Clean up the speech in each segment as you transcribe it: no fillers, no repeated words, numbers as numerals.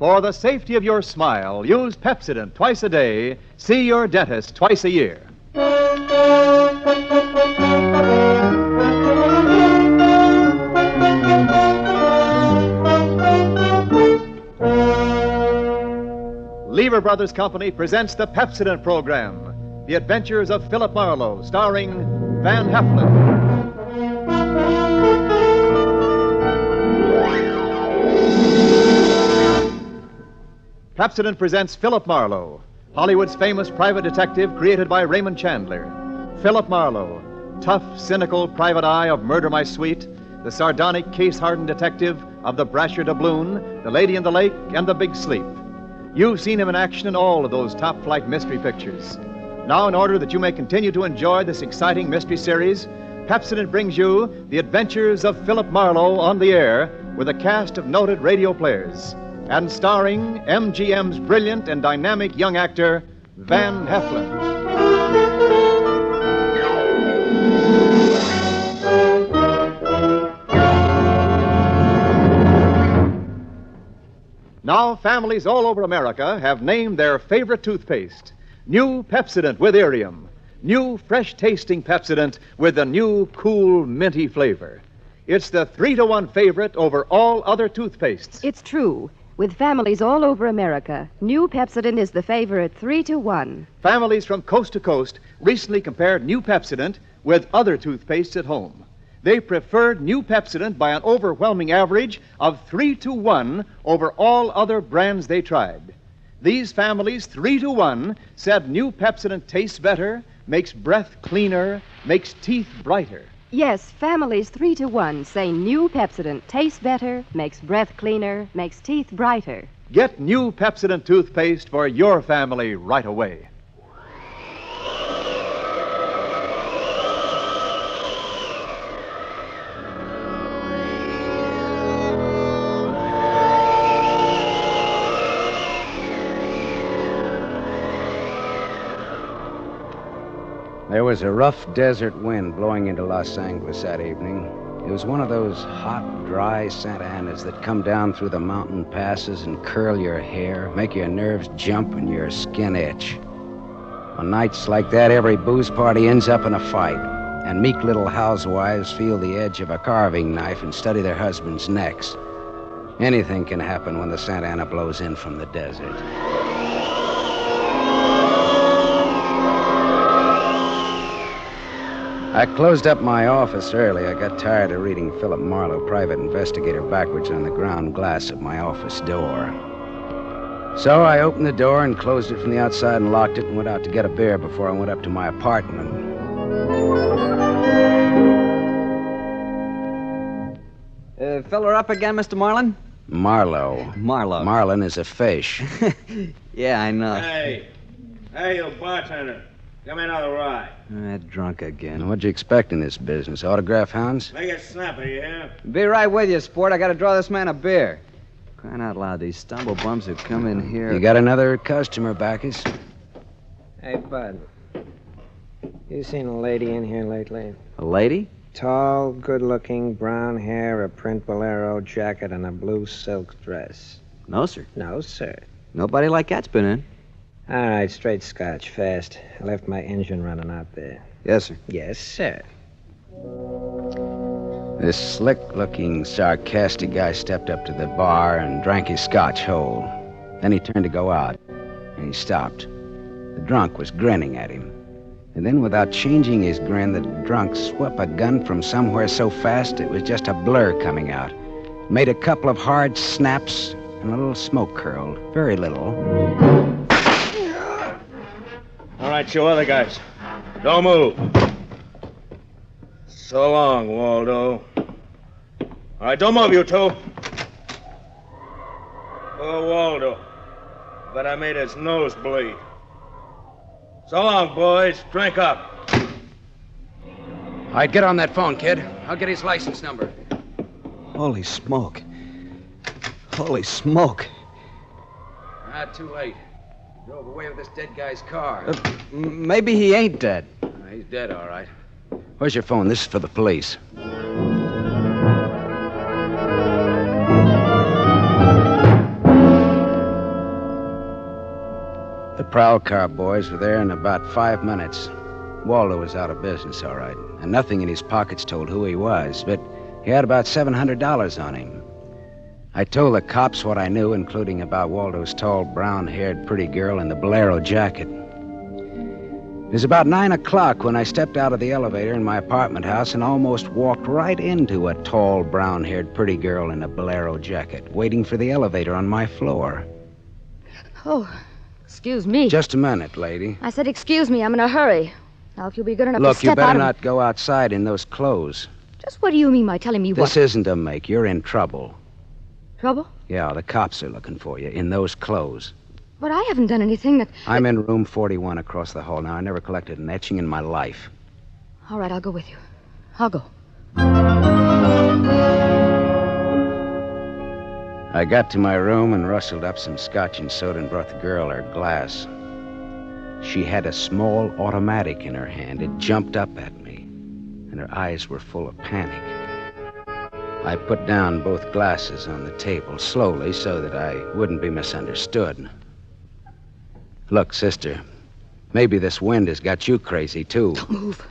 For the safety of your smile, use Pepsodent twice a day. See your dentist twice a year. Lever Brothers Company presents the Pepsodent program, The Adventures of Philip Marlowe, starring Van Heflin. Pepsodent presents Philip Marlowe, Hollywood's famous private detective created by Raymond Chandler. Philip Marlowe, tough, cynical private eye of Murder My Sweet, the sardonic, case-hardened detective of The Brasher Doubloon, The Lady in the Lake, and The Big Sleep. You've seen him in action in all of those top-flight mystery pictures. Now, in order that you may continue to enjoy this exciting mystery series, Pepsodent brings you The Adventures of Philip Marlowe on the air with a cast of noted radio players, and starring MGM's brilliant and dynamic young actor, Van Heflin. Now, families all over America have named their favorite toothpaste. New Pepsodent with Irium. New, fresh-tasting Pepsodent with a new, cool, minty flavor. It's the 3-to-1 favorite over all other toothpastes. It's true. With families all over America, new Pepsodent is the favorite 3-to-1. Families from coast to coast recently compared new Pepsodent with other toothpastes at home. They preferred new Pepsodent by an overwhelming average of 3-to-1 over all other brands they tried. These families, 3-to-1, said new Pepsodent tastes better, makes breath cleaner, makes teeth brighter. Yes, families 3-to-1 say new Pepsodent tastes better, makes breath cleaner, makes teeth brighter. Get new Pepsodent toothpaste for your family right away. There was a rough desert wind blowing into Los Angeles that evening. It was one of those hot, dry Santa Anas that come down through the mountain passes and curl your hair, make your nerves jump and your skin itch. On nights like that, every booze party ends up in a fight, and meek little housewives feel the edge of a carving knife and study their husbands' necks. Anything can happen when the Santa Ana blows in from the desert. I closed up my office early. I got tired of reading Philip Marlowe, private investigator, backwards on the ground glass of my office door. So I opened the door and closed it from the outside and locked it and went out to get a beer before I went up to my apartment. Filler up again, Mr. Marlin? Marlowe. Marlowe. Marlin is a fish. Yeah, I know. Hey, you bartender. Give me another ride. Drunk again. What'd you expect in this business? Autograph hounds? Make it snappy, you hear? Be right with you, sport. I gotta draw this man a beer. Crying out loud, these stumble bums who come in here... You got another customer, Bacchus? Hey, Bud. You seen a lady in here lately? A lady? Tall, good-looking, brown hair, a print bolero jacket, and a blue silk dress. No, sir. No, sir. Nobody like that's been in. All right, straight scotch, fast. I left my engine running out there. Yes, sir. Yes, sir. This slick-looking, sarcastic guy stepped up to the bar and drank his scotch whole. Then he turned to go out, and he stopped. The drunk was grinning at him. And then, without changing his grin, the drunk swept a gun from somewhere so fast it was just a blur coming out. Made a couple of hard snaps, and a little smoke curled. Very little. All right, you other guys. Don't move. So long, Waldo. All right, don't move, you two. Oh, Waldo. But I made his nose bleed. So long, boys. Drink up. All right, get on that phone, kid. I'll get his license number. Holy smoke. Holy smoke. Not too late. Drove away with this dead guy's car. Maybe he ain't dead. He's dead, all right. Where's your phone? This is for the police. The prowl car boys were there in about 5 minutes. Waldo was out of business, all right, and nothing in his pockets told who he was, but he had about $700 on him. I told the cops what I knew, including about Waldo's tall, brown-haired, pretty girl in the bolero jacket. It was about 9 o'clock when I stepped out of the elevator in my apartment house and almost walked right into a tall, brown-haired, pretty girl in a bolero jacket, waiting for the elevator on my floor. Oh, excuse me. Just a minute, lady. I said excuse me. I'm in a hurry. Now, if you'll be good enough to Look, step you better out not go outside in those clothes. Just what do you mean by telling me This isn't a make. You're in trouble. Trouble? Yeah, the cops are looking for you in those clothes. But I haven't done anything that... I'm in room 41 across the hall now. I never collected an etching in my life. All right, I'll go with you. I'll go. I got to my room and rustled up some scotch and soda and brought the girl her glass. She had a small automatic in her hand. It jumped up at me, and her eyes were full of panic. I put down both glasses on the table slowly so that I wouldn't be misunderstood. Look, sister, maybe this wind has got you crazy, too. Don't move.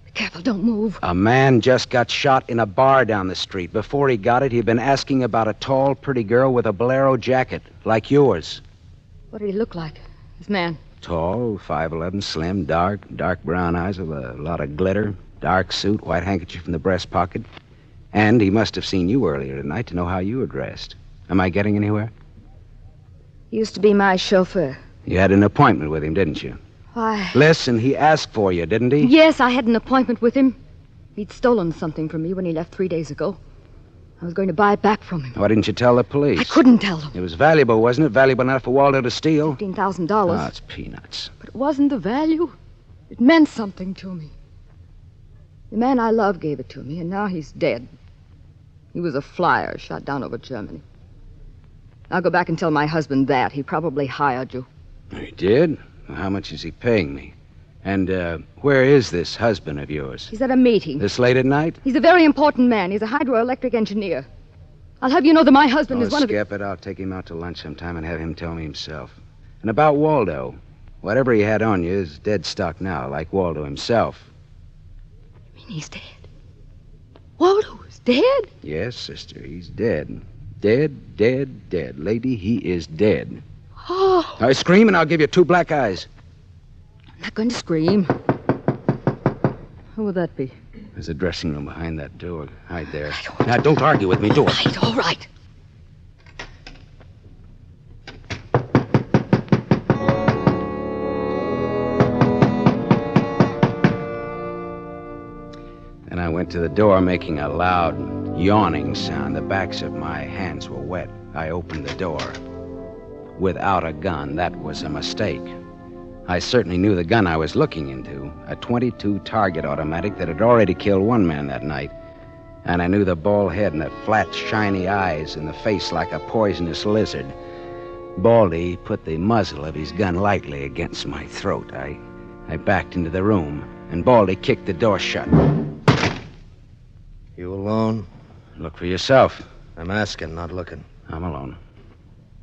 Be careful, don't move. A man just got shot in a bar down the street. Before he got it, he'd been asking about a tall, pretty girl with a bolero jacket, like yours. What did he look like, this man? Tall, 5'11", slim, dark brown eyes with a lot of glitter, dark suit, white handkerchief in the breast pocket. And he must have seen you earlier tonight to know how you were dressed. Am I getting anywhere? He used to be my chauffeur. You had an appointment with him, didn't you? Why? Listen, he asked for you, didn't he? Yes, I had an appointment with him. He'd stolen something from me when he left 3 days ago. I was going to buy it back from him. Why didn't you tell the police? I couldn't tell them. It was valuable, wasn't it? Valuable enough for Waldo to steal? $15,000. Oh, it's peanuts. But it wasn't the value. It meant something to me. The man I love gave it to me, and now he's dead. He was a flyer shot down over Germany. I'll go back and tell my husband that. He probably hired you. He did? Well, how much is he paying me? And where is this husband of yours? He's at a meeting. This late at night? He's a very important man. He's a hydroelectric engineer. I'll have you know that my husband is one of the... Skip it. I'll take him out to lunch sometime and have him tell me himself. And about Waldo. Whatever he had on you is dead stock now, like Waldo himself. You mean he's dead? Waldo is dead? Yes, sister, he's dead. Dead, dead, dead. Lady, he is dead. Oh. Now scream and I'll give you 2 black eyes. I'm not going to scream. Who would that be? There's a dressing room behind that door. Hide there. Now, don't argue with me. Do it. All right. Then I went to the door, making a loud, yawning sound. The backs of my hands were wet. I opened the door. Without a gun, that was a mistake. I certainly knew the gun I was looking into, a .22 target automatic that had already killed 1 man that night. And I knew the bald head and the flat, shiny eyes and the face like a poisonous lizard. Baldy put the muzzle of his gun lightly against my throat. I backed into the room, and Baldy kicked the door shut. You alone? Look for yourself. I'm asking, not looking. I'm alone.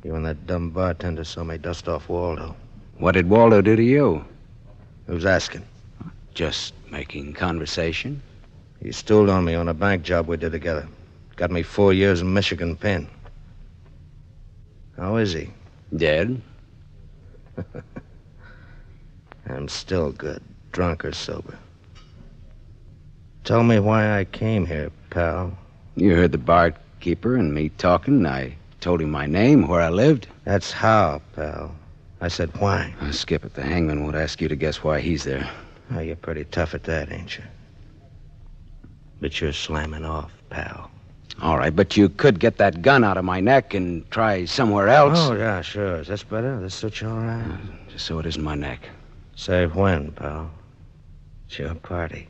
You and that dumb bartender saw me dust off Waldo. What did Waldo do to you? Who's asking? Just making conversation. He stooled on me on a bank job we did together. Got me 4 years in Michigan pen. How is he? Dead? I'm still good, drunk or sober. Tell me why I came here, pal. You heard the barkeeper and me talking. I told him my name, where I lived. That's how, pal. I said why. Skip it. The hangman won't ask you to guess why he's there. Oh, you're pretty tough at that, ain't you? But you're slamming off, pal. All right, but you could get that gun out of my neck and try somewhere else. Oh, yeah, sure. Is this better? This suits you all right? Just so it isn't my neck. Say when, pal? It's your party.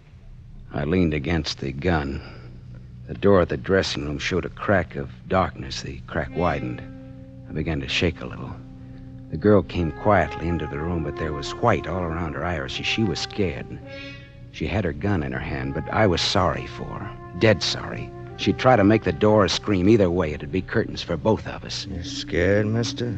I leaned against the gun. The door of the dressing room showed a crack of darkness. The crack widened. I began to shake a little. The girl came quietly into the room, but there was white all around her iris. She was scared. She had her gun in her hand, but I was sorry for her. Dead sorry. She'd try to make the door scream. Either way, it'd be curtains for both of us. You scared, mister?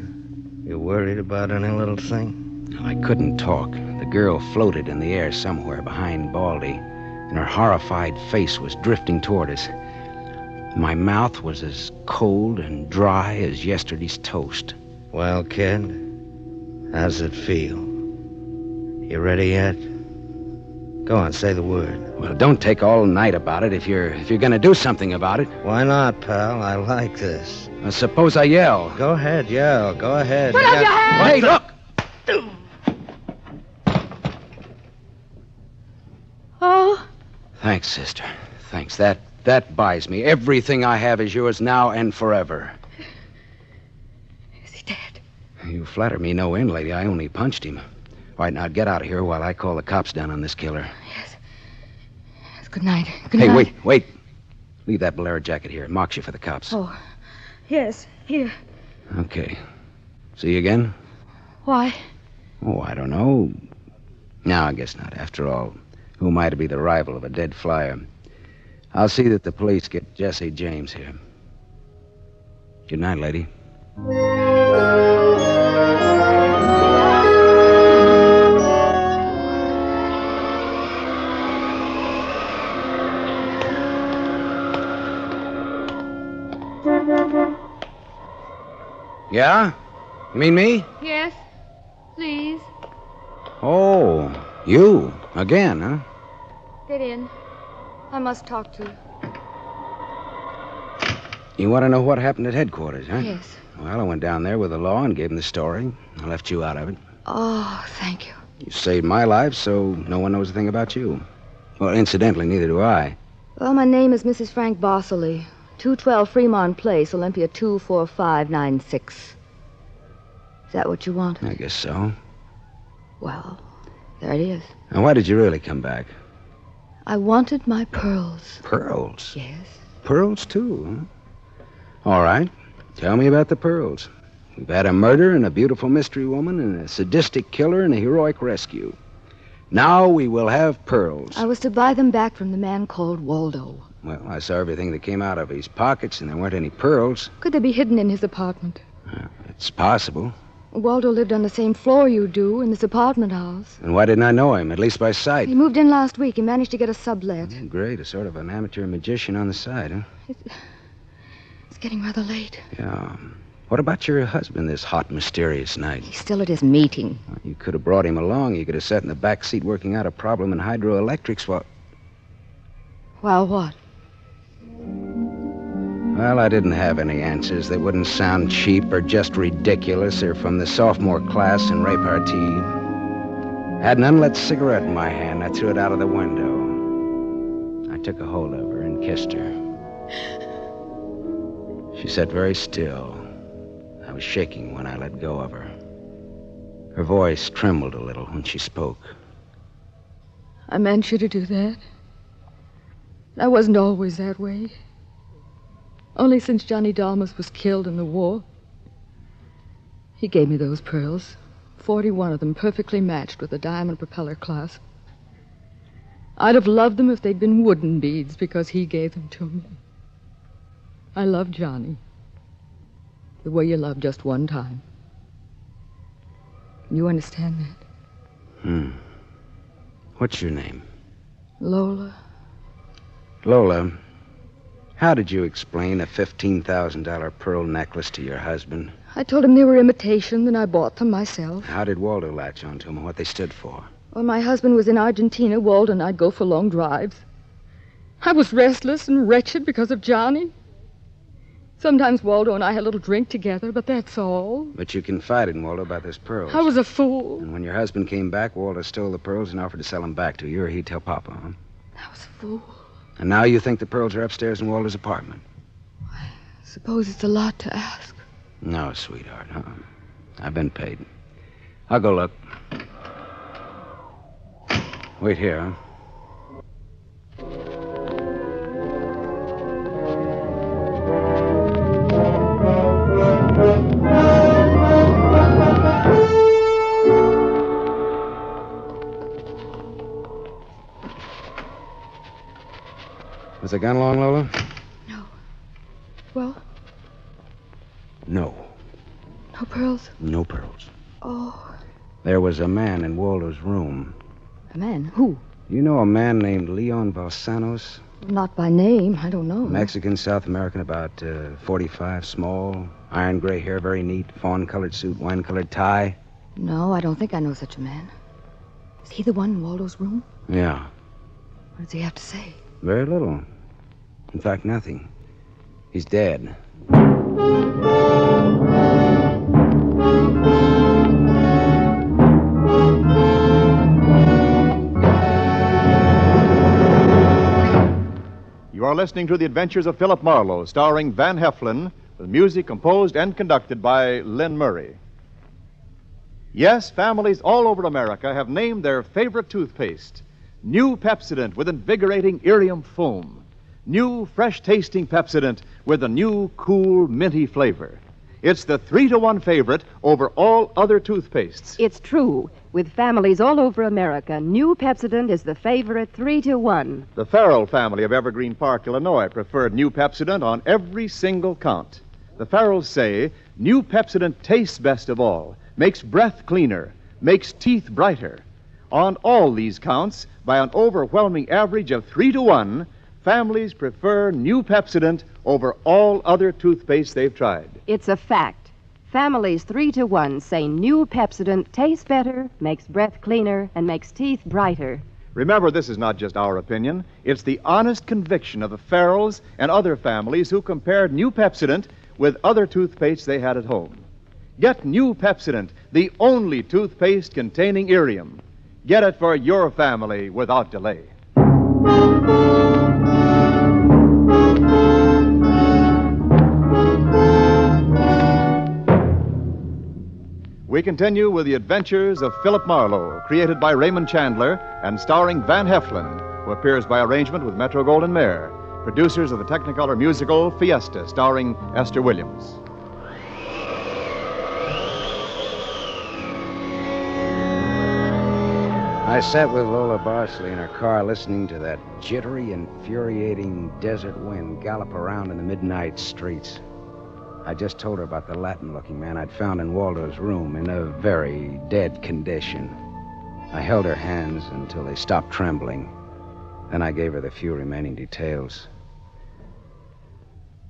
You worried about any little thing? I couldn't talk. The girl floated in the air somewhere behind Baldy, and her horrified face was drifting toward us. My mouth was as cold and dry as yesterday's toast. Well, kid, how's it feel? You ready yet? Go on, say the word. Well, don't take all night about it if you're going to do something about it. Why not, pal? I like this. Suppose I yell. Go ahead, yell. Go ahead. Put up your hands! Hey, look! Oh, Thanks, sister. Thanks. That buys me. Everything I have is yours now and forever. is he dead? You flatter me no end, lady. I only punched him. All right, now get out of here while I call the cops down on this killer. Yes. Good night. Good Hey, night. wait. Leave that bolero jacket here. It marks you for the cops. Oh, yes. Here. Okay. See you again? Why? Oh, I don't know. No, I guess not. After all, who am I to be the rival of a dead flyer? I'll see that the police get Jesse James here. Good night, lady. Yeah? You mean me? Yes. Please. Oh, you. Again, huh? Get in. I must talk to you. You want to know what happened at headquarters, huh? Yes. Well, I went down there with the law and gave them the story. I left you out of it. Oh, thank you. You saved my life, so no one knows a thing about you. Well, incidentally, neither do I. Well, my name is Mrs. Frank Bossley. 212 Fremont Place, Olympia 24596. Is that what you want? I guess so. Well, there it is. And why did you really come back? I wanted my pearls. Pearls? Yes. Pearls, too, huh? All right. Tell me about the pearls. We've had a murder and a beautiful mystery woman and a sadistic killer and a heroic rescue. Now we will have pearls. I was to buy them back from the man called Waldo. Well, I saw everything that came out of his pockets, and there weren't any pearls. Could they be hidden in his apartment? It's possible. Waldo lived on the same floor you do in this apartment house. And why didn't I know him, at least by sight? He moved in last week. He managed to get a sublet. Oh, great, a sort of an amateur magician on the side, huh? It's getting rather late. Yeah. What about your husband this hot, mysterious night? He's still at his meeting. Well, you could have brought him along. You could have sat in the back seat working out a problem in hydroelectrics while... While what? Well, I didn't have any answers that wouldn't sound cheap or just ridiculous or from the sophomore class in repartee. Had an unlit cigarette in my hand. I threw it out of the window. I took a hold of her and kissed her. She sat very still. I was shaking when I let go of her. Her voice trembled a little when she spoke. I meant you to do that. I wasn't always that way. Only since Johnny Dalmas was killed in the war. He gave me those pearls. 41 of them perfectly matched with a diamond propeller clasp. I'd have loved them if they'd been wooden beads because he gave them to me. I love Johnny. The way you love just one time. You understand that? What's your name? Lola. Lola, how did you explain a $15,000 pearl necklace to your husband? I told him they were imitation, and I bought them myself. How did Waldo latch onto them and what they stood for? When my husband was in Argentina, Waldo and I'd go for long drives. I was restless and wretched because of Johnny. Sometimes Waldo and I had a little drink together, but that's all. But you confided in Waldo about those pearls. I was a fool. And when your husband came back, Waldo stole the pearls and offered to sell them back to you, or he'd tell Papa, huh? I was a fool. And now you think the pearls are upstairs in Waldo's apartment? I suppose it's a lot to ask. No, sweetheart, huh? I've been paid. I'll go look. Wait here, huh? Was the gun long, Lola? No. Well? No. No pearls? No pearls. Oh. There was a man in Waldo's room. A man? Who? You know a man named Leon Balsanos? Not by name. I don't know. Mexican, South American, about 45, small, iron gray hair, very neat, fawn-colored suit, wine-colored tie. No, I don't think I know such a man. Is he the one in Waldo's room? Yeah. What does he have to say? Very little. In fact, nothing. He's dead. You are listening to The Adventures of Philip Marlowe, starring Van Heflin, with music composed and conducted by Lynn Murray. Yes, families all over America have named their favorite toothpaste. New Pepsodent with invigorating irium foam. New, fresh-tasting Pepsodent with a new, cool, minty flavor. It's the 3-to-1 favorite over all other toothpastes. It's true. With families all over America, new Pepsodent is the favorite 3-to-1. The Farrell family of Evergreen Park, Illinois, preferred New Pepsodent on every single count. The Farrells say New Pepsodent tastes best of all, makes breath cleaner, makes teeth brighter. On all these counts, by an overwhelming average of 3-to-1, families prefer New Pepsodent over all other toothpaste they've tried. It's a fact. Families 3-to-1 say new Pepsodent tastes better, makes breath cleaner, and makes teeth brighter. Remember, this is not just our opinion. It's the honest conviction of the Farrells and other families who compared New Pepsodent with other toothpaste they had at home. Get New Pepsodent, the only toothpaste containing irium. Get it for your family without delay. We continue with The Adventures of Philip Marlowe, created by Raymond Chandler and starring Van Heflin, who appears by arrangement with Metro-Goldwyn-Mayer, producers of the Technicolor musical Fiesta, starring Esther Williams. I sat with Lola Barsley in her car listening to that jittery, infuriating desert wind gallop around in the midnight streets. I just told her about the Latin-looking man I'd found in Waldo's room in a very dead condition. I held her hands until they stopped trembling. Then I gave her the few remaining details.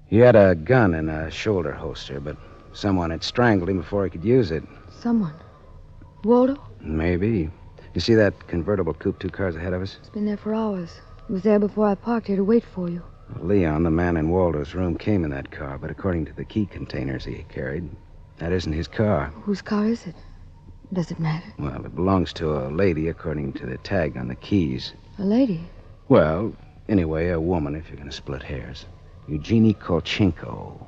He had a gun in a shoulder holster, but someone had strangled him before he could use it. Someone? Waldo? Maybe. You see that convertible coupe 2 cars ahead of us? It's been there for hours. It was there before I parked here to wait for you. Leon, the man in Waldo's room, came in that car, but according to the key containers he carried, that isn't his car. Whose car is it? Does it matter? Well, it belongs to a lady according to the tag on the keys. A lady? Well, anyway, a woman, if you're going to split hairs. Eugenie Kolchenko.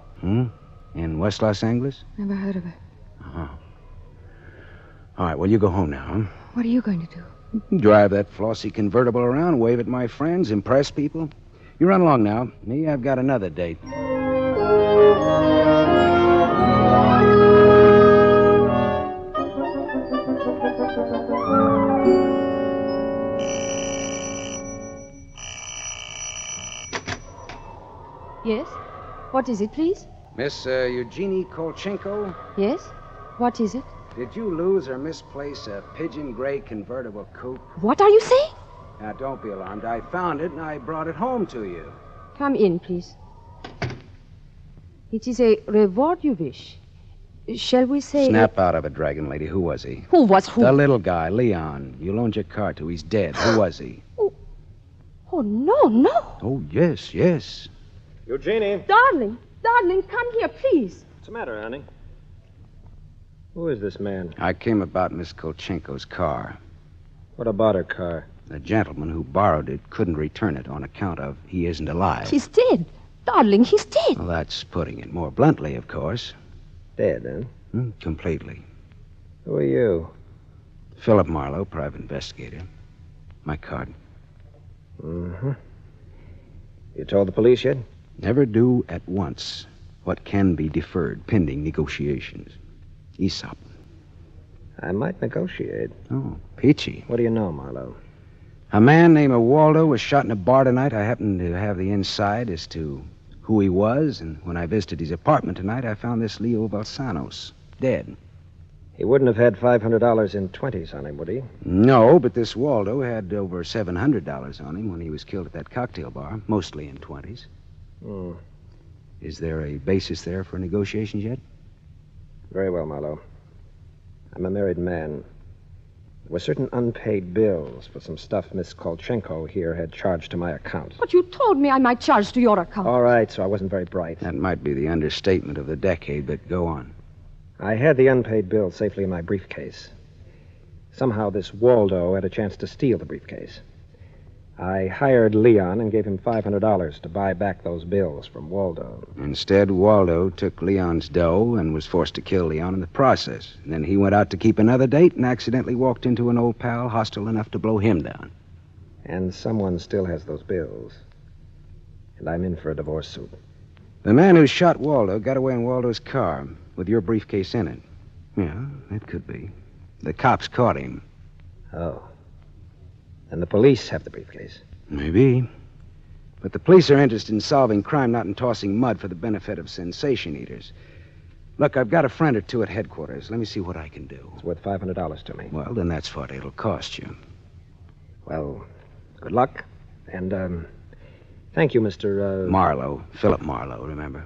In West Los Angeles? Never heard of her. Uh-huh. All right, well, you go home now, huh? What are you going to do? Drive that flossy convertible around, wave at my friends, impress people. You run along now. Me, I've got another date. Yes? What is it, please? Miss Eugenie Kolchenko, Yes? What is it? did you lose or misplace a pigeon gray convertible coupe? What are you saying? Now, don't be alarmed. I found it and I brought it home to you. Come in, please. It is a reward you wish. Shall we say... Snap out of it, Dragon Lady. Who was he? Who was who? The little guy, Leon. You loaned your car to. He's dead. Who was he? Oh, no. Oh, yes, yes. Eugenie. Darling, come here, please. What's the matter, honey? Who is this man? I came about Miss Kolchenko's car. What about her car? The gentleman who borrowed it couldn't return it on account of he isn't alive. He's dead. Darling, he's dead. Well, that's putting it more bluntly, of course. Dead, huh? Completely. Who are you? Philip Marlowe, private investigator. My card. Mm-hmm. You told the police yet? Never do at once what can be deferred pending negotiations. Aesop. I might negotiate. Oh, peachy. What do you know, Marlowe? A man named Waldo was shot in a bar tonight. I happened to have the inside as to who he was, and when I visited his apartment tonight, I found this Leo Balsanos dead. He wouldn't have had $500 in 20s on him, would he? No, but this Waldo had over $700 on him when he was killed at that cocktail bar, mostly in 20s. Hmm. Is there a basis there for negotiations yet? Very well, Marlowe. I'm a married man. There were certain unpaid bills for some stuff Miss Kolchenko here had charged to my account. But you told me I might charge to your account. All right, so I wasn't very bright. That might be the understatement of the decade, but go on. I had the unpaid bill safely in my briefcase. Somehow this Waldo had a chance to steal the briefcase. I hired Leon and gave him $500 to buy back those bills from Waldo. Instead, Waldo took Leon's dough and was forced to kill Leon in the process. And then he went out to keep another date and accidentally walked into an old pal hostile enough to blow him down. And someone still has those bills. And I'm in for a divorce suit. The man who shot Waldo got away in Waldo's car with your briefcase in it. Yeah, it could be. The cops caught him. Oh. And the police have the briefcase. Maybe. But the police are interested in solving crime, not in tossing mud for the benefit of sensation eaters. Look, I've got a friend or two at headquarters. Let me see what I can do. It's worth $500 to me. Well, then that's what it'll cost you. Well, good luck. And, thank you, Mr. Marlowe. Philip Marlowe, remember?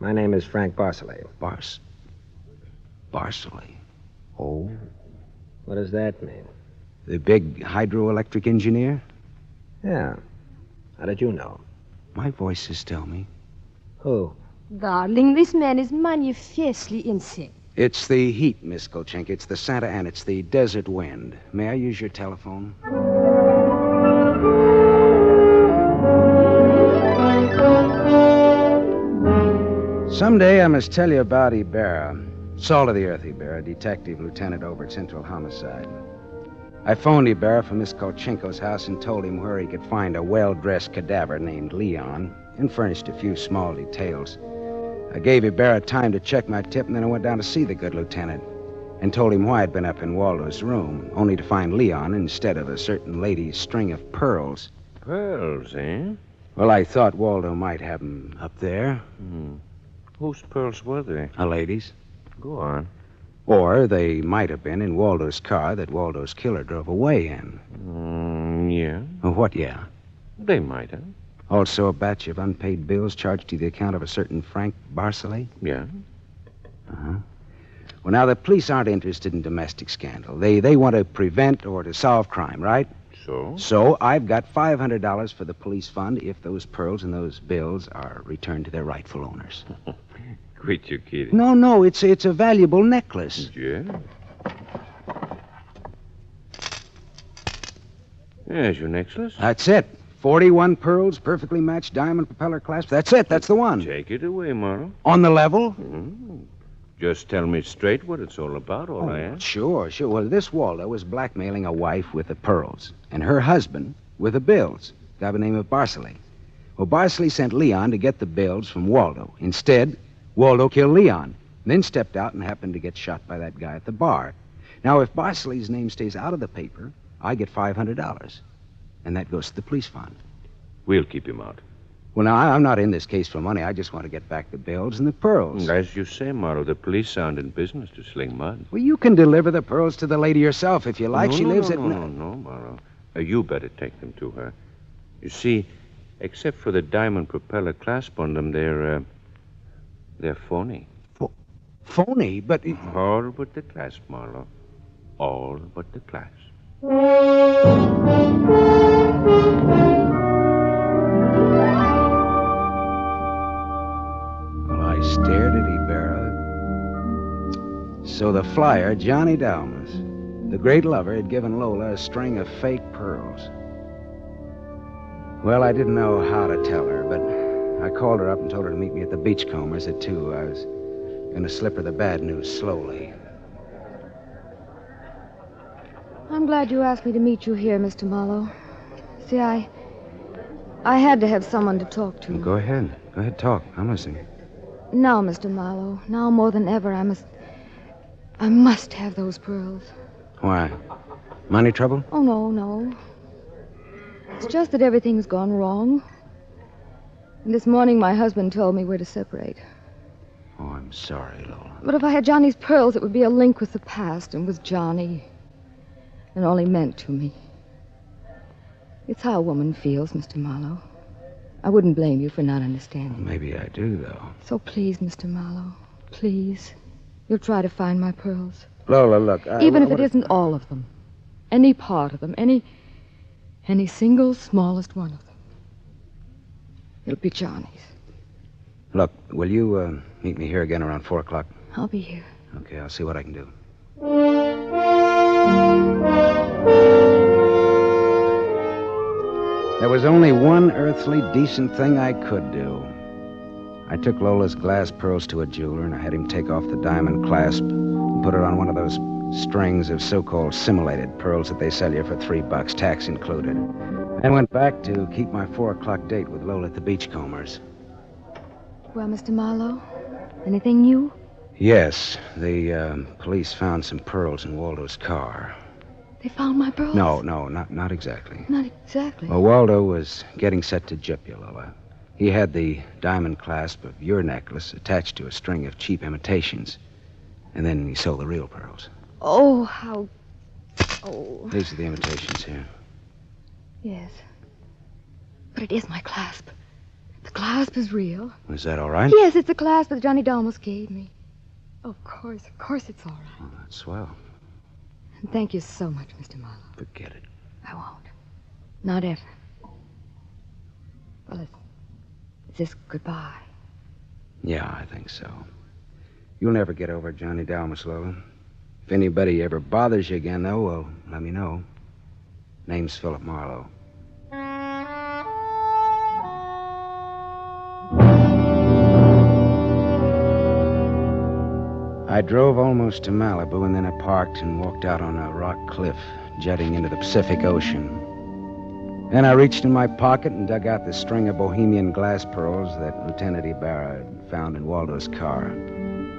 My name is Frank Barcelay. Barcelay? Oh. What does that mean? The big hydroelectric engineer? Yeah. How did you know? My voices tell me. Who? Darling, this man is manifestly insane. It's the heat, Miss Kolchenko. It's the Santa Ana. It's the desert wind. May I use your telephone? Someday I must tell you about Ibarra. Salt of the earth, Ibarra, detective lieutenant over at Central Homicide. I phoned Ibarra from Miss Kolchenko's house and told him where he could find a well-dressed cadaver named Leon and furnished a few small details. I gave Ibarra time to check my tip, and then I went down to see the good lieutenant and told him why I'd been up in Waldo's room, only to find Leon instead of a certain lady's string of pearls. Pearls, eh? Well, I thought Waldo might have them up there. Whose pearls were they? A lady's. Go on. Or they might have been in Waldo's car that Waldo's killer drove away in. Yeah. Oh, what, yeah? They might have. Also a batch of unpaid bills charged to the account of a certain Frank Barcelay? Yeah. Uh-huh. Well, now, the police aren't interested in domestic scandal. They want to prevent or to solve crime, right? So? So I've got $500 for the police fund if those pearls and those bills are returned to their rightful owners. Quit your kidding. No, it's a valuable necklace. Yeah? There's your necklace. That's it. 41 pearls, perfectly matched diamond propeller clasp. That's it. That's the one. Take it away, Marlowe. On the level? Just tell me straight what it's all about, all I ask. Sure. Well, this Waldo was blackmailing a wife with the pearls and her husband with the bills, a guy by the name of Barcelay. Well, Barcelay sent Leon to get the bills from Waldo. Instead, Waldo killed Leon, and then stepped out and happened to get shot by that guy at the bar. Now, if Barcelay's name stays out of the paper, I get $500, and that goes to the police fund. We'll keep him out. Well, now, I'm not in this case for money. I just want to get back the bills and the pearls. As you say, Marlowe, the police aren't in business to sling mud. Well, you can deliver the pearls to the lady yourself if you like. She lives at... No, Marlowe. You better take them to her. You see, except for the diamond propeller clasp on them, they're phony. Phony? But... All but the clasp, Marlowe. All but the clasp. Well, I stared at Ibarra. So the flyer, Johnny Dalmas, the great lover, had given Lola a string of fake pearls. Well, I didn't know how to tell her, but I called her up and told her to meet me at the Beachcombers at 2. I was going to slip her the bad news slowly. I'm glad you asked me to meet you here, Mr. Marlowe. See, I had to have someone to talk to. Go ahead. Go ahead, talk. I'm listening. Now, Mr. Marlowe, now more than ever, I must have those pearls. Why? Money trouble? Oh, no. It's just that everything's gone wrong. And this morning, my husband told me we're to separate. Oh, I'm sorry, Lola. But if I had Johnny's pearls, it would be a link with the past and with Johnny. And all he meant to me. It's how a woman feels, Mr. Marlowe. I wouldn't blame you for not understanding. Maybe I do, though. So please, Mr. Marlowe, please, you'll try to find my pearls. Lola, look, Even if it isn't all of them. Any part of them. Any single smallest one of them. It'll be Johnny's. Look, will you meet me here again around 4 o'clock? I'll be here. Okay, I'll see what I can do. There was only one earthly decent thing I could do. I took Lola's glass pearls to a jeweler, and I had him take off the diamond clasp and put it on one of those strings of so-called simulated pearls that they sell you for $3, tax included. I went back to keep my 4 o'clock date with Lola at the Beachcombers. Well, Mr. Marlowe, anything new? Yes, the police found some pearls in Waldo's car. They found my pearls? No, not exactly. Not exactly. Well, Waldo was getting set to gyp you, Lola. He had the diamond clasp of your necklace attached to a string of cheap imitations. And then he sold the real pearls. Oh, how... Oh. These are the imitations here. Yes. But it is my clasp. The clasp is real. Is that all right? Yes, it's the clasp that Johnny Dalmas gave me. Of course it's all right. Oh, that's swell. And thank you so much, Mr. Marlowe. Forget it. I won't. Not ever. Well, is this goodbye? Yeah, I think so. You'll never get over Johnny Dalmas, Lola. If anybody ever bothers you again, though, well, let me know. Name's Philip Marlowe. I drove almost to Malibu, and then I parked and walked out on a rock cliff jutting into the Pacific Ocean. Then I reached in my pocket and dug out the string of bohemian glass pearls that Lieutenant Ibarra had found in Waldo's car.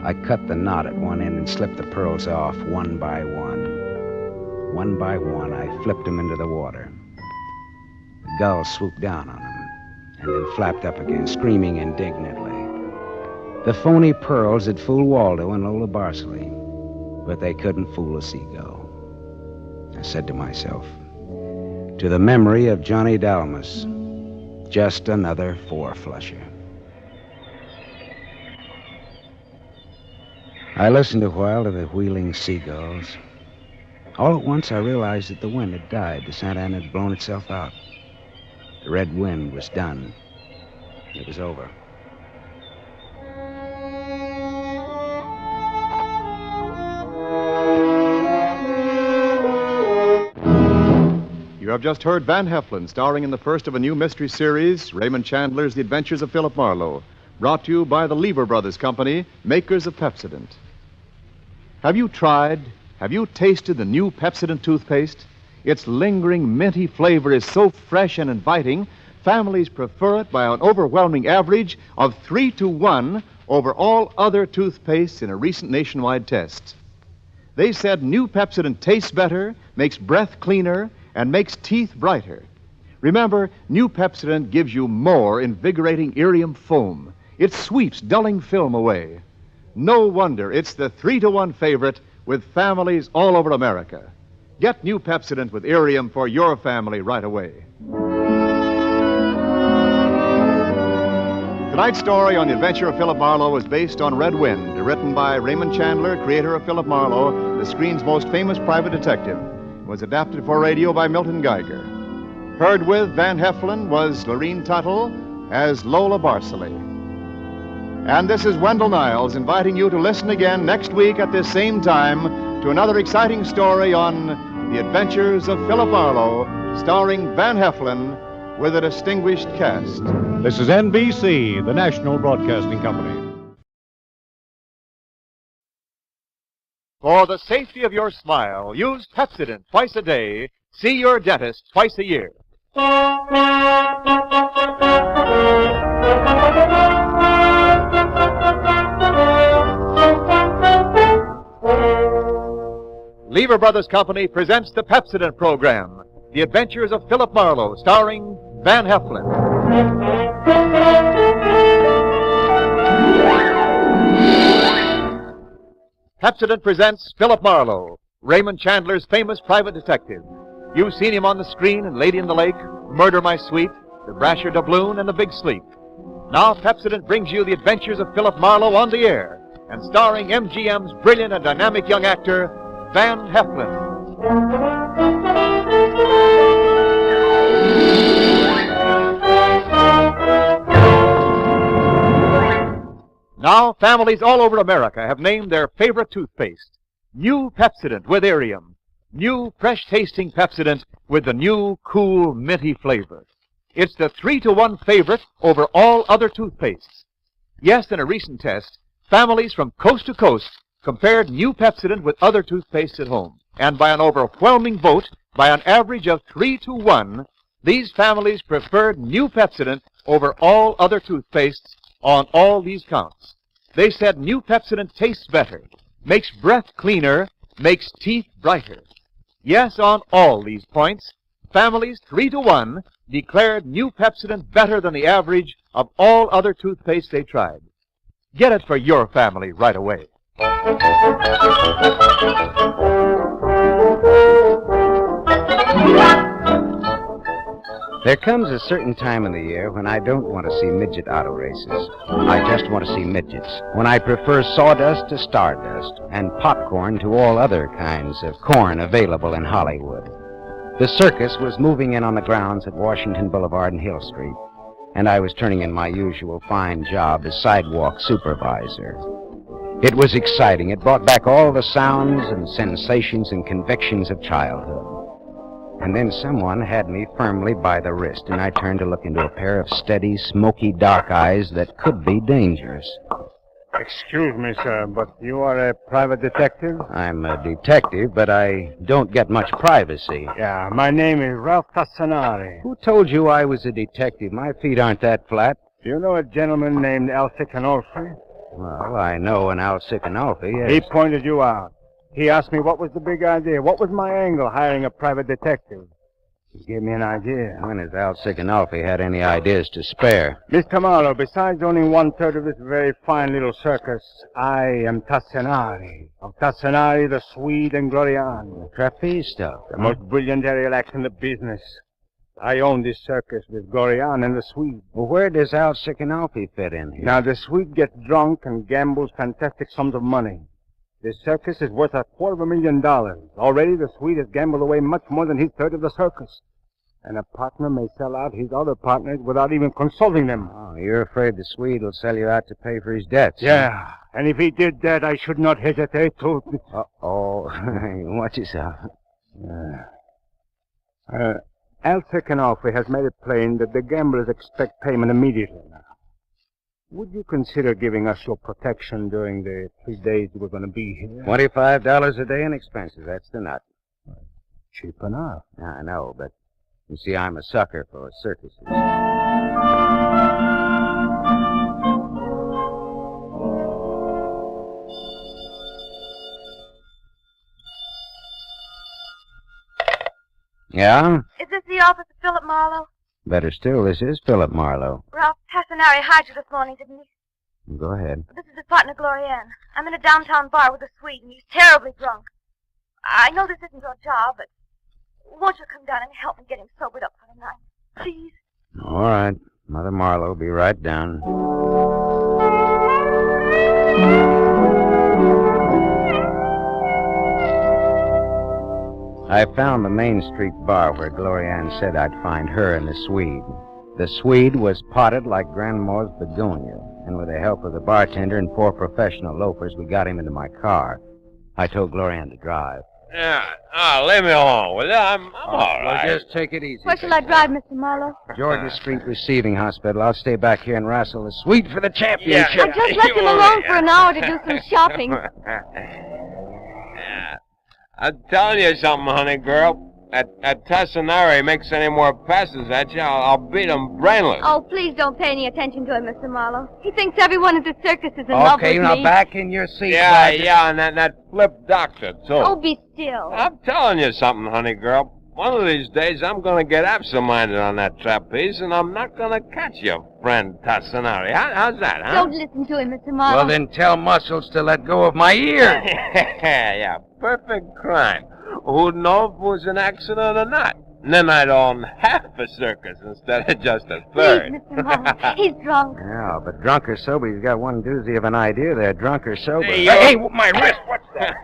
I cut the knot at one end and slipped the pearls off one by one. One by one, I flipped them into the water. The gull swooped down on them and then flapped up again, screaming indignantly. The phony pearls had fooled Waldo and Lola Barsley, but they couldn't fool a seagull. I said to myself, to the memory of Johnny Dalmas, just another four-flusher. I listened a while to the wheeling seagulls. All at once, I realized that the wind had died. The Santa Ana had blown itself out. The red wind was done. It was over. You have just heard Van Heflin starring in the first of a new mystery series, Raymond Chandler's The Adventures of Philip Marlowe, brought to you by the Lever Brothers Company, makers of Pepsodent. Have you tasted the new Pepsodent toothpaste? Its lingering, minty flavor is so fresh and inviting, families prefer it by an overwhelming average of 3-to-1 over all other toothpastes in a recent nationwide test. They said new Pepsodent tastes better, makes breath cleaner, and makes teeth brighter. Remember, new Pepsodent gives you more invigorating irium foam. It sweeps dulling film away. No wonder it's the 3-to-1 favorite with families all over America. Get new Pepsodent with irium for your family right away. Tonight's story on the adventure of Philip Marlowe is based on Red Wind, written by Raymond Chandler, creator of Philip Marlowe, the screen's most famous private detective. It was adapted for radio by Milton Geiger. Heard with Van Heflin was Lorene Tuttle as Lola Barsley. And this is Wendell Niles inviting you to listen again next week at this same time to another exciting story on the adventures of Philip Marlowe, starring Van Heflin with a distinguished cast. This is NBC, the National Broadcasting Company. For the safety of your smile, use Pepsodent twice a day. See your dentist twice a year. Lever Brothers Company presents the Pepsodent program, The Adventures of Philip Marlowe, starring Van Heflin. Pepsodent presents Philip Marlowe, Raymond Chandler's famous private detective. You've seen him on the screen in Lady in the Lake, Murder My Sweet, The Brasher Doubloon, and The Big Sleep. Now Pepsodent brings you the adventures of Philip Marlowe on the air, and starring MGM's brilliant and dynamic young actor, Van Heflin. Now, families all over America have named their favorite toothpaste. New Pepsodent with Irium. New, fresh-tasting Pepsodent with the new, cool, minty flavor. It's the 3-to-1 favorite over all other toothpastes. Yes, in a recent test, families from coast to coast compared new Pepsodent with other toothpastes at home. And by an overwhelming vote, by an average of 3-to-1, these families preferred new Pepsodent over all other toothpastes on all these counts. They said new Pepsodent tastes better, makes breath cleaner, makes teeth brighter. Yes, on all these points, families 3-to-1 declared new Pepsodent better than the average of all other toothpaste they tried. Get it for your family right away. There comes a certain time in the year when I don't want to see midget auto races. I just want to see midgets. When I prefer sawdust to stardust and popcorn to all other kinds of corn available in Hollywood. The circus was moving in on the grounds at Washington Boulevard and Hill Street, and I was turning in my usual fine job as sidewalk supervisor. It was exciting. It brought back all the sounds and sensations and convictions of childhood. And then someone had me firmly by the wrist, and I turned to look into a pair of steady, smoky, dark eyes that could be dangerous. Excuse me, sir, but you are a private detective? I'm a detective, but I don't get much privacy. Yeah, my name is Ralph Tassanari. Who told you I was a detective? My feet aren't that flat. Do you know a gentleman named Alcic Anolfi? Well, I know an Alcic Anolfi, yes. He pointed you out. He asked me what was the big idea. What was my angle hiring a private detective? He gave me an idea. When has Alcic Anolfi had any ideas to spare? Mr. Marlowe, besides owning 1/3 of this very fine little circus, I am Tassanari. Of Tassanari, the Swede, and Glorian. The trapeze stuff. The most brilliant aerial act in the business. I own this circus with Glorian and the Swede. Well, where does Alcic Anolfi fit in here? Now, the Swede gets drunk and gambles fantastic sums of money. This circus is worth $250,000. Already the Swede has gambled away much more than his third of the circus. And a partner may sell out his other partners without even consulting them. Oh, you're afraid the Swede will sell you out to pay for his debts? Yeah, and if he did that, I should not hesitate to... Uh-oh. Watch yourself. Alcic Anolfi has made it plain that the gamblers expect payment immediately now. Would you consider giving us your protection during the 3 days we're going to be here? $25 a day in expenses. That's the nut. Cheap enough. I know, but you see, I'm a sucker for circuses. Yeah? Is this the office of Philip Marlowe? Better still, this is Philip Marlowe. Ralph Tassanari hired you this morning, didn't he? Go ahead. This is his partner, Glorian. I'm in a downtown bar with a Swede, and he's terribly drunk. I know this isn't your job, but won't you come down and help me get him sobered up for the night? Please? All right. Mother Marlowe will be right down. I found the Main Street bar where Glorian said I'd find her and the Swede. The Swede was potted like Grandma's begonia, and with the help of the bartender and 4 professional loafers, we got him into my car. I told Glorian to drive. Yeah, leave me alone, will you? I'm all right. Well, just take it easy. Where shall I drive, Mr. Marlowe? Georgia Street Receiving Hospital. I'll stay back here and wrestle the Swede for the championship. I just left him alone for an hour to do some shopping. I'm telling you something, honey girl. At Tassanari makes any more passes at you, I'll beat him brainless. Oh, please don't pay any attention to him, Mr. Marlowe. He thinks everyone at the circus is in love with me. Okay, now back in your seat. Yeah, and that flip doctor, too. Oh, be still. I'm telling you something, honey girl. One of these days, I'm going to get absent-minded on that trapeze, and I'm not going to catch your friend Tassinari. How's that, huh? Don't listen to him, Mr. Marlowe. Well, then tell Muscles to let go of my ear. Yeah, perfect crime. Who'd know if it was an accident or not? And then I'd own half a circus instead of just a third. Please, Mr. Marlowe. He's drunk. Yeah, but drunk or sober, he's got one doozy of an idea there. Drunk or sober. Hey, my wrist, what's that?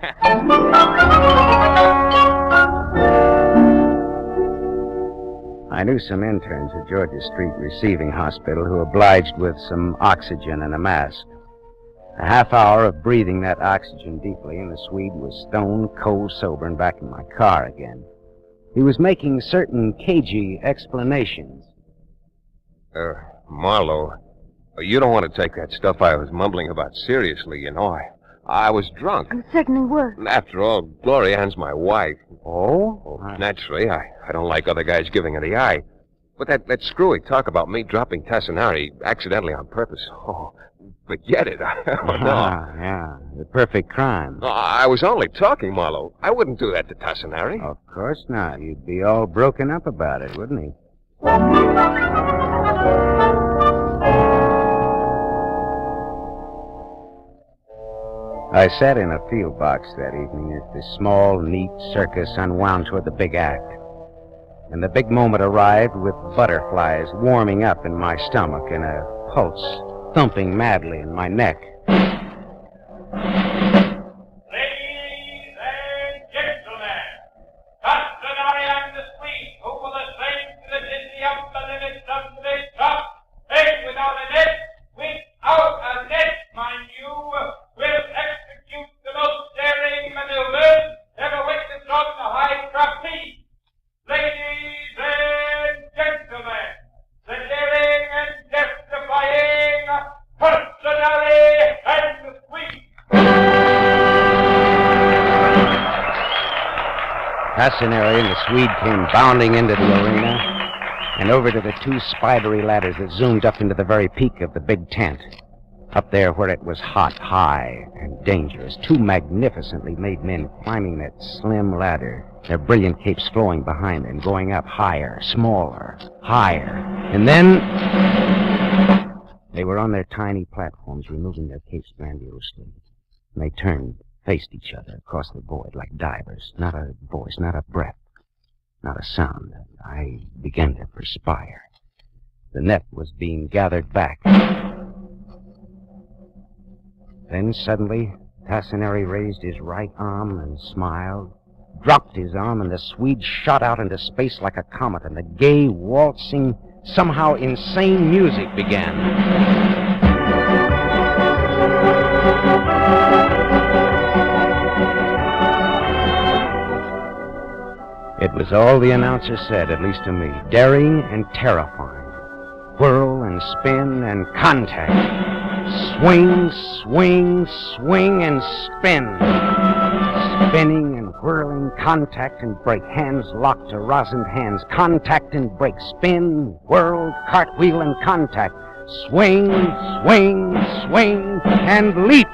I knew some interns at Georgia Street Receiving Hospital who obliged with some oxygen and a mask. A half hour of breathing that oxygen deeply, and the Swede was stone cold sober and back in my car again. He was making certain cagey explanations. Marlowe, you don't want to take that stuff I was mumbling about seriously, you know. I was drunk. I'm certainly worse. After all, Gloria Ann's my wife. Oh? Naturally, I don't like other guys giving her the eye. But that screwy talk about me dropping Tassinari accidentally on purpose. Oh, forget it. Yeah, the perfect crime. I was only talking, Marlowe. I wouldn't do that to Tassinari. Of course not. You'd be all broken up about it, wouldn't he? I sat in a field box that evening as the small, neat circus unwound toward the big act. And the big moment arrived with butterflies warming up in my stomach and a pulse thumping madly in my neck. Ladies and gentlemen, Tassinari and the Swede, who will ascend to the dizzy upper limits of the top, peg without a net, without a net, mind you, will execute the most daring maneuvers ever witnessed on the high trapeze. Ladies and gentlemen, the daring and death-defying Tassinari and the Swede. Tassinari and the Swede came bounding into the arena and over to the two spidery ladders that zoomed up into the very peak of the big tent. Up there where it was hot, high, and dangerous, two magnificently made men climbing that slim ladder, their brilliant capes flowing behind them, going up higher, smaller, higher. And then they were on their tiny platforms, removing their capes grandiosely. And they turned, faced each other across the void like divers. Not a voice, not a breath, not a sound. I began to perspire. The net was being gathered back. Then suddenly, Tassinari raised his right arm and smiled, dropped his arm, and the Swede shot out into space like a comet, and the gay, waltzing, somehow insane music began. It was all the announcer said, at least to me, daring and terrifying. Whirl and spin and contact. Swing, swing, swing, and spin. Spinning and whirling, contact and break. Hands locked to rosined hands. Contact and break. Spin, whirl, cartwheel, and contact. Swing, swing, swing, and leap.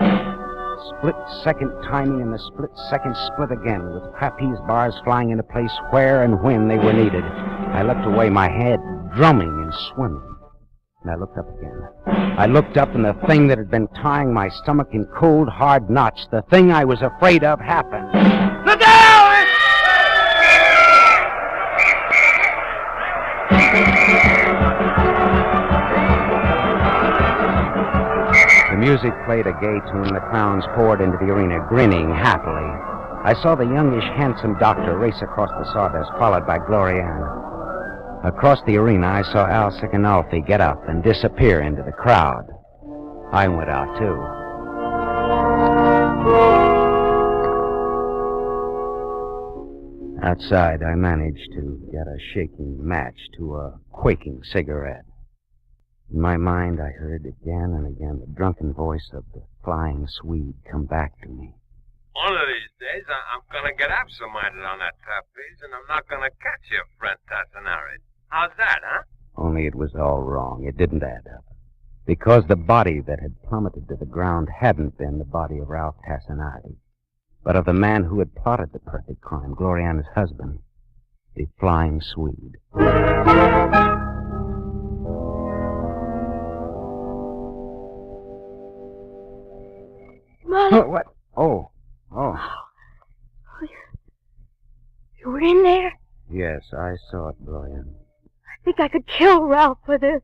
Split-second timing and the split-second split again, with trapeze bars flying into place where and when they were needed. I looked away, my head drumming and swimming. And I looked up again. I looked up, and the thing that had been tying my stomach in cold, hard knots, the thing I was afraid of, happened. Look out! The music played a gay tune. The clowns poured into the arena, grinning happily. I saw the youngish, handsome doctor race across the sawdust, followed by Gloria Ann. Across the arena, I saw Al Sicanolfi get up and disappear into the crowd. I went out, too. Outside, I managed to get a shaking match to a quaking cigarette. In my mind, I heard again and again the drunken voice of the flying Swede come back to me. One of these days, I'm going to get absent-minded on that trapeze, and I'm not going to catch your friend Tassinari. How's that, huh? Only it was all wrong. It didn't add up. Because the body that had plummeted to the ground hadn't been the body of Ralph Tassinari, but of the man who had plotted the perfect crime, Gloria Ann's husband. The Flying Swede. Marlowe. What? Oh. You were in there? Yes, I saw it, Gloria. I think I could kill Ralph for this.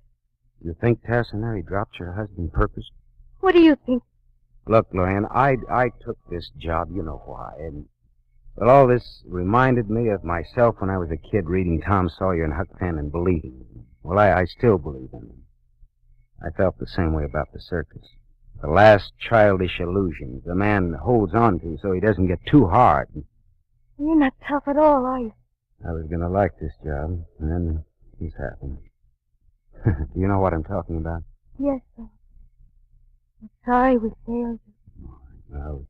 You think Tassinari dropped your husband purpose? What do you think? Look, Lorian, I took this job, you know why, and well, all this reminded me of myself when I was a kid reading Tom Sawyer and Huck Finn and believing them. Well, I still believe in them. I felt the same way about the circus. The last childish illusions the man holds on to so he doesn't get too hard. You're not tough at all, are you? I was going to like this job, and then this happened. Do you know what I'm talking about? Yes, sir. I'm sorry we failed you. No.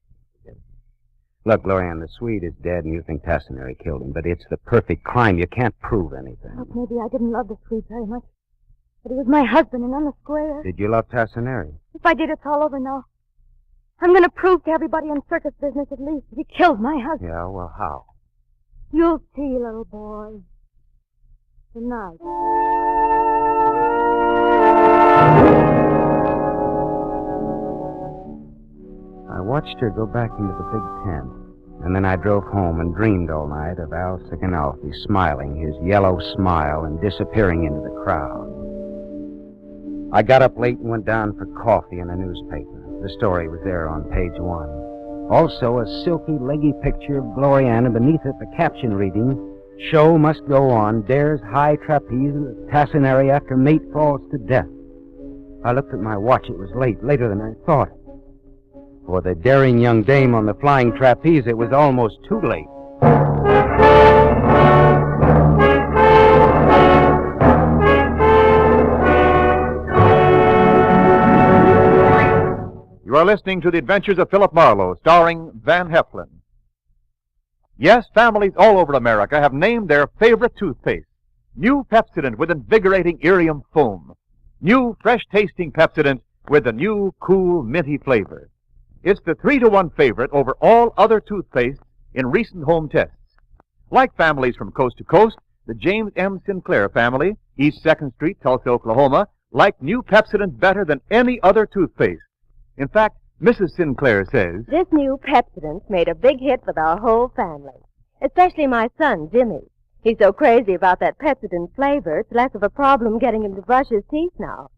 Look, Lorian, the Swede is dead and you think Tassinari killed him, but it's the perfect crime. You can't prove anything. Look, maybe I didn't love the Swede very much. But he was my husband and I'm the square. Did you love Tassinari? If I did, it's all over now. I'm going to prove to everybody in circus business at least that he killed my husband. Yeah, well, how? You'll see, little boy. Tonight. I watched her go back into the big tent, and then I drove home and dreamed all night of Al Sikanalfi smiling his yellow smile and disappearing into the crowd. I got up late and went down for coffee and a newspaper. The story was there on page 1. Also, a silky, leggy picture of Gloriana, beneath it the caption reading, "Show must go on, dares high trapeze at Tassinari after mate falls to death." I looked at my watch. It was late, later than I thought. For the daring young dame on the flying trapeze, it was almost too late. You are listening to The Adventures of Philip Marlowe, starring Van Heflin. Yes, families all over America have named their favorite toothpaste. New Pepsodent with invigorating Irium foam. New fresh-tasting Pepsodent with the new, cool, minty flavor. It's the 3-to-1 favorite over all other toothpastes in recent home tests. Like families from coast to coast, the James M. Sinclair family, East 2nd Street, Tulsa, Oklahoma, like new Pepsodent better than any other toothpaste. In fact, Mrs. Sinclair says, "This new Pepsodent's made a big hit with our whole family, especially my son, Jimmy. He's so crazy about that Pepsodent flavor, it's less of a problem getting him to brush his teeth now.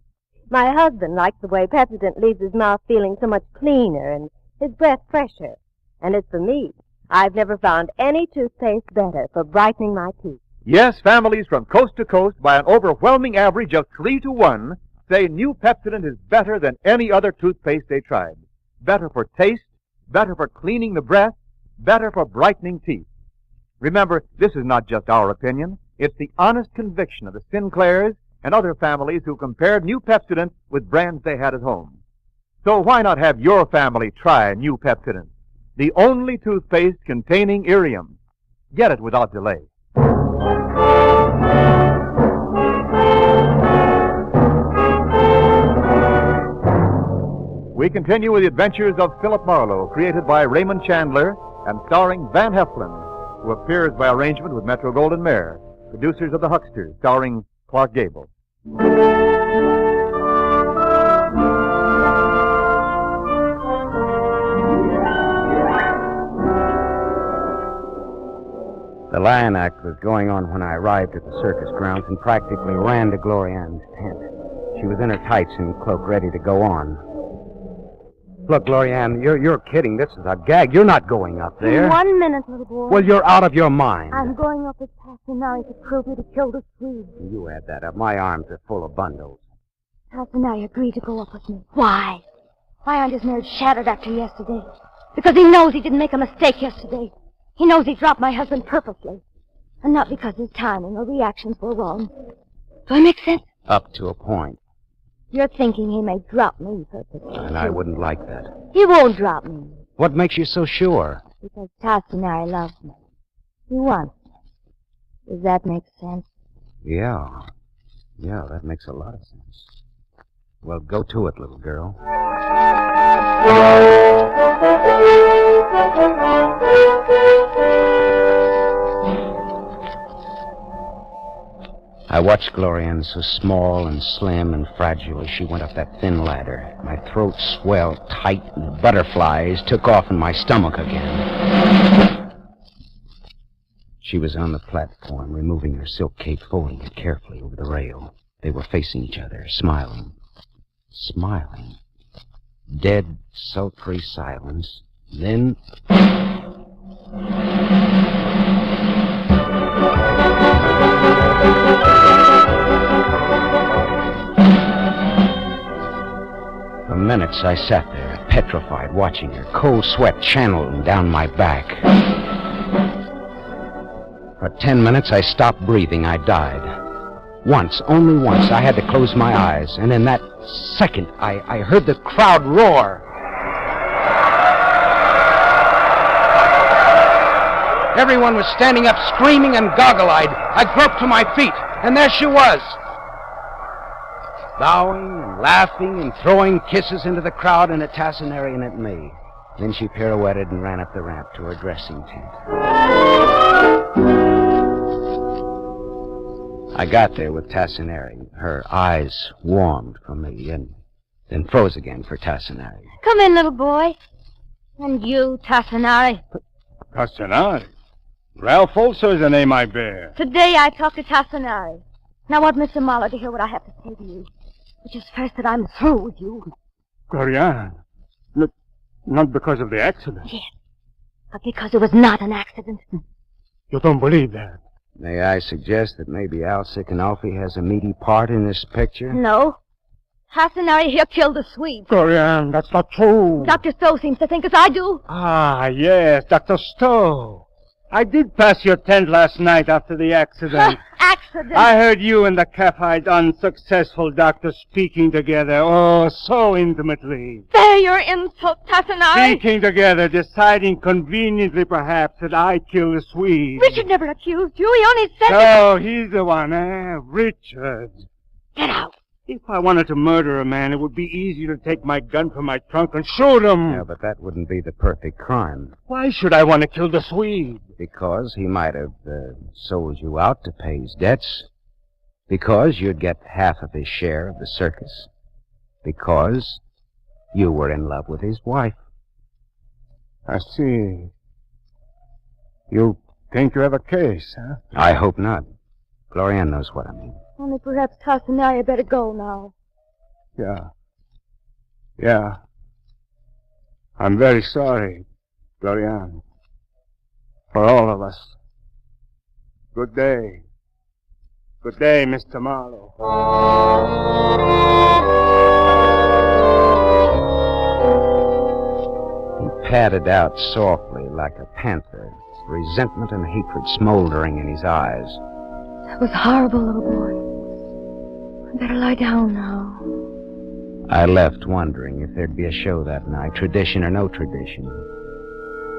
My husband likes the way Pepsodent leaves his mouth feeling so much cleaner and his breath fresher. And as for me, I've never found any toothpaste better for brightening my teeth." yes, families from coast to coast, by an overwhelming average of 3-to-1, say new Pepsodent is better than any other toothpaste they tried. Better for taste, better for cleaning the breath, better for brightening teeth. Remember, this is not just our opinion. It's the honest conviction of the Sinclairs and other families who compared new Pepsodent with brands they had at home. So why not have your family try new Pepsodent, the only toothpaste containing Irium? Get it without delay. We continue with the adventures of Philip Marlowe, created by Raymond Chandler and starring Van Heflin, who appears by arrangement with Metro-Goldwyn-Mayer, producers of The Hucksters, starring Clark Gable. The lion act was going on when I arrived at the circus grounds and practically ran to Glorianne's tent. She was in her tights and cloak, ready to go on. Look, Glorianne, you're kidding. This is a gag. You're not going up there. In 1 minute, little boy. Well, you're out of your mind. I'm going up with Tassinari to prove me to kill the Swede. You add that up. My arms are full of bundles. Tassinari agreed to go up with me. Why? Why aren't his nerves shattered after yesterday? Because he knows he didn't make a mistake yesterday. He knows he dropped my husband purposely. And not because his timing or reactions were wrong. Do I make sense? Up to a point. You're thinking he may drop me purposely. And I wouldn't like that. He won't drop me. What makes you so sure? Because Tassinari loves me. He wants me. Does that make sense? Yeah. Yeah, that makes a lot of sense. Well, go to it, little girl. I watched Glorianne, so small and slim and fragile, as she went up that thin ladder. My throat swelled tight, and the butterflies took off in my stomach again. She was on the platform, removing her silk cape, folding it carefully over the rail. They were facing each other, smiling. Smiling. Dead, sultry silence. Then... For minutes I sat there, petrified, watching her, cold sweat channeling down my back. For 10 minutes I stopped breathing. I died. Once, only once, I had to close my eyes, and in that second I heard the crowd roar. Everyone was standing up, screaming and goggle-eyed. I groped to my feet, and there she was. Bowing and laughing and throwing kisses into the crowd and at Tassinari and at me. Then she pirouetted and ran up the ramp to her dressing tent. I got there with Tassinari. Her eyes warmed for me and then froze again for Tassinari. Come in, little boy. And you, Tassinari. Tassinari? Ralph also is the name I bear. Today I talked to Tassinari. Now I want Mr. Marlowe to hear what I have to say to you. Which is first that I'm through with you. Glorianne. Not because of the accident. Yes. But because it was not an accident. You don't believe that? May I suggest that maybe Al Sikanolfi has a meaty part in this picture? No. Tassinari here killed the Swede. Glorianne, that's not true. Dr. Stowe seems to think as I do. Ah, yes, Dr. Stowe. I did pass your tent last night after the accident. Accident? I heard you and the calf-eyed unsuccessful doctor speaking together, oh, so intimately. There your insult, Tassinari. Speaking together, deciding conveniently, perhaps, that I killed the Swede. Richard never accused you. He only said Oh, he's the one, eh? Richard. Get out. If I wanted to murder a man, it would be easy to take my gun from my trunk and shoot him. Yeah, but that wouldn't be the perfect crime. Why should I want to kill the Swede? Because he might have sold you out to pay his debts. Because you'd get half of his share of the circus. Because you were in love with his wife. I see. You think you have a case, huh? I hope not. Glorianne knows what I mean. Only perhaps Tassinari had better go now. Yeah. I'm very sorry, Glorianne. For all of us. Good day. Good day, Mr. Marlowe. He padded out softly like a panther, resentment and hatred smoldering in his eyes. That was horrible, little boy. I better lie down now. I left wondering if there'd be a show that night, tradition or no tradition.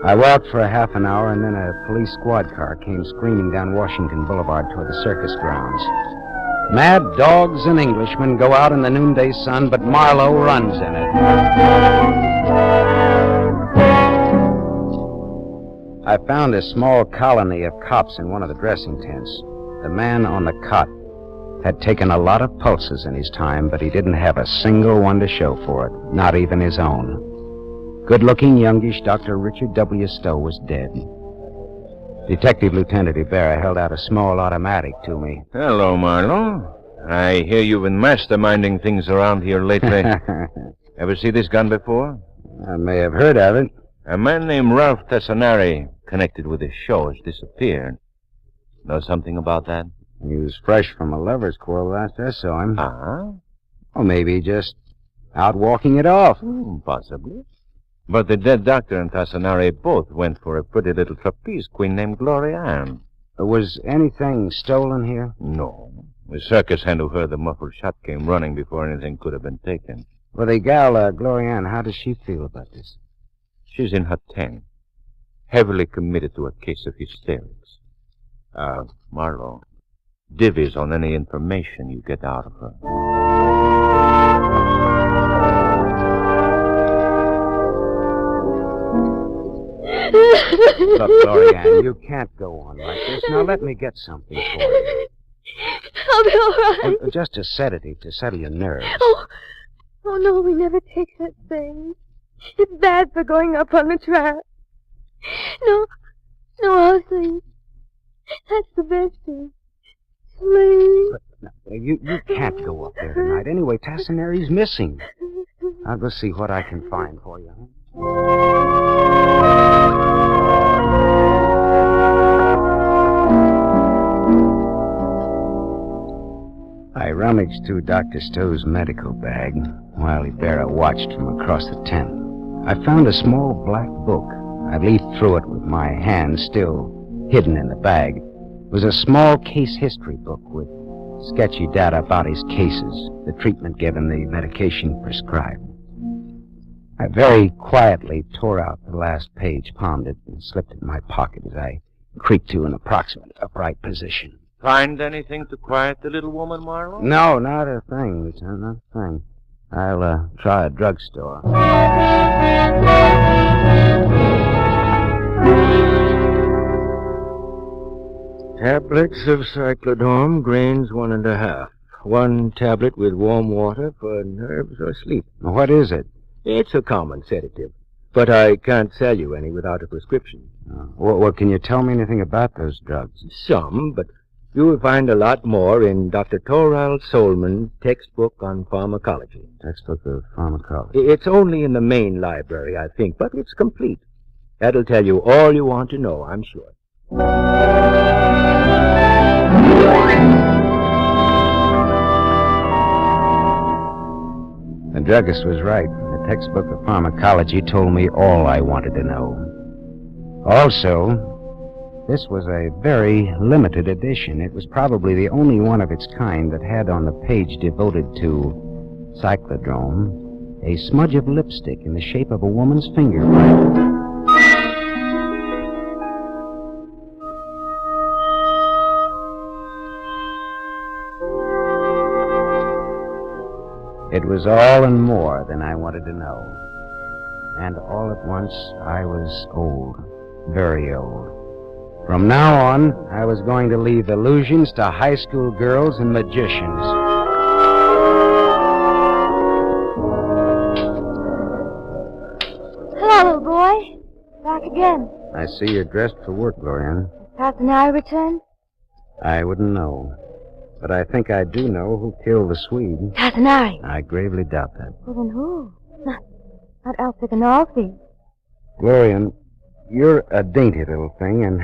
I walked for a half an hour, and then a police squad car came screaming down Washington Boulevard toward the circus grounds. Mad dogs and Englishmen go out in the noonday sun, but Marlowe runs in it. I found a small colony of cops in one of the dressing tents. The man on the cot had taken a lot of pulses in his time, but he didn't have a single one to show for it, not even his own. Good-looking, youngish Dr. Richard W. Stowe was dead. Detective Lieutenant Ibarra held out a small automatic to me. Hello, Marlowe. I hear you've been masterminding things around here lately. Ever see this gun before? I may have heard of it. A man named Ralph Tassinari, connected with this show, has disappeared. Know something about that? He was fresh from a lover's quarrel last I saw him. Uh-huh. Or maybe just out walking it off. Possibly. But the dead doctor and Tassinari both went for a pretty little trapeze queen named Glorianne. Was anything stolen here? No. The circus hand who heard the muffled shot came running before anything could have been taken. Well, the gal, Glorianne, how does she feel about this? She's in her tent, heavily committed to a case of hysterics. Marlowe, divvies on any information you get out of her. Look, Glorianne, you can't go on like this. Now let me get something for you. I'll be all right. Oh, just a sedative to settle your nerves. Oh, no, we never take that thing. It's bad for going up on the track. No, I'll sleep. That's the best thing. Sleep. But no, you can't go up there tonight. Anyway, Tassineri's missing. I'll go see what I can find for you. I rummaged through Dr. Stowe's medical bag while Ibarra watched from across the tent. I found a small black book. I leafed through it with my hand still hidden in the bag. It was a small case history book with sketchy data about his cases, the treatment given, the medication prescribed. I very quietly tore out the last page, palmed it, and slipped it in my pocket as I creaked to an approximate upright position. Find anything to quiet the little woman, Marlowe? No, not a thing, Lieutenant, not a thing. I'll try a drugstore. Tablets of cyclodone, grains 1.5. 1 tablet with warm water for nerves or sleep. What is it? It's a common sedative, but I can't sell you any without a prescription. Well, can you tell me anything about those drugs? Some, but you will find a lot more in Dr. Torald Solman's textbook on pharmacology. Textbook of pharmacology. It's only in the main library, I think, but it's complete. That'll tell you all you want to know, I'm sure. The druggist was right. The textbook of pharmacology told me all I wanted to know. Also, this was a very limited edition. It was probably the only one of its kind that had on the page devoted to cyclodrome a smudge of lipstick in the shape of a woman's fingerprint. It was all and more than I wanted to know. And all at once, I was old. Very old. From now on, I was going to leave illusions to high school girls and magicians. Hello, little boy. Back again. I see you're dressed for work, Gloria. Has Tassinari returned? I wouldn't know. But I think I do know who killed the Swede. Tassinari. I gravely doubt that. Well, then who? Not Elsa Ganolfi. Glorian, you're a dainty little thing, and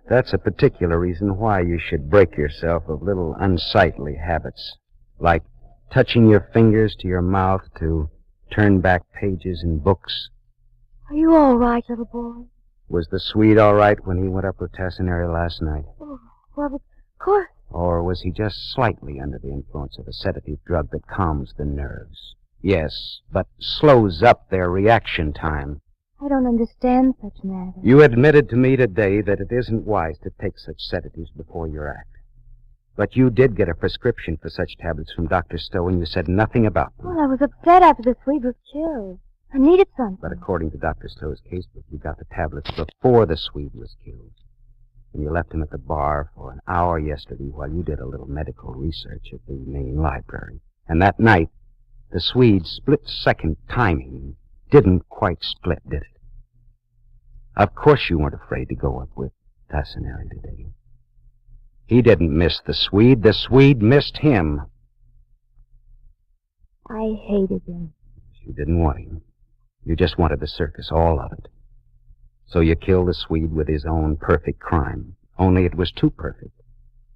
that's a particular reason why you should break yourself of little unsightly habits, like touching your fingers to your mouth to turn back pages in books. Are you all right, little boy? Was the Swede all right when he went up with Tassinari last night? Oh, well, of course. Or was he just slightly under the influence of a sedative drug that calms the nerves? Yes, but slows up their reaction time. I don't understand such matters. You admitted to me today that it isn't wise to take such sedatives before your act. But you did get a prescription for such tablets from Dr. Stowe, and you said nothing about them. Well, I was upset after the Swede was killed. I needed something. But according to Dr. Stowe's casebook, you got the tablets before the Swede was killed. And you left him at the bar for an hour yesterday while you did a little medical research at the main library. And that night, the Swede's split-second timing didn't quite split, did it? Of course you weren't afraid to go up with Tassinari today. He didn't miss the Swede missed him. I hated him. You didn't want him. You just wanted the circus, all of it. So you killed the Swede with his own perfect crime. Only it was too perfect.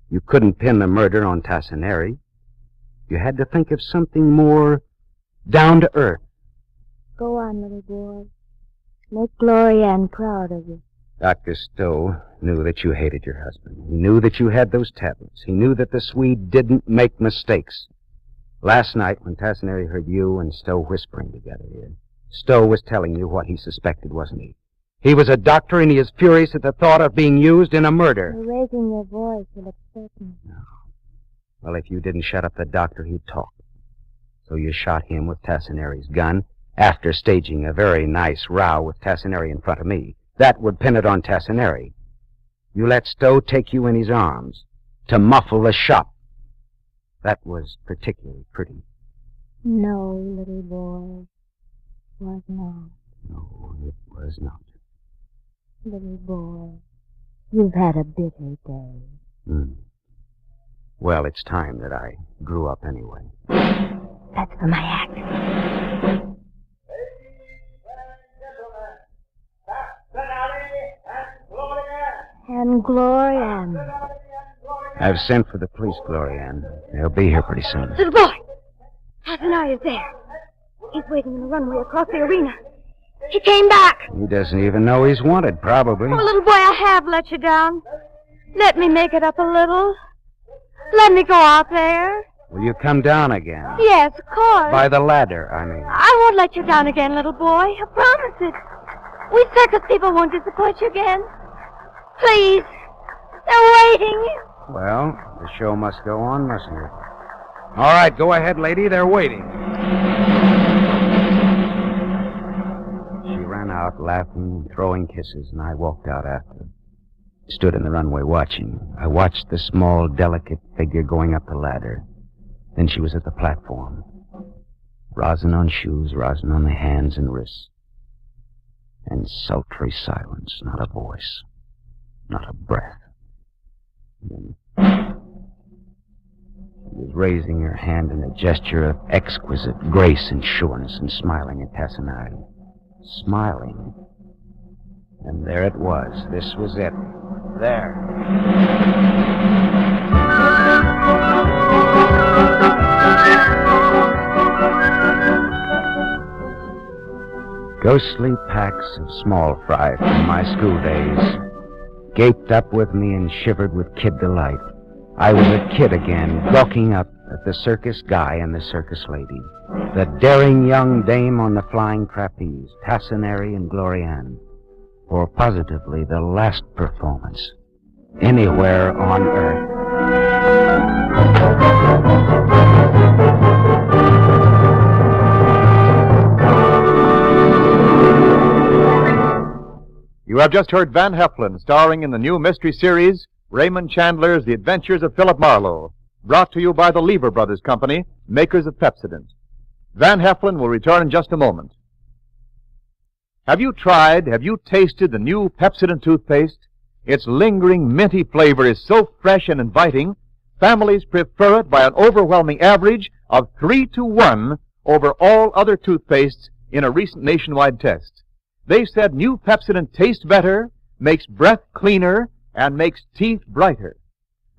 You couldn't pin the murder on Tassinari. You had to think of something more down to earth. Go on, little boy. Make Gloria Ann proud of you. Dr. Stowe knew that you hated your husband. He knew that you had those tablets. He knew that the Swede didn't make mistakes. Last night, when Tassinari heard you and Stowe whispering together here, Stowe was telling you what he suspected, wasn't he? He was a doctor, and he is furious at the thought of being used in a murder. You're raising your voice will upset me. No. Well, if you didn't shut up the doctor, he'd talk. So you shot him with Tassinari's gun after staging a very nice row with Tassinari in front of me. That would pin it on Tassinari. You let Stowe take you in his arms to muffle the shot. That was particularly pretty. No, little boy, was not. No, it was not. Little boy, you've had a bitter day. Well, it's time that I grew up anyway. That's for my act. And Gloria. I've sent for the police, Glorianne. They'll be here pretty soon. Little boy! Hasanai is there. He's waiting on the runway across the arena. He came back. He doesn't even know he's wanted, probably. Oh, little boy, I have let you down. Let me make it up a little. Let me go out there. Will you come down again? Yes, of course. By the ladder, I mean. I won't let you down again, little boy. I promise it. We circus people won't disappoint you again. Please. They're waiting. Well, the show must go on, mustn't it? All right, go ahead, lady. They're waiting. She ran out, laughing and throwing kisses, and I walked out after. Stood in the runway watching. I watched the small, delicate figure going up the ladder. Then she was at the platform. Rosin on shoes, rosin on the hands and wrists. And sultry silence, not a voice, not a breath. Then she was raising her hand in a gesture of exquisite grace and sureness and smiling at Tassinari. Smiling. And there it was. This was it. There. Ghostly packs of small fry from my school days gaped up with me and shivered with kid delight. I was a kid again, gawking up at the circus guy and the circus lady, the daring young dame on the flying trapeze, Tassinari and Glorianne, for positively the last performance anywhere on earth. You have just heard Van Heflin starring in the new mystery series, Raymond Chandler's The Adventures of Philip Marlowe, brought to you by the Lever Brothers Company, makers of Pepsodent. Van Heflin will return in just a moment. Have you tasted the new Pepsodent toothpaste? Its lingering, minty flavor is so fresh and inviting, families prefer it by an overwhelming average of 3-to-1 over all other toothpastes in a recent nationwide test. They said new Pepsodent tastes better, makes breath cleaner, and makes teeth brighter.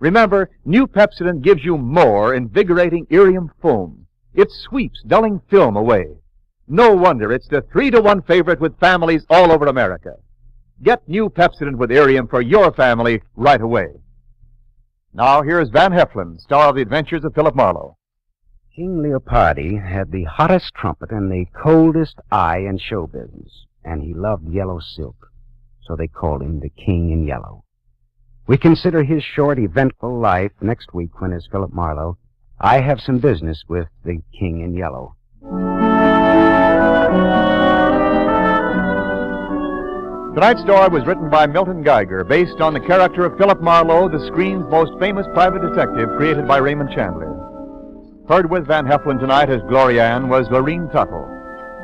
Remember, new Pepsodent gives you more invigorating irium foam. It sweeps dulling film away. No wonder it's the 3-to-1 favorite with families all over America. Get new Pepsodent with irium for your family right away. Now here's Van Heflin, star of The Adventures of Philip Marlowe. King Leopardi had the hottest trumpet and the coldest eye in show business, and he loved yellow silk, so they called him the King in Yellow. We consider his short, eventful life next week when, as Philip Marlowe, I have some business with the King in Yellow. Tonight's story was written by Milton Geiger, based on the character of Philip Marlowe, the screen's most famous private detective, created by Raymond Chandler. Heard with Van Heflin tonight as Glorianne was Lorene Tuttle.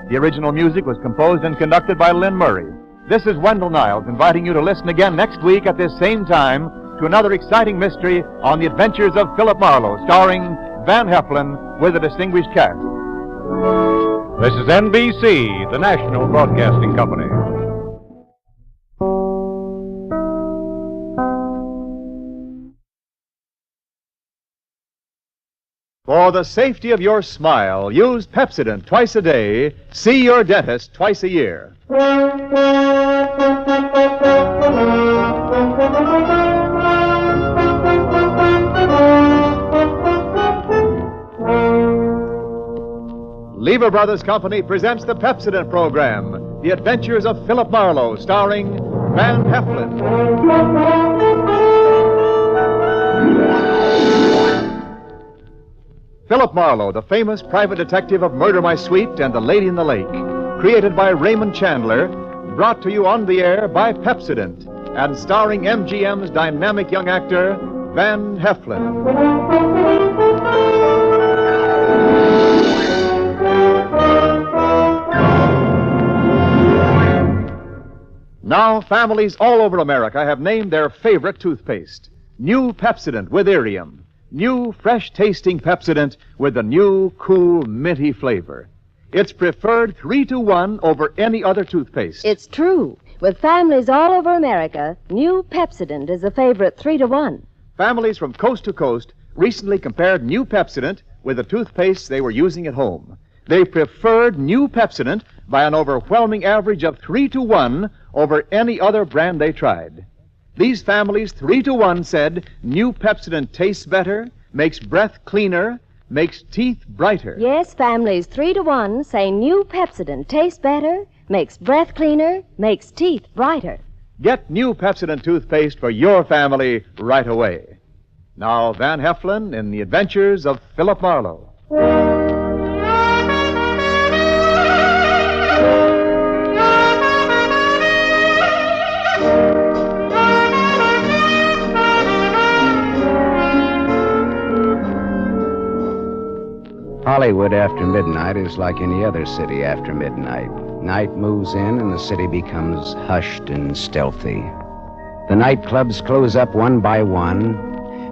The original music was composed and conducted by Lynn Murray. This is Wendell Niles inviting you to listen again next week at this same time to another exciting mystery on The Adventures of Philip Marlowe, starring Van Heflin with a distinguished cast. This is NBC, the National Broadcasting Company. For the safety of your smile, use Pepsodent twice a day. See your dentist twice a year. Lever Brothers Company presents the Pepsodent program, The Adventures of Philip Marlowe, starring Van Heflin. Philip Marlowe, the famous private detective of Murder My Sweet and The Lady in the Lake, created by Raymond Chandler, brought to you on the air by Pepsodent, and starring MGM's dynamic young actor, Van Heflin. Now, families all over America have named their favorite toothpaste. New Pepsodent with Irium. New, fresh-tasting Pepsodent with the new, cool, minty flavor. It's preferred 3-to-1 over any other toothpaste. It's true. With families all over America, new Pepsodent is a favorite 3-to-1. Families from coast to coast recently compared new Pepsodent with the toothpaste they were using at home. They preferred new Pepsodent by an overwhelming average of 3-to-1 over any other brand they tried. These families 3-to-1 said new Pepsodent tastes better, makes breath cleaner, makes teeth brighter. Yes, families 3-to-1 say new Pepsodent tastes better, makes breath cleaner, makes teeth brighter. Get new Pepsodent toothpaste for your family right away. Now, Van Heflin in The Adventures of Philip Marlowe. Hollywood after midnight is like any other city after midnight. Night moves in and the city becomes hushed and stealthy. The nightclubs close up one by one,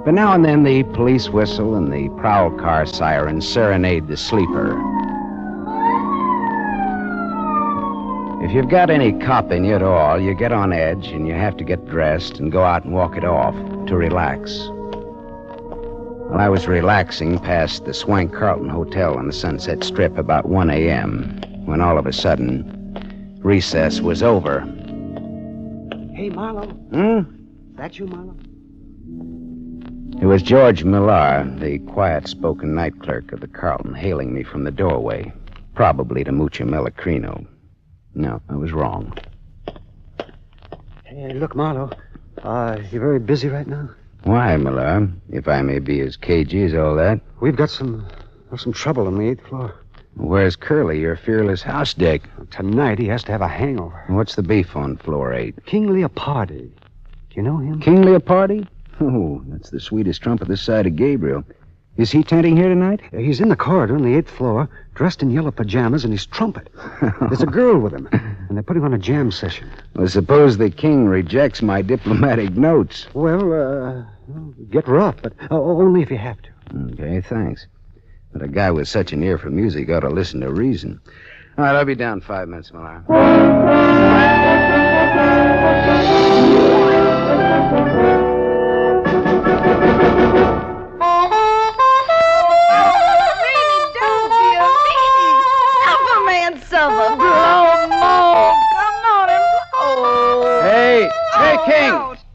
but now and then the police whistle and the prowl car siren serenade the sleeper. If you've got any cop in you at all, you get on edge and you have to get dressed and go out and walk it off to relax. Well, I was relaxing past the Swank Carlton Hotel on the Sunset Strip about 1 a.m. when all of a sudden, recess was over. Hey, Marlowe. That you, Marlowe? It was George Millar, the quiet-spoken night clerk of the Carlton, hailing me from the doorway, probably to Mucha Melacrino. No, I was wrong. Hey, look, Marlowe. You very busy right now? Why, Millar? If I may be as cagey as all that. We've got some trouble on the 8th floor. Where's Curly, your fearless house dick? Tonight he has to have a hangover. What's the beef on floor 8? King Leopardi. Do you know him? King Leopardi? Oh, that's the sweetest trumpet this side of Gabriel. Is he tenting here tonight? He's in the corridor on the 8th floor, dressed in yellow pajamas and his trumpet. There's a girl with him, and they're putting on a jam session. Well, suppose the king rejects my diplomatic notes. Well, get rough, but only if you have to. Okay, thanks. But a guy with such an ear for music ought to listen to reason. All right, I'll be down 5 minutes, Millar.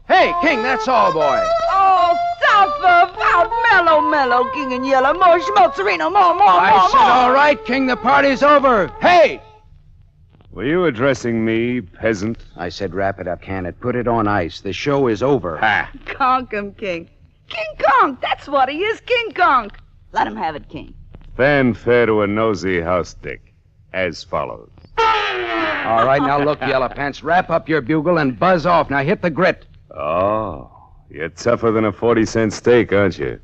Hey, King, that's all, boy. Oh, suffer about mellow, King and yellow. More schmozzerino, more. I said, all right, King, the party's over. Hey! Were you addressing me, peasant? I said, wrap it up, can it? Put it on ice. The show is over. Ha! Conk him, King. King Conk, that's what he is, King Conk. Let him have it, King. Fanfare to a nosy house dick, as follows. All right, now look, Yellow Pants, wrap up your bugle and buzz off. Now hit the grit. Oh, you're tougher than a 40-cent steak, aren't you?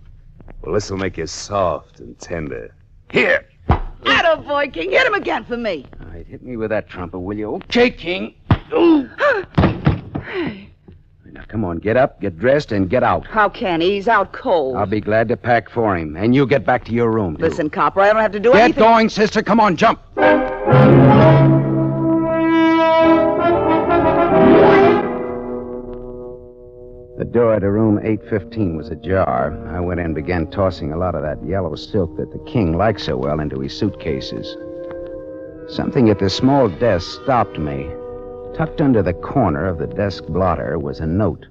Well, this'll make you soft and tender. Here! Attaboy, King. Hit him again for me. All right, hit me with that trumpet, will you? Okay, King. Ooh. Now, come on, get up, get dressed, and get out. How can he? He's out cold. I'll be glad to pack for him. And you get back to your room, too. Listen, Copper, I don't have to do anything. anything. Get going, sister. Come on, jump. The door to room 815 was ajar. I went in and began tossing a lot of that yellow silk that the king liked so well into his suitcases. Something at the small desk stopped me. Tucked under the corner of the desk blotter was a note.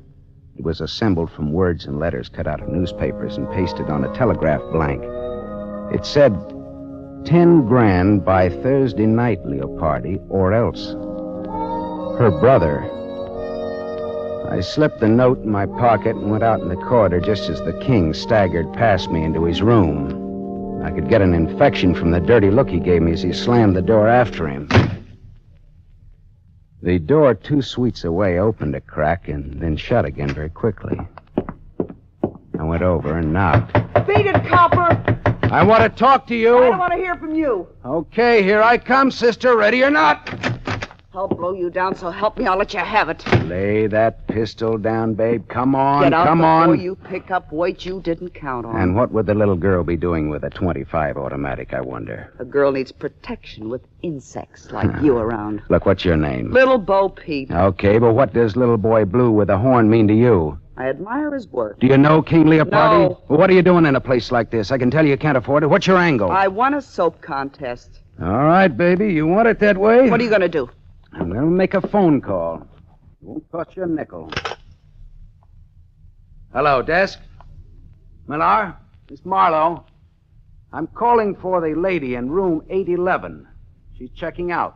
It was assembled from words and letters cut out of newspapers and pasted on a telegraph blank. It said, 10 grand by Thursday night, Leopardi, or else. Her brother. I slipped the note in my pocket and went out in the corridor just as the king staggered past me into his room. I could get an infection from the dirty look he gave me as he slammed the door after him. The door 2 suites away opened a crack and then shut again very quickly. I went over and knocked. Beat it, Copper. I want to talk to you. I don't want to hear from you. Okay, here I come, sister. Ready or not? I'll blow you down, so help me, I'll let you have it. Lay that pistol down, babe. Come on, Get out come before on. you pick up weight you didn't count on. And what would the little girl be doing with a .25 automatic, I wonder? A girl needs protection with insects like you around. Look, what's your name? Little Bo Peep. Okay, but what does little boy Blue with a horn mean to you? I admire his work. Do you know King Leopardi? No. Well, what are you doing in a place like this? I can tell you can't afford it. What's your angle? I won a soap contest. All right, baby. You want it that way? What are you going to do? I'm going to make a phone call. Won't cost you a nickel. Hello, desk. Millar? Miss Marlowe. I'm calling for the lady in room 811. She's checking out.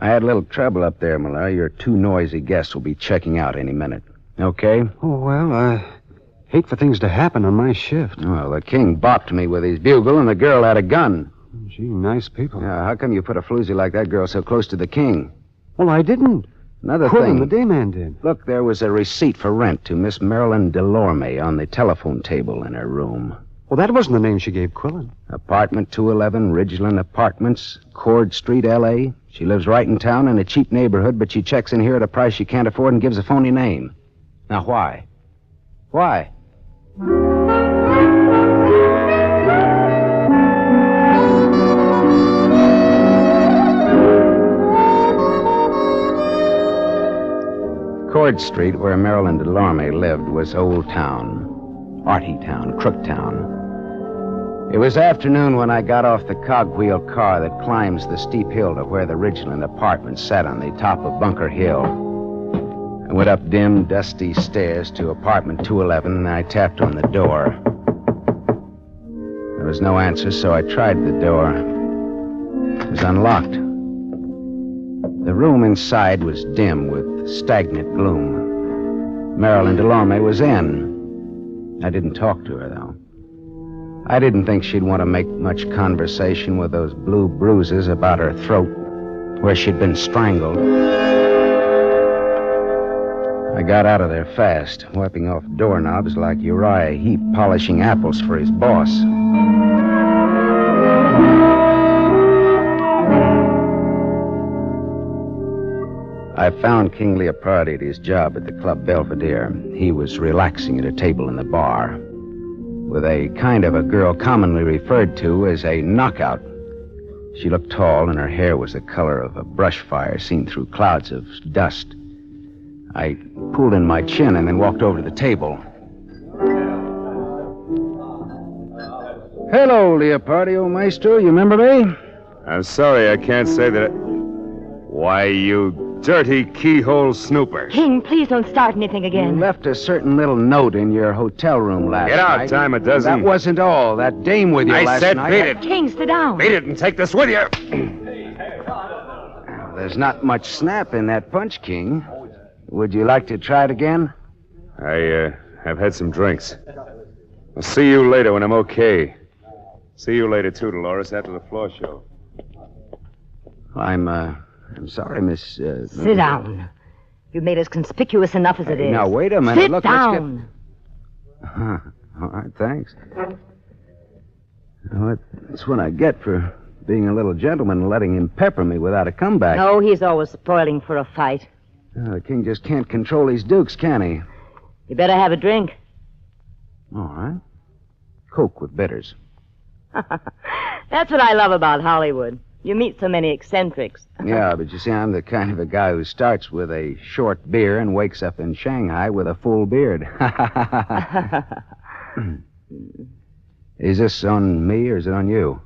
I had a little trouble up there, Millar. Your two noisy guests will be checking out any minute. Okay? Oh, well, I hate for things to happen on my shift. Well, the king bopped me with his bugle, and the girl had a gun. Gee, nice people. Yeah, how come you put a floozy like that girl so close to the king? Well, I didn't. Another Quillen, thing. the day man did. Look, there was a receipt for rent to Miss Marilyn Delorme on the telephone table in her room. Well, that wasn't the name she gave Quillen. Apartment 211, Ridgeland Apartments, Cord Street, L.A. She lives right in town in a cheap neighborhood, but she checks in here at a price she can't afford and gives a phony name. Now, why? Why? Cord Street, where Marilyn Delorme lived, was Old Town, Arty Town, Crook Town. It was afternoon when I got off the cogwheel car that climbs the steep hill to where the Ridgeland Apartments sat on the top of Bunker Hill. I went up dim, dusty stairs to apartment 211, and I tapped on the door. There was no answer, so I tried the door. It was unlocked. The room inside was dim with stagnant gloom. Marilyn Delorme was in. I didn't talk to her, though. I didn't think she'd want to make much conversation with those blue bruises about her throat, where she'd been strangled. I got out of there fast, wiping off doorknobs like Uriah Heep polishing apples for his boss. I found King Leopardi at his job at the Club Belvedere. He was relaxing at a table in the bar with a kind of a girl commonly referred to as a knockout. She looked tall, and her hair was the color of a brush fire seen through clouds of dust. I pulled in my chin and then walked over to the table. Hello, Leopardi, old maestro. You remember me? I'm sorry, I can't say that. Why, you dirty keyhole snooper. King, please don't start anything again. You left a certain little note in your hotel room last night. Get out, dime a dozen. That wasn't all. That dame with you last night. I said beat it. King, sit down. Beat it and take this with you. There's not much snap in that punch, King. Would you like to try it again? I've had some drinks. I'll see you later when I'm okay. See you later, too, Dolores, after the floor show. I'm sorry, Miss... Sit down. You've made us conspicuous enough as it is. Now, wait a minute. Sit Look, down. Let's get... All right, thanks. Well, that's what I get for being a little gentleman and letting him pepper me without a comeback. No, he's always spoiling for a fight. The king just can't control his dukes, can he? You better have a drink. All right. Coke with bitters. That's what I love about Hollywood. You meet so many eccentrics. Yeah, but you see, I'm the kind of a guy who starts with a short beer and wakes up in Shanghai with a full beard. Is this on me or is it on you?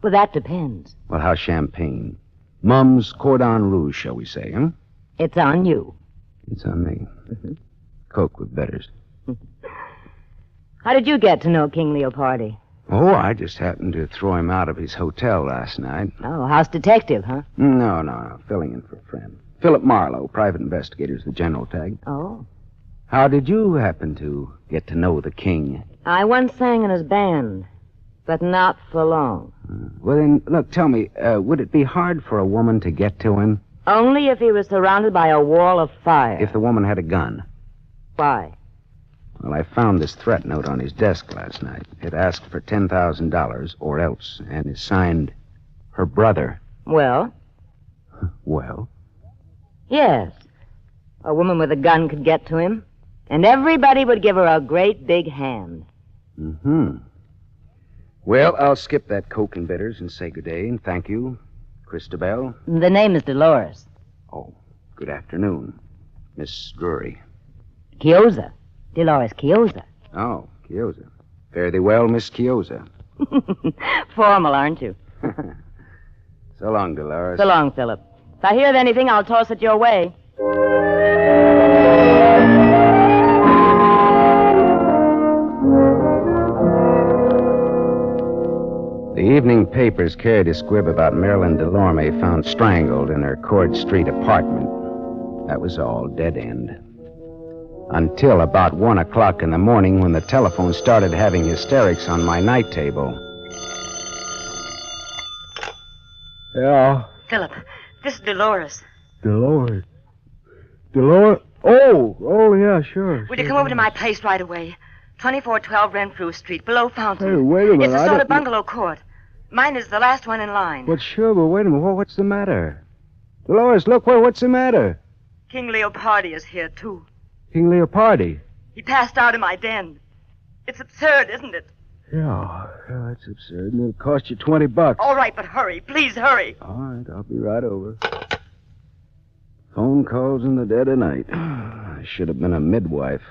Well, that depends. Well, how's champagne? Mum's Cordon Rouge, shall we say, huh? It's on you. It's on me. Coke with bitters. How did you get to know King Leopardi? Oh, I just happened to throw him out of his hotel last night. Oh, house detective, huh? No. Filling in for a friend. Philip Marlowe, private investigator's the general tag. Oh. How did you happen to get to know the king? I once sang in his band, but not for long. Well, then, look, tell me, would it be hard for a woman to get to him? Only if he was surrounded by a wall of fire. If the woman had a gun? Why? Well, I found this threat note on his desk last night. It asked for $10,000 or else, and is signed her brother. Well? Well? Yes. A woman with a gun could get to him, and everybody would give her a great big hand. Mm-hmm. Well, I'll skip that Coke and bitters and say good day and thank you, Christabel. The name is Dolores. Oh, good afternoon, Miss Drury. Chiozza. Dolores Chiozza. Oh, Chiozza. Fare thee well, Miss Chiozza. Formal, aren't you? So long, Dolores. So long, Philip. If I hear of anything, I'll toss it your way. The evening papers carried a squib about Marilyn Delorme found strangled in her Cord Street apartment. That was all, dead end. Until about 1 o'clock in the morning when the telephone started having hysterics on my night table. Yeah. Philip, this is Dolores. Dolores. Dolores? Oh, yeah, sure. Will you come over to my place right away? 2412 Renfrew Street, below Fountain. Hey, wait a minute. It's a sort of bungalow court. Mine is the last one in line. Well, sure, but wait a minute. What's the matter? Dolores, look, what's the matter? King Leopardi is here, too. King Leopardi. He passed out in my den. It's absurd, isn't it? Yeah, that's absurd. And it'll cost you $20. All right, but hurry. Please hurry. All right, I'll be right over. Phone calls in the dead of night. I should have been a midwife.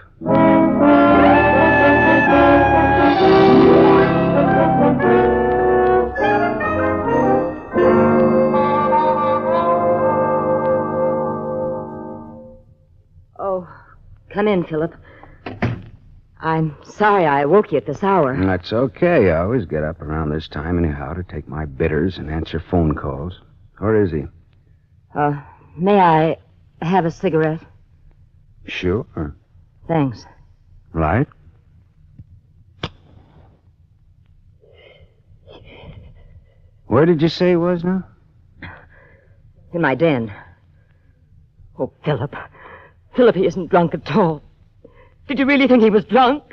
Oh, come in, Philip. I'm sorry I woke you at this hour. That's okay. I always get up around this time anyhow to take my bitters and answer phone calls. Where is he? May I have a cigarette? Sure. Thanks. Right? Where did you say he was now? In my den. Oh, Philip. Philip, he isn't drunk at all. Did you really think he was drunk?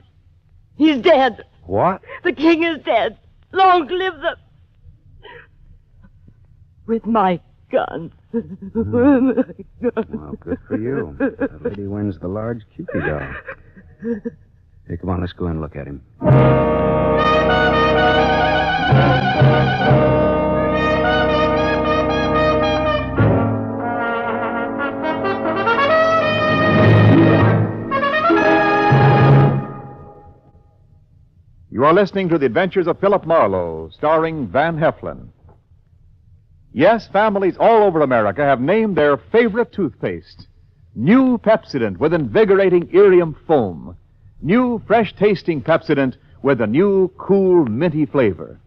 He's dead. What? The king is dead. Long live the... With my gun. Well, good for you. The lady wins the large Cupid doll. Hey, come on, let's go in and look at him. You are listening to The Adventures of Philip Marlowe, starring Van Heflin. Yes, families all over America have named their favorite toothpaste. New Pepsodent with invigorating Irium foam. New fresh-tasting Pepsodent with a new, cool, minty flavor.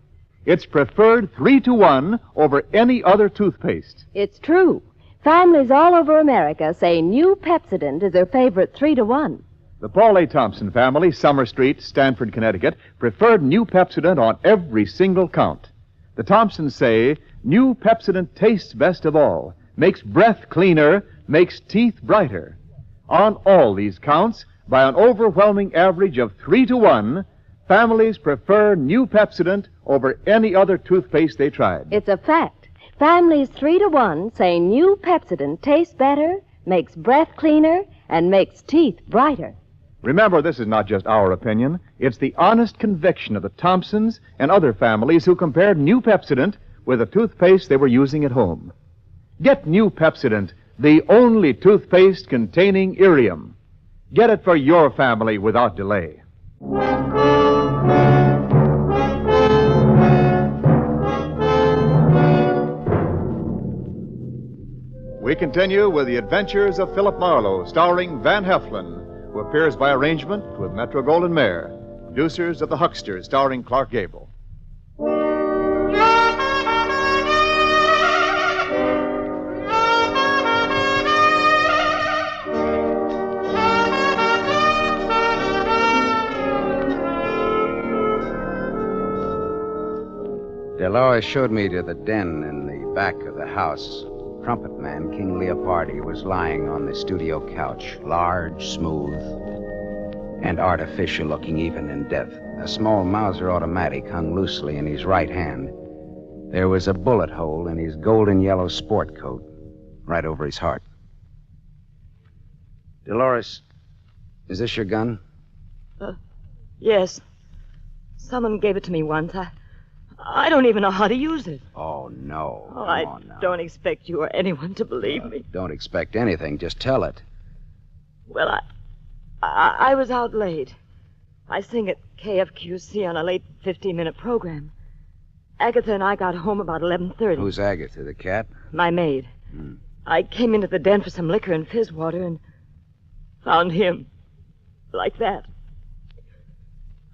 It's preferred 3-to-1 over any other toothpaste. It's true. Families all over America say new Pepsodent is their favorite 3-to-1. The Paul A. Thompson family, Summer Street, Stamford, Connecticut, preferred new Pepsodent on every single count. The Thompsons say new Pepsodent tastes best of all, makes breath cleaner, makes teeth brighter. On all these counts, by an overwhelming average of 3-to-1, families prefer new Pepsodent over any other toothpaste they tried. It's a fact. Families 3-to-1 say new Pepsodent tastes better, makes breath cleaner, and makes teeth brighter. Remember, this is not just our opinion. It's the honest conviction of the Thompsons and other families who compared new Pepsodent with the toothpaste they were using at home. Get new Pepsodent, the only toothpaste containing Irium. Get it for your family without delay. We continue with The Adventures of Philip Marlowe, starring Van Heflin, who appears by arrangement with Metro-Goldwyn-Mayer, producers of The Hucksters, starring Clark Gable. Dolores showed me to the den in the back of the house. Trumpet man King Leopardi was lying on the studio couch, large, smooth. and artificial looking even in death. A small Mauser automatic hung loosely in his right hand. There was a bullet hole in his golden yellow sport coat, right over his heart. Dolores, is this your gun? Yes. Someone gave it to me once. I don't even know how to use it. Oh, no. Oh, I don't expect you or anyone to believe me. Don't expect anything. Just tell it. Well, I was out late. I sing at KFQC on a late 15-minute program. Agatha and I got home about 11:30. Who's Agatha, the cat? My maid. I came into the den for some liquor and fizz water and found him. Like that.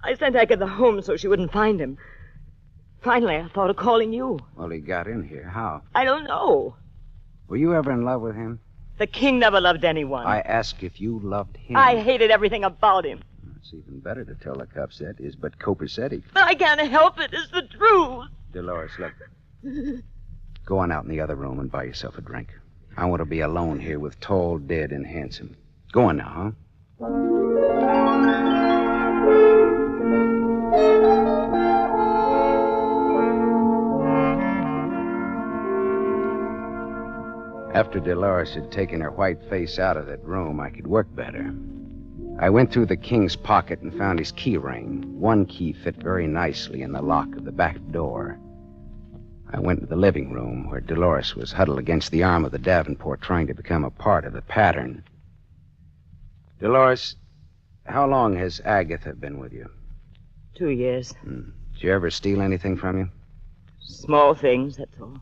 I sent Agatha home so she wouldn't find him. Finally, I thought of calling you. Well, he got in here. How? I don't know. Were you ever in love with him? The king never loved anyone. I ask if you loved him. I hated everything about him. It's even better to tell the cops that is but copacetic. But I can't help it. It's the truth. Dolores, look. Go on out in the other room and buy yourself a drink. I want to be alone here with tall, dead, and handsome. Go on now, huh? After Dolores had taken her white face out of that room, I could work better. I went through the king's pocket and found his key ring. One key fit very nicely in the lock of the back door. I went to the living room where Dolores was huddled against the arm of the Davenport trying to become a part of the pattern. Dolores, how long has Agatha been with you? 2 years. Did you ever steal anything from you? Small things, that's all.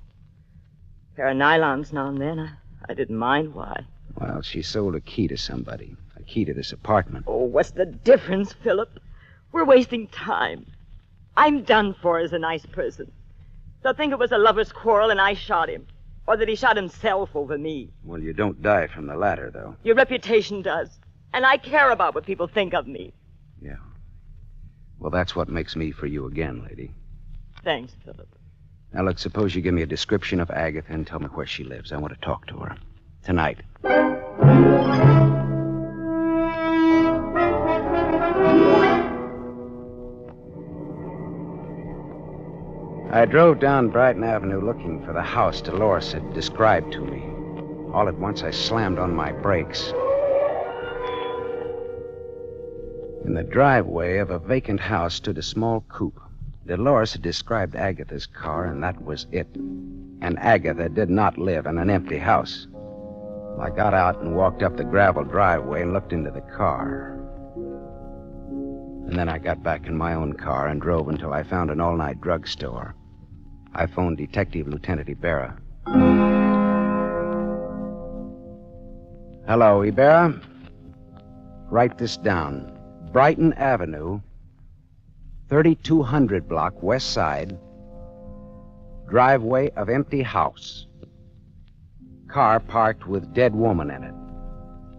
A pair of nylons now and then. I didn't mind. Why? Well, she sold a key to somebody. A key to this apartment. Oh, what's the difference, Philip? We're wasting time. I'm done for as a nice person. They'll think it was a lover's quarrel and I shot him. Or that he shot himself over me. Well, you don't die from the latter, though. Your reputation does. And I care about what people think of me. Yeah. Well, that's what makes me for you again, lady. Thanks, Philip. Now, look, suppose you give me a description of Agatha and tell me where she lives. I want to talk to her. Tonight. I drove down Brighton Avenue looking for the house Dolores had described to me. All at once, I slammed on my brakes. In the driveway of a vacant house stood a small coupe. Dolores had described Agatha's car, and that was it. And Agatha did not live in an empty house. I got out and walked up the gravel driveway and looked into the car. And then I got back in my own car and drove until I found an all-night drugstore. I phoned Detective Lieutenant Ibarra. Hello, Ibarra. Write this down. Brighton Avenue, 3200 block, west side. Driveway of empty house. Car parked with dead woman in it.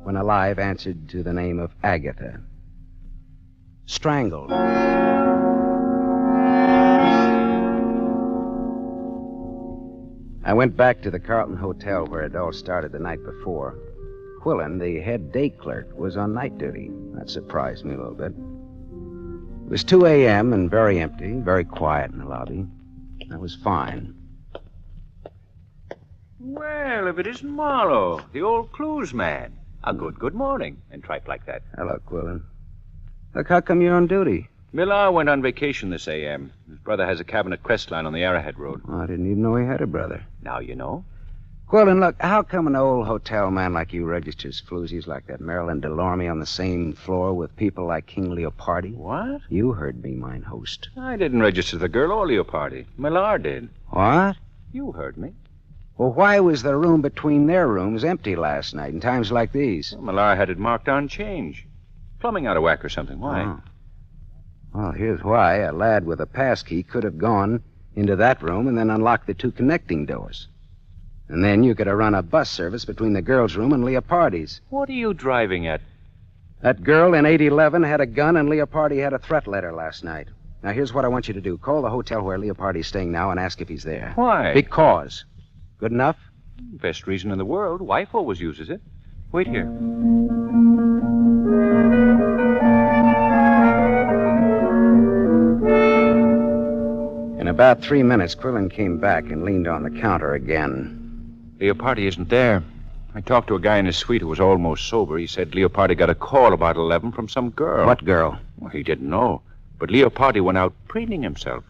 When alive, answered to the name of Agatha. Strangled. I went back to the Carlton Hotel where it all started the night before. Quillen, the head day clerk, was on night duty. That surprised me a little bit. It was 2 a.m. and very empty, very quiet in the lobby. That was fine. Well, if it isn't Marlowe, the old clues man. A good morning, and tripe like that. Hello, Quillen. Look, how come you're on duty? Millar went on vacation this a.m. His brother has a cabin at Crestline on the Arrowhead Road. Oh, I didn't even know he had a brother. Now you know. Quillen, look, how come an old hotel man like you registers floozies like that Marilyn Delorme on the same floor with people like King Leopardi? What? You heard me, mine host. I didn't register the girl or Leopardi. Millar did. What? You heard me. Well, why was the room between their rooms empty last night in times like these? Well, Millar had it marked on change. Plumbing out of whack or something. Why? Oh. Well, here's why. A lad with a passkey could have gone into that room and then unlocked the two connecting doors. And then you could have run a bus service between the girl's room and Leopardi's. What are you driving at? That girl in 811 had a gun and Leopardi had a threat letter last night. Now, here's what I want you to do. Call the hotel where Leopardi's staying now and ask if he's there. Why? Because. Good enough? Best reason in the world. Wife always uses it. Wait here. about 3 minutes, Quillen came back and leaned on the counter again. Leopardi isn't there. I talked to a guy in his suite who was almost sober. He said Leopardi got a call about 11 from some girl. What girl? Well, he didn't know. But Leopardi went out preening himself.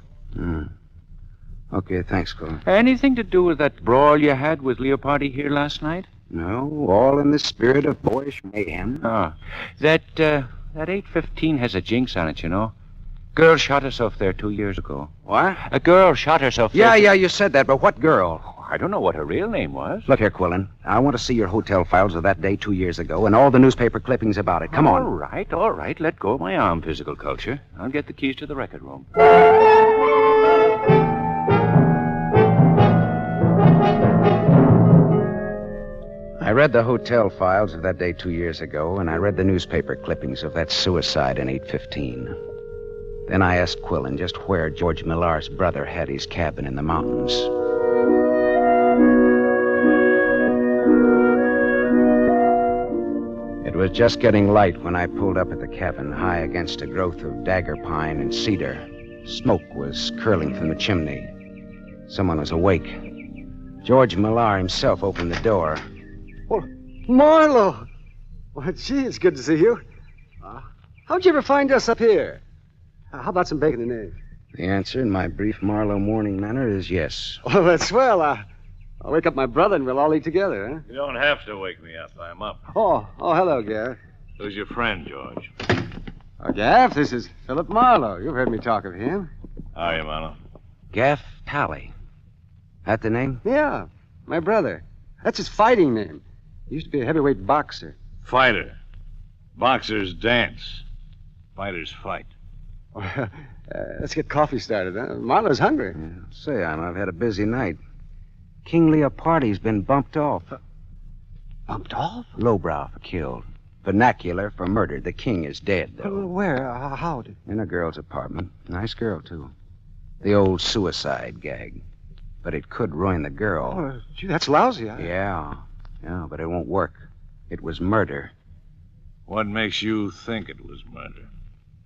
Okay, thanks, Quillen. Anything to do with that brawl you had with Leopardi here last night? No, all in the spirit of boyish mayhem. That 815 has a jinx on it, you know. Girl shot herself there 2 years ago. What? A girl shot herself there. Yeah, you said that, but what girl? I don't know what her real name was. Look here, Quillen. I want to see your hotel files of that day 2 years ago and all the newspaper clippings about it. Come on. All right. Let go of my arm, physical culture. I'll get the keys to the record room. I read the hotel files of that day 2 years ago, and I read the newspaper clippings of that suicide in 815. Then I asked Quillen just where George Millar's brother had his cabin in the mountains. It was just getting light when I pulled up at the cabin, high against a growth of dagger pine and cedar. Smoke was curling from the chimney. Someone was awake. George Millar himself opened the door. Well, Marlowe! Well, gee, it's good to see you. How'd you ever find us up here? How about some bacon and eggs? The answer in my brief Marlowe morning manner is yes. Oh, that's swell. I'll wake up my brother and we'll all eat together, huh? You don't have to wake me up. I'm up. Oh, hello, Gaff. Who's your friend, George? Gaff, this is Philip Marlowe. You've heard me talk of him. How are you, Marlowe? Gaff Talley. That the name? Yeah, my brother. That's his fighting name. He used to be a heavyweight boxer. Fighter. Boxers dance. Fighters fight. Let's get coffee started, huh? Marlowe's hungry. Yeah, say, I've had a busy night. King Leopardi's been bumped off. Bumped off? Lowbrow for killed. Vernacular for murdered. The king is dead, though. Where? How? In a girl's apartment. Nice girl, too. The old suicide gag. But it could ruin the girl. Oh, gee, that's lousy. Yeah, but it won't work. It was murder. What makes you think it was murder?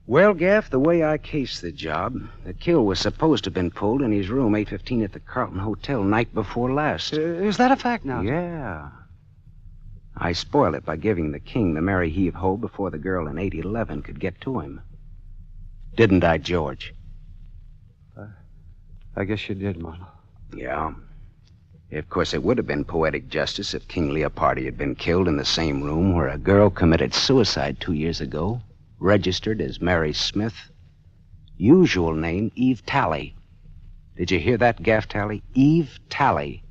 Well, Gaff, the way I cased the job, the kill was supposed to have been pulled in his room 815 at the Carlton Hotel night before last. Is that a fact now? Yeah. I spoiled it by giving the king the merry heave-ho before the girl in 811 could get to him. Didn't I, George? I guess you did, Marlowe. Yeah. Of course, it would have been poetic justice if King Leopardi had been killed in the same room where a girl committed suicide 2 years ago, registered as Mary Smith. Usual name, Eve Talley. Did you hear that, Gaff Talley? Eve Talley.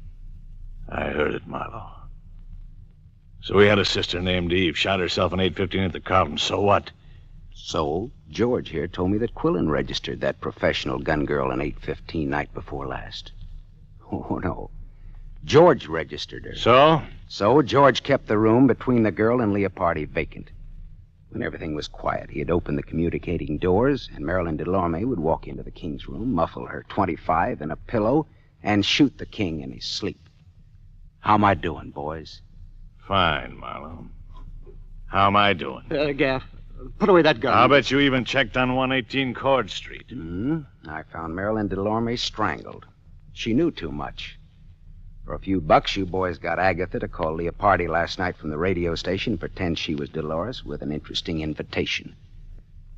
I heard it, Marlowe. So we had a sister named Eve, shot herself in 815 at the Carlton. So what? So, George here told me that Quillen registered that professional gun girl in 815 night before last. Oh, no. George registered her. So? So George kept the room between the girl and Leopardi vacant. When everything was quiet, he'd open the communicating doors, and Marilyn Delorme would walk into the king's room, muffle her .25 in a pillow, and shoot the king in his sleep. How am I doing, boys? Fine, Marlowe. How am I doing? Gaff, put away that gun. I'll bet you even checked on 118 Cord Street. I found Marilyn Delorme strangled. She knew too much. For a few bucks, you boys got Agatha to call Leopardi last night from the radio station and pretend she was Dolores with an interesting invitation.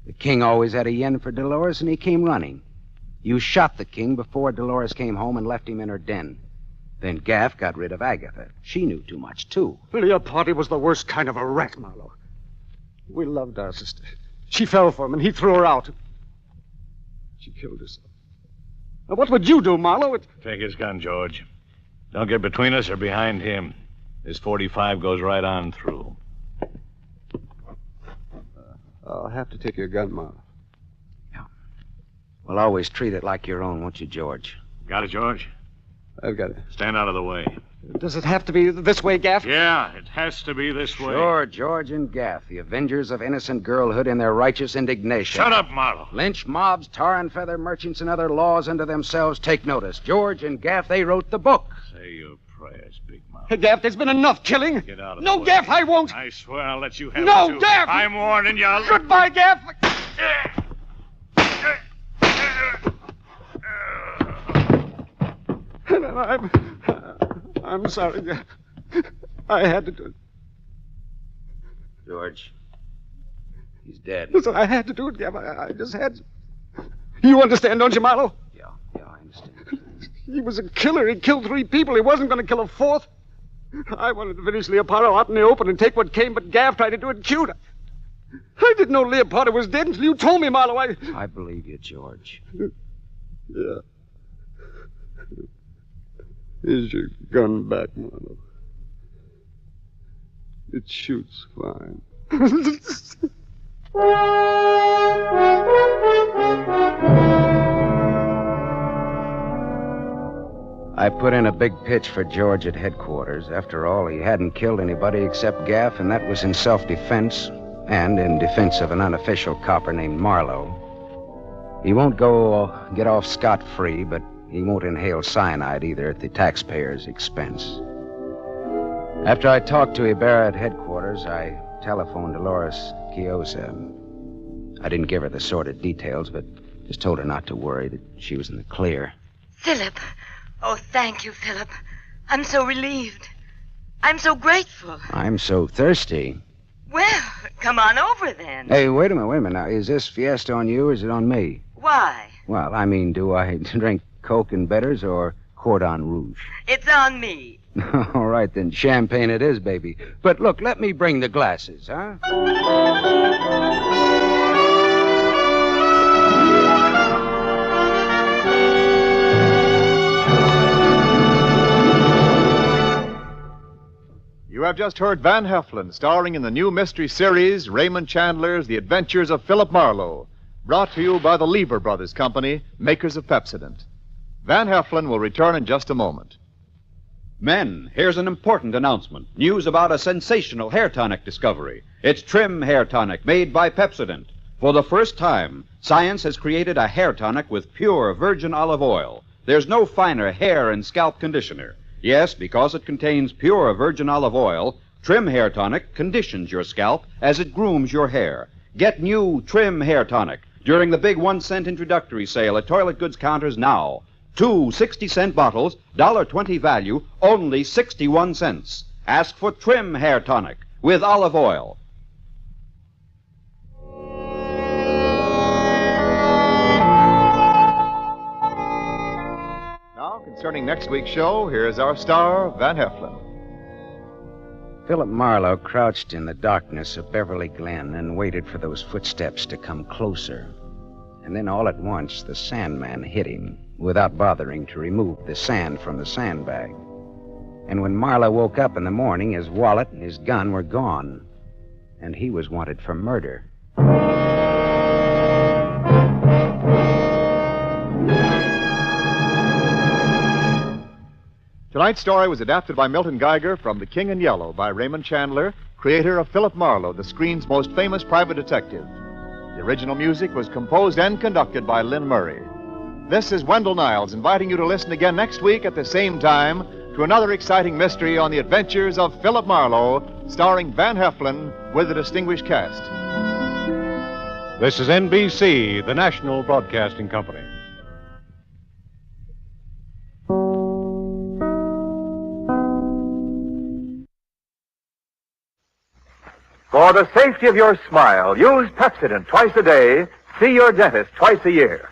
The king always had a yen for Dolores, and he came running. You shot the king before Dolores came home and left him in her den. Then Gaff got rid of Agatha. She knew too much, too. Leopardi was the worst kind of a rat, Marlowe. We loved our sister. She fell for him, and he threw her out. She killed herself. Now, what would you do, Marlowe? Take his gun, George. Don't get between us or behind him. This 45 goes right on through. I'll have to take your gun, Marlowe. Yeah. Well, always treat it like your own, won't you, George? Got it, George? I've got it. Stand out of the way. Does it have to be this way, Gaff? Yeah, it has to be this way. Sure, George and Gaff, the avengers of innocent girlhood in their righteous indignation. Shut up, Marlowe. Lynch mobs, tar and feather merchants, and other laws unto themselves take notice. George and Gaff, they wrote the book. Say your prayers, Big Mouth. Hey, Gaff, there's been enough killing. Get out of the way. No, Gaff, I won't. I swear I'll let you have it, too. Gaff! I'm warning you. Goodbye, Gaff. I'm sorry. I had to do it. George, he's dead. Listen, I had to do it, Gav. I just had to. You understand, don't you, Marlowe? Yeah, I understand. He was a killer. He killed 3 people. He wasn't going to kill a 4th. I wanted to finish Leopardo out in the open and take what came, but Gav tried to do it cute. I didn't know Leopardo was dead until you told me, Marlowe. I believe you, George. Yeah. Here's your gun back, Marlowe. It shoots fine. I put in a big pitch for George at headquarters. After all, he hadn't killed anybody except Gaff, and that was in self-defense and in defense of an unofficial copper named Marlowe. He won't get off scot-free, but he won't inhale cyanide either at the taxpayer's expense. After I talked to Ibarra at headquarters, I telephoned Dolores Chiosa. I didn't give her the sordid details, but just told her not to worry, that she was in the clear. Philip. Oh, thank you, Philip. I'm so relieved. I'm so grateful. I'm so thirsty. Well, come on over then. Hey, wait a minute. Now, is this fiesta on you or is it on me? Why? Well, I mean, do I drink Coke and bitters or Cordon Rouge? It's on me. All right, then. Champagne it is, baby. But look, let me bring the glasses, huh? You have just heard Van Heflin, starring in the new mystery series, Raymond Chandler's The Adventures of Philip Marlowe, brought to you by the Lever Brothers Company, makers of Pepsodent. Van Heflin will return in just a moment. Men, here's an important announcement. News about a sensational hair tonic discovery. It's Trim Hair Tonic made by Pepsodent. For the first time, science has created a hair tonic with pure virgin olive oil. There's no finer hair and scalp conditioner. Yes, because it contains pure virgin olive oil, Trim Hair Tonic conditions your scalp as it grooms your hair. Get new Trim Hair Tonic during the big 1-cent introductory sale at toilet goods counters now. 2 60-cent bottles, $1.20 value, only 61 cents. Ask for Trim Hair Tonic with olive oil. Now, concerning next week's show, here's our star, Van Heflin. Philip Marlowe crouched in the darkness of Beverly Glen and waited for those footsteps to come closer. And then all at once, the Sandman hit him without bothering to remove the sand from the sandbag. And when Marlowe woke up in the morning, his wallet and his gun were gone. And he was wanted for murder. Tonight's story was adapted by Milton Geiger from The King in Yellow by Raymond Chandler, creator of Philip Marlowe, the screen's most famous private detective. The original music was composed and conducted by Lynn Murray. This is Wendell Niles inviting you to listen again next week at the same time to another exciting mystery on the adventures of Philip Marlowe, starring Van Heflin with a distinguished cast. This is NBC, the National Broadcasting Company. For the safety of your smile, use Pepsodent twice a day. See your dentist twice a year.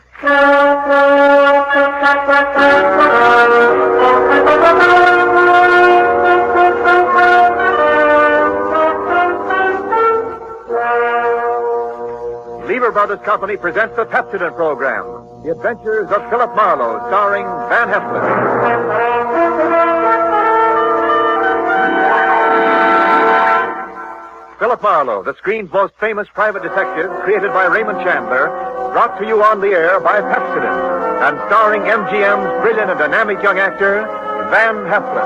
Lever Brothers Company presents the Pepsodent program, The Adventures of Philip Marlowe, starring Van Heflin. Philip Marlowe, the screen's most famous private detective, created by Raymond Chandler, brought to you on the air by Pepsodent, and starring MGM's brilliant and dynamic young actor, Van Heflin.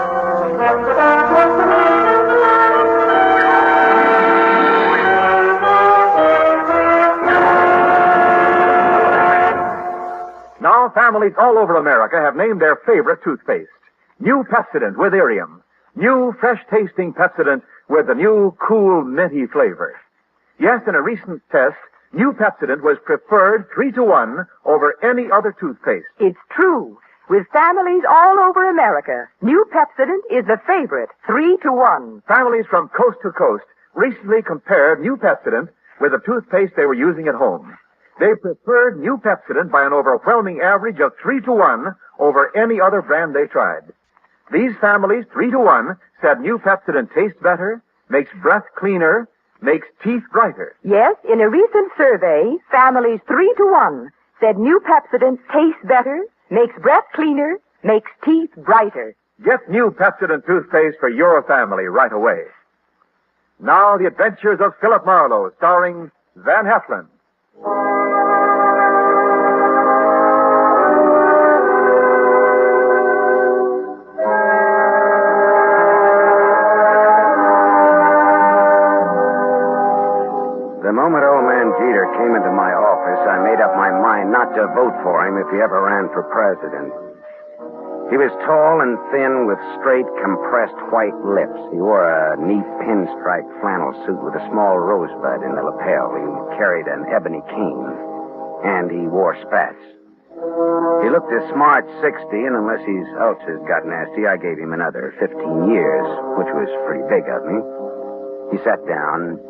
Now, families all over America have named their favorite toothpaste. New Pepsodent with Irium. New, fresh-tasting Pepsodent with the new, cool, minty flavor. Yes, in a recent test, new Pepsodent was preferred 3-to-1 over any other toothpaste. It's true. With families all over America, new Pepsodent is the favorite 3-to-1. Families from coast to coast recently compared new Pepsodent with the toothpaste they were using at home. They preferred new Pepsodent by an overwhelming average of 3-to-1 over any other brand they tried. These families, 3-to-1, said new Pepsodent tastes better, makes breath cleaner, makes teeth brighter. Yes, in a recent survey, families 3-to-1 said new Pepsodent tastes better, makes breath cleaner, makes teeth brighter. Get new Pepsodent toothpaste for your family right away. Now, the adventures of Philip Marlowe, starring Van Heflin. The moment old man Jeter came into my office, I made up my mind not to vote for him if he ever ran for president. He was tall and thin with straight, compressed white lips. He wore a neat pinstripe flannel suit with a small rosebud in the lapel. He carried an ebony cane, and he wore spats. He looked a smart 60, and unless his ulcers got nasty, I gave him another 15 years, which was pretty big of me. He sat down,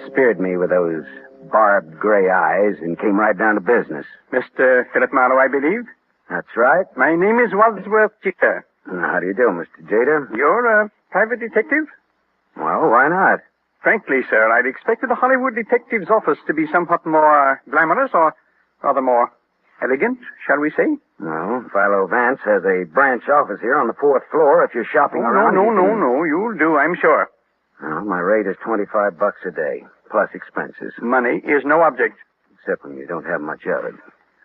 speared me with those barbed gray eyes, and came right down to business. Mr. Philip Marlowe, I believe? That's right. My name is Wadsworth Jeter. How do you do, Mr. Jeter? You're a private detective? Well, why not? Frankly, sir, I'd expected the Hollywood detective's office to be somewhat more glamorous, or rather more elegant, shall we say? Well, Philo Vance has a branch office here on the 4th floor if you're shopping around. No. You'll do, I'm sure. Well, my rate is $25 a day, plus expenses. Money is no object. Except when you don't have much of it.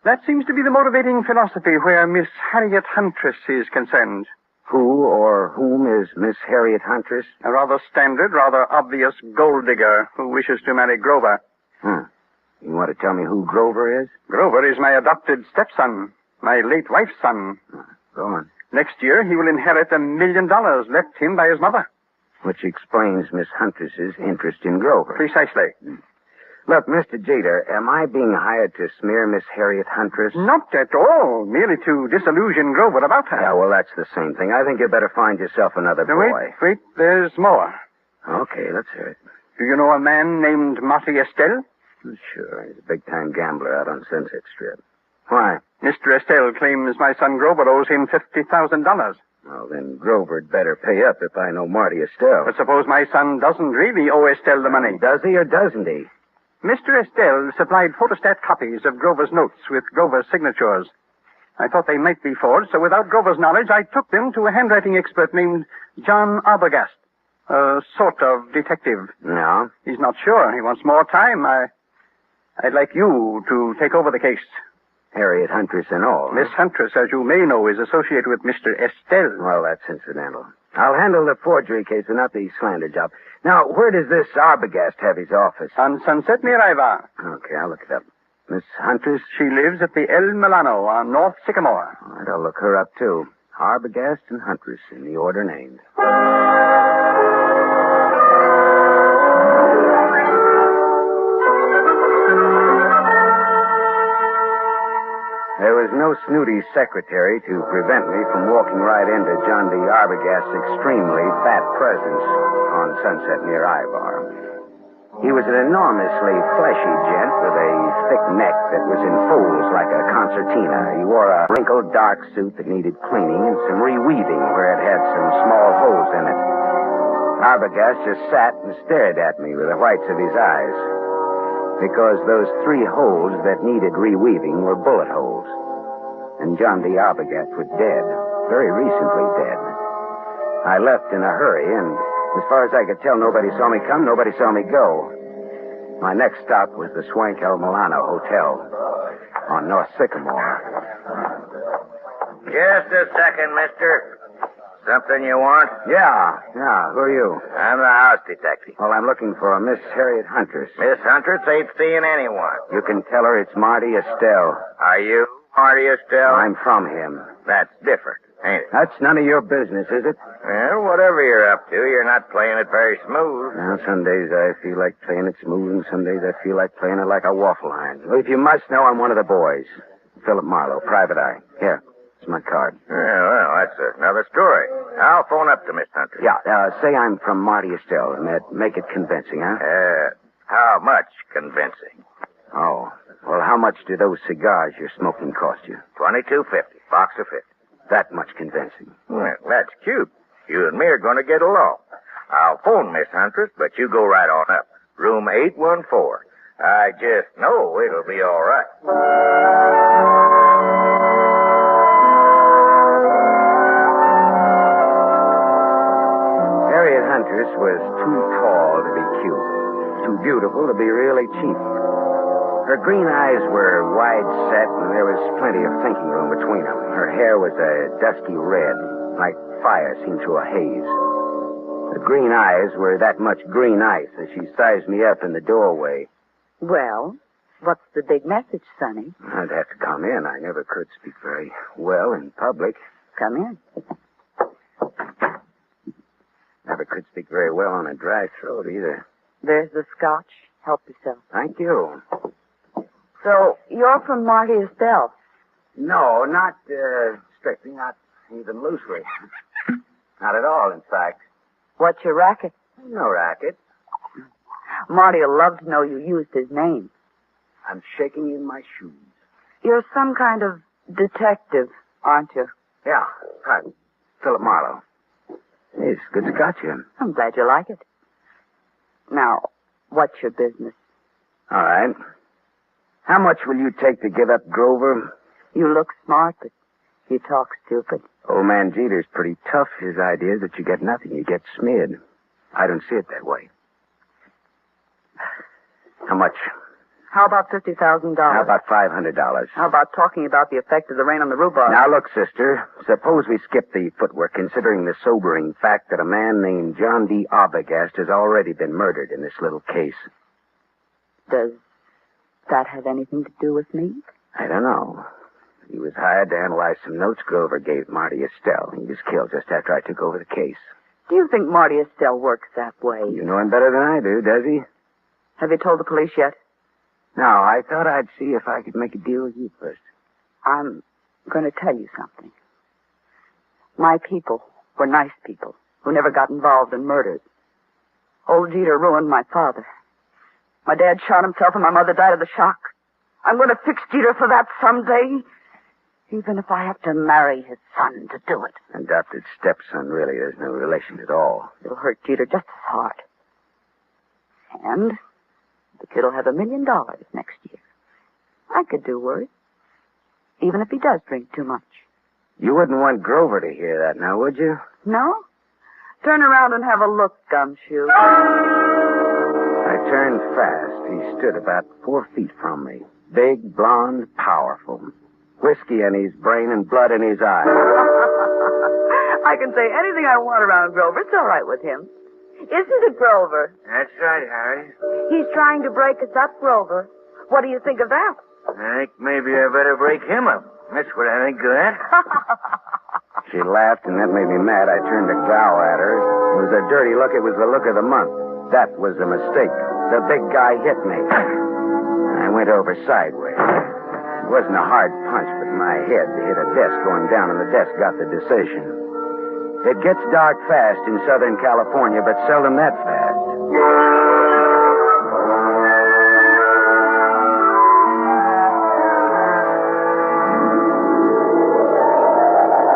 That seems to be the motivating philosophy where Miss Harriet Huntress is concerned. Who or whom is Miss Harriet Huntress? A rather standard, rather obvious gold digger who wishes to marry Grover. You want to tell me who Grover is? Grover is my adopted stepson, my late wife's son. Go on. Next year, he will inherit $1 million left him by his mother. Which explains Miss Huntress's interest in Grover. Precisely. Look, Mr. Jeter, am I being hired to smear Miss Harriet Huntress? Not at all. Merely to disillusion Grover about her. Yeah, well, that's the same thing. I think you better find yourself another boy. Wait. There's more. Okay, let's hear it. Do you know a man named Marty Estelle? Sure. He's a big-time gambler out on Sunset Strip. Why? Mr. Estelle claims my son Grover owes him $50,000. Well, then Grover'd better pay up if I know Marty Estelle. But suppose my son doesn't really owe Estelle the money. Does he or doesn't he? Mr. Estelle supplied photostat copies of Grover's notes with Grover's signatures. I thought they might be forged, so without Grover's knowledge, I took them to a handwriting expert named John Arbogast. A sort of detective. No? He's not sure. He wants more time. I'd like you to take over the case. Harriet Huntress and all. Miss Huntress, as you may know, is associated with Mr. Estelle. Well, that's incidental. I'll handle the forgery case and not the slander job. Now, where does this Arbogast have his office? On Sunset near Iva. Okay, I'll look it up. Miss Huntress? She lives at the El Milano on North Sycamore. All right, I'll look her up, too. Arbogast and Huntress in the order named. There was no snooty secretary to prevent me from walking right into John D. Arbogast's extremely fat presence on Sunset near Ivar. He was an enormously fleshy gent with a thick neck that was in folds like a concertina. He wore a wrinkled dark suit that needed cleaning and some reweaving where it had some small holes in it. Arbogast just sat and stared at me with the whites of his eyes. Because those 3 holes that needed reweaving were bullet holes. And John D. Arbogast was dead. Very recently dead. I left in a hurry, and as far as I could tell, nobody saw me come, nobody saw me go. My next stop was the Swank El Milano Hotel on North Sycamore. Just a second, mister. Something you want? Yeah. Who are you? I'm the house detective. Well, I'm looking for a Miss Harriet Huntress. Miss Huntress ain't seeing anyone. You can tell her it's Marty Estelle. Are you Marty Estelle? I'm from him. That's different, ain't it? That's none of your business, is it? Well, whatever you're up to, you're not playing it very smooth. Well, some days I feel like playing it smooth, and some days I feel like playing it like a waffle iron. Well, if you must know, I'm one of the boys. Philip Marlowe, private eye. Here, It's my card. Yeah, well, that's another story. I'll phone up to Miss Hunter. Yeah, say I'm from Marty Estelle, and make it convincing, huh? How much convincing? Oh, well, how much do those cigars you're smoking cost you? $22.50, box of 50. That much convincing. Well, that's cute. You and me are going to get along. I'll phone Miss Huntress, but you go right on up. Room 814. I just know it'll be all right. Harriet Huntress was too tall to be cute, too beautiful to be really cheap. Her green eyes were wide set, and there was plenty of thinking room between them. Her hair was a dusky red, like fire seen through a haze. The green eyes were that much green ice as she sized me up in the doorway. Well, what's the big message, Sonny? I'd have to come in. I never could speak very well in public. Come in. Never could speak very well on a dry throat either. There's the scotch. Help yourself. Thank you. So, you're from Marty Estelle? No, not strictly, not even loosely. Not at all, in fact. What's your racket? No racket. Marty will love to know you used his name. I'm shaking in my shoes. You're some kind of detective, aren't you? Yeah, right. Philip Marlowe. It's good scotch here. I'm glad you like it. Now, what's your business? All right. How much will you take to give up Grover? You look smart, but you talk stupid. Old man Jeter's pretty tough. His idea is that you get nothing. You get smeared. I don't see it that way. How much? How about $50,000? How about $500? How about talking about the effect of the rain on the rhubarb? Now, look, sister. Suppose we skip the footwork, considering the sobering fact that a man named John D. Arbogast has already been murdered in this little case. Does that have anything to do with me? I don't know. He was hired to analyze some notes Grover gave Marty Estelle. He was killed just after I took over the case. Do you think Marty Estelle works that way? You know him better than I do, does he? Have you told the police yet? No, I thought I'd see if I could make a deal with you first. I'm going to tell you something. My people were nice people who never got involved in murders. Old Jeter ruined my father. My dad shot himself and my mother died of the shock. I'm going to fix Jeter for that someday, even if I have to marry his son to do it. Adopted stepson, really. There's no relation at all. It'll hurt Jeter just as hard. And the kid'll have $1 million next year. I could do worse, even if he does drink too much. You wouldn't want Grover to hear that now, would you? No? Turn around and have a look, Gumshoe. I turned fast. He stood about 4 feet from me. Big, blonde, powerful. Whiskey in his brain and blood in his eyes. I can say anything I want around Grover. It's all right with him. Isn't it, Grover? That's right, Harry. He's trying to break us up, Grover. What do you think of that? I think maybe I better break him up. That's what I think of that. She laughed, and that made me mad. I turned to glower at her. It was a dirty look. It was the look of the month. That was a mistake. The big guy hit me. I went over sideways. It wasn't a hard punch, but my head hit a desk going down, and the desk got the decision. It gets dark fast in Southern California, but seldom that fast.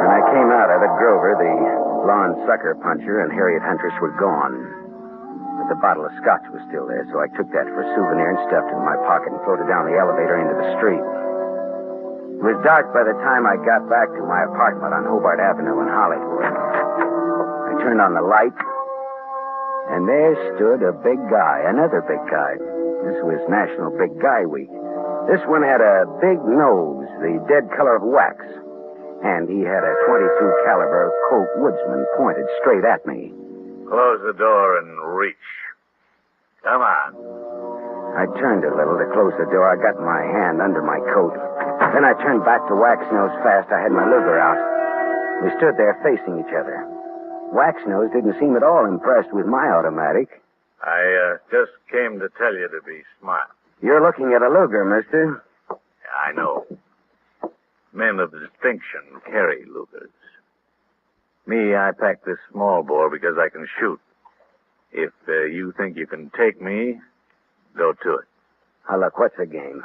When I came out of it, Grover, the blonde sucker puncher, and Harriet Huntress were gone. But the bottle of scotch was still there, so I took that for a souvenir and stuffed it in my pocket and floated down the elevator into the street. It was dark by the time I got back to my apartment on Hobart Avenue in Hollywood. I turned on the light, and there stood a big guy, another big guy. This was National Big Guy Week. This one had a big nose, the dead color of wax, and he had a .22 caliber Colt Woodsman pointed straight at me. Close the door and reach. Come on. I turned a little to close the door. I got my hand under my coat. Then I turned back to Waxnose fast. I had my Luger out. We stood there facing each other. Waxnose didn't seem at all impressed with my automatic. I just came to tell you to be smart. You're looking at a Luger, mister. I know. Men of distinction carry Lugers. Me, I pack this small bore because I can shoot. If you think you can take me, go to it. Look, what's the game?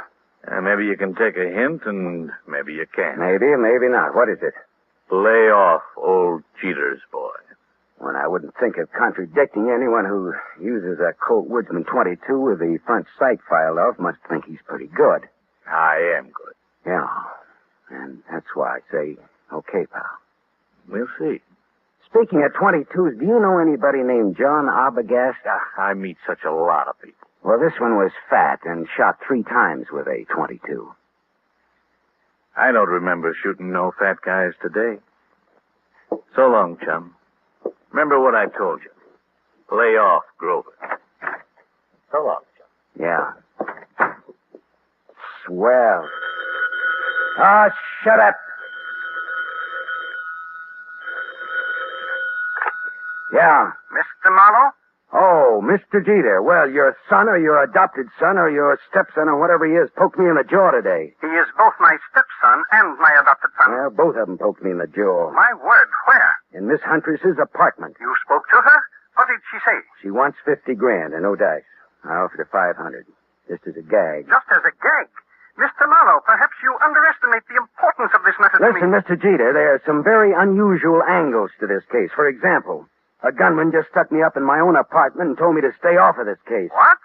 Maybe you can take a hint, and maybe you can't. Maybe, maybe not. What is it? Lay off old cheaters, boy. Well, I wouldn't think of contradicting anyone who uses a Colt Woodsman 22 with the front sight filed off must think he's pretty good. I am good. Yeah, and that's why I say, okay, pal. We'll see. Speaking of 22s, do you know anybody named John Arbogast? I meet such a lot of people. Well, this one was fat and shot 3 times with a 22. I don't remember shooting no fat guys today. So long, chum. Remember what I told you. Lay off Grover. So long, chum. Yeah. Swell. Ah, shut up. Yeah. Mr. Marlowe? Oh, Mr. Jeter. Well, your son or your adopted son or your stepson or whatever he is poked me in the jaw today. He is both my stepson and my adopted son. Well, both of them poked me in the jaw. My word, where? In Miss Huntress's apartment. You spoke to her? What did she say? She wants $50,000 and no dice. I offered her $500, just as a gag. Just as a gag? Mr. Marlowe, perhaps you underestimate the importance of this matter to me. Listen, Mr. Jeter, there are some very unusual angles to this case. For example, a gunman just stuck me up in my own apartment and told me to stay off of this case. What?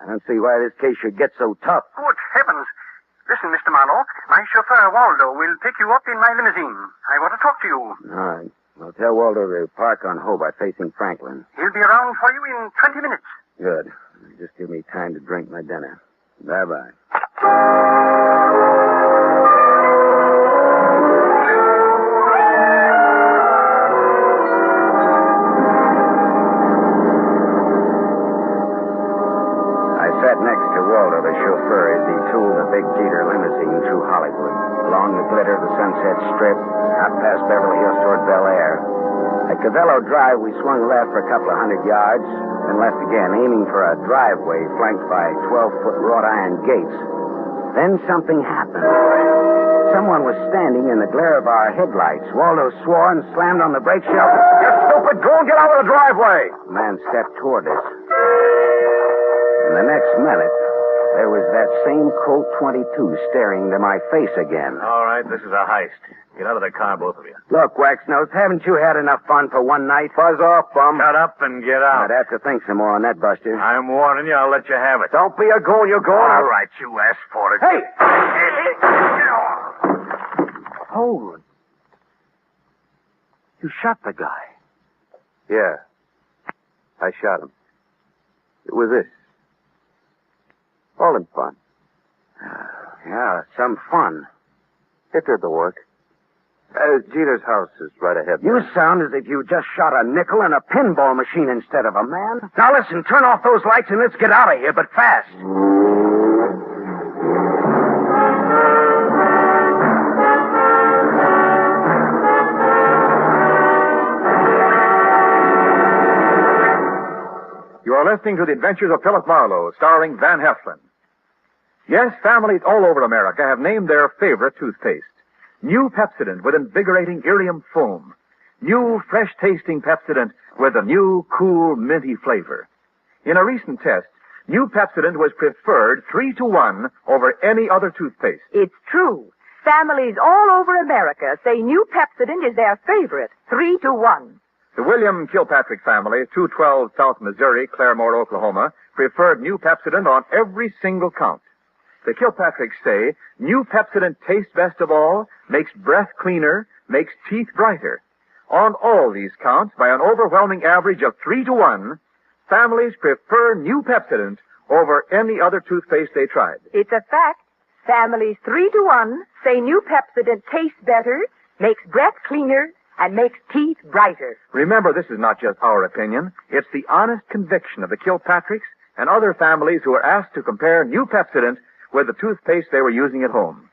I don't see why this case should get so tough. Good heavens. Listen, Mr. Marlowe, my chauffeur, Waldo, will pick you up in my limousine. I want to talk to you. All right. Well, tell Waldo to park on Hobart facing Franklin. He'll be around for you in 20 minutes. Good. Just give me time to drink my dinner. Bye-bye. Sat next to Waldo, the chauffeur, as he tooled the big Jeter limousine through Hollywood, along the glitter of the Sunset Strip, out past Beverly Hills toward Bel Air. At Cavello Drive, we swung left for a couple of 100 yards, then left again, aiming for a driveway flanked by 12-foot wrought iron gates. Then something happened. Someone was standing in the glare of our headlights. Waldo swore and slammed on the brake shelf. You stupid! Go and get out of the driveway! The man stepped toward us. In the next minute, there was that same Colt 22 staring into my face again. All right, this is a heist. Get out of the car, both of you. Look, Waxnose, haven't you had enough fun for one night? Fuzz off, bum. Shut up and get out. I'd have to think some more on that, Buster. I'm warning you. I'll let you have it. Don't be a goon. You're going. All right, you asked for it. Hey! Hold. You shot the guy. Yeah. I shot him. It was this. All in fun. Yeah, some fun. It did the work. Jeter's house is right ahead. You sound as if you just shot a nickel in a pinball machine instead of a man. Now listen, turn off those lights and let's get out of here, but fast. You are listening to The Adventures of Philip Marlowe, starring Van Heflin. Yes, families all over America have named their favorite toothpaste. New Pepsodent with invigorating Irium foam. New fresh-tasting Pepsodent with a new, cool, minty flavor. In a recent test, New Pepsodent was preferred 3-to-1 over any other toothpaste. It's true. Families all over America say New Pepsodent is their favorite, 3-to-1. The William Kilpatrick family, 212 South Missouri, Claremore, Oklahoma, preferred New Pepsodent on every single count. The Kilpatricks say New Pepsodent tastes best of all, makes breath cleaner, makes teeth brighter. On all these counts, by an overwhelming average of 3-to-1, families prefer New Pepsodent over any other toothpaste they tried. It's a fact. Families 3-to-1 say New Pepsodent tastes better, makes breath cleaner, and makes teeth brighter. Remember, this is not just our opinion. It's the honest conviction of the Kilpatricks and other families who are asked to compare New Pepsodent with the toothpaste they were using at home.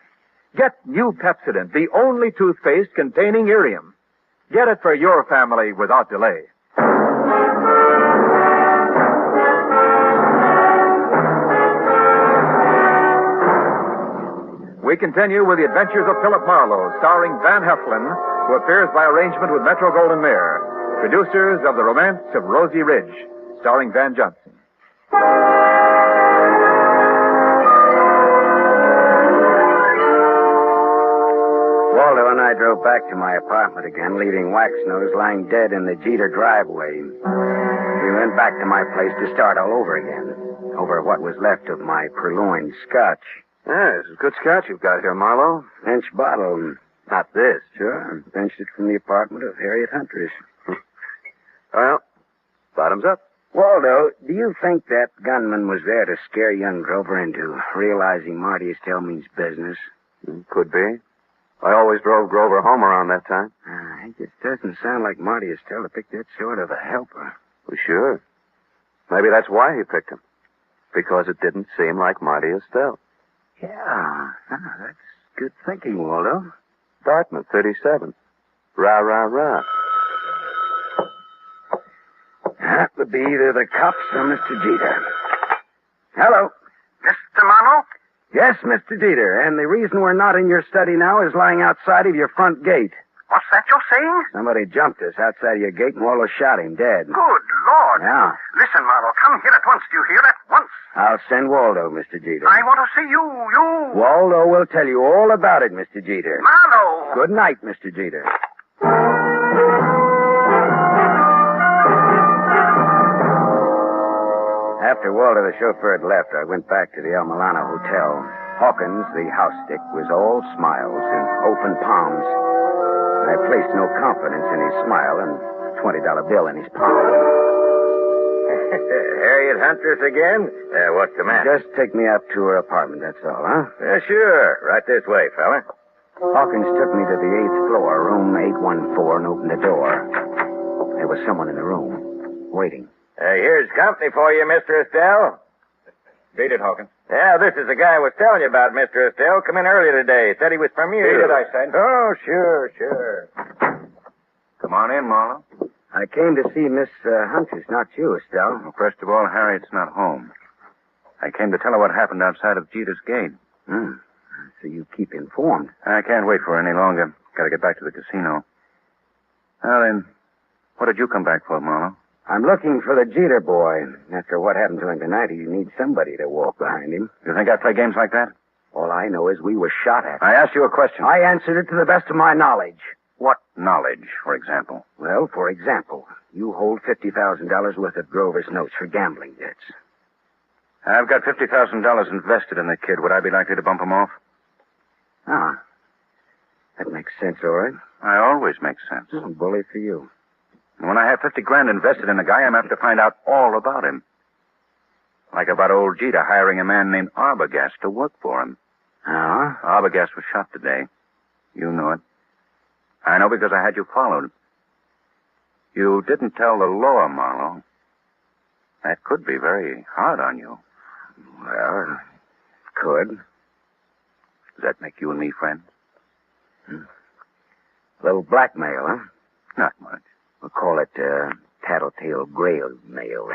Get New Pepsodent, the only toothpaste containing Irium. Get it for your family without delay. we continue with the adventures of Philip Marlowe, starring Van Heflin, who appears by arrangement with Metro-Goldwyn-Mayer, producers of The Romance of Rosie Ridge, starring Van Johnson. Waldo and I drove back to my apartment again, leaving Waxnose lying dead in the Jeter driveway. We went back to my place to start all over again, over what was left of my purloined scotch. Yeah, this is good scotch you've got here, Marlowe. Bench bottle. Not this. Sure, benched it from the apartment of Harriet Huntress. Well, bottoms up. Waldo, do you think that gunman was there to scare young Grover into realizing Marty Estelle means business? Could be. I always drove Grover home around that time. It just doesn't sound like Marty Estelle to pick that sort of a helper. Well, sure. Maybe that's why he picked him. Because it didn't seem like Marty Estelle. Yeah, that's good thinking, Waldo. Dartmouth, 37. Rah, rah, rah. That would be either the cops or Mr. Jeter. Hello. Mr. Marlowe? Yes, Mr. Jeter, and the reason we're not in your study now is lying outside of your front gate. What's that you're saying? Somebody jumped us outside of your gate and Waldo shot him dead. Good Lord. Yeah. Listen, Marlowe, come here at once. Do you hear? At once. I'll send Waldo, Mr. Jeter. I want to see you. Waldo will tell you all about it, Mr. Jeter. Marlowe. Good night, Mr. Jeter. After Waldo, the chauffeur, had left, I went back to the El Milano Hotel. Hawkins, the house stick, was all smiles and open palms. I placed no confidence in his smile and a $20 bill in his palm. Harriet Huntress again? What's the matter? Just take me up to her apartment, that's all, huh? Sure. Right this way, fella. Hawkins took me to the 8th floor, room 814, and opened the door. There was someone in the room, waiting. Here's company for you, Mr. Estelle. Beat it, Hawkins. Yeah, this is the guy I was telling you about, Mr. Estelle. Come in earlier today. Said he was from you. Beat it, I said. Oh, sure. Come on in, Marlowe. I came to see Miss Huntress, not you, Estelle. Well, first of all, Harriet's not home. I came to tell her what happened outside of Jeter's gate. So you keep informed. I can't wait for her any longer. Got to get back to the casino. Now then, what did you come back for, Marlowe? I'm looking for the Jeter boy. After what happened to him tonight, he needs somebody to walk behind him. You think I play games like that? All I know is we were shot at. I asked you a question. I answered it to the best of my knowledge. What knowledge, for example? Well, for example, you hold $50,000 worth of Grover's notes for gambling debts. I've got $50,000 invested in the kid. Would I be likely to bump him off? That makes sense, all right. I always make sense. Bully for you. When I have $50,000 invested in a guy, I'm apt to find out all about him. Like about old Jeter hiring a man named Arbogast to work for him. Arbogast was shot today. You know it. I know because I had you followed. You didn't tell the law, Marlowe. That could be very hard on you. Well, it could. Does that make you and me friends? A little blackmail, huh? Not much. We'll call it tattletale grail mail.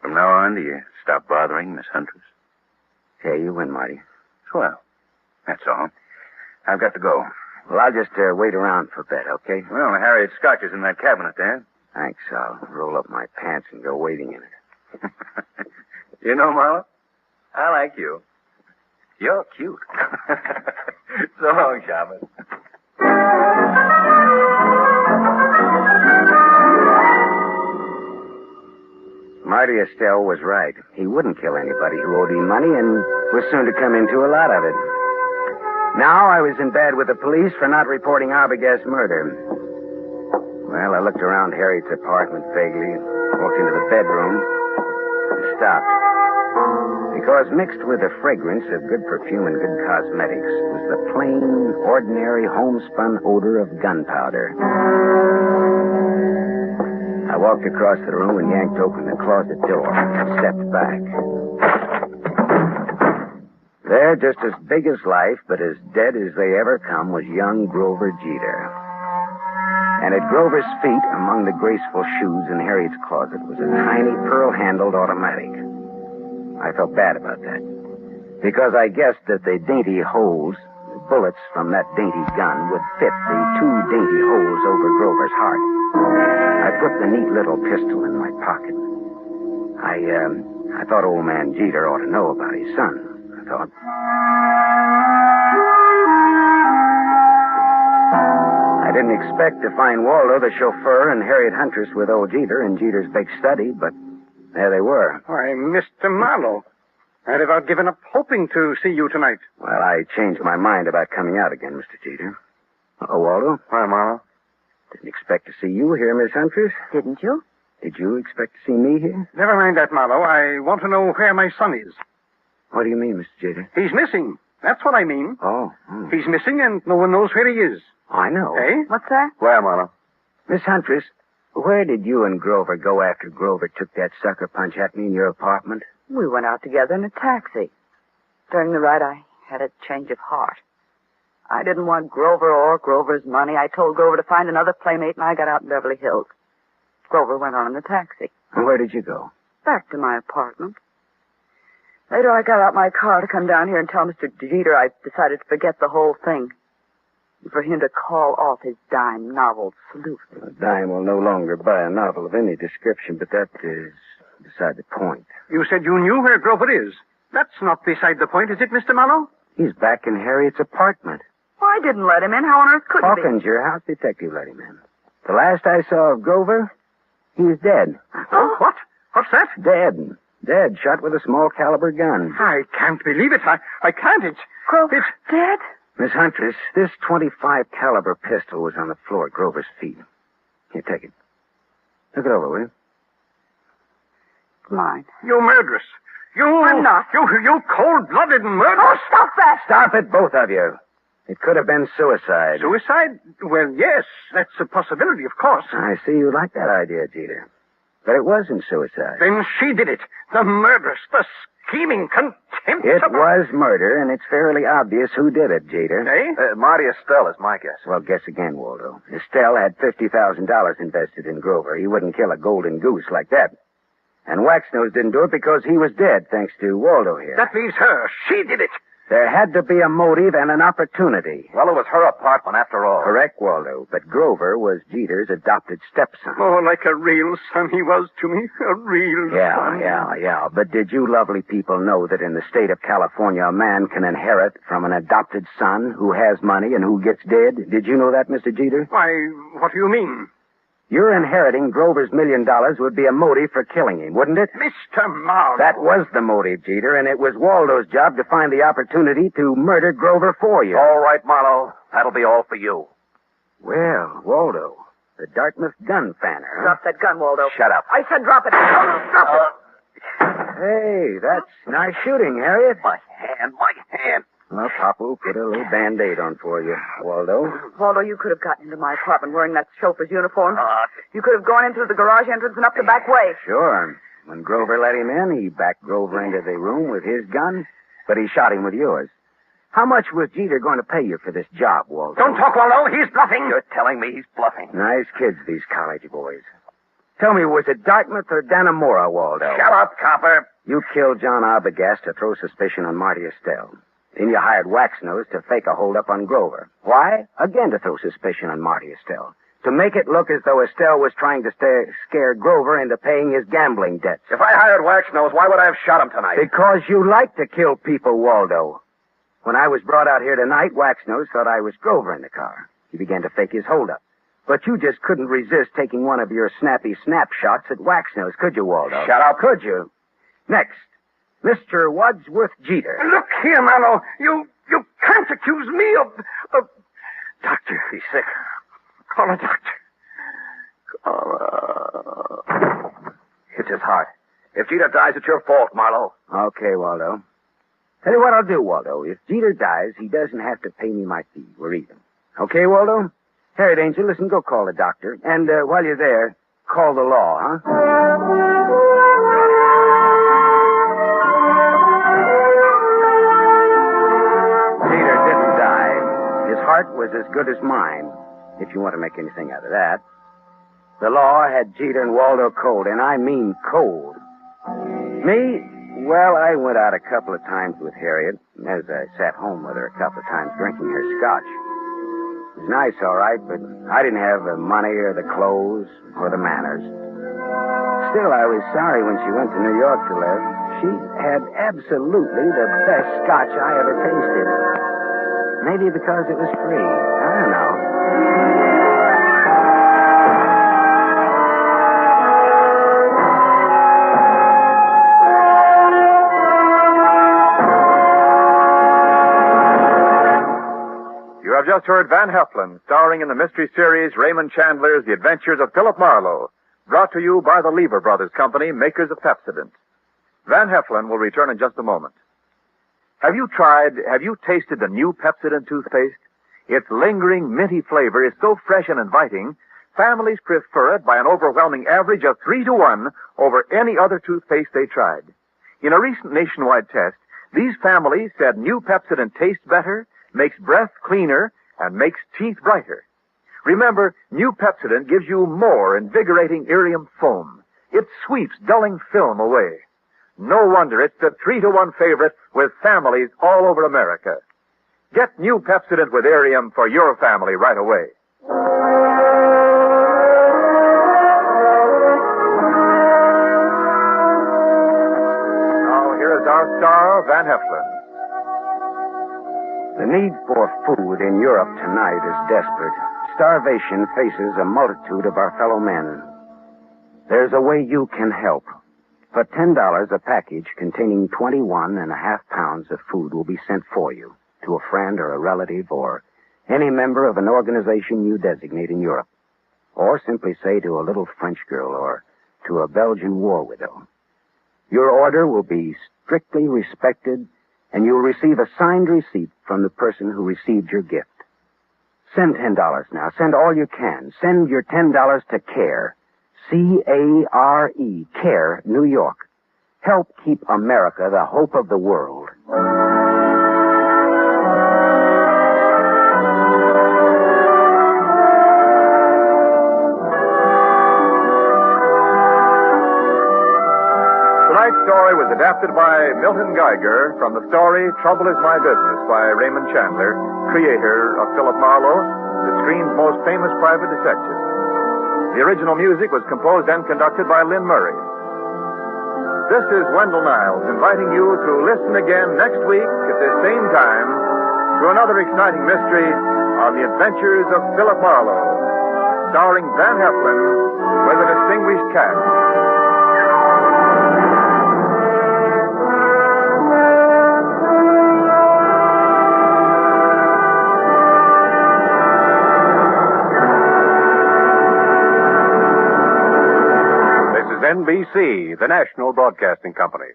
From now on, do you stop bothering Miss Huntress? Hey, you win, Marty. Swell. That's all. I've got to go. Well, I'll just wait around for a bit, okay? Well, Harriet's scotch is in that cabinet there. Thanks. I'll roll up my pants and go waiting in it. You know, Marlowe, I like you. You're cute. So long, Shaman. Marty Estelle was right. He wouldn't kill anybody who owed him money and was soon to come into a lot of it. Now I was in bed with the police for not reporting Arbogast's murder. Well, I looked around Harriet's apartment vaguely, walked into the bedroom, and stopped. Because mixed with the fragrance of good perfume and good cosmetics was the plain, ordinary, homespun odor of gunpowder. I walked across the room and yanked open the closet door and stepped back. There, just as big as life, but as dead as they ever come, was young Grover Jeter. And at Grover's feet, among the graceful shoes in Harriet's closet, was a tiny pearl-handled automatic. I felt bad about that. Because I guessed that the dainty holes, the bullets from that dainty gun, would fit the two dainty holes over Grover's heart. I put the neat little pistol in my pocket. I thought old man Jeter ought to know about his son, I thought. I didn't expect to find Waldo, the chauffeur, and Harriet Huntress with old Jeter in Jeter's big study, but there they were. Why, Mr. Marlowe, I'd about given up hoping to see you tonight. Well, I changed my mind about coming out again, Mr. Jeter. Oh, Waldo. Hi, Marlowe. Didn't expect to see you here, Miss Huntress. Didn't you? Did you expect to see me here? Never mind that, Marlowe. I want to know where my son is. What do you mean, Mr. Jeter? He's missing. That's what I mean. Oh. He's missing and no one knows where he is. I know. Eh? What's that? Where, Marlowe? Miss Huntress, where did you and Grover go after Grover took that sucker punch at me in your apartment? We went out together in a taxi. During the ride, I had a change of heart. I didn't want Grover or Grover's money. I told Grover to find another playmate, and I got out in Beverly Hills. Grover went on in the taxi. And where did you go? Back to my apartment. Later, I got out my car to come down here and tell Mr. Jeter I decided to forget the whole thing. And for him to call off his dime novel, Salute. A dime will no longer buy a novel of any description, but that is beside the point. You said you knew where Grover is. That's not beside the point, is it, Mr. Marlowe? He's back in Harriet's apartment. Well, I didn't let him in. How on earth could he Hawkins, your house detective, let him in. The last I saw of Grover, he's dead. Oh, what? What's that? Dead. Dead, shot with a small caliber gun. I can't believe it. I can't. It's dead? Miss Huntress, this .25 caliber pistol was on the floor at Grover's feet. Here, take it. Look it over, will you? Mine. You murderess. I'm not. You cold-blooded murderess. Oh, stop that! Stop it, both of you. It could have been suicide. Suicide? Well, yes, that's a possibility, of course. I see you like that idea, Jeter. But it wasn't suicide. Then she did it. The murderess, the scheming, contemptible... It was murder, and it's fairly obvious who did it, Jeter. Eh? Marty Estelle is my guess. Well, guess again, Waldo. Estelle had $50,000 invested in Grover. He wouldn't kill a golden goose like that. And Waxnose didn't do it because he was dead, thanks to Waldo here. That leaves her. She did it. There had to be a motive and an opportunity. Well, it was her apartment after all. Correct, Waldo. But Grover was Jeter's adopted stepson. Oh, like a real son he was to me. A real son. Yeah. But did you lovely people know that in the state of California, a man can inherit from an adopted son who has money and who gets dead? Did you know that, Mr. Jeter? Why, what do you mean? Your inheriting Grover's $1 million would be a motive for killing him, wouldn't it? Mr. Marlowe. That was the motive, Jeter, and it was Waldo's job to find the opportunity to murder Grover for you. All right, Marlowe. That'll be all for you. Well, Waldo, the Dartmouth gun fanner, huh? Drop that gun, Waldo. Shut up. I said drop it. Drop it. Hey, that's nice shooting, Harriet. My hand. Well, Papa will put a little Band-Aid on for you, Waldo. Waldo, you could have gotten into my apartment wearing that chauffeur's uniform. You could have gone in through the garage entrance and up the back way. Sure. When Grover let him in, he backed Grover into the room with his gun, but he shot him with yours. How much was Jeter going to pay you for this job, Waldo? Don't talk, Waldo. He's bluffing. You're telling me he's bluffing. Nice kids, these college boys. Tell me, was it Dartmouth or Dannemora, Waldo? Shut up, copper. You killed John Arbogast to throw suspicion on Marty Estelle. Then you hired Waxnose to fake a holdup on Grover. Why? Again to throw suspicion on Marty Estelle. To make it look as though Estelle was trying to scare Grover into paying his gambling debts. If I hired Waxnose, why would I have shot him tonight? Because you like to kill people, Waldo. When I was brought out here tonight, Waxnose thought I was Grover in the car. He began to fake his holdup. But you just couldn't resist taking one of your snappy snapshots at Waxnose, could you, Waldo? Shut up. Could you? Next, Mr. Wadsworth Jeter. Look here, Marlowe. You can't accuse me of... Doctor, he's sick. Call a doctor. It's his heart. If Jeter dies, it's your fault, Marlowe. Okay, Waldo. Tell you what I'll do, Waldo. If Jeter dies, he doesn't have to pay me my fee. We're even. Okay, Waldo? Harriet Angel, listen, go call the doctor. And while you're there, call the law, huh? His heart was as good as mine, if you want to make anything out of that. The law had Jeter and Waldo cold, and I mean cold. Me, Well, I went out a couple of times with Harriet, as I sat home with her a couple of times drinking her scotch. It was nice, all right, but I didn't have the money or the clothes or the manners. Still, I was sorry when she went to New York to live. She had absolutely the best scotch I ever tasted. Maybe because it was free. I don't know. You have just heard Van Heflin, starring in the mystery series Raymond Chandler's The Adventures of Philip Marlowe, brought to you by the Lever Brothers Company, makers of Pepsodent. Van Heflin will return in just a moment. Have you tasted the new Pepsodent toothpaste? Its lingering, minty flavor is so fresh and inviting, families prefer it by an overwhelming average of 3-to-1 over any other toothpaste they tried. In a recent nationwide test, these families said new Pepsodent tastes better, makes breath cleaner, and makes teeth brighter. Remember, new Pepsodent gives you more invigorating irium foam. It sweeps dulling film away. No wonder it's the 3-to-1 favorite with families all over America. Get new Pepsodent with irium for your family right away. Now, here is our star, Van Heflin. The need for food in Europe tonight is desperate. Starvation faces a multitude of our fellow men. There's a way you can help. For $10, a package containing 21.5 pounds of food will be sent for you to a friend or a relative or any member of an organization you designate in Europe. Or simply say to a little French girl or to a Belgian war widow. Your order will be strictly respected, and you'll receive a signed receipt from the person who received your gift. Send $10 now. Send all you can. Send your $10 to CARE. C-A-R-E. CARE, New York. Help keep America the hope of the world. Tonight's story was adapted by Milton Geiger from the story Trouble Is My Business by Raymond Chandler, creator of Philip Marlowe, the screen's most famous private detective. The original music was composed and conducted by Lynn Murray. This is Wendell Niles inviting you to listen again next week at this same time to another exciting mystery on the adventures of Philip Marlowe, starring Van Heflin with a distinguished cast. NBC, the National Broadcasting Company.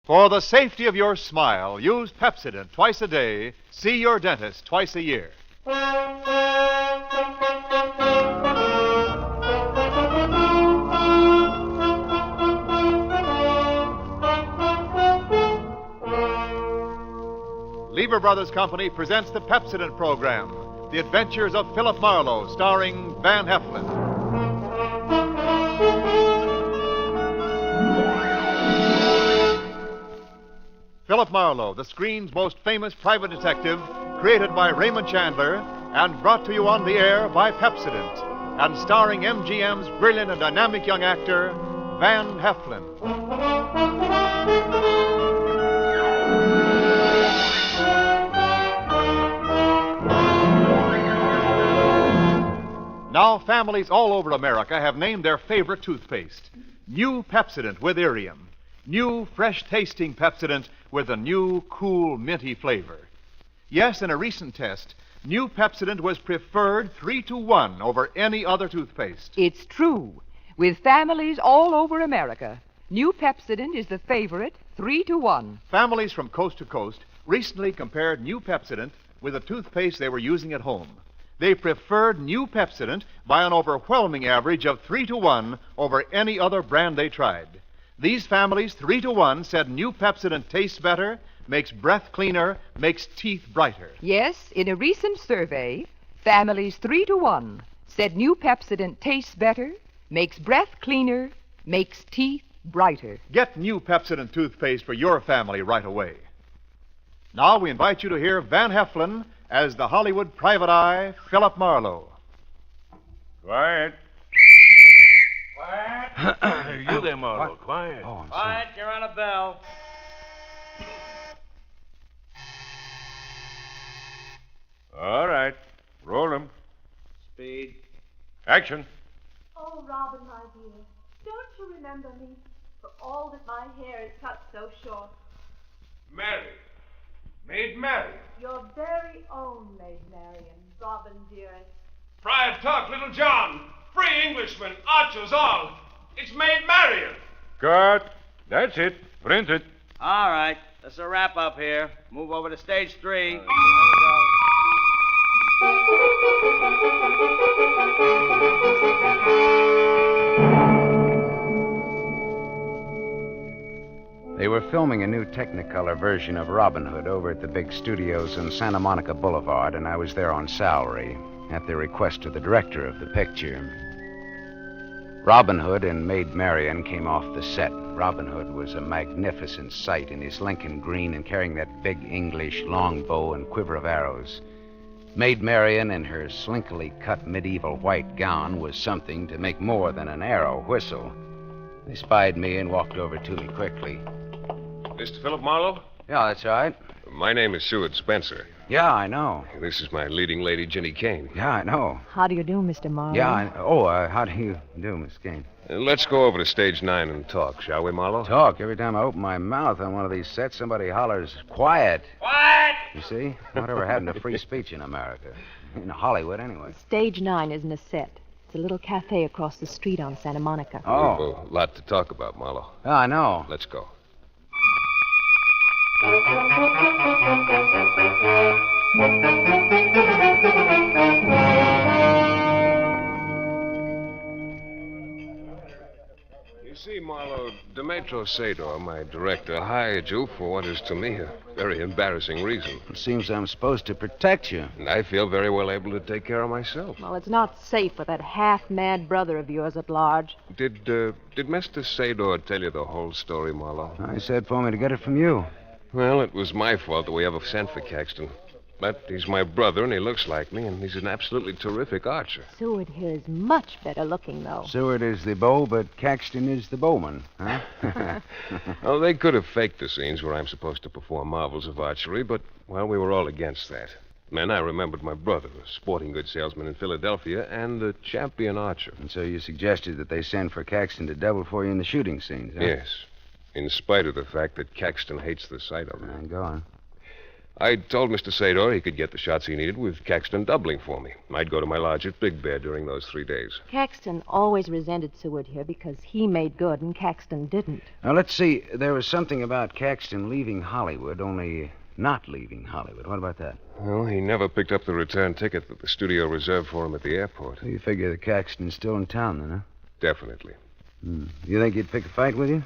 For the safety of your smile, use Pepsodent twice a day. See your dentist twice a year. Lever Brothers Company presents the Pepsodent program, The Adventures of Philip Marlowe, starring Van Heflin. Philip Marlowe, the screen's most famous private detective, created by Raymond Chandler and brought to you on the air by Pepsodent, and starring MGM's brilliant and dynamic young actor, Van Heflin. Now, families all over America have named their favorite toothpaste. New Pepsodent with irium. New, fresh-tasting Pepsodent with a new, cool, minty flavor. Yes, in a recent test, new Pepsodent was preferred 3-to-1 over any other toothpaste. It's true. With families all over America, new Pepsodent is the favorite 3-to-1. Families from coast to coast recently compared new Pepsodent with the toothpaste they were using at home. They preferred new Pepsodent by an overwhelming average of 3-to-1 over any other brand they tried. These families, 3-to-1, said new Pepsodent tastes better, makes breath cleaner, makes teeth brighter. Yes, in a recent survey, Families 3 to 1 said new Pepsodent tastes better, makes breath cleaner, makes teeth brighter. Get new Pepsodent toothpaste for your family right away. Now we invite you to hear Van Heflin as the Hollywood private eye, Philip Marlowe. Quiet. Quiet. You there, Marlowe. Quiet. Oh, Quiet, you're on a bell. All right. Roll him. Speed. Action. Oh, Robin, my dear, don't you remember me? For all that my hair is cut so short. Mary. Maid Mary. Your very own Maid Marian, Robin, dearest. Friar Tuck, Little John, free Englishmen, archers all. It's Maid Marian. Cut. That's it. Print it. All right, that's a wrap up here. Move over to stage 3. They were filming a new Technicolor version of Robin Hood over at the big studios on Santa Monica Boulevard, and I was there on salary at the request of the director of the picture. Robin Hood and Maid Marian came off the set. Robin Hood was a magnificent sight in his Lincoln green and carrying that big English long bow and quiver of arrows. Maid Marian in her slinkily cut medieval white gown was something to make more than an arrow whistle. They spied me and walked over to me quickly. Mr. Philip Marlowe? Yeah, that's right. My name is Seward Spencer. Yeah, I know. This is my leading lady, Jenny Kane. Yeah, I know. How do you do, Mr. Marlowe? Yeah, how do you do, Miss Kane? Let's go over to stage 9 and talk, shall we, Marlowe? Talk? Every time I open my mouth on one of these sets, somebody hollers, quiet. Quiet! You see? Whatever happened to free speech in America? In Hollywood, anyway. Stage 9 isn't a set. It's a little cafe across the street on Santa Monica. Oh. We've a lot to talk about, Marlowe. Yeah, I know. Let's go. You see, Marlowe, Demetrio Sador, my director, hired you for what is to me a very embarrassing reason. It seems I'm supposed to protect you. And I feel very well able to take care of myself. Well, it's not safe with that half-mad brother of yours at large. Did Mr. Sador tell you the whole story, Marlowe? I said for me to get it from you. Well, it was my fault that we ever sent for Caxton. But he's my brother, and he looks like me, and he's an absolutely terrific archer. Seward here is much better looking, though. Seward is the bow, but Caxton is the bowman, huh? Well, they could have faked the scenes where I'm supposed to perform marvels of archery, but, well, we were all against that. Then I remembered my brother, a sporting goods salesman in Philadelphia, and a champion archer. And so you suggested that they send for Caxton to double for you in the shooting scenes, huh? Yes, in spite of the fact that Caxton hates the sight of me. Go on. I told Mr. Sador he could get the shots he needed with Caxton doubling for me. I'd go to my lodge at Big Bear during those 3 days. Caxton always resented Seward here because he made good and Caxton didn't. Now, let's see. There was something about Caxton leaving Hollywood, only not leaving Hollywood. What about that? Well, he never picked up the return ticket that the studio reserved for him at the airport. So you figure that Caxton's still in town, then, huh? Definitely. You think he'd pick a fight with you?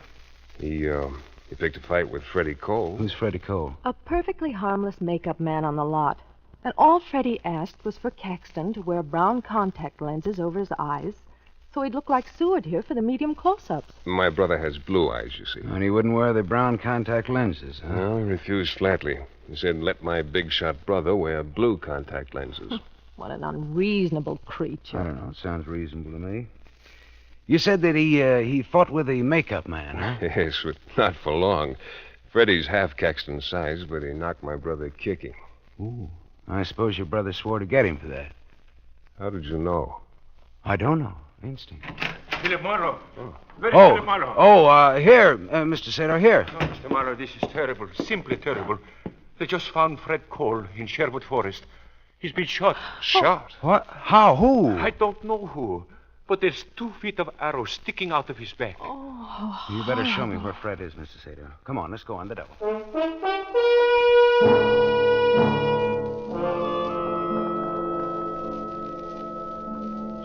He picked a fight with Freddie Cole. Who's Freddie Cole? A perfectly harmless makeup man on the lot. And all Freddie asked was for Caxton to wear brown contact lenses over his eyes so he'd look like Seward here for the medium close-ups. My brother has blue eyes, you see. And he wouldn't wear the brown contact lenses, huh? No, he refused flatly. He said, let my big-shot brother wear blue contact lenses. What an unreasonable creature. I don't know. It sounds reasonable to me. You said that he fought with the makeup man, huh? Yes, but not for long. Freddie's half Caxton's size, but he knocked my brother kicking. Ooh. I suppose your brother swore to get him for that. How did you know? I don't know. Instinct. Philip Marlowe. Philip Marlowe. Here, Mr. Sador, here. Oh, Mr. Marlowe, this is terrible. Simply terrible. They just found Fred Cole in Sherwood Forest. He's been shot. Shot? What? How? Who? I don't know who. But there's 2 feet of arrows sticking out of his back. Oh. You better show me where Fred is, Mr. Sador. Come on, let's go on the double.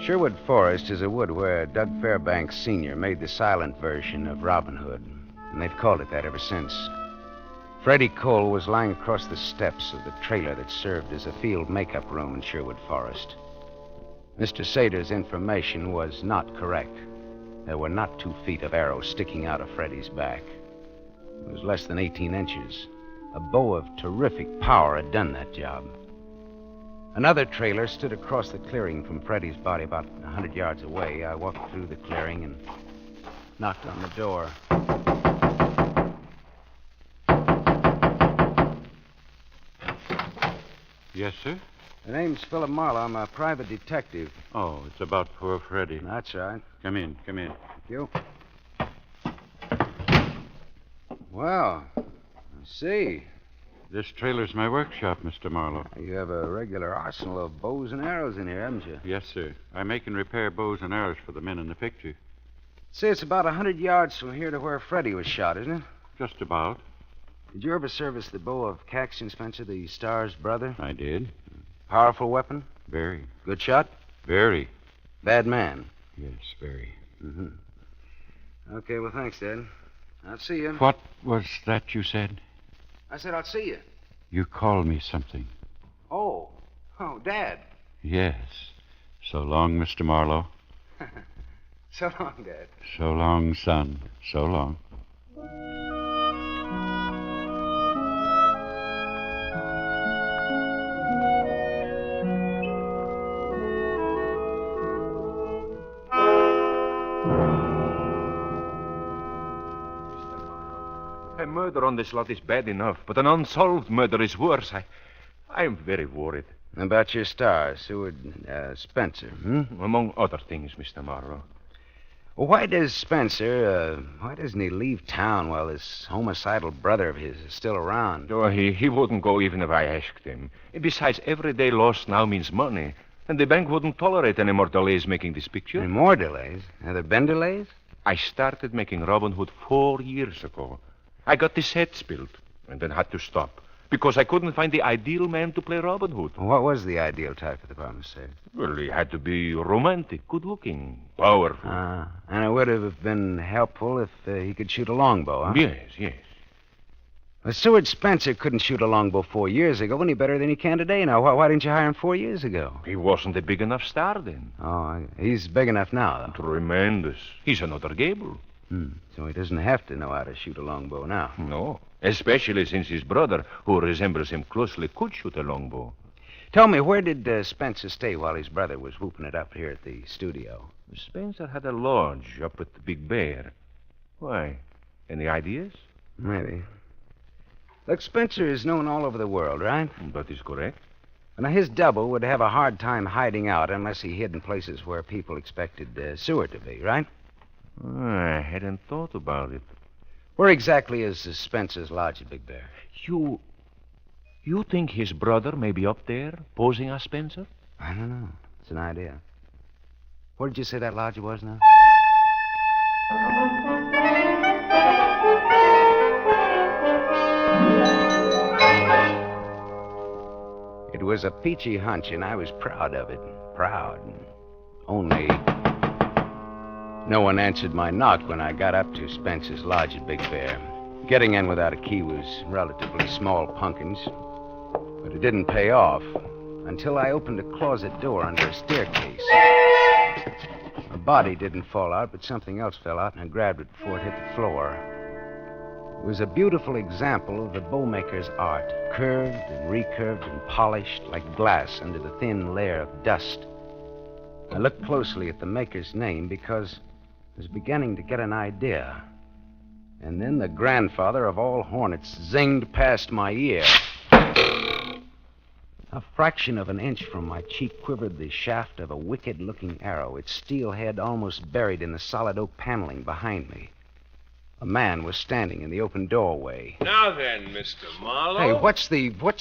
Sherwood Forest is a wood where Doug Fairbanks Sr. made the silent version of Robin Hood, and they've called it that ever since. Freddie Cole was lying across the steps of the trailer that served as a field makeup room in Sherwood Forest. Mr. Sater's information was not correct. There were not 2 feet of arrow sticking out of Freddie's back. It was less than 18 inches. A bow of terrific power had done that job. Another trailer stood across the clearing from Freddie's body about 100 yards away. I walked through the clearing and knocked on the door. Yes, sir? The name's Philip Marlowe. I'm a private detective. Oh, it's about poor Freddie. That's right. Come in. Thank you. Well, I see. This trailer's my workshop, Mr. Marlowe. You have a regular arsenal of bows and arrows in here, haven't you? Yes, sir. I make and repair bows and arrows for the men in the picture. Say, it's about 100 yards from here to where Freddie was shot, isn't it? Just about. Did you ever service the bow of Caxton Spencer, the Star's brother? I did. Powerful weapon? Very. Good shot? Very. Bad man? Yes, very. Mm-hmm. Okay, well, thanks, Dad. I'll see you. What was that you said? I said I'll see you. You called me something. Oh, Dad. Yes. So long, Mr. Marlowe. So long, Dad. So long, son. So long. A murder on this lot is bad enough, but an unsolved murder is worse. I'm very worried. About your star, Seward Spencer, hmm? Among other things, Mr. Marlowe. Well, why doesn't he leave town while this homicidal brother of his is still around? Oh, he wouldn't go even if I asked him. Besides, every day lost now means money. And the bank wouldn't tolerate any more delays making this picture. Any more delays? Have there been delays? I started making Robin Hood 4 years ago. I got the sets built and then had to stop because I couldn't find the ideal man to play Robin Hood. What was the ideal type for the part, sir? Well, he had to be romantic, good-looking, powerful. And it would have been helpful if he could shoot a longbow, huh? Yes. Well, Seward Spencer couldn't shoot a longbow 4 years ago any better than he can today. Now, why didn't you hire him 4 years ago? He wasn't a big enough star then. Oh, he's big enough now, though. Tremendous. He's another Gable. So he doesn't have to know how to shoot a longbow now. No, especially since his brother, who resembles him closely, could shoot a longbow. Tell me, where did Spencer stay while his brother was whooping it up here at the studio? Spencer had a lodge up at the Big Bear. Why? Any ideas? Maybe. Look, Spencer is known all over the world, right? That is correct. Now, his double would have a hard time hiding out unless he hid in places where people expected Seward to be, right? I hadn't thought about it. Where exactly is Spencer's lodge at Big Bear? You think his brother may be up there posing as Spencer? I don't know. It's an idea. Where did you say that lodge was now? It was a peachy hunch, and I was proud of it. Proud. Only no one answered my knock when I got up to Spencer's lodge at Big Bear. Getting in without a key was relatively small punkins, but it didn't pay off until I opened a closet door under a staircase. A body didn't fall out, but something else fell out, and I grabbed it before it hit the floor. It was a beautiful example of the bowmaker's art, curved and recurved and polished like glass under the thin layer of dust. I looked closely at the maker's name because I was beginning to get an idea. And then the grandfather of all hornets zinged past my ear. A fraction of an inch from my cheek quivered the shaft of a wicked-looking arrow, its steel head almost buried in the solid oak paneling behind me. A man was standing in the open doorway. Now then, Mr. Marlowe. Hey, what's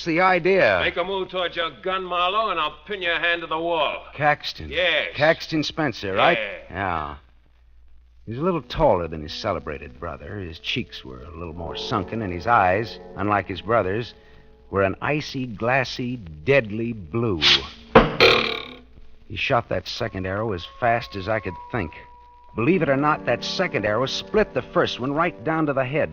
the idea? Make a move towards your gun, Marlowe, and I'll pin your hand to the wall. Caxton. Yes. Caxton Spencer, right? Yeah. He was a little taller than his celebrated brother. His cheeks were a little more sunken, and his eyes, unlike his brother's, were an icy, glassy, deadly blue. He shot that second arrow as fast as I could think. Believe it or not, that second arrow split the first one right down to the head.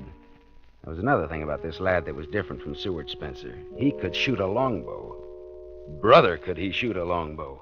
There was another thing about this lad that was different from Seward Spencer. He could shoot a longbow. Brother, could he shoot a longbow.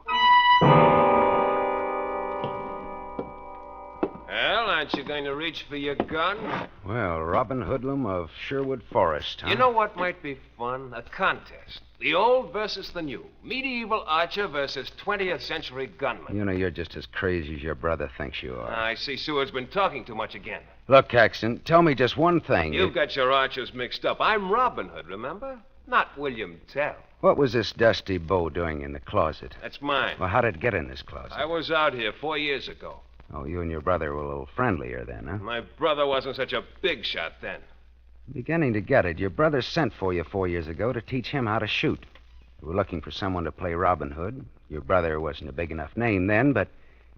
Well, aren't you going to reach for your gun? Well, Robin Hoodlum of Sherwood Forest, huh? You know what might be fun? A contest. The old versus the new. Medieval archer versus 20th century gunman. You know, you're just as crazy as your brother thinks you are. I see Seward's been talking too much again. Look, Caxton, tell me just one thing. You've got your archers mixed up. I'm Robin Hood, remember? Not William Tell. What was this dusty bow doing in the closet? That's mine. Well, how did it get in this closet? I was out here 4 years ago. Oh, you and your brother were a little friendlier then, huh? My brother wasn't such a big shot then. I'm beginning to get it. Your brother sent for you 4 years ago to teach him how to shoot. You were looking for someone to play Robin Hood. Your brother wasn't a big enough name then, but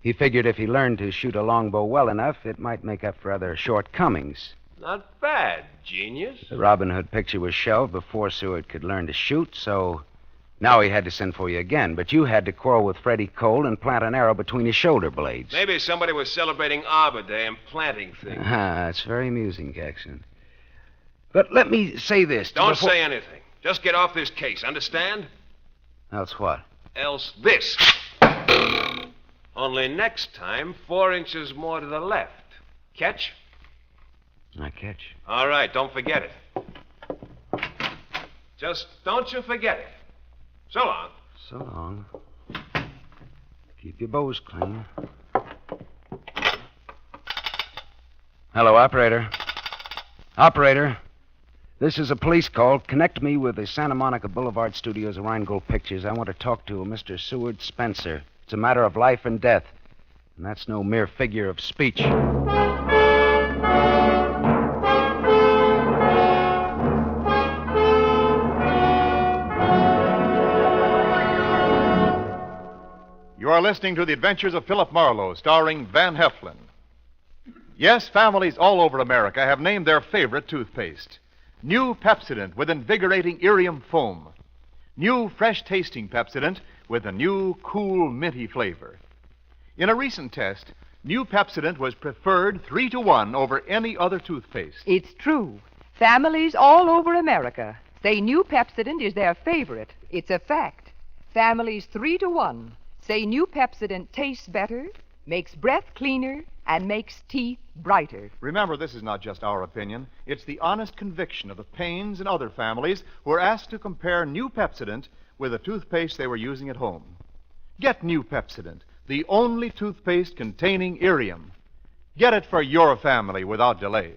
he figured if he learned to shoot a longbow well enough, it might make up for other shortcomings. Not bad, genius. The Robin Hood picture was shelved before Seward could learn to shoot, so now he had to send for you again. But you had to quarrel with Freddie Cole and plant an arrow between his shoulder blades. Maybe somebody was celebrating Arbor Day and planting things. That's very amusing, Jackson. But let me say this. Don't say anything. Just get off this case, understand? Else what? Else this. Only next time, 4 inches more to the left. Catch? I catch. All right, don't forget it. Just don't you forget it. So long. So long. Keep your bows clean. Hello, operator. Operator. This is a police call. Connect me with the Santa Monica Boulevard studios of Rheingold Pictures. I want to talk to Mr. Seward Spencer. It's a matter of life and death. And that's no mere figure of speech. You are listening to The Adventures of Philip Marlowe, starring Van Heflin. Yes, families all over America have named their favorite toothpaste. New Pepsodent with invigorating Irium foam. New fresh-tasting Pepsodent with a new, cool, minty flavor. In a recent test, New Pepsodent was preferred 3-to-1 over any other toothpaste. It's true. Families all over America say New Pepsodent is their favorite. It's a fact. Families 3-to-1 say New Pepsodent tastes better, makes breath cleaner, and makes teeth brighter. Remember, this is not just our opinion. It's the honest conviction of the Paynes and other families who are asked to compare New Pepsodent with the toothpaste they were using at home. Get New Pepsodent, the only toothpaste containing Irium. Get it for your family without delay.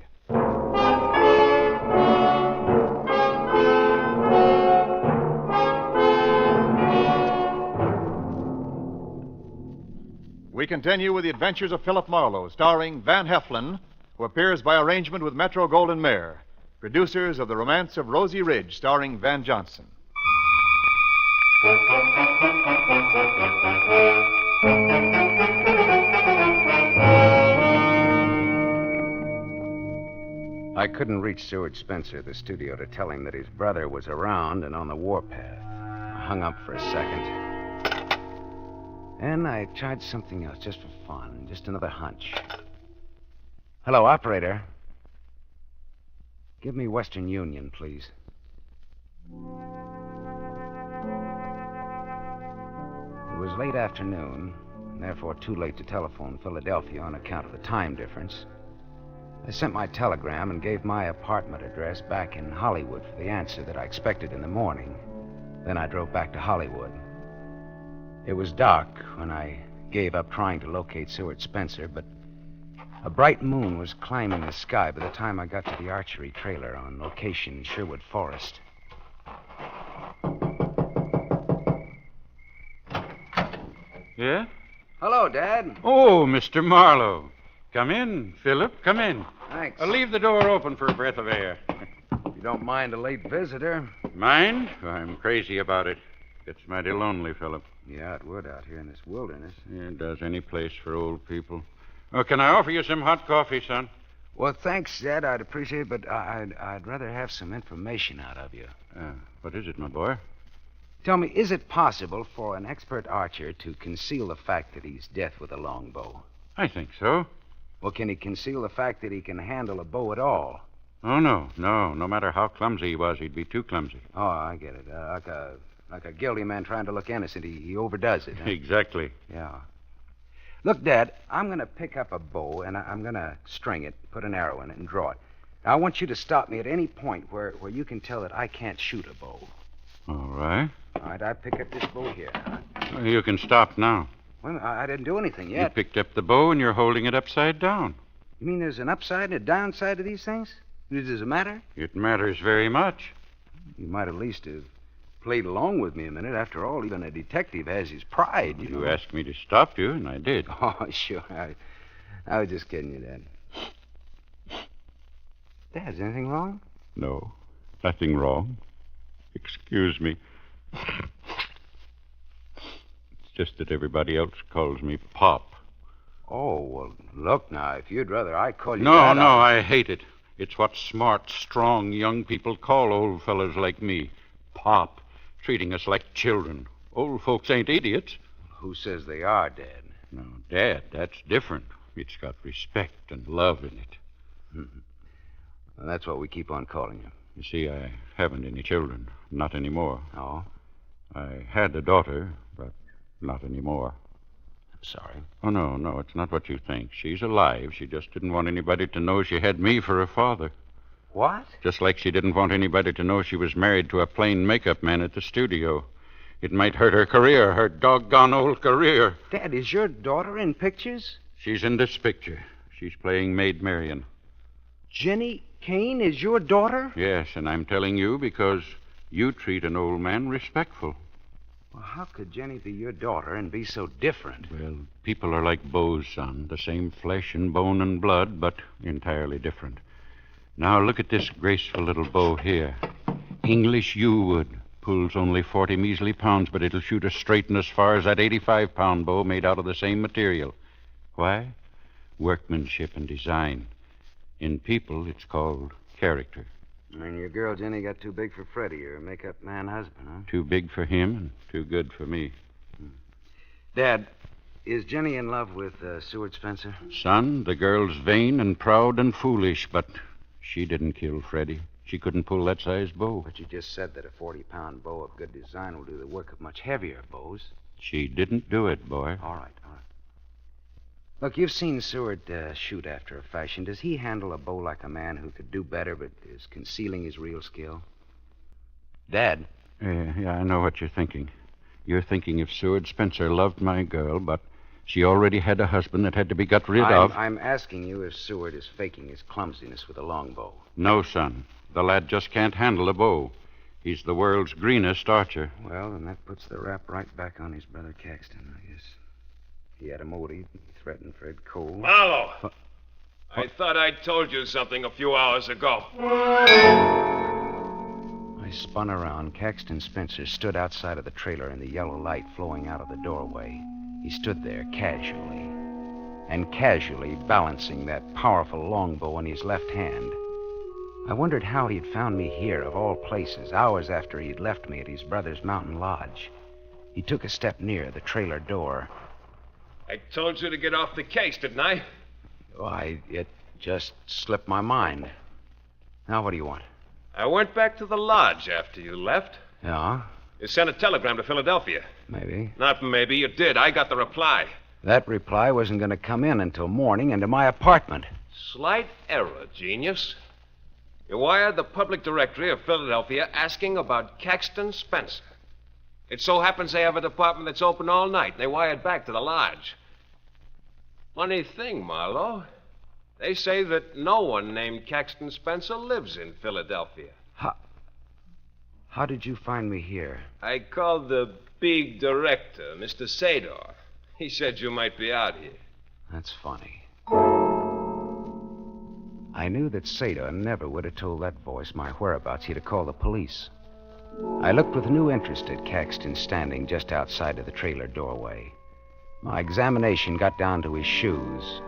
We continue with The Adventures of Philip Marlowe, starring Van Heflin, who appears by arrangement with Metro-Goldwyn-Mayer, producers of The Romance of Rosie Ridge, starring Van Johnson. I couldn't reach Seward Spencer at the studio to tell him that his brother was around and on the warpath. I hung up for a second. And I tried something else just for fun, just another hunch. Hello, operator. Give me Western Union, please. It was late afternoon, and therefore too late to telephone Philadelphia on account of the time difference. I sent my telegram and gave my apartment address back in Hollywood for the answer that I expected in the morning. Then I drove back to Hollywood. It was dark when I gave up trying to locate Seward Spencer, but a bright moon was climbing the sky by the time I got to the archery trailer on location in Sherwood Forest. Yeah? Hello, Dad. Oh, Mr. Marlowe. Come in, Philip. Come in. Thanks. I'll leave the door open for a breath of air. If you don't mind a late visitor. Mind? I'm crazy about it. It's mighty lonely, Philip. Yeah, it would out here in this wilderness. Yeah, it does any place for old people. Oh, can I offer you some hot coffee, son? Well, thanks, Dad. I'd appreciate it, but I'd rather have some information out of you. What is it, my boy? Tell me, is it possible for an expert archer to conceal the fact that he's death with a longbow? I think so. Well, can he conceal the fact that he can handle a bow at all? Oh, no. No matter how clumsy he was, he'd be too clumsy. Oh, I get it. Like a guilty man trying to look innocent. He overdoes it. Huh? Exactly. Yeah. Look, Dad, I'm going to pick up a bow, and I'm going to string it, put an arrow in it, and draw it. Now, I want you to stop me at any point where you can tell that I can't shoot a bow. All right. All right, I pick up this bow here. Well, you can stop now. Well, I didn't do anything yet. You picked up the bow, and you're holding it upside down. You mean there's an upside and a downside to these things? Does it matter? It matters very much. You might at least have played along with me a minute. After all, even a detective has his pride, you know. You asked me to stop you, and I did. Oh, sure. I was just kidding you, Dad. Dad, is anything wrong? No, nothing wrong. Excuse me. It's just that everybody else calls me Pop. Oh, well, look now, if you'd rather I call you No, that, I hate it. It's what smart, strong young people call old fellas like me. Pop. Treating us like children. Old folks ain't idiots. Who says they are, Dad? No, Dad, that's different. It's got respect and love in it. Mm-hmm. Well, that's what we keep on calling you. You see, I haven't any children. Not anymore. Oh? I had a daughter, but not anymore. I'm sorry. Oh, no, it's not what you think. She's alive. She just didn't want anybody to know she had me for a father. What? Just like she didn't want anybody to know she was married to a plain makeup man at the studio. It might hurt her career, her doggone old career. Dad, is your daughter in pictures? She's in this picture. She's playing Maid Marian. Jenny Kane is your daughter? Yes, and I'm telling you because you treat an old man respectful. Well, how could Jenny be your daughter and be so different? Well, people are like bows, son. The same flesh and bone and blood, but entirely different. Now, look at this graceful little bow here. English yew wood. Pulls only 40 measly pounds, but it'll shoot as straight and as far as that 85-pound bow made out of the same material. Why? Workmanship and design. In people, it's called character. And your girl Jenny got too big for Freddie, your makeup man husband, huh? Too big for him and too good for me. Dad, is Jenny in love with Seward Spencer? Son, the girl's vain and proud and foolish, but she didn't kill Freddie. She couldn't pull that size bow. But you just said that a 40-pound bow of good design will do the work of much heavier bows. She didn't do it, boy. All right. Look, you've seen Seward shoot after a fashion. Does he handle a bow like a man who could do better but is concealing his real skill? Dad? Yeah, I know what you're thinking. You're thinking if Seward Spencer loved my girl, but she already had a husband that had to be got rid of. I'm asking you if Seward is faking his clumsiness with a longbow. No, son. The lad just can't handle a bow. He's the world's greenest archer. Well, then that puts the rap right back on his brother Caxton, I guess. He had a motive. He threatened Fred Cole. Marlowe! I thought I told you something a few hours ago. I spun around. Caxton Spencer stood outside of the trailer in the yellow light flowing out of the doorway. He stood there casually balancing that powerful longbow in his left hand. I wondered how he'd found me here, of all places, hours after he'd left me at his brother's mountain lodge. He took a step near the trailer door. I told you to get off the case, didn't I? Why, it just slipped my mind. Now, what do you want? I went back to the lodge after you left. Yeah? You sent a telegram to Philadelphia. Maybe. Not maybe, you did. I got the reply. That reply wasn't going to come in until morning into my apartment. Slight error, genius. You wired the public directory of Philadelphia asking about Caxton Spencer. It so happens they have a department that's open all night. They wired back to the lodge. Funny thing, Marlowe. They say that no one named Caxton Spencer lives in Philadelphia. How did you find me here? I called the big director, Mr. Sador. He said you might be out here. That's funny. I knew that Sador never would have told that voice my whereabouts. He'd have called the police. I looked with new interest at Caxton standing just outside of the trailer doorway. My examination got down to his shoes.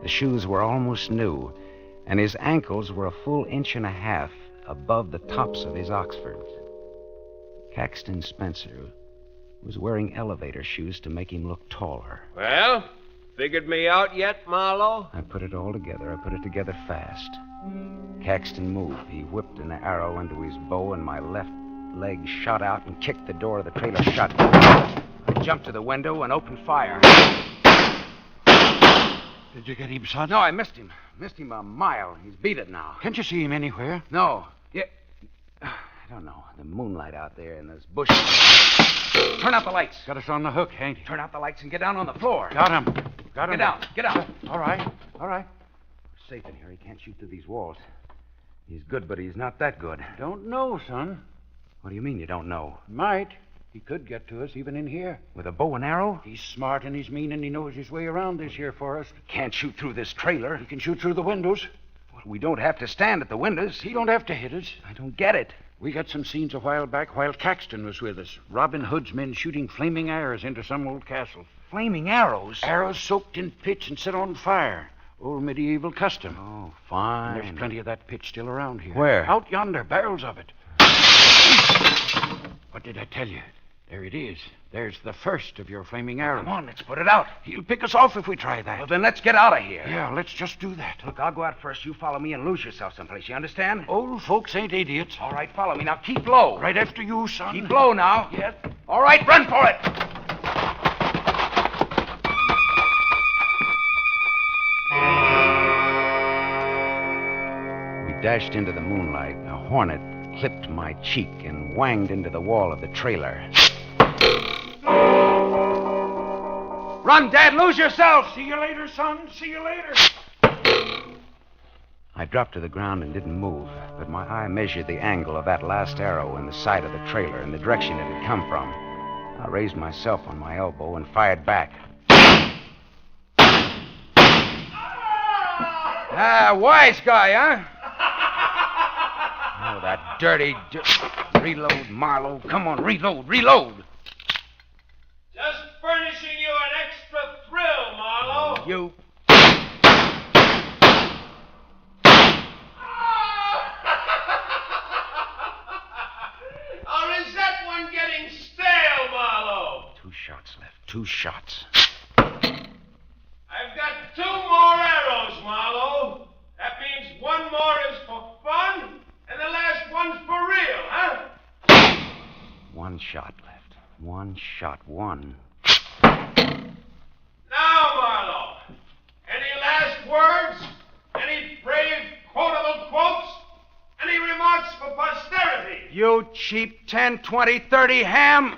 The shoes were almost new, and his ankles were a full 1.5 inches above the tops of his Oxfords. Caxton Spencer was wearing elevator shoes to make him look taller. Well, figured me out yet, Marlowe? I put it all together. I put it together fast. Caxton moved. He whipped an arrow into his bow, and my left leg shot out and kicked the door of the trailer shut. I jumped to the window and opened fire. Did you get him, son? No, I missed him. Missed him a mile. He's beat it now. Can't you see him anywhere? No. Yeah. I don't know. The moonlight out there in those bushes. Turn out the lights. Got us on the hook, ain't he? Turn out the lights and get down on the floor. Got him. Got him. Get down. Get down. All right. All right. We're safe in here. He can't shoot through these walls. He's good, but he's not that good. Don't know, son. What do you mean you don't know? Might. He could get to us even in here. With a bow and arrow? He's smart and he's mean and he knows his way around this here forest. He can't shoot through this trailer. He can shoot through the windows. Well, we don't have to stand at the windows. He don't have to hit us. I don't get it. We got some scenes a while back while Caxton was with us. Robin Hood's men shooting flaming arrows into some old castle. Flaming arrows? Arrows soaked in pitch and set on fire. Old medieval custom. Oh, fine. And there's plenty of that pitch still around here. Where? Out yonder, barrels of it. What did I tell you? There it is. There's the first of your flaming arrows. Come on, let's put it out. He'll pick us off if we try that. Well, then let's get out of here. Yeah, let's just do that. Look, I'll go out first. You follow me and lose yourself someplace. You understand? Old folks ain't idiots. All right, follow me. Now keep low. Right after you, son. Keep low now. Yes. All right, run for it. We dashed into the moonlight. A hornet clipped my cheek and whanged into the wall of the trailer. Run, Dad! Lose yourself! See you later, son. See you later. I dropped to the ground and didn't move, but my eye measured the angle of that last arrow in the side of the trailer and the direction it had come from. I raised myself on my elbow and fired back. Ah, wise guy, huh? Oh, that dirty... Reload, Marlowe. Come on, reload. Just furnishing you an extra thrill, Marlowe. You... Or is that one getting stale, Marlowe? 2 shots left. 2 shots. I've got 2 more arrows, Marlowe. That means 1 more is for fun, and the last one's for real, huh? 1 shot left. 1 shot. 1. Now, Marlowe, any last words? Any brave, quotable quotes? Any remarks for posterity? You cheap 10, 20, 30 ham!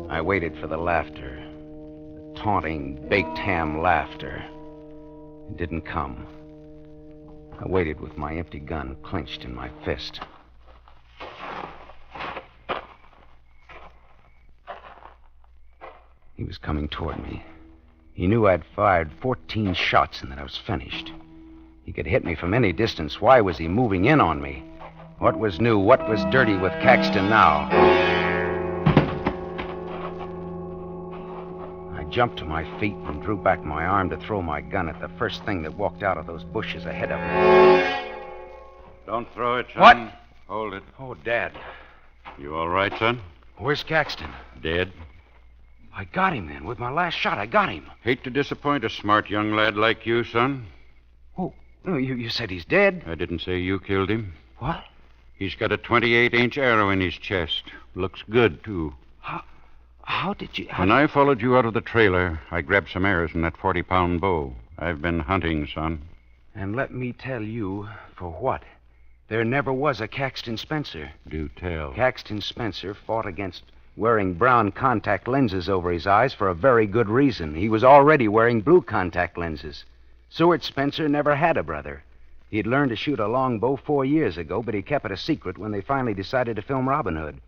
I waited for the laughter. The taunting, baked ham laughter. It didn't come. I waited with my empty gun clenched in my fist. He was coming toward me. He knew I'd fired 14 shots and that I was finished. He could hit me from any distance. Why was he moving in on me? What was new? What was dirty with Caxton now? I jumped to my feet and drew back my arm to throw my gun at the first thing that walked out of those bushes ahead of me. Don't throw it, son. What? Hold it. Oh, Dad. You all right, son? Where's Caxton? Dead. I got him then. With my last shot, I got him. Hate to disappoint a smart young lad like you, son. Oh, no, you said he's dead? I didn't say you killed him. What? He's got a 28-inch arrow in his chest. Looks good, too. How did you... When I followed you out of the trailer, I grabbed some arrows in that 40-pound bow. I've been hunting, son. And let me tell you, for what? There never was a Caxton Spencer. Do tell. Caxton Spencer fought against wearing brown contact lenses over his eyes for a very good reason. He was already wearing blue contact lenses. Seward Spencer never had a brother. He'd learned to shoot a longbow 4 years ago, but he kept it a secret when they finally decided to film Robin Hood.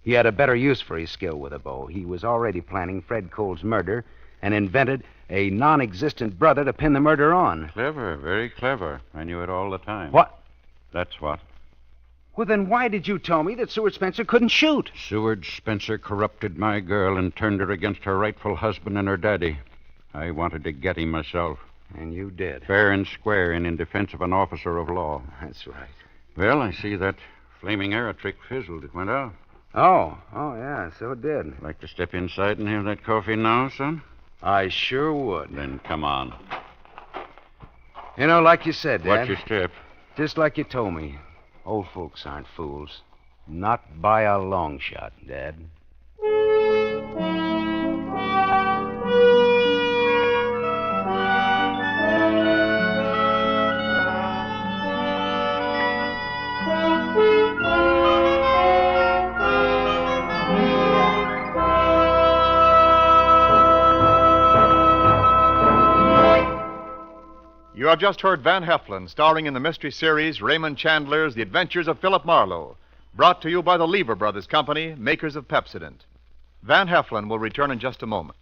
He had a better use for his skill with a bow. He was already planning Fred Cole's murder and invented a non-existent brother to pin the murder on. Clever, very clever. I knew it all the time. What? That's what. Well, then why did you tell me that Seward Spencer couldn't shoot? Seward Spencer corrupted my girl and turned her against her rightful husband and her daddy. I wanted to get him myself. And you did. Fair and square and in defense of an officer of law. That's right. Well, I see that flaming arrow trick fizzled. It went out. Oh, yeah, so it did. Like to step inside and have that coffee now, son? I sure would. Then come on. You know, like you said, Dad. Watch your step. Just like you told me. Old folks aren't fools. Not by a long shot, Dad. You have just heard Van Heflin, starring in the mystery series Raymond Chandler's The Adventures of Philip Marlowe, brought to you by the Lever Brothers Company, makers of Pepsodent. Van Heflin will return in just a moment.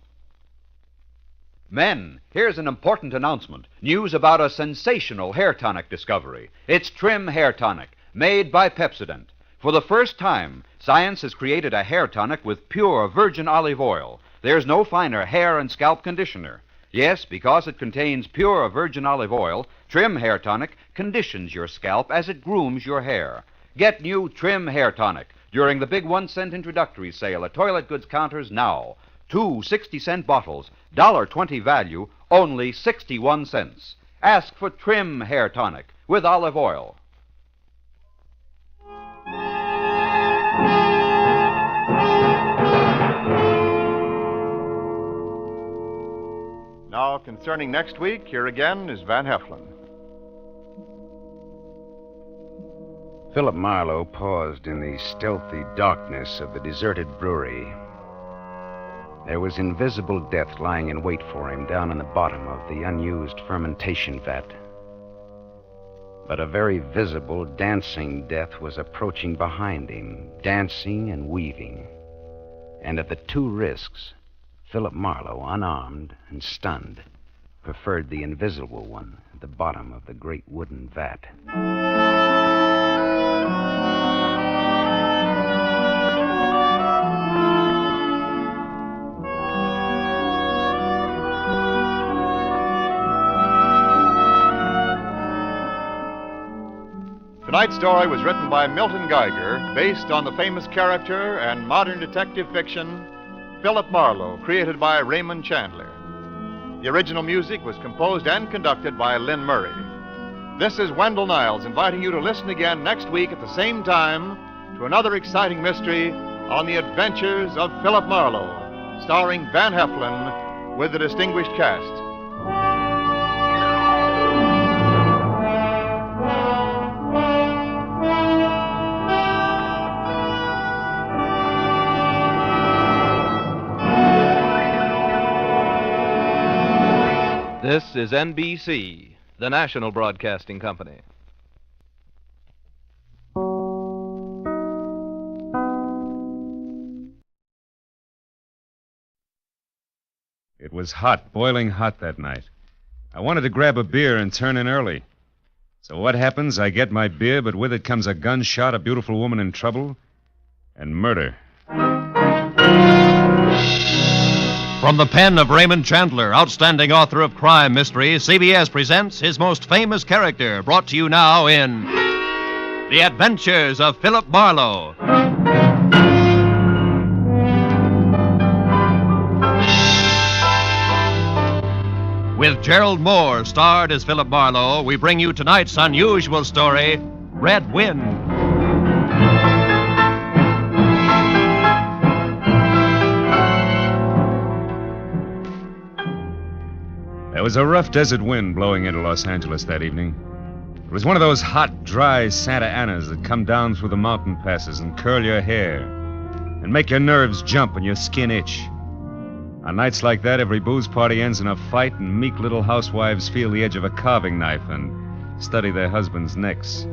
Men, here's an important announcement. News about a sensational hair tonic discovery. It's Trim Hair Tonic, made by Pepsodent. For the first time, science has created a hair tonic with pure virgin olive oil. There's no finer hair and scalp conditioner. Yes, because it contains pure virgin olive oil, Trim Hair Tonic conditions your scalp as it grooms your hair. Get new Trim Hair Tonic during the big 1-cent introductory sale at toilet goods counters now. 2 60-cent bottles, $1.20 value, only 61 cents. Ask for Trim Hair Tonic with olive oil. Now, concerning next week, here again is Van Heflin. Philip Marlowe paused in the stealthy darkness of the deserted brewery. There was invisible death lying in wait for him down in the bottom of the unused fermentation vat. But a very visible, dancing death was approaching behind him, dancing and weaving. And at the two risks, Philip Marlowe, unarmed and stunned, preferred the invisible one at the bottom of the great wooden vat. Tonight's story was written by Milton Geiger, based on the famous character and modern detective fiction Philip Marlowe, created by Raymond Chandler. The original music was composed and conducted by Lynn Murray. This is Wendell Niles inviting you to listen again next week at the same time to another exciting mystery on the adventures of Philip Marlowe, starring Van Heflin with the distinguished cast. This is NBC, the national broadcasting company. It was hot, boiling hot that night. I wanted to grab a beer and turn in early. So what happens? I get my beer, but with it comes a gunshot, a beautiful woman in trouble, and murder. From the pen of Raymond Chandler, outstanding author of crime mystery, CBS presents his most famous character, brought to you now in The Adventures of Philip Marlowe. With Gerald Moore starred as Philip Marlowe, we bring you tonight's unusual story, Red Wind. There was a rough desert wind blowing into Los Angeles that evening. It was one of those hot, dry Santa Anas that come down through the mountain passes and curl your hair and make your nerves jump and your skin itch. On nights like that, every booze party ends in a fight, and meek little housewives feel the edge of a carving knife and study their husbands' necks.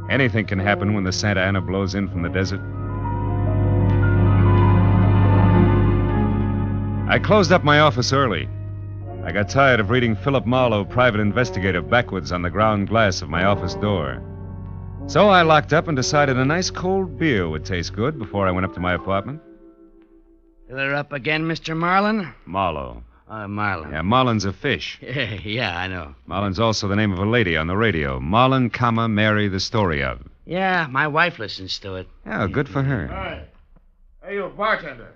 Anything can happen when the Santa Ana blows in from the desert. I closed up my office early. I got tired of reading Philip Marlowe, private investigator, backwards on the ground glass of my office door. So I locked up and decided a nice cold beer would taste good before I went up to my apartment. You're up again, Mr. Marlin? Marlowe. Marlin. Yeah, Marlin's a fish. Yeah, I know. Marlin's also the name of a lady on the radio. Marlin, Mary, the story of. Yeah, my wife listens to it. Yeah, good for her. All right. Hey, you bartender.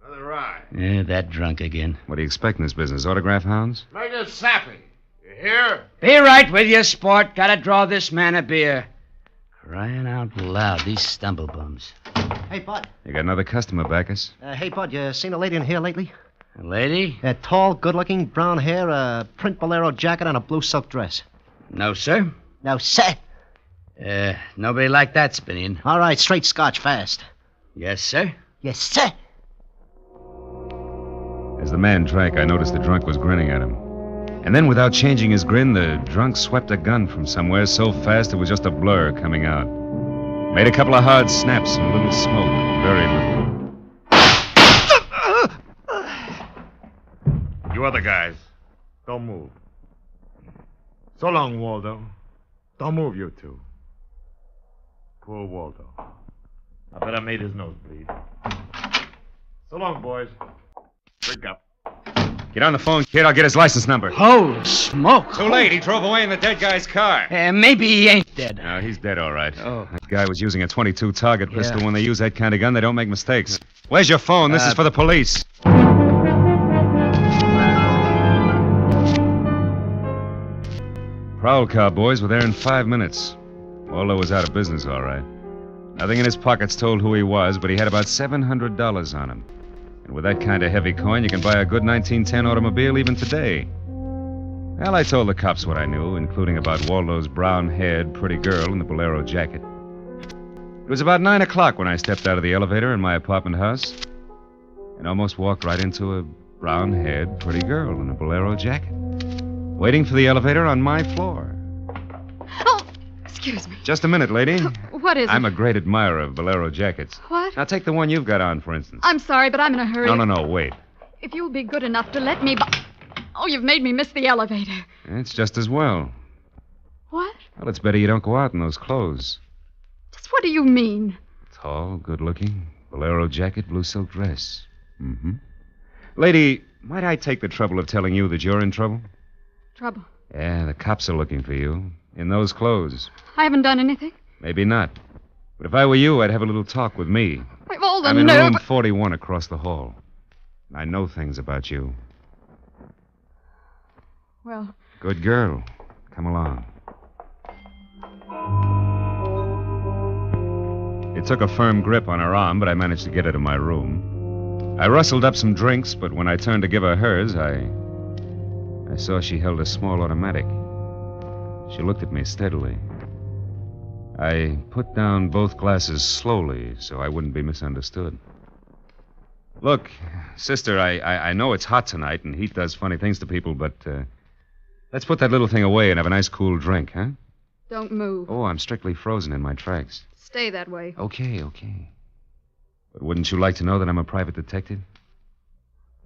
Another rye. Yeah, that drunk again. What do you expect in this business? Autograph hounds? Make it sappy. You hear? Be right with you, sport. Gotta draw this man a beer. Crying out loud, these stumblebums. Hey, Bud. You got another customer, Bacchus. Hey, Bud, you seen a lady in here lately? A lady? Tall, good-looking, brown hair, a print bolero jacket, and a blue silk dress. No, sir. No, sir. Nobody like that, Spinian. All right, straight scotch, fast. Yes, sir. Yes, sir. As the man drank, I noticed the drunk was grinning at him. And then, without changing his grin, the drunk swept a gun from somewhere so fast it was just a blur coming out. Made a couple of hard snaps and a little smoke. Very little. You other guys, don't move. So long, Waldo. Don't move, you two. Poor Waldo. I bet I made his nose bleed. So long, boys. Drink up. Get on the phone, kid. I'll get his license number. Holy smoke. Too late. He drove away in the dead guy's car. Maybe he ain't dead. No, he's dead, all right. Oh. That guy was using a .22 target pistol. Yeah. When they use that kind of gun, they don't make mistakes. Where's your phone? This is for the police. Prowl car boys were there in 5 minutes. Waldo was out of business, all right. Nothing in his pockets told who he was, but he had about $700 on him. And with that kind of heavy coin, you can buy a good 1910 automobile even today. Well, I told the cops what I knew, including about Waldo's brown-haired, pretty girl in the bolero jacket. It was about 9 o'clock when I stepped out of the elevator in my apartment house and almost walked right into a brown-haired, pretty girl in a bolero jacket, waiting for the elevator on my floor. Oh, excuse me. Just a minute, lady. What is it? I'm a great admirer of bolero jackets. What? Now, take the one you've got on, for instance. I'm sorry, but I'm in a hurry. No, wait. If you'll be good enough to let me... Oh, you've made me miss the elevator. It's just as well. What? Well, it's better you don't go out in those clothes. Just what do you mean? Tall, good-looking, bolero jacket, blue silk dress. Mm-hmm. Lady, might I take the trouble of telling you that you're in trouble? Trouble. Yeah, the cops are looking for you. In those clothes. I haven't done anything. Maybe not. But if I were you, I'd have a little talk with me. I've all the I'm in nerve... room 41 across the hall. I know things about you. Well... Good girl. Come along. It took a firm grip on her arm, but I managed to get her to my room. I rustled up some drinks, but when I turned to give her hers, I saw she held a small automatic. She looked at me steadily. I put down both glasses slowly so I wouldn't be misunderstood. Look, sister, I know it's hot tonight and heat does funny things to people, but let's put that little thing away and have a nice cool drink, huh? Don't move. Oh, I'm strictly frozen in my tracks. Stay that way. Okay. But wouldn't you like to know that I'm a private detective?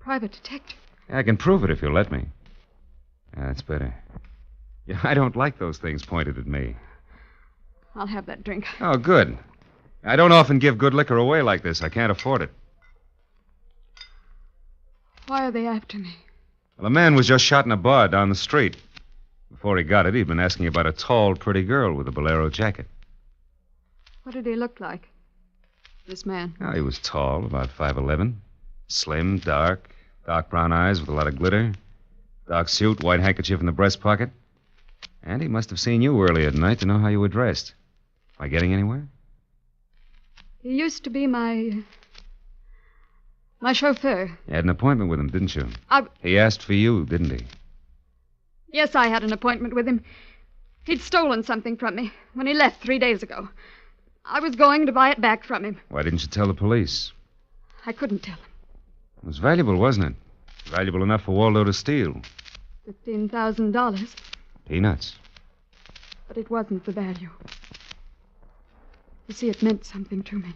Private detective? I can prove it if you'll let me. That's better. Yeah, I don't like those things pointed at me. I'll have that drink. Oh, good. I don't often give good liquor away like this. I can't afford it. Why are they after me? Well, a man was just shot in a bar down the street. Before he got it, he'd been asking about a tall, pretty girl with a bolero jacket. What did he look like? This man. Oh, he was tall, about 5'11". Slim, dark brown eyes with a lot of glitter. Dark suit, white handkerchief in the breast pocket. And he must have seen you earlier tonight to know how you were dressed. Am I getting anywhere? He used to be my chauffeur. You had an appointment with him, didn't you? I... He asked for you, didn't he? Yes, I had an appointment with him. He'd stolen something from me when he left 3 days ago. I was going to buy it back from him. Why didn't you tell the police? I couldn't tell him. It was valuable, wasn't it? Valuable enough for Waldo to steal. $15,000. Peanuts. But it wasn't the value. You see, it meant something to me.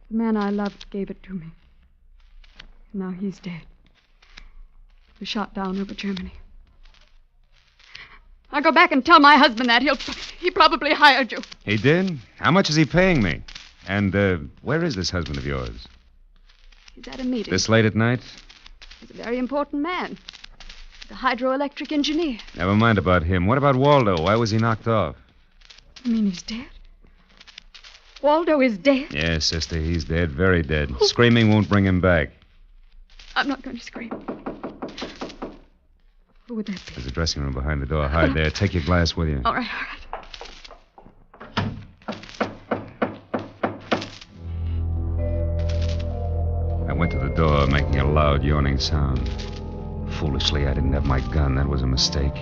The man I loved gave it to me. Now he's dead. He was shot down over Germany. I'll go back and tell my husband that. He probably hired you. He did? How much is he paying me? And where is this husband of yours? He's at a meeting. This late at night? He's a very important man. The hydroelectric engineer. Never mind about him. What about Waldo? Why was he knocked off? You mean he's dead? Waldo is dead. Yes, sister, he's dead, very dead. Screaming won't bring him back. I'm not going to scream. Who would that be? There's a dressing room behind the door. Hide there. Take your glass with you. All right. I went to the door, making a loud, yawning sound. Foolishly, I didn't have my gun. That was a mistake.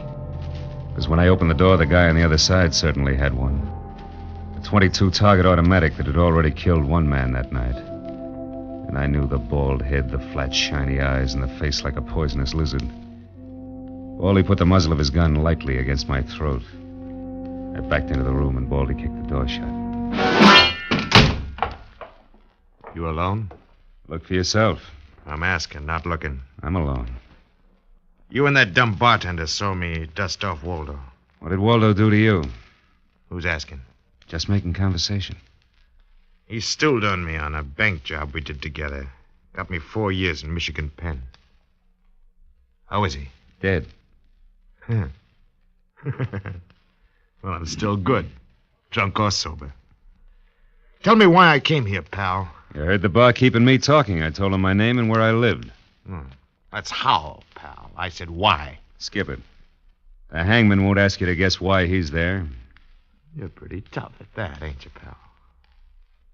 Because when I opened the door, the guy on the other side certainly had one. A .22 target automatic that had already killed one man that night. And I knew the bald head, the flat, shiny eyes, and the face like a poisonous lizard. Baldy put the muzzle of his gun lightly against my throat. I backed into the room, and Baldy kicked the door shut. You alone? Look for yourself. I'm asking, not looking. I'm alone. You and that dumb bartender saw me dust off Waldo. What did Waldo do to you? Who's asking? Just making conversation. He stooled on me on a bank job we did together. Got me 4 years in Michigan Penn. How is he? Dead. Huh. Well, I'm still good. Drunk or sober. Tell me why I came here, pal. You heard the barkeep and me talking. I told him my name and where I lived. That's how, pal. I said why. Skip it. The hangman won't ask you to guess why he's there. You're pretty tough at that, ain't you, pal?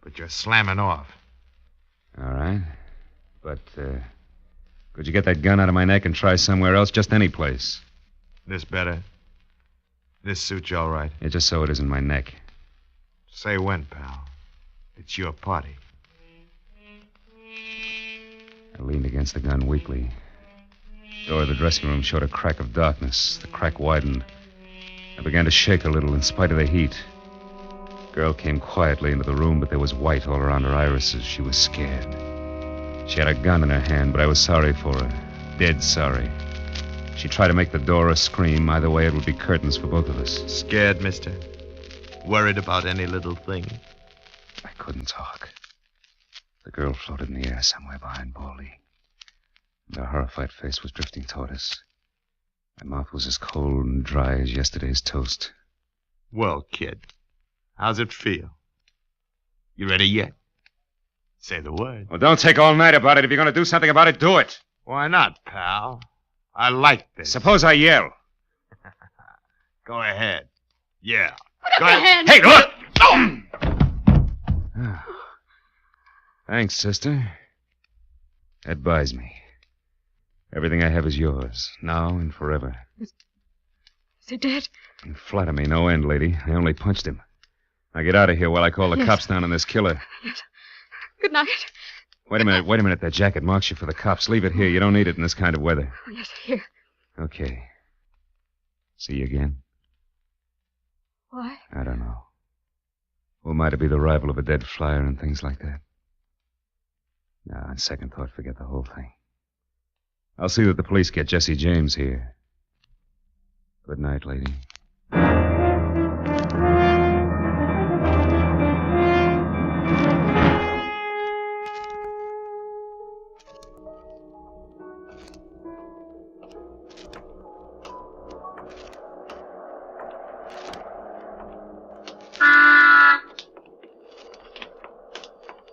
But you're slamming off. All right. But, could you get that gun out of my neck and try somewhere else? Just any place. This better? This suits you all right? Yeah, just so it isn't my neck. Say when, pal. It's your party. I leaned against the gun weakly. The door of the dressing room showed a crack of darkness. The crack widened. I began to shake a little in spite of the heat. The girl came quietly into the room, but there was white all around her irises. She was scared. She had a gun in her hand, but I was sorry for her. Dead sorry. She tried to make the door a scream. Either way, it would be curtains for both of us. Scared, mister? Worried about any little thing? I couldn't talk. The girl floated in the air somewhere behind Baldy. And her horrified face was drifting toward us. My mouth was as cold and dry as yesterday's toast. Well, kid, how's it feel? You ready yet? Say the word. Well, don't take all night about it. If you're going to do something about it, do it. Why not, pal? I like this. Suppose I yell. Go ahead. Yeah. Go ahead. Hey, look! Thanks, sister. That buys me. Everything I have is yours, now and forever. Is he dead? You flatter me no end, lady. I only punched him. Now get out of here while I call the cops down on this killer. Yes. Good night. Wait a minute. That jacket marks you for the cops. Leave it here. You don't need it in this kind of weather. Oh, yes, here. Okay. See you again? Why? I don't know. Who am I to be the rival of a dead flyer and things like that? No, on second thought, forget the whole thing. I'll see that the police get Jesse James here. Good night, lady.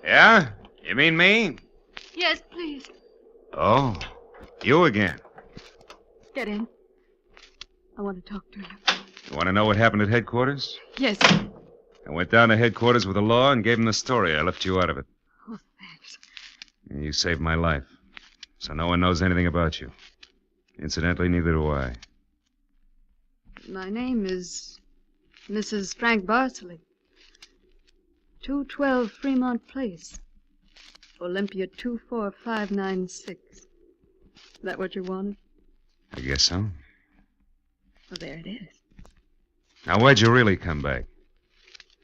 Yeah? You mean me? Yes, please. Oh, you again. Get in. I want to talk to you. You want to know what happened at headquarters? Yes. I went down to headquarters with the law and gave them the story. I left you out of it. Oh, thanks. You saved my life. So no one knows anything about you. Incidentally, neither do I. My name is Mrs. Frank Barsley. 212 Fremont Place. Olympia 24596. Is that what you wanted? I guess so. Well, there it is. Now, why'd you really come back?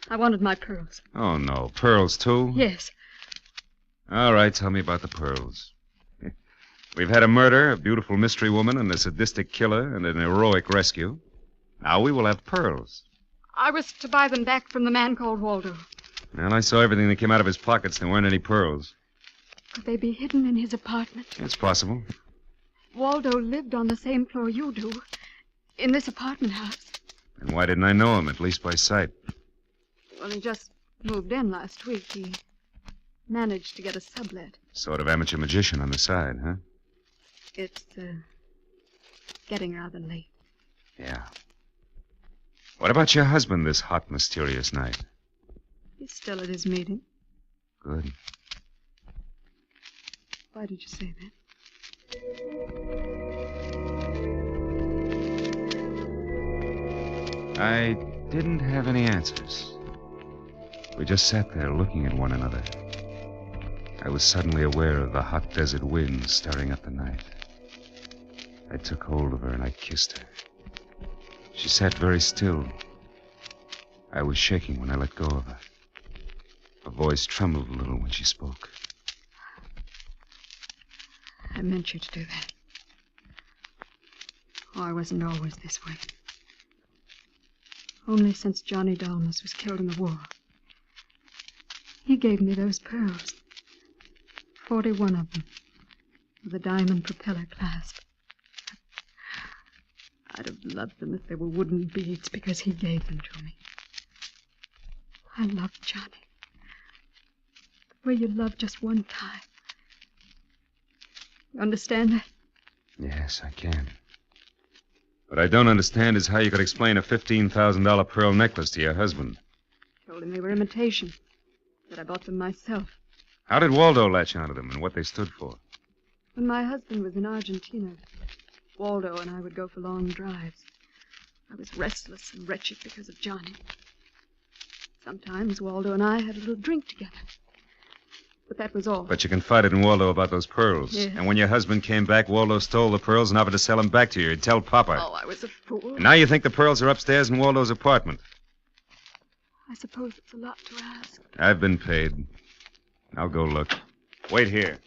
I wanted my pearls. Oh, no. Pearls, too? Yes. All right, tell me about the pearls. We've had a murder, a beautiful mystery woman, and a sadistic killer, and an heroic rescue. Now we will have pearls. I was to buy them back from the man called Waldo. Well, I saw everything that came out of his pockets. There weren't any pearls. Could they be hidden in his apartment? It's possible. Waldo lived on the same floor you do, in this apartment house. And why didn't I know him, at least by sight? Well, he just Moved in last week. He managed to get a sublet. Sort of amateur magician on the side, huh? It's, getting rather late. Yeah. What about your husband this hot, mysterious night? He's still at his meeting. Good. Why did you say that? I didn't have any answers. We just sat there looking at one another. I was suddenly aware of the hot desert wind stirring up the night. I took hold of her and I kissed her. She sat very still. I was shaking when I let go of her. Her voice trembled a little when she spoke. I meant you to do that. Oh, I wasn't always this way. Only since Johnny Dalmas was killed in the war. He gave me those pearls. 41 of them. With a diamond propeller clasp. I'd have loved them if they were wooden beads because he gave them to me. I loved Johnny. The way you love just one time. You understand that? Yes, I can. What I don't understand is how you could explain a $15,000 pearl necklace to your husband. Told him they were imitation. That I bought them myself. How did Waldo latch onto them and what they stood for? When my husband was in Argentina, Waldo and I would go for long drives. I was restless and wretched because of Johnny. Sometimes Waldo and I had a little drink together. But that was all. But you confided in Waldo about those pearls. Yeah. And when your husband came back, Waldo stole the pearls and offered to sell them back to you. He'd tell Papa. Oh, I was a fool. And now you think the pearls are upstairs in Waldo's apartment. I suppose it's a lot to ask. I've been paid. I'll go look. Wait here.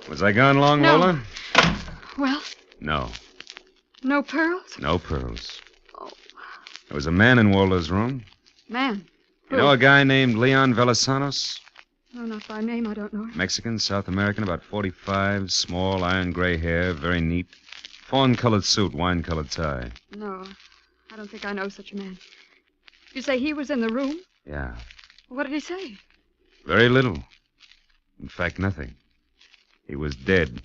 Was I gone long, No. Lola? Well, No. no pearls? No pearls. Oh. There was a man in Waldo's room. Man. You know a guy named Leon Velasanos? No, not by name. I don't know him. Mexican, South American, about 45, small, iron gray hair, very neat. Fawn-colored suit, wine-colored tie. No, I don't think I know such a man. You say he was in the room? Yeah. What did he say? Very little. In fact, nothing. He was dead.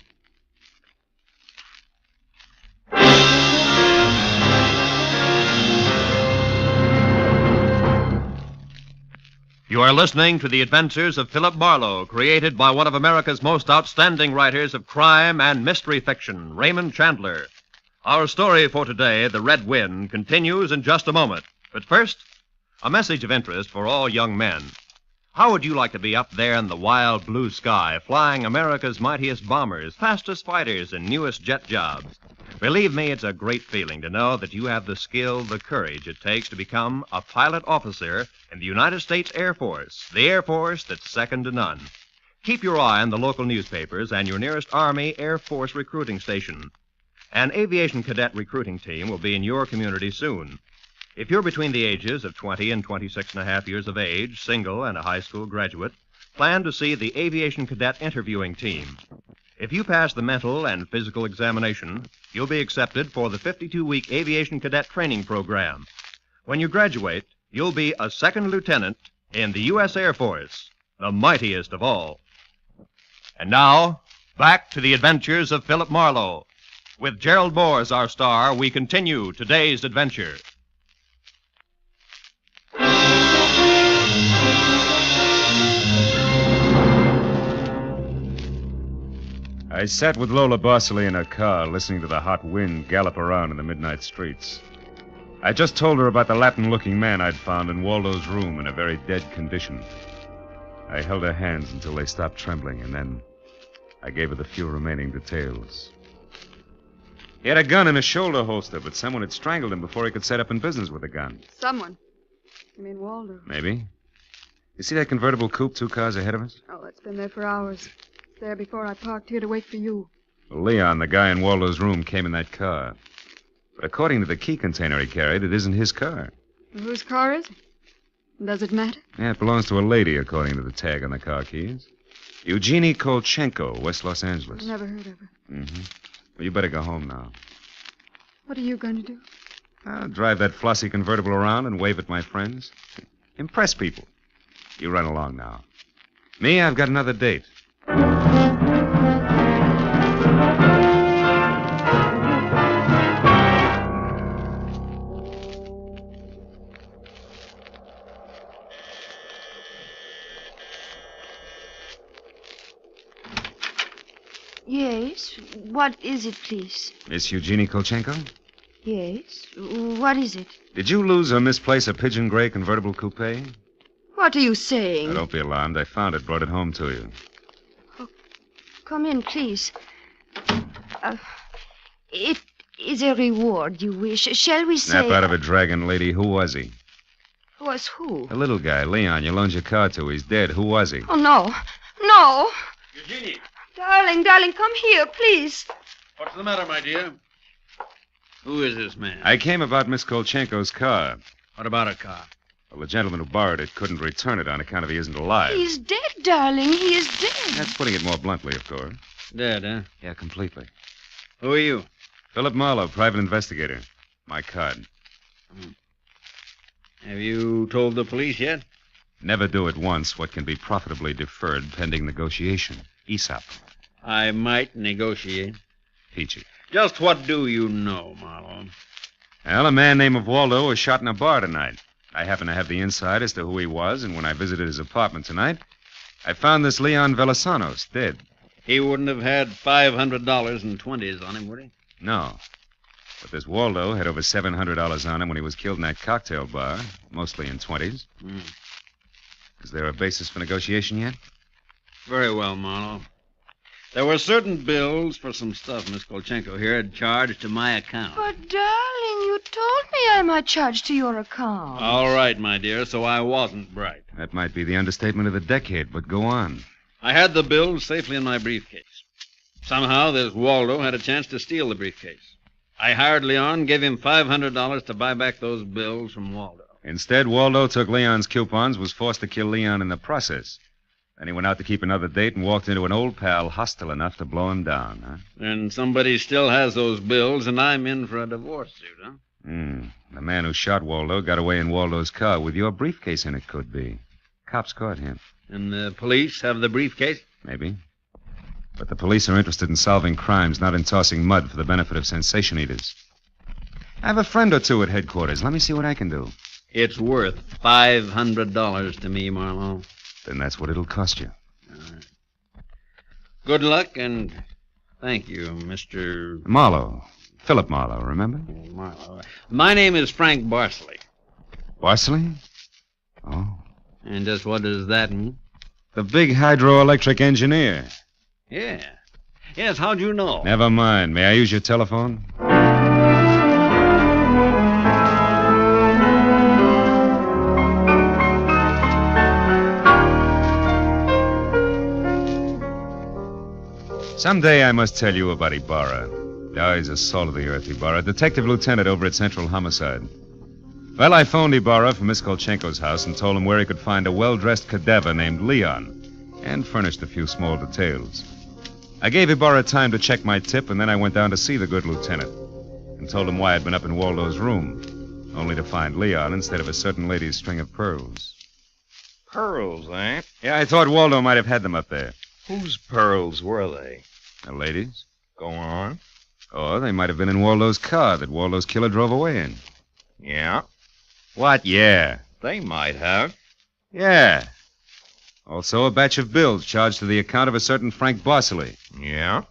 You are listening to the adventures of Philip Marlowe, created by one of America's most outstanding writers of crime and mystery fiction, Raymond Chandler. Our story for today, The Red Wind, continues in just a moment. But first, a message of interest for all young men. How would you like to be up there in the wild blue sky, flying America's mightiest bombers, fastest fighters, and newest jet jobs? Believe me, it's a great feeling to know that you have the skill, the courage it takes to become a pilot officer in the United States Air Force, the Air Force that's second to none. Keep your eye on the local newspapers and your nearest Army Air Force recruiting station. An aviation cadet recruiting team will be in your community soon. If you're between the ages of 20 and 26 and a half years of age, single, and a high school graduate, plan to see the aviation cadet interviewing team. If you pass the mental and physical examination, you'll be accepted for the 52-week aviation cadet training program. When you graduate, you'll be a second lieutenant in the U.S. Air Force, the mightiest of all. And now, back to the adventures of Philip Marlowe. With Gerald Moore as our star, we continue today's adventure. I sat with Lola Bosley in her car, listening to the hot wind gallop around in the midnight streets. I just told her about the Latin-looking man I'd found in Waldo's room in a very dead condition. I held her hands until they stopped trembling, and then I gave her the few remaining details. He had a gun in a shoulder holster, but someone had strangled him before he could set up in business with a gun. Someone. You mean Waldo? Maybe. You see that convertible coupe 2 cars ahead of us? Oh, it's been there for hours. It's there before I parked here to wait for you. Well, Leon, the guy in Waldo's room, came in that car. But according to the key container he carried, it isn't his car. Well, whose car is it? Does it matter? Yeah, it belongs to a lady, according to the tag on the car keys. Eugenie Kolchenko, West Los Angeles. Never heard of her. Mm-hmm. Well, you better go home now. What are you going to do? I'll drive that flossy convertible around and wave at my friends. Impress people. You run along now. Me, I've got another date. Yes. What is it, please? Miss Eugenie Kolchenko? Yes. What is it? Did you lose or misplace a pigeon gray convertible coupe? What are you saying? Now, don't be alarmed. I found it, brought it home to you. Come in, please. It is a reward you wish. Shall we say... Snap out of it, dragon lady. Who was he? Was who? The little guy, Leon. You loaned your car to. He's dead. Who was he? Oh, no. No. Eugenie. Darling, come here, please. What's the matter, my dear? Who is this man? I came about Miss Kolchenko's car. What about a car? Well, the gentleman who borrowed it couldn't return it on account of he isn't alive. He's dead, darling. He is dead. That's putting it more bluntly, of course. Dead, huh? Yeah, completely. Who are you? Philip Marlowe, private investigator. My card. Have you told the police yet? Never do at once what can be profitably deferred pending negotiation. ESOP. I might negotiate. Peachy. Just what do you know, Marlowe? Well, a man named Waldo was shot in a bar tonight. I happen to have the inside as to who he was, and when I visited his apartment tonight, I found this Leon Velasanos dead. He wouldn't have had $500 in 20s on him, would he? No. But this Waldo had over $700 on him when he was killed in that cocktail bar, mostly in 20s. Is there a basis for negotiation yet? Very well, Marlowe. There were certain bills for some stuff Miss Kolchenko here had charged to my account. But, darling, you told me I might charge to your account. All right, my dear, so I wasn't bright. That might be the understatement of the decade, but go on. I had the bills safely in my briefcase. Somehow this Waldo had a chance to steal the briefcase. I hired Leon, gave him $500 to buy back those bills from Waldo. Instead, Waldo took Leon's coupons, was forced to kill Leon in the process. Then he went out to keep another date and walked into an old pal hostile enough to blow him down, huh? And somebody still has those bills, and I'm in for a divorce suit, huh? The man who shot Waldo got away in Waldo's car with your briefcase in it, could be. Cops caught him. And the police have the briefcase? Maybe. But the police are interested in solving crimes, not in tossing mud for the benefit of sensation eaters. I have a friend or two at headquarters. Let me see what I can do. It's worth $500 to me, Marlowe. Then that's what it'll cost you. All right. Good luck, and thank you, Mr. Marlowe. Philip Marlowe, remember? Marlowe. My name is Frank Barsley. Barsley? Oh. And just what does that mean? The big hydroelectric engineer. Yeah. Yes, how'd you know? Never mind. May I use your telephone? Someday I must tell you about Ibarra. Oh, he's a soul of the earth, Ibarra. Detective lieutenant over at Central Homicide. Well, I phoned Ibarra from Miss Kolchenko's house and told him where he could find a well-dressed cadaver named Leon, and furnished a few small details. I gave Ibarra time to check my tip, and then I went down to see the good lieutenant and told him why I'd been up in Waldo's room, only to find Leon instead of a certain lady's string of pearls. Pearls, eh? Yeah, I thought Waldo might have had them up there. Whose pearls were they? The ladies. Go on. Or they might have been in Waldo's car that Waldo's killer drove away in. Yeah? What, yeah? They might have. Yeah. Also a batch of bills charged to the account of a certain Frank Barsley. Yeah?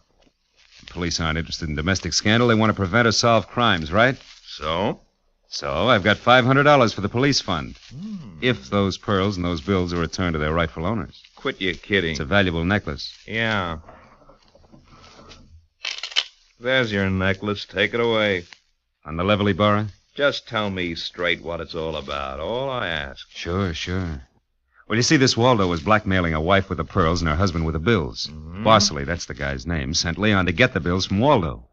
The police aren't interested in domestic scandal. They want to prevent or solve crimes, right? So? So I've got $500 for the police fund. If those pearls and those bills are returned to their rightful owners. Quit your kidding. It's a valuable necklace. Yeah. There's your necklace. Take it away. On the level, Ibarra? Just tell me straight what it's all about. All I ask. Sure. Well, you see, this Waldo was blackmailing a wife with the pearls and her husband with the bills. Barsley, that's the guy's name, sent Leon to get the bills from Waldo.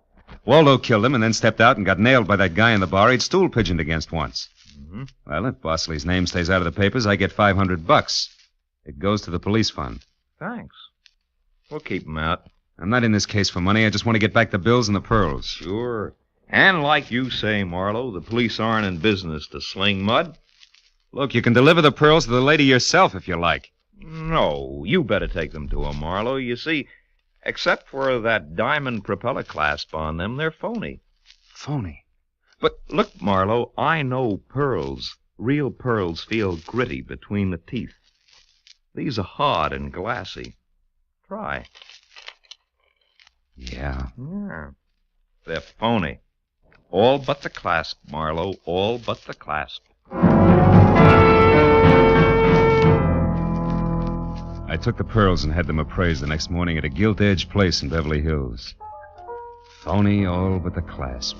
Waldo killed him and then stepped out and got nailed by that guy in the bar he'd stool pigeoned against once. Mm-hmm. Well, if Bosley's name stays out of the papers, I get $500. It goes to the police fund. Thanks. We'll keep 'em out. I'm not in this case for money. I just want to get back the bills and the pearls. Sure. And like you say, Marlowe, the police aren't in business to sling mud. Look, you can deliver the pearls to the lady yourself if you like. No, you better take them to her, Marlowe. You see, except for that diamond propeller clasp on them, they're phony. Phony? But look, Marlowe, I know pearls. Real pearls feel gritty between the teeth. These are hard and glassy. Try. Yeah. Yeah. They're phony. All but the clasp, Marlowe. All but the clasp. I took the pearls and had them appraised the next morning at a gilt-edged place in Beverly Hills. Phony all but the clasp.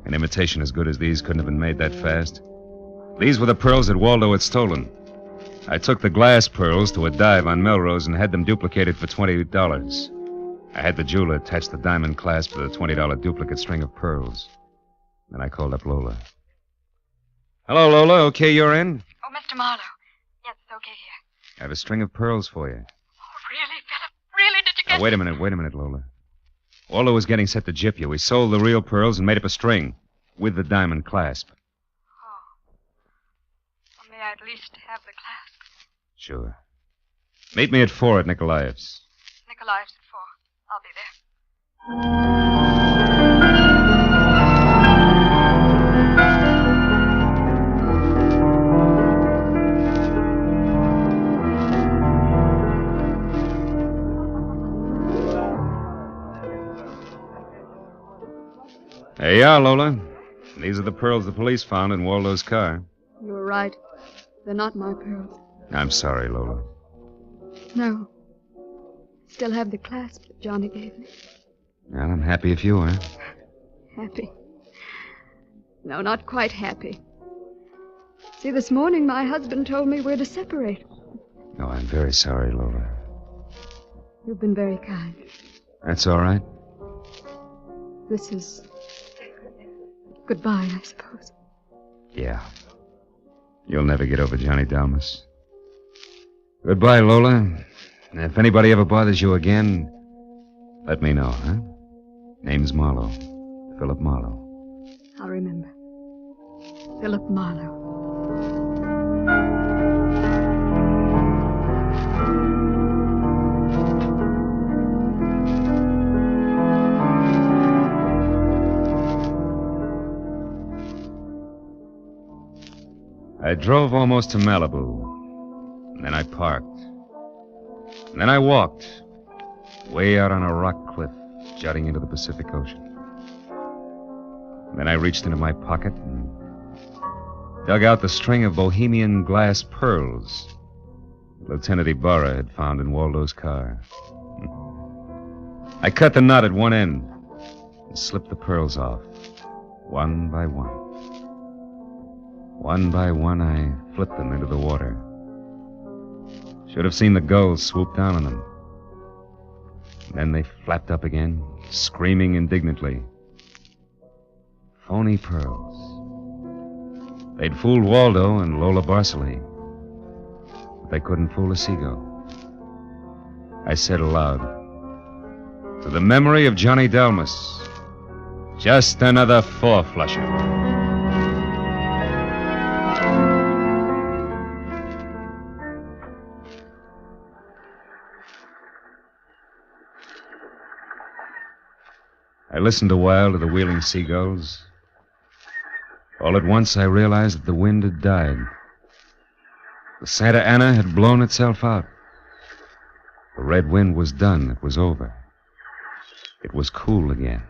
An imitation as good as these couldn't have been made that fast. These were the pearls that Waldo had stolen. I took the glass pearls to a dive on Melrose and had them duplicated for $20. I had the jeweler attach the diamond clasp to the $20 duplicate string of pearls. Then I called up Lola. Hello, Lola. Okay, you're in? Oh, Mr. Marlowe. Yes, it's okay here. I have a string of pearls for you. Oh, really, Philip? Really? Did you get... Now, wait a minute, Lola. Waldo was getting set to gyp you. We sold the real pearls and made up a string with the diamond clasp. Oh. Well, may I at least have the clasp? Sure. Meet me at 4 at Nikolaev's. Nikolaev's at 4. I'll be there. There you are, Lola. These are the pearls the police found in Waldo's car. You were right. They're not my pearls. I'm sorry, Lola. No. Still have the clasp that Johnny gave me. Well, I'm happy if you are. Happy? No, not quite happy. See, this morning my husband told me we're to separate. No, I'm very sorry, Lola. You've been very kind. That's all right. This is goodbye, I suppose. Yeah. You'll never get over Johnny Dalmas. Goodbye, Lola. And if anybody ever bothers you again, let me know, huh? Name's Marlowe. Philip Marlowe. I'll remember. Philip Marlowe. I drove almost to Malibu. And then I parked. And then I walked. Way out on a rock cliff, jutting into the Pacific Ocean. And then I reached into my pocket and dug out the string of Bohemian glass pearls Lieutenant Ibarra had found in Waldo's car. I cut the knot at one end and slipped the pearls off, one by one. One by one, I flipped them into the water. Should have seen the gulls swoop down on them. And then they flapped up again, screaming indignantly. Phony pearls. They'd fooled Waldo and Lola Barceley, but they couldn't fool a seagull. I said aloud, to the memory of Johnny Dalmas, just another four-flusher. I listened a while to the wheeling seagulls. All at once, I realized that the wind had died. The Santa Ana had blown itself out. The red wind was done. It was over. It was cool again.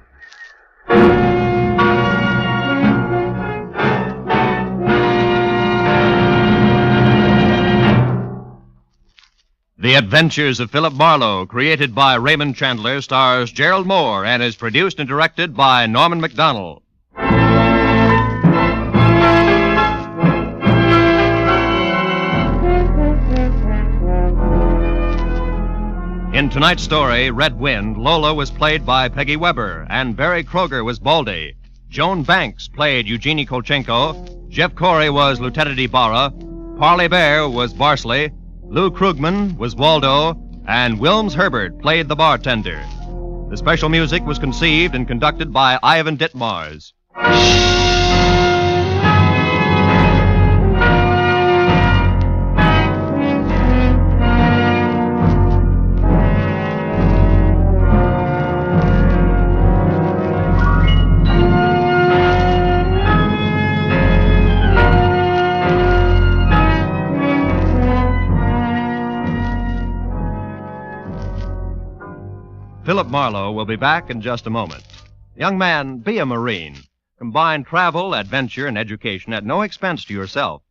The Adventures of Philip Marlowe, created by Raymond Chandler, stars Gerald Moore and is produced and directed by Norman MacDonald. In tonight's story, Red Wind, Lola was played by Peggy Weber and Barry Kroger was Baldy. Joan Banks played Eugenie Kolchenko. Jeff Corey was Lieutenant Ibarra. Parley Bear was Barsley. Lou Krugman was Waldo. And Wilms Herbert played the bartender. The special music was conceived and conducted by Ivan Ditmars. Philip Marlowe will be back in just a moment. Young man, be a Marine. Combine travel, adventure, and education at no expense to yourself.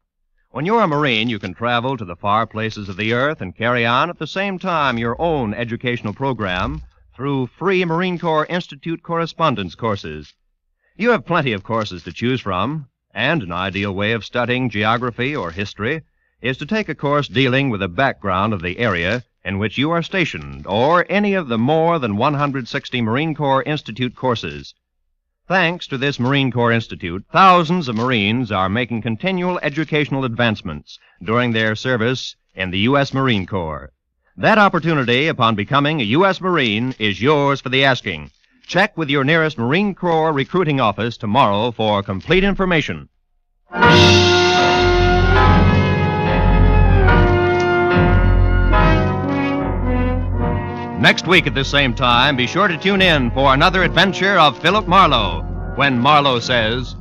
When you're a Marine, you can travel to the far places of the earth and carry on at the same time your own educational program through free Marine Corps Institute correspondence courses. You have plenty of courses to choose from, and an ideal way of studying geography or history is to take a course dealing with the background of the area in which you are stationed, or any of the more than 160 Marine Corps Institute courses. Thanks to this Marine Corps Institute, thousands of Marines are making continual educational advancements during their service in the U.S. Marine Corps. That opportunity, upon becoming a U.S. Marine, is yours for the asking. Check with your nearest Marine Corps recruiting office tomorrow for complete information. Next week at this same time, be sure to tune in for another adventure of Philip Marlowe, when Marlowe says,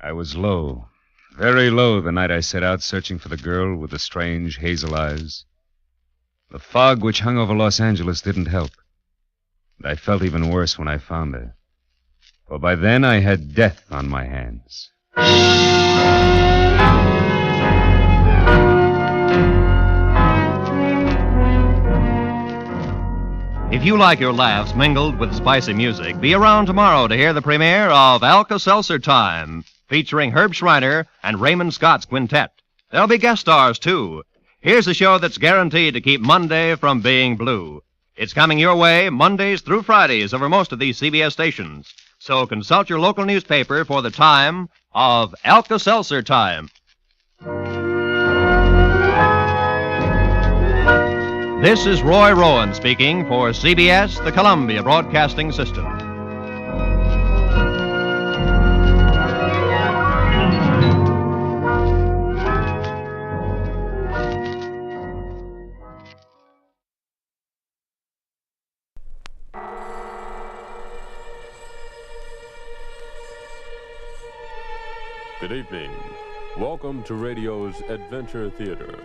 I was low, very low the night I set out searching for the girl with the strange hazel eyes. The fog which hung over Los Angeles didn't help. And I felt even worse when I found her. For by then I had death on my hands. If you like your laughs mingled with spicy music, be around tomorrow to hear the premiere of Alka-Seltzer Time, featuring Herb Schreiner and Raymond Scott's quintet. There'll be guest stars, too. Here's a show that's guaranteed to keep Monday from being blue. It's coming your way Mondays through Fridays over most of these CBS stations. So consult your local newspaper for the time of Alka-Seltzer Time. This is Roy Rowan speaking for CBS, the Columbia Broadcasting System. Good evening. Welcome to radio's Adventure Theater.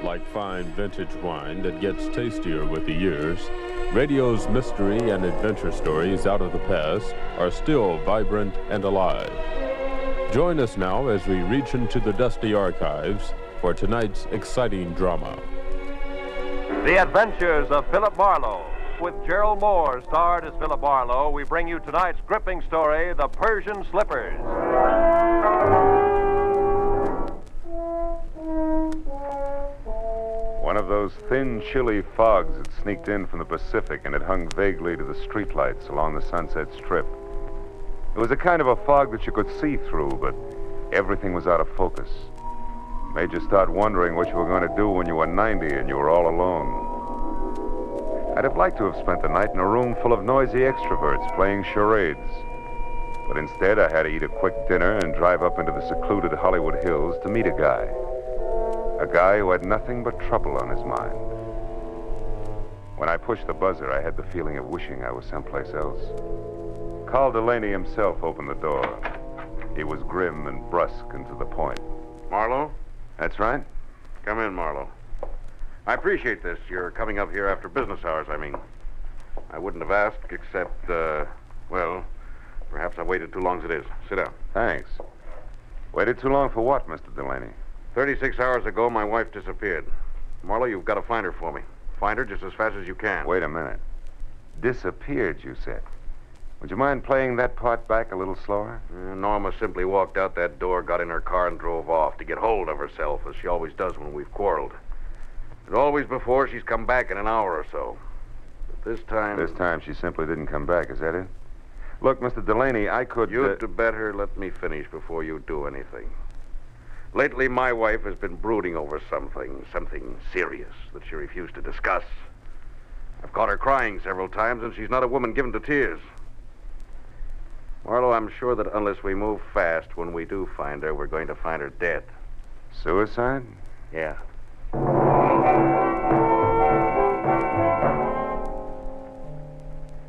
Like fine vintage wine that gets tastier with the years, radio's mystery and adventure stories out of the past are still vibrant and alive. Join us now as we reach into the dusty archives for tonight's exciting drama. The Adventures of Philip Marlowe. With Gerald Moore starred as Philip Marlowe, we bring you tonight's gripping story, The Persian Slippers. One of those thin, chilly fogs had sneaked in from the Pacific, and it hung vaguely to the streetlights along the Sunset Strip. It was a kind of a fog that you could see through, but everything was out of focus. It made you start wondering what you were going to do when you were 90 and you were all alone. I'd have liked to have spent the night in a room full of noisy extroverts playing charades. But instead, I had to eat a quick dinner and drive up into the secluded Hollywood Hills to meet a guy. A guy who had nothing but trouble on his mind. When I pushed the buzzer, I had the feeling of wishing I was someplace else. Carl Delaney himself opened the door. He was grim and brusque and to the point. Marlowe? That's right. Come in, Marlowe. I appreciate this. You're coming up here after business hours, I mean. I wouldn't have asked except, well, perhaps I waited too long as it is. Sit down. Thanks. Waited too long for what, Mr. Delaney? 36 hours ago, my wife disappeared. Marlowe, you've got to find her for me. Find her just as fast as you can. Wait a minute. Disappeared, you said. Would you mind playing that part back a little slower? Norma simply walked out that door, got in her car, and drove off to get hold of herself, as she always does when we've quarreled. And always before, she's come back in an hour or so. But this time... This time she simply didn't come back, is that it? Look, Mr. Delaney, I could... You'd better let me finish before you do anything. Lately, my wife has been brooding over something serious that she refused to discuss. I've caught her crying several times, and she's not a woman given to tears. Marlowe, I'm sure that unless we move fast, when we do find her, we're going to find her dead. Suicide? Yeah.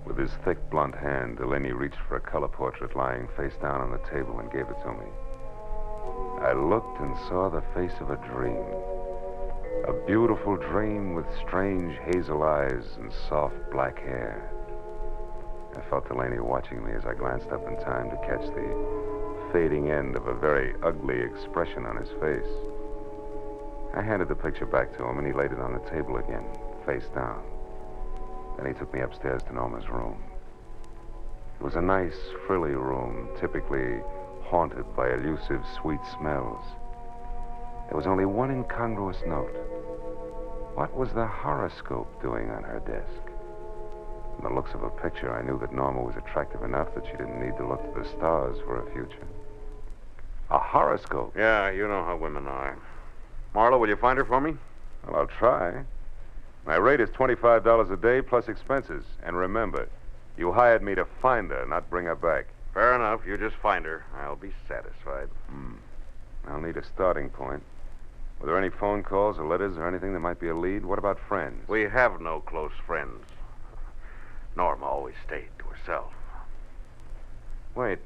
With his thick, blunt hand, Delaney reached for a color portrait lying face down on the table and gave it to me. I looked and saw the face of a dream. A beautiful dream with strange hazel eyes and soft black hair. I felt Delaney watching me as I glanced up in time to catch the fading end of a very ugly expression on his face. I handed the picture back to him, and he laid it on the table again, face down. Then he took me upstairs to Norma's room. It was a nice, frilly room, typically haunted by elusive, sweet smells. There was only one incongruous note. What was the horoscope doing on her desk? From the looks of a picture, I knew that Norma was attractive enough that she didn't need to look to the stars for a future. A horoscope? Yeah, you know how women are. Marlowe, will you find her for me? Well, I'll try. My rate is $25 a day plus expenses. And remember, you hired me to find her, not bring her back. Fair enough. You just find her. I'll be satisfied. I'll need a starting point. Were there any phone calls or letters or anything that might be a lead? What about friends? We have no close friends. Norma always stayed to herself. Wait,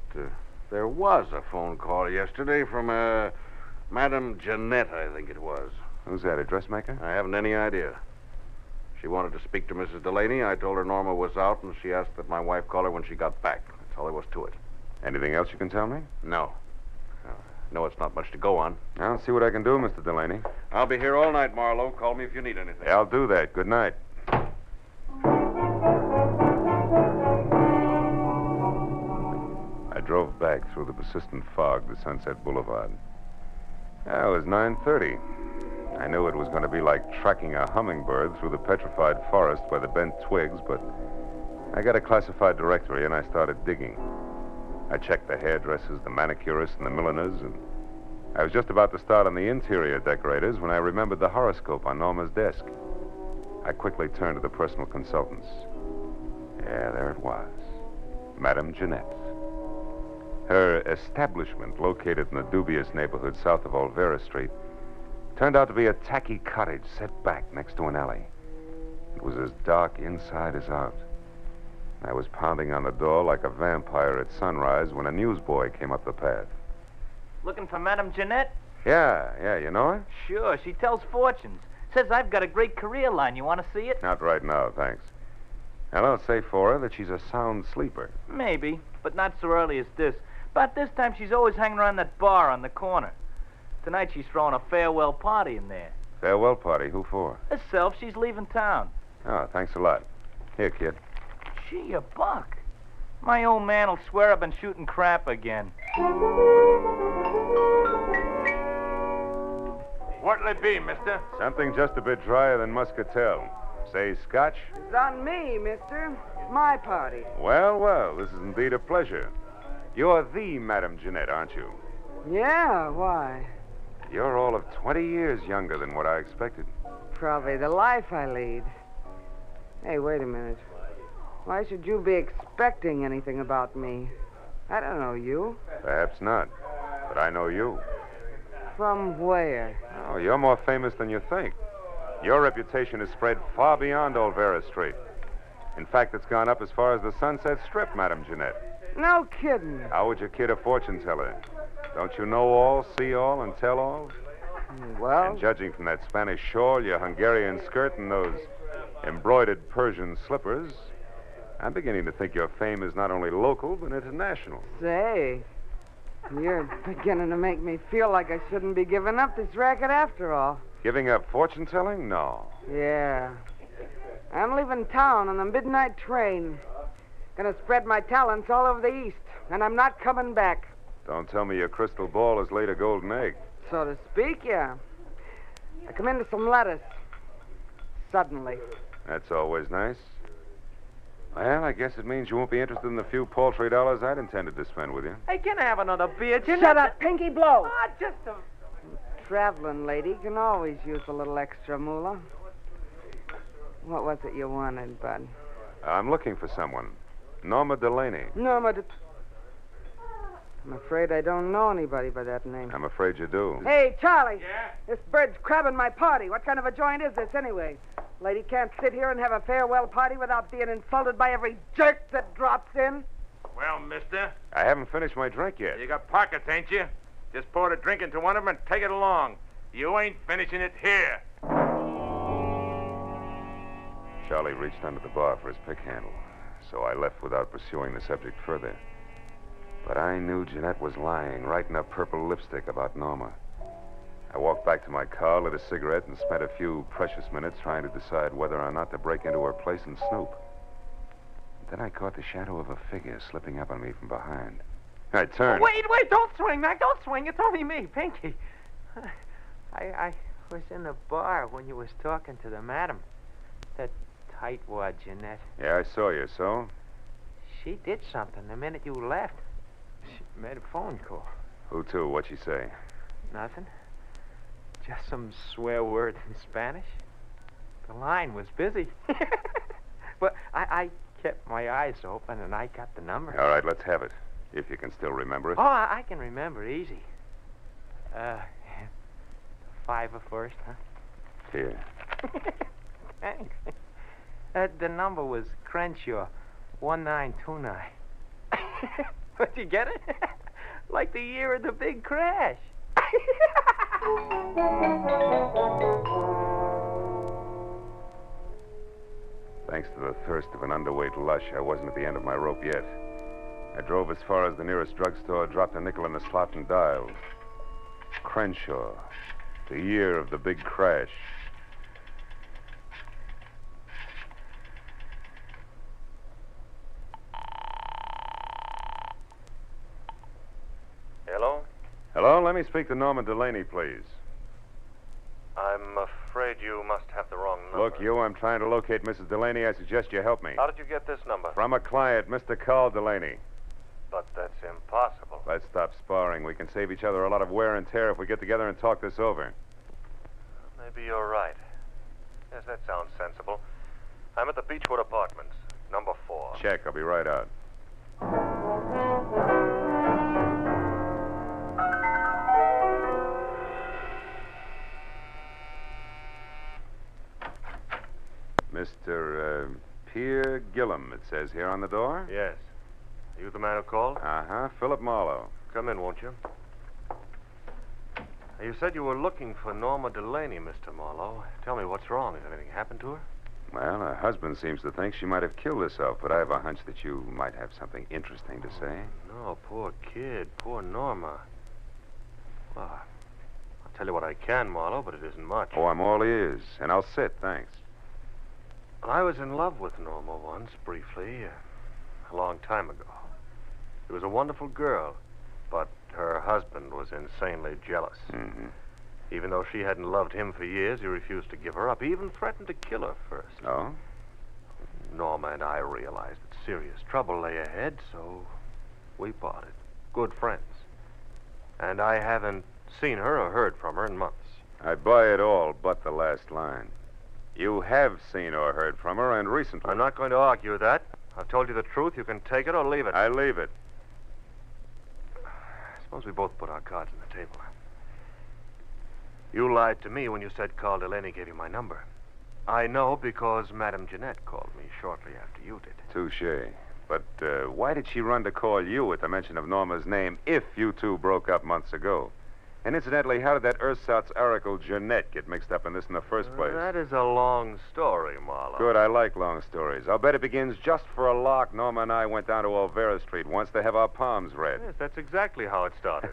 there was a phone call yesterday from, Madame Jeanette, I think it was. Who's that, a dressmaker? I haven't any idea. She wanted to speak to Mrs. Delaney. I told her Norma was out, and she asked that my wife call her when she got back. That's all there was to it. Anything else you can tell me? No. No, it's not much to go on. I'll see what I can do, Mr. Delaney. I'll be here all night, Marlowe. Call me if you need anything. Yeah, I'll do that. Good night. I drove back through the persistent fog to Sunset Boulevard. It was 9:30. I knew it was going to be like tracking a hummingbird through the petrified forest by the bent twigs, but I got a classified directory and I started digging. I checked the hairdressers, the manicurists, and the milliners, and I was just about to start on the interior decorators when I remembered the horoscope on Norma's desk. I quickly turned to the personal consultants. Yeah, there it was. Madame Jeanette. Her establishment, located in the dubious neighborhood south of Olvera Street, turned out to be a tacky cottage set back next to an alley. It was as dark inside as out. I was pounding on the door like a vampire at sunrise when a newsboy came up the path. Looking for Madame Jeanette? Yeah, you know her? Sure, she tells fortunes. Says I've got a great career line. You want to see it? Not right now, thanks. And I'll say for her that she's a sound sleeper. Maybe, but not so early as this. About this time, she's always hanging around that bar on the corner. Tonight, she's throwing a farewell party in there. Farewell party? Who for? Herself. She's leaving town. Oh, thanks a lot. Here, kid. Gee, a buck. My old man'll swear I've been shooting crap again. What'll it be, mister? Something just a bit drier than muscatel. Say scotch? It's on me, mister. It's my party. Well, this is indeed a pleasure. You're the Madame Jeanette, aren't you? Yeah, why? You're all of 20 years younger than what I expected. Probably the life I lead. Hey, wait a minute. Why should you be expecting anything about me? I don't know you. Perhaps not, but I know you. From where? Oh, you're more famous than you think. Your reputation has spread far beyond Olvera Street. In fact, it's gone up as far as the Sunset Strip, Madame Jeanette. No kidding. How would you kid a fortune teller? Don't you know all, see all, and tell all? Well... And judging from that Spanish shawl, your Hungarian skirt, and those embroidered Persian slippers, I'm beginning to think your fame is not only local, but international. Say, you're beginning to make me feel like I shouldn't be giving up this racket after all. Giving up fortune telling? No. Yeah. I'm leaving town on the midnight train. Gonna spread my talents all over the East, and I'm not coming back. Don't tell me your crystal ball has laid a golden egg. So to speak, yeah. I come into some lettuce. suddenly. That's always nice. Well, I guess it means you won't be interested in the few paltry dollars I'd intended to spend with you. Hey, can I have another beer, Jeanette? Shut up, Pinky Blow. Ah, just a... Traveling lady can always use a little extra moolah. What was it you wanted, Bud? I'm looking for someone. Norma Delaney. Norma I'm afraid I don't know anybody by that name. I'm afraid you do. Hey, Charlie. Yeah? This bird's crabbing my party. What kind of a joint is this, anyway? Lady can't sit here and have a farewell party without being insulted by every jerk that drops in. Well, mister, I haven't finished my drink yet. you got pockets, ain't you? Just pour the drink into one of them and take it along. You ain't finishing it here. Charlie reached under the bar for his pick handle, so I left without pursuing the subject further. But I knew Jeanette was lying, right in her purple lipstick about Norma. I walked back to my car, lit a cigarette, and spent a few precious minutes trying to decide whether or not to break into her place and snoop. Then I caught the shadow of a figure slipping up on me from behind. I turned. Oh, wait, don't swing, Mac, don't swing. It's only me, Pinky. I was in the bar when you was talking to the madam. That tightwad Jeanette. Yeah, I saw you, so? She did something the minute you left. She made a phone call. Who to? What'd she say? Nothing. Just some swear words in Spanish. The line was busy. But I kept my eyes open and I got the number. All right, let's have it. If you can still remember it. Oh, I can remember it easy. 5 first, huh? Here. Thanks. The number was Crenshaw, 1929. But you get it? Like the year of the big crash. Thanks to the thirst of an underweight lush, I wasn't at the end of my rope yet. I drove as far as the nearest drugstore, dropped a nickel in the slot, and dialed. Crenshaw, the year of the big crash. Hello? Hello, let me speak to Norma Delaney, please. I'm afraid you must have the wrong number. Look, you, I'm trying to locate Mrs. Delaney. I suggest you help me. How did you get this number? From a client, Mr. Carl Delaney. But that's impossible. Let's stop sparring. We can save each other a lot of wear and tear if we get together and talk this over. Maybe you're right. Yes, that sounds sensible. I'm at the Beechwood Apartments, number 4. Check. I'll be right out. Mr. Pierre Gillum, it says here on the door. Yes. Are you the man who called? Uh-huh. Philip Marlowe. Come in, won't you? You said you were looking for Norma Delaney, Mr. Marlowe. Tell me, what's wrong? Has anything happened to her? Well, her husband seems to think she might have killed herself, but I have a hunch that you might have something interesting to say. No, poor kid. Poor Norma. Well, I'll tell you what I can, Marlowe, but it isn't much. Oh, I'm all ears, and I'll sit, thanks. I was in love with Norma once, briefly, a long time ago. She was a wonderful girl, but her husband was insanely jealous. Mm-hmm. Even though she hadn't loved him for years, he refused to give her up. He even threatened to kill her first. Oh? Norma and I realized that serious trouble lay ahead, so we parted. Good friends. And I haven't seen her or heard from her in months. I buy it all but the last line. You have seen or heard from her, and recently. I'm not going to argue that. I've told you the truth. You can take it or leave it. I leave it. Suppose we both put our cards on the table. You lied to me when you said Carl Delaney gave you my number. I know because Madame Jeanette called me shortly after you did. Touché. But why did she run to call you at the mention of Norma's name if you two broke up months ago? And incidentally, how did that ersatz oracle Jeanette get mixed up in this in the first place? That is a long story, Marlowe. Good, I like long stories. I'll bet it begins just for a lark. Norma and I went down to Olvera Street once to have our palms read. Yes, that's exactly how it started.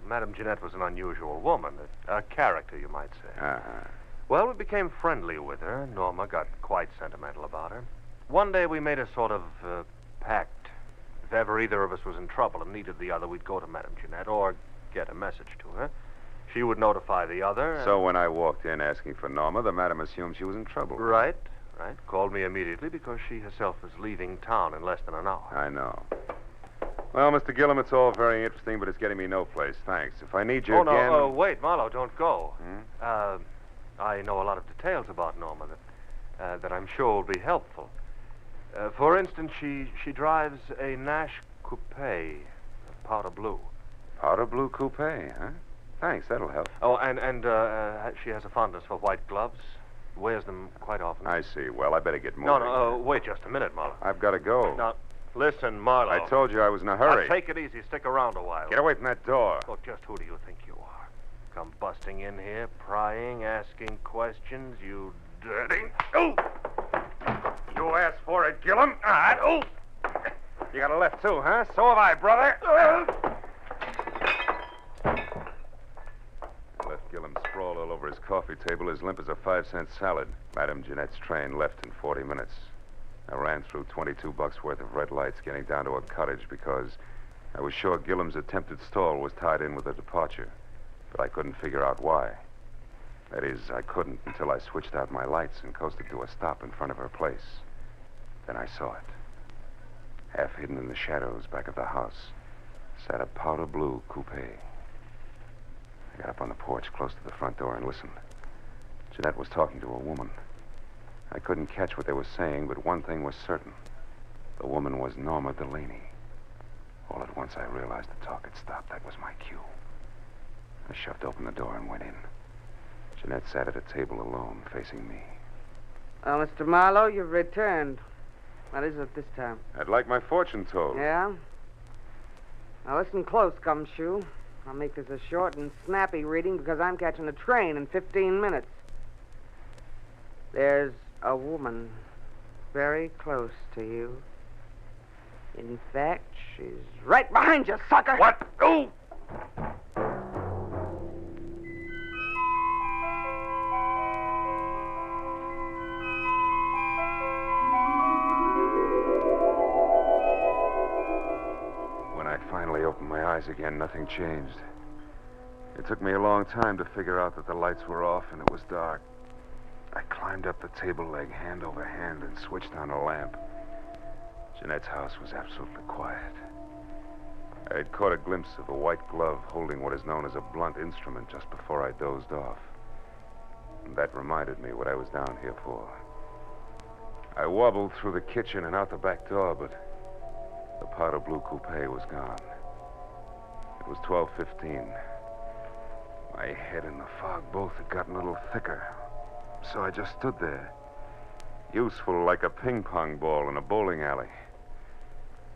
Madame Jeanette was an unusual woman, a character, you might say. Uh-huh. Well, we became friendly with her. Norma got quite sentimental about her. One day we made a sort of pact. If ever either of us was in trouble and needed the other, we'd go to Madame Jeanette or get a message to her. She would notify the other. So when I walked in asking for Norma, the madam assumed she was in trouble. Right. Called me immediately because she herself is leaving town in less than an hour. I know. Well, Mr. Gillum, it's all very interesting, but it's getting me no place. Thanks. If I need you again... No, wait, Marlowe, don't go. I know a lot of details about Norma that I'm sure will be helpful. For instance, she drives a Nash coupe, powder blue. Powder blue coupe, huh? Thanks, that'll help. Oh, and she has a fondness for white gloves. Wears them quite often. I see. Well, I better get moving. No, wait just a minute, Marlowe. I've got to go. Now, listen, Marlowe. I told you I was in a hurry. Now, take it easy. Stick around a while. Get away from that door. Look, just who do you think you are? Come busting in here, prying, asking questions, you dirty... Oh! You asked for it, Gillum. Oh! You got a left, too, huh? So have I, brother. I left Gillum sprawled all over his coffee table, as limp as a 5-cent salad. Madam Jeanette's train left in 40 minutes. I ran through $22 worth of red lights, getting down to a cottage because I was sure Gillum's attempted stall was tied in with a departure, but I couldn't figure out why. That is, I couldn't until I switched out my lights and coasted to a stop in front of her place. Then I saw it. Half hidden in the shadows back of the house sat a powder blue coupe. I got up on the porch close to the front door and listened. Jeanette was talking to a woman. I couldn't catch what they were saying, but one thing was certain. The woman was Norma Delaney. All at once I realized the talk had stopped. That was my cue. I shoved open the door and went in. Jeanette sat at a table alone, facing me. Oh, Mr. Marlowe, you've returned. What is it this time? I'd like my fortune told. Yeah? Now listen close, Gumshoe. I'll make this a short and snappy reading because I'm catching a train in 15 minutes. There's a woman very close to you. In fact, she's right behind you, sucker! What? Oh! When I finally opened my eyes again, nothing changed. It took me a long time to figure out that the lights were off and it was dark. I climbed up the table leg hand over hand and switched on a lamp. Jeanette's house was absolutely quiet. I had caught a glimpse of a white glove holding what is known as a blunt instrument just before I dozed off. And that reminded me what I was down here for. I wobbled through the kitchen and out the back door, but the powder blue coupe was gone. It was 12:15. My head and the fog both had gotten a little thicker. So I just stood there, useful like a ping-pong ball in a bowling alley.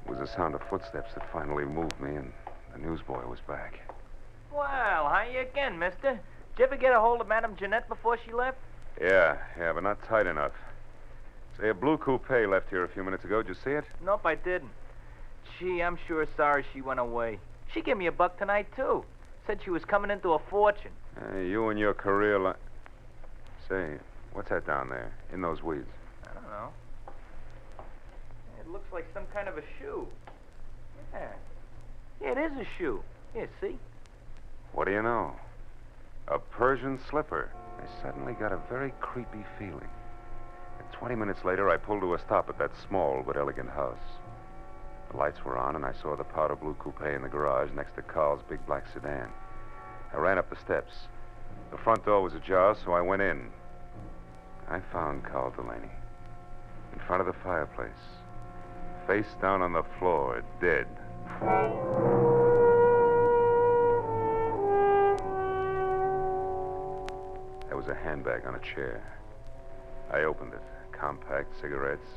It was the sound of footsteps that finally moved me, and the newsboy was back. Well, how you again, mister? Did you ever get a hold of Madame Jeanette before she left? Yeah, but not tight enough. Say, a blue coupe left here a few minutes ago. Did you see it? Nope, I didn't. Gee, I'm sure sorry she went away. She gave me a buck tonight, too. Said she was coming into a fortune. You and your career Say, what's that down there, in those weeds? I don't know. It looks like some kind of a shoe. Yeah. Yeah, it is a shoe. Here, see? What do you know? A Persian slipper. I suddenly got a very creepy feeling. And 20 minutes later, I pulled to a stop at that small but elegant house. The lights were on, and I saw the powder blue coupe in the garage next to Carl's big black sedan. I ran up the steps. The front door was ajar, so I went in. I found Carl Delaney in front of the fireplace, face down on the floor, dead. There was a handbag on a chair. I opened it. Compact, cigarettes,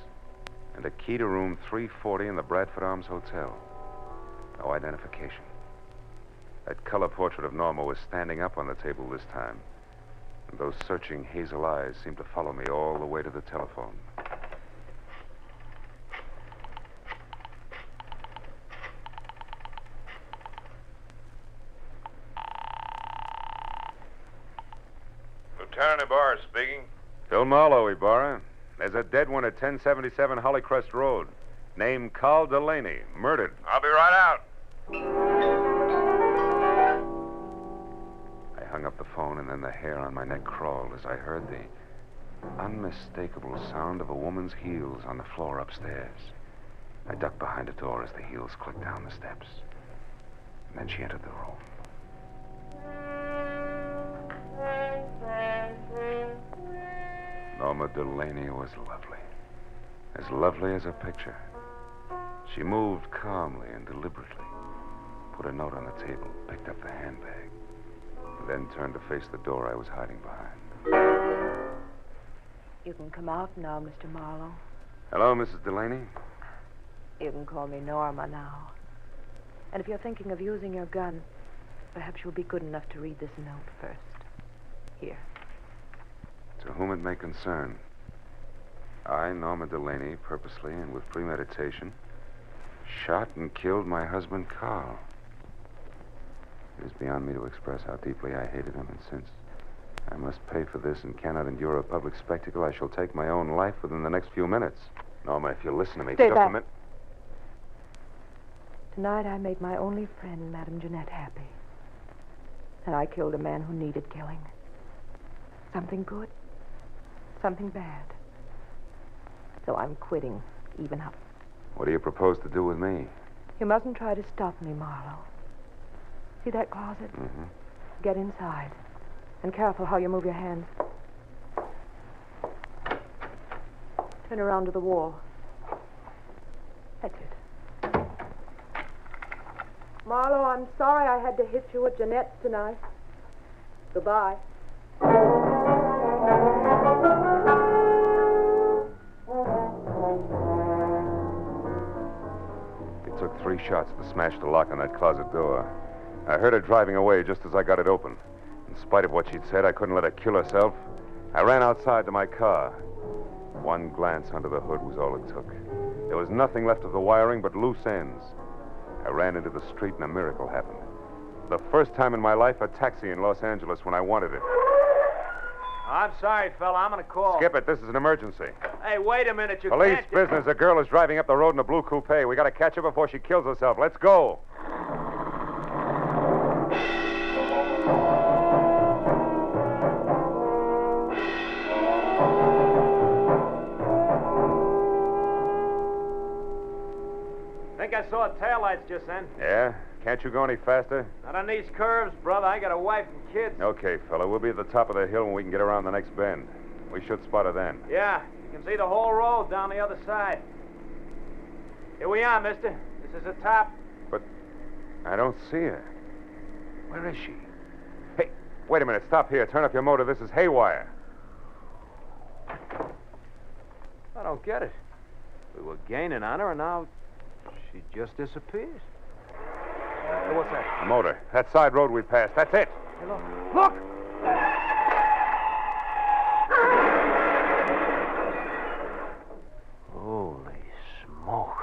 and a key to room 340 in the Bradford Arms Hotel. No identification. That color portrait of Norma was standing up on the table this time. And those searching hazel eyes seemed to follow me all the way to the telephone. Lieutenant Ibarra speaking. Phil Marlowe, Ibarra. There's a dead one at 1077 Hollycrest Road. Named Carl Delaney. Murdered. I'll be right out. hung up the phone, and then the hair on my neck crawled as I heard the unmistakable sound of a woman's heels on the floor upstairs. I ducked behind a door as the heels clicked down the steps. And then she entered the room. Norma Delaney was lovely. As lovely as a picture. She moved calmly and deliberately, put a note on the table, picked up the handbag, and then turned to face the door I was hiding behind. You can come out now, Mr. Marlowe. Hello, Mrs. Delaney. You can call me Norma now. And if you're thinking of using your gun, perhaps you'll be good enough to read this note first. Here. To whom it may concern, I, Norma Delaney, purposely and with premeditation, shot and killed my husband, Carl. It is beyond me to express how deeply I hated him, and since I must pay for this and cannot endure a public spectacle, I shall take my own life within the next few minutes. Norma, if you'll listen to me Stay just back. a minute. Tonight I made my only friend, Madame Jeanette, happy. And I killed a man who needed killing. Something good, something bad. So I'm quitting, even up. What do you propose to do with me? You mustn't try to stop me, Marlowe. See that closet? Mm-hmm. Get inside. And careful how you move your hands. Turn around to the wall. That's it. Marlowe, I'm sorry I had to hit you with Jeanette tonight. Goodbye. It took 3 shots to smash the lock on that closet door. I heard her driving away just as I got it open. In spite of what she'd said, I couldn't let her kill herself. I ran outside to my car. One glance under the hood was all it took. There was nothing left of the wiring but loose ends. I ran into the street and a miracle happened. For the first time in my life, a taxi in Los Angeles when I wanted it. I'm sorry, fella. I'm going to call. Skip it. This is an emergency. Hey, wait a minute. You Police can't... business. A girl is driving up the road in a blue coupe. We got to catch her before she kills herself. Let's go. Think I saw taillights just then. Yeah? Can't you go any faster? Not on these curves, brother. I got a wife and kids. Okay, fella. We'll be at the top of the hill when we can get around the next bend. We should spot her then. Yeah, you can see the whole road down the other side. Here we are, mister. This is the top. But I don't see her. Where is she? Hey, wait a minute. Stop here. Turn up your motor. This is haywire. I don't get it. We were gaining on her, and now she just disappears. Hey, what's that? A motor. That side road we passed. That's it. Hey, look. Look! Holy smoke.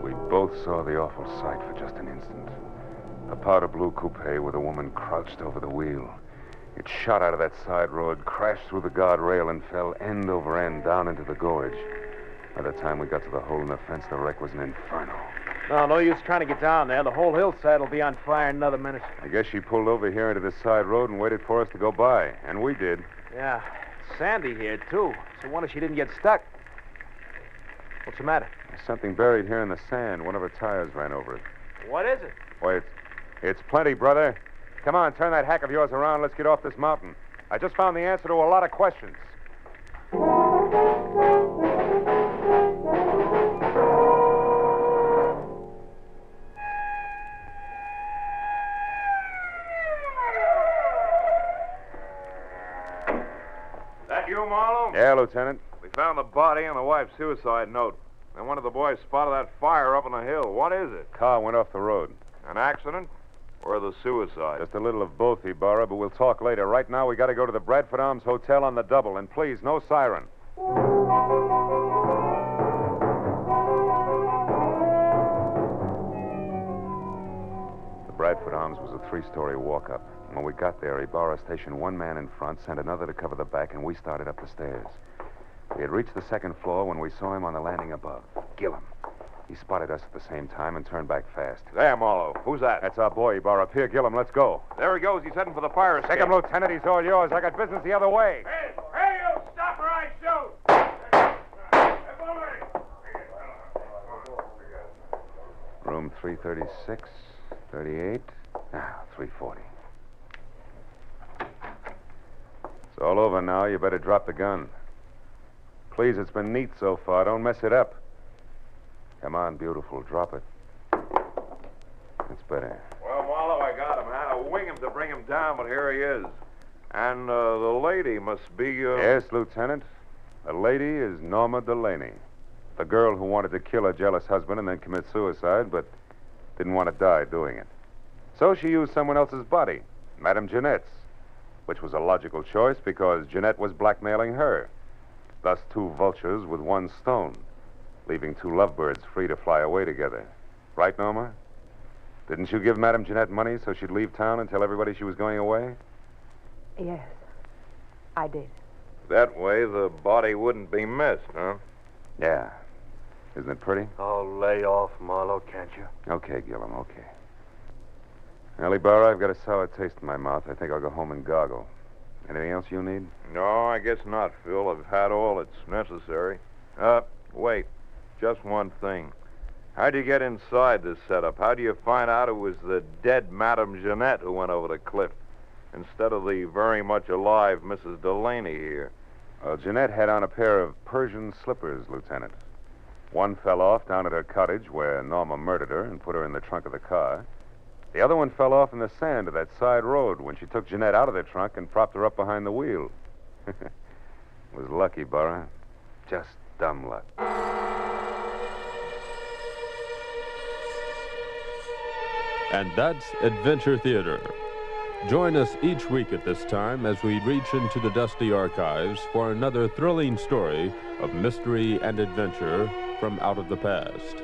We both saw the awful sight for just an instant. A powder blue coupe with a woman crouched over the wheel. It shot out of that side road, crashed through the guardrail, and fell end over end down into the gorge. By the time we got to the hole in the fence, the wreck was an inferno. No use trying to get down there. The whole hillside will be on fire in another minute. I guess she pulled over here into this side road and waited for us to go by. And we did. Yeah, it's sandy here, too. So wonder she didn't get stuck. What's the matter? There's something buried here in the sand. One of her tires ran over it. What is it? Wait, it's plenty, brother. Come on, turn that hack of yours around. Let's get off this mountain. I just found the answer to a lot of questions. That you, Marlowe? Yeah, Lieutenant. We found the body and the wife's suicide note. And one of the boys spotted that fire up on the hill. What is it? Car went off the road. An accident? Or the suicide? Just a little of both, Ibarra, but we'll talk later. Right now, we got to go to the Bradford Arms Hotel on the double. And please, no siren. The Bradford Arms was a 3-story walk-up. When we got there, Ibarra stationed one man in front, sent another to cover the back, and we started up the stairs. We had reached the second floor when we saw him on the landing above. Gillum. He spotted us at the same time and turned back fast. There, Marlowe. Who's that? That's our boy, Bar up here. Gillum, let's go. There he goes. He's heading for the fire escape. Take him, Lieutenant. He's all yours. I got business the other way. Hey, you stop or I shoot! Room 336, 38, 340. It's all over now. You better drop the gun. Please, it's been neat so far. Don't mess it up. Come on, beautiful. Drop it. That's better. Well, Marlowe, I got him. I had to wing him to bring him down, but here he is. And the lady must be... Yes, Lieutenant. The lady is Norma Delaney. The girl who wanted to kill her jealous husband and then commit suicide, but didn't want to die doing it. So she used someone else's body, Madame Jeanette's, which was a logical choice because Jeanette was blackmailing her. Thus, two vultures with one stone, leaving two lovebirds free to fly away together. Right, Norma? Didn't you give Madame Jeanette money so she'd leave town and tell everybody she was going away? Yes, I did. That way the body wouldn't be missed, huh? Yeah. Isn't it pretty? Oh, lay off, Marlowe, can't you? Okay, Gillum, okay. Well, Ibarra, I've got a sour taste in my mouth. I think I'll go home and gargle. Anything else you need? No, I guess not, Phil. I've had all that's necessary. Wait. Just one thing. How'd you get inside this setup? How do you find out it was the dead Madame Jeanette who went over the cliff instead of the very much alive Mrs. Delaney here? Well, Jeanette had on a pair of Persian slippers, Lieutenant. One fell off down at her cottage where Norma murdered her and put her in the trunk of the car. The other one fell off in the sand of that side road when she took Jeanette out of the trunk and propped her up behind the wheel. Was lucky, Burra. Just dumb luck. And that's Adventure Theater. Join us each week at this time as we reach into the dusty archives for another thrilling story of mystery and adventure from out of the past.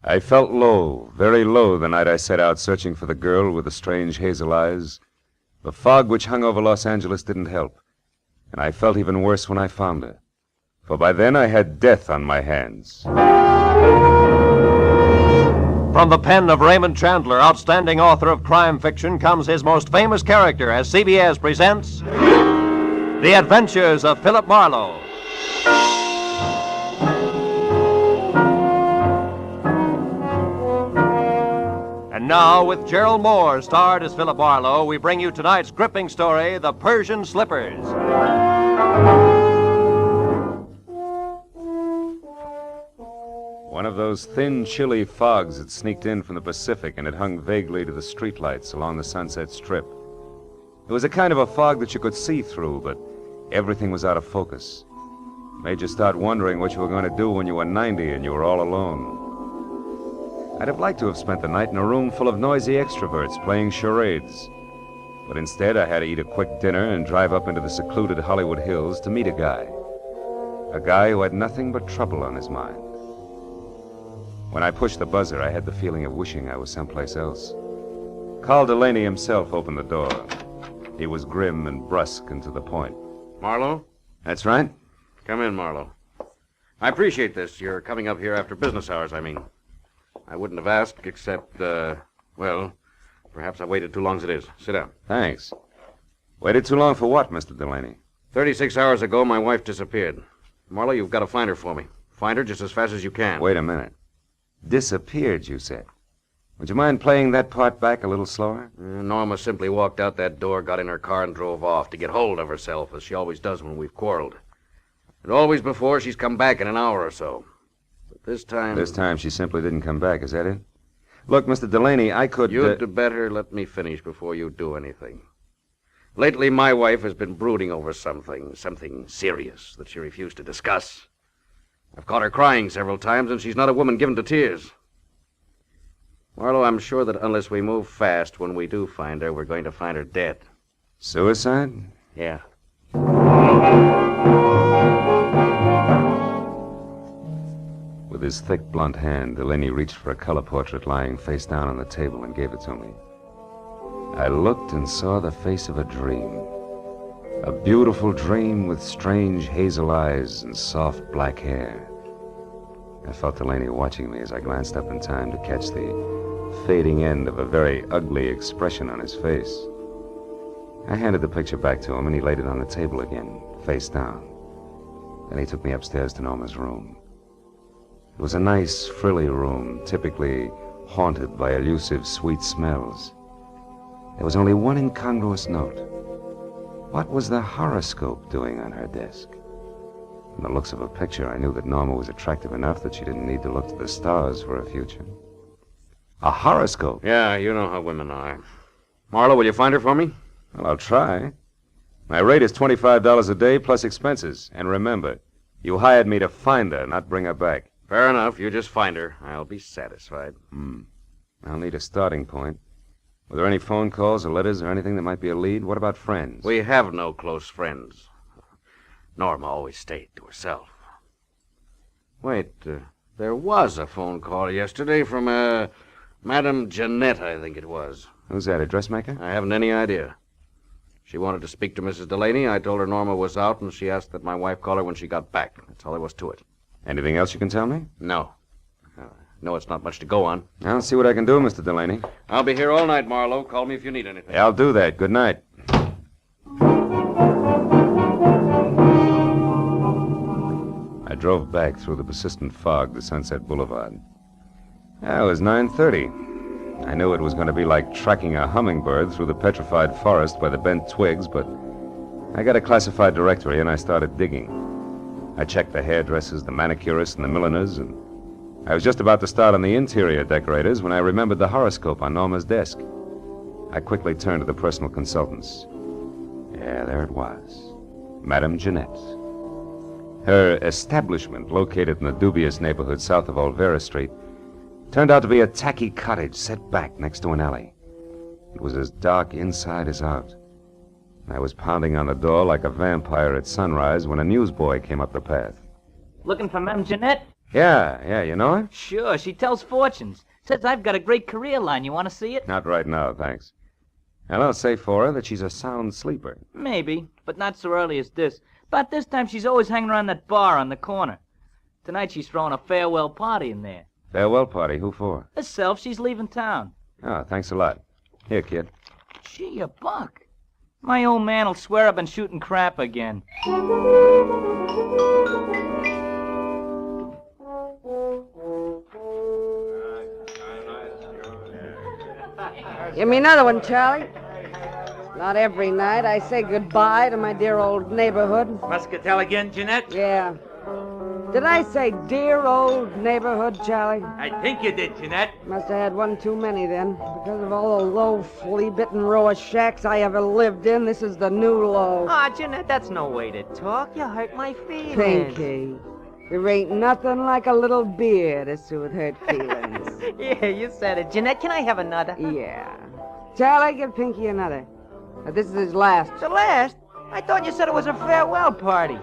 I felt low, very low, the night I set out searching for the girl with the strange hazel eyes. The fog which hung over Los Angeles didn't help, and I felt even worse when I found her. For by then I had death on my hands. From the pen of Raymond Chandler, outstanding author of crime fiction, comes his most famous character as CBS presents The Adventures of Philip Marlowe. And now, with Gerald Moore starred as Philip Marlowe, we bring you tonight's gripping story, The Persian Slippers. One of those thin, chilly fogs that sneaked in from the Pacific and had hung vaguely to the streetlights along the Sunset Strip. It was a kind of a fog that you could see through, but everything was out of focus. Made you start wondering what you were going to do when you were 90 and you were all alone. I'd have liked to have spent the night in a room full of noisy extroverts playing charades. But instead, I had to eat a quick dinner and drive up into the secluded Hollywood Hills to meet a guy. A guy who had nothing but trouble on his mind. When I pushed the buzzer, I had the feeling of wishing I was someplace else. Carl Delaney himself opened the door. He was grim and brusque and to the point. Marlowe? That's right. Come in, Marlowe. I appreciate this. You're coming up here after business hours, I mean. I wouldn't have asked except, well, perhaps I waited too long as it is. Sit down. Thanks. Waited too long for what, Mr. Delaney? 36 hours ago, my wife disappeared. Marlowe, you've got to find her for me. Find her just as fast as you can. Wait a minute. Disappeared, you said. Would you mind playing that part back a little slower? Norma simply walked out that door, got in her car, and drove off to get hold of herself, as she always does when we've quarreled. And always before, she's come back in an hour or so. But this time... This time she simply didn't come back, is that it? Look, Mr. Delaney, I could... You'd better let me finish before you do anything. Lately, my wife has been brooding over something serious that she refused to discuss. I've caught her crying several times, and she's not a woman given to tears. Marlowe, I'm sure that unless we move fast, when we do find her, we're going to find her dead. Suicide? Yeah. With his thick, blunt hand, Delaney reached for a color portrait lying face down on the table and gave it to me. I looked and saw the face of a dream. A beautiful dream with strange hazel eyes and soft black hair. I felt Delaney watching me as I glanced up in time to catch the fading end of a very ugly expression on his face. I handed the picture back to him, and he laid it on the table again, face down. Then he took me upstairs to Norma's room. It was a nice, frilly room, typically haunted by elusive, sweet smells. There was only one incongruous note. What was the horoscope doing on her desk? From the looks of a picture, I knew that Norma was attractive enough that she didn't need to look to the stars for a future. A horoscope? Yeah, you know how women are. Marlowe, will you find her for me? Well, I'll try. My rate is $25 a day plus expenses. And remember, you hired me to find her, not bring her back. Fair enough. You just find her. I'll be satisfied. I'll need a starting point. Were there any phone calls or letters or anything that might be a lead? What about friends? We have no close friends. Norma always stayed to herself. Wait, there was a phone call yesterday from, Madame Jeanette, I think it was. Who's that, a dressmaker? I haven't any idea. She wanted to speak to Mrs. Delaney. I told her Norma was out, and she asked that my wife call her when she got back. That's all there was to it. Anything else you can tell me? No. No, it's not much to go on. I'll see what I can do, Mr. Delaney. I'll be here all night, Marlowe. Call me if you need anything. I'll do that. Good night. I drove back through the persistent fog to Sunset Boulevard. It was 9:30. I knew it was going to be like tracking a hummingbird through the petrified forest by the bent twigs, but I got a classified directory and I started digging. I checked the hairdressers, the manicurists, and the milliners, and I was just about to start on the interior decorators when I remembered the horoscope on Norma's desk. I quickly turned to the personal consultants. Yeah, there it was. Madame Jeanette. Her establishment, located in the dubious neighborhood south of Olvera Street, turned out to be a tacky cottage set back next to an alley. It was as dark inside as out. I was pounding on the door like a vampire at sunrise when a newsboy came up the path. Looking for Madame Jeanette? Yeah, you know her? Sure, she tells fortunes. Says I've got a great career line. You want to see it? Not right now, thanks. And I'll say for her that she's a sound sleeper. Maybe, but not so early as this. About this time, she's always hanging around that bar on the corner. Tonight, she's throwing a farewell party in there. Farewell party? Who for? Herself. She's leaving town. Oh, thanks a lot. Here, kid. Gee, a buck. My old man'll swear I've been shooting crap again. Give me another one, Charlie. Not every night I say goodbye to my dear old neighborhood. Muscatel again, Jeanette? Yeah. Did I say dear old neighborhood, Charlie? I think you did, Jeanette. Must have had one too many then. Because of all the low, flea-bitten row of shacks I ever lived in, this is the new low. Ah, Jeanette, that's no way to talk. You hurt my feelings. Pinky, there ain't nothing like a little beer to soothe hurt feelings. Yeah, you said it. Jeanette, can I have another? Yeah. Charlie, give Pinky another. But this is his last. The last? I thought you said it was a farewell party.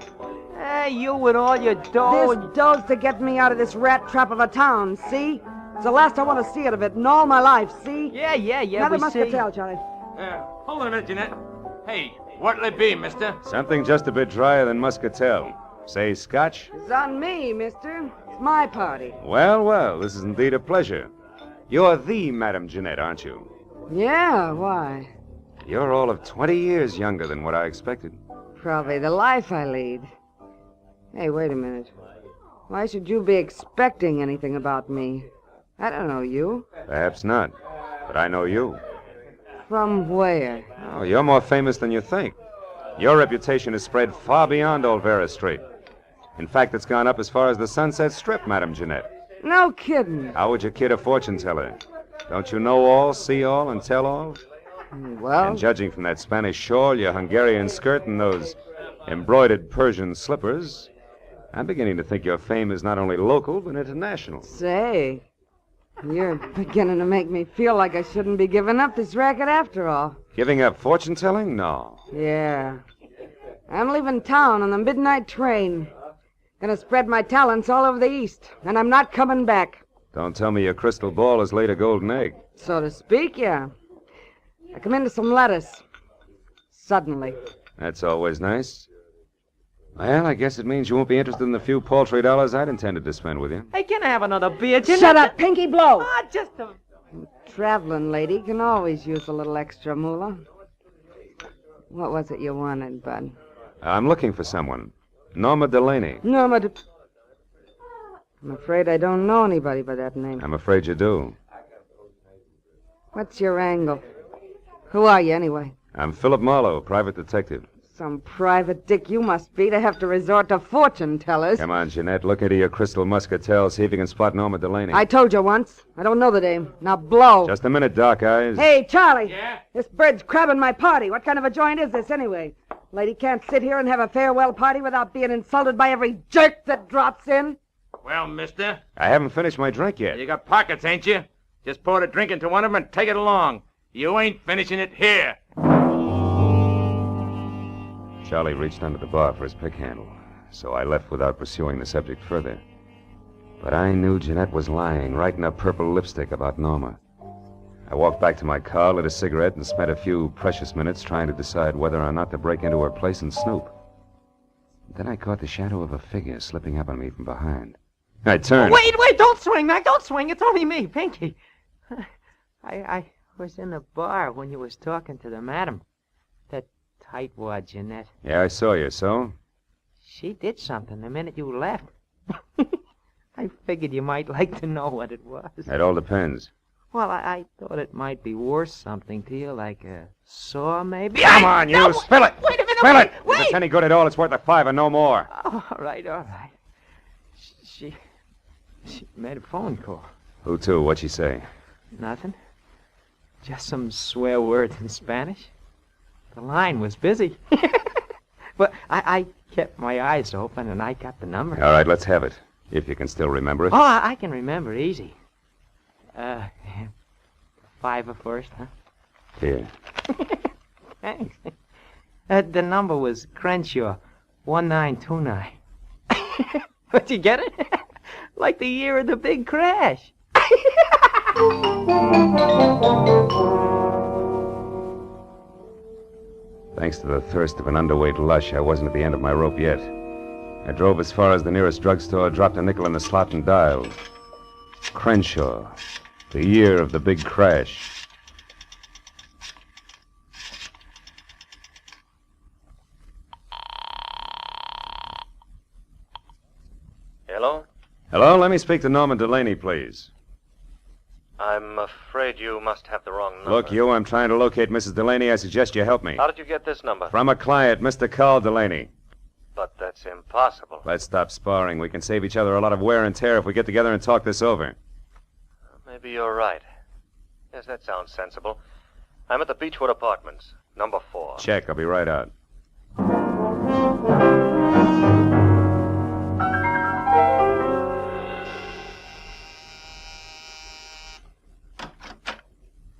You with all your dough. This dough's to get me out of this rat trap of a town, see? It's the last I want to see it of it in all my life, see? Yeah, Another muscatel, Charlie. Hold on a minute, Jeanette. Hey, what'll it be, mister? Something just a bit drier than muscatel. Say scotch? It's on me, mister. It's my party. Well, well, this is indeed a pleasure. You're the Madame Jeanette, aren't you? Yeah, why? You're all of 20 years younger than what I expected. Probably the life I lead. Hey, wait a minute. Why should you be expecting anything about me? I don't know you. Perhaps not, but I know you. From where? Oh, you're more famous than you think. Your reputation has spread far beyond Old Vera Street. In fact, it's gone up as far as the Sunset Strip, Madame Jeanette. No kidding. How would you kid a fortune teller? Don't you know all, see all, and tell all? Well... And judging from that Spanish shawl, your Hungarian skirt, and those embroidered Persian slippers, I'm beginning to think your fame is not only local, but international. Say, you're beginning to make me feel like I shouldn't be giving up this racket after all. Giving up fortune telling? No. Yeah. I'm leaving town on the midnight train. Gonna spread my talents all over the East, and I'm not coming back. Don't tell me your crystal ball has laid a golden egg. So to speak, yeah. I come into some lettuce. Suddenly. That's always nice. Well, I guess it means you won't be interested in the few paltry dollars I'd intended to spend with you. Hey, can I have another beer, Jeanette? Shut up, Pinky Blow! Ah, just a... Traveling lady can always use a little extra moolah. What was it you wanted, Bud? I'm looking for someone. Norma Delaney. Norma I'm afraid I don't know anybody by that name. I'm afraid you do. What's your angle? Who are you, anyway? I'm Philip Marlowe, private detective. Some private dick you must be to have to resort to fortune tellers. Come on, Jeanette. Look into your crystal muscatel. See if you can spot Norma Delaney. I told you once. I don't know the name. Now blow. Just a minute, Dark Eyes. Hey, Charlie. Yeah? This bird's crabbing my party. What kind of a joint is this, anyway? Lady can't sit here and have a farewell party without being insulted by every jerk that drops in. Well, mister, I haven't finished my drink yet. you got pockets, ain't you? Just pour the drink into one of them and take it along. You ain't finishing it here. Charlie reached under the bar for his pick handle, so I left without pursuing the subject further. But I knew Jeanette was lying, right in her purple lipstick about Norma. I walked back to my car, lit a cigarette, and spent a few precious minutes trying to decide whether or not to break into her place and snoop. Then I caught the shadow of a figure slipping up on me from behind. I turned. Wait, don't swing, Mac, don't swing. It's only me, Pinky. I was in the bar when you was talking to the madam. That tightwad Jeanette. Yeah, I saw you, so? She did something the minute you left. I figured you might like to know what it was. It all depends. Well, I thought it might be worth something to you, like a saw, maybe. Come on, you! Spill it! Wait a minute! Spill it! Wait. If it's any good at all, it's worth $5 and no more. Oh, all right. She made a phone call. Who to? What'd she say? Nothing. Just some swear words in Spanish. The line was busy. But I kept my eyes open, and I got the number. All right, let's have it. If you can still remember it. Oh, I can remember easy. 5 first, huh? Here. Thanks. The number was Crenshaw, 1929. But you get it? Like the year of the big crash. Thanks to the thirst of an underweight lush, I wasn't at the end of my rope yet. I drove as far as the nearest drugstore, dropped a nickel in the slot, and dialed. Crenshaw, the year of the big crash. Hello? Hello, let me speak to Norma Delaney, please. I'm afraid you must have the wrong number. Look, you, I'm trying to locate Mrs. Delaney. I suggest you help me. How did you get this number? From a client, Mr. Carl Delaney. But that's impossible. Let's stop sparring. We can save each other a lot of wear and tear if we get together and talk this over. Maybe you're right. Yes, that sounds sensible. I'm at the Beechwood Apartments, number 4. Check. I'll be right out.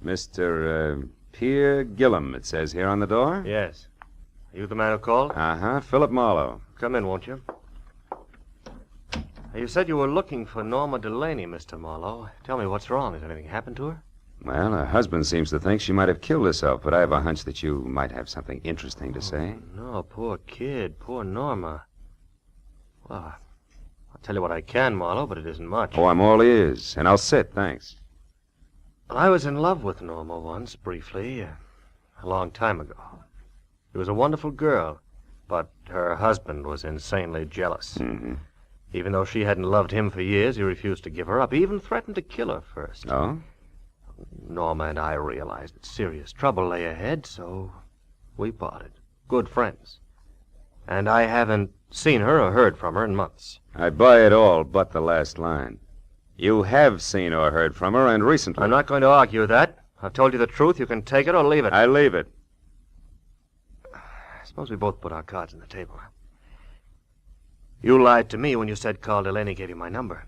Mr. Pierre Gillum, it says here on the door. Yes. Are you the man who called? Uh-huh. Philip Marlowe. Come in, won't you? You said you were looking for Norma Delaney, Mr. Marlowe. Tell me what's wrong. Has anything happened to her? Well, her husband seems to think she might have killed herself, but I have a hunch that you might have something interesting to say. No, poor kid. Poor Norma. Well, I'll tell you what I can, Marlowe, but it isn't much. Oh, I'm all ears, and I'll sit, thanks. Well, I was in love with Norma once, briefly, a long time ago. She was a wonderful girl, but her husband was insanely jealous. Mm-hmm. Even though she hadn't loved him for years, he refused to give her up. He even threatened to kill her first. Oh? Norma and I realized that serious trouble lay ahead, so we parted. Good friends. And I haven't seen her or heard from her in months. I buy it all but the last line. You have seen or heard from her, and recently. I'm not going to argue that. I've told you the truth. You can take it or leave it. I leave it. Suppose we both put our cards on the table. You lied to me when you said Carl Delaney gave you my number.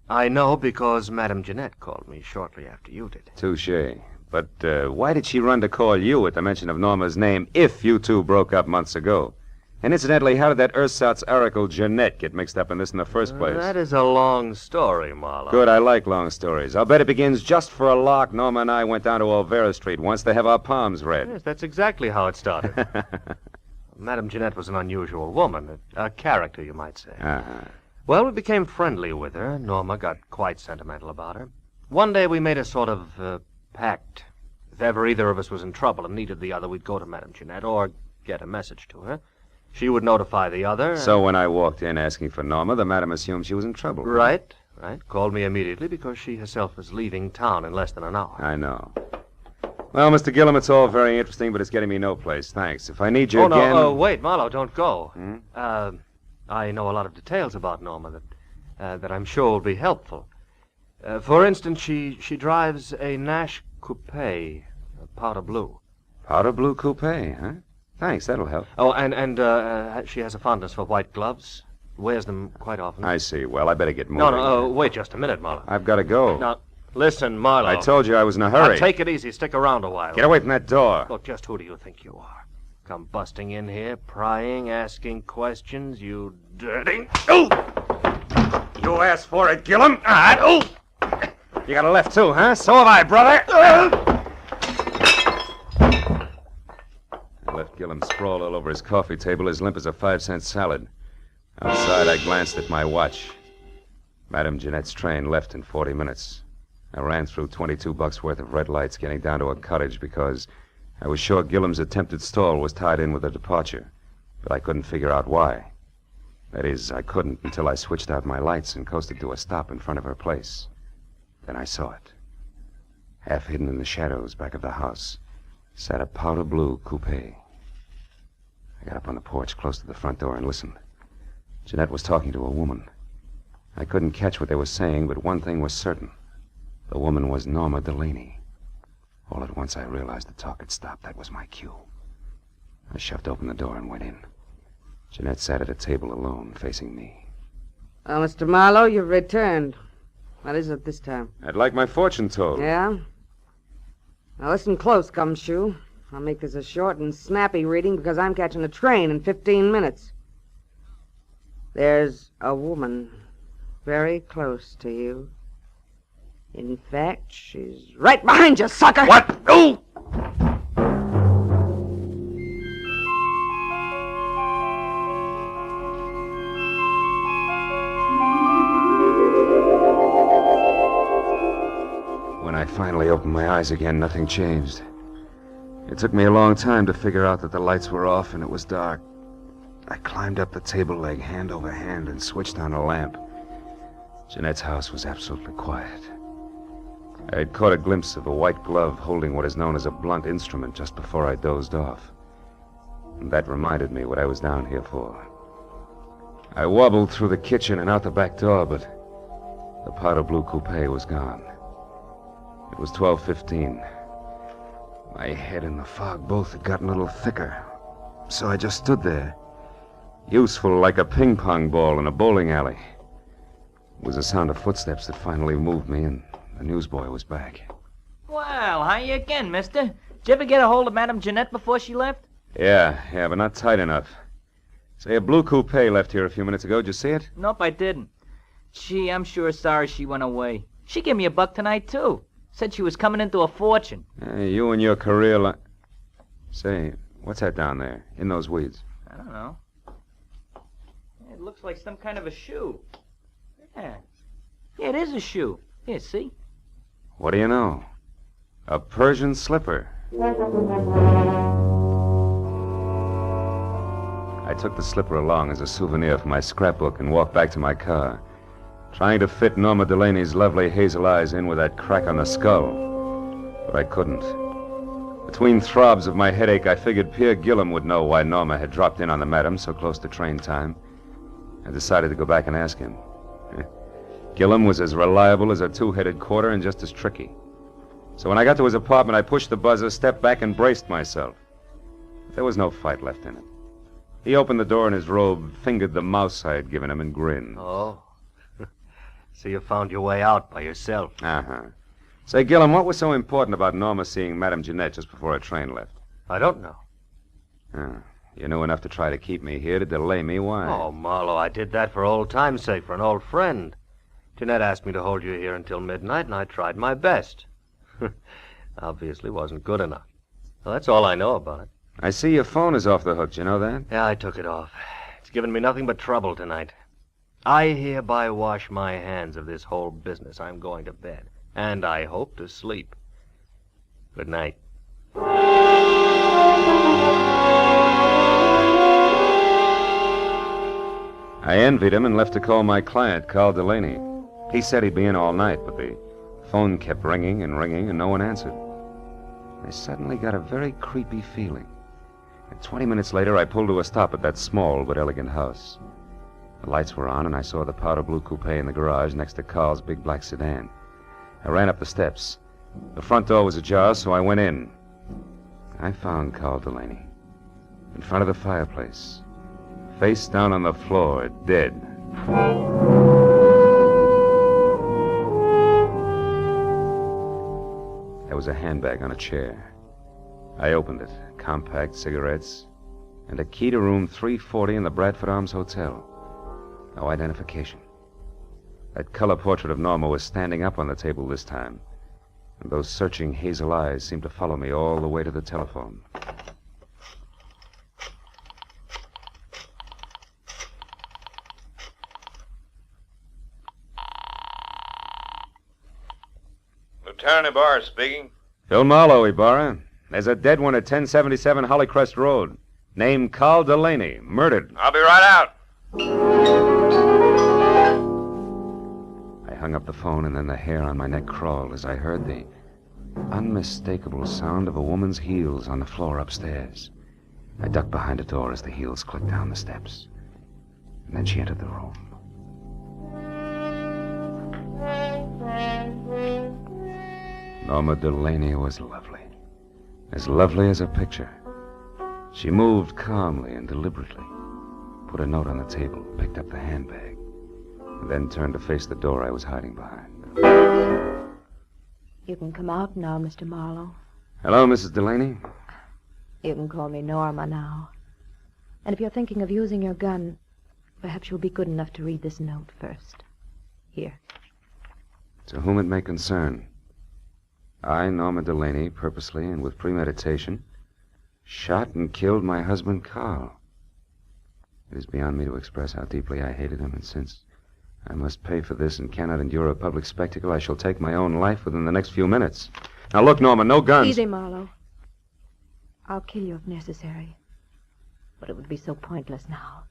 I know because Madame Jeanette called me shortly after you did. Touché. But why did she run to call you at the mention of Norma's name if you two broke up months ago? And incidentally, how did that ersatz oracle Jeanette get mixed up in this in the first place? That is a long story, Marlowe. Good, I like long stories. I'll bet it begins just for a lark. Norma and I went down to Olvera Street once to have our palms read. Yes, that's exactly how it started. Madame Jeanette was an unusual woman, a character, you might say. Uh-huh. Well, we became friendly with her. Norma got quite sentimental about her. One day we made a sort of pact. If ever either of us was in trouble and needed the other, we'd go to Madame Jeanette or get a message to her. She would notify the other. So when I walked in asking for Norma, the madam assumed she was in trouble. Right. Called me immediately because she herself was leaving town in less than an hour. I know. Well, Mr. Gillum, it's all very interesting, but it's getting me no place. Thanks. If I need you again... No, wait, Marlowe, don't go. I know a lot of details about Norma that I'm sure will be helpful. For instance, she drives a Nash coupe, powder blue. Powder blue coupe, huh? Thanks, that'll help. Oh, and she has a fondness for white gloves. Wears them quite often. I see. Well, I better get moving. No, wait just a minute, Marlowe. I've got to go. Now, listen, Marlowe. I told you I was in a hurry. Now, take it easy. Stick around a while. Get away from that door. Look, just who do you think you are? Come busting in here, prying, asking questions, you dirty... Oh! You asked for it, Gillum. Oh! You got a left, too, huh? So have I, brother. I left Gillum sprawled all over his coffee table, as limp as a 5-cent salad. Outside, I glanced at my watch. Madame Jeanette's train left in 40 minutes. I ran through $22 worth of red lights, getting down to a cottage because I was sure Gillum's attempted stall was tied in with the departure, but I couldn't figure out why. That is, I couldn't until I switched out my lights and coasted to a stop in front of her place. Then I saw it. Half hidden in the shadows back of the house sat a powder blue coupe. I got up on the porch close to the front door and listened. Jeanette was talking to a woman. I couldn't catch what they were saying, but one thing was certain. The woman was Norma Delaney. All at once I realized the talk had stopped. That was my cue. I shoved open the door and went in. Jeanette sat at a table alone, facing me. Oh, Mr. Marlowe, you've returned. What is it this time? I'd like my fortune told. Yeah? Now listen close, Gumshoe. I'll make this a short and snappy reading because I'm catching a train in 15 minutes. There's a woman very close to you. In fact, she's right behind you, sucker! What? Oh! When I finally opened my eyes again, nothing changed. It took me a long time to figure out that the lights were off and it was dark. I climbed up the table leg hand over hand and switched on a lamp. Jeanette's house was absolutely quiet. I had caught a glimpse of a white glove holding what is known as a blunt instrument just before I dozed off. And that reminded me what I was down here for. I wobbled through the kitchen and out the back door, but the powder blue coupe was gone. It was 12:15. My head and the fog both had gotten a little thicker, so I just stood there, useful like a ping-pong ball in a bowling alley. It was the sound of footsteps that finally moved me, and the newsboy was back. Well, how you again, mister? Did you ever get a hold of Madame Jeanette before she left? Yeah, but not tight enough. Say, a blue coupe left here a few minutes ago. Did you see it? Nope, I didn't. Gee, I'm sure sorry she went away. She gave me a buck tonight, too. Said she was coming into a fortune. You and your career Say, what's that down there, in those weeds? I don't know. It looks like some kind of a shoe. Yeah, it is a shoe. Here, see? What do you know? A Persian slipper. I took the slipper along as a souvenir for my scrapbook and walked back to my car, trying to fit Norma Delaney's lovely hazel eyes in with that crack on the skull. But I couldn't. Between throbs of my headache, I figured Pierre Gillum would know why Norma had dropped in on the madam so close to train time. I decided to go back and ask him. Gillum was as reliable as a two-headed quarter and just as tricky. So when I got to his apartment, I pushed the buzzer, stepped back, and braced myself. But there was no fight left in him. He opened the door in his robe, fingered the mouse I had given him, and grinned. Oh. So you found your way out by yourself. Uh-huh. Say, Gillum, what was so important about Norma seeing Madame Jeanette just before her train left? I don't know. You knew enough to try to keep me here, to delay me. Why? Oh, Marlowe, I did that for old time's sake, for an old friend. Jeanette asked me to hold you here until midnight, and I tried my best. Obviously wasn't good enough. Well, that's all I know about it. I see your phone is off the hook. Do you know that? Yeah, I took it off. It's given me nothing but trouble tonight. I hereby wash my hands of this whole business. I'm going to bed. And I hope to sleep. Good night. I envied him and left to call my client, Carl Delaney. He said he'd be in all night, but the phone kept ringing and ringing, and no one answered. I suddenly got a very creepy feeling. And 20 minutes later, I pulled to a stop at that small but elegant house. The lights were on, and I saw the powder blue coupe in the garage next to Carl's big black sedan. I ran up the steps. The front door was ajar, so I went in. I found Carl Delaney in front of the fireplace, face down on the floor, dead. There was a handbag on a chair. I opened it. Compact, cigarettes, and a key to room 340 in the Bradford Arms Hotel. No identification. That color portrait of Norma was standing up on the table this time, and those searching hazel eyes seemed to follow me all the way to the telephone. Lieutenant Ibarra speaking. Phil Marlowe, Ibarra. There's a dead one at 1077 Hollycrest Road, named Carl Delaney, murdered. I'll be right out. I hung up the phone, and then the hair on my neck crawled as I heard the unmistakable sound of a woman's heels on the floor upstairs. I ducked behind a door as the heels clicked down the steps. And then she entered the room. Norma Delaney was lovely. As lovely as a picture. She moved calmly and deliberately, put a note on the table, picked up the handbag, and then turned to face the door I was hiding behind. You can come out now, Mr. Marlowe. Hello, Mrs. Delaney. You can call me Norma now. And if you're thinking of using your gun, perhaps you'll be good enough to read this note first. Here. To whom it may concern. I, Norma Delaney, purposely and with premeditation, shot and killed my husband, Carl. It is beyond me to express how deeply I hated him, and since I must pay for this and cannot endure a public spectacle, I shall take my own life within the next few minutes. Now look, Norma, no guns. Easy, Marlowe. I'll kill you if necessary. But it would be so pointless now.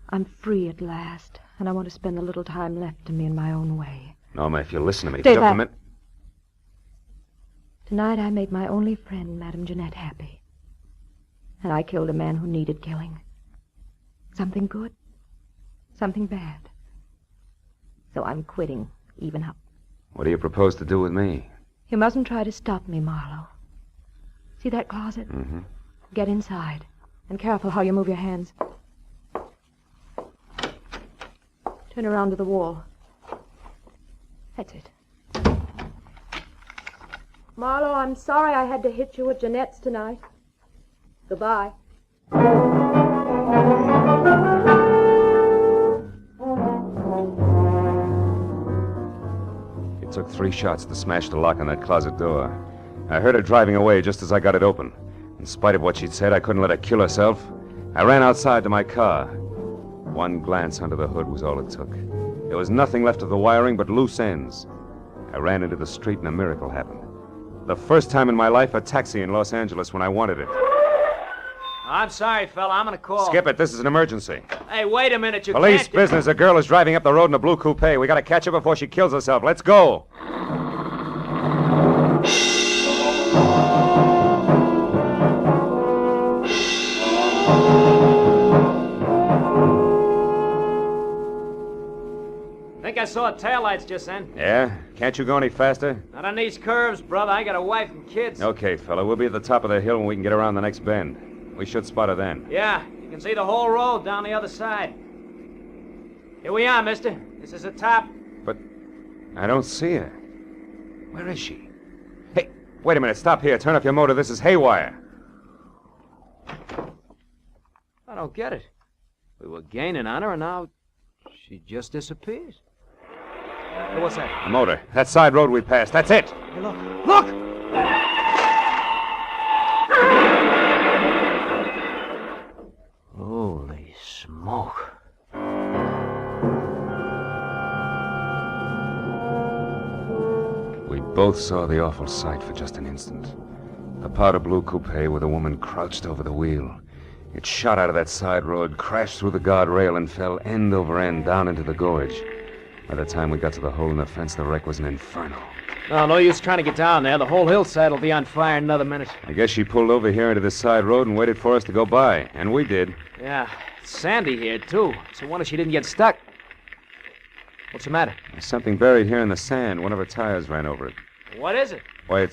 I'm free at last, and I want to spend the little time left to me in my own way. Norma, if you'll listen to me... Stay just back. a minute. Tonight I made my only friend, Madame Jeanette, happy. And I killed a man who needed killing. Something good, Something bad. So I'm quitting. Even up. What do you propose to do with me? You mustn't try to stop me, Marlowe. See that closet? Mm-hmm. Get inside. And careful how you move your hands. Turn around to the wall. That's it. Marlowe, I'm sorry I had to hit you at Jeanette's tonight. Goodbye. It took 3 shots to smash the lock on that closet door. I heard her driving away just as I got it open. In spite of what she'd said, I couldn't let her kill herself. I ran outside to my car. One glance under the hood was all it took. There was nothing left of the wiring but loose ends. I ran into the street and a miracle happened. The first time in my life, a taxi in Los Angeles when I wanted it. I'm sorry, fella. I'm gonna call. Skip it. This is an emergency. Hey, wait a minute. You Police can't... business. A girl is driving up the road in a blue coupe. We gotta catch her before she kills herself. Let's go. I think I saw taillights just then. Yeah? Can't you go any faster? Not on these curves, brother. I got a wife and kids. Okay, fella. We'll be at the top of the hill when we can get around the next bend. We should spot her then. Yeah, you can see the whole road down the other side. Here we are, mister. This is the top. But I don't see her. Where is she? Hey, wait a minute. Stop here. Turn off your motor. This is haywire. I don't get it. We were gaining on her, and now she just disappears. Hey, what's that? A motor. That side road we passed. That's it. Hey, look. Look! Holy smoke. We both saw the awful sight for just an instant. A powder blue coupe with a woman crouched over the wheel. It shot out of that side road, crashed through the guardrail, and fell end over end down into the gorge. By the time we got to the hole in the fence, the wreck was an inferno. Oh, no use trying to get down there. The whole hillside will be on fire in another minute. I guess she pulled over here into this side road and waited for us to go by. And we did. Yeah, it's sandy here, too. So wonder she didn't get stuck. What's the matter? There's something buried here in the sand. One of her tires ran over it. What is it? Why,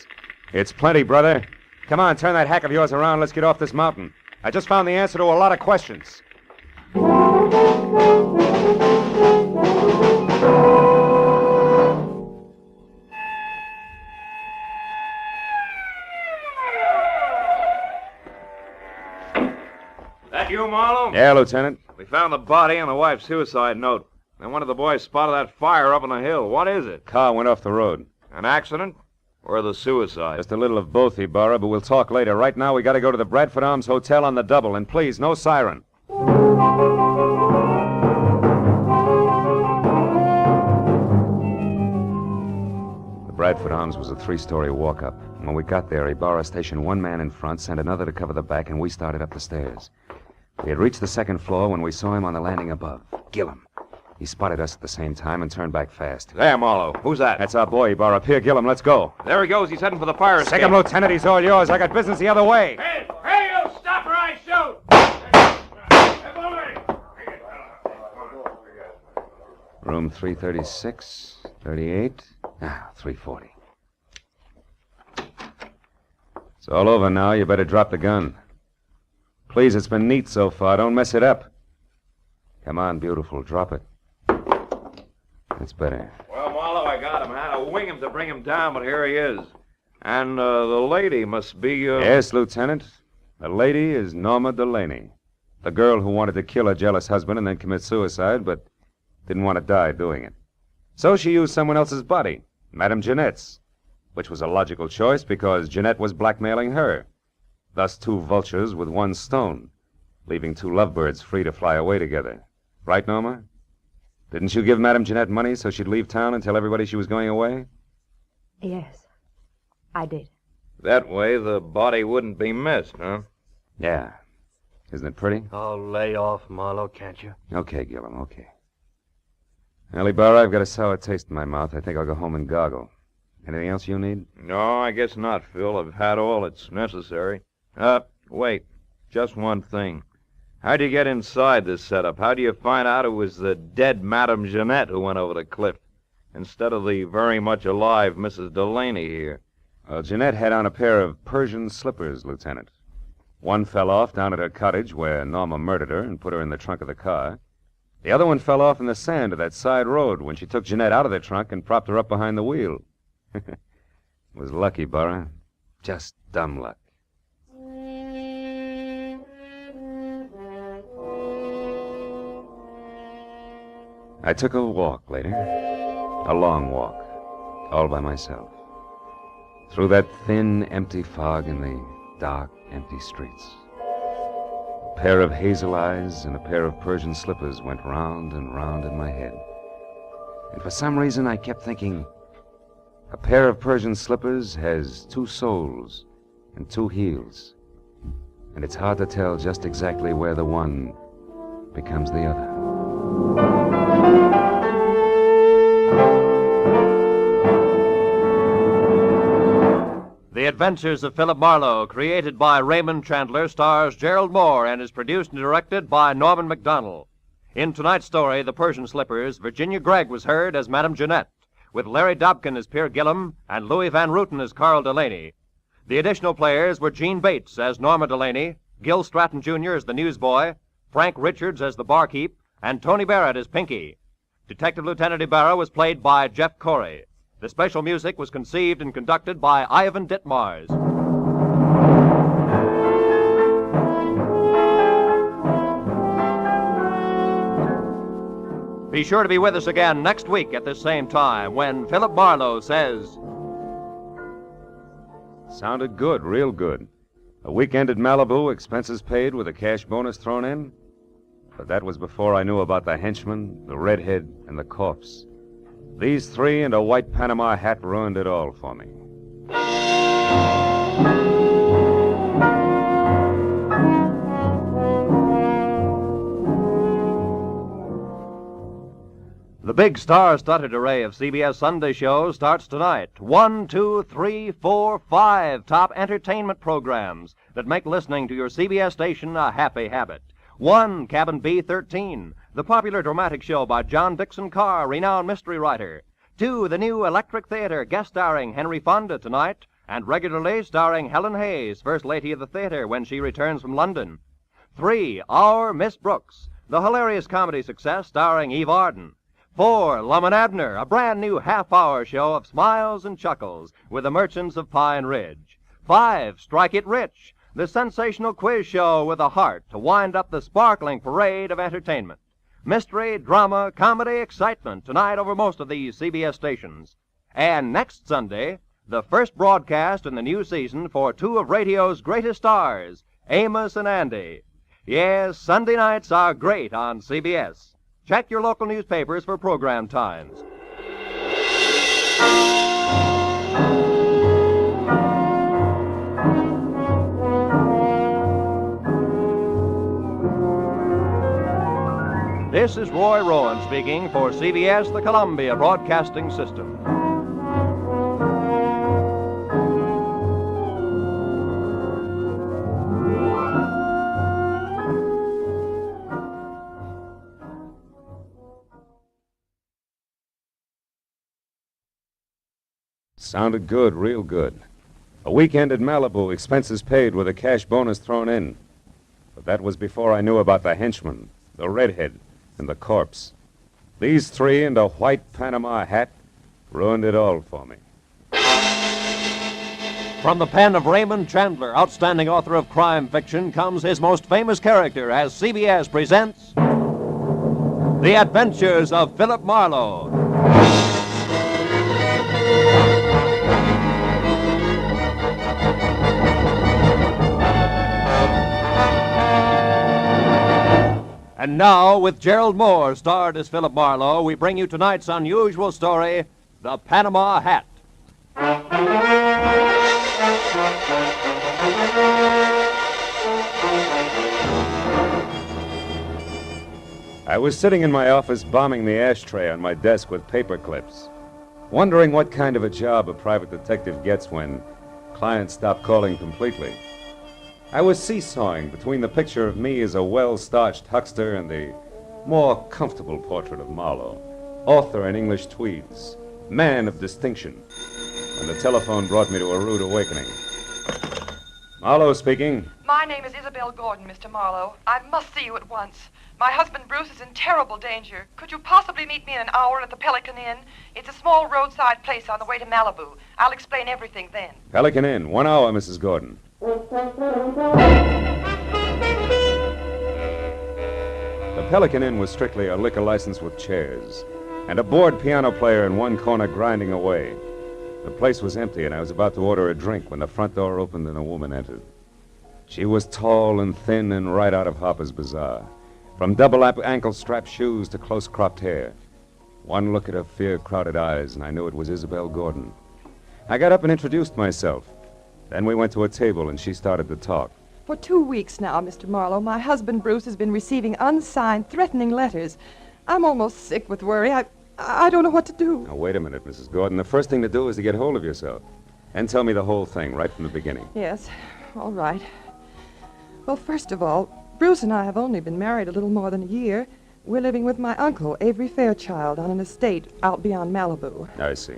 it's plenty, brother. Come on, turn that hack of yours around. Let's get off this mountain. I just found the answer to a lot of questions. That you, Marlowe? Yeah, Lieutenant. We found the body and the wife's suicide note. And one of the boys spotted that fire up on the hill. What is it? Car went off the road. An accident? Or the suicide? Just a little of both, Ibarra, but we'll talk later. Right now, we got to go to the Bradford Arms Hotel on the double. And please, no siren. The Bradford Arms was a 3-story walk-up. When we got there, Ibarra stationed one man in front, sent another to cover the back, and we started up the stairs. We had reached the 2nd floor when we saw him on the landing above. Gillum. He spotted us at the same time and turned back fast. There, Marlowe. Who's that? That's our boy, Ibarra. Pierre Gillum. Let's go. There he goes. He's heading for the fire escape. Second Lieutenant, he's all yours. I got business the other way. Hey, you stop or I shoot! Room 336, 38, 340. It's all over now. You better drop the gun. Please, it's been neat so far. Don't mess it up. Come on, beautiful. Drop it. That's better. Well, Marlowe, I got him. I had to wing him to bring him down, but here he is. And the lady must be... Yes, Lieutenant. The lady is Norma Delaney. The girl who wanted to kill her jealous husband and then commit suicide, but didn't want to die doing it. So she used someone else's body, Madame Jeanette's, which was a logical choice because Jeanette was blackmailing her. Thus, 2 vultures with 1 stone, leaving 2 lovebirds free to fly away together. Right, Norma? Didn't you give Madame Jeanette money so she'd leave town and tell everybody she was going away? Yes, I did. That way the body wouldn't be missed, huh? Yeah. Isn't it pretty? Oh, lay off, Marlowe, can't you? Okay, Gillum, okay. Well, Ibarra, I've got a sour taste in my mouth. I think I'll go home and goggle. Anything else you need? No, I guess not, Phil. I've had all that's necessary. Wait. Just one thing. How'd you get inside this setup? How do you find out it was the dead Madame Jeanette who went over the cliff instead of the very much alive Mrs. Delaney here? Well, Jeanette had on a pair of Persian slippers, Lieutenant. One fell off down at her cottage where Norma murdered her and put her in the trunk of the car. The other one fell off in the sand of that side road when she took Jeanette out of the trunk and propped her up behind the wheel. It was lucky, Burra. Just dumb luck. I took a walk later. A long walk. All by myself. Through that thin, empty fog in the dark, empty streets. A pair of hazel eyes and a pair of Persian slippers went round and round in my head. And for some reason I kept thinking, a pair of Persian slippers has two soles and two heels. And it's hard to tell just exactly where the one becomes the other. The Adventures of Philip Marlowe, created by Raymond Chandler, stars Gerald Moore and is produced and directed by Norman MacDonald. In tonight's story, The Persian Slippers, Virginia Gregg was heard as Madame Jeanette, with Larry Dobkin as Pierre Gillum and Louis Van Rooten as Carl Delaney. The additional players were Gene Bates as Norma Delaney, Gil Stratton Jr. as the newsboy, Frank Richards as the barkeep, and Tony Barrett as Pinky. Detective Lieutenant Ibarra was played by Jeff Corey. The special music was conceived and conducted by Ivan Ditmars. Be sure to be with us again next week at this same time when Philip Marlowe says... Sounded good, real good. A weekend at Malibu, expenses paid with a cash bonus thrown in. But that was before I knew about the henchman, the redhead, and the corpse. These three and a white Panama hat ruined it all for me. The big star-studded array of CBS Sunday shows starts tonight. 1, 2, 3, 4, 5 top entertainment programs that make listening to your CBS station a happy habit. 1, Cabin B-13, the popular dramatic show by John Dixon Carr, renowned mystery writer. 2, the new Electric Theater, guest starring Henry Fonda tonight, and regularly starring Helen Hayes, First Lady of the Theater, when she returns from London. 3, Our Miss Brooks, the hilarious comedy success starring Eve Arden. 4, Lum and Abner, a brand new half-hour show of smiles and chuckles with the merchants of Pine Ridge. 5, Strike It Rich, the sensational quiz show with a heart to wind up the sparkling parade of entertainment. Mystery, drama, comedy, excitement tonight over most of these CBS stations. And next Sunday, the first broadcast in the new season for 2 of radio's greatest stars, Amos and Andy. Yes, Sunday nights are great on CBS. Check your local newspapers for program times. This is Roy Rowan speaking for CBS, the Columbia Broadcasting System. Sounded good, real good. A weekend at Malibu, expenses paid with a cash bonus thrown in. But that was before I knew about the henchman, the redhead, and the corpse. These three and a white Panama hat ruined it all for me. From the pen of Raymond Chandler, outstanding author of crime fiction, comes his most famous character as CBS presents The Adventures of Philip Marlowe. And now, with Gerald Moore starred as Philip Marlowe, we bring you tonight's unusual story, The Panama Hat. I was sitting in my office bombing the ashtray on my desk with paper clips, wondering what kind of a job a private detective gets when clients stop calling completely. I was seesawing between the picture of me as a well-starched huckster and the more comfortable portrait of Marlowe, author in English tweeds, man of distinction, when the telephone brought me to a rude awakening. Marlowe speaking. My name is Isabel Gordon, Mr. Marlowe. I must see you at once. My husband Bruce is in terrible danger. Could you possibly meet me in an hour at the Pelican Inn? It's a small roadside place on the way to Malibu. I'll explain everything then. Pelican Inn, 1 hour, Mrs. Gordon. The Pelican Inn was strictly a liquor license with chairs, and a bored piano player in one corner grinding away. The place was empty, and I was about to order a drink when the front door opened and a woman entered. She was tall and thin and right out of Harper's Bazaar, from double ankle-strap shoes to close-cropped hair. One look at her fear-crowded eyes, and I knew it was Isabel Gordon. I got up and introduced myself. Then we went to a table, and she started to talk. For 2 weeks now, Mr. Marlowe, my husband Bruce has been receiving unsigned, threatening letters. I'm almost sick with worry. I don't know what to do. Now, wait a minute, Mrs. Gordon. The first thing to do is to get hold of yourself. And tell me the whole thing, right from the beginning. Yes, all right. Well, first of all, Bruce and I have only been married a little more than a year. We're living with my uncle, Avery Fairchild, on an estate out beyond Malibu. I see.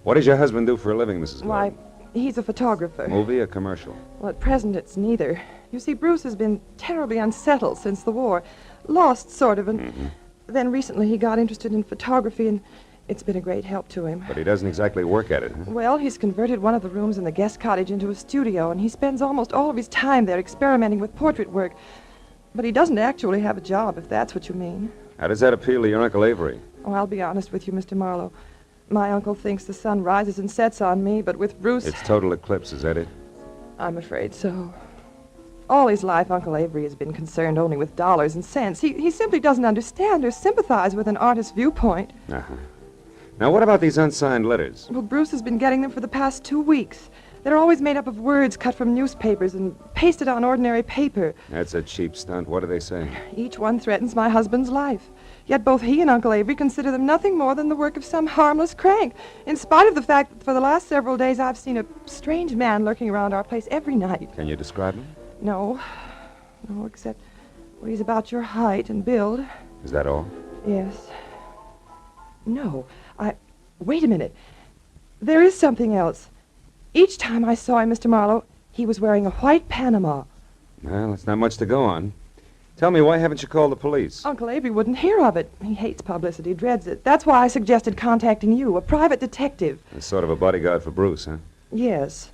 What does your husband do for a living, Mrs. Gordon? Why, he's a photographer. Movie or commercial? Well, at present, it's neither. You see, Bruce has been terribly unsettled since the war. Lost, sort of, and then recently he got interested in photography, and it's been a great help to him. But he doesn't exactly work at it, huh? Well, he's converted one of the rooms in the guest cottage into a studio, and he spends almost all of his time there experimenting with portrait work. But he doesn't actually have a job, if that's what you mean. How does that appeal to your Uncle Avery? Oh, I'll be honest with you, Mr. Marlowe. My uncle thinks the sun rises and sets on me, but with Bruce... It's total eclipse, is that it? I'm afraid so. All his life, Uncle Avery has been concerned only with dollars and cents. He simply doesn't understand or sympathize with an artist's viewpoint. Uh-huh. Now, what about these unsigned letters? Well, Bruce has been getting them for the past 2 weeks. They're always made up of words cut from newspapers and pasted on ordinary paper. That's a cheap stunt. What do they say? Each one threatens my husband's life. Yet both he and Uncle Avery consider them nothing more than the work of some harmless crank, in spite of the fact that for the last several days I've seen a strange man lurking around our place every night. Can you describe him? No, except well, he's about your height and build. Is that all? Yes. No, wait a minute. There is something else. Each time I saw him, Mr. Marlowe, he was wearing a white Panama. Well, that's not much to go on. Tell me, why haven't you called the police? Uncle Avery wouldn't hear of it. He hates publicity, dreads it. That's why I suggested contacting you, a private detective. That's sort of a bodyguard for Bruce, huh? Yes.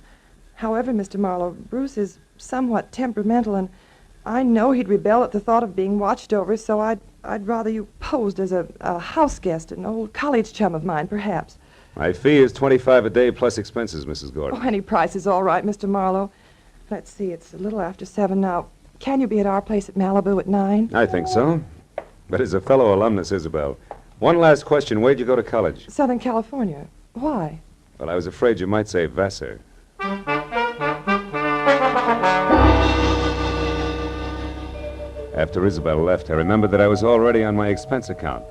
However, Mr. Marlowe, Bruce is somewhat temperamental, and I know he'd rebel at the thought of being watched over, so I'd rather you posed as a house guest, an old college chum of mine, perhaps. My fee is $25 a day plus expenses, Mrs. Gordon. Oh, any price is all right, Mr. Marlowe. Let's see, it's a little after 7 now. Can you be at our place at Malibu at 9? I think so. But as a fellow alumnus, Isabel, one last question. Where'd you go to college? Southern California. Why? Well, I was afraid you might say Vassar. After Isabel left, I remembered that I was already on my expense account.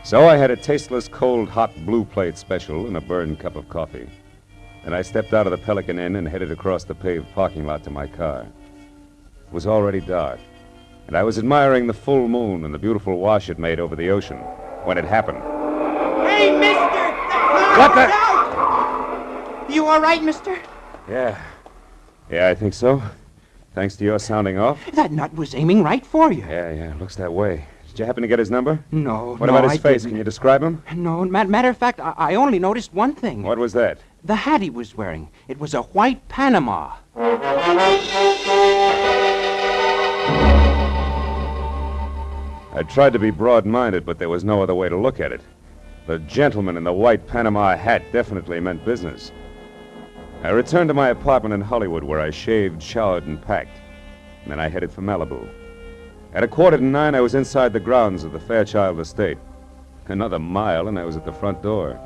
So I had a tasteless, cold, hot blue plate special and a burned cup of coffee. Then I stepped out of the Pelican Inn and headed across the paved parking lot to my car. It was already dark, and I was admiring the full moon and the beautiful wash it made over the ocean when it happened. Hey, mister! What the? Out! You all right, mister? Yeah, I think so. Thanks to your sounding off. That nut was aiming right for you. Yeah, looks that way. Did you happen to get his number? No. What about his I face? didn't. Can you describe him? No, matter of fact, I only noticed one thing. What was that? The hat he was wearing. It was a white Panama. I tried to be broad-minded, but there was no other way to look at it. The gentleman in the white Panama hat definitely meant business. I returned to my apartment in Hollywood, where I shaved, showered, and packed. And then I headed for Malibu. At 8:45, I was inside the grounds of the Fairchild estate. Another mile, and I was at the front door.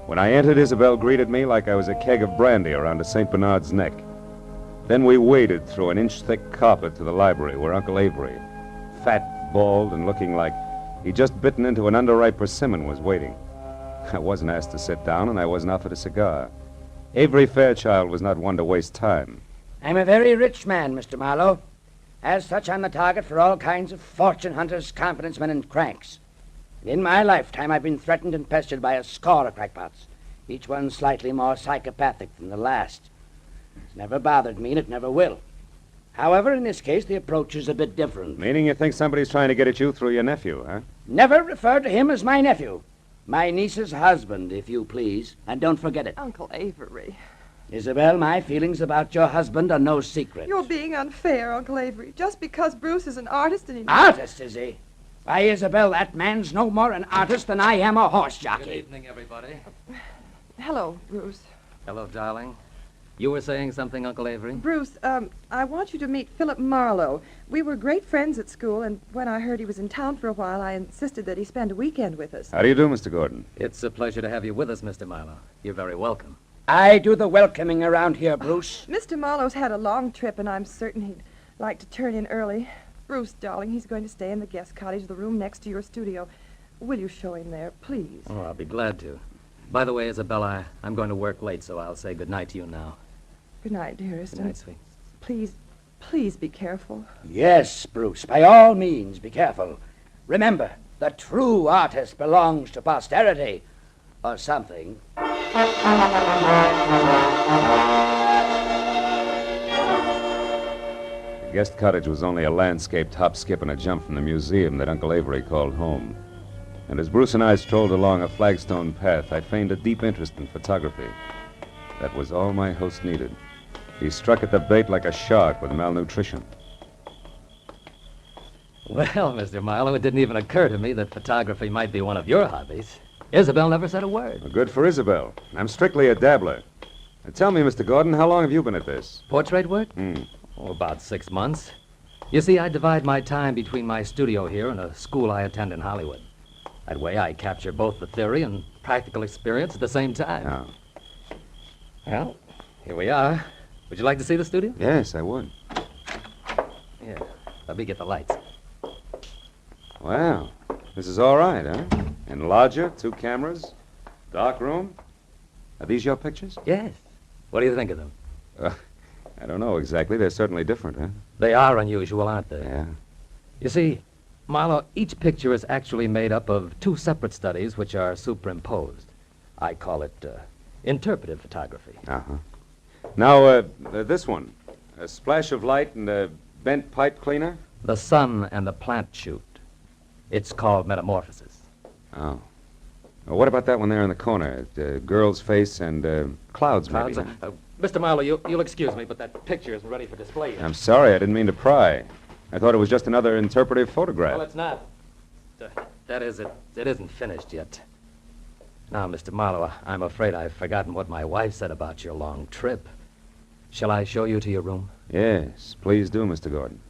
When I entered, Isabel greeted me like I was a keg of brandy around a St. Bernard's neck. Then we waded through an inch-thick carpet to the library, where Uncle Avery, fat, bald, and looking like he'd just bitten into an underripe persimmon, was waiting. I wasn't asked to sit down, and I wasn't offered a cigar. Avery Fairchild was not one to waste time. I'm a very rich man, Mr. Marlowe. As such, I'm the target for all kinds of fortune hunters, confidence men, and cranks. And in my lifetime, I've been threatened and pestered by a score of crackpots, each one slightly more psychopathic than the last. It's never bothered me, and it never will. However, in this case, the approach is a bit different. Meaning you think somebody's trying to get at you through your nephew, huh? Never refer to him as my nephew. My niece's husband, if you please. And don't forget it. Uncle Avery. Isabel, my feelings about your husband are no secret. You're being unfair, Uncle Avery. Just because Bruce is an artist and he... Artist, is he? Why, Isabel, that man's no more an artist than I am a horse jockey. Good evening, everybody. Hello, Bruce. Hello, darling. You were saying something, Uncle Avery? Bruce, I want you to meet Philip Marlowe. We were great friends at school, and when I heard he was in town for a while, I insisted that he spend a weekend with us. How do you do, Mr. Gordon? It's a pleasure to have you with us, Mr. Marlowe. You're very welcome. I do the welcoming around here, Bruce. Mr. Marlowe's had a long trip, and I'm certain he'd like to turn in early. Bruce, darling, he's going to stay in the guest cottage, the room next to your studio. Will you show him there, please? Oh, I'll be glad to. By the way, Isabella, I'm going to work late, so I'll say good night to you now. Good night, dearest. Good night, sweet. Please be careful. Yes, Bruce, by all means, be careful. Remember, the true artist belongs to posterity, or something. The guest cottage was only a landscaped hop, skip, and a jump from the museum that Uncle Avery called home. And as Bruce and I strolled along a flagstone path, I feigned a deep interest in photography. That was all my host needed. He struck at the bait like a shark with malnutrition. Well, Mr. Marlowe, it didn't even occur to me that photography might be one of your hobbies. Isabel never said a word. Well, good for Isabel. I'm strictly a dabbler. Now, tell me, Mr. Gordon, how long have you been at this? Portrait work? Oh, about 6 months. You see, I divide my time between my studio here and a school I attend in Hollywood. That way I capture both the theory and practical experience at the same time. Oh. Well, here we are. Would you like to see the studio? Yes, I would. Here, let me get the lights. Wow. This is all right, huh? Enlarger, 2 cameras, dark room. Are these your pictures? Yes. What do you think of them? I don't know exactly. They're certainly different, huh? They are unusual, aren't they? Yeah. You see, Marlowe, each picture is actually made up of 2 separate studies which are superimposed. I call it interpretive photography. Uh-huh. Now, this one. A splash of light and a bent pipe cleaner? The sun and the plant shoot. It's called metamorphosis. Oh. Well, what about that one there in the corner? The girl's face and clouds, maybe. Clouds? Mr. Marlowe, you'll excuse me, but that picture isn't ready for display yet. I'm sorry. I didn't mean to pry. I thought it was just another interpretive photograph. Well, it's not. That is, it isn't finished yet. Now, Mr. Marlowe, I'm afraid I've forgotten what my wife said about your long trip. Shall I show you to your room? Yes, please do, Mr. Gordon.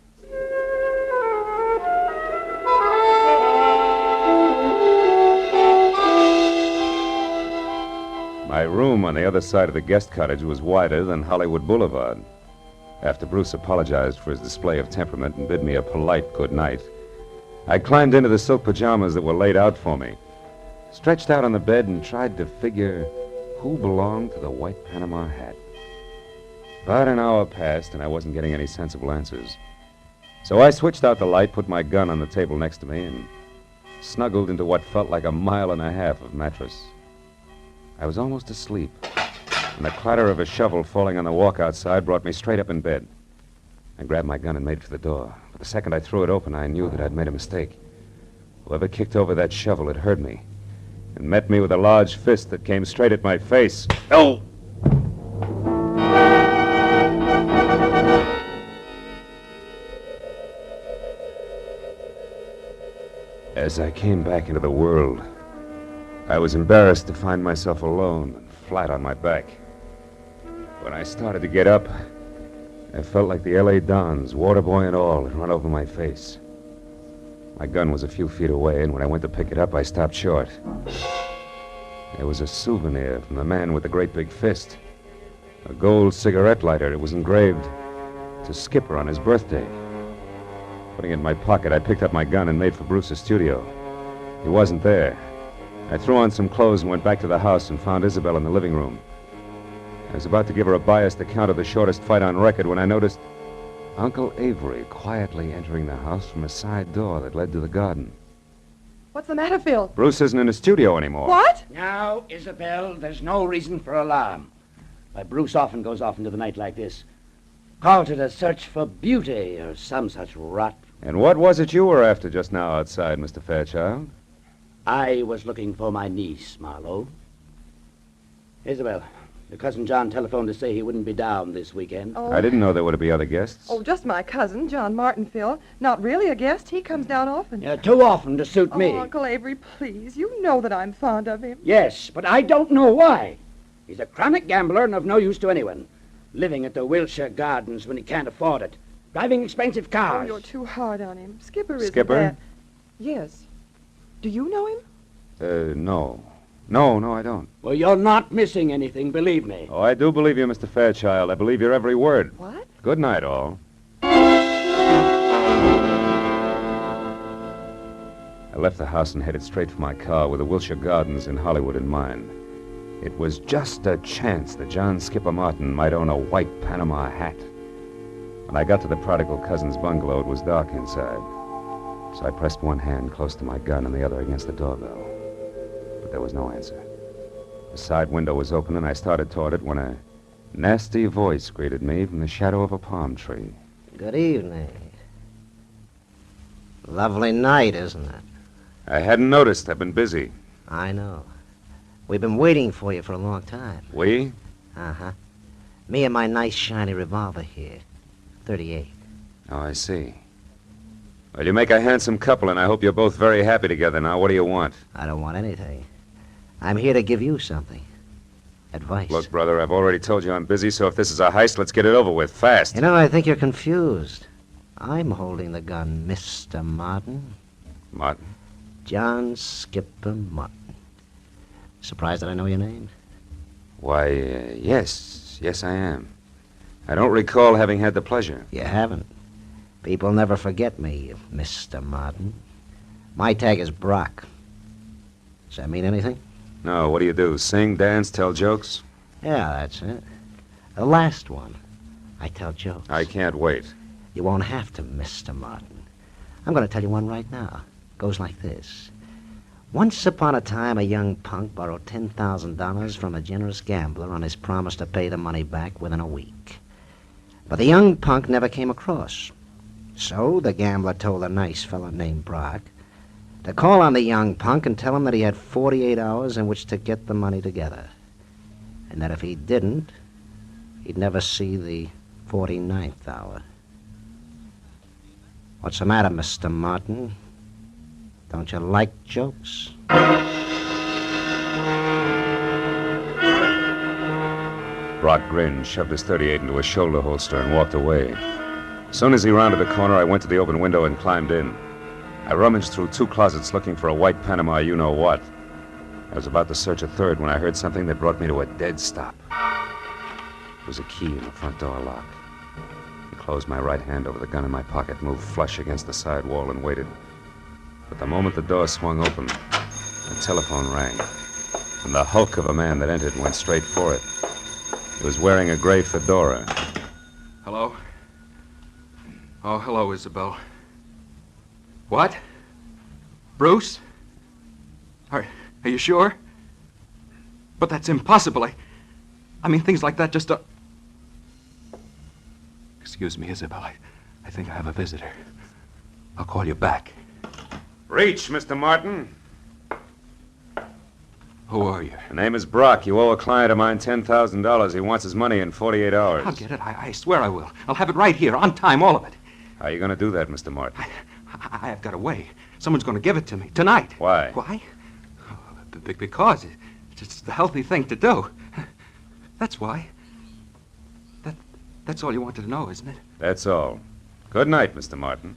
My room on the other side of the guest cottage was wider than Hollywood Boulevard. After Bruce apologized for his display of temperament and bid me a polite good night, I climbed into the silk pajamas that were laid out for me, stretched out on the bed, and tried to figure who belonged to the white Panama hat. About an hour passed, and I wasn't getting any sensible answers. So I switched out the light, put my gun on the table next to me, and snuggled into what felt like 1.5 miles of mattress. I was almost asleep, and the clatter of a shovel falling on the walk outside brought me straight up in bed. I grabbed my gun and made for the door. But the second I threw it open, I knew that I'd made a mistake. Whoever kicked over that shovel had heard me and met me with a large fist that came straight at my face. Oh! As I came back into the world, I was embarrassed to find myself alone and flat on my back. When I started to get up, I felt like the L.A. Dons, water boy and all, had run over my face. My gun was a few feet away, and when I went to pick it up, I stopped short. There was a souvenir from the man with the great big fist. A gold cigarette lighter. It was engraved to Skipper on his birthday. Putting it in my pocket, I picked up my gun and made for Bruce's studio. He wasn't there. I threw on some clothes and went back to the house and found Isabel in the living room. I was about to give her a biased account of the shortest fight on record when I noticed Uncle Avery quietly entering the house from a side door that led to the garden. What's the matter, Phil? Bruce isn't in the studio anymore. What? Now, Isabel, there's no reason for alarm. Why, Bruce often goes off into the night like this. Calls it a search for beauty or some such rot. And what was it you were after just now outside, Mr. Fairchild? I was looking for my niece, Marlowe. Isabel, your cousin John telephoned to say he wouldn't be down this weekend. Oh. I didn't know there would be other guests. Oh, just my cousin, John Martin, Phil. Not really a guest. He comes down often. Yeah, too often to suit me. Oh, Uncle Avery, please. You know that I'm fond of him. Yes, but I don't know why. He's a chronic gambler and of no use to anyone. Living at the Wilshire Gardens when he can't afford it. Driving expensive Oh, cars. you're too hard on him. Skipper isn't Skipper? that. Yes. Do you know him? No. No, I don't. Well, you're not missing anything, believe me. Oh, I do believe you, Mr. Fairchild. I believe your every word. What? Good night, all. I left the house and headed straight for my car with the Wilshire Gardens in Hollywood in mind. It was just a chance that John Skipper Martin might own a white Panama hat. When I got to the prodigal cousin's bungalow, it was dark inside. So I pressed one hand close to my gun and the other against the doorbell. But there was no answer. The side window was open, and I started toward it when a nasty voice greeted me from the shadow of a palm tree. Good evening. Lovely night, isn't it? I hadn't noticed. I've been busy. I know. We've been waiting for you for a long time. We? Uh-huh. Me and my nice shiny revolver here. 38. Oh, I see. Well, you make a handsome couple, and I hope you're both very happy together now. What do you want? I don't want anything. I'm here to give you something. Advice. Look, brother, I've already told you I'm busy, so if this is a heist, let's get it over with, fast. You know, I think you're confused. I'm holding the gun, Mr. Martin. Martin? John Skipper Martin. Surprised that I know your name? Why, yes, I am. I don't recall having had the pleasure. You haven't. People never forget me, Mr. Martin. My tag is Brock. Does that mean anything? No, what do? Sing, dance, tell jokes? Yeah, that's it. The last one. I tell jokes. I can't wait. You won't have to, Mr. Martin. I'm going to tell you one right now. Goes like this. Once upon a time, a young punk borrowed $10,000 from a generous gambler on his promise to pay the money back within a week. But the young punk never came across. So the gambler told a nice fellow named Brock to call on the young punk and tell him that he had 48 hours in which to get the money together. And that if he didn't, he'd never see the 49th hour. What's the matter, Mr. Martin? Don't you like jokes? Brock grinned, shoved his .38 into a shoulder holster, and walked away. As soon as he rounded the corner, I went to the open window and climbed in. I rummaged through 2 closets looking for a white Panama you-know-what. I was about to search a third when I heard something that brought me to a dead stop. It was a key in the front door lock. I closed my right hand over the gun in my pocket, moved flush against the side wall, and waited. But the moment the door swung open, the telephone rang, and the hulk of a man that entered went straight for it. He was wearing a gray fedora. Hello? Oh, hello, Isabel. What? Bruce? Are you sure? But that's impossible. I mean, things like that just don't... Excuse me, Isabel. I think I have a visitor. I'll call you back. Reach, Mr. Martin. Who are you? The name is Brock. You owe a client of mine $10,000. He wants his money in 48 hours. I'll get it. I swear I will. I'll have it right here, on time, all of it. How are you going to do that, Mr. Martin? I've got a way. Someone's going to give it to me tonight. Why? Why? Because it's the healthy thing to do. That's why. That's all you wanted to know, isn't it? That's all. Good night, Mr. Martin.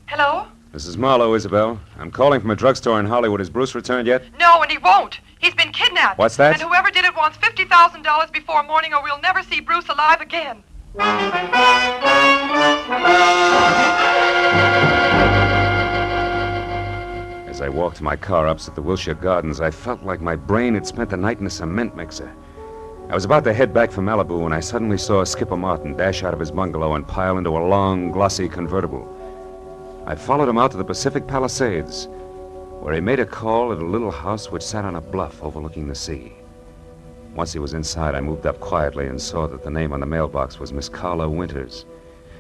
Hello? Mrs. Marlowe, Isabel. I'm calling from a drugstore in Hollywood. Has Bruce returned yet? No, and he won't. He's been kidnapped. What's that? And whoever did it wants $50,000 before morning or we'll never see Bruce alive again. As I walked to my car opposite the Wilshire Gardens, I felt like my brain had spent the night in a cement mixer. I was about to head back for Malibu when I suddenly saw Skipper Martin dash out of his bungalow and pile into a long, glossy convertible. I followed him out to the Pacific Palisades, where he made a call at a little house which sat on a bluff overlooking the sea. Once he was inside, I moved up quietly and saw that the name on the mailbox was Miss Carla Winters.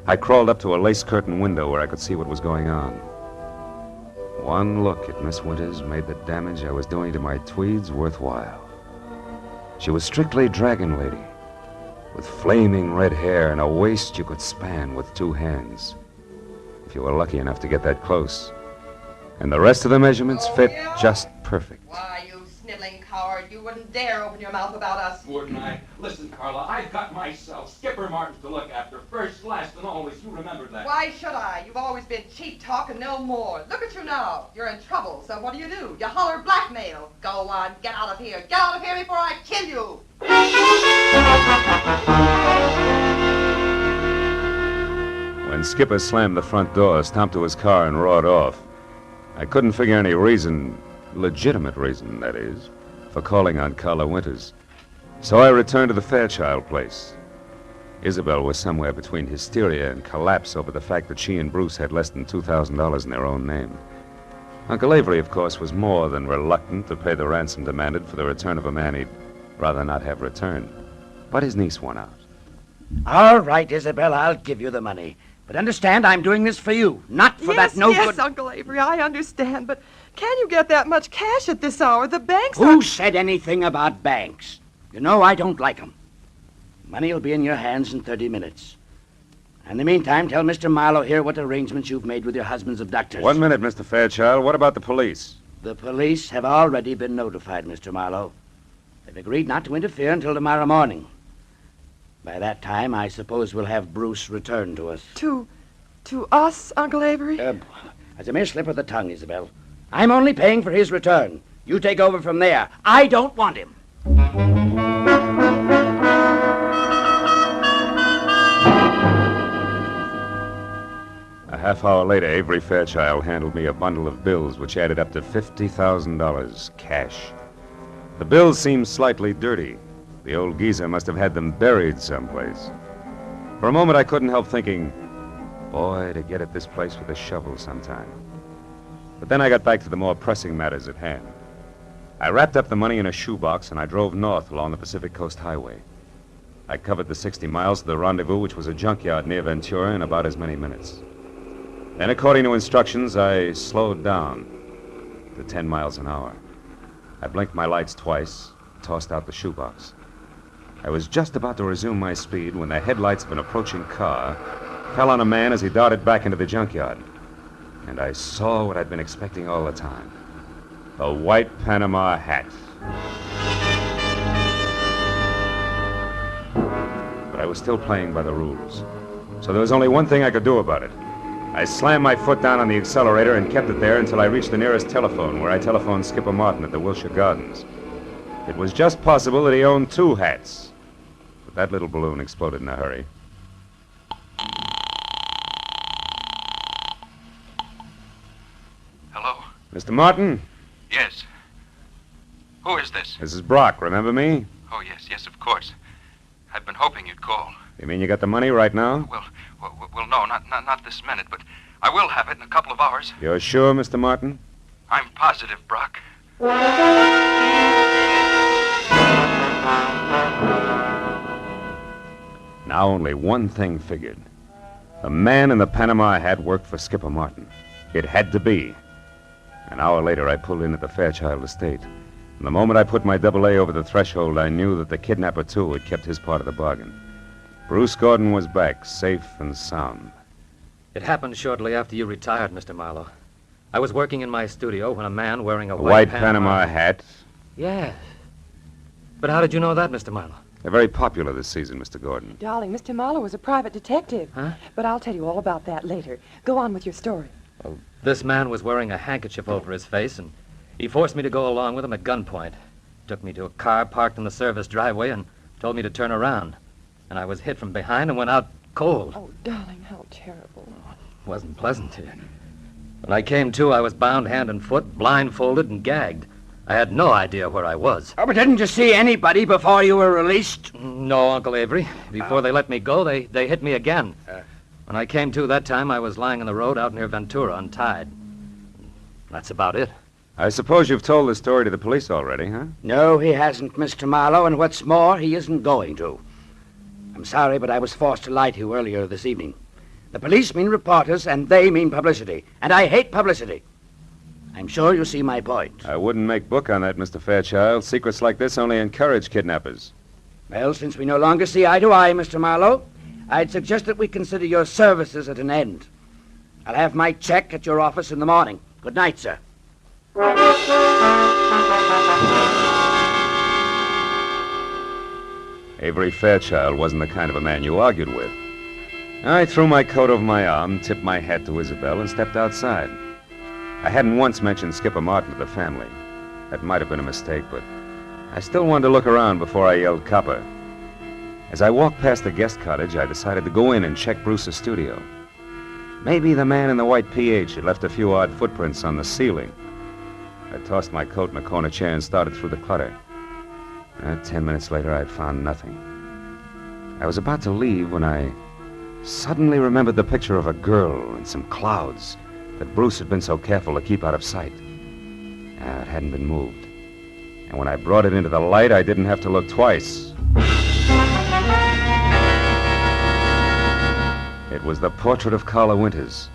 I crawled up to a lace-curtain window where I could see what was going on. One look at Miss Winters made the damage I was doing to my tweeds worthwhile. She was strictly Dragon Lady, with flaming red hair and a waist you could span with two hands, if you were lucky enough to get that close. And the rest of the measurements fit just perfect. Why, you sniveling coward, you wouldn't dare open your mouth about us. Wouldn't I? Listen, Carla, I've got myself Skipper Martin to look after, first, last, and always. You remember that. Why should I? You've always been cheap talk and no more. Look at you now. You're in trouble, so what do? You holler blackmail. Go on, get out of here. Get out of here before I kill you. When Skipper slammed the front door, stomped to his car, and roared off, I couldn't figure any reason, legitimate reason, that is, for calling on Carla Winters. So I returned to the Fairchild place. Isabel was somewhere between hysteria and collapse over the fact that she and Bruce had less than $2,000 in their own name. Uncle Avery, of course, was more than reluctant to pay the ransom demanded for the return of a man he'd rather not have returned. But his niece won out. All right, Isabel, I'll give you the money. But understand, I'm doing this for you, not for that no good... Yes, Uncle Avery, I understand, but can you get that much cash at this hour? The banks Who said anything about banks? You know I don't like them. Money will be in your hands in 30 minutes. In the meantime, tell Mr. Marlowe here what arrangements you've made with your husband's abductors. 1 minute, Mr. Fairchild. What about the police? The police have already been notified, Mr. Marlowe. They've agreed not to interfere until tomorrow morning. By that time, I suppose we'll have Bruce return to us. To us, Uncle Avery? As a mere slip of the tongue, Isabel. I'm only paying for his return. You take over from there. I don't want him. A half hour later, Avery Fairchild handed me a bundle of bills which added up to $50,000 cash. The bills seemed slightly dirty. The old geezer must have had them buried someplace. For a moment, I couldn't help thinking, boy, to get at this place with a shovel sometime. But then I got back to the more pressing matters at hand. I wrapped up the money in a shoebox and I drove north along the Pacific Coast Highway. I covered the 60 miles to the rendezvous, which was a junkyard near Ventura, in about as many minutes. Then, according to instructions, I slowed down to 10 miles an hour. I blinked my lights twice, tossed out the shoebox. I was just about to resume my speed when the headlights of an approaching car fell on a man as he darted back into the junkyard. And I saw what I'd been expecting all the time. A white Panama hat. But I was still playing by the rules. So there was only one thing I could do about it. I slammed my foot down on the accelerator and kept it there until I reached the nearest telephone, where I telephoned Skipper Martin at the Wilshire Gardens. It was just possible that he owned two hats. But that little balloon exploded in a hurry. Hello? Mr. Martin? Yes. Who is this? This is Brock, remember me? Oh, yes, of course. I've been hoping you'd call. You mean you got the money right now? Well, no, not this minute, but I will have it in a couple of hours. You're sure, Mr. Martin? I'm positive, Brock. Now only one thing figured. The man in the Panama hat worked for Skipper Martin. It had to be. An hour later, I pulled in at the Fairchild estate. And the moment I put my AA over the threshold, I knew that the kidnapper, too, had kept his part of the bargain. Bruce Gordon was back, safe and sound. It happened shortly after you retired, Mr. Marlowe. I was working in my studio when a man wearing a white Panama hat? Yes. But how did you know that, Mr. Marlowe? They're very popular this season, Mr. Gordon. Darling, Mr. Marlowe was a private detective. Huh? But I'll tell you all about that later. Go on with your story. Well, this man was wearing a handkerchief over his face, and he forced me to go along with him at gunpoint. took me to a car parked in the service driveway and told me to turn around. And I was hit from behind and went out cold. Oh, darling, how terrible. It wasn't pleasant. When I came to, I was bound hand and foot, blindfolded and gagged. I had no idea where I was. Oh, but didn't you see anybody before you were released? No, Uncle Avery. Before they let me go, they hit me again. When I came to that time, I was lying on the road out near Ventura, untied. That's about it. I suppose you've told the story to the police already, huh? No, he hasn't, Mr. Marlowe, and what's more, he isn't going to. I'm sorry, but I was forced to lie to you earlier this evening. The police mean reporters, and they mean publicity. And I hate publicity. I'm sure you see my point. I wouldn't make book on that, Mr. Fairchild. Secrets like this only encourage kidnappers. Well, since we no longer see eye to eye, Mr. Marlowe, I'd suggest that we consider your services at an end. I'll have my check at your office in the morning. Good night, sir. Avery Fairchild wasn't the kind of a man you argued with. I threw my coat over my arm, tipped my hat to Isabel, and stepped outside. I hadn't once mentioned Skipper Martin to the family. That might have been a mistake, but I still wanted to look around before I yelled copper. As I walked past the guest cottage, I decided to go in and check Bruce's studio. Maybe the man in the white PH had left a few odd footprints on the ceiling. I tossed my coat in a corner chair and started through the clutter. 10 minutes later, I'd found nothing. I was about to leave when I suddenly remembered the picture of a girl and some clouds that Bruce had been so careful to keep out of sight. It hadn't been moved. And when I brought it into the light, I didn't have to look twice. It was the portrait of Carla Winters,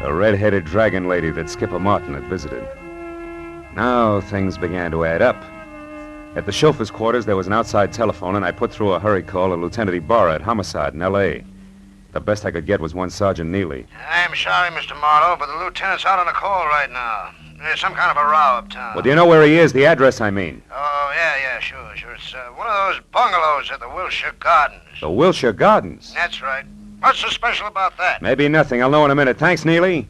the red-headed dragon lady that Skipper Martin had visited. Now things began to add up. At the chauffeur's quarters, there was an outside telephone, and I put through a hurry call to Lieutenant Ibarra at Homicide in L.A. The best I could get was one Sergeant Neely. I'm sorry, Mr. Marlowe, but the lieutenant's out on a call right now. There's some kind of a row uptown. Well, do you know where he is? The address, I mean. Oh, yeah, sure. It's one of those bungalows at the Wilshire Gardens. The Wilshire Gardens? That's right. What's so special about that? Maybe nothing. I'll know in a minute. Thanks, Neely.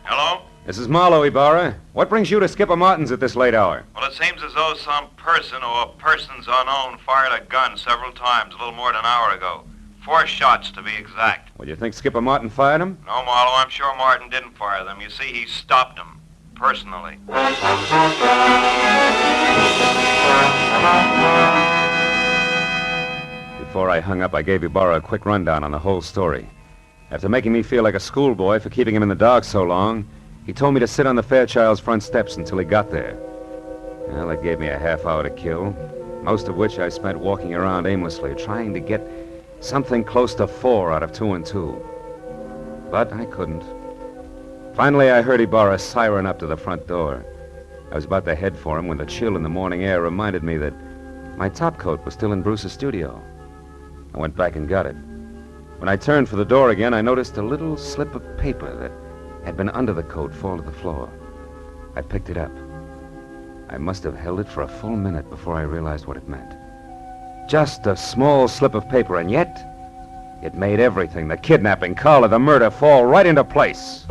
Hello? This is Marlowe, Ibarra. What brings you to Skipper Martin's at this late hour? Well, it seems as though some person or persons unknown fired a gun several times a little more than an hour ago. 4 shots, to be exact. Well, you think Skipper Martin fired him? No, Marlowe, I'm sure Martin didn't fire them. You see, he stopped them, personally. Before I hung up, I gave Ibarra a quick rundown on the whole story. After making me feel like a schoolboy for keeping him in the dark so long, he told me to sit on the Fairchild's front steps until he got there. Well, that gave me a half hour to kill, most of which I spent walking around aimlessly, trying to get something close to 4 out of 2 and 2. But I couldn't. Finally, I heard Ibarra siren up to the front door. I was about to head for him when the chill in the morning air reminded me that my topcoat was still in Bruce's studio. I went back and got it. When I turned for the door again, I noticed a little slip of paper that had been under the coat fall to the floor. I picked it up. I must have held it for a full minute before I realized what it meant. Just a small slip of paper, and yet it made everything, the kidnapping, Carla, the murder, fall right into place.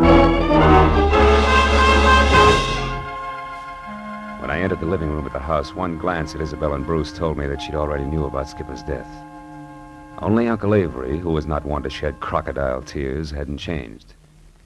When I entered the living room at the house, one glance at Isabel and Bruce told me that she'd already knew about Skipper's death. Only Uncle Avery, who was not one to shed crocodile tears, hadn't changed.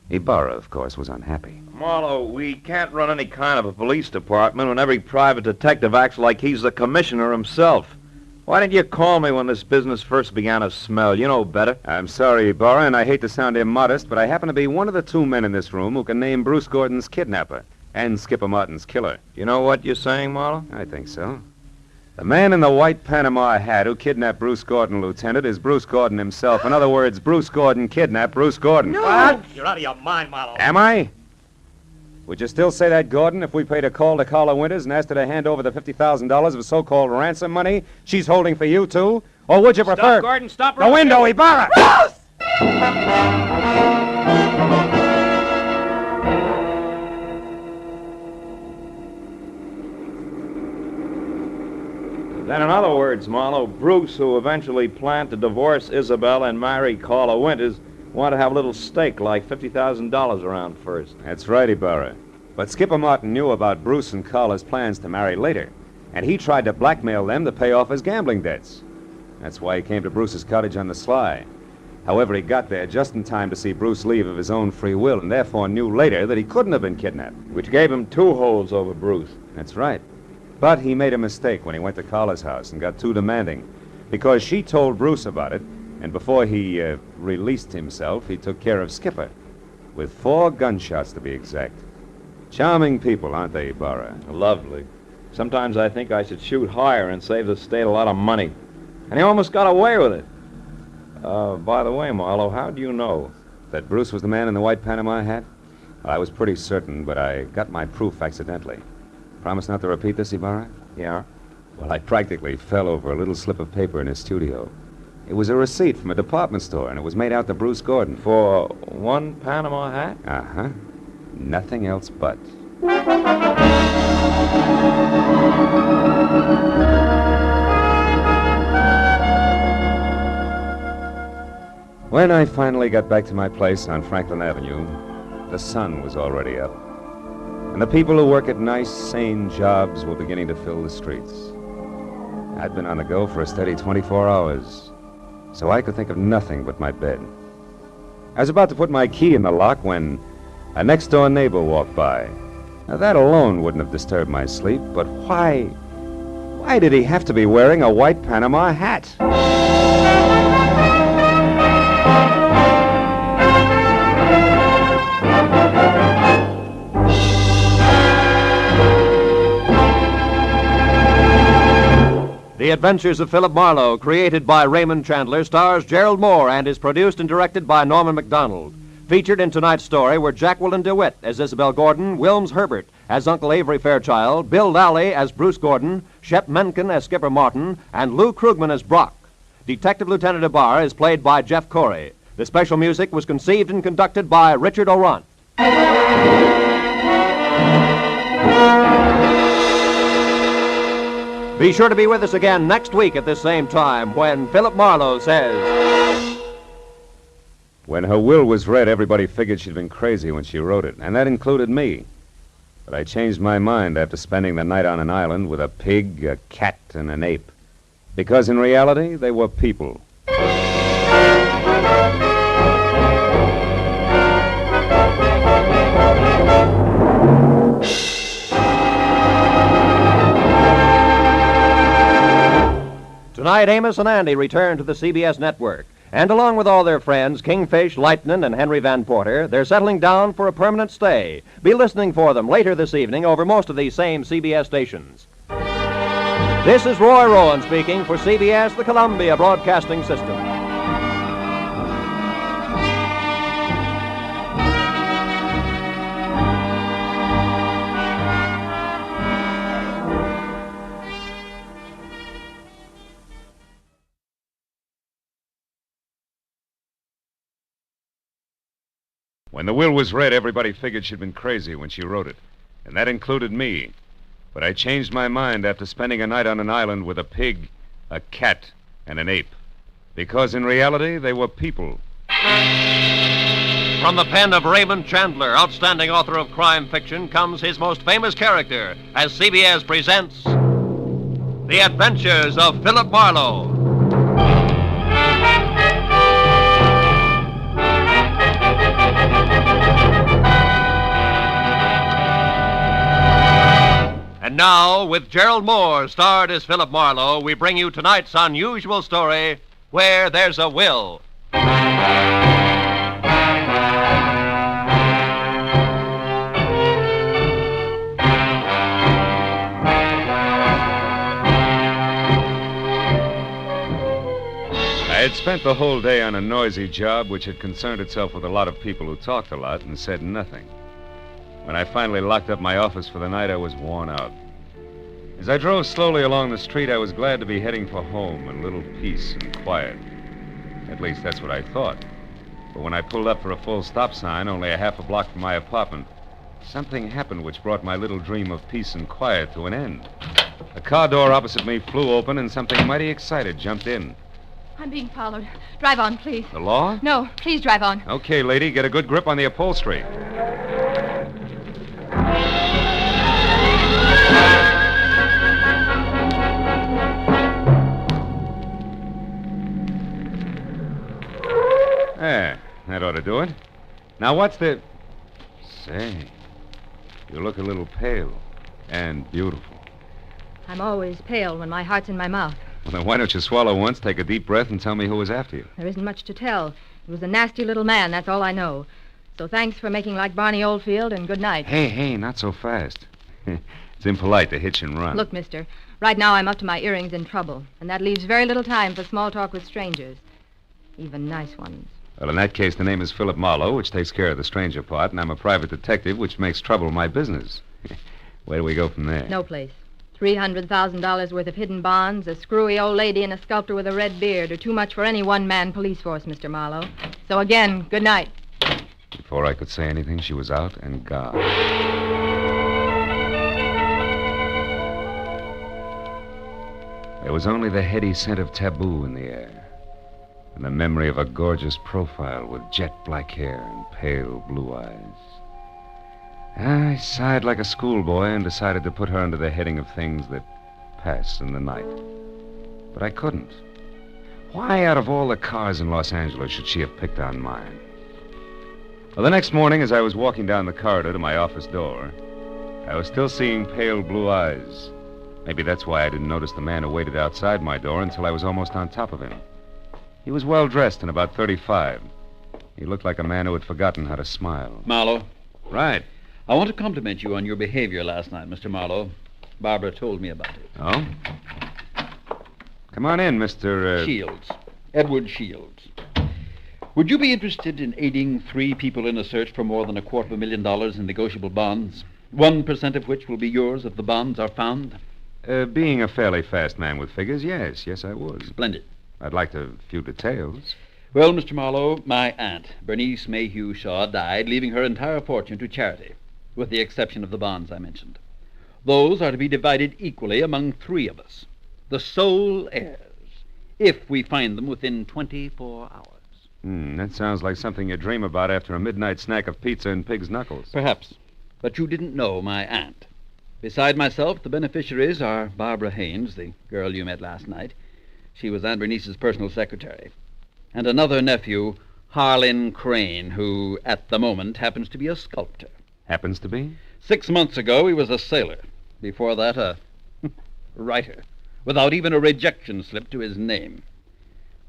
Ibarra, of course, was unhappy. Marlowe, we can't run any kind of a police department when every private detective acts like he's the commissioner himself. Why didn't you call me when this business first began to smell? You know better. I'm sorry, Ibarra, and I hate to sound immodest, but I happen to be one of the 2 men in this room who can name Bruce Gordon's kidnapper and Skipper Martin's killer. You know what you're saying, Marlowe? I think so. The man in the white Panama hat who kidnapped Bruce Gordon, Lieutenant, is Bruce Gordon himself. In other words, Bruce Gordon kidnapped Bruce Gordon. No! What? You're out of your mind, Marlowe. Am I? Would you still say that, Gordon, if we paid a call to Carla Winters and asked her to hand over the $50,000 of so-called ransom money she's holding for you, too? Or would you prefer... Stop, Gordon, stop the window, Ibarra! Then, in other words, Marlowe, Bruce, who eventually planned to divorce Isabel and marry Carla Winters, Want to have a little stake, like $50,000 around first. That's right, Ibarra. But Skipper Martin knew about Bruce and Carla's plans to marry later, and he tried to blackmail them to pay off his gambling debts. That's why he came to Bruce's cottage on the sly. However, he got there just in time to see Bruce leave of his own free will, and therefore knew later that he couldn't have been kidnapped. Which gave him 2 holds over Bruce. That's right. But he made a mistake when he went to Carla's house and got too demanding, because she told Bruce about it, and before he released himself, he took care of Skipper, with 4 gunshots to be exact. Charming people, aren't they, Ibarra? Lovely. Sometimes I think I should shoot higher and save the state a lot of money. And he almost got away with it. By the way, Marlowe, how do you know? That Bruce was the man in the white Panama hat? I was pretty certain, but I got my proof accidentally. Promise not to repeat this, Ibarra? Yeah? Well, I practically fell over a little slip of paper in his studio. It was a receipt from a department store, and it was made out to Bruce Gordon. For 1 Panama hat? Uh-huh. Nothing else but. When I finally got back to my place on Franklin Avenue, the sun was already up. And the people who work at nice, sane jobs were beginning to fill the streets. I'd been on the go for a steady 24 hours, so I could think of nothing but my bed. I was about to put my key in the lock when a next-door neighbor walked by. Now, that alone wouldn't have disturbed my sleep, but why did he have to be wearing a white Panama hat? The Adventures of Philip Marlowe, created by Raymond Chandler, stars Gerald Moore and is produced and directed by Norman MacDonald. Featured in tonight's story were Jacqueline DeWitt as Isabel Gordon, Wilms Herbert as Uncle Avery Fairchild, Bill Lally as Bruce Gordon, Shep Menken as Skipper Martin, and Lou Krugman as Brock. Detective Lieutenant Ibarra is played by Jeff Corey. The special music was conceived and conducted by Richard Orant. Be sure to be with us again next week at this same time when Philip Marlowe says... When her will was read, everybody figured she'd been crazy when she wrote it, and that included me. But I changed my mind after spending the night on an island with a pig, a cat, and an ape. Because in reality, they were people. Tonight, Amos and Andy return to the CBS network. And along with all their friends, Kingfish, Lightnin, and Henry Van Porter, they're settling down for a permanent stay. Be listening for them later this evening over most of these same CBS stations. This is Roy Rowan speaking for CBS, the Columbia Broadcasting System. When the will was read, everybody figured she'd been crazy when she wrote it, and that included me. But I changed my mind after spending a night on an island with a pig, a cat, and an ape. Because in reality, they were people. From the pen of Raymond Chandler, outstanding author of crime fiction, comes his most famous character as CBS presents The Adventures of Philip Marlowe. And now, with Gerald Moore starred as Philip Marlowe, we bring you tonight's unusual story, Where There's a Will. I had spent the whole day on a noisy job which had concerned itself with a lot of people who talked a lot and said nothing. When I finally locked up my office for the night, I was worn out. As I drove slowly along the street, I was glad to be heading for home and a little peace and quiet. At least that's what I thought. But when I pulled up for a full stop sign, only a half a block from my apartment, something happened which brought my little dream of peace and quiet to an end. The car door opposite me flew open, and something mighty excited jumped in. I'm being followed. Drive on, please. The law? No, please drive on. Okay, lady, get a good grip on the upholstery. There, that ought to do it. Now, what's the... Say, you look a little pale and beautiful. I'm always pale when my heart's in my mouth. Well, then why don't you swallow once, take a deep breath, and tell me who was after you? There isn't much to tell. It was a nasty little man, that's all I know. So thanks for making like Barney Oldfield, and good night. Hey, not so fast. It's impolite to hitch and run. Look, mister, right now I'm up to my earrings in trouble, and that leaves very little time for small talk with strangers. Even nice ones. Well, in that case, the name is Philip Marlowe, which takes care of the stranger part, and I'm a private detective, which makes trouble my business. Where do we go from there? No place. $300,000 worth of hidden bonds, a screwy old lady, and a sculptor with a red beard are too much for any one-man police force, Mr. Marlowe. So again, good night. Before I could say anything, she was out and gone. There was only the heady scent of taboo in the air, and the memory of a gorgeous profile with jet black hair and pale blue eyes. I sighed like a schoolboy and decided to put her under the heading of things that pass in the night. But I couldn't. Why, out of all the cars in Los Angeles, should she have picked on mine? Well, the next morning, as I was walking down the corridor to my office door, I was still seeing pale blue eyes. Maybe that's why I didn't notice the man who waited outside my door until I was almost on top of him. He was well-dressed and about 35. He looked like a man who had forgotten how to smile. Marlowe. Right. I want to compliment you on your behavior last night, Mr. Marlowe. Barbara told me about it. Oh? Come on in, Mr. Shields. Edward Shields. Would you be interested in aiding 3 people in a search for more than $250,000 in negotiable bonds? 1% of which will be yours if the bonds are found? Being a fairly fast man with figures, yes, I would. Splendid. I'd like a few details. Well, Mr. Marlowe, my aunt, Bernice Mayhew Shaw, died, leaving her entire fortune to charity, with the exception of the bonds I mentioned. Those are to be divided equally among 3 of us, the sole heirs, if we find them within 24 hours. That sounds like something you dream about after a midnight snack of pizza and pig's knuckles. Perhaps. But you didn't know my aunt. Beside myself, the beneficiaries are Barbara Haynes, the girl you met last night. She was Aunt Bernice's personal secretary. And another nephew, Harlan Crane, who, at the moment, happens to be a sculptor. Happens to be? 6 months ago, he was a sailor. Before that, a writer, without even a rejection slip to his name.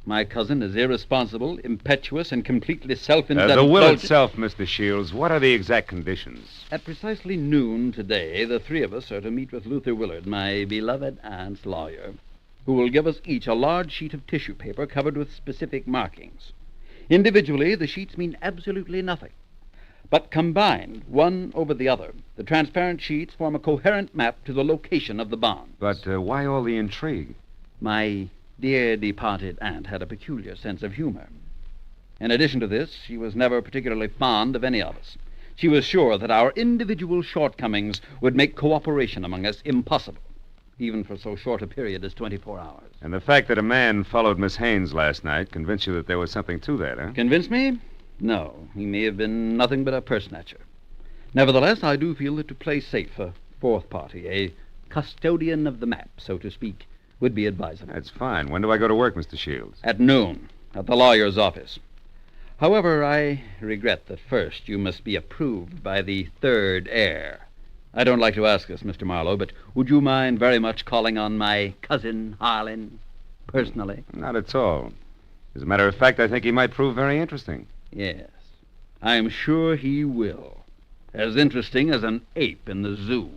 My cousin is irresponsible, impetuous, and completely self-indulgent. The will itself, Mr. Shields. What are the exact conditions? At precisely noon today, the 3 of us are to meet with Luther Willard, my beloved aunt's lawyer, who will give us each a large sheet of tissue paper covered with specific markings. Individually, the sheets mean absolutely nothing. But combined, one over the other, the transparent sheets form a coherent map to the location of the bonds. But why all the intrigue? My dear departed aunt had a peculiar sense of humor. In addition to this, she was never particularly fond of any of us. She was sure that our individual shortcomings would make cooperation among us impossible, even for so short a period as 24 hours. And the fact that a man followed Miss Haynes last night convinced you that there was something to that, huh? Convinced me? No. He may have been nothing but a purse-snatcher. Nevertheless, I do feel that to play safe, a 4th party, a custodian of the map, so to speak, would be advisable. That's fine. When do I go to work, Mr. Shields? At noon, at the lawyer's office. However, I regret that first you must be approved by the 3rd heir. I don't like to ask this, Mr. Marlowe, but would you mind very much calling on my cousin Harlan personally? Not at all. As a matter of fact, I think he might prove very interesting. Yes, I'm sure he will. As interesting as an ape in the zoo.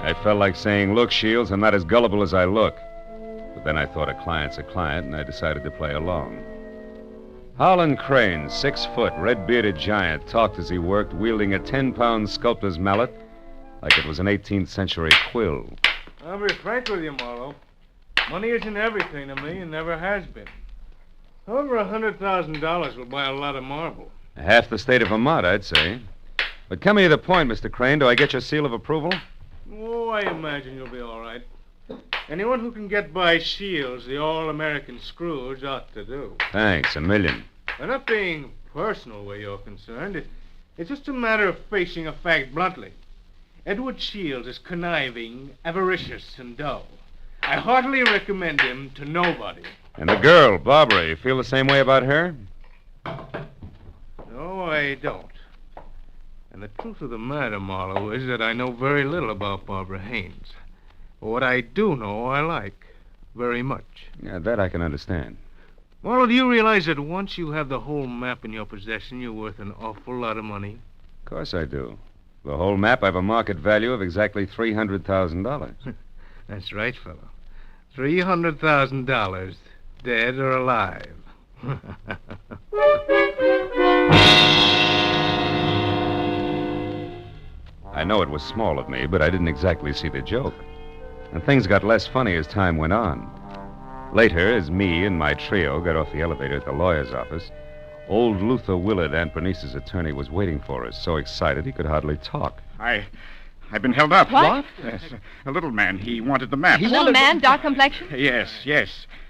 I felt like saying, look, Shields, I'm not as gullible as I look. But then I thought a client's a client, and I decided to play along. Harlan Crane, 6 foot, red-bearded giant, talked as he worked, wielding a 10-pound sculptor's mallet like it was an 18th century quill. I'll be frank with you, Marlowe. Money isn't everything to me and never has been. However, $100,000 will buy a lot of marble. Half the state of Vermont, I'd say. But coming to the point, Mr. Crane, do I get your seal of approval? Oh, I imagine you'll be all right. Anyone who can get by Shields, the all-American Scrooge, ought to do. Thanks, a million. I'm not being personal where you're concerned. It's just a matter of facing a fact bluntly. Edward Shields is conniving, avaricious, and dull. I heartily recommend him to nobody. And the girl, Barbara, you feel the same way about her? No, I don't. And the truth of the matter, Marlowe, is that I know very little about Barbara Haynes. But what I do know, I like very much. Yeah, that I can understand. Marlowe, do you realize that once you have the whole map in your possession, you're worth an awful lot of money? Of course I do. The whole map, I have a market value of exactly $300,000. That's right, fellow. $300,000, dead or alive. I know it was small of me, but I didn't exactly see the joke. And things got less funny as time went on. Later, as me and my trio got off the elevator at the lawyer's office, old Luther Willard, Aunt Bernice's attorney, was waiting for us, so excited he could hardly talk. I've been held up. What? Yes, a little man. He wanted the map. A little man, dark complexion? Yes.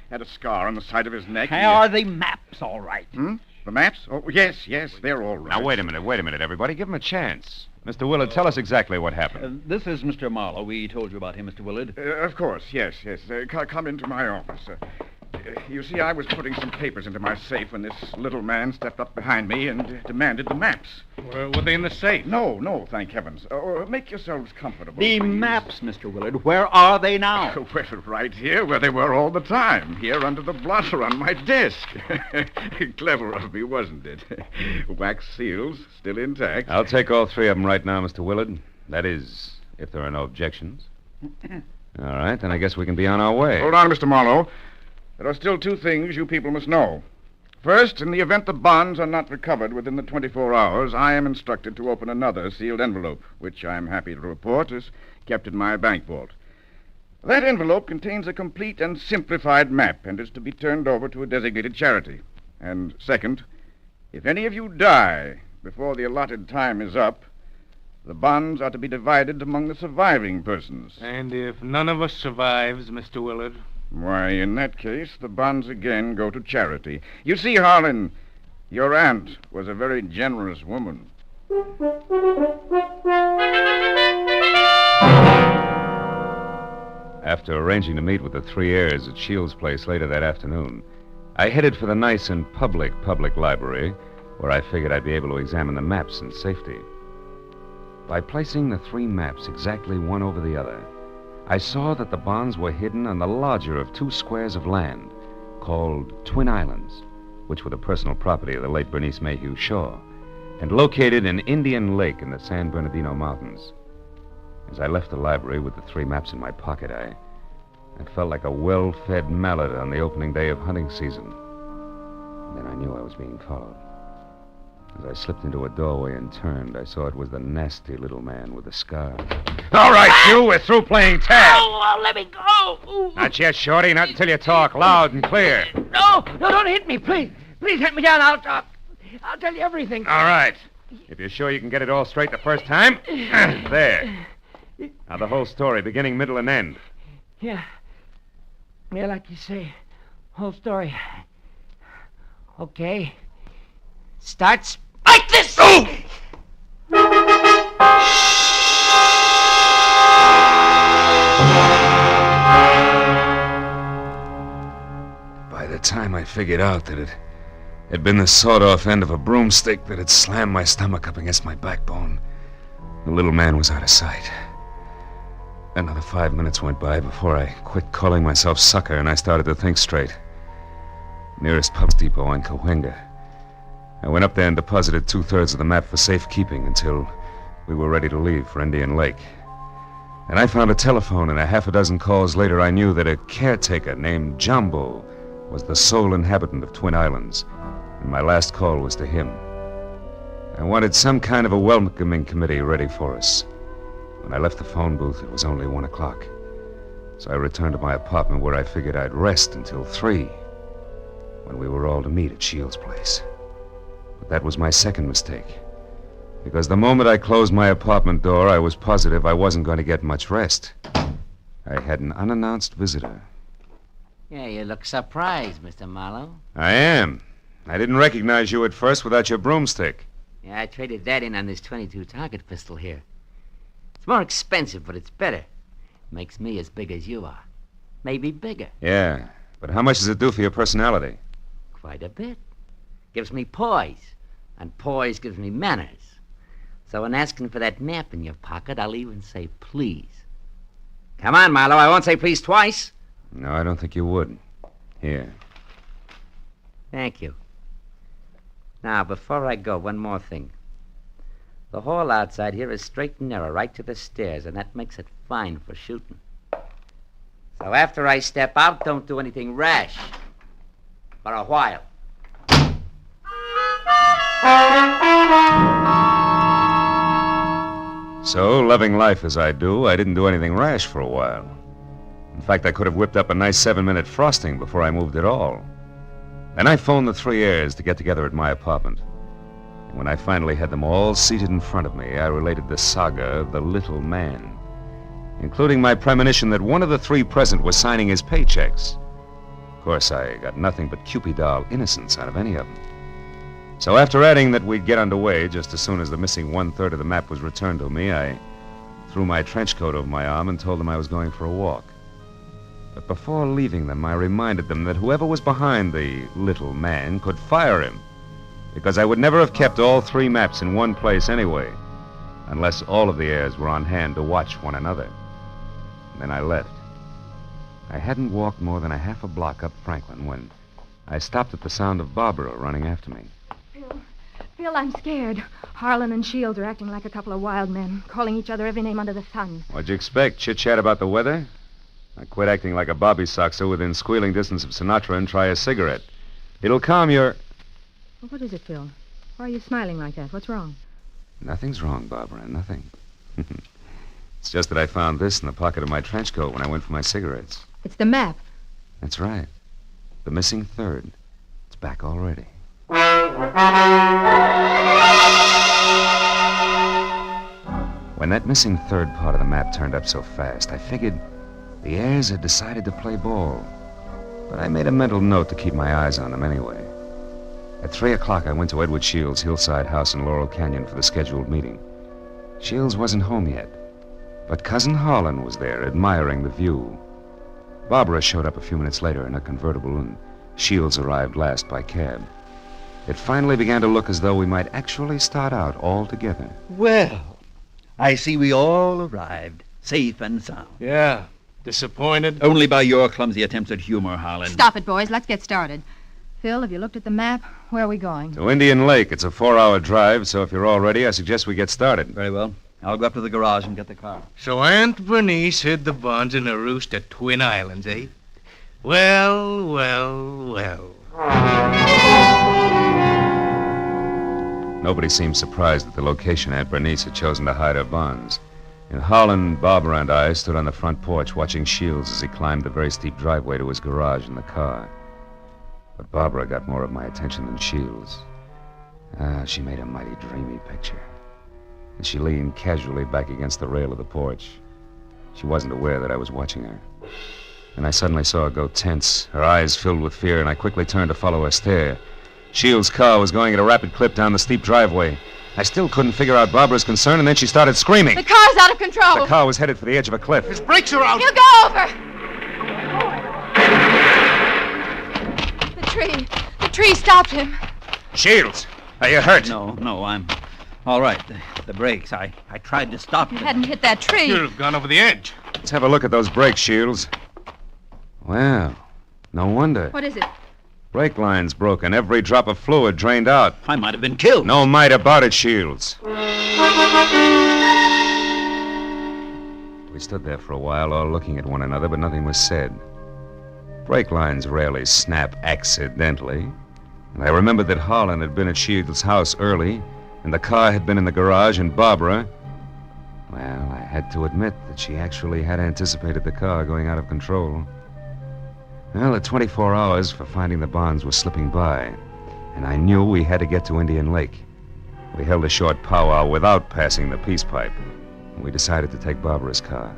Had a scar on the side of his neck. Are the maps all right? The maps? Oh, yes, they're all right. Now, wait a minute, everybody. Give him a chance. Mr. Willard, tell us exactly what happened. This is Mr. Marlowe. We told you about him, Mr. Willard. Of course, yes. Come into my office. You see, I was putting some papers into my safe when this little man stepped up behind me and demanded the maps. Were they in the safe? No, thank heavens. Make yourselves comfortable. The maps, Mr. Willard. Where are they now? Well, right here, where they were all the time. Here under the blotter on my desk. Clever of me, wasn't it? Wax seals, still intact. I'll take all three of them right now, Mr. Willard. That is, if there are no objections. All right, then I guess we can be on our way. Hold on, Mr. Marlowe. There are still two things you people must know. First, in the event the bonds are not recovered within the 24 hours, I am instructed to open another sealed envelope, which I am happy to report is kept in my bank vault. That envelope contains a complete and simplified map and is to be turned over to a designated charity. And second, if any of you die before the allotted time is up, the bonds are to be divided among the surviving persons. And if none of us survives, Mr. Willard? Why, in that case, the bonds again go to charity. You see, Harlan, your aunt was a very generous woman. After arranging to meet with the three heirs at Shields' place later that afternoon, I headed for the nice and public library, where I figured I'd be able to examine the maps in safety. By placing the three maps exactly one over the other, I saw that the bonds were hidden on the larger of two squares of land called Twin Islands, which were the personal property of the late Bernice Mayhew Shaw, and located in Indian Lake in the San Bernardino Mountains. As I left the library with the three maps in my pocket, I felt like a well-fed mallard on the opening day of hunting season. And then I knew I was being followed. As I slipped into a doorway and turned, I saw it was the nasty little man with the scar. All right, you, we're through playing tag. Oh, let me go. Ooh. Not yet, Shorty, not until you talk loud and clear. No, don't hit me, please. Please hit me down. I'll tell you everything. All right. If you're sure you can get it all straight the first time. There. Now the whole story, beginning, middle, and end. Yeah, like you say, whole story. Okay. Starts like this. Oh! By the time I figured out that it had been the sawed-off end of a broomstick that had slammed my stomach up against my backbone, the little man was out of sight. Another 5 minutes went by before I quit calling myself sucker and I started to think straight. Nearest pub depot in Cahuenga. I went up there and deposited 2/3 of the map for safekeeping until we were ready to leave for Indian Lake. And I found a telephone, and a half a dozen calls later I knew that a caretaker named Jumbo was the sole inhabitant of Twin Islands, and my last call was to him. I wanted some kind of a welcoming committee ready for us. When I left the phone booth, it was only 1 o'clock. So I returned to my apartment where I figured I'd rest until 3, when we were all to meet at Shields' place. But that was my second mistake. Because the moment I closed my apartment door, I was positive I wasn't going to get much rest. I had an unannounced visitor. Yeah, you look surprised, Mr. Marlowe. I am. I didn't recognize you at first without your broomstick. Yeah, I traded that in on this .22 target pistol here. It's more expensive, but it's better. Makes me as big as you are. Maybe bigger. Yeah, but how much does it do for your personality? Quite a bit. Gives me poise, and poise gives me manners. So in asking for that map in your pocket, I'll even say please. Come on, Marlowe, I won't say please twice. No, I don't think you would. Here. Thank you. Now, before I go, one more thing. The hall outside here is straight and narrow, right to the stairs, and that makes it fine for shooting. So after I step out, don't do anything rash. For a while. So, loving life as I do, I didn't do anything rash for a while. In fact, I could have whipped up a nice 7-minute frosting before I moved at all. Then I phoned the three heirs to get together at my apartment. And when I finally had them all seated in front of me, I related the saga of the little man, including my premonition that one of the three present was signing his paychecks. Of course, I got nothing but Cupid doll innocence out of any of them. So after adding that we'd get underway just as soon as the missing 1/3 of the map was returned to me, I threw my trench coat over my arm and told them I was going for a walk. But before leaving them, I reminded them that whoever was behind the little man could fire him, because I would never have kept all three maps in one place anyway, unless all of the heirs were on hand to watch one another. And then I left. I hadn't walked more than a half a block up Franklin when I stopped at the sound of Barbara running after me. Phil, I'm scared. Harlan and Shields are acting like a couple of wild men, calling each other every name under the sun. What'd you expect? Chit-chat about the weather? Now quit acting like a bobby soxer within squealing distance of Sinatra and try a cigarette. It'll calm your... Well, what is it, Phil? Why are you smiling like that? What's wrong? Nothing's wrong, Barbara, nothing. It's just that I found this in the pocket of my trench coat when I went for my cigarettes. It's the map. That's right. The missing third. It's back already. When that missing third part of the map turned up so fast, I figured the heirs had decided to play ball. But I made a mental note to keep my eyes on them anyway. At 3 o'clock, I went to Edward Shields' hillside house in Laurel Canyon for the scheduled meeting. Shields wasn't home yet, but Cousin Harlan was there, admiring the view. Barbara showed up a few minutes later in a convertible, and Shields arrived last by cab. It finally began to look as though we might actually start out all together. Well, I see we all arrived, safe and sound. Yeah. Disappointed? Only by your clumsy attempts at humor, Harlan. Stop it, boys. Let's get started. Phil, have you looked at the map? Where are we going? To Indian Lake. It's a 4-hour drive, so if you're all ready, I suggest we get started. Very well. I'll go up to the garage and get the car. So Aunt Bernice hid the bonds in a roost at Twin Islands, eh? Well, well, well. Nobody seemed surprised at the location Aunt Bernice had chosen to hide her bonds. And Harlan, Barbara, and I stood on the front porch watching Shields as he climbed the very steep driveway to his garage in the car. But Barbara got more of my attention than Shields. She made a mighty dreamy picture. And she leaned casually back against the rail of the porch. She wasn't aware that I was watching her. And I suddenly saw her go tense, her eyes filled with fear, and I quickly turned to follow her stare. Shields' car was going at a rapid clip down the steep driveway. I still couldn't figure out Barbara's concern, and then she started screaming. The car's out of control. The car was headed for the edge of a cliff. His brakes are out. He'll go over. The tree stopped him. Shields, are you hurt? No, I'm all right. The brakes, I tried to stop You them. hadn't hit that tree. You'd have gone over the edge. Let's have a look at those brakes, Shields. Well, no wonder. What is it? Brake line's broken. Every drop of fluid drained out. I might have been killed. No might about it, Shields. We stood there for a while, all looking at one another, but nothing was said. Brake lines rarely snap accidentally. And I remembered that Harlan had been at Shields' house early, and the car had been in the garage, and Barbara... Well, I had to admit that she actually had anticipated the car going out of control. Well, the 24 hours for finding the bonds was slipping by, and I knew we had to get to Indian Lake. We held a short powwow without passing the peace pipe. We decided to take Barbara's car.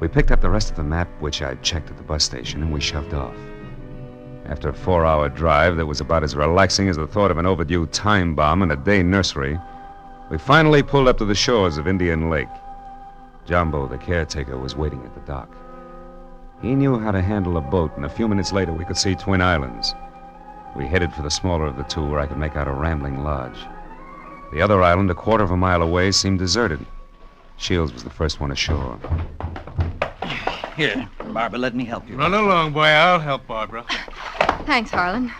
We picked up the rest of the map, which I'd checked at the bus station, and we shoved off. After a 4-hour drive that was about as relaxing as the thought of an overdue time bomb in a day nursery, we finally pulled up to the shores of Indian Lake. Jumbo, the caretaker, was waiting at the dock. He knew how to handle a boat, and a few minutes later we could see Twin Islands. We headed for the smaller of the two, where I could make out a rambling lodge. The other island, a quarter of a mile away, seemed deserted. Shields was the first one ashore. Here, Barbara, let me help you. Run along, boy. I'll help Barbara. Thanks, Harlan.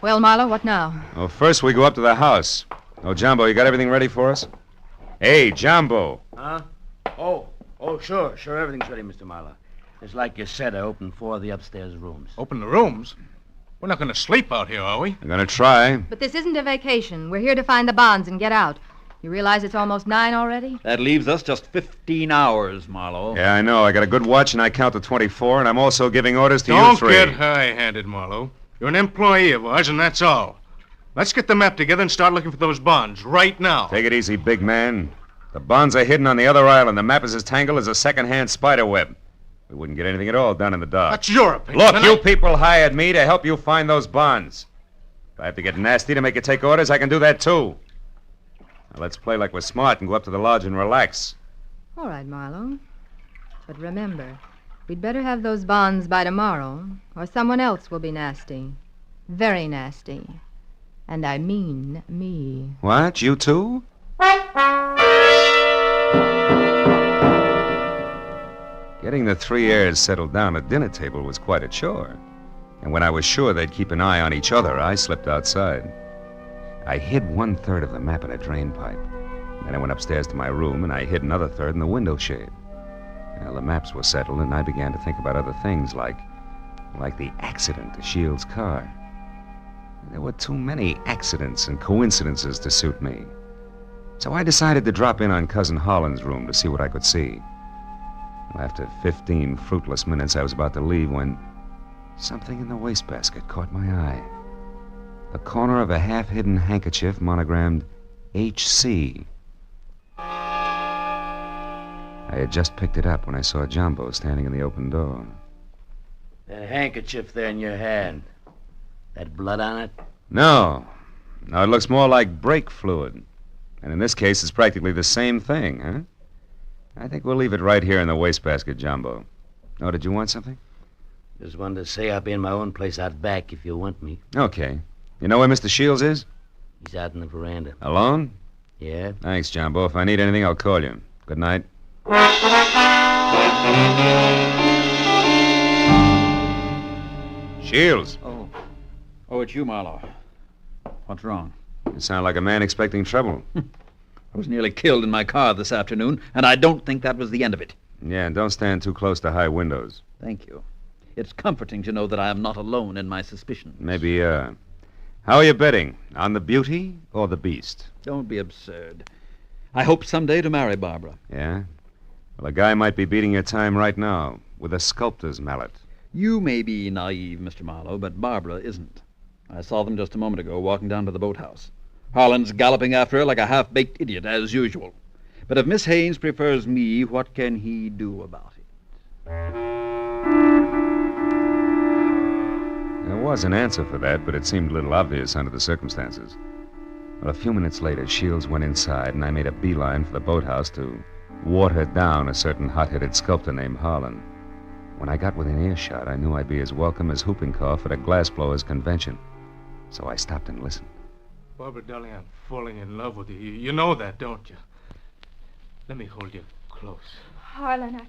Well, Marlowe, what now? Well, first we go up to the house. Oh, Jumbo, you got everything ready for us? Hey, Jumbo. Huh? Oh, sure, everything's ready, Mr. Marlowe. It's like you said, I opened 4 of the upstairs rooms. Open the rooms? We're not going to sleep out here, are we? I'm going to try. But this isn't a vacation. We're here to find the bonds and get out. You realize it's almost 9 already? That leaves us just 15 hours, Marlowe. Yeah, I know. I got a good watch, and I count to 24, and I'm also giving orders to you Don't 3. get high-handed, Marlowe. You're an employee of ours, and that's all. Let's get the map together and start looking for those bonds right now. Take it easy, big man. The bonds are hidden on the other island. The map is as tangled as a second-hand spider web. We wouldn't get anything at all done in the dark. That's your opinion. Look, you people hired me to help you find those bonds. If I have to get nasty to make you take orders, I can do that, too. Now, let's play like we're smart and go up to the lodge and relax. All right, Marlowe. But remember, we'd better have those bonds by tomorrow, or someone else will be nasty. Very nasty. And I mean me. What? You too? Getting the 3 heirs settled down at dinner table was quite a chore. And when I was sure they'd keep an eye on each other, I slipped outside. I hid 1/3 of the map in a drain pipe. Then I went upstairs to my room, and I hid another third in the window shade. Well, the maps were settled, and I began to think about other things, like the accident to Shields' car. There were too many accidents and coincidences to suit me. So I decided to drop in on Cousin Holland's room to see what I could see. Well, after 15 fruitless minutes, I was about to leave when something in the wastebasket caught my eye. The corner of a half-hidden handkerchief monogrammed H.C. I had just picked it up when I saw Jumbo standing in the open door. That handkerchief there in your hand. That blood on it? No, it looks more like brake fluid. And in this case, it's practically the same thing, huh? I think we'll leave it right here in the wastebasket, Jumbo. Oh, did you want something? Just wanted to say I'll be in my own place out back if you want me. Okay. You know where Mr. Shields is? He's out in the veranda. Alone? Yeah? Thanks, Jumbo. If I need anything, I'll call you. Good night. Shields. Oh, it's you, Marlowe. What's wrong? You sound like a man expecting trouble. I was nearly killed in my car this afternoon, and I don't think that was the end of it. Yeah, and don't stand too close to high windows. Thank you. It's comforting to know that I am not alone in my suspicions. Maybe, how are you betting? On the beauty or the beast? Don't be absurd. I hope someday to marry Barbara. Yeah? Well, a guy might be beating your time right now with a sculptor's mallet. You may be naive, Mr. Marlowe, but Barbara isn't. I saw them just a moment ago walking down to the boathouse. Harlan's galloping after her like a half-baked idiot, as usual. But if Miss Haynes prefers me, what can he do about it? There was an answer for that, but it seemed a little obvious under the circumstances. Well, a few minutes later, Shields went inside, and I made a beeline for the boathouse to water down a certain hot-headed sculptor named Harlan. When I got within earshot, I knew I'd be as welcome as whooping cough at a glassblower's convention. So I stopped and listened. Barbara, darling, I'm falling in love with you. You know that, don't you? Let me hold you close. Harlan,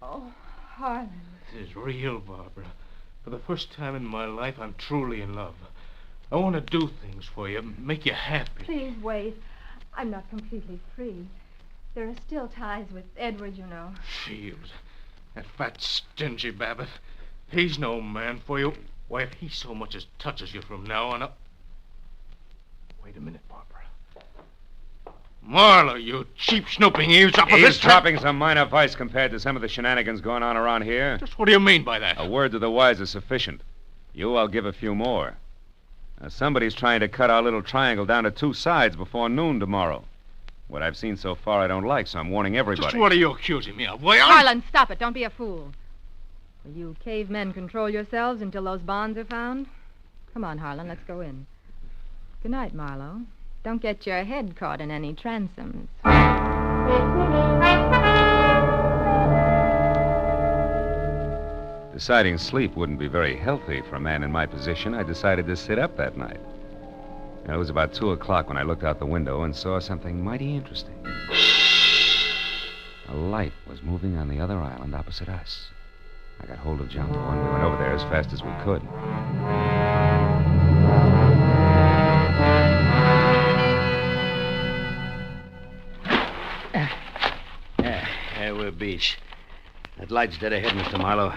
Oh, Harlan. This is real, Barbara. For the first time in my life, I'm truly in love. I want to do things for you, make you happy. Please wait. I'm not completely free. There are still ties with Edward, you know. Shields. That fat, stingy Babbitt. He's no man for you. Why, if he so much as touches you from now on up... Wait a minute, Barbara. Marlowe, you cheap, snooping eavesdropper. Eavesdropping's a minor vice compared to some of the shenanigans going on around here. Just what do you mean by that? A word to the wise is sufficient. You, I'll give a few more. Now, somebody's trying to cut our little triangle down to 2 sides before noon tomorrow. What I've seen so far I don't like, so I'm warning everybody. Just what are you accusing me of? Why, Harlan, stop it. Don't be a fool. Will you cavemen control yourselves until those bonds are found? Come on, Harlan, let's go in. Good night, Marlowe. Don't get your head caught in any transoms. Deciding sleep wouldn't be very healthy for a man in my position, I decided to sit up that night. It was about 2 o'clock when I looked out the window and saw something mighty interesting. A light was moving on the other island opposite us. I got hold of Jumbo and we went over there as fast as we could. We're beach. That light's dead ahead, Mr. Marlowe.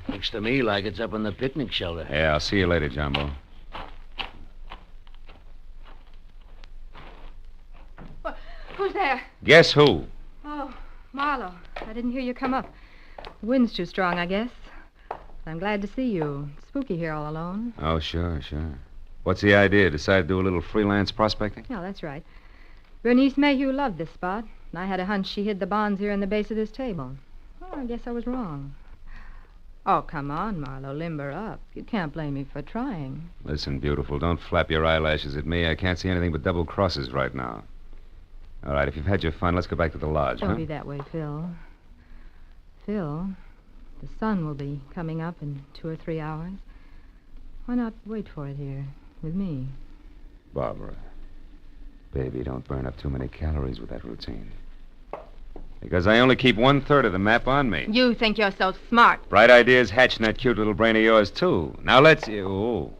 Looks to me like it's up on the picnic shelter. Yeah, I'll see you later, Jumbo. Who's there? Guess who? Oh, Marlowe. I didn't hear you come up. The wind's too strong, I guess. I'm glad to see you. It's spooky here all alone. Oh, sure. What's the idea? Decide to do a little freelance prospecting? Yeah, that's right. Bernice Mayhew loved this spot, and I had a hunch she hid the bonds here in the base of this table. Oh, I guess I was wrong. Oh, come on, Marlowe, limber up. You can't blame me for trying. Listen, beautiful, don't flap your eyelashes at me. I can't see anything but double crosses right now. All right, if you've had your fun, let's go back to the lodge, Don't be that way, Phil. Phil, the sun will be coming up in 2 or 3 hours. Why not wait for it here with me? Barbara, baby, don't burn up too many calories with that routine. Because I only keep 1/3 of the map on me. You think you're so smart. Bright ideas hatch in that cute little brain of yours, too. Now let's... Oh,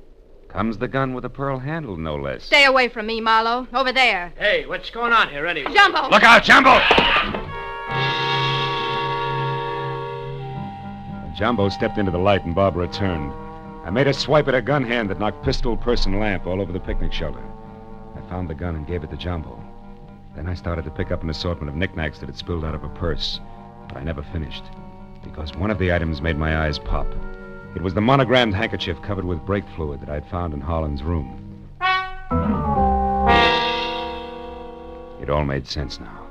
comes the gun with a pearl handle, no less. Stay away from me, Marlowe. Over there. Hey, what's going on here, anyway? Jumbo! Look out, Jumbo! Jumbo stepped into the light and Barbara turned. I made a swipe at her gun hand that knocked pistol, purse, and lamp all over the picnic shelter. I found the gun and gave it to Jumbo. Then I started to pick up an assortment of knickknacks that had spilled out of her purse. But I never finished, because one of the items made my eyes pop. It was the monogrammed handkerchief covered with brake fluid that I'd found in Harlan's room. It all made sense now.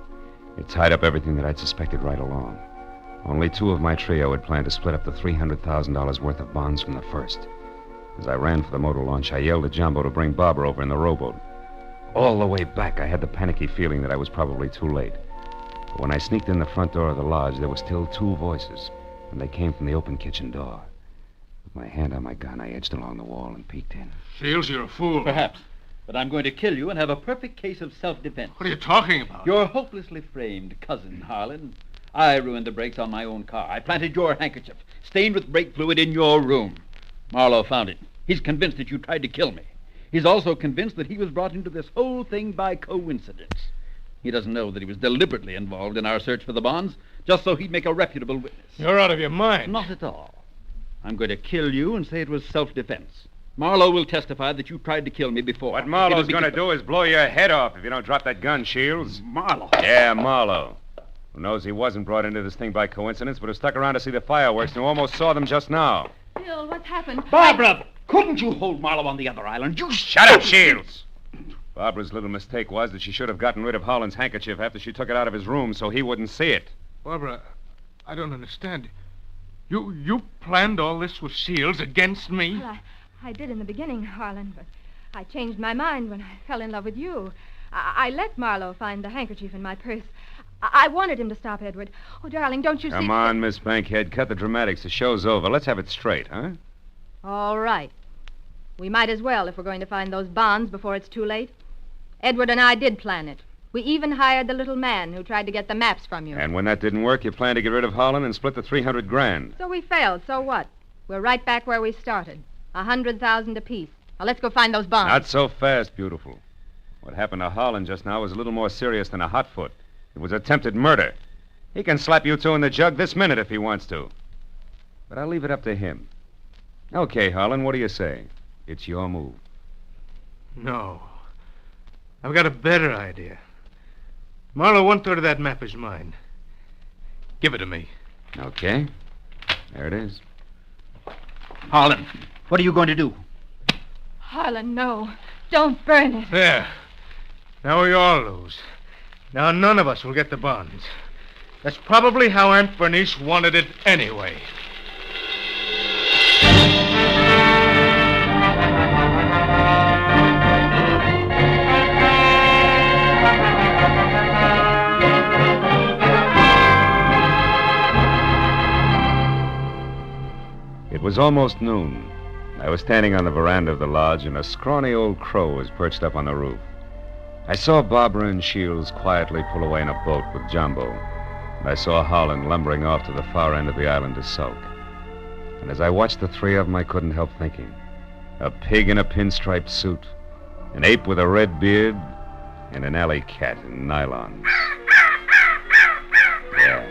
It tied up everything that I'd suspected right along. Only 2 of my trio had planned to split up the $300,000 worth of bonds from the first. As I ran for the motor launch, I yelled at Jumbo to bring Barbara over in the rowboat. All the way back, I had the panicky feeling that I was probably too late. But when I sneaked in the front door of the lodge, there were still 2 voices, and they came from the open kitchen door. With my hand on my gun, I edged along the wall and peeked in. Shields, you're a fool. Perhaps. But I'm going to kill you and have a perfect case of self-defense. What are you talking about? Your hopelessly framed cousin, Harlan. I ruined the brakes on my own car. I planted your handkerchief, stained with brake fluid, in your room. Marlowe found it. He's convinced that you tried to kill me. He's also convinced that he was brought into this whole thing by coincidence. He doesn't know that he was deliberately involved in our search for the bonds, just so he'd make a reputable witness. You're out of your mind. Not at all. I'm going to kill you and say it was self-defense. Marlowe will testify that you tried to kill me before. What Marlowe's going to do is blow your head off if you don't drop that gun, Shields. Marlowe? Yeah, Marlowe. Who knows he wasn't brought into this thing by coincidence, but who stuck around to see the fireworks and who almost saw them just now. Phil, what's happened? Barbara! Couldn't you hold Marlowe on the other island? You Shut up, Shields! Barbara's little mistake was that she should have gotten rid of Harlan's handkerchief after she took it out of his room so he wouldn't see it. Barbara, I don't understand. You planned all this with Shields against me? Well, I did in the beginning, Harlan, but I changed my mind when I fell in love with you. I let Marlowe find the handkerchief in my purse. I wanted him to stop Edward. Oh, darling, don't you see... Come on, Miss Bankhead. Cut the dramatics. The show's over. Let's have it straight, huh? All right. We might as well if we're going to find those bonds before it's too late. Edward and I did plan it. We even hired the little man who tried to get the maps from you. And when that didn't work, you planned to get rid of Harlan and split the $300,000. So we failed. So what? We're right back where we started. $100,000 apiece. Now let's go find those bonds. Not so fast, beautiful. What happened to Harlan just now was a little more serious than a hot foot. It was attempted murder. He can slap you 2 in the jug this minute if he wants to. But I'll leave it up to him. Okay, Harlan, what do you say? It's your move. No. I've got a better idea. Marlowe, 1/3 of that map is mine. Give it to me. Okay. There it is. Harlan, what are you going to do? Harlan, no. Don't burn it. There. Now we all lose. Now none of us will get the bonds. That's probably how Aunt Bernice wanted it anyway. It was almost noon. I was standing on the veranda of the lodge, and a scrawny old crow was perched up on the roof. I saw Barbara and Shields quietly pull away in a boat with Jumbo. And I saw Holland lumbering off to the far end of the island to sulk. And as I watched the three of them, I couldn't help thinking. A pig in a pinstripe suit, an ape with a red beard, and an alley cat in nylon. Yeah.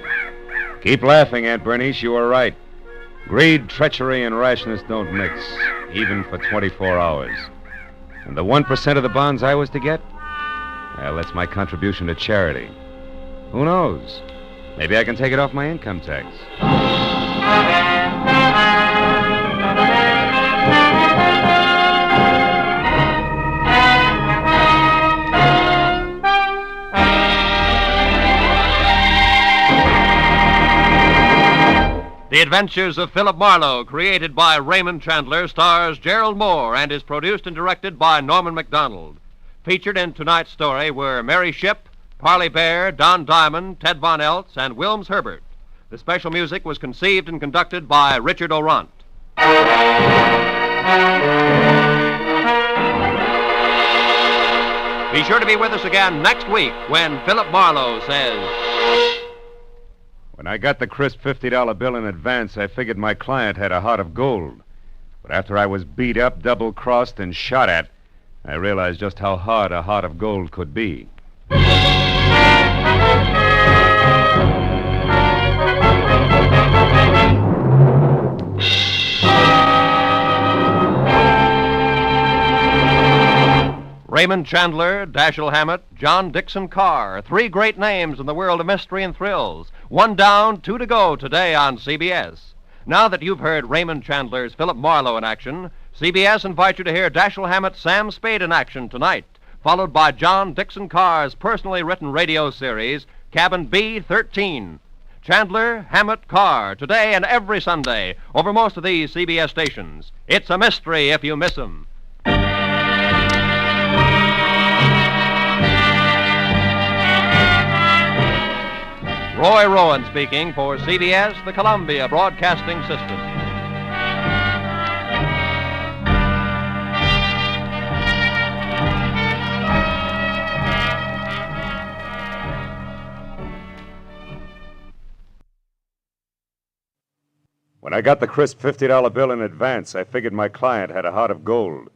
Keep laughing, Aunt Bernice. You were right. Greed, treachery, and rashness don't mix, even for 24 hours. And the 1% of the bonds I was to get? Well, that's my contribution to charity. Who knows? Maybe I can take it off my income tax. The Adventures of Philip Marlowe, created by Raymond Chandler, stars Gerald Moore and is produced and directed by Norman MacDonald. Featured in tonight's story were Mary Shipp, Parley Bear, Don Diamond, Ted Von Eltz, and Wilms Herbert. The special music was conceived and conducted by Richard Orant. Be sure to be with us again next week when Philip Marlowe says... When I got the crisp $50 bill in advance, I figured my client had a heart of gold. But after I was beat up, double-crossed, and shot at, I realized just how hard a heart of gold could be. Raymond Chandler, Dashiell Hammett, John Dixon Carr, three great names in the world of mystery and thrills. One down, two to go today on CBS. Now that you've heard Raymond Chandler's Philip Marlowe in action, CBS invites you to hear Dashiell Hammett's Sam Spade in action tonight, followed by John Dixon Carr's personally written radio series, Cabin B-13. Chandler, Hammett, Carr, today and every Sunday, over most of these CBS stations. It's a mystery if you miss 'em. Roy Rowan speaking for CBS, the Columbia Broadcasting System. When I got the crisp $50 bill in advance, I figured my client had a heart of gold.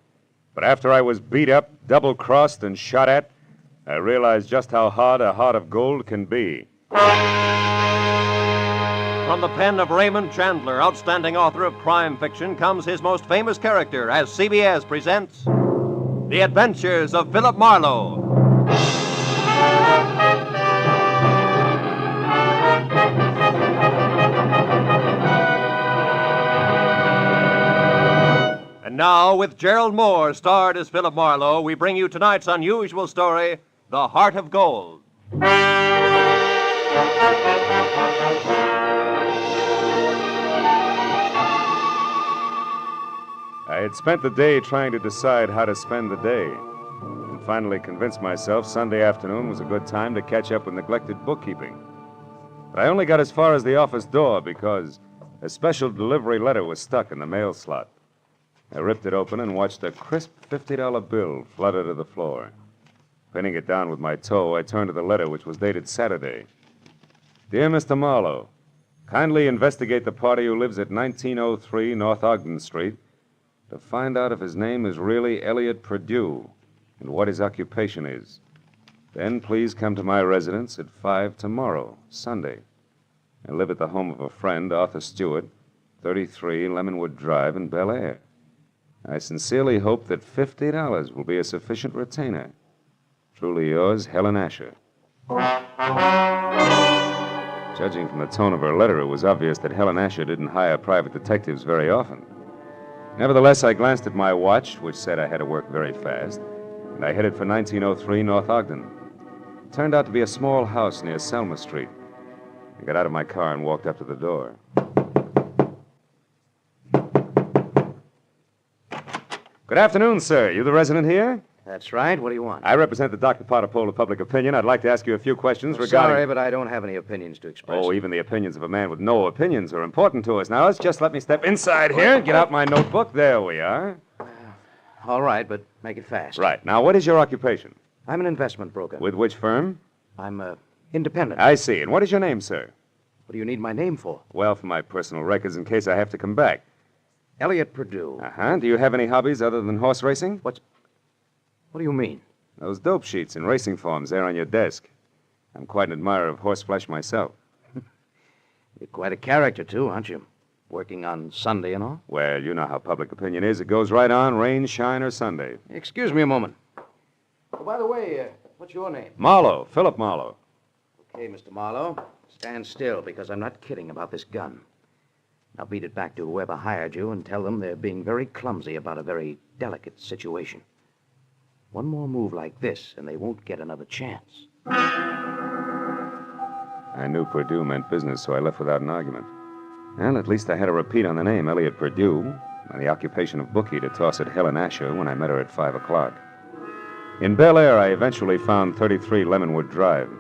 But after I was beat up, double-crossed, and shot at, I realized just how hard a heart of gold can be. From the pen of Raymond Chandler, outstanding author of crime fiction, comes his most famous character as CBS presents The Adventures of Philip Marlowe. And now, with Gerald Moore starred as Philip Marlowe, we bring you tonight's unusual story, The Heart of Gold. I had spent the day trying to decide how to spend the day, and finally convinced myself Sunday afternoon was a good time to catch up with neglected bookkeeping. But I only got as far as the office door because a special delivery letter was stuck in the mail slot. I ripped it open and watched a crisp $50 bill flutter to the floor. Pinning it down with my toe, I turned to the letter, which was dated Saturday. Dear Mr. Marlowe, kindly investigate the party who lives at 1903 North Ogden Street to find out if his name is really Elliot Perdue and what his occupation is. Then please come to my residence at 5 tomorrow, Sunday. I live at the home of a friend, Arthur Stewart, 33 Lemonwood Drive in Bel Air. I sincerely hope that $50 will be a sufficient retainer. Truly yours, Helen Asher. Judging from the tone of her letter, it was obvious that Helen Asher didn't hire private detectives very often. Nevertheless, I glanced at my watch, which said I had to work very fast, and I headed for 1903 North Ogden. It turned out to be a small house near Selma Street. I got out of my car and walked up to the door. Good afternoon, sir. You the resident here? That's right. What do you want? I represent the Dr. Potter poll of public opinion. I'd like to ask you a few questions regarding... Sorry, but I don't have any opinions to express. Oh, even the opinions of a man with no opinions are important to us. Now, let me step inside here and get out my notebook. There we are. All right, but make it fast. Right. Now, what is your occupation? I'm an investment broker. With which firm? I'm independent. I see. And what is your name, sir? What do you need my name for? Well, for my personal records in case I have to come back. Elliot Purdue. Uh-huh. Do you have any hobbies other than horse racing? What do you mean? Those dope sheets and racing forms there on your desk. I'm quite an admirer of horseflesh myself. You're quite a character, too, aren't you? Working on Sunday and all? Well, you know how public opinion is. It goes right on, rain, shine, or Sunday. Excuse me a moment. Oh, by the way, what's your name? Marlowe, Philip Marlowe. Okay, Mr. Marlowe. Stand still, because I'm not kidding about this gun. Now beat it back to whoever hired you and tell them they're being very clumsy about a very delicate situation. One more move like this, and they won't get another chance. I knew Purdue meant business, so I left without an argument. Well, at least I had a repeat on the name, Elliot Purdue, and the occupation of bookie to toss at Helen Asher when I met her at 5 o'clock. In Bel Air, I eventually found 33 Lemonwood Drive.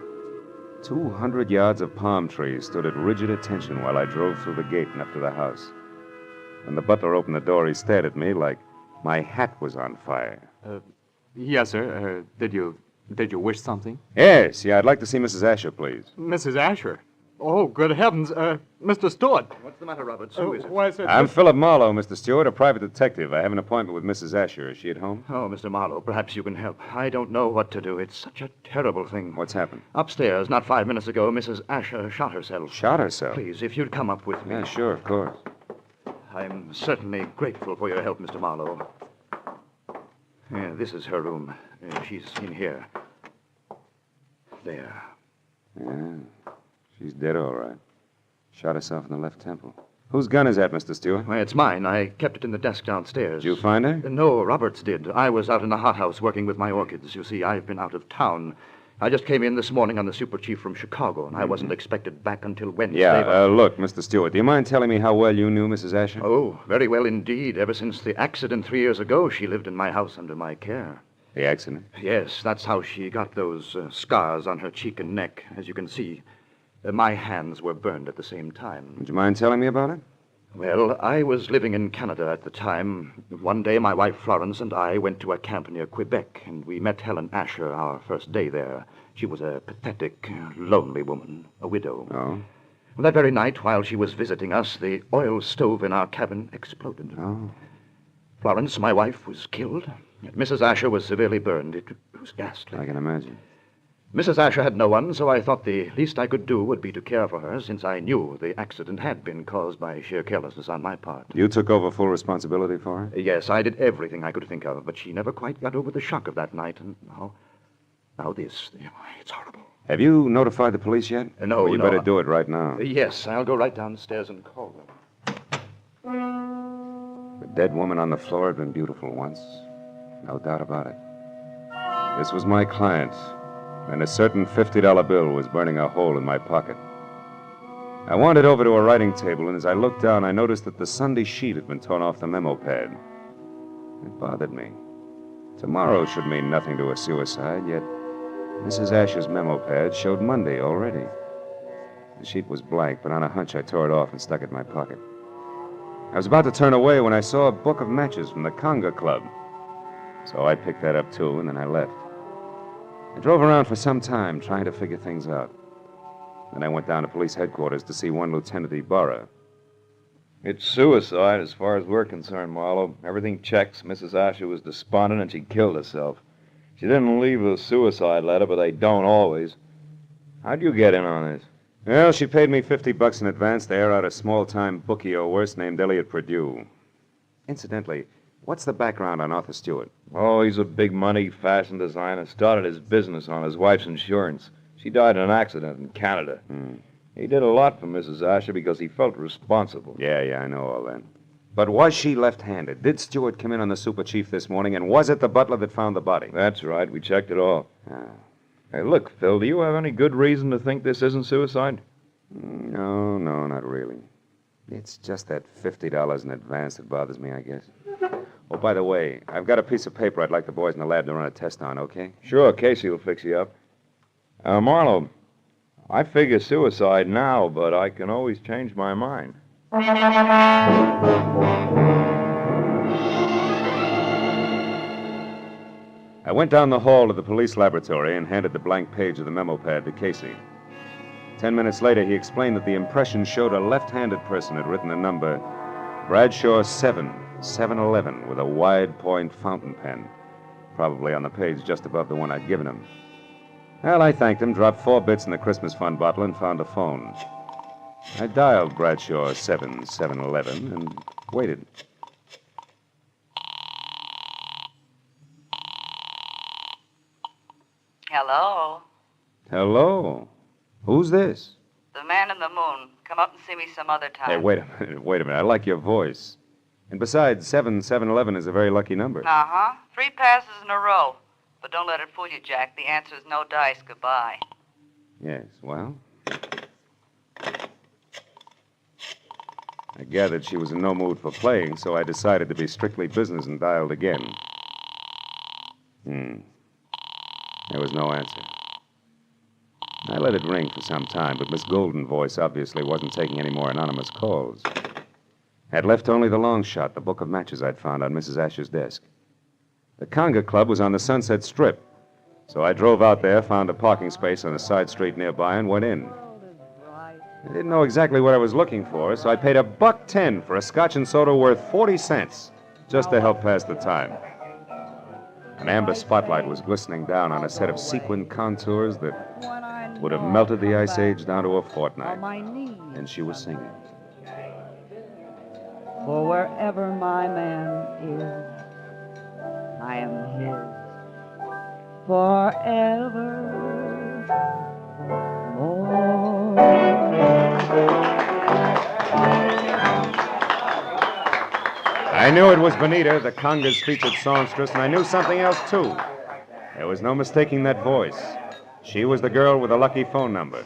200 yards of palm trees stood at rigid attention while I drove through the gate and up to the house. When the butler opened the door, he stared at me like my hat was on fire. Yes, sir. Did you wish something? Yes, I'd like to see Mrs. Asher, please. Mrs. Asher? Oh, good heavens. Mr. Stewart. What's the matter, Roberts? Who is it? Why, sir, I'm Philip Marlowe, Mr. Stewart, a private detective. I have an appointment with Mrs. Asher. Is she at home? Oh, Mr. Marlowe, perhaps you can help. I don't know what to do. It's such a terrible thing. What's happened? Upstairs, not 5 minutes ago, Mrs. Asher shot herself. Shot herself? Please, if you'd come up with me. Yeah, sure, of course. I'm certainly grateful for your help, Mr. Marlowe. Yeah, this is her room. She's in here. There. Yeah, she's dead all right. Shot herself in the left temple. Whose gun is that, Mr. Stewart? Well, it's mine. I kept it in the desk downstairs. Did you find her? No, Roberts did. I was out in the hothouse working with my orchids. You see, I've been out of town. I just came in this morning on the super chief from Chicago, and I wasn't expected back until Wednesday. Yeah, look, Mr. Stewart, do you mind telling me how well you knew Mrs. Asher? Oh, very well indeed. Ever since the accident 3 years ago, she lived in my house under my care. The accident? Yes, that's how she got those scars on her cheek and neck. As you can see, my hands were burned at the same time. Would you mind telling me about it? Well, I was living in Canada at the time. One day, my wife Florence and I went to a camp near Quebec, and we met Helen Asher our first day there. She was a pathetic, lonely woman, a widow. Oh? That very night, while she was visiting us, the oil stove in our cabin exploded. Oh. Florence, my wife, was killed. Mrs. Asher was severely burned. It was ghastly. I can imagine. Mrs. Asher had no one, so I thought the least I could do would be to care for her, since I knew the accident had been caused by sheer carelessness on my part. You took over full responsibility for her? Yes, I did everything I could think of, but she never quite got over the shock of that night, and now this. It's horrible. Have you notified the police yet? No, well, you no. better do it right now. Yes, I'll go right downstairs and call them. The dead woman on the floor had been beautiful once. No doubt about it. This was my client, and a certain $50 bill was burning a hole in my pocket. I wandered over to a writing table, and as I looked down, I noticed that the Sunday sheet had been torn off the memo pad. It bothered me. Tomorrow should mean nothing to a suicide, yet Mrs. Asher's memo pad showed Monday already. The sheet was blank, but on a hunch I tore it off and stuck it in my pocket. I was about to turn away when I saw a book of matches from the Conga Club. So I picked that up, too, and then I left. I drove around for some time, trying to figure things out. Then I went down to police headquarters to see one Lieutenant Ibarra. It's suicide, as far as we're concerned, Marlowe. Everything checks. Mrs. Asher was despondent, and she killed herself. She didn't leave a suicide letter, but they don't always. How'd you get in on this? Well, she paid me $50 in advance to air out a small-time bookie or worse named Elliot Purdue. Incidentally, what's the background on Arthur Stewart? Oh, he's a big-money fashion designer. Started his business on his wife's insurance. She died in an accident in Canada. He did a lot for Mrs. Asher because he felt responsible. Yeah, I know all that. But was she left-handed? Did Stewart come in on the super chief this morning, and was it the butler that found the body? That's right. We checked it all. Ah. Hey, look, Phil, do you have any good reason to think this isn't suicide? No, not really. It's just that $50 in advance that bothers me, I guess. Oh, by the way, I've got a piece of paper I'd like the boys in the lab to run a test on, okay? Sure, Casey will fix you up. Marlowe, I figure suicide now, but I can always change my mind. I went down the hall to the police laboratory and handed the blank page of the memo pad to Casey. 10 minutes later, he explained that the impression showed a left-handed person had written the number Bradshaw 711 with a wide point fountain pen, probably on the page just above the one I'd given him. Well, I thanked him, dropped 4 bits in the Christmas fund bottle, and found a phone. I dialed Bradshaw 711 and waited. Hello? Hello? Who's this? The man in the moon. Come up and see me some other time. Hey, wait a minute. I like your voice. And besides, 711 is a very lucky number. Uh-huh. 3 passes in a row. But don't let it fool you, Jack. The answer is no dice. Goodbye. Yes, well. I gathered she was in no mood for playing, so I decided to be strictly business and dialed again. There was no answer. I let it ring for some time, but Miss Golden's voice obviously wasn't taking any more anonymous calls. Had left only the long shot, the book of matches I'd found on Mrs. Asher's desk. The Conga Club was on the Sunset Strip, so I drove out there, found a parking space on a side street nearby, and went in. I didn't know exactly what I was looking for, so I paid $1.10 for a scotch and soda worth 40 cents, just to help pass the time. An amber spotlight was glistening down on a set of sequin contours that would have melted the Ice Age down to a fortnight. And she was singing. For wherever my man is, I am his forever I knew it was Benita, the Conga's featured songstress, and I knew something else, too. There was no mistaking that voice. She was the girl with the lucky phone number.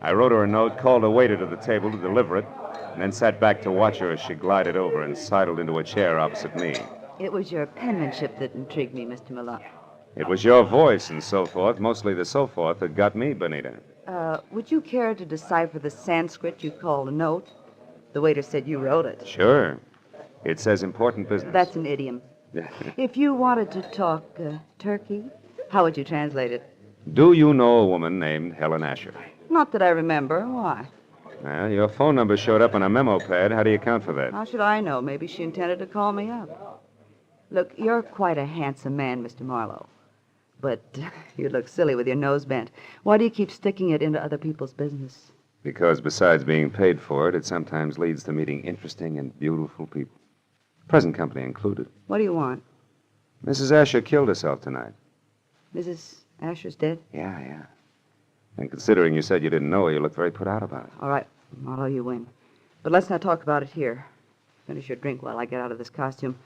I wrote her a note, called a waiter to the table to deliver it, and then sat back to watch her as she glided over and sidled into a chair opposite me. It was your penmanship that intrigued me, Mr. Malone. It was your voice and so forth, mostly the so forth, that got me, Benita. Would you care to decipher the Sanskrit you called a note? The waiter said you wrote it. Sure. It says important business. That's an idiom. If you wanted to talk turkey, how would you translate it? Do you know a woman named Helen Asher? Not that I remember. Why? Well, your phone number showed up on a memo pad. How do you account for that? How should I know? Maybe she intended to call me up. Look, you're quite a handsome man, Mr. Marlowe. But you look silly with your nose bent. Why do you keep sticking it into other people's business? Because besides being paid for it, it sometimes leads to meeting interesting and beautiful people. Present company included. What do you want? Mrs. Asher killed herself tonight. Mrs. Asher's dead? Yeah. And considering you said you didn't know her, you look very put out about it. All right, Marlowe, you win. But let's not talk about it here. Finish your drink while I get out of this costume.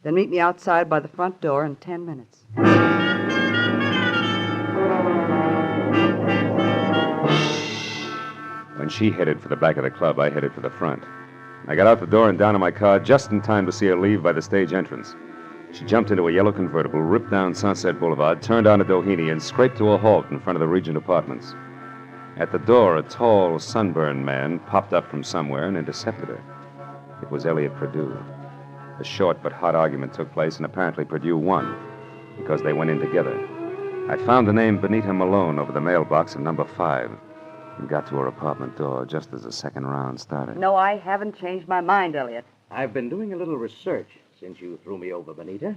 Then meet me outside by the front door in 10 minutes. When she headed for the back of the club, I headed for the front. I got out the door and down to my car just in time to see her leave by the stage entrance. She jumped into a yellow convertible, ripped down Sunset Boulevard, turned onto Doheny, and scraped to a halt in front of the Regent Apartments. At the door, a tall, sunburned man popped up from somewhere and intercepted her. It was Elliot Perdue. A short but hot argument took place, and apparently Perdue won, because they went in together. I found the name Benita Malone over the mailbox of number 5 and got to her apartment door just as the second round started. No, I haven't changed my mind, Elliot. I've been doing a little research since you threw me over, Benita.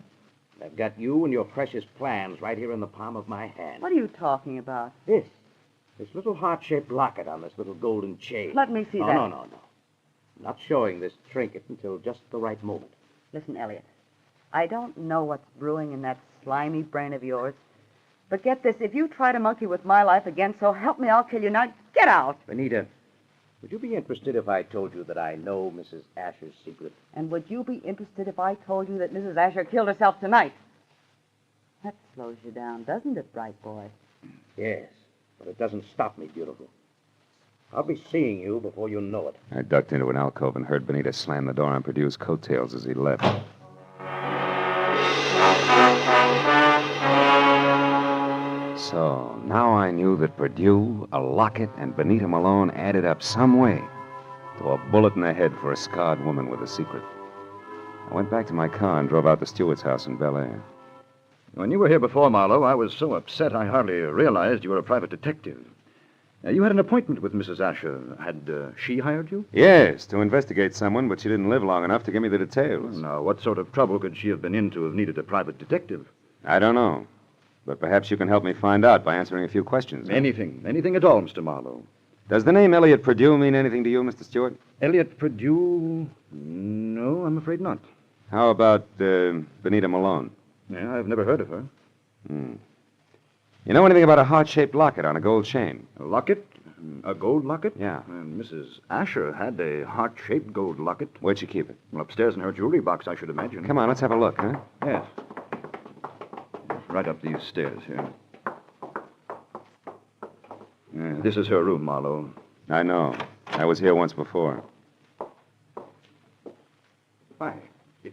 I've got you and your precious plans right here in the palm of my hand. What are you talking about? This little heart-shaped locket on this little golden chain. Let me see that. No. I'm not showing this trinket until just the right moment. Listen, Elliot, I don't know what's brewing in that slimy brain of yours, but get this, if you try to monkey with my life again, so help me, I'll kill you. Now, get out. Benita, Would you be interested if I told you that I know Mrs. Asher's secret? And would you be interested if I told you that Mrs. Asher killed herself tonight? That slows you down, doesn't it, bright boy? Yes, but it doesn't stop me, beautiful. I'll be seeing you before you know it. I ducked into an alcove and heard Benita slam the door on Perdue's coattails as he left. So, now I knew that Perdue, a locket, and Benita Malone added up some way to a bullet in the head for a scarred woman with a secret. I went back to my car and drove out to Stewart's house in Bel Air. When you were here before, Marlowe, I was so upset I hardly realized you were a private detective. You had an appointment with Mrs. Asher. Had she hired you? Yes, to investigate someone, but she didn't live long enough to give me the details. Now, what sort of trouble could she have been in to have needed a private detective? I don't know. But perhaps you can help me find out by answering a few questions. Huh? Anything at all, Mr. Marlowe. Does the name Elliot Perdue mean anything to you, Mr. Stewart? Elliot Perdue? No, I'm afraid not. How about Benita Malone? Yeah, I've never heard of her. You know anything about a heart-shaped locket on a gold chain? A locket? A gold locket? Yeah. And Mrs. Asher had a heart-shaped gold locket. Where'd she keep it? Well, upstairs in her jewelry box, I should imagine. Come on, let's have a look, huh? Yes. Right up these stairs here. This is her room, Marlowe. I know. I was here once before. Why?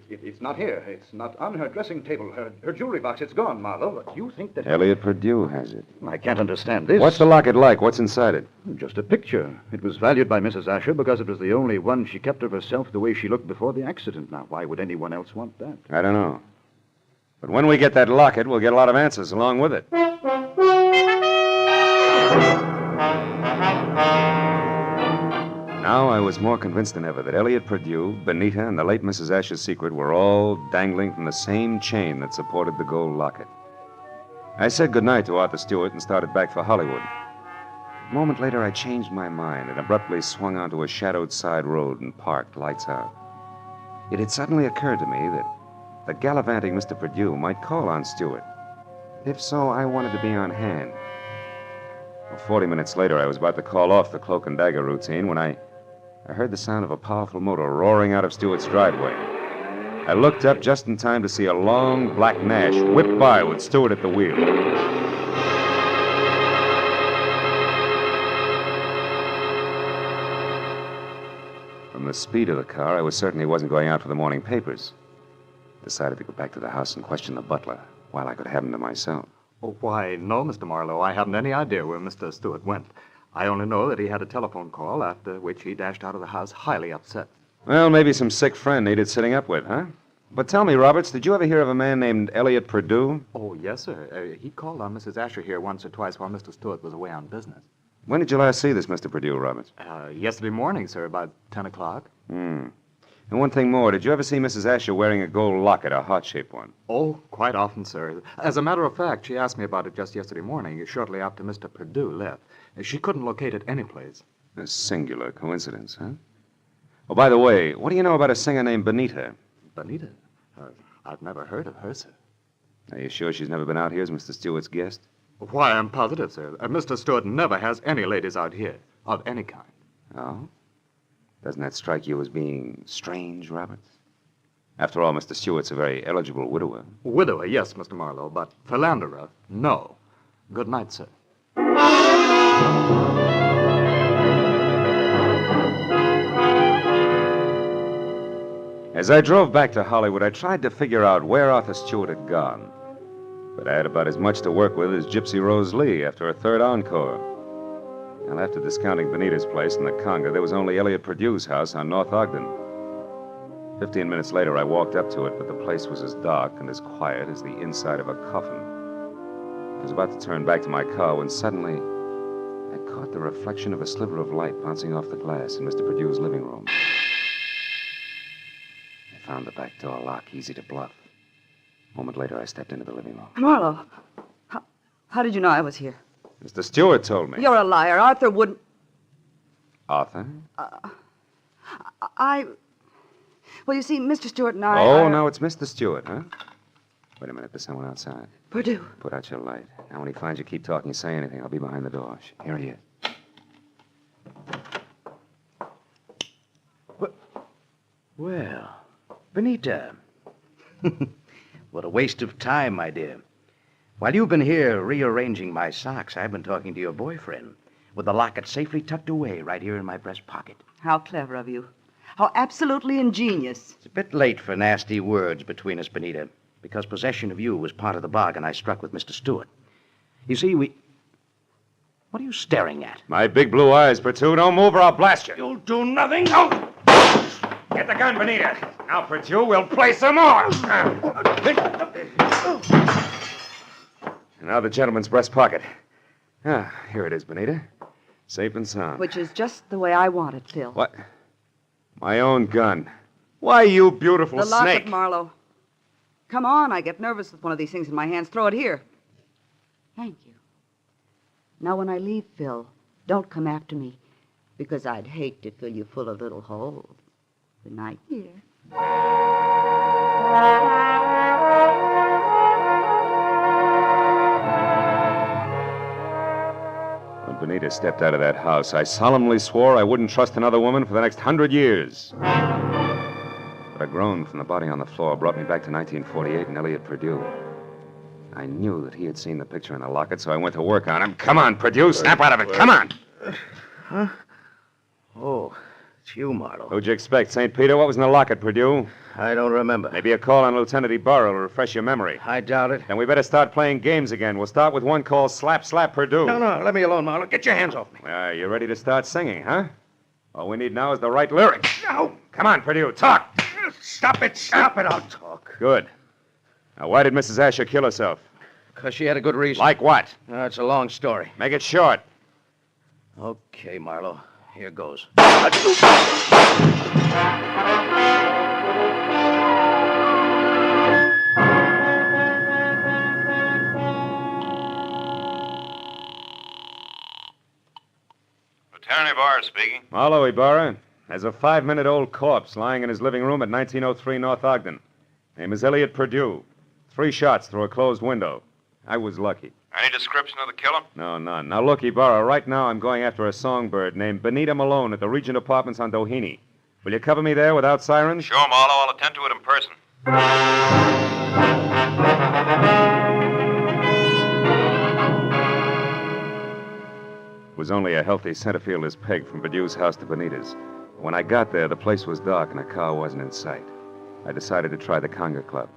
It's not here. It's not on her dressing table. Her jewelry box, it's gone, Marlowe. But you think that... Elliot Perdue has it. I can't understand this. What's the locket like? What's inside it? Just a picture. It was valued by Mrs. Asher because it was the only one she kept of herself the way she looked before the accident. Now, why would anyone else want that? I don't know. But when we get that locket, we'll get a lot of answers along with it. Now I was more convinced than ever that Elliot Perdue, Benita, and the late Mrs. Asher's secret were all dangling from the same chain that supported the gold locket. I said goodnight to Arthur Stewart and started back for Hollywood. A moment later, I changed my mind and abruptly swung onto a shadowed side road and parked, lights out. It had suddenly occurred to me that the gallivanting Mr. Perdue might call on Stewart. If so, I wanted to be on hand. Well, 40 minutes later, I was about to call off the cloak and dagger routine when I heard the sound of a powerful motor roaring out of Stewart's driveway. I looked up just in time to see a long black Nash whip by with Stewart at the wheel. From the speed of the car, I was certain he wasn't going out for the morning papers. Decided to go back to the house and question the butler while I could have him to myself. Oh, why, no, Mr. Marlowe. I haven't any idea where Mr. Stewart went. I only know that he had a telephone call, after which he dashed out of the house highly upset. Well, maybe some sick friend needed sitting up with, huh? But tell me, Roberts, did you ever hear of a man named Elliot Perdue? Oh, yes, sir. He called on Mrs. Asher here once or twice while Mr. Stewart was away on business. When did you last see this Mr. Perdue, Roberts? Yesterday morning, sir, about 10 o'clock. And one thing more, did you ever see Mrs. Asher wearing a gold locket, a heart-shaped one? Oh, quite often, sir. As a matter of fact, she asked me about it just yesterday morning, shortly after Mr. Perdue left. She couldn't locate it anyplace. A singular coincidence, huh? Oh, by the way, what do you know about a singer named Benita? Benita? I've never heard of her, sir. Are you sure she's never been out here as Mr. Stewart's guest? Why, I'm positive, sir. Mr. Stewart never has any ladies out here, of any kind. Oh? Doesn't that strike you as being strange, Roberts? After all, Mr. Stewart's a very eligible widower. Widower, yes, Mr. Marlowe, but philanderer, no. Good night, sir. As I drove back to Hollywood, I tried to figure out where Arthur Stewart had gone. But I had about as much to work with as Gypsy Rose Lee after her third encore. And after discounting Benita's place in the Conga, there was only Elliot Perdue's house on North Ogden. 15 minutes later, I walked up to it, but the place was as dark and as quiet as the inside of a coffin. I was about to turn back to my car when suddenly I caught the reflection of a sliver of light bouncing off the glass in Mr. Perdue's living room. I found the back door lock easy to bluff. A moment later, I stepped into the living room. Marlowe, how did you know I was here? Mr. Stewart told me. You're a liar. Arthur wouldn't... Arthur? Well, you see, Mr. Stewart and I... Oh, now it's Mr. Stewart, huh? Wait a minute, there's someone outside. Perdue. Put out your light. Now, when he finds you, keep talking, say anything. I'll be behind the door. Here he is. Benita. What a waste of time, my dear. While you've been here rearranging my socks, I've been talking to your boyfriend with the locket safely tucked away right here in my breast pocket. How clever of you. How absolutely ingenious. It's a bit late for nasty words between us, Benita, because possession of you was part of the bargain I struck with Mr. Stewart. You see, What are you staring at? My big blue eyes, Purtu. Don't move or I'll blast you. You'll do nothing. No! Get the gun, Benita. Now, Purtu, we'll play some more. And now the gentleman's breast pocket. Ah, here it is, Benita. Safe and sound. Which is just the way I want it, Phil. What? My own gun. Why, you beautiful The snake. locket, Marlowe. Come on, I get nervous with one of these things in my hands. Throw it here. Thank you. Now, when I leave, Phil, don't come after me, because I'd hate to fill you full of little holes. Good night, dear. When Benita stepped out of that house, I solemnly swore I wouldn't trust another woman for the next 100 years. But a groan from the body on the floor brought me back to 1948 and Elliot Purdue. I knew that he had seen the picture in the locket, so I went to work on him. Come on, Purdue, snap out of it. Come on. Huh? Oh, it's you, Marlowe. Who'd you expect, St. Peter? What was in the locket, Purdue? I don't remember. Maybe a call on Lieutenant Ibarra will refresh your memory. I doubt it. Then we better start playing games again. We'll start with one called Slap Slap Purdue. No, let me alone, Marlowe. Get your hands off me. You ready to start singing, huh? All we need now is the right lyrics. No. Come on, Purdue, talk. Stop it. I'll talk. Good. Now, why did Mrs. Asher kill herself? Because she had a good reason. Like what? It's a long story. Make it short. Okay, Marlowe. Here goes. Lieutenant Ibarra speaking. Marlowe, Ibarra. There's a 5-minute-old corpse lying in his living room at 1903 North Ogden. Name is Elliot Purdue. 3 shots through a closed window. I was lucky. Any description of the killer? No, none. Now, look, Ibarra, right now I'm going after a songbird named Benita Malone at the Regent Apartments on Doheny. Will you cover me there without sirens? Sure, Marlowe. I'll attend to it in person. It was only a healthy centerfielder's peg from Perdue's house to Benita's. When I got there, the place was dark and a car wasn't in sight. I decided to try the Conga Club.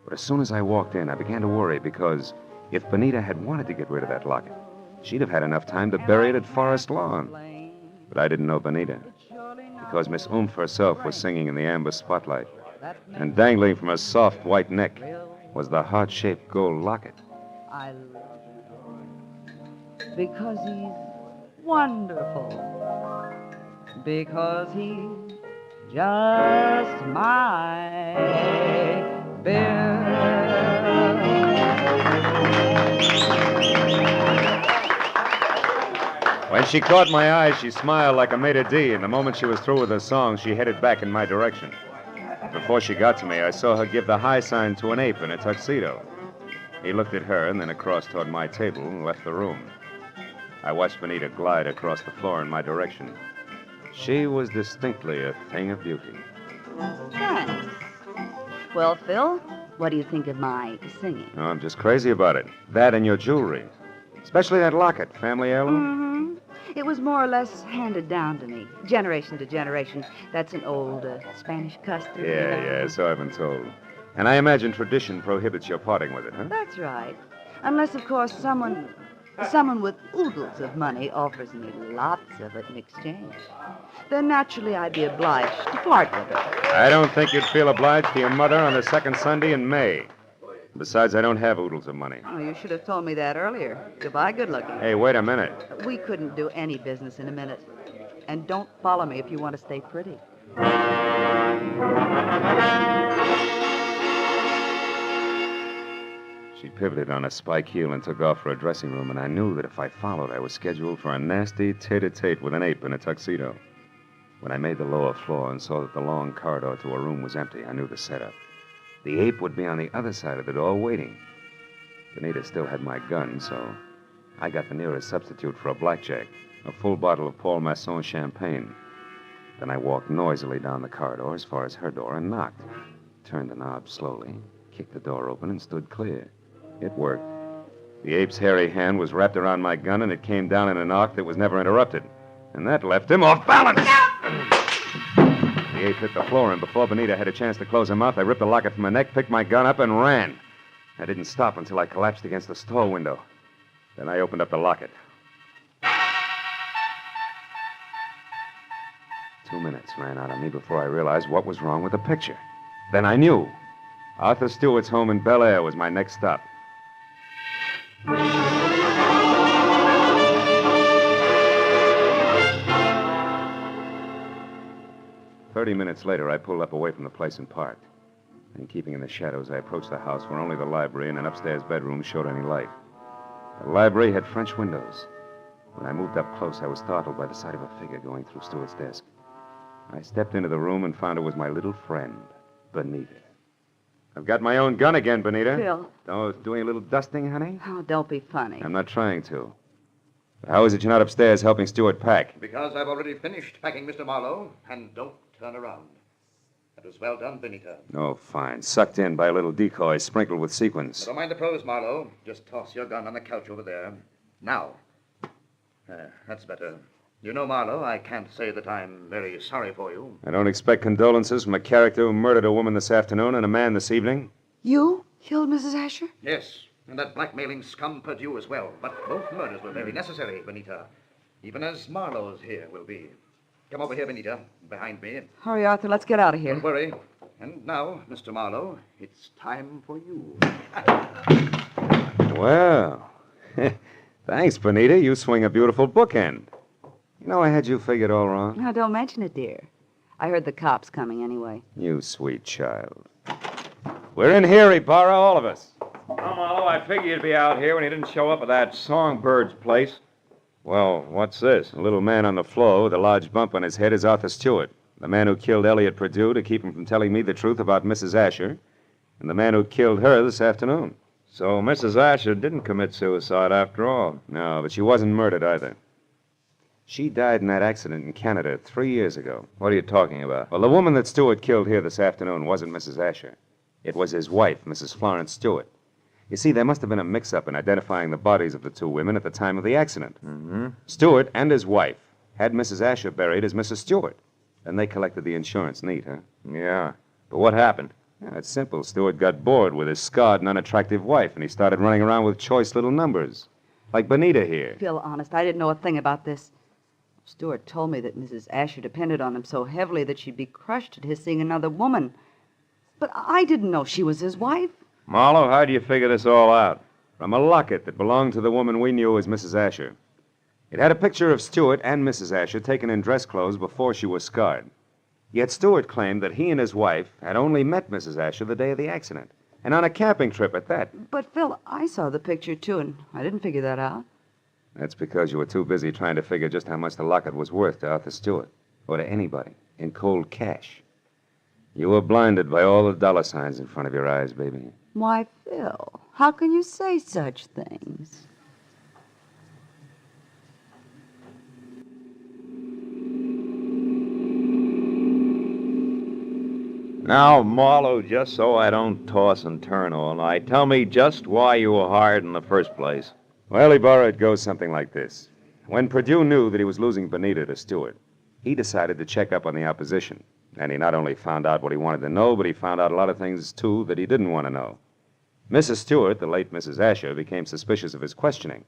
But as soon as I walked in, I began to worry because if Benita had wanted to get rid of that locket, she'd have had enough time to bury it at Forest Lawn. But I didn't know Benita, because Miss Oomph herself was singing in the amber spotlight, and dangling from her soft white neck was the heart-shaped gold locket. I love him. Because he's wonderful. Because he's just my Bill. When she caught my eye, she smiled like a maitre d', and the moment she was through with her song, she headed back in my direction. Before she got to me, I saw her give the high sign to an ape in a tuxedo. He looked at her and then across toward my table and left the room. I watched Benita glide across the floor in my direction. She was distinctly a thing of beauty. Thanks. Well, Phil, what do you think of my singing? Oh, I'm just crazy about it. That and your jewelry. Especially that locket, family heirloom. Mm-hmm. It was more or less handed down to me, generation to generation. That's an old Spanish custom. Yeah, so I've been told. And I imagine tradition prohibits your parting with it, huh? That's right. Unless, of course, someone with oodles of money offers me lots of it in exchange. Then naturally I'd be obliged to part with it. I don't think you'd feel obliged to your mother on the second Sunday in May. Besides, I don't have oodles of money. Oh, you should have told me that earlier. Goodbye, good looking. Hey, wait a minute. We couldn't do any business in a minute. And don't follow me if you want to stay pretty. She pivoted on a spike heel and took off for a dressing room, and I knew that if I followed, I was scheduled for a nasty tete-a-tete with an ape in a tuxedo. When I made the lower floor and saw that the long corridor to a room was empty, I knew the setup. The ape would be on the other side of the door waiting. Benita still had my gun, so I got the nearest substitute for a blackjack, a full bottle of Paul Masson champagne. Then I walked noisily down the corridor as far as her door and knocked. turned the knob slowly, kicked the door open, and stood clear. It worked. The ape's hairy hand was wrapped around my gun, and it came down in an arc that was never interrupted. And that left him off balance! The ape hit the floor, and before Benita had a chance to close her mouth, I ripped the locket from her neck, picked my gun up, and ran. I didn't stop until I collapsed against the stall window. Then I opened up the locket. 2 minutes ran out of me before I realized what was wrong with the picture. Then I knew. Arthur Stewart's home in Bel Air was my next stop. 30 minutes later, I pulled up away from the place and parked. And keeping in the shadows, I approached the house where only the library and an upstairs bedroom showed any light. The library had French windows. When I moved up close, I was startled by the sight of a figure going through Stewart's desk. I stepped into the room and found it was my little friend, Benita. I've got my own gun again, Benita. Phil. Oh, doing a little dusting, honey? Oh, don't be funny. I'm not trying to. But how is it you're not upstairs helping Stewart pack? Because I've already finished packing, Mr. Marlowe, and don't turn around. That was well done, Benita. Oh, fine. Sucked in by a little decoy sprinkled with sequins. Don't mind the pros, Marlowe. Just toss your gun on the couch over there. Now. That's better. You know, Marlowe, I can't say that I'm very sorry for you. I don't expect condolences from a character who murdered a woman this afternoon and a man this evening. You killed Mrs. Asher? Yes, and that blackmailing scum Purdue as well. But both murders were very necessary, Benita. Even as Marlowe's here will be. Come over here, Benita, behind me. Hurry, Arthur. Let's get out of here. Don't worry. And now, Mr. Marlowe, it's time for you. Well, thanks, Benita. You swing a beautiful bookend. You know, I had you figured all wrong. Now, don't mention it, dear. I heard the cops coming anyway. You sweet child. We're in here, Ibarra, all of us. Oh, Marlowe, I figured you'd be out here when you didn't show up at that Songbird's place. Well, what's this? A little man on the floor with a large bump on his head is Arthur Stewart, the man who killed Elliot Purdue to keep him from telling me the truth about Mrs. Asher, and the man who killed her this afternoon. So Mrs. Asher didn't commit suicide after all. No, but she wasn't murdered either. She died in that accident in Canada 3 years ago. What are you talking about? Well, the woman that Stewart killed here this afternoon wasn't Mrs. Asher. It was his wife, Mrs. Florence Stewart. You see, there must have been a mix-up in identifying the bodies of the two women at the time of the accident. Mm-hmm. Stewart and his wife had Mrs. Asher buried as Mrs. Stewart. Then they collected the insurance neat, huh? Yeah. But what happened? Yeah, it's simple. Stewart got bored with his scarred and unattractive wife, and he started running around with choice little numbers. Like Benita here. Phil, honest, I didn't know a thing about this. Stewart told me that Mrs. Asher depended on him so heavily that she'd be crushed at his seeing another woman. But I didn't know she was his wife. Marlowe, how do you figure this all out? From a locket that belonged to the woman we knew as Mrs. Asher. It had a picture of Stewart and Mrs. Asher taken in dress clothes before she was scarred. Yet Stewart claimed that he and his wife had only met Mrs. Asher the day of the accident, and on a camping trip at that. But, Phil, I saw the picture, too, and I didn't figure that out. That's because you were too busy trying to figure just how much the locket was worth to Arthur Stewart, or to anybody, in cold cash. You were blinded by all the dollar signs in front of your eyes, baby. Why, Phil, how can you say such things? Now, Marlowe, just so I don't toss and turn all night, tell me just why you were hired in the first place. Well, Ibarra, it goes something like this. When Purdue knew that he was losing Benita to Stewart, he decided to check up on the opposition. And he not only found out what he wanted to know, but he found out a lot of things, too, that he didn't want to know. Mrs. Stewart, the late Mrs. Asher, became suspicious of his questioning,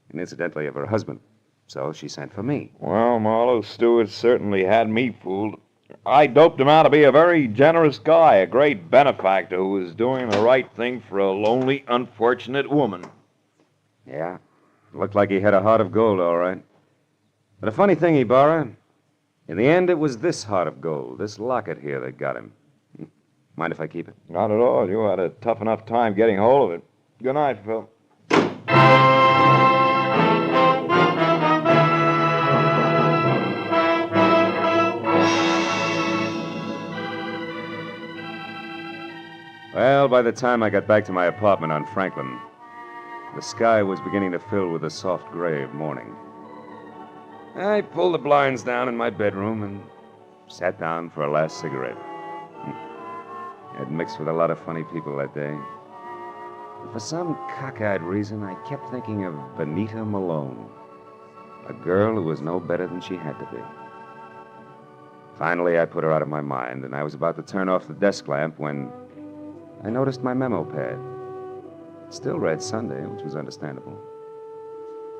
and incidentally of her husband. So she sent for me. Well, Marlowe, Stewart certainly had me fooled. I doped him out to be a very generous guy, a great benefactor who was doing the right thing for a lonely, unfortunate woman. Yeah, looked like he had a heart of gold, all right. But a funny thing, Ibarra, in the end, it was this heart of gold, this locket here, that got him. Mind if I keep it? Not at all. You had a tough enough time getting hold of it. Good night, Phil. Well, by the time I got back to my apartment on Franklin, the sky was beginning to fill with the soft gray of morning. I pulled the blinds down in my bedroom and sat down for a last cigarette. I'd mixed with a lot of funny people that day. But for some cockeyed reason, I kept thinking of Benita Malone, a girl who was no better than she had to be. Finally, I put her out of my mind, and I was about to turn off the desk lamp when I noticed my memo pad. It still read Sunday, which was understandable.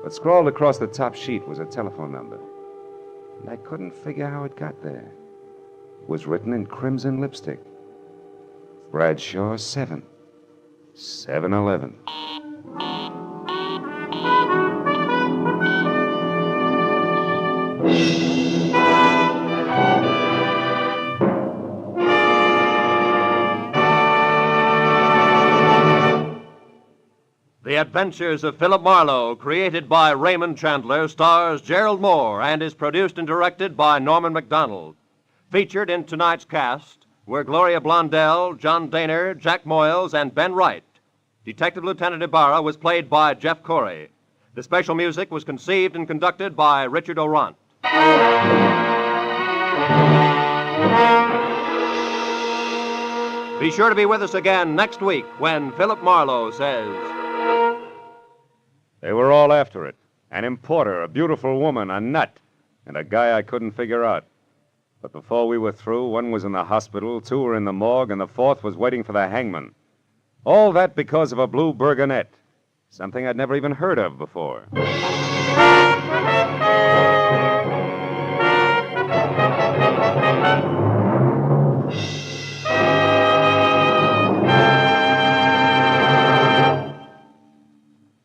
But scrawled across the top sheet was a telephone number. And I couldn't figure how it got there. It was written in crimson lipstick. Bradshaw 7. 7-Eleven. The Adventures of Philip Marlowe, created by Raymond Chandler, stars Gerald Moore and is produced and directed by Norman MacDonald. Featured in tonight's cast were Gloria Blondell, John Daner, Jack Moyles, and Ben Wright. Detective Lieutenant Ibarra was played by Jeff Corey. The special music was conceived and conducted by Richard Orant. Be sure to be with us again next week when Philip Marlowe says... They were all after it. An importer, a beautiful woman, a nut, and a guy I couldn't figure out. But before we were through, one was in the hospital, two were in the morgue, and the fourth was waiting for the hangman. All that because of a blue burgonet, something I'd never even heard of before.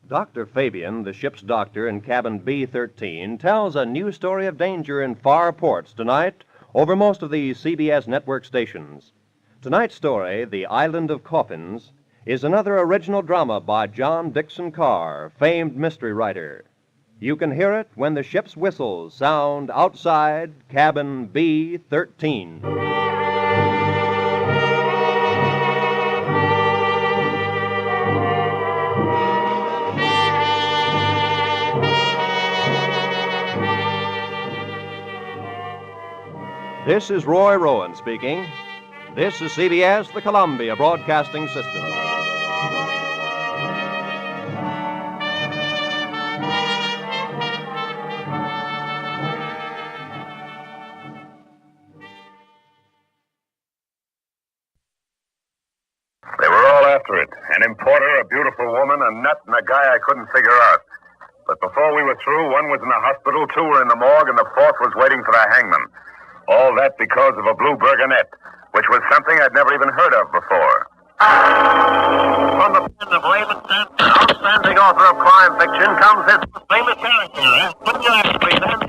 Dr. Fabian, the ship's doctor in cabin B-13, tells a new story of danger in far ports tonight over most of the CBS network stations. Tonight's story, The Island of Coffins, is another original drama by John Dixon Carr, famed mystery writer. You can hear it when the ship's whistles sound outside cabin B-13. This is Roy Rowan speaking. This is CBS, the Columbia Broadcasting System. They were all after it. An importer, a beautiful woman, a nut, and a guy I couldn't figure out. But before we were through, one was in the hospital, two were in the morgue, and the fourth was waiting for the hangman. All that because of a blue burgonet, which was something I'd never even heard of before. From the pen of Raymond Chandler, outstanding author of crime fiction, comes his famous character. Would you ask me then?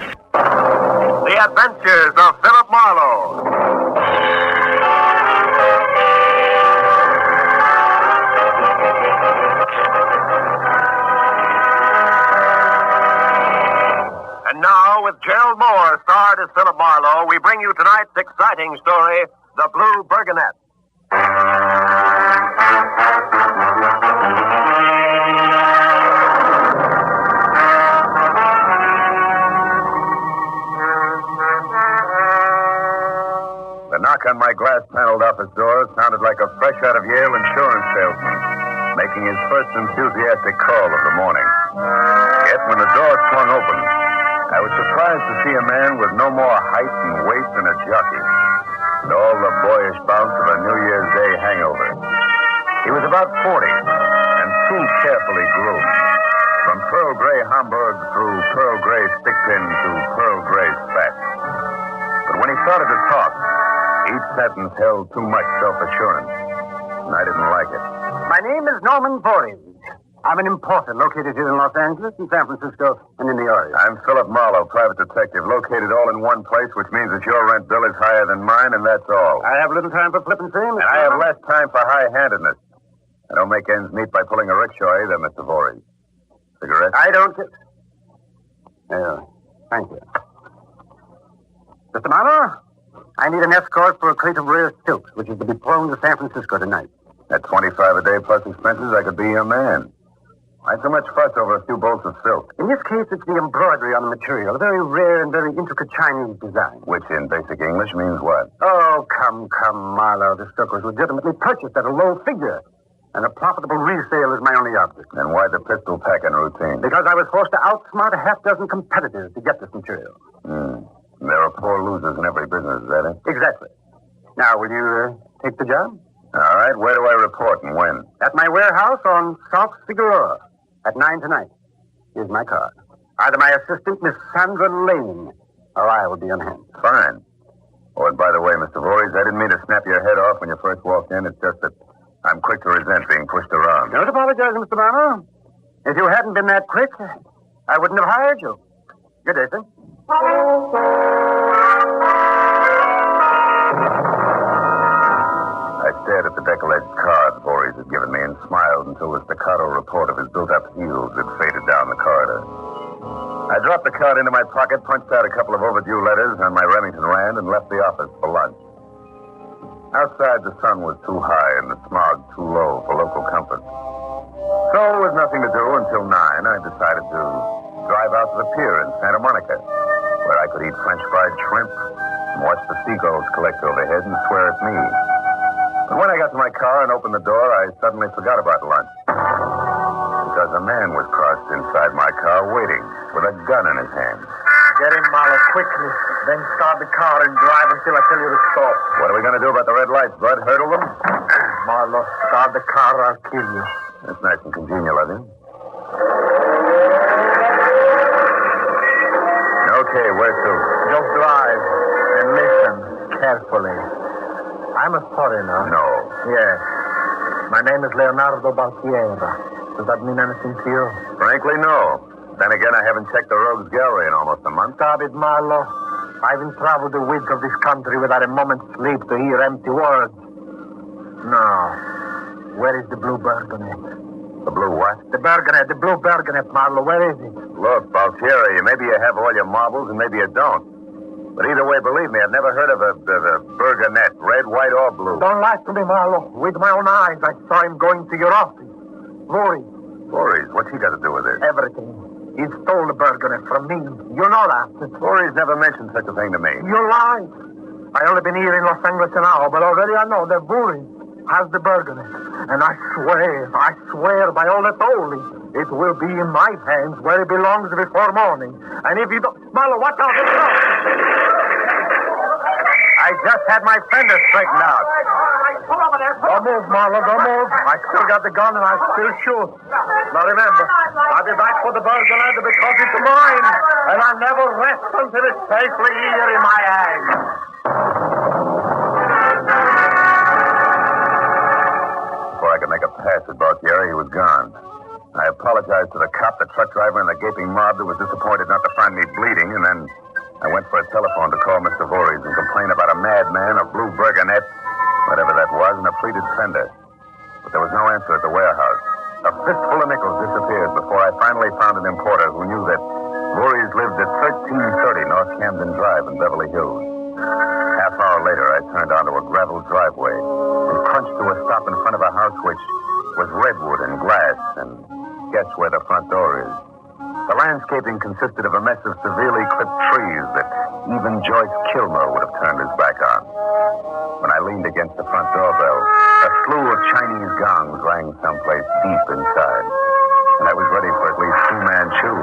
The Adventures of Philip Marlowe. And now, with Gerald Moore starred as Philip Marlowe, we bring you tonight's exciting story, The Blue Burgonet. The knock on my glass-paneled office door sounded like a fresh-out-of-Yale insurance salesman making his first enthusiastic call of the morning. Yet when the door swung open, I was surprised to see a man with no more height and weight than a jockey, and all the boyish bounce of a New Year's Day hangover. He was about 40, and too carefully groomed. From pearl gray Hamburg through pearl gray stickpin to pearl gray spats. But when he started to talk, each sentence held too much self-assurance, and I didn't like it. My name is Norman Voorhees. I'm an importer located here in Los Angeles, in San Francisco, and in the Orient. I'm Philip Marlowe, private detective, located all in one place, which means that your rent bill is higher than mine, and that's all. I have little time for flippancy, And I have less time for high-handedness. I don't make ends meet by pulling a rickshaw either, Mr. Voorhees. Cigarette? I don't... Thank you. Mr. Marlowe, I need an escort for a crate of rare silks, which is to be flown to San Francisco tonight. At $25 a day plus expenses, I could be your man. Why so much fuss over a few bolts of silk? In this case, it's the embroidery on the material, a very rare and very intricate Chinese design. Which in basic English means what? Oh, come, Marlowe. The silk was legitimately purchased at a low figure. And a profitable resale is my only object. And why the pistol packing routine? Because I was forced to outsmart a half dozen competitors to get this material. There are poor losers in every business, is that it? Exactly. Now, will you take the job? All right. Where do I report and when? At my warehouse on South Figueroa at 9 tonight. Here's my card. Either my assistant, Miss Sandra Lane, or I will be on hand. Fine. Oh, and by the way, Mr. Voorhees, I didn't mean to snap your head off when you first walked in. It's just that I'm quick to resent being pushed around. Don't apologize, Mr. Marlowe. If you hadn't been that quick, I wouldn't have hired you. Good day, sir. I stared at the decollated card Voorhees had given me and smiled until the staccato report of his built-up heels had faded down the corridor. I dropped the card into my pocket, punched out a couple of overdue letters on my Remington Rand, and left the office for lunch. Outside, the sun was too high and the smog too low for local comfort. So, with nothing to do until 9, I decided to drive out to the pier in Santa Monica, where I could eat French fried shrimp and watch the seagulls collect overhead and swear at me. But when I got to my car and opened the door, I suddenly forgot about lunch. Because a man was crossed inside my car waiting with a gun in his hand. Get in, Marlowe, quickly. Then start the car and drive until I tell you to stop. What are we going to do about the red lights, Bud? Hurdle them? Marlowe, start the car or I'll kill you. That's nice and congenial of you. Okay, where to? Just drive and listen carefully. I'm a foreigner. No. Yes. My name is Leonardo Baltiera. Does that mean anything to you? Frankly, no. Then again, I haven't checked the Rogues Gallery in almost a month. Stop it, Marlowe. I haven't traveled the width of this country without a moment's sleep to hear empty words. No. Where is the blue burgonet? The blue what? The burgonet, the blue burgonet, Marlowe. Where is it? Look, Baltieri, maybe you have all your marbles and maybe you don't. But either way, believe me, I've never heard of a burgonet, red, white, or blue. Don't lie to me, Marlowe. With my own eyes, I saw him going to your office. Voorhees. Voorhees? What's he got to do with this? Everything. He stole the burgonet from me. You know that. Voorhees never mentioned such a thing to me. You lied. I only been here in Los Angeles an hour, but already I know that Voorhees has the burgonet. And I swear by all that's holy, it will be in my hands where it belongs before morning. And if you don't... Marlowe, watch out. I just had my fender straightened out. Don't move, Marlowe, don't move. I still got the gun and I still shoot. Now remember, I'll be back for the burgonet because it's mine. And I'll never rest until it's safely here in my hands. Before I could make a pass at Baltieri, he was gone. I apologized to the cop, the truck driver, and the gaping mob that was disappointed not to find me bleeding, and then I went for a telephone to call Mr. Voorhees and complain about a madman, a blue burgonet, whatever that was, and a pleated fender. But there was no answer at the warehouse. A fistful of nickels disappeared before I finally found an importer who knew that Voorhees lived at 1330 North Camden Drive in Beverly Hills. Half hour later, I turned onto a gravel driveway and crunched to a stop in front of a house which was redwood and glass, and guess where the front door is. The landscaping consisted of a mess of severely clipped trees that even Joyce Kilmer would have turned his back on. When I leaned against the front doorbell, a slew of Chinese gongs rang someplace deep inside, and I was ready for at least 2 Manchu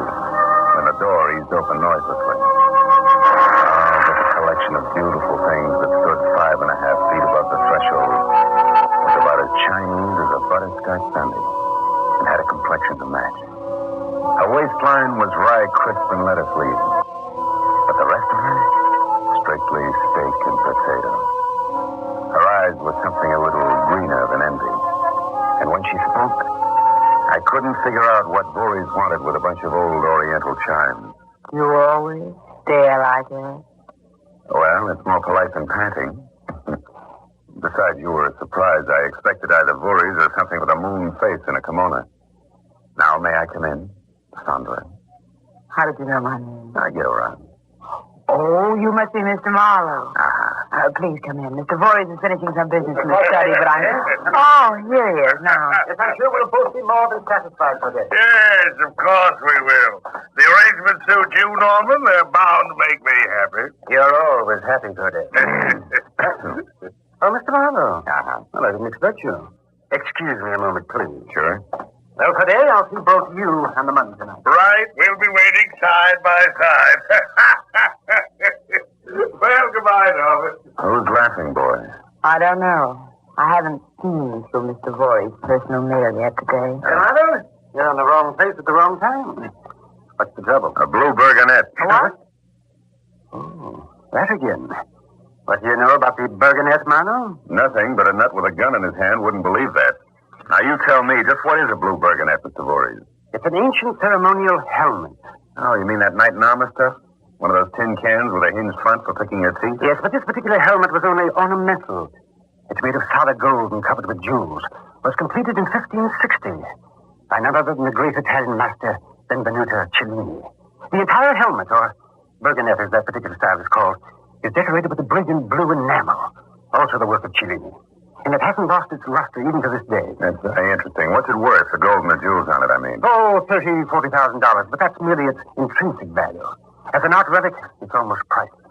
when the door eased open noiselessly. Oh, but the collection of beautiful things that stood 5.5 feet above the threshold was about as Chinese as a butterscotch sundae and had a complexion to match. Her waistline was rye crisp and lettuce leaves, but the rest of her, strictly steak and potato. Her eyes were something a little greener than envy, and when she spoke, I couldn't figure out what Voorhees wanted with a bunch of old Oriental chimes. You always stare like that? Well, it's more polite than panting. Besides, you were surprised. I expected either Voorhees or something with a moon face and a kimono. Now, may I come in? Sandra. How did you know my name? I get around. Oh, you must be Mr. Marlowe. Uh-huh. Please come in. Mr. Voorhees is finishing some business in the study, but I'm... Oh, here he is now. Yes, I'm sure we'll both be more than satisfied with it. Yes, of course we will. The arrangements suit you, Norman. They're bound to make me happy. You're always happy, Goody. Oh, Mr. Marlowe. Uh-huh. Well, I didn't expect you. Excuse me a moment, please. Sure. Well, today I'll see both you and the money tonight. Right. We'll be waiting side by side. Well, goodbye, Norman. Who's laughing, boy? I don't know. I haven't seen through Mr. Voorhees' personal mail yet today. Another? You're in the wrong place at the wrong time. What's the trouble? A blue burgonet. What? Oh, that again. What do you know about the burgonet, Marlowe? Nothing, but a nut with a gun in his hand wouldn't believe that. Now, you tell me, just what is a blue burgonet, Mr. Voorhees? It's an ancient ceremonial helmet. Oh, you mean that knight in armor stuff? One of those tin cans with a hinged front for picking your teeth? Yes, but this particular helmet was only ornamental. It's made of solid gold and covered with jewels. It was completed in 1560 by none other than the great Italian master, Benvenuto Cellini. The entire helmet, or burgonet as that particular style is called, is decorated with a brilliant blue enamel, also the work of Cellini. And it hasn't lost its luster even to this day. That's very interesting. What's it worth, the gold and the jewels on it, I mean? Oh, $40,000, but that's merely its intrinsic value. As an art relic, it's almost priceless.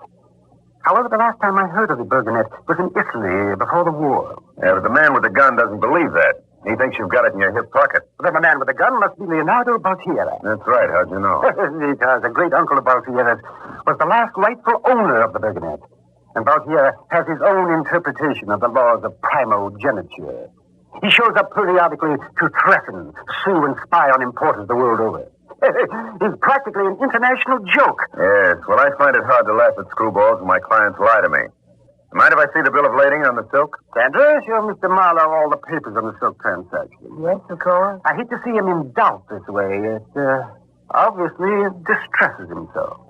However, the last time I heard of the burgonet was in Italy before the war. Yeah, but the man with the gun doesn't believe that. He thinks you've got it in your hip pocket. Then the man with the gun must be Leonardo Baltiera. That's right. How'd you know? Because a great-uncle of Baltiera's was the last rightful owner of the burgonet. And Baltiera has his own interpretation of the laws of primogeniture. He shows up periodically to threaten, sue, and spy on importers the world over. He's practically an international joke. Yes, well, I find it hard to laugh at screwballs when my clients lie to me. Mind if I see the bill of lading on the silk? Sandra, show Mr. Marlowe all the papers on the silk transaction. Yes, of course. I hate to see him in doubt this way. It obviously distresses him so.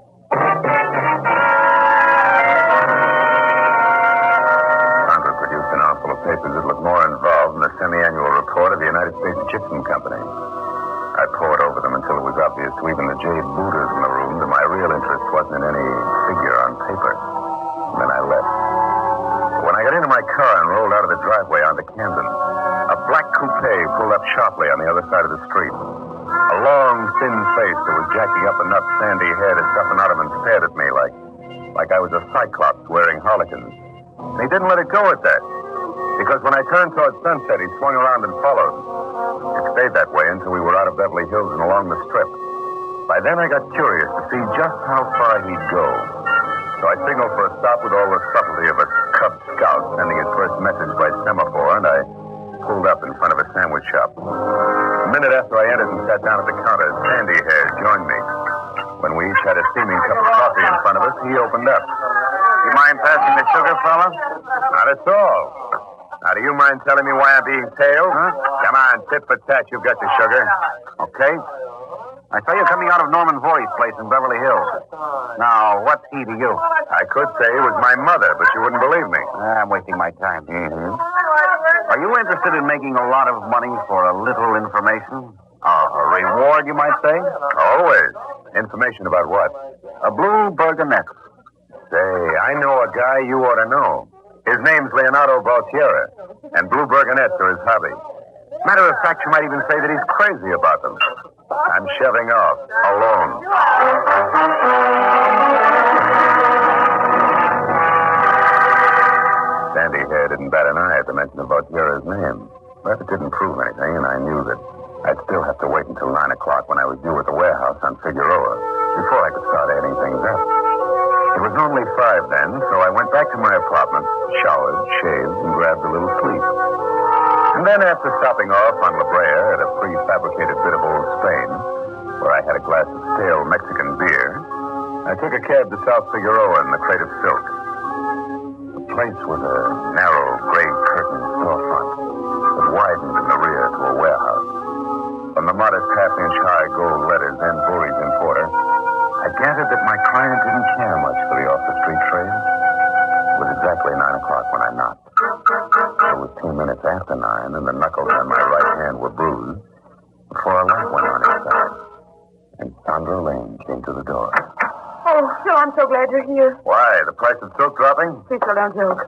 Sandra produced an armful of papers that looked more involved than the semi-annual report of the United States Gypsum Company. I pored over them until it was obvious to even the jade Buddhas in the room that my real interest wasn't in any figure on paper. And then I left. When I got into my car and rolled out of the driveway onto Camden, a black coupe pulled up sharply on the other side of the street. A long, thin face that was jacking up enough sandy hair to stuff an ottoman stared at me like I was a cyclops wearing harlequins. And he didn't let it go at that. Because when I turned towards sunset, he swung around and followed. It stayed that way until we were out of Beverly Hills and along the strip. By then, I got curious to see just how far he'd go. So I signaled for a stop with all the subtlety of a Cub Scout sending his first message by semaphore, and I pulled up in front of a sandwich shop. A minute after I entered and sat down at the counter, Sandy Hair joined me. When we each had a steaming cup of coffee in front of us, he opened up. You mind passing the sugar, fella? Not at all. Now, do you mind telling me why I'm being tailed? Huh? Come on, tit for tat, you've got your sugar. Okay. I saw you coming out of Norman Voorhees' place in Beverly Hills. Now, what's he to you? I could say it was my mother, but you wouldn't believe me. I'm wasting my time. Mm-hmm. Are you interested in making a lot of money for a little information? A reward, you might say? Always. Information about what? A blue burgonet. Say, I know a guy you ought to know. His name's Leonardo Baltiera, and blue burgonets are his hobby. Matter of fact, you might even say that he's crazy about them. I'm shoving off, alone. Sandy Hair didn't bat an eye at the mention of Baltiera's name. But it didn't prove anything, and I knew that I'd still have to wait until 9 o'clock when I was due at the warehouse on Figueroa before I could start adding things up. It was only 5 then, so I went back to my apartment, showered, shaved, and grabbed a little sleep. And then after stopping off on La Brea at a prefabricated bit of old Spain, where I had a glass of stale Mexican beer, I took a cab to South Figueroa in the Crate of Silk. The place was a narrow, gray-curtained storefront that widened in the rear to a warehouse. From the modest half-inch high gold letters and Voorhees Importer, I gathered that my client didn't care much for the off-the-street trade. It was exactly 9 o'clock when I knocked. It was 2 minutes after 9, and the knuckles on my right hand were bruised before a light went on inside. And Sandra Lane came to the door. Oh, Phil, I'm so glad you're here. Why? The price of silk dropping? Please, Phil, don't joke.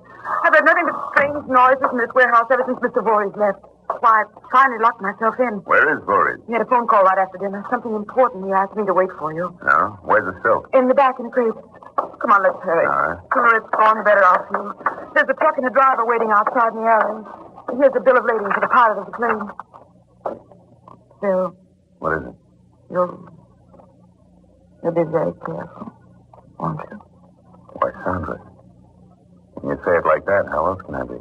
I've heard nothing but strange noises in this warehouse ever since Mr. Voorhees left. Why, I finally locked myself in. Where is Voorhees? He had a phone call right after dinner. Something important. He asked me to wait for you. No? Where's the silk? In the back in the crate. Come on, let's hurry. All right. The sooner it's gone, the better I'll feel. There's a truck and a driver waiting outside in the alley. Here's the bill of lading for the pilot of the plane. Phil, What is it? you'll be very careful, won't you? Why, Sandra. When you say it like that, how else can I be?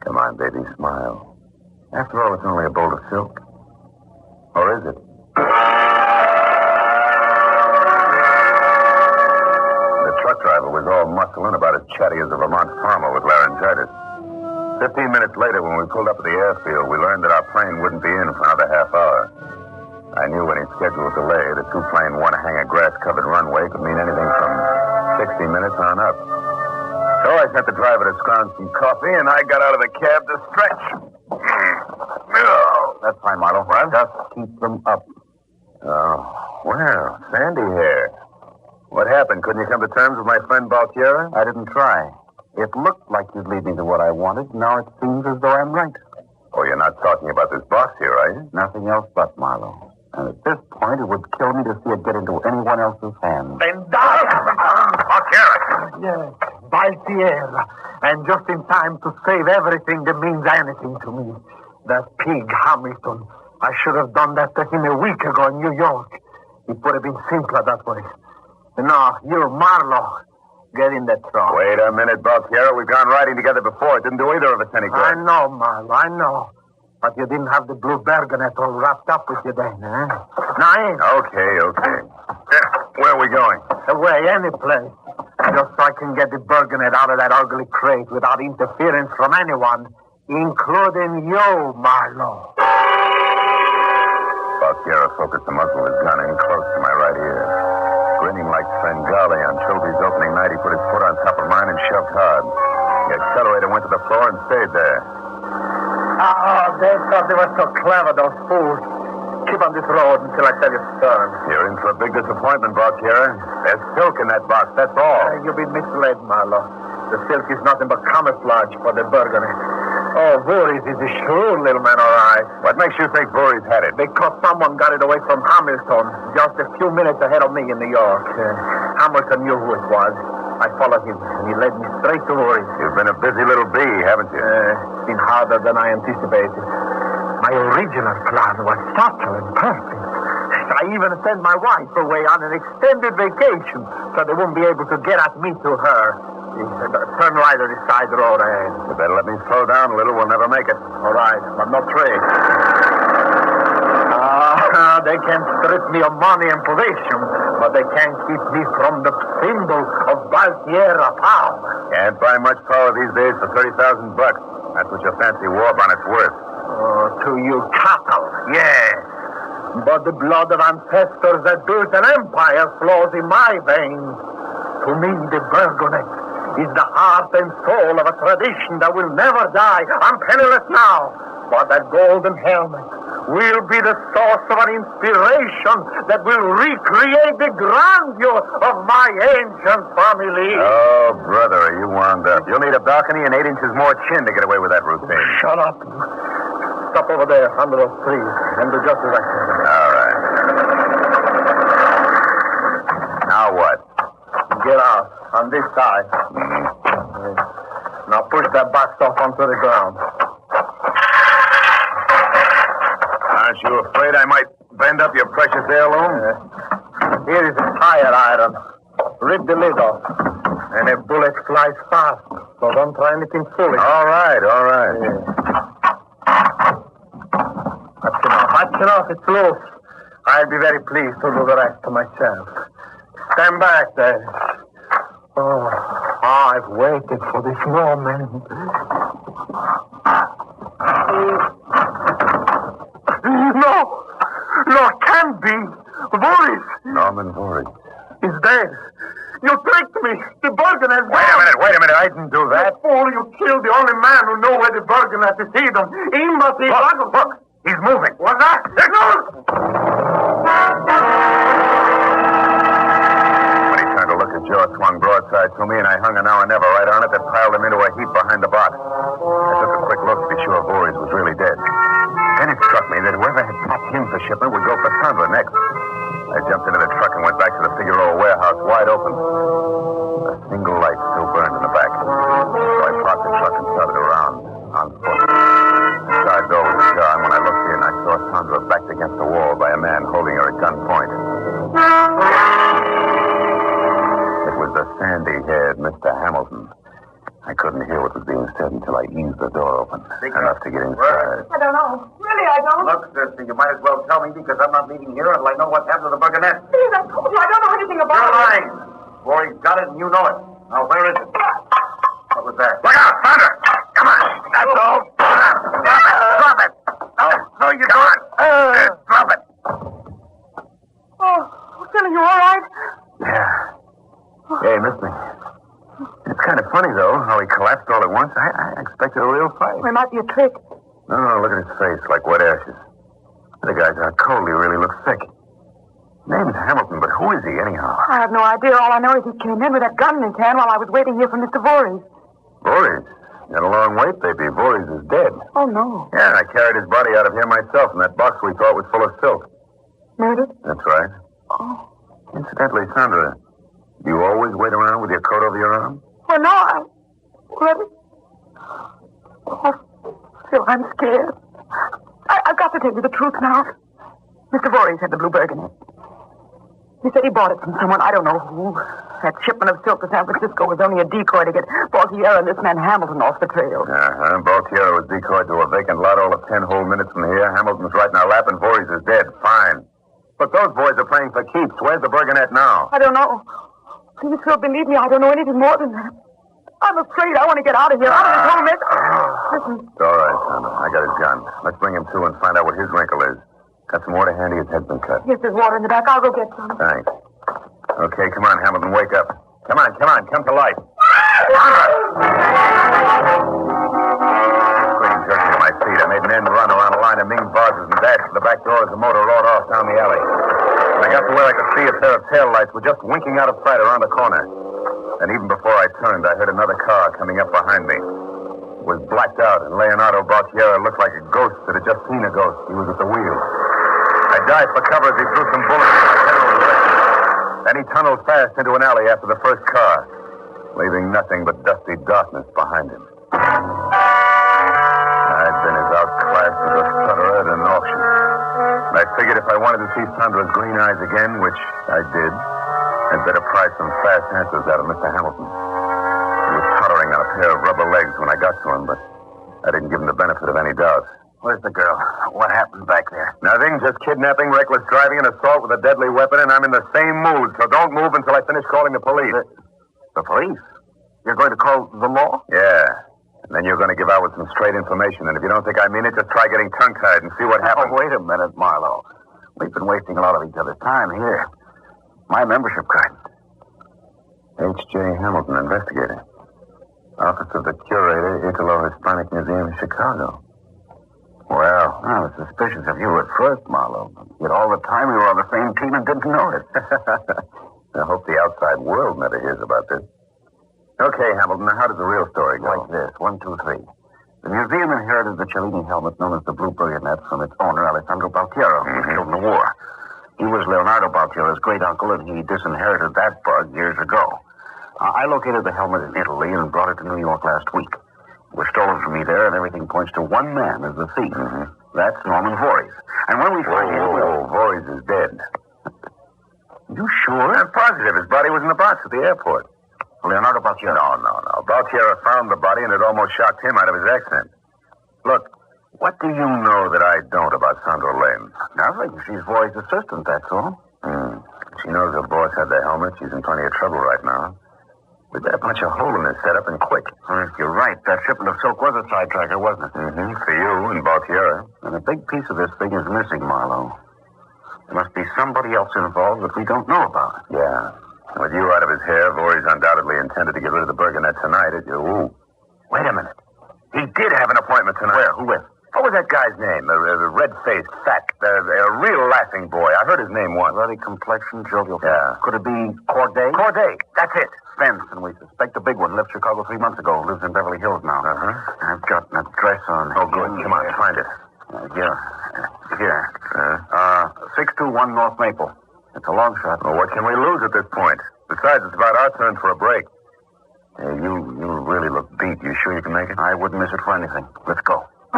Come on, baby, smile. After all, it's only a bolt of silk. Or is it? The truck driver was all muscle and about as chatty as a Vermont farmer with laryngitis. 15 minutes later, when we pulled up at the airfield, we learned that our plane wouldn't be in for another half hour. I knew any scheduled delay, the two-plane, one-hanger grass-covered runway could mean anything from 60 minutes on up. So I sent the driver to scrounge some coffee, and I got out of the cab to stretch. Oh, that's fine, Marlowe. What? Just keep them up. Oh, well, Sandy here. What happened? Couldn't you come to terms with my friend Baltiera? I didn't try. It looked like you'd lead me to what I wanted. Now it seems as though I'm right. Oh, you're not talking about this box here, are you? Nothing else but, Marlowe. And at this point, it would kill me to see it get into anyone else's hands. Then die! Baltiera! Yes, Baltiera. And just in time to save everything that means anything to me. That pig, Hamilton. I should have done that to him a week ago in New York. It would have been simpler that way. No, you, Marlowe. Get in that truck. Wait a minute, Baltiera. We've gone riding together before. It didn't do either of us any good. I know, Marlowe, I know. But you didn't have the blue bergonet all wrapped up with you then, eh? No, Okay. Where are we going? away, any place. Just so I can get the bergonet out of that ugly crate without interference from anyone, including you, Marlowe. Baltiera focused the muzzle of his gun in close to my right ear. Grinning like Svengali on Trilby's opening night, he put his foot on top of mine and shoved hard. The accelerator went to the floor and stayed there. Oh, they thought they were so clever, those fools. Keep on this road until I tell you to turn. You're in for a big disappointment, Baltiera. There's silk in that box, that's all. You've been misled, Marlowe. The silk is nothing but camouflage for the bergonet. Oh, Voorhees is a shrewd little man, all right. What makes you think Voorhees had it? Because someone got it away from Hamilton just a few minutes ahead of me in New York. Hamilton knew who it was. I followed him, and he led me straight to Voorhees. You've been a busy little bee, haven't you? It's been harder than I anticipated. My original plan was subtle and perfect. I even sent my wife away on an extended vacation so they wouldn't be able to get at me to her. Turn right on the side road ahead. You better let me slow down a little. We'll never make it. All right, but not trade. They can strip me of money and position, but they can't keep me from the symbol of Baltiera power. Can't buy much power these days for $30,000. That's what your fancy war bonnet's worth. Oh, to you cattle, yes. But the blood of ancestors that built an empire flows in my veins. To me, the bergonet is the heart and soul of a tradition that will never die. I'm penniless now, but that golden helmet will be the source of an inspiration that will recreate the grandeur of my ancient family. Oh, brother, are you wound up? You'll need a balcony and 8 inches more chin to get away with that routine. Shut up. Stop over there under those trees and do just as I say. All right. Now what? Get out on this side. Now push that box off onto the ground. Aren't you afraid I might bend up your precious heirloom? Here is a tire iron. Rip the lid off. And a bullet flies fast, so don't try anything foolish. All right. That's enough. It's loose. I'll be very pleased to do the rest to myself. Stand back there. Oh, I've waited for this moment. No, it can't be. Voorhees. Norman Voorhees. He's dead. You tricked me. The bergonet is Wait a minute. I didn't do that. You fool, you killed the only man who knew where the bergonet is hidden. Look. He's moving. What's that? No! swung broadside to me, and I hung an hour never right on it that piled him into a heap behind the box. I took a quick look to be sure Voorhees was really dead. Then it struck me that whoever had packed him for shipment would go for Sandra next. I jumped into the truck and went back to the Figueroa warehouse, wide open. A single light still burned in the back. So I parked the truck and started around on foot. The side door was ajar, and when I looked in, I saw Sandra backed against the wall by a man holding her at gunpoint. It was the sandy-haired Mr. Hamilton. I couldn't hear what was being said until I eased the door open, enough to get inside. I don't know. Really, I don't. Look, sister, you might as well tell me because I'm not leaving here until I know what happened to the Burgonette. Please, I told you I don't know anything about You're it. lying. Voorhees got it and you know it. Now, where is it? What was that? Look out, Sandra! Come on! That's all! Drop it! No, you don't! Drop it! Oh, Philly, you all right? Yeah. Yeah, he missed me. It's kind of funny, though, how he collapsed all at once. I expected a real fight. It might be a trick. No, look at his face, like wet ashes. The guy's out cold. He really looks sick. Name's Hamilton, but who is he, anyhow? I have no idea. All I know is he came in with that gun in his hand while I was waiting here for Mr. Voorhees. Voorhees? Got a long wait, baby. Voorhees is dead. Oh, no. Yeah, I carried his body out of here myself in that box we thought was full of silk. Murdered? That's right. Oh. Incidentally, Sandra, do you always wait around with your coat over your arm? Well, no, What? Oh, Phil, I'm scared. I've got to tell you the truth now. Mr. Voorhees had the blue Burgundy. He said he bought it from someone, I don't know who. That shipment of silk to San Francisco was only a decoy to get Baltiera and this man Hamilton off the trail. Baltiera was decoyed to a vacant lot all of 10 whole minutes from here. Hamilton's right in our lap and Voorhees is dead. Fine. But those boys are playing for keeps. Where's the Burgonette now? I don't know. Please, Phil, believe me, I don't know anything more than that. I'm afraid. I want to get out of here. Out of this whole mess. Listen. It's all right, Sandra. I got his gun. Let's bring him to and find out what his wrinkle is. Got some water handy? His head's been cut. Yes, there's water in the back. I'll go get some. Thanks. Okay, come on, Hamilton. Wake up. Come on. Come to life. Scream jerking to my feet. I made an end run around a line of Ming barges and dashed to the back door as the motor roared off down the alley. When I got to where I could see a pair of tail lights were just winking out of sight around the corner. And even before I turned, I heard another car coming up behind me. It was blacked out, and Leonardo Baltiera looked like a ghost that had just seen a ghost. He was at the wheel. I dived for cover as he threw some bullets in my general direction. Then he tunneled fast into an alley after the first car, leaving nothing but dusty darkness behind him. I'd been as outclassed as a stutterer at an auction. I figured if I wanted to see Sandra's green eyes again, which I did, I'd better pry some fast answers out of Mr. Hamilton. He was tottering on a pair of rubber legs when I got to him, but I didn't give him the benefit of any doubt. Where's the girl? What happened back there? Nothing, just kidnapping, reckless driving, and assault with a deadly weapon, and I'm in the same mood, so don't move until I finish calling the police. The police? You're going to call the law? Yeah. And then you're going to give out with some straight information, and if you don't think I mean it, just try getting tongue-tied and see what happens. Oh, wait a minute, Marlowe. We've been wasting a lot of each other's time here. My membership card. H.J. Hamilton, investigator. Office of the Curator, Italo-Hispanic Museum, Chicago. Well, I was suspicious of you at first, Marlowe. Yet all the time we were on the same team and didn't know it. I hope the outside world never hears about this. Okay, Hamilton, now how does the real story go? Like this, 1, 2, 3. The museum inherited the Cellini helmet known as the Blue Burgonette from its owner, Alessandro Baltiera, who was killed in the war. He was Leonardo Baltiera's great-uncle, and he disinherited that bug years ago. I located the helmet in Italy and brought it to New York last week. It was stolen from me there, and everything points to one man as the thief. That's Norman Voorhees. And when we find him... Voorhees is dead. You sure? I'm positive. His body was in the box at the airport. Leonardo Baltiera? No. Baltiera found the body, and it almost shocked him out of his accent. Look, what do you know that I don't about Sandra Lane? Nothing. She's Voorhees' assistant, that's all. She knows her boss had the helmet. She's in plenty of trouble right now. We better punch a hole in this setup and quick. You're right. That shipment of silk was a sidetracker, wasn't it? For you and Baltiera. And a big piece of this thing is missing, Marlowe. There must be somebody else involved that we don't know about. Yeah. With you out of his hair, Voorhees undoubtedly intended to get rid of the Burgonette tonight. Wait a minute. He did have an appointment tonight. Where? Who with? What was that guy's name? The red-faced, fat, a real laughing boy. I heard his name once. Ruddy complexion, jovial. Yeah. Could it be Corday? Corday. That's it. Spence, and we suspect the big one. Left Chicago 3 months ago. Lives in Beverly Hills now. I've got an address on. Oh, good. Come on, find it. Here. 621 North Maple. It's a long shot. Well, what can we lose at this point? Besides, it's about our turn for a break. Hey, you really look beat. You sure you can make it? I wouldn't miss it for anything. Let's go. We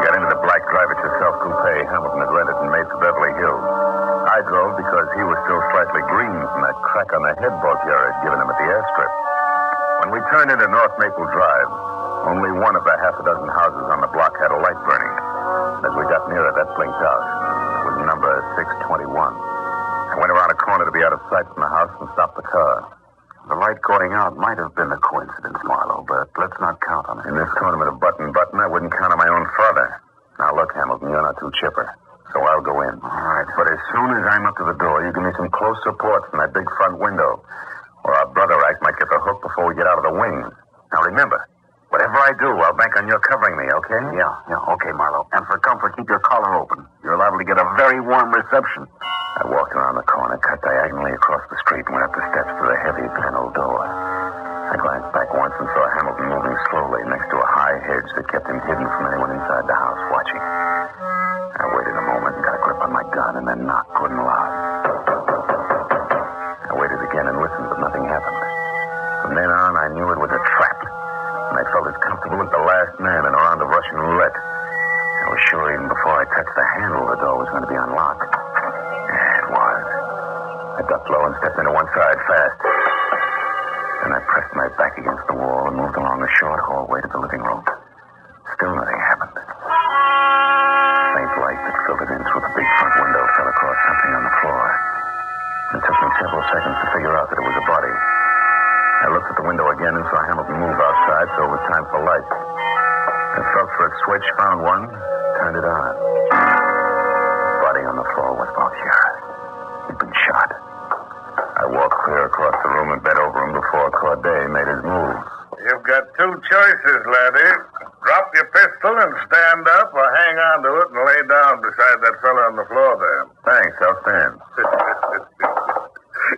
got into the black drive-it-yourself coupe Hamilton had rented and made for Beverly Hills. I drove because he was still slightly green from that crack on the head Baltier had given him at the airstrip. When we turned into North Maple Drive, only one of the half a dozen houses on the block had a light burning. As we got nearer, that blinked out. It was number 621. I went around a corner to be out of sight from the house and stopped the car. The light going out might have been a coincidence, Marlowe, but let's not count on it. In this tournament of button, I wouldn't count on my own father. Now, look, Hamilton, you're not too chipper, so I'll go in. All right. But as soon as I'm up to the door, you give me some close support from that big front window, or our brother act might get the hook before we get out of the wings. Now, remember, whatever I do, I'll bank on your covering me, okay? Yeah, okay, Marlowe. And for comfort, keep your collar open. You're liable to get a very warm reception. I walked around the corner, cut diagonally across the street, and went up the steps to the heavy panel door. I glanced back once and saw Hamilton moving slowly next to a high hedge that kept him hidden from anyone inside the house watching. I waited a moment and got a grip on my gun and then knocked good and loud. I waited again and listened, but nothing happened. From then on, I knew it was a trap, and I felt as comfortable as the last man in a round of Russian roulette. I was sure even before I touched the handle, the door was going to be unlocked. Yeah, it was. I ducked low and stepped into one side fast. Then I pressed my back against the wall and moved along the short hallway to the living room. Still nothing happened. Faint light that filtered in through the big front window fell across something on the floor. It took me several seconds to figure out that it was a body. I looked at the window again and saw Hamilton move outside, so it was time for light. I felt for a switch, found one, turned it on. The body on the floor was Baltier. He'd been shot. I walked clear across the room and bent over him before Corday made his move. You've got two choices, laddie. Drop your pistol and stand up, or hang on to it and lay down beside that fellow on the floor there. Thanks, I'll stand.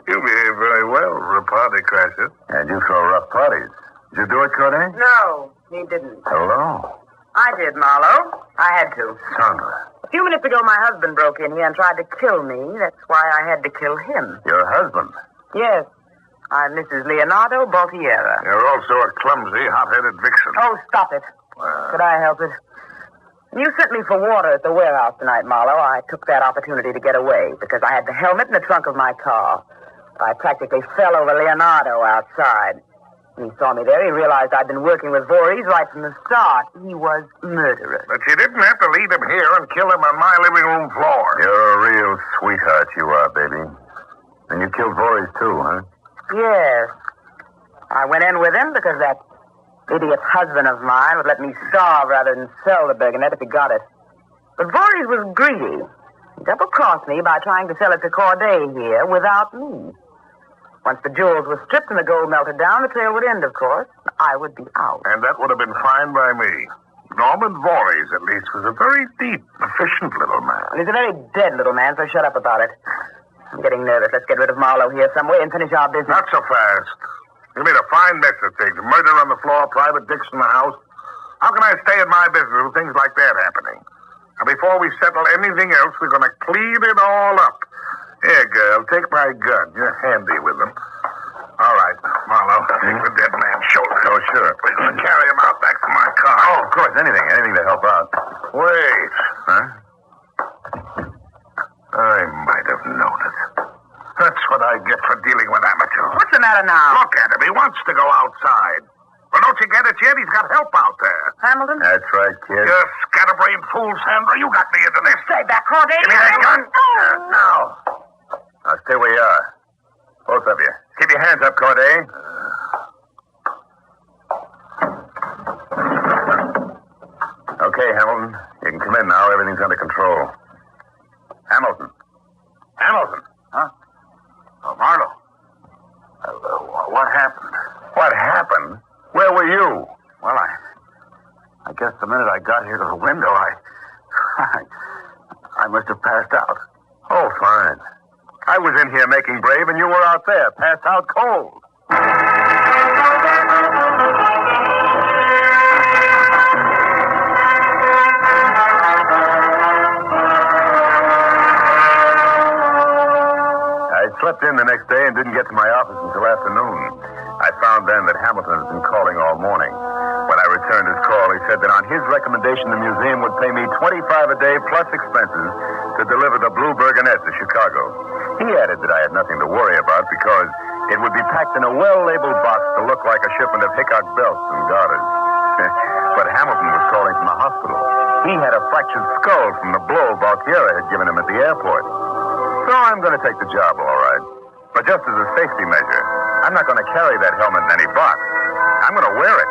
You behave very well for a party crasher. And you throw rough parties. Did you do it, Corday? No, he didn't. Hello. I did, Marlowe. I had to. Sandra. A few minutes ago, my husband broke in here and tried to kill me. That's why I had to kill him. Your husband? Yes. I'm Mrs. Leonardo Baltiera. You're also a clumsy, hot-headed vixen. Oh, stop it. Could I help it? You sent me for water at the warehouse tonight, Marlowe. I took that opportunity to get away because I had the helmet in the trunk of my car. I practically fell over Leonardo outside. When he saw me there, he realized I'd been working with Voorhees right from the start. He was murderous. But you didn't have to lead him here and kill him on my living room floor. You're a real sweetheart, you are, baby. And you killed Voorhees, too, huh? Yes. I went in with him because that idiot husband of mine would let me starve rather than sell the Bergonet if he got it. But Voorhees was greedy. He double-crossed me by trying to sell it to Corday here without me. Once the jewels were stripped and the gold melted down, the trail would end, of course. I would be out. And that would have been fine by me. Norman Voorhees, at least, was a very deep, efficient little man. He's a very dead little man, so shut up about it. I'm getting nervous. Let's get rid of Marlowe here some way and finish our business. Not so fast. You made a fine mess of things. Murder on the floor, private dicks in the house. How can I stay in my business with things like that happening? And before we settle anything else, we're going to clean it all up. Here, girl, take my gun. You're handy with them. All right, Marlowe, take the dead man's shoulder. Oh, sure. We're going to carry him out back to my car. Oh, of course, anything to help out. Wait. Huh? I might have known it. That's what I get for dealing with amateurs. What's the matter now? Look at him. He wants to go outside. Well, don't you get it yet? He's got help out there. Hamilton? That's right, kid. You scatterbrained fool, Sandra. You got me into this. Stay back, Corday. Give me that gun. Now. Now, stay where you are. Both of you. Keep your hands up, Corday. Okay, Hamilton. You can come in now. Everything's under control. Hamilton. Hamilton. Huh? Oh, Marlowe. What happened? What happened? where were you? Well, I guess the minute I got here to the window, I must have passed out. Oh, fine. I was in here making brave, and you were out there, passed out cold. I slept in the next day and didn't get to my office until afternoon. I found then that Hamilton had been calling all morning. When I returned his call, he said that on his recommendation, the museum would pay me $25 a day plus expenses to deliver the Blue Burgonet to Chicago. He added that I had nothing to worry about because it would be packed in a well-labeled box to look like a shipment of Hickok belts and garters. But Hamilton was calling from the hospital. He had a fractured skull from the blow Valtiera had given him at the airport. So I'm going to take the job, all right. But just as a safety measure, I'm not going to carry that helmet in any box. I'm going to wear it.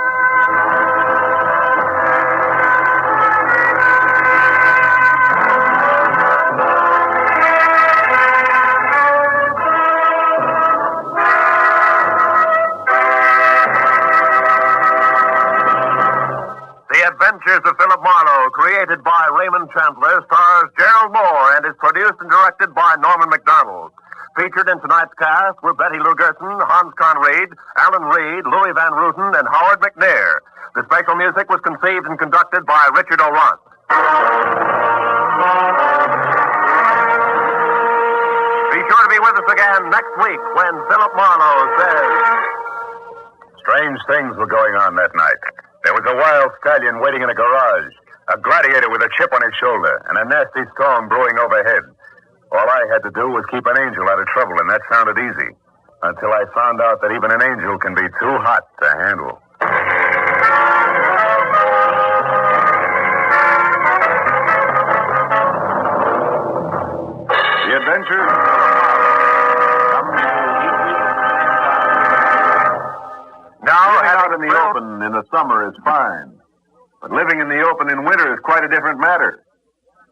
The Adventures of Philip Marlowe, created by Raymond Chandler, stars Gerald Moore and is produced and directed by Norman MacDonald. Featured in tonight's cast were Betty Lou Gerson, Hans Conried, Alan Reed, Louis Van Rooten, and Howard McNair. The special music was conceived and conducted by Richard O'Ront. Be sure to be with us again next week when Philip Marlowe says... Strange things were going on that night. There was a wild stallion waiting in a garage, a gladiator with a chip on his shoulder, and a nasty storm brewing overhead. All I had to do was keep an angel out of trouble, and that sounded easy. Until I found out that even an angel can be too hot to handle. The Adventures Now, living out in the open in the summer is fine. But living in the open in winter is quite a different matter.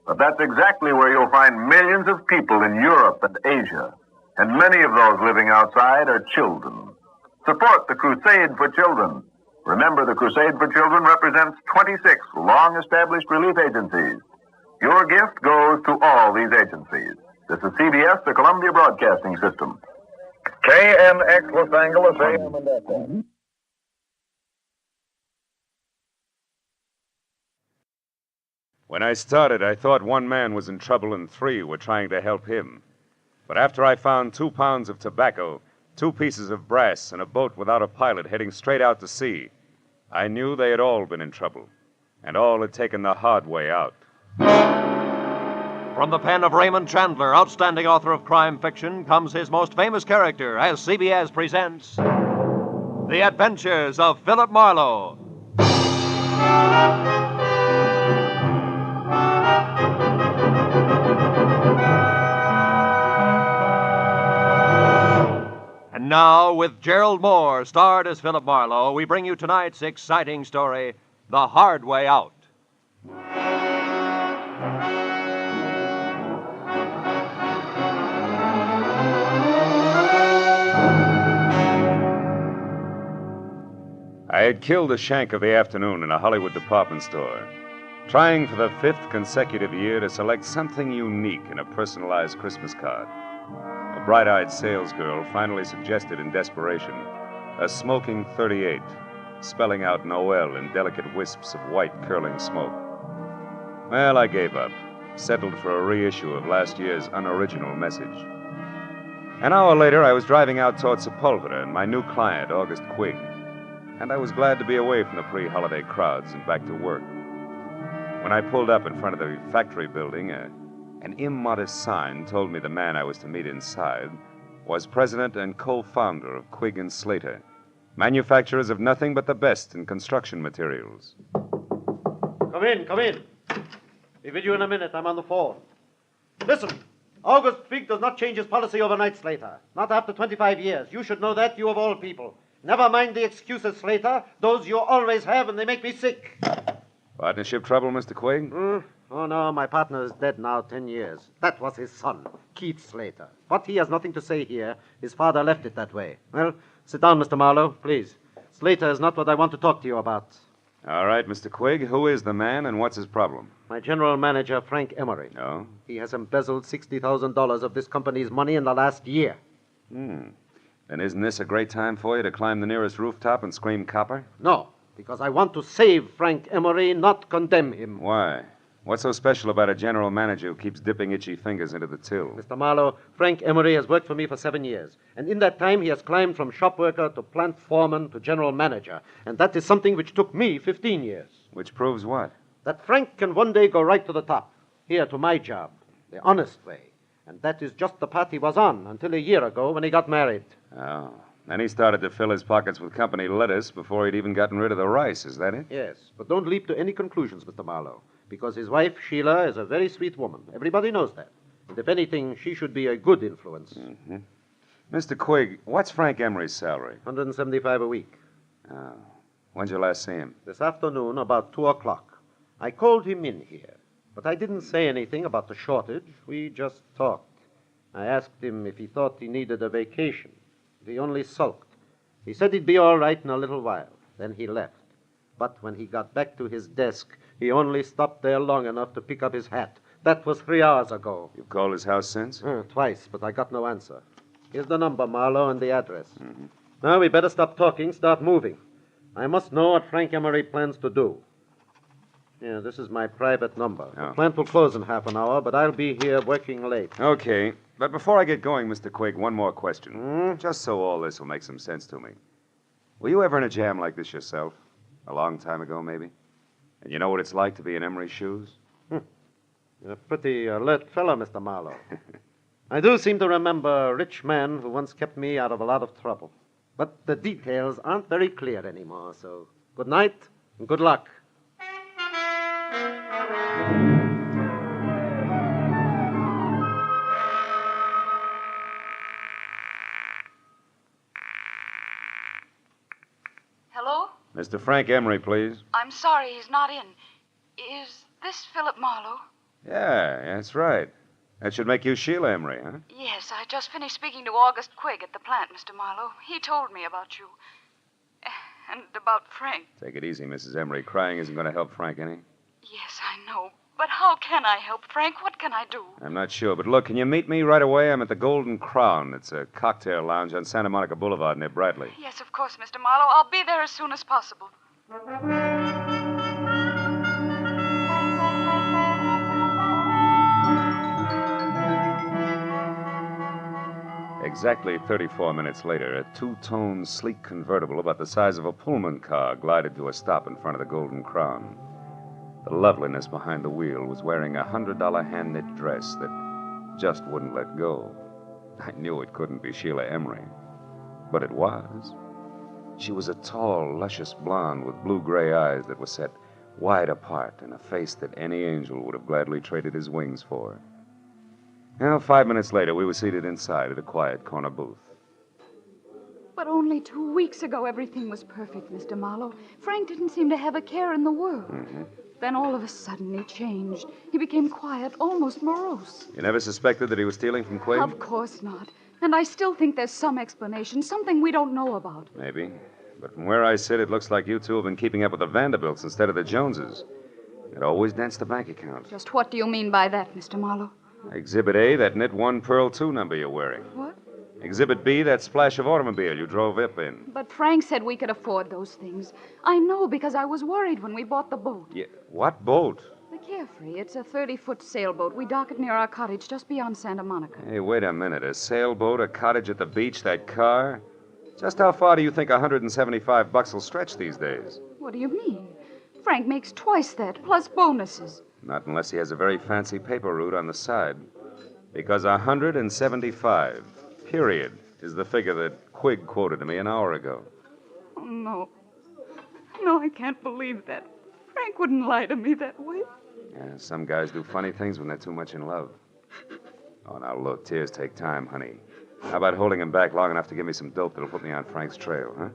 But that's exactly where you'll find millions of people in Europe and Asia. And many of those living outside are children. Support the Crusade for Children. Remember, the Crusade for Children represents 26 long-established relief agencies. Your gift goes to all these agencies. This is CBS, the Columbia Broadcasting System. KNX Los Angeles, AM and FM. When I started, I thought one man was in trouble and 3 were trying to help him. But after I found 2 pounds of tobacco, 2 pieces of brass, and a boat without a pilot heading straight out to sea, I knew they had all been in trouble, and all had taken the hard way out. From the pen of Raymond Chandler, outstanding author of crime fiction, comes his most famous character as CBS presents The Adventures of Philip Marlowe. And now, with Gerald Moore, starred as Philip Marlowe, we bring you tonight's exciting story, The Hard Way Out. I had killed a shank of the afternoon in a Hollywood department store, trying for the 5th consecutive year to select something unique in a personalized Christmas card. A bright-eyed salesgirl finally suggested in desperation a smoking 38, spelling out Noel in delicate wisps of white curling smoke. Well, I gave up, settled for a reissue of last year's unoriginal message. An hour later, I was driving out toward Sepulveda and my new client, August Quigg, and I was glad to be away from the pre-holiday crowds and back to work. When I pulled up in front of the factory building, an immodest sign told me the man I was to meet inside was president and co-founder of Quigg & Slater, manufacturers of nothing but the best in construction materials. Come in, come in. Be with you in a minute. I'm on the phone. Listen, August Quigg does not change his policy overnight, Slater. Not after 25 years. You should know that, you of all people. Never mind the excuses, Slater. Those you always have, and they make me sick. Partnership trouble, Mr. Quigg? Oh, no, my partner is dead now 10 years. That was his son, Keith Slater. But he has nothing to say here. His father left it that way. Well, sit down, Mr. Marlowe, please. Slater is not what I want to talk to you about. All right, Mr. Quigg, who is the man and what's his problem? My general manager, Frank Emery. No? He has embezzled $60,000 of this company's money in the last year. Then isn't this a great time for you to climb the nearest rooftop and scream copper? No, because I want to save Frank Emery, not condemn him. Why? What's so special about a general manager who keeps dipping itchy fingers into the till? Mr. Marlowe, Frank Emery has worked for me for 7 years. And in that time, he has climbed from shop worker to plant foreman to general manager. And that is something which took me 15 years. Which proves what? That Frank can one day go right to the top. Here, to my job. The honest way. And that is just the path he was on until a year ago when he got married. Oh. Then he started to fill his pockets with company lettuce before he'd even gotten rid of the rice. Is that it? Yes. But don't leap to any conclusions, Mr. Marlowe. Because his wife, Sheila, is a very sweet woman. Everybody knows that. And if anything, she should be a good influence. Mr. Quigg, what's Frank Emery's salary? $175 a week. Oh. When'd you last see him? This afternoon, about 2 o'clock. I called him in here. But I didn't say anything about the shortage. We just talked. I asked him if he thought he needed a vacation. He only sulked. He said he'd be all right in a little while. Then he left. But when he got back to his desk, he only stopped there long enough to pick up his hat. That was 3 hours ago. You've called his house since? Twice, but I got no answer. Here's the number, Marlowe, and the address. Now we better stop talking, start moving. I must know what Frank Emery plans to do. Yeah, this is my private number. The plant will close in half an hour, but I'll be here working late. Okay. But before I get going, Mr. Quigg, one more question. Just so all this will make some sense to me. Were you ever in a jam like this yourself? A long time ago, maybe? And you know what it's like to be in Emery's shoes? You're a pretty alert fellow, Mr. Marlowe. I do seem to remember a rich man who once kept me out of a lot of trouble. But the details aren't very clear anymore, so good night and good luck. Hello? Mr. Frank Emery, please. I'm sorry he's not in. Is this Philip Marlowe? Yeah, that's right. That should make you Sheila Emery, huh? Yes, I just finished speaking to August Quigg at the plant, Mr. Marlowe. He told me about you. And about Frank. Take it easy, Mrs. Emery. Crying isn't going to help Frank any. Yes, I know. But how can I help Frank? What can I do? I'm not sure, but look, can you meet me right away? I'm at the Golden Crown. It's a cocktail lounge on Santa Monica Boulevard near Bradley. Yes, of course, Mr. Marlowe. I'll be there as soon as possible. Exactly 34 minutes later, a two-tone, sleek convertible about the size of a Pullman car glided to a stop in front of the Golden Crown. The loveliness behind the wheel was wearing a $100 hand-knit dress that just wouldn't let go. I knew it couldn't be Sheila Emery, but it was. She was a tall, luscious blonde with blue-gray eyes that were set wide apart and a face that any angel would have gladly traded his wings for. Well, 5 minutes later, we were seated inside at a quiet corner booth. But only 2 weeks ago, everything was perfect, Mr. Marlowe. Frank didn't seem to have a care in the world. Then all of a sudden, he changed. He became quiet, almost morose. You never suspected that he was stealing from Quigg? Of course not. And I still think there's some explanation, something we don't know about. Maybe. But from where I sit, it looks like you two have been keeping up with the Vanderbilts instead of the Joneses. It always dents the bank account. Just what do you mean by that, Mr. Marlowe? Exhibit A, that knit 1 pearl 2 number you're wearing. What? Exhibit B, that splash of automobile you drove up in. But Frank said we could afford those things. I know because I was worried when we bought the boat. Yeah, what boat? The Carefree. It's a 30-foot sailboat. We dock it near our cottage just beyond Santa Monica. Hey, wait a minute. A sailboat, a cottage at the beach, that car? Just how far do you think $175 will stretch these days? What do you mean? Frank makes twice that, plus bonuses. Not unless he has a very fancy paper route on the side. Because 175, period, is the figure that Quigg quoted to me an hour ago. Oh, no. No, I can't believe that. Frank wouldn't lie to me that way. Yeah, some guys do funny things when they're too much in love. Oh, now look, tears take time, honey. How about holding him back long enough to give me some dope that'll put me on Frank's trail, huh?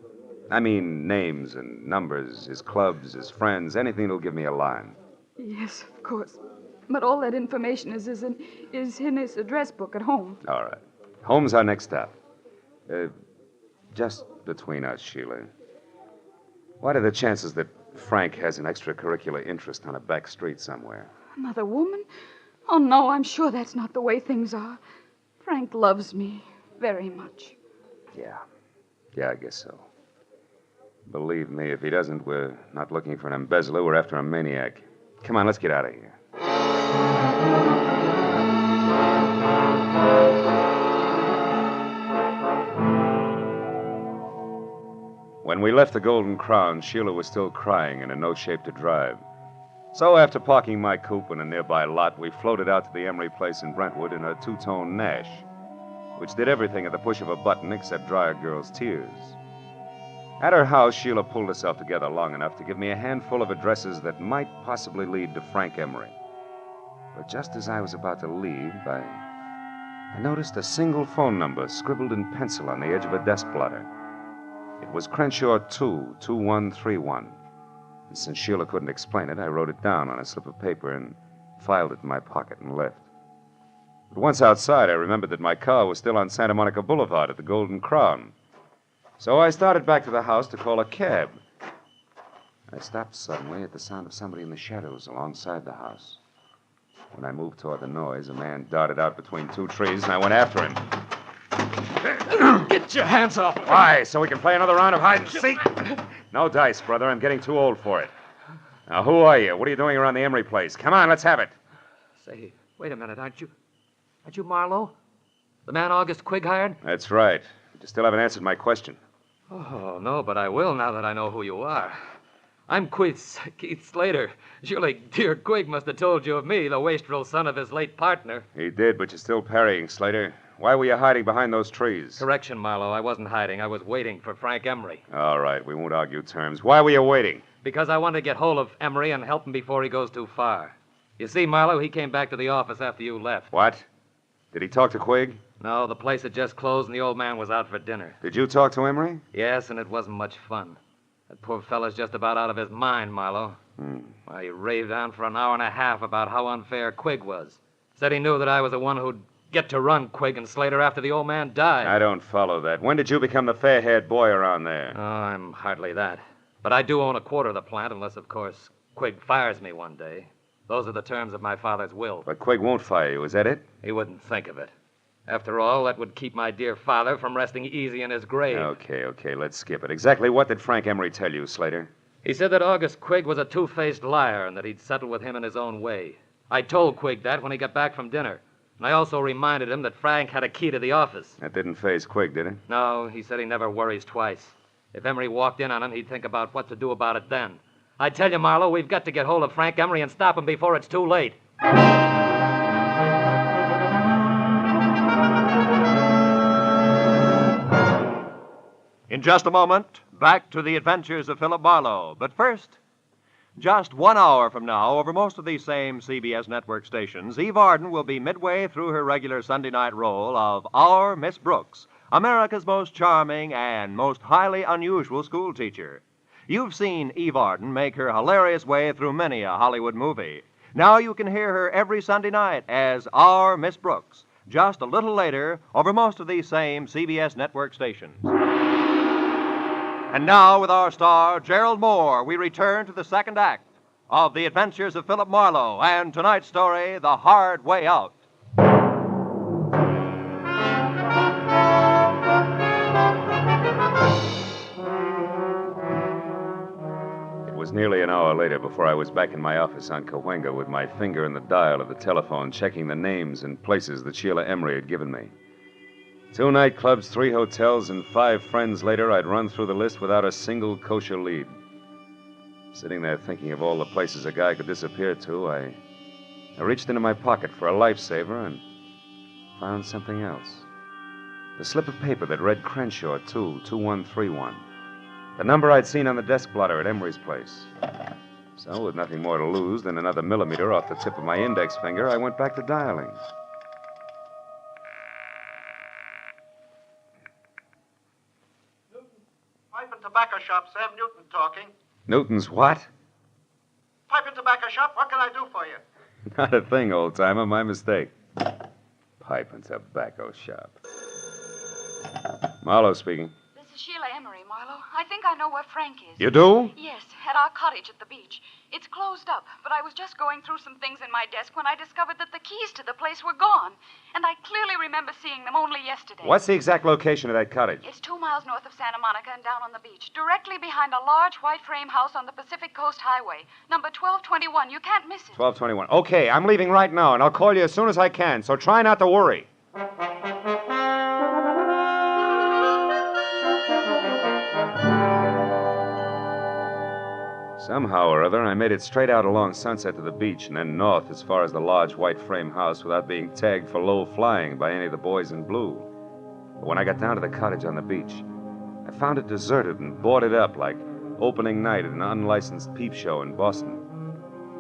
I mean, names and numbers, his clubs, his friends, anything that'll give me a line. Yes, of course. But all that information is in his address book at home. All right. Home's our next stop. Just between us, Sheila. What are the chances that Frank has an extracurricular interest on a back street somewhere? Another woman? Oh, no, I'm sure that's not the way things are. Frank loves me very much. Yeah. Yeah, I guess so. Believe me, if he doesn't, we're not looking for an embezzler. We're after a maniac. Come on, let's get out of here. When we left the Golden Crown, Sheila was still crying and in no shape to drive. So after parking my coupe in a nearby lot, we floated out to the Emery place in Brentwood in a two-tone Nash, which did everything at the push of a button except dry a girl's tears. At her house, Sheila pulled herself together long enough to give me a handful of addresses that might possibly lead to Frank Emery. But just as I was about to leave, I noticed a single phone number scribbled in pencil on the edge of a desk blotter. It was Crenshaw 2, 2131. And since Sheila couldn't explain it, I wrote it down on a slip of paper and filed it in my pocket and left. But once outside, I remembered that my car was still on Santa Monica Boulevard at the Golden Crown. So I started back to the house to call a cab. I stopped suddenly at the sound of somebody in the shadows alongside the house. When I moved toward the noise, a man darted out between two trees, and I went after him. Get your hands off me. Why? So we can play another round of hide and seek? No dice, brother. I'm getting too old for it. Now, who are you? What are you doing around the Emery place? Come on, let's have it. Say, wait a minute. Aren't you Marlowe? The man August Quigg hired? That's right. You still haven't answered my question. Oh, no, but I will now that I know who you are. I'm Keith Slater. Surely dear Quigg must have told you of me, the wastrel son of his late partner. He did, but you're still parrying, Slater. Why were you hiding behind those trees? Correction, Marlowe. I wasn't hiding. I was waiting for Frank Emery. All right, we won't argue terms. Why were you waiting? Because I wanted to get hold of Emery and help him before he goes too far. You see, Marlowe, he came back to the office after you left. What? Did he talk to Quigg? No, the place had just closed and the old man was out for dinner. Did you talk to Emery? Yes, and it wasn't much fun. That poor fella's just about out of his mind, Marlowe. Why, he raved on for an hour and a half about how unfair Quigg was. Said he knew that I was the one who'd get to run Quigg and Slater after the old man died. I don't follow that. When did you become the fair-haired boy around there? Oh, I'm hardly that. But I do own a quarter of the plant, unless, of course, Quigg fires me one day. Those are the terms of my father's will. But Quigg won't fire you, is that it? He wouldn't think of it. After all, that would keep my dear father from resting easy in his grave. Okay, let's skip it. Exactly what did Frank Emery tell you, Slater? He said that August Quigg was a two-faced liar and that he'd settle with him in his own way. I told Quigg that when he got back from dinner. And I also reminded him that Frank had a key to the office. That didn't faze Quigg, did it? No, he said he never worries twice. If Emery walked in on him, he'd think about what to do about it then. I tell you, Marlowe, we've got to get hold of Frank Emery and stop him before it's too late. In just a moment, back to the adventures of Philip Marlowe. But first, just 1 hour from now, over most of these same CBS network stations, Eve Arden will be midway through her regular Sunday night role of Our Miss Brooks, America's most charming and most highly unusual schoolteacher. You've seen Eve Arden make her hilarious way through many a Hollywood movie. Now you can hear her every Sunday night as Our Miss Brooks, just a little later, over most of these same CBS network stations. And now, with our star, Gerald Moore, we return to the second act of The Adventures of Philip Marlowe and tonight's story, The Hard Way Out. It was nearly an hour later before I was back in my office on Cahuenga with my finger in the dial of the telephone, checking the names and places that Sheila Emery had given me. 2 nightclubs, 3 hotels, and 5 friends later, I'd run through the list without a single kosher lead. Sitting there thinking of all the places a guy could disappear to, I reached into my pocket for a lifesaver and found something else. The slip of paper that read Crenshaw 2, 2131. The number I'd seen on the desk blotter at Emery's place. So, with nothing more to lose than another millimeter off the tip of my index finger, I went back to dialing. Pipe and tobacco shop, Sam Newton talking. Newton's what? Pipe and tobacco shop, what can I do for you? Not a thing, old-timer. My mistake. Pipe and tobacco shop. Marlowe speaking. This is Sheila Emery, Marlowe. I I think I know where Frank is. You do? Yes, at our cottage at the beach. It's closed up, but I was just going through some things in my desk when I discovered that the keys to the place were gone. And I clearly remember seeing them only yesterday. What's the exact location of that cottage? It's 2 miles north of Santa Monica and down on the beach, directly behind a large white frame house on the Pacific Coast Highway. Number 1221. You can't miss it. 1221. Okay, I'm leaving right now, and I'll call you as soon as I can, so try not to worry. Somehow or other, I made it straight out along Sunset to the beach and then north as far as the large white frame house without being tagged for low flying by any of the boys in blue. But when I got down to the cottage on the beach, I found it deserted and boarded up like opening night at an unlicensed peep show in Boston.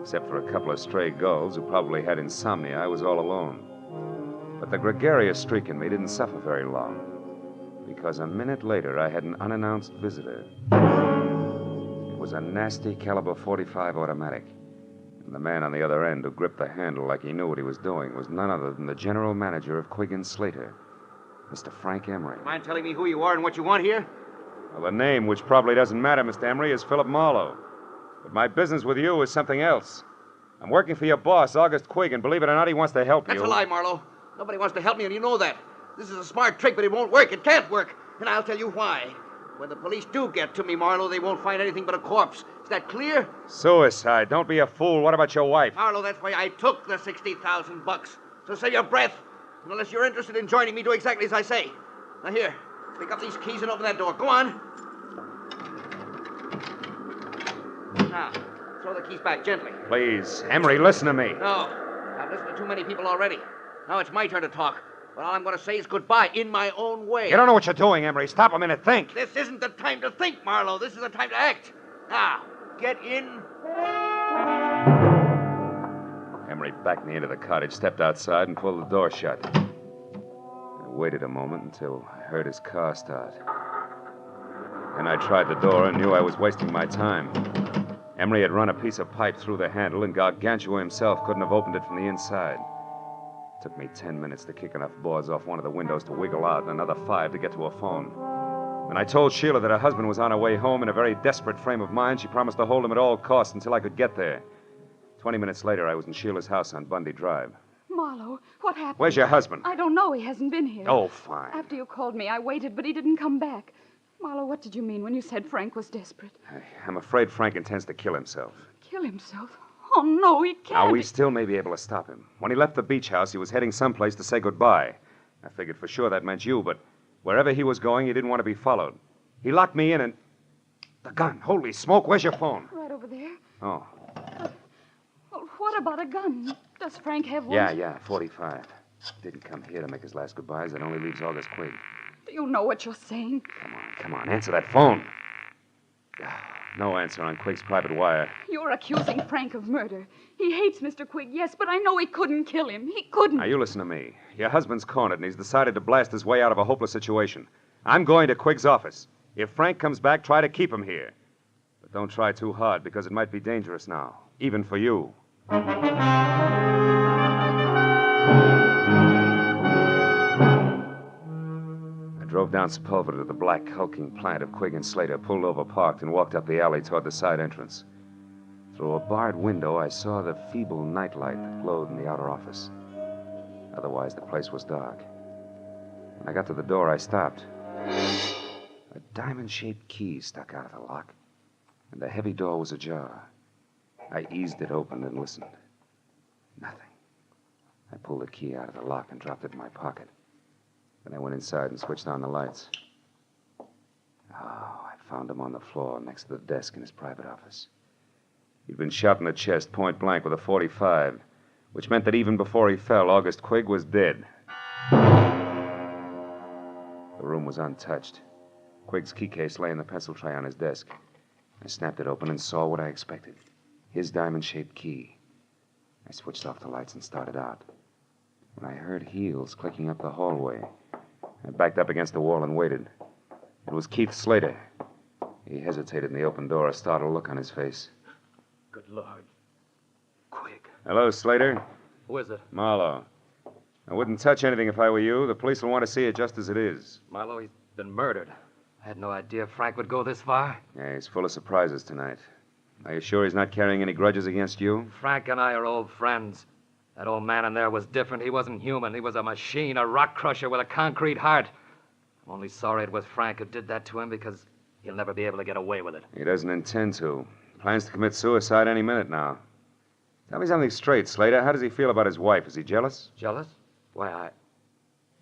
Except for a couple of stray gulls who probably had insomnia, I was all alone. But the gregarious streak in me didn't suffer very long, because a minute later I had an unannounced visitor. It was a nasty caliber .45 automatic, and the man on the other end who gripped the handle like he knew what he was doing was none other than the general manager of Quigg & Slater, Mr. Frank Emery. Mind telling me who you are and what you want here? Well, the name, which probably doesn't matter, Mr. Emery, is Philip Marlowe. But my business with you is something else. I'm working for your boss, August Quigg, and believe it or not, he wants to help you. That's a lie, Marlowe. Nobody wants to help me, and you know that. This is a smart trick, but it won't work. It can't work. And I'll tell you why. When the police do get to me, Marlowe, they won't find anything but a corpse. Is that clear? Suicide. Don't be a fool. What about your wife? Marlowe, that's why I took the $60,000. So save your breath. And unless you're interested in joining me, do exactly as I say. Now here, pick up these keys and open that door. Go on. Now, throw the keys back gently. Please, Emery, listen to me. No, I've listened to too many people already. Now it's my turn to talk. But all I'm going to say is goodbye in my own way. You don't know what you're doing, Emery. Stop a minute. Think. This isn't the time to think, Marlowe. This is the time to act. Now, get in. Emery backed me into the cottage, stepped outside, and pulled the door shut. I waited a moment until I heard his car start. Then I tried the door and knew I was wasting my time. Emery had run a piece of pipe through the handle, and Gargantua himself couldn't have opened it from the inside. It took me 10 minutes to kick enough boards off one of the windows to wiggle out, and another 5 to get to a phone. When I told Sheila that her husband was on her way home in a very desperate frame of mind, she promised to hold him at all costs until I could get there. 20 minutes later, I was in Sheila's house on Bundy Drive. Marlowe, what happened? Where's your husband? I don't know. He hasn't been here. Oh, fine. After you called me, I waited, but he didn't come back. Marlowe, what did you mean when you said Frank was desperate? I'm afraid Frank intends to kill himself. Kill himself? Oh, no, he can't. Now, we still may be able to stop him. When he left the beach house, he was heading someplace to say goodbye. I figured for sure that meant you, but wherever he was going, he didn't want to be followed. He locked me in and... The gun. Holy smoke, where's your phone? Right over there. Oh. Well, what about a gun? Does Frank have one? Yeah, 45. Didn't come here to make his last goodbyes. That only leaves August Quigg. Do you know what you're saying? Come on, answer that phone. No answer on Quigg's private wire. You're accusing Frank of murder. He hates Mr. Quigg, yes, but I know he couldn't kill him. He couldn't. Now, you listen to me. Your husband's cornered, and he's decided to blast his way out of a hopeless situation. I'm going to Quigg's office. If Frank comes back, try to keep him here. But don't try too hard, because it might be dangerous now, even for you. I drove down Sepulveda to the black, hulking plant of Quigg & Slater, pulled over, parked, and walked up the alley toward the side entrance. Through a barred window, I saw the feeble nightlight that glowed in the outer office. Otherwise, the place was dark. When I got to the door, I stopped. A diamond-shaped key stuck out of the lock, and the heavy door was ajar. I eased it open and listened. Nothing. I pulled the key out of the lock and dropped it in my pocket. Then I went inside and switched on the lights. Oh, I found him on the floor next to the desk in his private office. He'd been shot in the chest, point blank, with a .45, which meant that even before he fell, August Quigg was dead. The room was untouched. Quigg's key case lay in the pencil tray on his desk. I snapped it open and saw what I expected. His diamond-shaped key. I switched off the lights and started out. When I heard heels clicking up the hallway, I backed up against the wall and waited. It was Keith Slater. He hesitated in the open door, a startled look on his face. Good Lord. Quigg. Hello, Slater. Who is it? Marlowe. I wouldn't touch anything if I were you. The police will want to see it just as it is. Marlowe, he's been murdered. I had no idea Frank would go this far. Yeah, he's full of surprises tonight. Are you sure he's not carrying any grudges against you? Frank and I are old friends. That old man in there was different. He wasn't human. He was a machine, a rock crusher with a concrete heart. I'm only sorry it was Frank who did that to him because he'll never be able to get away with it. He doesn't intend to. Plans to commit suicide any minute now. Tell me something straight, Slater. How does he feel about his wife? Is he jealous? Jealous? Why,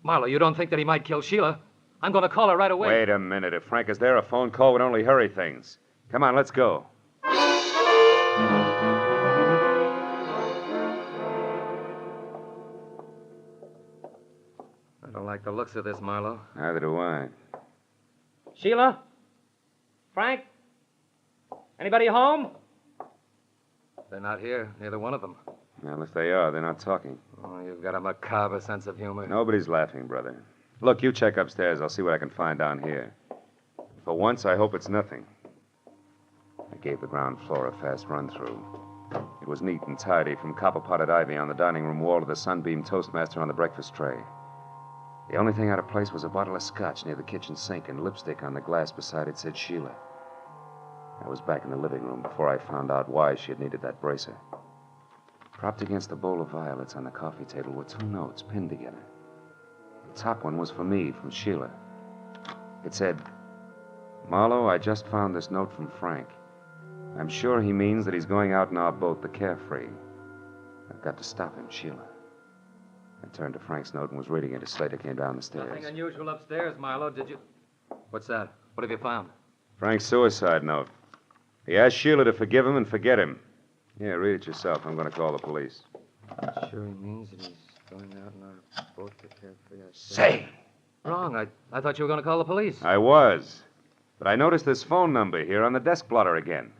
Marlowe, you don't think that he might kill Sheila? I'm going to call her right away. Wait a minute. If Frank is there, a phone call would only hurry things. Come on, let's go. I don't like the looks of this, Marlowe. Neither do I. Sheila? Frank? Anybody home? They're not here, neither one of them. Well, if they are, they're not talking. Oh, you've got a macabre sense of humor. Nobody's laughing, brother. Look, you check upstairs. I'll see what I can find down here. For once, I hope it's nothing. I gave the ground floor a fast run-through. It was neat and tidy, from copper-potted ivy on the dining room wall to the sunbeam toastmaster on the breakfast tray. The only thing out of place was a bottle of scotch near the kitchen sink, and lipstick on the glass beside it said Sheila. I was back in the living room before I found out why she had needed that bracer. Propped against a bowl of violets on the coffee table were two notes pinned together. The top one was for me, from Sheila. It said, "Marlowe, I just found this note from Frank. I'm sure he means that he's going out in our boat, the Carefree. I've got to stop him, Sheila." I turned to Frank's note and was reading it as Slater came down the stairs. Nothing unusual upstairs, Marlowe, did you? What's that? What have you found? Frank's suicide note. He asked Sheila to forgive him and forget him. Yeah, read it yourself. I'm going to call the police. Sure he means that he's going out in our boat to Carefree. Say! Wrong. I thought you were going to call the police. I was. But I noticed this phone number here on the desk blotter again.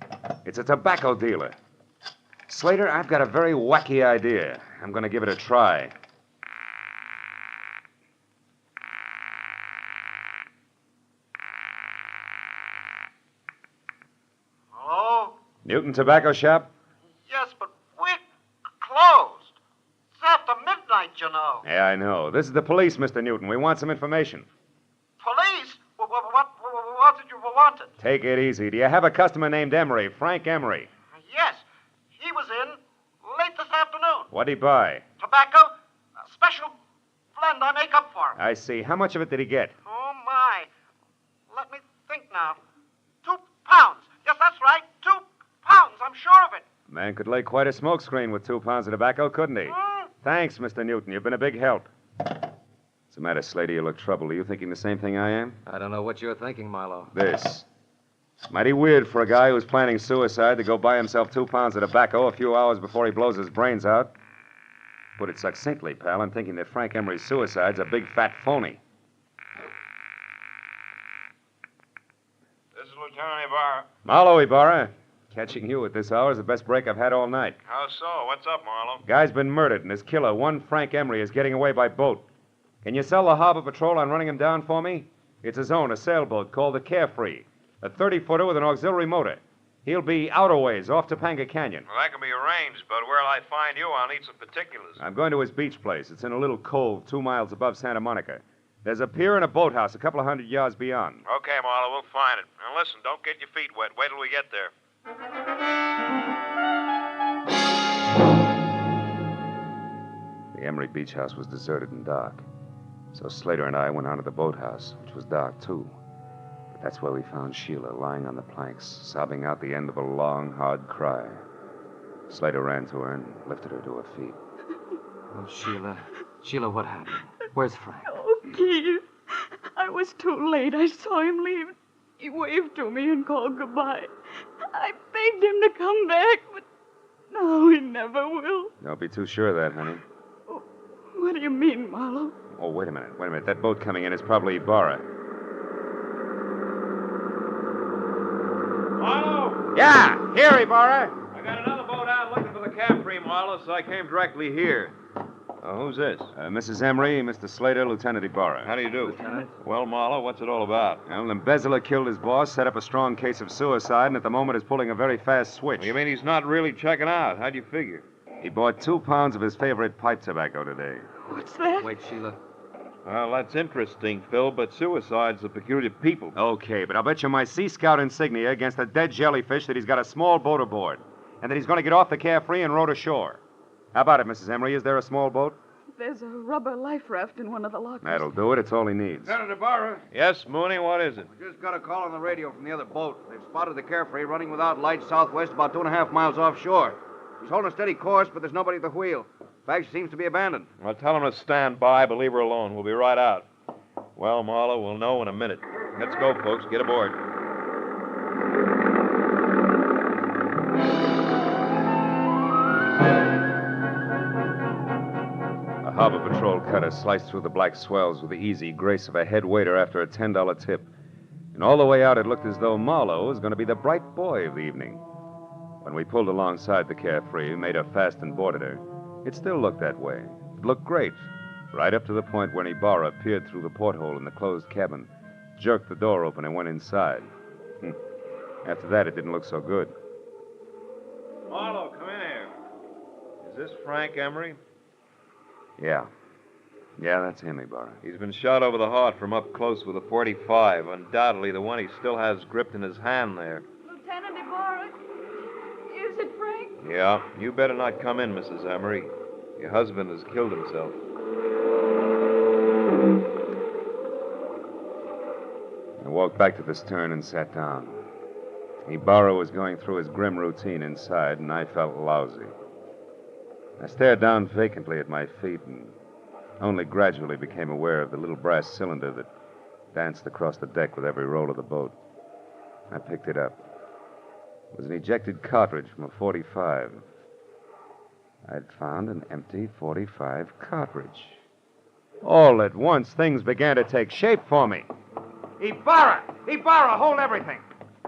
It's a tobacco dealer. Slater, I've got a very wacky idea. I'm going to give it a try. Hello? Newton Tobacco Shop? Yes, but we're closed. It's after midnight, you know. Yeah, I know. This is the police, Mr. Newton. We want some information. Police? What did you want it? Take it easy. Do you have a customer named Emery, Frank Emery? Yes, he was in late this afternoon. What'd he buy? Tobacco, a special blend I make up for him. I see. How much of it did he get? Oh, my. Let me think now. 2 pounds. Yes, that's right. 2 pounds. I'm sure of it. Man could lay quite a smokescreen with 2 pounds of tobacco, couldn't he? Thanks, Mr. Newton. You've been a big help. What's the matter, Slater? You look troubled. Are you thinking the same thing I am? I don't know what you're thinking, Marlowe. This. It's mighty weird for a guy who's planning suicide to go buy himself 2 pounds of tobacco a few hours before he blows his brains out. Put it succinctly, pal, I'm thinking that Frank Emery's suicide's a big fat phony. This is Lieutenant Ibarra. Marlowe, Ibarra. Catching you at this hour is the best break I've had all night. How so? What's up, Marlowe? Guy's been murdered, and his killer, one Frank Emery, is getting away by boat. Can you sell the harbor patrol on running him down for me? It's his own, a sailboat called the Carefree. A 30-footer with an auxiliary motor. He'll be out a ways, off Topanga Canyon. Well, that can be arranged, but where'll I find you? I'll need some particulars. I'm going to his beach place. It's in a little cove 2 miles above Santa Monica. There's a pier and a boathouse a couple of 100 yards beyond. Okay, Marlowe, we'll find it. Now, listen, don't get your feet wet. Wait till we get there. The Emery beach house was deserted and dark. So Slater and I went on to the boathouse, which was dark, too. But that's where we found Sheila lying on the planks, sobbing out the end of a long, hard cry. Slater ran to her and lifted her to her feet. Oh, Sheila. Sheila, what happened? Where's Frank? Oh, Keith. I was too late. I saw him leave. He waved to me and called goodbye. I begged him to come back, but no, he never will. Don't be too sure of that, honey. Oh, what do you mean, Marlowe? Oh, wait a minute. That boat coming in is probably Ibarra. Marlowe! Yeah! Here, Ibarra! I got another boat out looking for the Carefree, Marlowe, so I came directly here. Who's this? Mrs. Emery, Mr. Slater, Lieutenant Ibarra. How do you do? Lieutenant? Well, Marlowe, what's it all about? Well, the embezzler killed his boss, set up a strong case of suicide, and at the moment is pulling a very fast switch. You mean he's not really checking out? How'd you figure? He bought 2 pounds of his favorite pipe tobacco today. What's that? Wait, Sheila. Well, that's interesting, Phil, but suicide's a peculiar people. Okay, but I'll bet you my Sea Scout insignia against a dead jellyfish that he's got a small boat aboard, and that he's going to get off the Carefree and row to shore. How about it, Mrs. Emery? Is there a small boat? There's a rubber life raft in one of the lockers. That'll do it. It's all he needs. Senator Barra. Yes, Mooney, what is it? We just got a call on the radio from the other boat. They've spotted the Carefree running without lights southwest about 2.5 miles offshore. She's holding a steady course, but there's nobody at the wheel. In fact, she seems to be abandoned. Well, tell him to stand by, but leave her alone. We'll be right out. Well, Marlowe, we'll know in a minute. Let's go, folks. Get aboard. A harbor patrol cutter sliced through the black swells with the easy grace of a head waiter after a $10 tip. And all the way out, it looked as though Marlowe was going to be the bright boy of the evening. When we pulled alongside the Carefree, made her fast and boarded her, it still looked that way. It looked great, right up to the point when Ibarra peered through the porthole in the closed cabin, jerked the door open, and went inside. After that, it didn't look so good. Marlowe, come in here. Is this Frank Emery? Yeah, that's him, Ibarra. He's been shot over the heart from up close with a .45, undoubtedly the one he still has gripped in his hand there. Lieutenant Ibarra, is it Frank? Yeah, you better not come in, Mrs. Emery. Your husband has killed himself. I walked back to the stern and sat down. Ibarra was going through his grim routine inside, and I felt lousy. I stared down vacantly at my feet and only gradually became aware of the little brass cylinder that danced across the deck with every roll of the boat. I picked it up. It was an ejected cartridge from a .45. I'd found an empty .45 cartridge. All at once, things began to take shape for me. Ibarra! Ibarra, hold everything!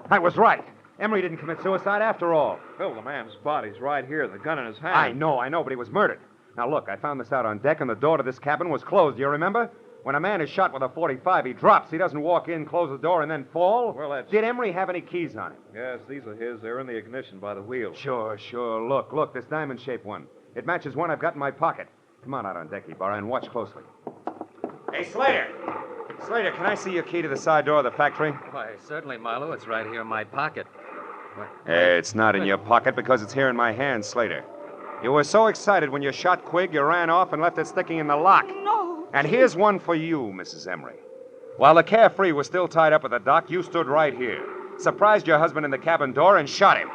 I was right. Emery didn't commit suicide after all. Phil, the man's body's right here, the gun in his hand. I know, but he was murdered. Now, look, I found this out on deck, and the door to this cabin was closed. Do you remember? When a man is shot with a .45, he drops. He doesn't walk in, close the door, and then fall. Well, that's... Did Emery have any keys on him? Yes, these are his. They're in the ignition by the wheel. Sure. Look, this diamond-shaped one. It matches one I've got in my pocket. Come on out on deck, Ibarra, and watch closely. Hey, Slater! Slater, can I see your key to the side door of the factory? Why, certainly, Marlowe. It's right here in my pocket. It's not in your pocket because it's here in my hand, Slater. You were so excited when you shot Quigg, you ran off and left it sticking in the lock. No. And here's one for you, Mrs. Emery. While the Carefree was still tied up at the dock, you stood right here, surprised your husband in the cabin door, and shot him.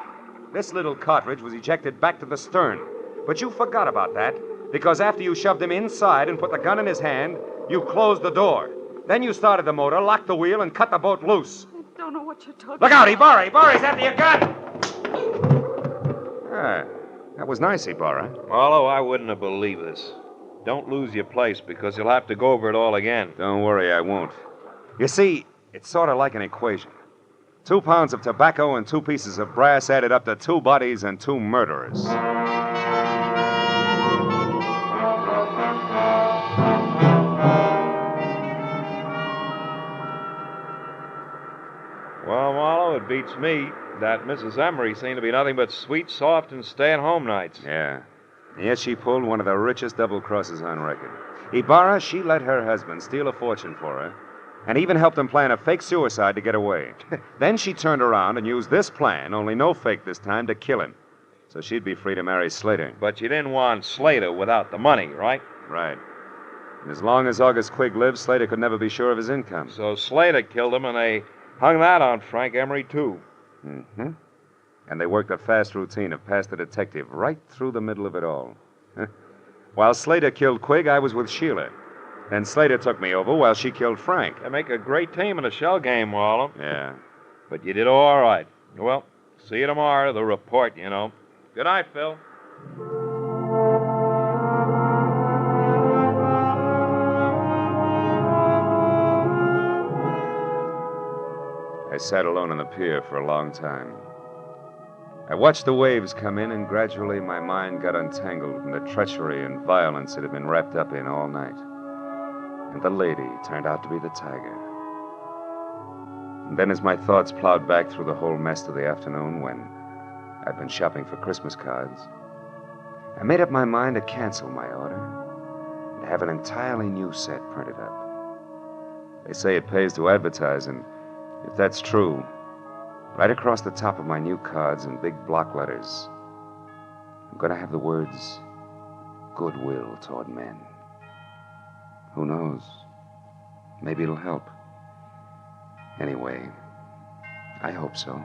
This little cartridge was ejected back to the stern. But you forgot about that, because after you shoved him inside and put the gun in his hand, you closed the door. Then you started the motor, locked the wheel, and cut the boat loose. I don't know what you're talking Look out, about. Ibarra! He's after your gun! That was nice, Ibarra. Marlowe, I wouldn't have believed this. Don't lose your place, because you'll have to go over it all again. Don't worry, I won't. You see, it's sort of like an equation. 2 pounds of tobacco and 2 pieces of brass added up to 2 bodies and 2 murderers. Well, Marlowe, it beats me. That Mrs. Emery seemed to be nothing but sweet, soft, and stay-at-home nights. Yeah. Yet she pulled one of the richest double crosses on record. Ibarra, she let her husband steal a fortune for her, and even helped him plan a fake suicide to get away. Then she turned around and used this plan, only no fake this time, to kill him. So she'd be free to marry Slater. But you didn't want Slater without the money, right? Right. And as long as August Quigg lived, Slater could never be sure of his income. So Slater killed him, and they hung that on Frank Emery, too. Mm-hmm. And they worked a fast routine of pass the detective right through the middle of it all. While Slater killed Quigg, I was with Sheila. Then Slater took me over while she killed Frank. They make a great team in a shell game, Marlowe. Yeah. But you did all right. Well, see you tomorrow, the report, you know. Good night, Phil. I sat alone on the pier for a long time. I watched the waves come in, and gradually my mind got untangled from the treachery and violence it had been wrapped up in all night. And the lady turned out to be the tiger. And then as my thoughts plowed back through the whole mess to the afternoon when I'd been shopping for Christmas cards, I made up my mind to cancel my order and have an entirely new set printed up. They say it pays to advertise, and if that's true, right across the top of my new cards in big block letters, I'm going to have the words, goodwill toward men. Who knows? Maybe it'll help. Anyway, I hope so.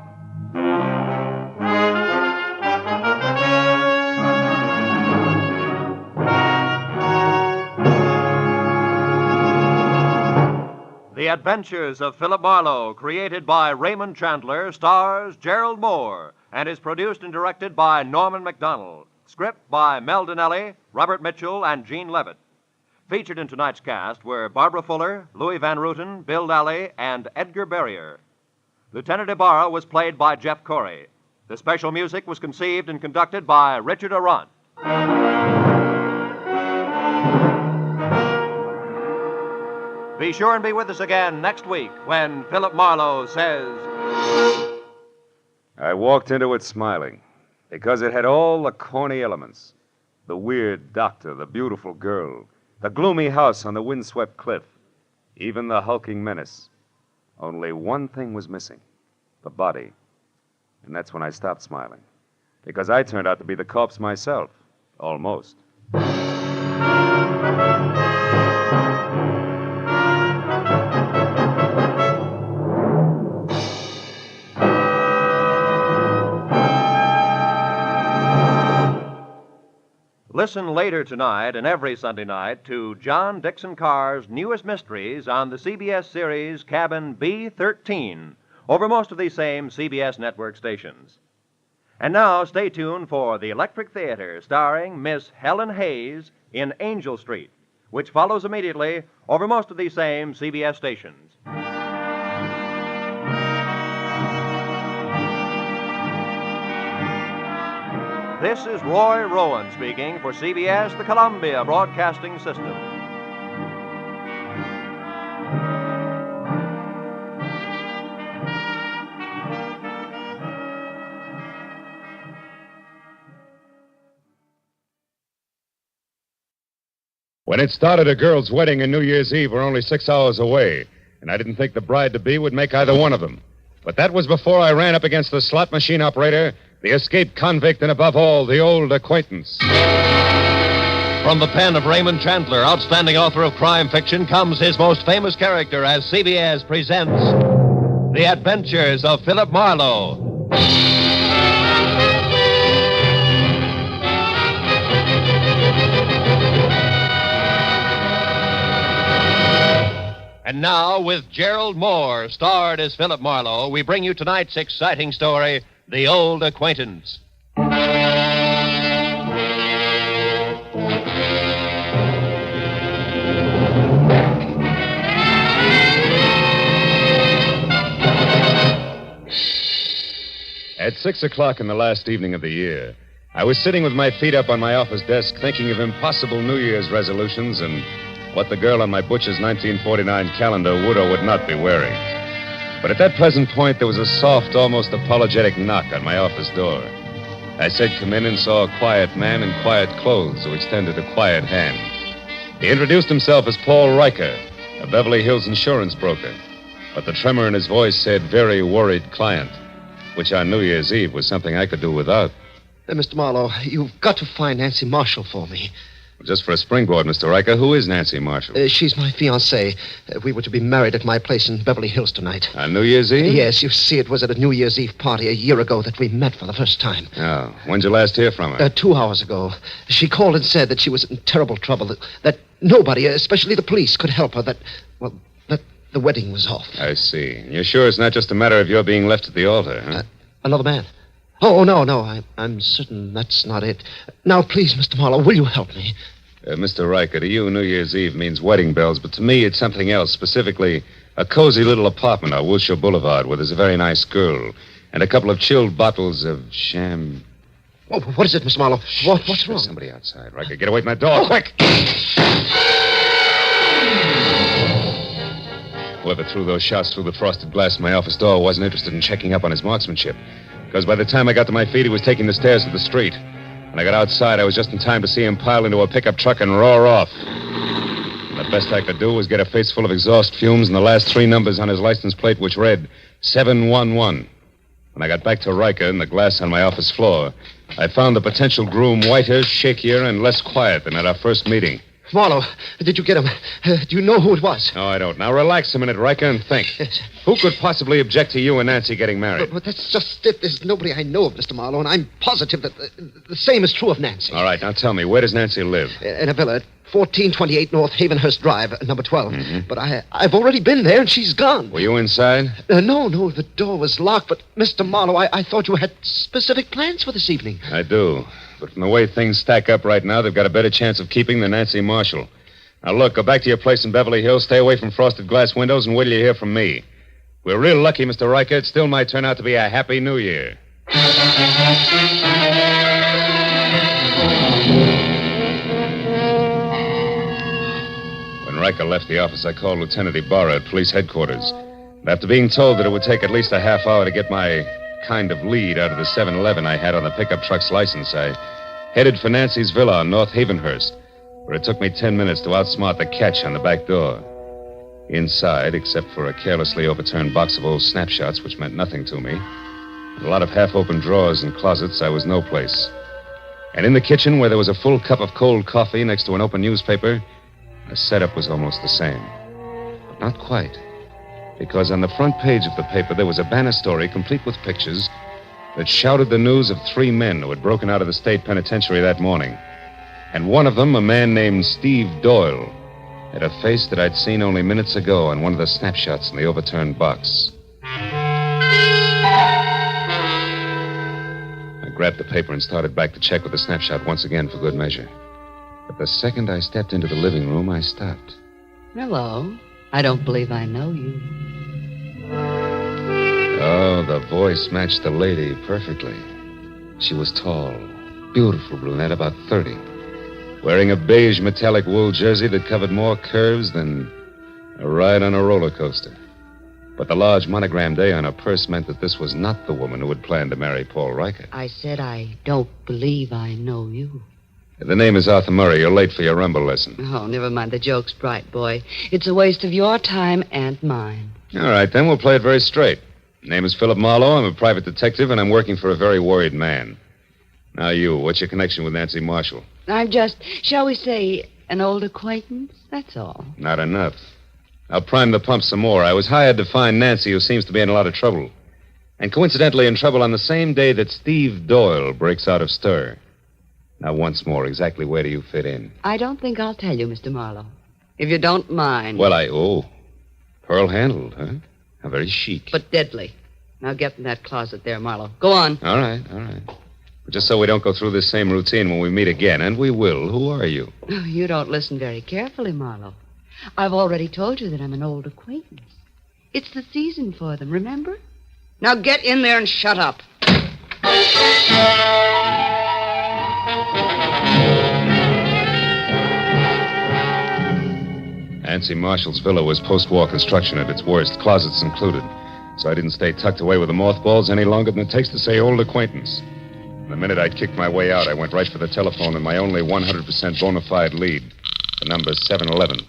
The Adventures of Philip Marlowe, created by Raymond Chandler, stars Gerald Moore, and is produced and directed by Norman MacDonald. Script by Mel Donnelly, Robert Mitchell, and Gene Levitt. Featured in tonight's cast were Barbara Fuller, Louis Van Rooten, Bill Lally, and Edgar Barrier. Lieutenant Ibarra was played by Jeff Corey. The special music was conceived and conducted by Richard Arant. Be sure and be with us again next week when Philip Marlowe says... I walked into it smiling because it had all the corny elements. The weird doctor, the beautiful girl, the gloomy house on the windswept cliff, even the hulking menace. Only one thing was missing, the body. And that's when I stopped smiling, because I turned out to be the corpse myself, almost. Listen later tonight and every Sunday night to John Dixon Carr's newest mysteries on the CBS series Cabin B-13 over most of these same CBS network stations. And now stay tuned for The Electric Theater starring Miss Helen Hayes in Angel Street, which follows immediately over most of these same CBS stations. This is Roy Rowan speaking for CBS, the Columbia Broadcasting System. When it started, a girl's wedding and New Year's Eve were only 6 hours away, and I didn't think the bride-to-be would make either one of them. But that was before I ran up against the slot machine operator, the escaped convict, and above all, the old acquaintance. From the pen of Raymond Chandler, outstanding author of crime fiction, comes his most famous character as CBS presents The Adventures of Philip Marlowe. And now, with Gerald Moore, starred as Philip Marlowe, we bring you tonight's exciting story, The Old Acquaintance. At 6 o'clock in the last evening of the year, I was sitting with my feet up on my office desk thinking of impossible New Year's resolutions and what the girl on my butcher's 1949 calendar would or would not be wearing. But at that present point, there was a soft, almost apologetic knock on my office door. I said, "Come in," and saw a quiet man in quiet clothes who extended a quiet hand. He introduced himself as Paul Riker, a Beverly Hills insurance broker. But the tremor in his voice said, "Very worried client," which on New Year's Eve was something I could do without. Mr. Marlowe, you've got to find Nancy Marshall for me. Just for a springboard, Mr. Riker, who is Nancy Marshall? She's my fiancée. We were to be married at my place in Beverly Hills tonight. On New Year's Eve? Yes, you see, it was at a New Year's Eve party a year ago that we met for the first time. Oh, when'd you last hear from her? 2 hours ago. She called and said that she was in terrible trouble, that nobody, especially the police, could help her, that the wedding was off. I see. You're sure it's not just a matter of your being left at the altar, huh? Another man? Oh, no, I'm certain that's not it. Now, please, Mr. Marlowe, will you help me? Mr. Riker, to you, New Year's Eve means wedding bells, but to me, it's something else, specifically a cozy little apartment on Wilshire Boulevard where there's a very nice girl and a couple of chilled bottles of sham... Oh, what is it, Mr. Marlowe? What's wrong? There's somebody outside. Riker, get away from that door, quick! Whoever threw those shots through the frosted glass of my office door wasn't interested in checking up on his marksmanship, because by the time I got to my feet, he was taking the stairs to the street. When I got outside, I was just in time to see him pile into a pickup truck and roar off. The best I could do was get a face full of exhaust fumes and the last 3 numbers on his license plate, which read 711. When I got back to Riker in the glass on my office floor, I found the potential groom whiter, shakier, and less quiet than at our first meeting. Marlowe, did you get him? Do you know who it was? No, I don't. Now, relax a minute, Riker, and think. Yes. Who could possibly object to you and Nancy getting married? But that's just it. There's nobody I know of, Mr. Marlowe, and I'm positive that the same is true of Nancy. All right, now tell me, where does Nancy live? In a villa at 1428 North Havenhurst Drive, number 12. Mm-hmm. But I've already been there, and she's gone. Were you inside? No, the door was locked. But, Mr. Marlowe, I thought you had specific plans for this evening. I do. But from the way things stack up right now, they've got a better chance of keeping than Nancy Marshall. Now, look, go back to your place in Beverly Hills, stay away from frosted glass windows, and wait till you hear from me. We're real lucky, Mr. Riker. It still might turn out to be a happy new year. When Riker left the office, I called Lieutenant Ibarra at police headquarters. And after being told that it would take at least a half hour to get my kind of lead out of the 7-Eleven I had on the pickup truck's license, I headed for Nancy's villa on North Havenhurst, where it took me 10 minutes to outsmart the catch on the back door. Inside, except for a carelessly overturned box of old snapshots, which meant nothing to me, and a lot of half-open drawers and closets, I was no place. And in the kitchen, where there was a full cup of cold coffee next to an open newspaper, the setup was almost the same. But not quite. Because on the front page of the paper, there was a banner story complete with pictures that shouted the news of 3 men who had broken out of the state penitentiary that morning. And one of them, a man named Steve Doyle, had a face that I'd seen only minutes ago on one of the snapshots in the overturned box. I grabbed the paper and started back to check with the snapshot once again for good measure. But the second I stepped into the living room, I stopped. Hello. I don't believe I know you. Oh, the voice matched the lady perfectly. She was tall, beautiful brunette, about 30. Wearing a beige metallic wool jersey that covered more curves than a ride on a roller coaster. But the large monogrammed A on her purse meant that this was not the woman who had planned to marry Paul Riker. I said I don't believe I know you. The name is Arthur Murray. You're late for your rumble lesson. Oh, never mind the jokes, bright boy. It's a waste of your time and mine. All right, then we'll play it very straight. Name is Philip Marlowe. I'm a private detective, and I'm working for a very worried man. Now you, what's your connection with Nancy Marshall? I'm just, shall we say, an old acquaintance? That's all. Not enough. I'll prime the pump some more. I was hired to find Nancy, who seems to be in a lot of trouble. And coincidentally in trouble on the same day that Steve Doyle breaks out of stir. Now, once more, exactly where do you fit in? I don't think I'll tell you, Mr. Marlowe. If you don't mind. Well, pearl-handled, huh? How very chic. But deadly. Now get in that closet there, Marlowe. Go on. All right. But just so we don't go through this same routine when we meet again, and we will, who are you? Oh, you don't listen very carefully, Marlowe. I've already told you that I'm an old acquaintance. It's the season for them, remember? Now get in there and shut up. Nancy Marshall's villa was post-war construction at its worst, closets included. So I didn't stay tucked away with the mothballs any longer than it takes to say old acquaintance. The minute I'd kicked my way out, I went right for the telephone and my only 100% bona fide lead. The number's 711.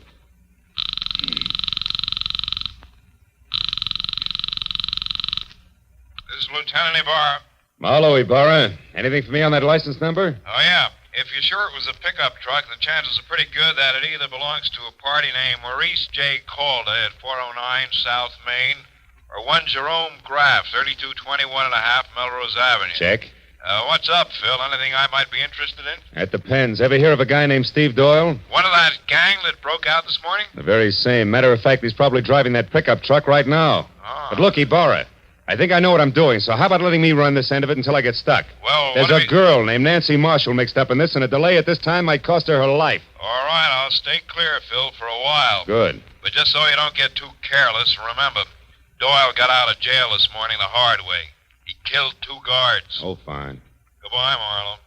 This is Lieutenant Ibarra. Marlowe, Ibarra. Anything for me on that license number? Oh, yeah. If you're sure it was a pickup truck, the chances are pretty good that it either belongs to a party named Maurice J. Calder at 409 South Main or one Jerome Graff, 3221.5 Melrose Avenue. Check. What's up, Phil? Anything I might be interested in? That depends. Ever hear of a guy named Steve Doyle? One of that gang that broke out this morning? The very same. Matter of fact, he's probably driving that pickup truck right now. Oh. But look, Ibarra, I think I know what I'm doing, so how about letting me run this end of it until I get stuck? Well, There's a girl named Nancy Marshall mixed up in this, and a delay at this time might cost her life. All right, I'll stay clear, Phil, for a while. Good. But just so you don't get too careless, remember, Doyle got out of jail this morning the hard way. He killed 2 guards. Oh, fine. Goodbye, Marlowe.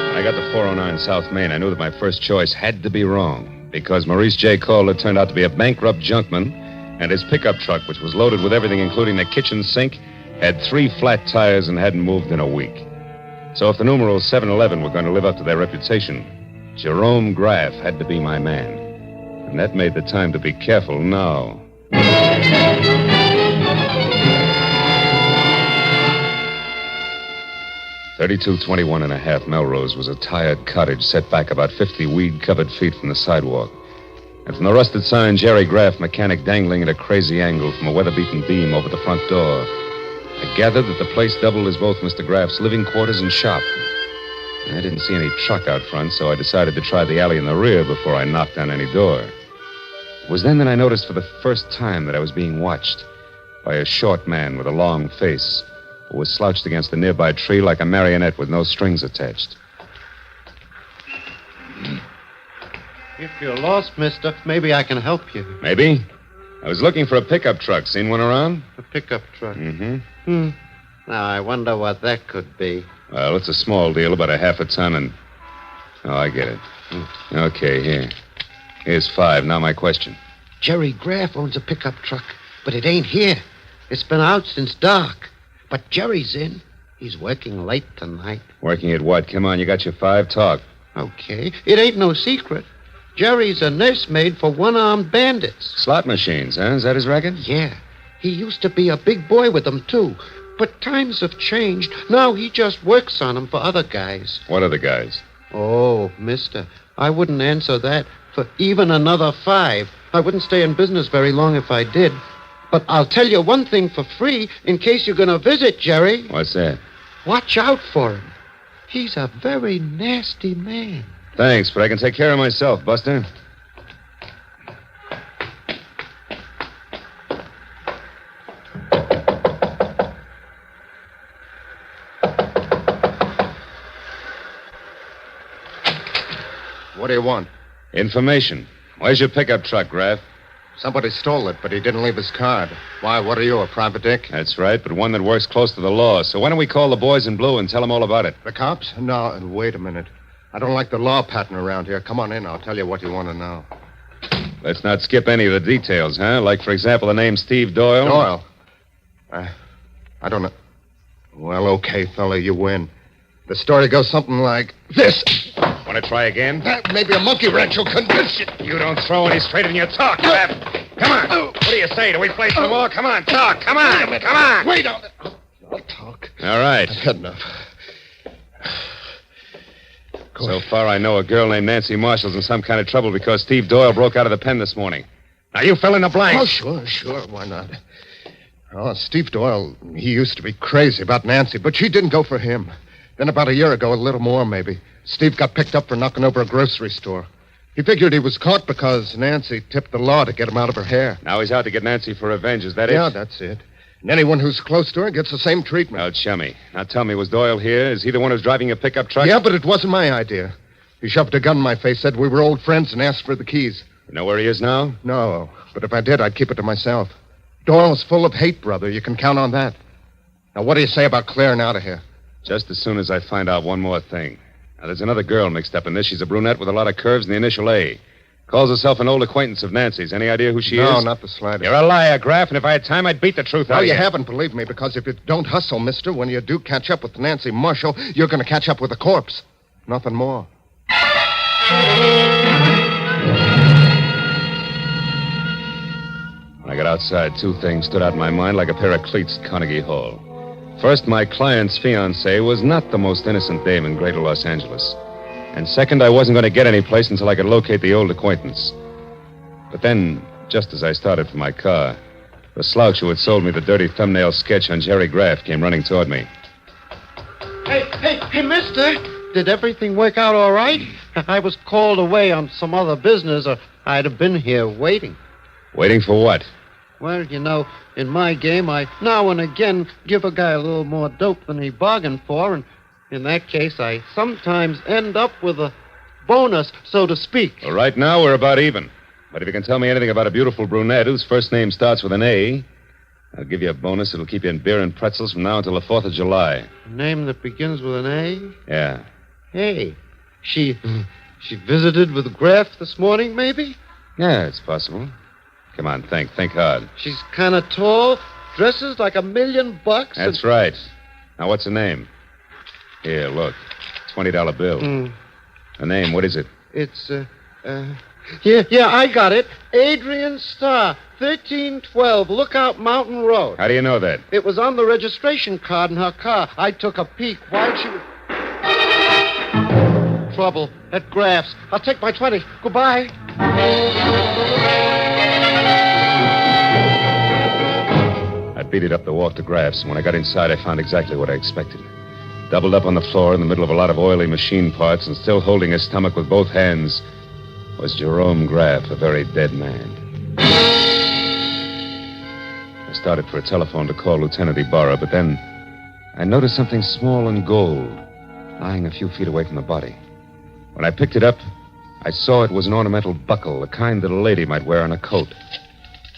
When I got to 409 South Main, I knew that my first choice had to be wrong, because Maurice J. Calder turned out to be a bankrupt junkman, and his pickup truck, which was loaded with everything including the kitchen sink, had 3 flat tires, and hadn't moved in a week. So if the numeral 711 were going to live up to their reputation, Jerome Graff had to be my man. And that made the time to be careful now. 3221 and a half Melrose was a tired cottage set back about 50 weed-covered feet from the sidewalk. And from the rusted sign, Jerry Graff, mechanic, dangling at a crazy angle from a weather-beaten beam over the front door, I gathered that the place doubled as both Mr. Graff's living quarters and shop. I didn't see any truck out front, so I decided to try the alley in the rear before I knocked on any door. It was then that I noticed for the first time that I was being watched by a short man with a long face who was slouched against a nearby tree like a marionette with no strings attached. If you're lost, mister, maybe I can help you. Maybe? I was looking for a pickup truck. Seen one around? A pickup truck? Mm-hmm. Now, I wonder what that could be. Well, it's a small deal, about a half a ton, and... Oh, I get it. Okay, here. Here's 5. Now my question. Jerry Graff owns a pickup truck, but it ain't here. It's been out since dark. But Jerry's in. He's working late tonight. Working at what? Come on, you got your 5. Talk. Okay. It ain't no secret. Jerry's a nursemaid for one-armed bandits. Slot machines, huh? Is that his racket? Yeah. He used to be a big boy with them, too. But times have changed. Now he just works on them for other guys. What other guys? Oh, mister, I wouldn't answer that for even another 5. I wouldn't stay in business very long if I did. But I'll tell you one thing for free in case you're going to visit Jerry. What's that? Watch out for him. He's a very nasty man. Thanks, but I can take care of myself, Buster. What do you want? Information. Where's your pickup truck, Graff? Somebody stole it, but he didn't leave his card. Why, what are you, a private dick? That's right, but one that works close to the law. So why don't we call the boys in blue and tell them all about it? The cops? No, wait a minute. I don't like the law pattern around here. Come on in, I'll tell you what you want to know. Let's not skip any of the details, huh? Like, for example, the name Steve Doyle? Doyle? I don't know. Well, okay, fella, you win. The story goes something like this. Want to try again? Maybe a monkey wrench will convince you. You don't throw any straight in your talk, Graff. Come on. What do you say? Do we play some more? Come on, talk. Come on. Come on. Wait on it. I'll talk. All right. I've had enough. So far, I know a girl named Nancy Marshall's in some kind of trouble because Steve Doyle broke out of the pen this morning. Now, you fill in the blanks. Oh, sure. Why not? Oh, Steve Doyle, he used to be crazy about Nancy, but she didn't go for him. Then about a year ago, a little more maybe, Steve got picked up for knocking over a grocery store. He figured he was caught because Nancy tipped the law to get him out of her hair. Now he's out to get Nancy for revenge. Is that it? Yeah, that's it. And anyone who's close to her gets the same treatment. Oh, chummy. Now tell me, was Doyle here? Is he the one who's driving a pickup truck? Yeah, but it wasn't my idea. He shoved a gun in my face, said we were old friends, and asked for the keys. You know where he is now? No, but if I did, I'd keep it to myself. Doyle's full of hate, brother. You can count on that. Now, what do you say about clearing out of here? Just as soon as I find out one more thing. Now, there's another girl mixed up in this. She's a brunette with a lot of curves and the initial A. Calls herself an old acquaintance of Nancy's. Any idea who she is? No, not the slightest. You're a liar, Graff, and if I had time, I'd beat the truth out of you. No, you haven't, believe me, because if you don't hustle, mister, when you do catch up with Nancy Marshall, you're going to catch up with a corpse. Nothing more. When I got outside, 2 things stood out in my mind like a pair of cleats at Carnegie Hall. First, my client's fiancée was not the most innocent dame in greater Los Angeles. And second, I wasn't going to get any place until I could locate the old acquaintance. But then, just as I started for my car, the slouch who had sold me the dirty thumbnail sketch on Jerry Graff came running toward me. Hey, mister. Did everything work out all right? I was called away on some other business, or I'd have been here waiting. Waiting for what? Well, you know, in my game, I now and again give a guy a little more dope than he bargained for, and in that case, I sometimes end up with a bonus, so to speak. Well, right now, we're about even. But if you can tell me anything about a beautiful brunette whose first name starts with an A, I'll give you a bonus that'll keep you in beer and pretzels from now until the 4th of July. A name that begins with an A? Yeah. Hey, she visited with Graff this morning, maybe? Yeah, it's possible. Come on, think hard. She's kind of tall, dresses like $1,000,000. That's right. Now, what's her name? Here, look. $20 bill. The name, what is it? It's, Yeah, I got it. Adrian Starr, 1312 Lookout Mountain Road. How do you know that? It was on the registration card in her car. I took a peek while she was... Trouble at Graff's. I'll take my 20. Goodbye. I beat it up the walk to Graff's, and when I got inside, I found exactly what I expected. Doubled up on the floor in the middle of a lot of oily machine parts and still holding his stomach with both hands was Jerome Graff, a very dead man. I started for a telephone to call Lieutenant Ibarra, but then I noticed something small and gold lying a few feet away from the body. When I picked it up, I saw it was an ornamental buckle, the kind that a lady might wear on a coat.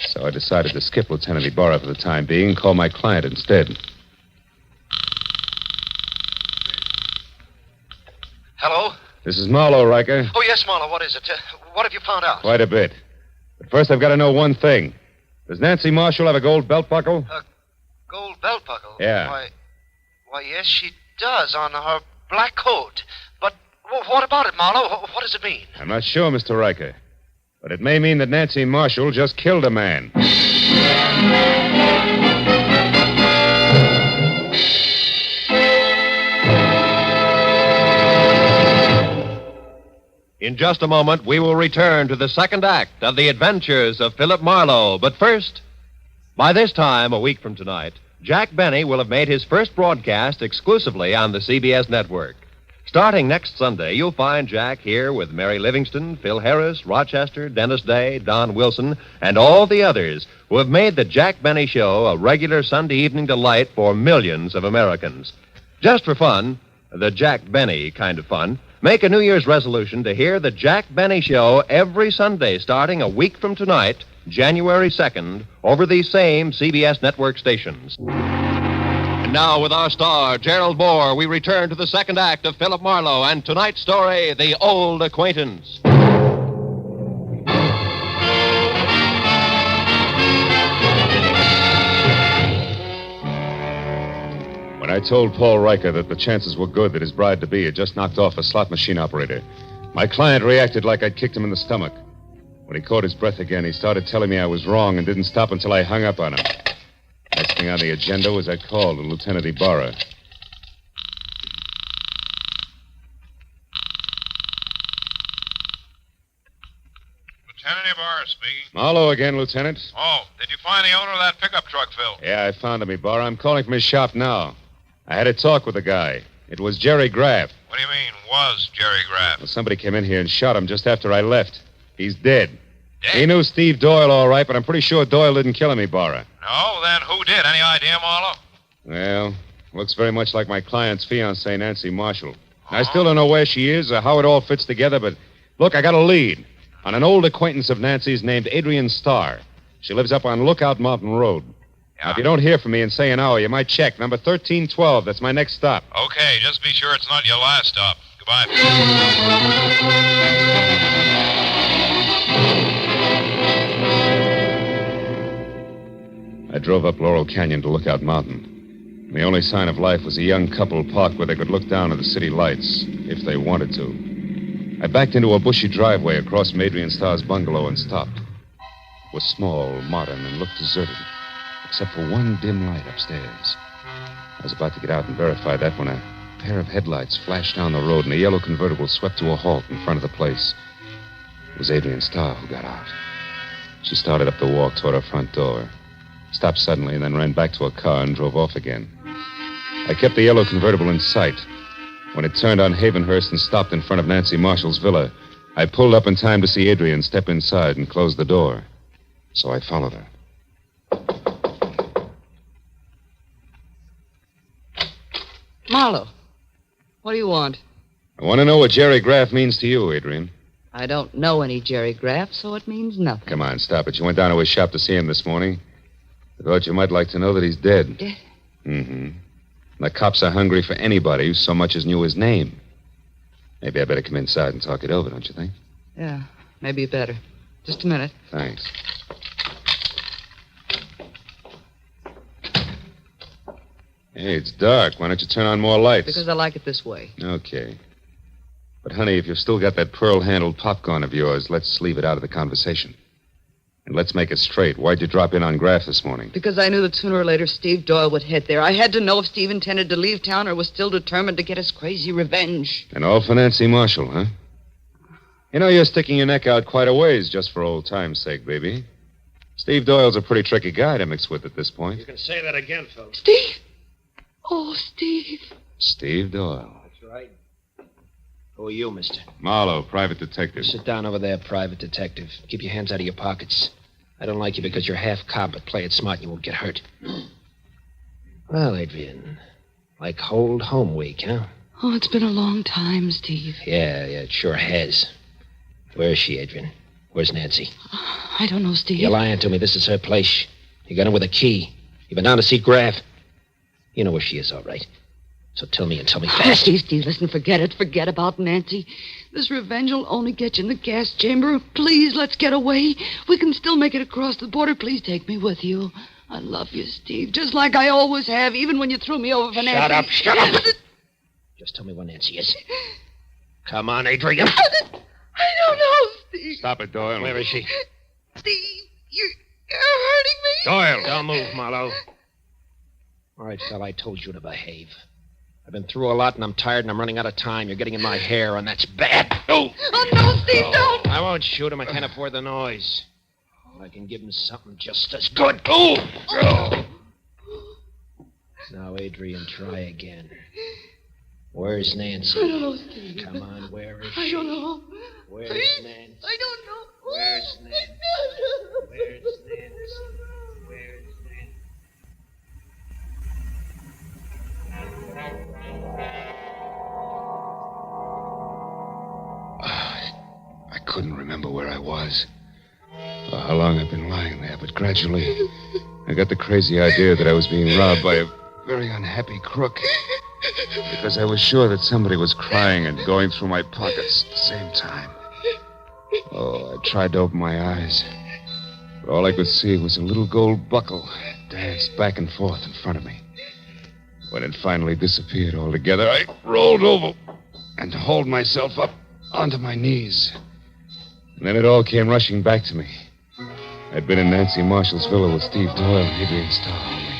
So I decided to skip Lieutenant Ibarra for the time being and call my client instead. Hello? This is Marlowe, Riker. Oh, yes, Marlowe. What is it? What have you found out? Quite a bit. But first, I've got to know one thing. Does Nancy Marshall have a gold belt buckle? A gold belt buckle? Yeah. Why, yes, she does on her black coat. But what about it, Marlowe? What does it mean? I'm not sure, Mr. Riker. But it may mean that Nancy Marshall just killed a man. In just a moment, we will return to the second act of the adventures of Philip Marlowe. But first, by this time, a week from tonight, Jack Benny will have made his first broadcast exclusively on the CBS network. Starting next Sunday, you'll find Jack here with Mary Livingston, Phil Harris, Rochester, Dennis Day, Don Wilson, and all the others who have made the Jack Benny Show a regular Sunday evening delight for millions of Americans. Just for fun, the Jack Benny kind of fun, make a New Year's resolution to hear the Jack Benny Show every Sunday starting a week from tonight, January 2nd, over these same CBS network stations. And now, with our star, Gerald Moore, we return to the second act of Philip Marlowe and tonight's story, The Old Acquaintance. When I told Paul Riker that the chances were good that his bride-to-be had just knocked off a slot machine operator, my client reacted like I'd kicked him in the stomach. When he caught his breath again, he started telling me I was wrong and didn't stop until I hung up on him. Next thing on the agenda was I called to Lieutenant Ibarra. Lieutenant Ibarra speaking. Marlowe again, Lieutenant. Oh, did you find the owner of that pickup truck, Phil? Yeah, I found him, Ibarra. I'm calling from his shop now. I had a talk with the guy. It was Jerry Graff. What do you mean, was Jerry Graff? Well, somebody came in here and shot him just after I left. He's dead. He knew Steve Doyle all right, but I'm pretty sure Doyle didn't kill him, Ibarra. No, then who did? Any idea, Marlowe? Well, looks very much like my client's fiancée, Nancy Marshall. I still don't know where she is or how it all fits together, but look, I got a lead on an old acquaintance of Nancy's named Adrian Starr. She lives up on Lookout Mountain Road. Now, if you don't hear from me in, say, an hour, you might check. Number 1312. That's my next stop. Okay, just be sure it's not your last stop. Goodbye. I drove up Laurel Canyon to Lookout Mountain. And the only sign of life was a young couple parked where they could look down at the city lights, if they wanted to. I backed into a bushy driveway across from Adrian Starr's bungalow and stopped. It was small, modern, and looked deserted, except for one dim light upstairs. I was about to get out and verify that when a pair of headlights flashed down the road and a yellow convertible swept to a halt in front of the place. It was Adrian Starr who got out. She started up the walk toward her front door, stopped suddenly, and then ran back to her car and drove off again. I kept the yellow convertible in sight. When it turned on Havenhurst and stopped in front of Nancy Marshall's villa, I pulled up in time to see Adrian step inside and close the door. So I followed her. Marlowe, what do you want? I want to know what Jerry Graff means to you, Adrian. I don't know any Jerry Graff, so it means nothing. Come on, stop it. You went down to his shop to see him this morning. I thought you might like to know that he's dead. Dead? Mm-hmm. The cops are hungry for anybody who so much as knew his name. Maybe I better come inside and talk it over, don't you think? Yeah, maybe better. Just a minute. Thanks. Hey, it's dark. Why don't you turn on more lights? Because I like it this way. Okay. But, honey, if you've still got that pearl-handled popcorn of yours, let's leave it out of the conversation. And let's make it straight. Why'd you drop in on Graff this morning? Because I knew that sooner or later Steve Doyle would head there. I had to know if Steve intended to leave town or was still determined to get his crazy revenge. And all for Nancy Marshall, huh? You know, you're sticking your neck out quite a ways just for old time's sake, baby. Steve Doyle's a pretty tricky guy to mix with at this point. You can say that again, Phil. Steve! Oh, Steve. Steve Doyle. That's right. Who are you, mister? Marlowe, private detective. Sit down over there, private detective. Keep your hands out of your pockets. I don't like you because you're half cop, but play it smart and you won't get hurt. Well, Adrian, like old home week, huh? Oh, it's been a long time, Steve. Yeah, it sure has. Where is she, Adrian? Where's Nancy? I don't know, Steve. You're lying to me. This is her place. You got in with a key. You've been down to see Graff. You know where she is, all right. So tell me and tell me fast. Oh, Steve, listen, forget it. Forget about Nancy. This revenge will only get you in the gas chamber. Please, let's get away. We can still make it across the border. Please take me with you. I love you, Steve, just like I always have, even when you threw me over for Nancy. Shut up. Just tell me where Nancy is. Come on, Adrian. I don't know, Steve. Stop it, Doyle. Where is she? Steve, you're hurting me. Doyle! Don't move, Marlowe. All right, fella, I told you to behave. I've been through a lot, and I'm tired, and I'm running out of time. You're getting in my hair, and that's bad. Oh! Oh, no, Steve, don't! I won't shoot him. I can't afford the noise. I can give him something just as good. Oh! Now, Adrian, try again. Where's Nancy? I don't know, Steve. Come on, where is I she? don't know. Where's Please? Nancy? I don't know. Where's Nancy? Where's Nancy? Where's Nancy? I couldn't remember where I was or how long I'd been lying there, but gradually I got the crazy idea that I was being robbed by a very unhappy crook because I was sure that somebody was crying and going through my pockets at the same time. Oh, I tried to open my eyes, but all I could see was a little gold buckle danced back and forth in front of me. When it finally disappeared altogether, I rolled over and hauled myself up onto my knees. And then it all came rushing back to me. I'd been in Nancy Marshall's villa with Steve Doyle and Adrian Starr only.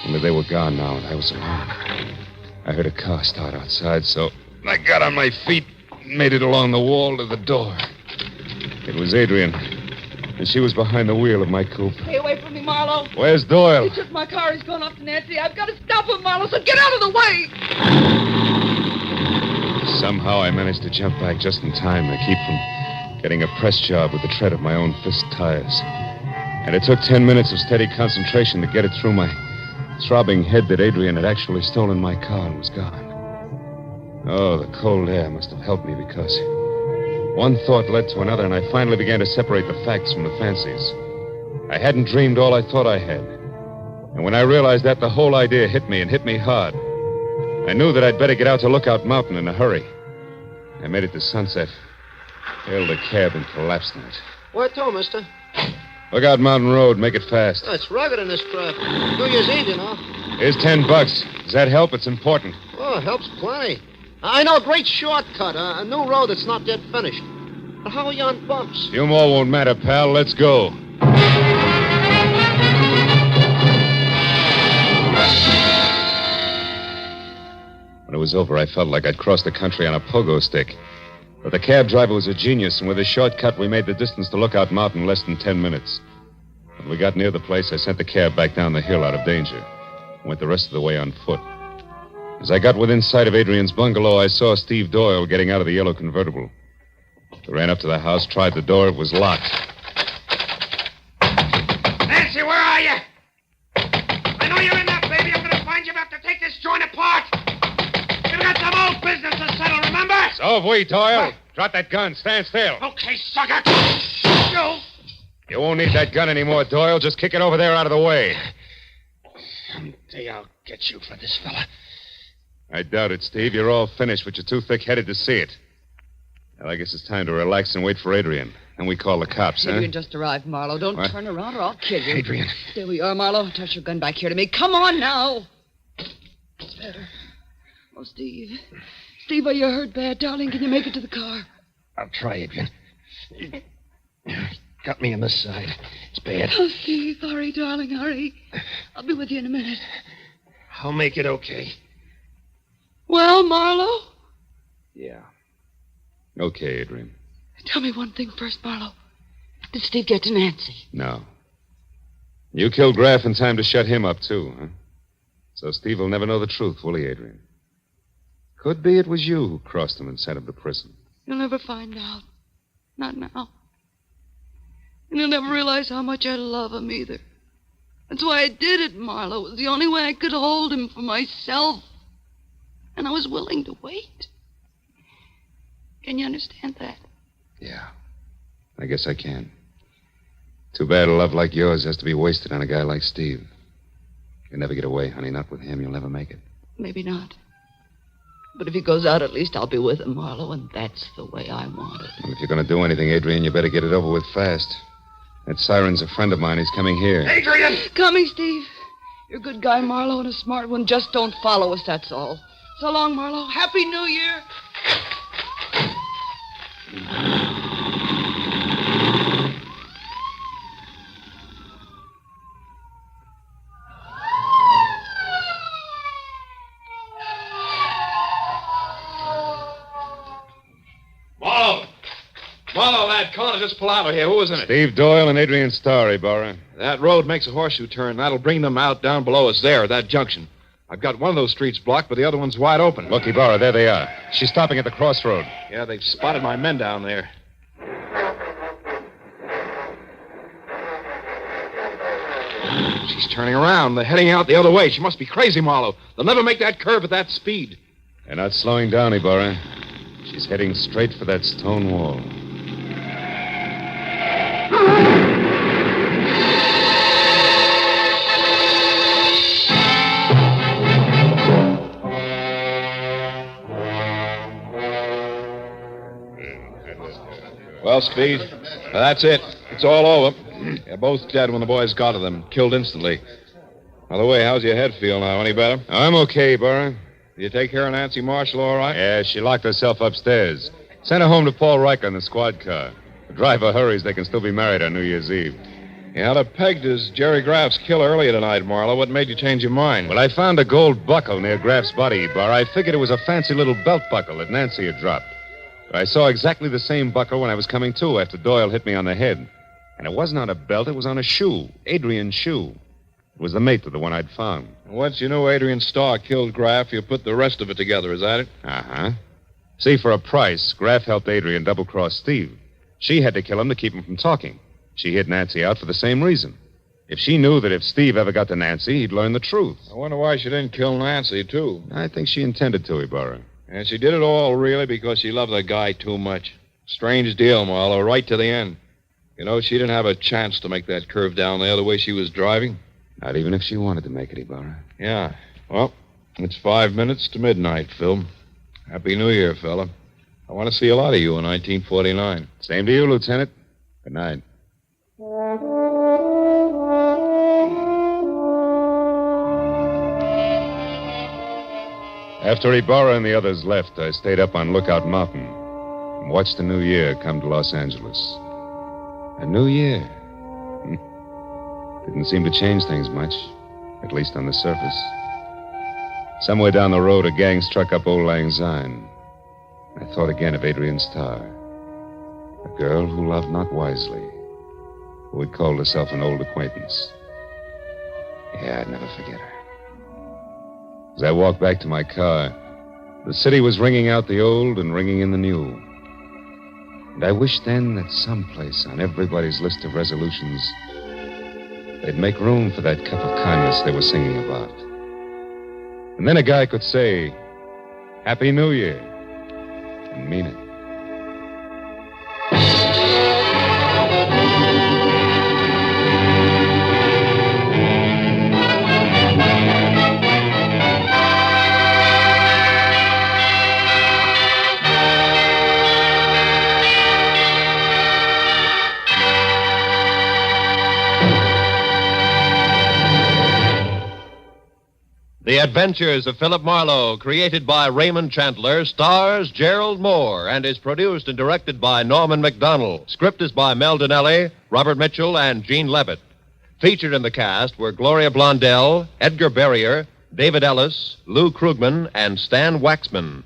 Only they were gone now, and I was alone. I heard a car start outside, so I got on my feet and made it along the wall to the door. It was Adrian, and she was behind the wheel of my coupe. Stay away from me, Marlowe. Where's Doyle? He took my car. He's going off to Nancy. I've got to stop him, Marlowe, so get out of the way. Somehow I managed to jump back just in time to keep from getting a press job with the tread of my own fist tires. And it took 10 minutes of steady concentration to get it through my throbbing head that Adrian had actually stolen my car and was gone. Oh, the cold air must have helped me because one thought led to another, and I finally began to separate the facts from the fancies. I hadn't dreamed all I thought I had. And when I realized that, the whole idea hit me, and hit me hard. I knew that I'd better get out to Lookout Mountain in a hurry. I made it to Sunset, hailed a cab, and collapsed in it. Where to, mister? Lookout Mountain Road. Make it fast. Oh, it's rugged in this crap. New Year's Eve, you know. Here's $10. Does that help? It's important. Oh, it helps plenty. I know a great shortcut, a new road that's not yet finished. But how are you on bumps? A few more won't matter, pal. Let's go. When it was over, I felt like I'd crossed the country on a pogo stick. But the cab driver was a genius, and with a shortcut, we made the distance to Lookout Mountain in less than 10 minutes. When we got near the place, I sent the cab back down the hill out of danger. Went the rest of the way on foot. As I got within sight of Adrian's bungalow, I saw Steve Doyle getting out of the yellow convertible. I ran up to the house, tried the door. It was locked. Nancy, where are you? I know you're in there, baby. I'm going to find you. I have to take this joint apart. We've got some old business to settle, remember? So have we, Doyle. Drop that gun. Stand still. Okay, sucker. You. You won't need that gun anymore, Doyle. Just kick it over there out of the way. Someday I'll get you for this fella. I doubt it, Steve. You're all finished, but you're too thick-headed to see it. Well, I guess it's time to relax and wait for Adrian. And we call the cops, huh? Adrian just arrived, Marlowe. Don't What? turn around or I'll kill you. Adrian. There we are, Marlowe. Toss your gun back here to me. Come on now. better. Oh, Steve. Steve, are you hurt bad, darling? Can you make it to the car? I'll try, Adrian. Got me in the side. It's bad. Oh, Steve, hurry, darling, hurry. I'll be with you in a minute. I'll make it okay. Well, Marlowe? Yeah. Okay, Adrian. Tell me one thing first, Marlowe. Did Steve get to Nancy? No. You killed Graff in time to shut him up, too, huh? So Steve will never know the truth, will he, Adrian? Could be it was you who crossed him and sent him to prison. You'll never find out. Not now. And you'll never realize how much I love him either. That's why I did it, Marlowe. It was the only way I could hold him for myself. And I was willing to wait. Can you understand that? Yeah. I guess I can. Too bad a love like yours has to be wasted on a guy like Steve. You'll never get away, honey. Not with him. You'll never make it. Maybe not. But if he goes out, at least I'll be with him, Marlowe, and that's the way I want it. Well, if you're going to do anything, Adrian, you better get it over with fast. That siren's a friend of mine. He's coming here. Adrian! Coming, Steve. You're a good guy, Marlowe, and a smart one. Just don't follow us, that's all. So long, Marlowe. Happy New Year. Marlowe, lad, come on, just pull out of here. Who was in it? Steve Doyle and Adrian Starr, Ibarra. That road makes a horseshoe turn. That'll bring them out down below us there, that junction. I've got one of those streets blocked, but the other one's wide open. Look, Ibarra, there they are. She's stopping at the crossroad. Yeah, they've spotted my men down there. She's turning around. They're heading out the other way. She must be crazy, Marlowe. They'll never make that curve at that speed. They're not slowing down, Ibarra. She's heading straight for that stone wall. Well, Speed, that's it. It's all over. They're both dead when the boys got to them. Killed instantly. By the way, how's your head feel now? Any better? I'm okay, Ibarra. Did you take care of Nancy Marshall all right? Yeah, she locked herself upstairs. Sent her home to Paul Riker in the squad car. The driver hurries, they can still be married on New Year's Eve. You had her pegged as Jerry Graff's killer earlier tonight, Marlowe. What made you change your mind? Well, I found a gold buckle near Graff's body, Ibarra. I figured it was a fancy little belt buckle that Nancy had dropped. But I saw exactly the same buckle when I was coming to after Doyle hit me on the head. And it wasn't on a belt, it was on a shoe. Adrian's shoe. It was the mate to the one I'd found. Once you knew Adrian Starr killed Graff, you put the rest of it together, is that it? Uh-huh. See, for a price, Graff helped Adrian double-cross Steve. She had to kill him to keep him from talking. She hid Nancy out for the same reason. If she knew that if Steve ever got to Nancy, he'd learn the truth. I wonder why she didn't kill Nancy, too. I think she intended to, Ibarra. And she did it all, really, because she loved the guy too much. Strange deal, Marlowe, right to the end. You know, she didn't have a chance to make that curve down there the way she was driving. Not even if she wanted to make it, Ibarra. Yeah. Well, it's 5 minutes to midnight, Phil. Happy New Year, fella. I want to see a lot of you in 1949. Same to you, Lieutenant. Good night. After Ibarra and the others left, I stayed up on Lookout Mountain and watched the new year come to Los Angeles. A new year. Didn't seem to change things much, at least on the surface. Somewhere down the road, a gang struck up Old Lang Syne. I thought again of Adrian Starr, a girl who loved not wisely, who had called herself an old acquaintance. Yeah, I'd never forget her. As I walked back to my car, the city was ringing out the old and ringing in the new. And I wished then that someplace on everybody's list of resolutions, they'd make room for that cup of kindness they were singing about. And then a guy could say, Happy New Year, and mean it. The Adventures of Philip Marlowe, created by Raymond Chandler, stars Gerald Moore and is produced and directed by Norman MacDonald. Script is by Mel Donnelly, Robert Mitchell, and Gene Levitt. Featured in the cast were Gloria Blondell, Edgar Barrier, David Ellis, Lou Krugman, and Stan Waxman.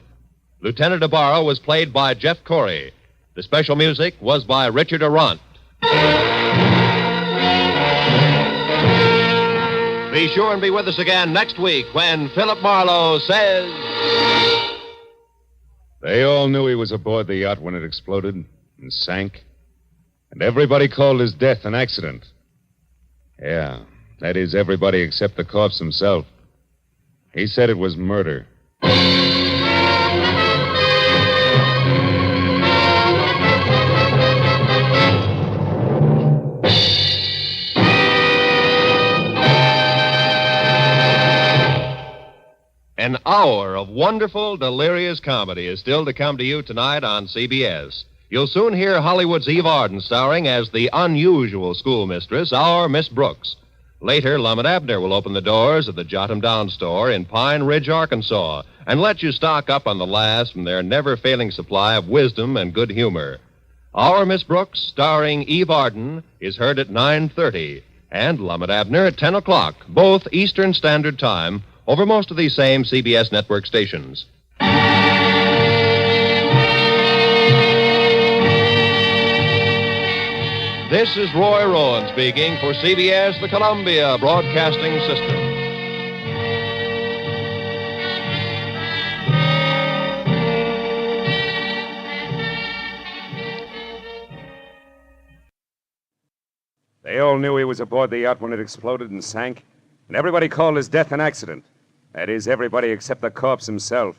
Lieutenant Ibarra was played by Jeff Corey. The special music was by Richard Arant. Be sure and be with us again next week when Philip Marlowe says... They all knew he was aboard the yacht when it exploded and sank. And everybody called his death an accident. Yeah, that is everybody except the corpse himself. He said it was murder. An hour of wonderful, delirious comedy is still to come to you tonight on CBS. You'll soon hear Hollywood's Eve Arden starring as the unusual schoolmistress, our Miss Brooks. Later, Lumet Abner will open the doors of the Jot 'em Down store in Pine Ridge, Arkansas, and let you stock up on the last from their never-failing supply of wisdom and good humor. Our Miss Brooks, starring Eve Arden, is heard at 9:30, and Lumet Abner at 10 o'clock, both Eastern Standard Time, over most of these same CBS network stations. This is Roy Rowan speaking for CBS, the Columbia Broadcasting System. They all knew he was aboard the yacht when it exploded and sank. And everybody called his death an accident. That is, everybody except the corpse himself.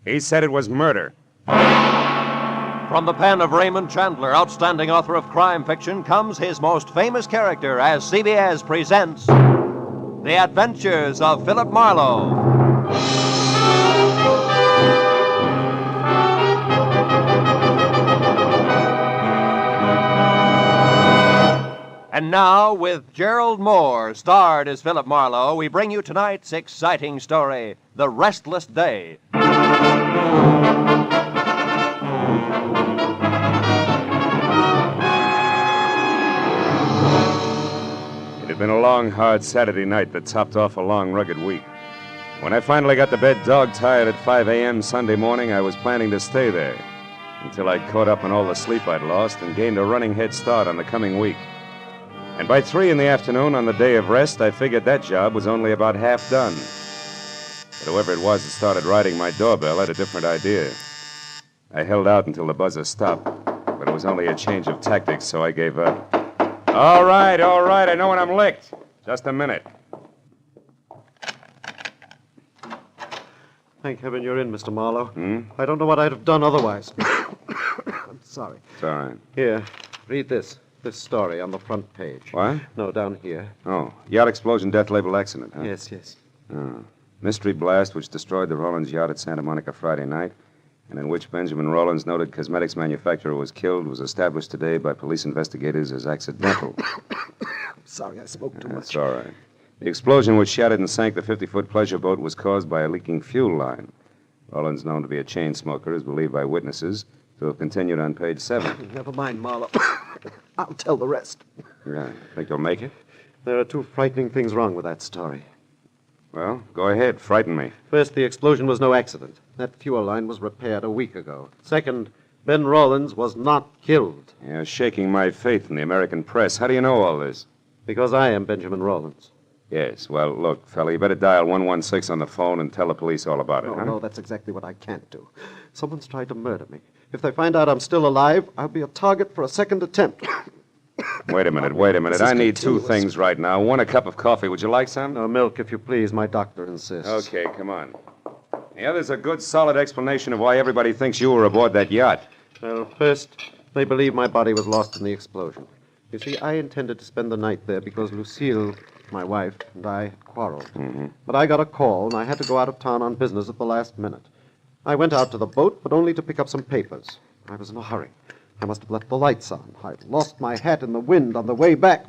He said it was murder. From the pen of Raymond Chandler, outstanding author of crime fiction, comes his most famous character as CBS presents The Adventures of Philip Marlowe. And now, with Gerald Moore, starred as Philip Marlowe, we bring you tonight's exciting story, The Restless Day. It had been a long, hard Saturday night that topped off a long, rugged week. When I finally got to bed dog-tired at 5 a.m. Sunday morning, I was planning to stay there until I'd caught up on all the sleep I'd lost and gained a running head start on the coming week. And by 3 in the afternoon on the day of rest, I figured that job was only about half done. But whoever it was that started riding my doorbell had a different idea. I held out until the buzzer stopped, but it was only a change of tactics, so I gave up. All right, I know when I'm licked. Just a minute. Thank heaven you're in, Mr. Marlowe. I don't know what I'd have done otherwise. I'm sorry. It's all right. Here, read this story on the front page. What? No, down here. Oh, yacht explosion, death labeled accident, huh? Yes. Oh. Mystery blast which destroyed the Rollins yacht at Santa Monica Friday night, and in which Benjamin Rollins, noted cosmetics manufacturer, was killed, was established today by police investigators as accidental. I'm sorry I spoke too much. That's all right. The explosion which shattered and sank the 50-foot pleasure boat was caused by a leaking fuel line. Rollins, known to be a chain smoker, is believed by witnesses to have continued on page 7. Never mind, Marlowe. I'll tell the rest. Yeah. Think you'll make it? There are 2 frightening things wrong with that story. Well, go ahead. Frighten me. First, the explosion was no accident. That fuel line was repaired a week ago. Second, Ben Rollins was not killed. You're shaking my faith in the American press. How do you know all this? Because I am Benjamin Rollins. Yes. Well, look, fella, you better dial 116 on the phone and tell the police all about it, huh? No, that's exactly what I can't do. Someone's tried to murder me. If they find out I'm still alive, I'll be a target for a second attempt. Wait a minute. I need 2 things right now. One, a cup of coffee. Would you like some? No, milk, if you please. My doctor insists. Okay, come on. The other's a good, solid explanation of why everybody thinks you were aboard that yacht. Well, first, they believe my body was lost in the explosion. You see, I intended to spend the night there because Lucille, my wife, and I quarreled. Mm-hmm. But I got a call, and I had to go out of town on business at the last minute. I went out to the boat, but only to pick up some papers. I was in a hurry. I must have left the lights on. I'd lost my hat in the wind on the way back.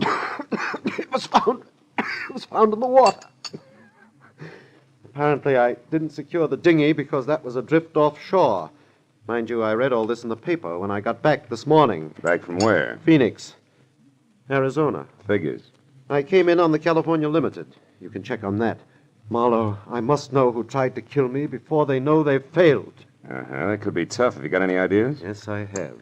It was found in the water. Apparently, I didn't secure the dinghy because that was adrift offshore. Mind you, I read all this in the paper when I got back this morning. Back from where? Phoenix, Arizona. Figures. I came in on the California Limited. You can check on that. Marlowe, I must know who tried to kill me before they know they've failed. That could be tough. Have you got any ideas? Yes, I have.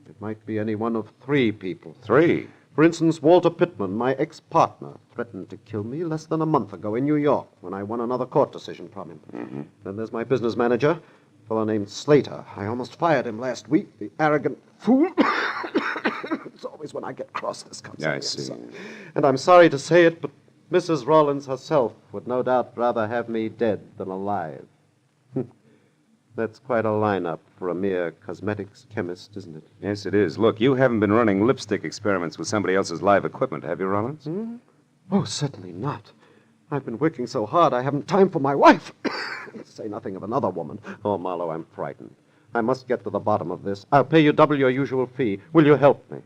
It might be any one of 3 people. 3? For instance, Walter Pittman, my ex-partner, threatened to kill me less than a month ago in New York when I won another court decision from him. Mm-hmm. Then there's my business manager, a fellow named Slater. I almost fired him last week, the arrogant fool. It's always when I get cross this comes out. I see. And I'm sorry to say it, but Mrs. Rollins herself would no doubt rather have me dead than alive. That's quite a lineup for a mere cosmetics chemist, isn't it? Yes, it is. Look, you haven't been running lipstick experiments with somebody else's live equipment, have you, Rollins? Hmm? Oh, certainly not. I've been working so hard I haven't time for my wife. Say nothing of another woman. Oh, Marlowe, I'm frightened. I must get to the bottom of this. I'll pay you double your usual fee. Will you help me?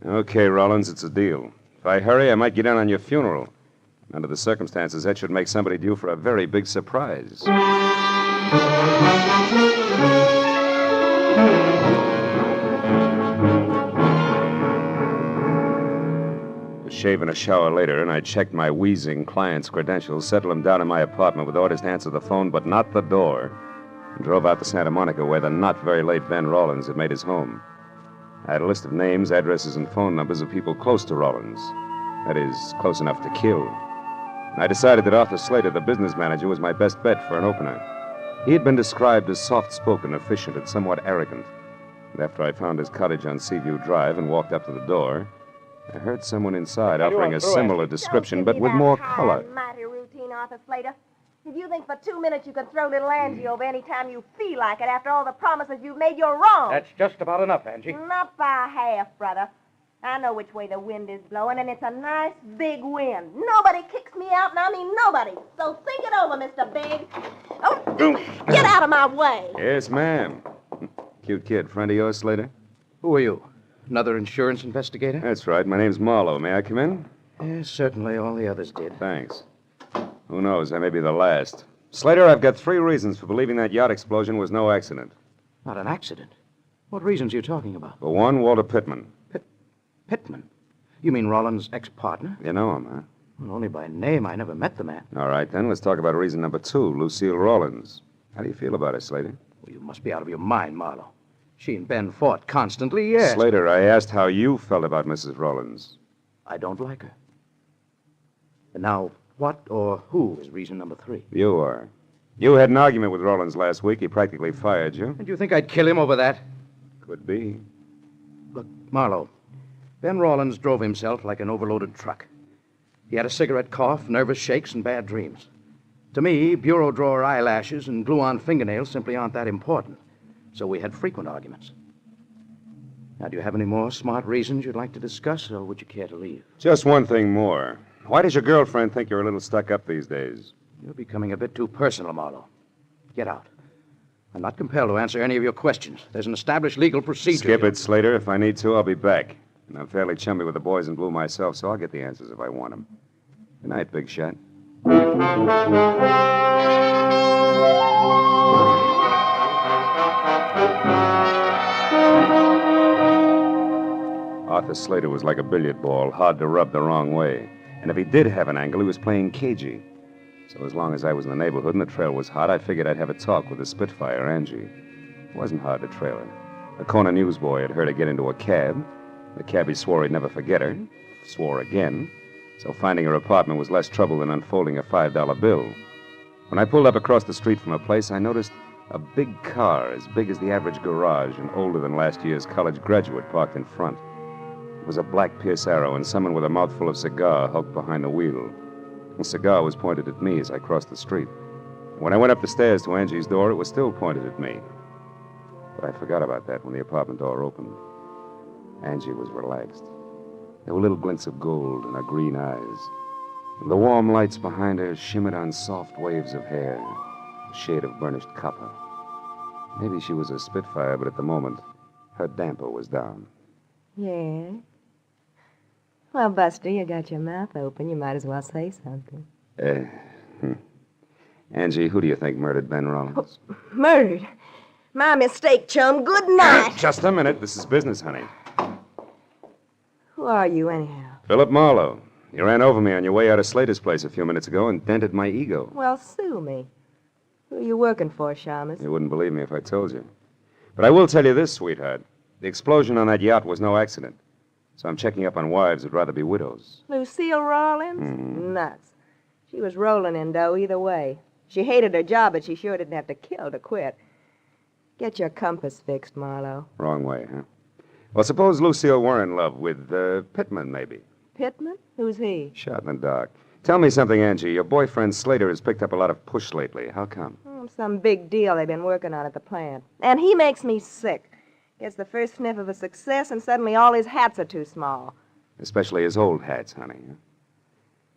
Okay, Rollins, it's a deal. If I hurry, I might get in on your funeral. Under the circumstances, that should make somebody due for a very big surprise. A shave and a shower later, and I checked my wheezing client's credentials, settled him down in my apartment with orders to answer the phone, but not the door, and drove out to Santa Monica, where the not very late Ben Rollins had made his home. I had a list of names, addresses, and phone numbers of people close to Rollins. That is, close enough to kill. I decided that Arthur Slater, the business manager, was my best bet for an opener. He had been described as soft-spoken, efficient, and somewhat arrogant. And after I found his cottage on Seaview Drive and walked up to the door, I heard someone inside offering a similar description, but with more color. Mighty routine, Arthur Slater. If you think for 2 minutes you can throw little Angie over any time you feel like it after all the promises you've made, you're wrong. That's just about enough, Angie. Not by half, brother. I know which way the wind is blowing, and it's a nice big wind. Nobody kicks me out, and I mean nobody. So think it over, Mr. Big. Oh, get out of my way. Yes, ma'am. Cute kid. Friend of yours, Slater? Who are you? Another insurance investigator? That's right. My name's Marlowe. May I come in? Yes, certainly. All the others did. Thanks. Who knows? I may be the last. Slater, I've got 3 reasons for believing that yacht explosion was no accident. Not an accident? What reasons are you talking about? For one, Walter Pittman. Pittman? You mean Rollins' ex-partner? You know him, huh? Well, only by name. I never met the man. All right, then. Let's talk about reason number 2, Lucille Rollins. How do you feel about her, Slater? Well, you must be out of your mind, Marlowe. She and Ben fought constantly, yes. Slater, I asked how you felt about Mrs. Rollins. I don't like her. And now, what or who is reason number 3? You are. You had an argument with Rollins last week. He practically fired you. And you think I'd kill him over that? Could be. Look, Marlowe, Ben Rollins drove himself like an overloaded truck. He had a cigarette cough, nervous shakes, and bad dreams. To me, bureau drawer eyelashes and glue-on fingernails simply aren't that important. So we had frequent arguments. Now, do you have any more smart reasons you'd like to discuss, or would you care to leave? Just one thing more. Why does your girlfriend think you're a little stuck up these days? You're becoming a bit too personal, Marlowe. Get out. I'm not compelled to answer any of your questions. There's an established legal procedure. Skip it, Slater. If I need to, I'll be back. And I'm fairly chummy with the boys in blue myself, so I'll get the answers if I want them. Good night, big shot. Arthur Slater was like a billiard ball, hard to rub the wrong way. And if he did have an angle, he was playing cagey. So as long as I was in the neighborhood and the trail was hot, I figured I'd have a talk with the Spitfire, Angie. It wasn't hard to trail her. A corner newsboy had heard her get into a cab. The cabbie swore he'd never forget her. Swore again. So finding her apartment was less trouble than unfolding a $5 bill. When I pulled up across the street from her place, I noticed a big car as big as the average garage and older than last year's college graduate parked in front. It was a black Pierce Arrow, and someone with a mouthful of cigar hulked behind the wheel. The cigar was pointed at me as I crossed the street. When I went up the stairs to Angie's door, it was still pointed at me. But I forgot about that when the apartment door opened. Angie was relaxed. There were little glints of gold in her green eyes. And the warm lights behind her shimmered on soft waves of hair, a shade of burnished copper. Maybe she was a Spitfire, but at the moment, her damper was down. Yeah? Well, Buster, you got your mouth open. You might as well say something. Angie, who do you think murdered Ben Rollins? Murdered. My mistake, chum. Good night. Just a minute. This is business, honey. Who are you, anyhow? Philip Marlowe. You ran over me on your way out of Slater's place a few minutes ago and dented my ego. Well, sue me. Who are you working for, Shamus? You wouldn't believe me if I told you. But I will tell you this, sweetheart. The explosion on that yacht was no accident. So I'm checking up on wives who'd rather be widows. Lucille Rawlins? Mm-hmm. Nuts. She was rolling in dough either way. She hated her job, but she sure didn't have to kill to quit. Get your compass fixed, Marlowe. Wrong way, huh? Well, suppose Lucille were in love with Pittman, maybe. Pittman? Who's he? Shot in the dark. Tell me something, Angie. Your boyfriend Slater has picked up a lot of push lately. How come? Some big deal they've been working on at the plant. And he makes me sick. Gets the first sniff of a success, and suddenly all his hats are too small. Especially his old hats, honey.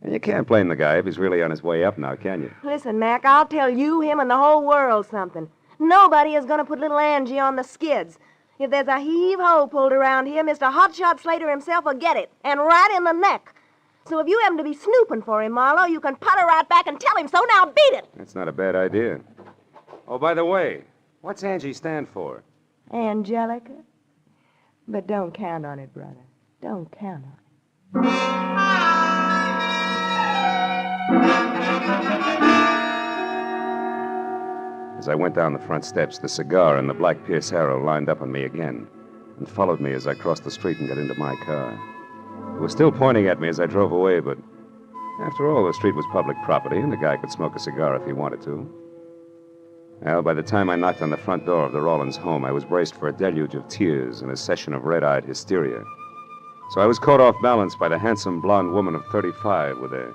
And you can't blame the guy if he's really on his way up now, can you? Listen, Mac, I'll tell you, him, and the whole world something. Nobody is going to put little Angie on the skids. If there's a heave-ho pulled around here, Mr. Hotshot Slater himself will get it, and right in the neck. So if you happen to be snooping for him, Marlowe, you can putter right back and tell him so. Now beat it. That's not a bad idea. Oh, by the way, what's Angie stand for? Angelica? But don't count on it, brother. Don't count on it. As I went down the front steps, the cigar and the black Pierce Arrow lined up on me again and followed me as I crossed the street and got into my car. It was still pointing at me as I drove away, but after all, the street was public property and the guy could smoke a cigar if he wanted to. Well, by the time I knocked on the front door of the Rawlins home, I was braced for a deluge of tears and a session of red-eyed hysteria. So I was caught off balance by the handsome blonde woman of 35 with a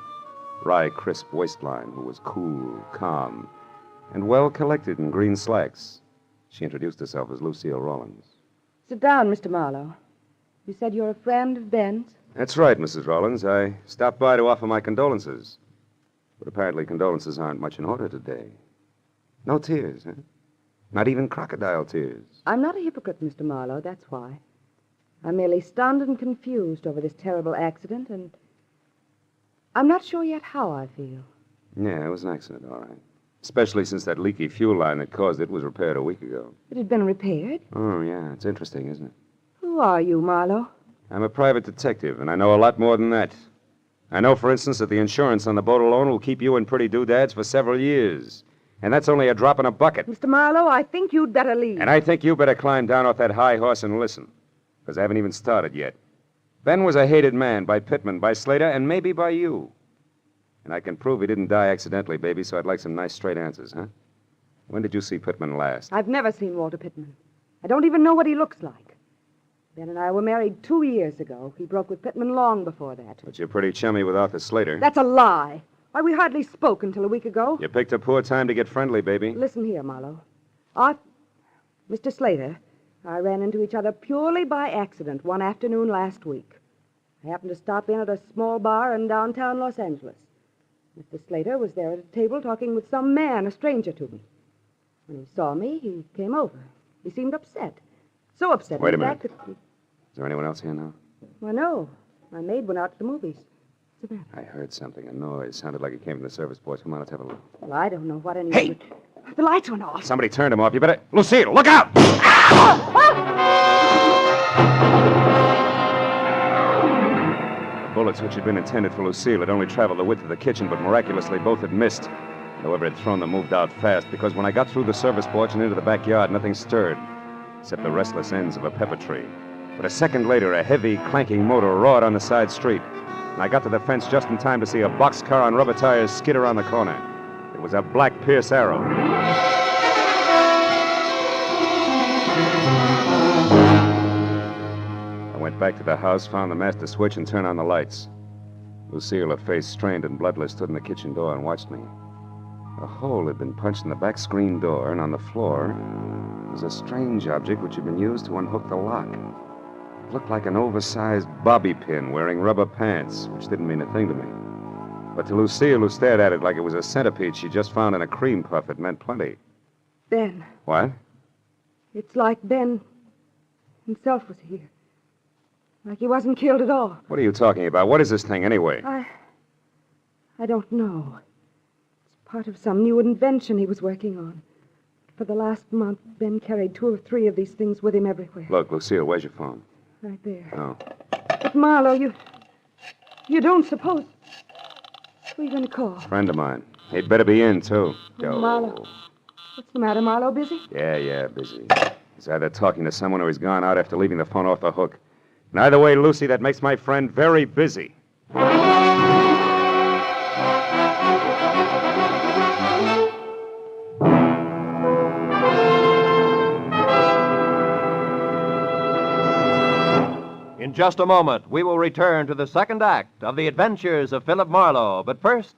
wry, crisp waistline who was cool, calm, and well-collected in green slacks. She introduced herself as Lucille Rawlins. Sit down, Mr. Marlowe. You said you're a friend of Ben's? That's right, Mrs. Rawlins. I stopped by to offer my condolences. But apparently condolences aren't much in order today. No tears, huh? Not even crocodile tears. I'm not a hypocrite, Mr. Marlowe, that's why. I'm merely stunned and confused over this terrible accident, and I'm not sure yet how I feel. Yeah, it was an accident, all right. Especially since that leaky fuel line that caused it was repaired a week ago. It had been repaired? Oh, yeah. It's interesting, isn't it? Who are you, Marlowe? I'm a private detective, and I know a lot more than that. I know, for instance, that the insurance on the boat alone will keep you in pretty doodads for several years. And that's only a drop in a bucket. Mr. Marlowe, I think you'd better leave. And I think you better climb down off that high horse and listen. Because I haven't even started yet. Ben was a hated man by Pittman, by Slater, and maybe by you. And I can prove he didn't die accidentally, baby, so I'd like some nice straight answers, huh? When did you see Pittman last? I've never seen Walter Pittman. I don't even know what he looks like. Ben and I were married 2 years ago. He broke with Pittman long before that. But you're pretty chummy with Arthur Slater. That's a lie. Why, we hardly spoke until a week ago. You picked a poor time to get friendly, baby. Listen here, Marlowe. Mr. Slater, I ran into each other purely by accident one afternoon last week. I happened to stop in at a small bar in downtown Los Angeles. Mr. Slater was there at a table talking with some man, a stranger to me. When he saw me, he came over. He seemed upset. So upset, Wait a in fact, minute. that... Is there anyone else here now? Well, no. My maid went out to the movies. What's the matter? I heard something, a noise. Sounded like it came from the service boys. Come on, let's have a look. Well, I don't know what anyone... Hey! The lights went off. Somebody turned them off. You better... Lucille, look out! The bullets, which had been intended for Lucille, had only traveled the width of the kitchen, but miraculously both had missed. Whoever had thrown them moved out fast, because when I got through the service porch and into the backyard, nothing stirred, except the restless ends of a pepper tree. But a second later, a heavy, clanking motor roared on the side street, and I got to the fence just in time to see a boxcar on rubber tires skid around the corner. It was a black Pierce Arrow. I went back to the house, found the master switch, and turned on the lights. Lucille, her face strained and bloodless, stood in the kitchen door and watched me. A hole had been punched in the back screen door, and on the floor was a strange object which had been used to unhook the lock. It looked like an oversized bobby pin wearing rubber pants, which didn't mean a thing to me. But to Lucille, who stared at it like it was a centipede she just found in a cream puff, it meant plenty. Ben. What? It's like Ben himself was here. Like he wasn't killed at all. What are you talking about? What is this thing, anyway? I don't know. It's Part of some new invention he was working on. For the last month, Ben carried 2 or 3 of these things with him everywhere. Look, Lucille, where's your phone? Right there. Oh. But, Marlowe, you don't suppose... Who are you going to call? Friend of mine. He'd better be in, too. Oh, Marlowe. What's the matter, Marlowe? Busy? Yeah, busy. He's either talking to someone or he's gone out after leaving the phone off the hook. And either way, Lucy, that makes my friend very busy. In just a moment, we will return to the second act of The Adventures of Philip Marlowe. But first,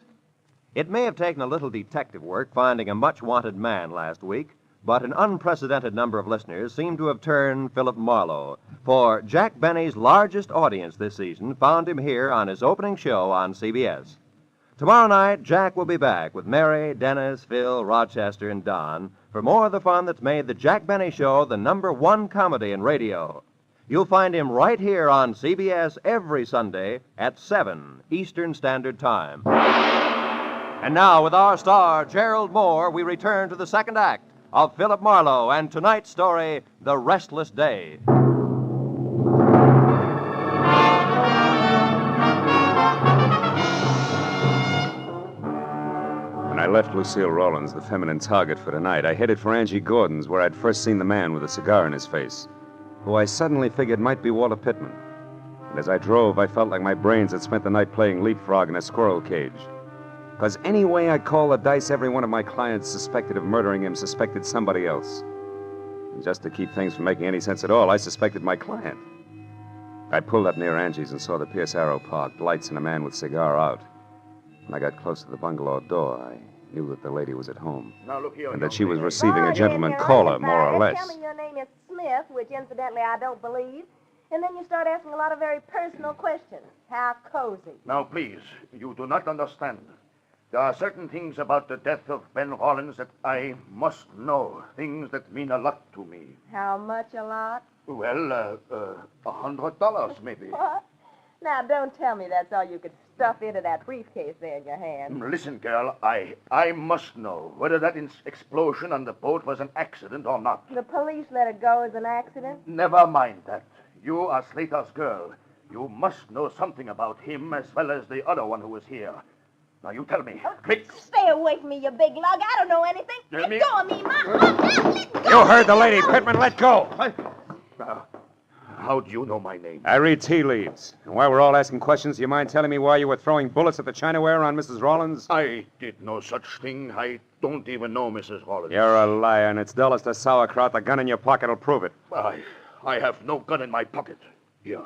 it may have taken a little detective work finding a much-wanted man last week, but an unprecedented number of listeners seem to have turned Philip Marlowe. For Jack Benny's largest audience this season found him here on his opening show on CBS. Tomorrow night, Jack will be back with Mary, Dennis, Phil, Rochester, and Don for more of the fun that's made the Jack Benny Show the #1 comedy in radio. You'll find him right here on CBS every Sunday at 7 Eastern Standard Time. And now, with our star, Gerald Moore, we return to the second act of Philip Marlowe and tonight's story, The Restless Day. When I left Lucille Rawlins, the feminine target for tonight, I headed for Angie Gordon's, where I'd first seen the man with a cigar in his face, who I suddenly figured might be Walter Pittman. And as I drove, I felt like my brains had spent the night playing leapfrog in a squirrel cage. Because any way I call the dice, every one of my clients suspected of murdering him suspected somebody else. And just to keep things from making any sense at all, I suspected my client. I pulled up near Angie's and saw the Pierce Arrow parked, lights and a man with cigar out. When I got close to the bungalow door, I knew that the lady was at home. Now, look here, And that she was receiving Oh, a gentleman you're in caller, here. more or Tell less. me your name is Smith, which incidentally I don't believe. And then you start asking a lot of very personal questions. How cozy. Now, please, you do not understand. There are certain things about the death of Ben Rollins that I must know, things that mean a lot to me. How much a lot? Well, $100 maybe. What? Now, don't tell me that's all you could stuff into that briefcase there in your hand. Listen, girl, I must know whether that explosion on the boat was an accident or not. The police let it go as an accident? Never mind that. You are Slater's girl. You must know something about him as well as the other one who was here. Now, you tell me. Quick. Stay away from me, you big lug. I don't know anything. Let me- Let go of me, let go. You heard the lady, Pittman. Let go. How do you know my name? I read tea leaves. And while we're all asking questions, do you mind telling me why you were throwing bullets at the chinaware on Mrs. Rollins? I did no such thing. I don't even know Mrs. Rollins. You're a liar, and it's dull as the sauerkraut. The gun in your pocket will prove it. I have no gun in my pocket. Here,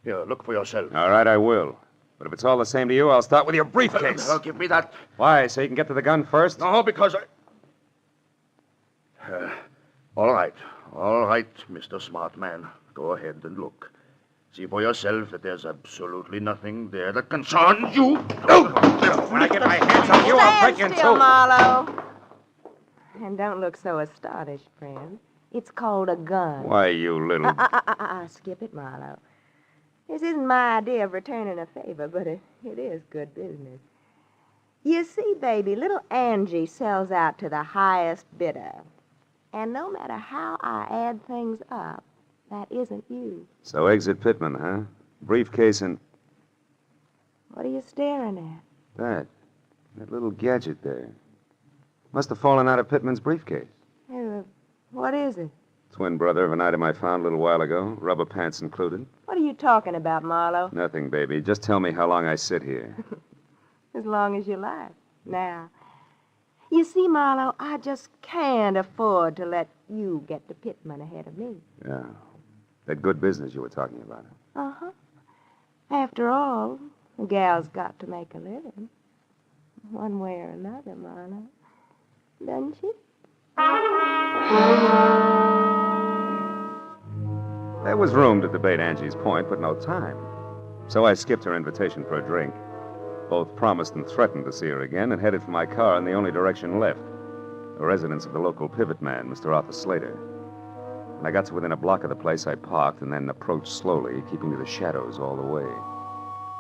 look for yourself. All right, I will. But if it's all the same to you, I'll start with your briefcase. Give me that. Why, so you can get to the gun first? No, because All right, Mr. Smart Man. Go ahead and look. See for yourself that there's absolutely nothing there that concerns you. When I get my hands on you, I'll break you in two. Still, Marlowe. And don't look so astonished, friend. It's called a gun. Why, you little... Skip it, Marlowe. This isn't my idea of returning a favor, but it is good business. You see, baby, little Angie sells out to the highest bidder. And no matter how I add things up, that isn't you. So exit Pittman, huh? Briefcase and... What are you staring at? That little gadget there. Must have fallen out of Pittman's briefcase. What is it? Twin brother of an item I found a little while ago, rubber pants included. What are you talking about, Marlowe? Nothing, baby. Just tell me how long I sit here. As long as you like. Now, you see, Marlowe, I just can't afford to let you get to Pittman ahead of me. Yeah. That good business you were talking about. Uh-huh. After all, a gal's got to make a living. One way or another, Marlowe. Doesn't she? There was room to debate Angie's point, but no time. So I skipped her invitation for a drink. Both promised and threatened to see her again and headed for my car in the only direction left, the residence of the local pivot man, Mr. Arthur Slater. When I got to within a block of the place, I parked and then approached slowly, keeping to the shadows all the way.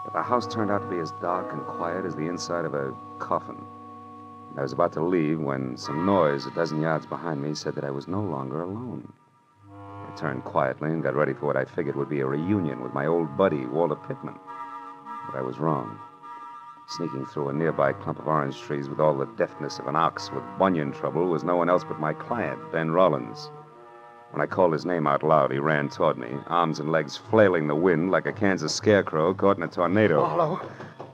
But the house turned out to be as dark and quiet as the inside of a coffin. I was about to leave when some noise a dozen yards behind me said that I was no longer alone. I turned quietly and got ready for what I figured would be a reunion with my old buddy, Walter Pittman. But I was wrong. Sneaking through a nearby clump of orange trees with all the deftness of an ox with bunion trouble was no one else but my client, Ben Rollins. When I called his name out loud, he ran toward me, arms and legs flailing the wind like a Kansas scarecrow caught in a tornado.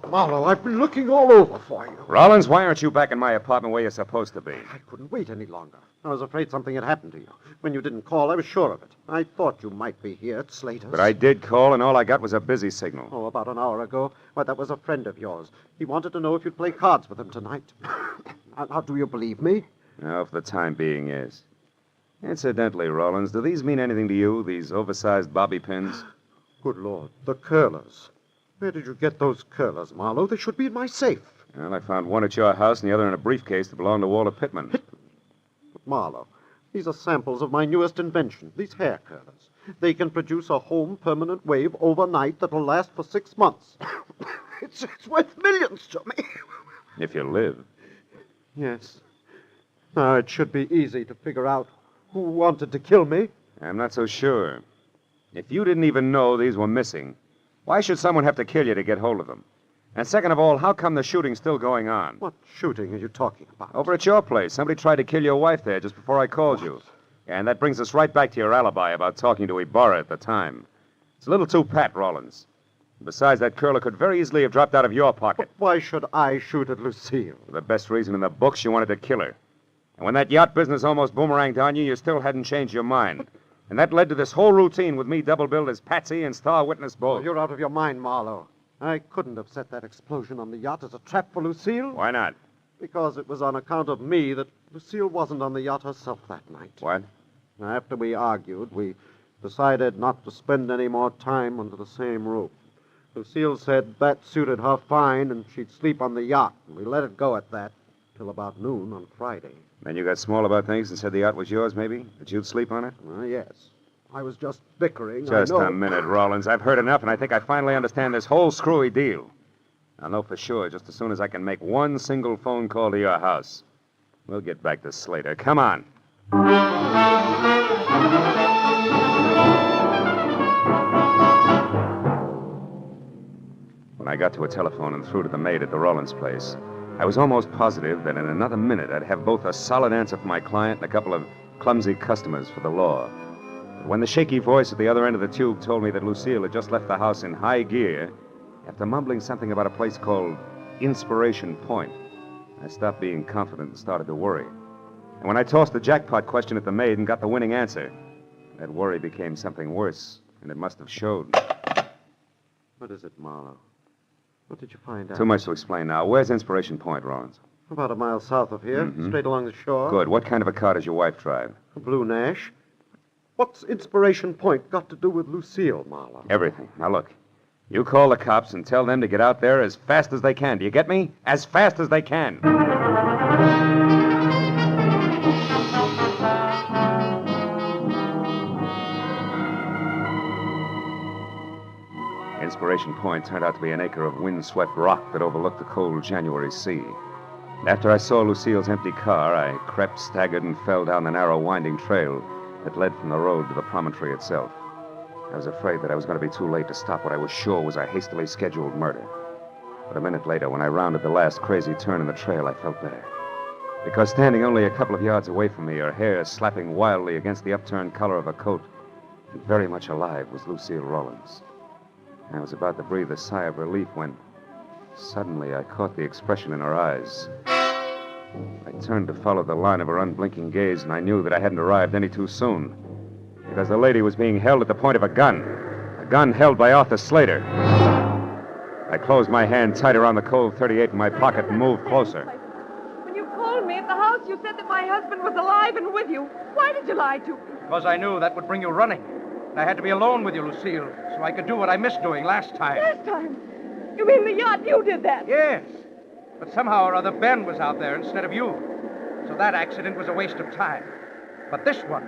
Marlowe, I've been looking all over for you. Rollins, why aren't you back in my apartment where you're supposed to be? I couldn't wait any longer. I was afraid something had happened to you. When you didn't call, I was sure of it. I thought you might be here at Slater's. But I did call, and all I got was a busy signal. Oh, about an hour ago. Why, that was a friend of yours. He wanted to know if you'd play cards with him tonight. Now, do you believe me? No, for the time being, yes. Incidentally, Rollins, do these mean anything to you, these oversized bobby pins? Good Lord, the curlers. Where did you get those curlers, Marlowe? They should be in my safe. Well, I found one at your house and the other in a briefcase that belonged to Walter Pittman. But Marlowe, these are samples of my newest invention, these hair curlers. They can produce a home permanent wave overnight that'll last for 6 months. It's worth millions to me. If you live. Yes. Now, it should be easy to figure out who wanted to kill me. I'm not so sure. If you didn't even know these were missing, why should someone have to kill you to get hold of them? And second of all, how come the shooting's still going on? What shooting are you talking about? Over at your place. Somebody tried to kill your wife there just before I called you. And that brings us right back to your alibi about talking to Ibarra at the time. It's a little too pat, Rollins. Besides, that curler could very easily have dropped out of your pocket. But why should I shoot at Lucille? For the best reason in the books, you wanted to kill her. And when that yacht business almost boomeranged on you, you still hadn't changed your mind. And that led to this whole routine with me double-billed as Patsy and star witness both. Oh, you're out of your mind, Marlowe. I couldn't have set that explosion on the yacht as a trap for Lucille. Why not? Because it was on account of me that Lucille wasn't on the yacht herself that night. What? After we argued, we decided not to spend any more time under the same roof. Lucille said that suited her fine and she'd sleep on the yacht. And we let it go at that till about noon on Friday. Then you got small about things and said the yacht was yours, maybe? That you'd sleep on it? Yes. I was just bickering. Just I know. a minute, Rollins. I've heard enough, and I think I finally understand this whole screwy deal. I'll know for sure just as soon as I can make one single phone call to your house. We'll get back to Slater. Come on. When I got to a telephone and through to the maid at the Rollins place, I was almost positive that in another minute I'd have both a solid answer for my client and a couple of clumsy customers for the law. But when the shaky voice at the other end of the tube told me that Lucille had just left the house in high gear, after mumbling something about a place called Inspiration Point, I stopped being confident and started to worry. And when I tossed the jackpot question at the maid and got the winning answer, that worry became something worse, and it must have showed. What is it, Marlowe? What did you find out? Too much to explain now. Where's Inspiration Point, Rollins? About a mile south of here, straight along the shore. Good. What kind of a car does your wife drive? A blue Nash. What's Inspiration Point got to do with Lucille, Marlowe? Everything. Now, look. You call the cops and tell them to get out there as fast as they can. Do you get me? As fast as they can. Inspiration Point turned out to be an acre of wind-swept rock that overlooked the cold January sea. After I saw Lucille's empty car, I crept, staggered, and fell down the narrow, winding trail that led from the road to the promontory itself. I was afraid that I was going to be too late to stop what I was sure was a hastily scheduled murder. But a minute later, when I rounded the last crazy turn in the trail, I felt better. Because standing only a couple of yards away from me, her hair slapping wildly against the upturned collar of her coat, and very much alive, was Lucille Rollins. I was about to breathe a sigh of relief when suddenly I caught the expression in her eyes. I turned to follow the line of her unblinking gaze, and I knew that I hadn't arrived any too soon. Because the lady was being held at the point of a gun held by Arthur Slater. I closed my hand tight around the cold .38 in my pocket and moved closer. When you called me at the house, you said that my husband was alive and with you. Why did you lie to me? Because I knew that would bring you running. And I had to be alone with you, Lucille, so I could do what I missed doing last time. Last time? You mean the yacht? You did that? Yes. But somehow or other, Ben was out there instead of you. So that accident was a waste of time. But this one,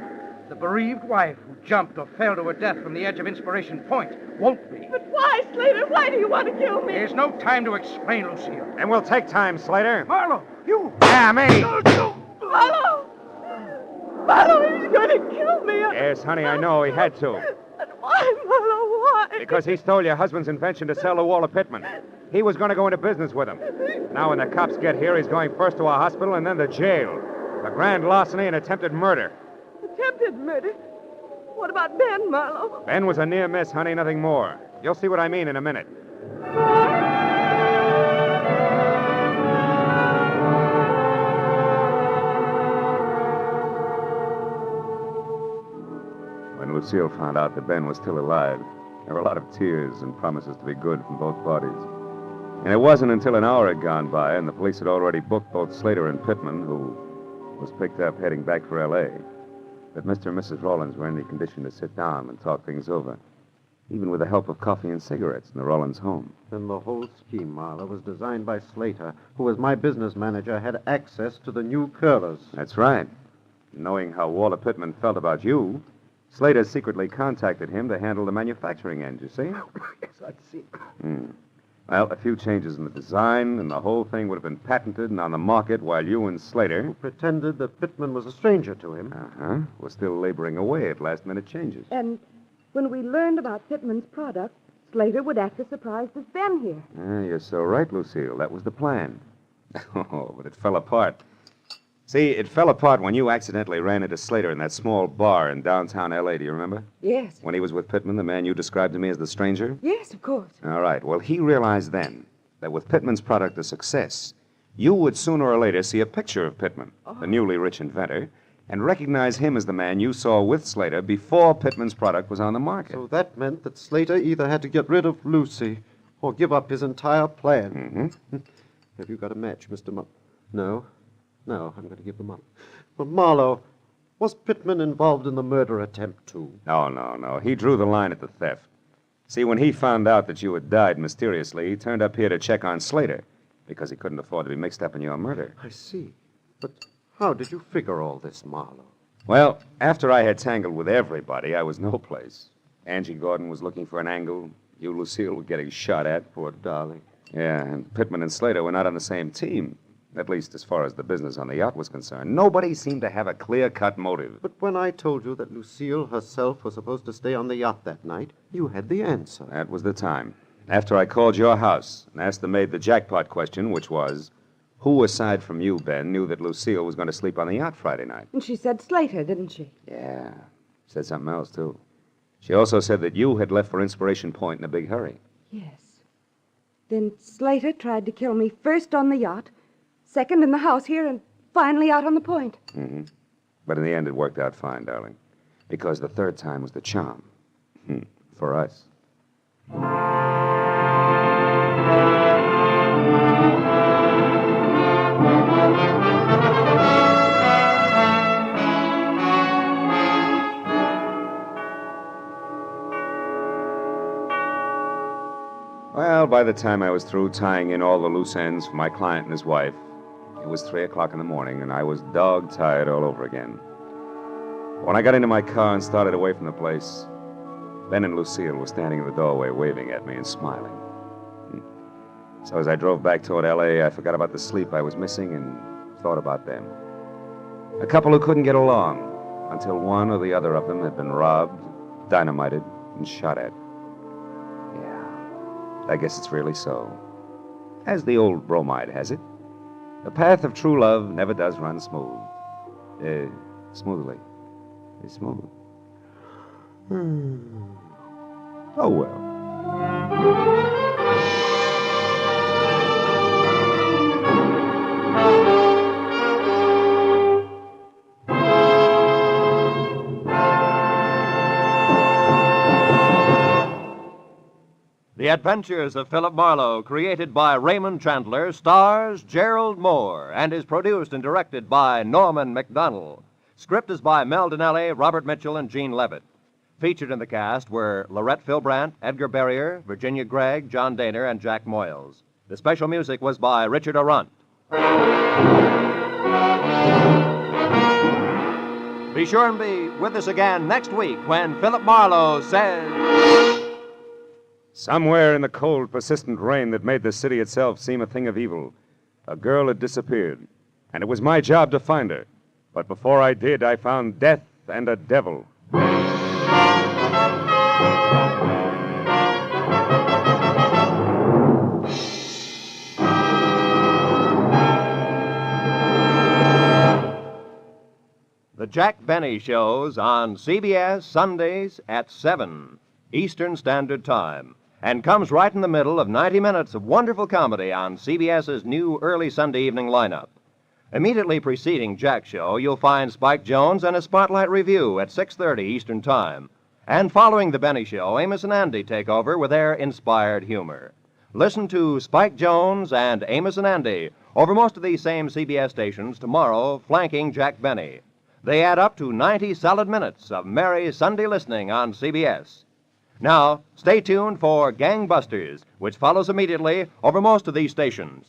The bereaved wife who jumped or fell to her death from the edge of Inspiration Point won't be. But why, Slater? Why do you want to kill me? There's no time to explain, Lucille. And we'll take time, Slater. Marlowe, you! Yeah, me. Marlowe! Marlowe, he's going to kill me. Yes, honey, I know. He had to. But why, Marlowe? Why? Because he stole your husband's invention to sell to Walter Pittman. He was going to go into business with him. Now, when the cops get here, he's going first to a hospital and then to jail. For grand larceny and attempted murder. Attempted murder? What about Ben, Marlowe? Ben was a near miss, honey, nothing more. You'll see what I mean in a minute. When Lucille found out that Ben was still alive, there were a lot of tears and promises to be good from both parties. And it wasn't until an hour had gone by and the police had already booked both Slater and Pittman, who was picked up heading back for L.A., that Mr. and Mrs. Rollins were in the condition to sit down and talk things over, even with the help of coffee and cigarettes in the Rollins home. And the whole scheme, Marlowe, was designed by Slater, who, as my business manager, had access to the new curlers. That's right. Knowing how Walter Pittman felt about you, Slater secretly contacted him to handle the manufacturing end, you see? Yes, I see. Well, a few changes in the design, and the whole thing would have been patented and on the market while you and Slater... Who pretended that Pittman was a stranger to him. were still laboring away at last-minute changes. And when we learned about Pittman's product, Slater would act as surprised as Ben here. You're so right, Lucille. That was the plan. Oh, but it fell apart. See, it fell apart when you accidentally ran into Slater in that small bar in downtown L.A., do you remember? Yes. When he was with Pittman, the man you described to me as the stranger? Yes, of course. All right. Well, he realized then that with Pittman's product a success, you would sooner or later see a picture of Pittman, the newly rich inventor, and recognize him as the man you saw with Slater before Pittman's product was on the market. So that meant that Slater either had to get rid of Lucy or give up his entire plan. Have you got a match, Mr. No. No, I'm going to give them up. Well, Marlowe, was Pittman involved in the murder attempt, too? No. He drew the line at the theft. See, when he found out that you had died mysteriously, he turned up here to check on Slater because he couldn't afford to be mixed up in your murder. I see. But how did you figure all this, Marlowe? Well, after I had tangled with everybody, I was no place. Angie Gordon was looking for an angle. You, Lucille, were getting shot at. Poor darling. Yeah, and Pittman and Slater were not on the same team. At least as far as the business on the yacht was concerned. Nobody seemed to have a clear-cut motive. But when I told you that Lucille herself was supposed to stay on the yacht that night, you had the answer. That was the time. After I called your house and asked the maid the jackpot question, which was, who aside from you, Ben, knew that Lucille was going to sleep on the yacht Friday night? And she said Slater, didn't she? Yeah. Said something else, too. She also said that you had left for Inspiration Point in a big hurry. Yes. Then Slater tried to kill me first on the yacht, second in the house here, and finally out on the point. But in the end, it worked out fine, darling. Because the third time was the charm. For us. Well, by the time I was through tying in all the loose ends for my client and his wife, it was 3 o'clock in the morning, and I was dog-tired all over again. When I got into my car and started away from the place, Ben and Lucille were standing in the doorway waving at me and smiling. So as I drove back toward L.A., I forgot about the sleep I was missing and thought about them. A couple who couldn't get along until one or the other of them had been robbed, dynamited, and shot at. Yeah, I guess it's really so. As the old bromide has it. The path of true love never does run smooth. Smoothly. It's smooth. Oh, well. The Adventures of Philip Marlowe, created by Raymond Chandler, stars Gerald Moore, and is produced and directed by Norman McDonnell. Script is by Mel Donnelly, Robert Mitchell, and Gene Levitt. Featured in the cast were Lorette Philbrandt, Edgar Barrier, Virginia Gregg, John Daner, and Jack Moyles. The special music was by Richard Arunt. Be sure and be with us again next week when Philip Marlowe says... Somewhere in the cold, persistent rain that made the city itself seem a thing of evil, a girl had disappeared, and it was my job to find her. But before I did, I found death and a devil. The Jack Benny Show's on CBS Sundays at 7 Eastern Standard Time and comes right in the middle of 90 minutes of wonderful comedy on CBS's new early Sunday evening lineup. Immediately preceding Jack's show, you'll find Spike Jones and a Spotlight Review at 6:30 Eastern Time. And following the Benny Show, Amos and Andy take over with their inspired humor. Listen to Spike Jones and Amos and Andy over most of these same CBS stations tomorrow, flanking Jack Benny. They add up to 90 solid minutes of merry Sunday listening on CBS. Now, stay tuned for Gangbusters, which follows immediately over most of these stations.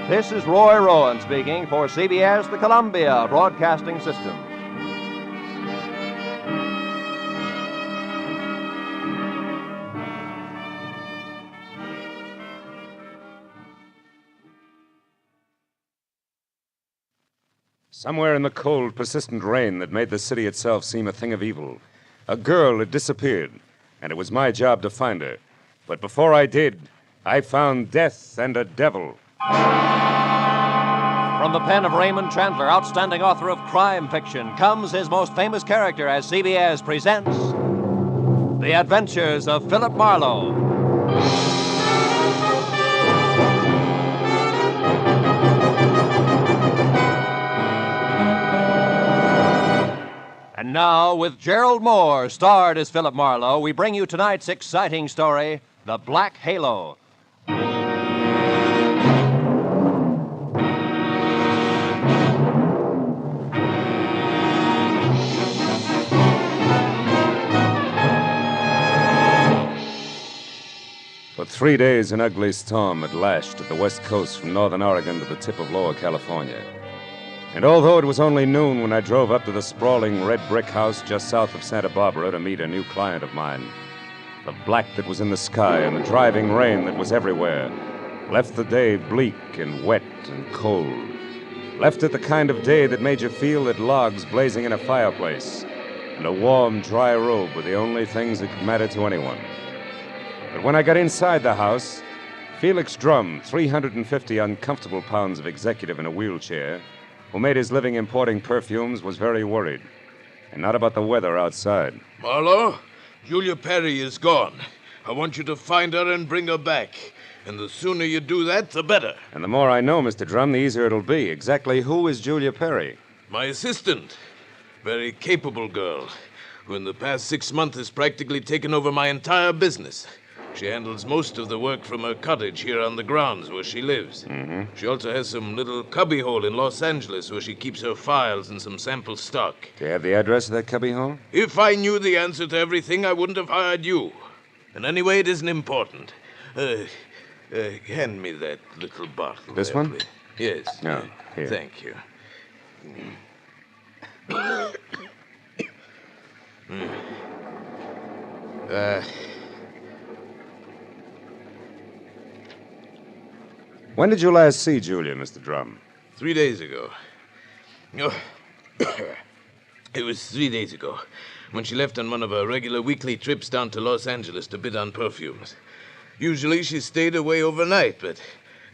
This is Roy Rowan speaking for CBS, the Columbia Broadcasting System. Somewhere in the cold, persistent rain that made the city itself seem a thing of evil, a girl had disappeared, and it was my job to find her. But before I did, I found death and a devil. From the pen of Raymond Chandler, outstanding author of crime fiction, comes his most famous character as CBS presents The Adventures of Philip Marlowe. And now, with Gerald Moore, starred as Philip Marlowe, we bring you tonight's exciting story, The Black Halo. For 3 days, an ugly storm had lashed at the west coast from northern Oregon to the tip of Lower California. And although it was only noon when I drove up to the sprawling red brick house just south of Santa Barbara to meet a new client of mine, the black that was in the sky and the driving rain that was everywhere left the day bleak and wet and cold. Left it the kind of day that made you feel that logs blazing in a fireplace and a warm, dry robe were the only things that could matter to anyone. But when I got inside the house, Felix Drum, 350 uncomfortable pounds of executive in a wheelchair, who made his living importing perfumes, was very worried. And not about the weather outside. Marlowe, Julia Perry is gone. I want you to find her and bring her back. And the sooner you do that, the better. And the more I know, Mr. Drum, the easier it'll be. Exactly who is Julia Perry? My assistant. Very capable girl, who in the past 6 months has practically taken over my entire business. She handles most of the work from her cottage here on the grounds where she lives. Mm-hmm. She also has some little cubbyhole in Los Angeles where she keeps her files and some sample stock. Do you have the address of that cubbyhole? If I knew the answer to everything, I wouldn't have hired you. And anyway, it isn't important. Hand me that little bottle. This there, one? please. Yes. No, here. Thank you. When did you last see Julia, Mr. Drum? 3 days ago. Oh, it was 3 days ago when she left on one of her regular weekly trips down to Los Angeles to bid on perfumes. Usually she stayed away overnight, but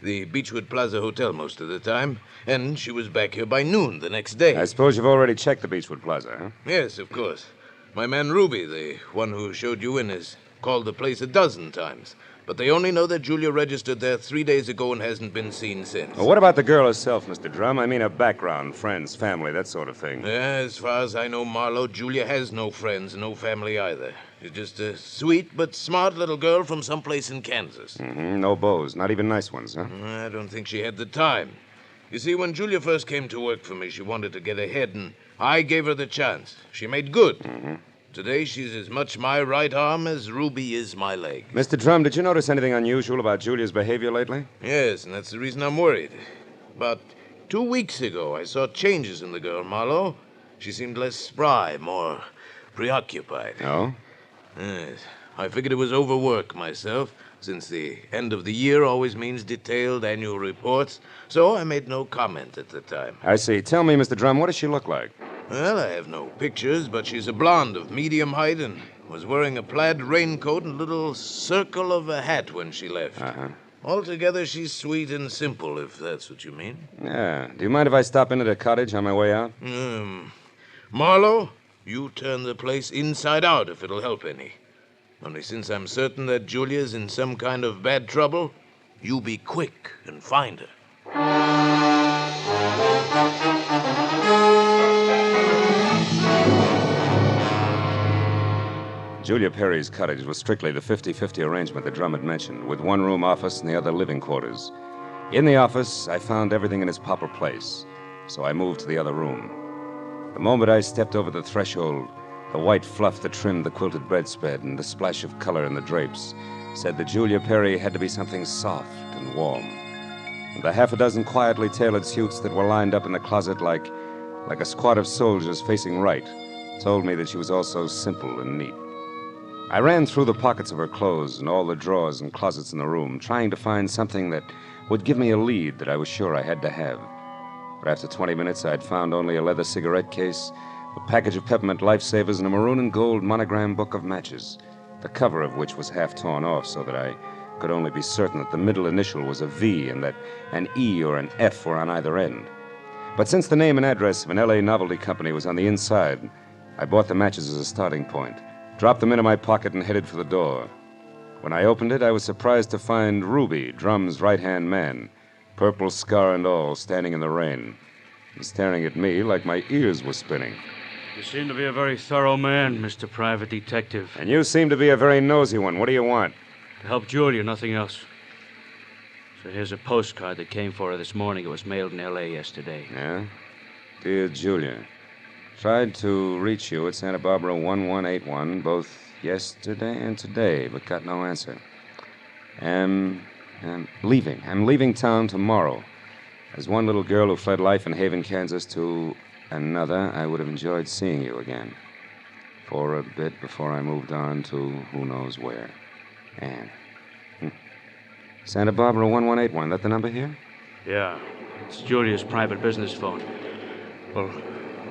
the Beechwood Plaza Hotel most of the time, and she was back here by noon the next day. I suppose you've already checked the Beechwood Plaza, huh? Yes, of course. My man Ruby, the one who showed you in, has called the place 12 times. But they only know that Julia registered there 3 days ago and hasn't been seen since. Well, what about the girl herself, Mr. Drum? I mean her background, friends, family, that sort of thing. As far as I know, Marlowe, Julia has no friends, no family either. She's just a sweet but smart little girl from someplace in Kansas. Mm-hmm. No beaux, not even nice ones, huh? I don't think she had the time. You see, when Julia first came to work for me, she wanted to get ahead, and I gave her the chance. She made good. Mm-hmm. Today she's as much my right arm as Ruby is my leg. Mr. Drum, did you notice anything unusual about Julia's behavior lately? Yes, and that's the reason I'm worried. About 2 weeks ago, I saw changes in the girl, Marlowe. She seemed less spry, more preoccupied. Oh? Yes. I figured it was overwork myself, since the end of the year always means detailed annual reports, so I made no comment at the time. I see. Tell me, Mr. Drum, what does she look like? Well, I have no pictures, but she's a blonde of medium height and was wearing a plaid raincoat and a little circle of a hat when she left. Uh-huh. Altogether, she's sweet and simple, if that's what you mean. Yeah. Do you mind if I stop into the cottage on my way out? Marlowe, you turn the place inside out if it'll help any. Only since I'm certain that Julia's in some kind of bad trouble, you be quick and find her. Julia Perry's cottage was strictly the 50-50 arrangement that Drum had mentioned, with one-room office and the other living quarters. In the office, I found everything in its proper place, so I moved to the other room. The moment I stepped over the threshold, the white fluff that trimmed the quilted bedspread and the splash of color in the drapes said that Julia Perry had to be something soft and warm. And the half a dozen quietly tailored suits that were lined up in the closet like a squad of soldiers facing right told me that she was also simple and neat. I ran through the pockets of her clothes and all the drawers and closets in the room, trying to find something that would give me a lead that I was sure I had to have. But after 20 minutes, I'd found only a leather cigarette case, a package of peppermint lifesavers, and a maroon and gold monogram book of matches, the cover of which was half torn off so that I could only be certain that the middle initial was a V and that an E or an F were on either end. But since the name and address of an L.A. novelty company was on the inside, I bought the matches as a starting point, dropped them into my pocket, and headed for the door. When I opened it, I was surprised to find Ruby, Drum's right-hand man, purple scar and all, standing in the rain, and staring at me like my ears were spinning. You seem to be a very thorough man, Mr. Private Detective. And you seem to be a very nosy one. What do you want? To help Julia, nothing else. So here's a postcard that came for her this morning. It was mailed in L.A. yesterday. Yeah? Dear Julia, tried to reach you at Santa Barbara 1181 both yesterday and today, but got no answer. I'm leaving town tomorrow. As one little girl who fled life in Haven, Kansas, to another, I would have enjoyed seeing you again. For a bit before I moved on to who knows where. Anne. Santa Barbara 1181, that the number here? Yeah. It's Julia's private business phone. Well,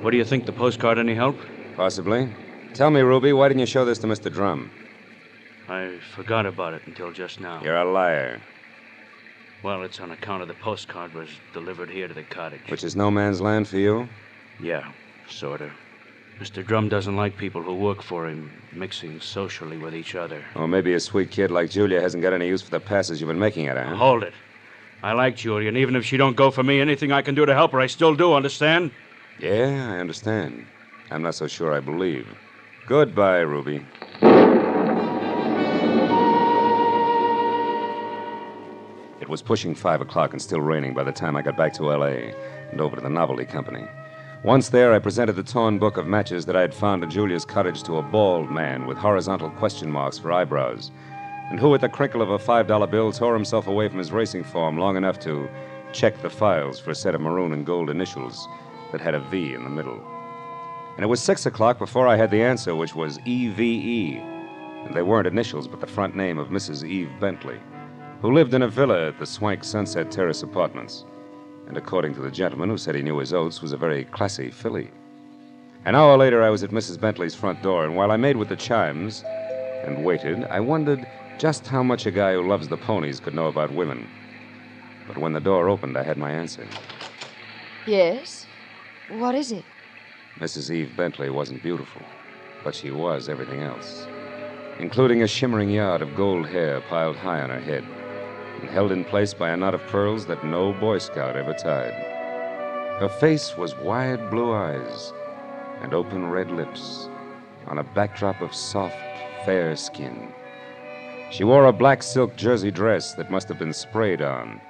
what do you think? The postcard any help? Possibly. Tell me, Ruby, why didn't you show this to Mr. Drum? I forgot about it until just now. You're a liar. Well, it's on account of the postcard was delivered here to the cottage. Which is no man's land for you? Yeah, sort of. Mr. Drum doesn't like people who work for him mixing socially with each other. Or maybe a sweet kid like Julia hasn't got any use for the passes you've been making at her, huh? Hold it. I like Julia, and even if she don't go for me, anything I can do to help her, I still do, understand? Yeah, I understand. I'm not so sure I believe. Goodbye, Ruby. It was pushing 5 o'clock and still raining by the time I got back to L.A. and over to the novelty company. Once there, I presented the torn book of matches that I had found at Julia's cottage to a bald man with horizontal question marks for eyebrows, and who, at the crinkle of a $5 bill, tore himself away from his racing form long enough to check the files for a set of maroon and gold initials that had a V in the middle. And it was 6 o'clock before I had the answer, which was EVE. And they weren't initials, but the front name of Mrs. Eve Bentley, who lived in a villa at the Swank Sunset Terrace Apartments. And according to the gentleman who said he knew his oats, was a very classy filly. An hour later, I was at Mrs. Bentley's front door, and while I made with the chimes and waited, I wondered just how much a guy who loves the ponies could know about women. But when the door opened, I had my answer. Yes? What is it? Mrs. Eve Bentley wasn't beautiful, but she was everything else, including a shimmering yard of gold hair piled high on her head and held in place by a knot of pearls that no Boy Scout ever tied. Her face was wide blue eyes and open red lips on a backdrop of soft, fair skin. She wore a black silk jersey dress that must have been sprayed on.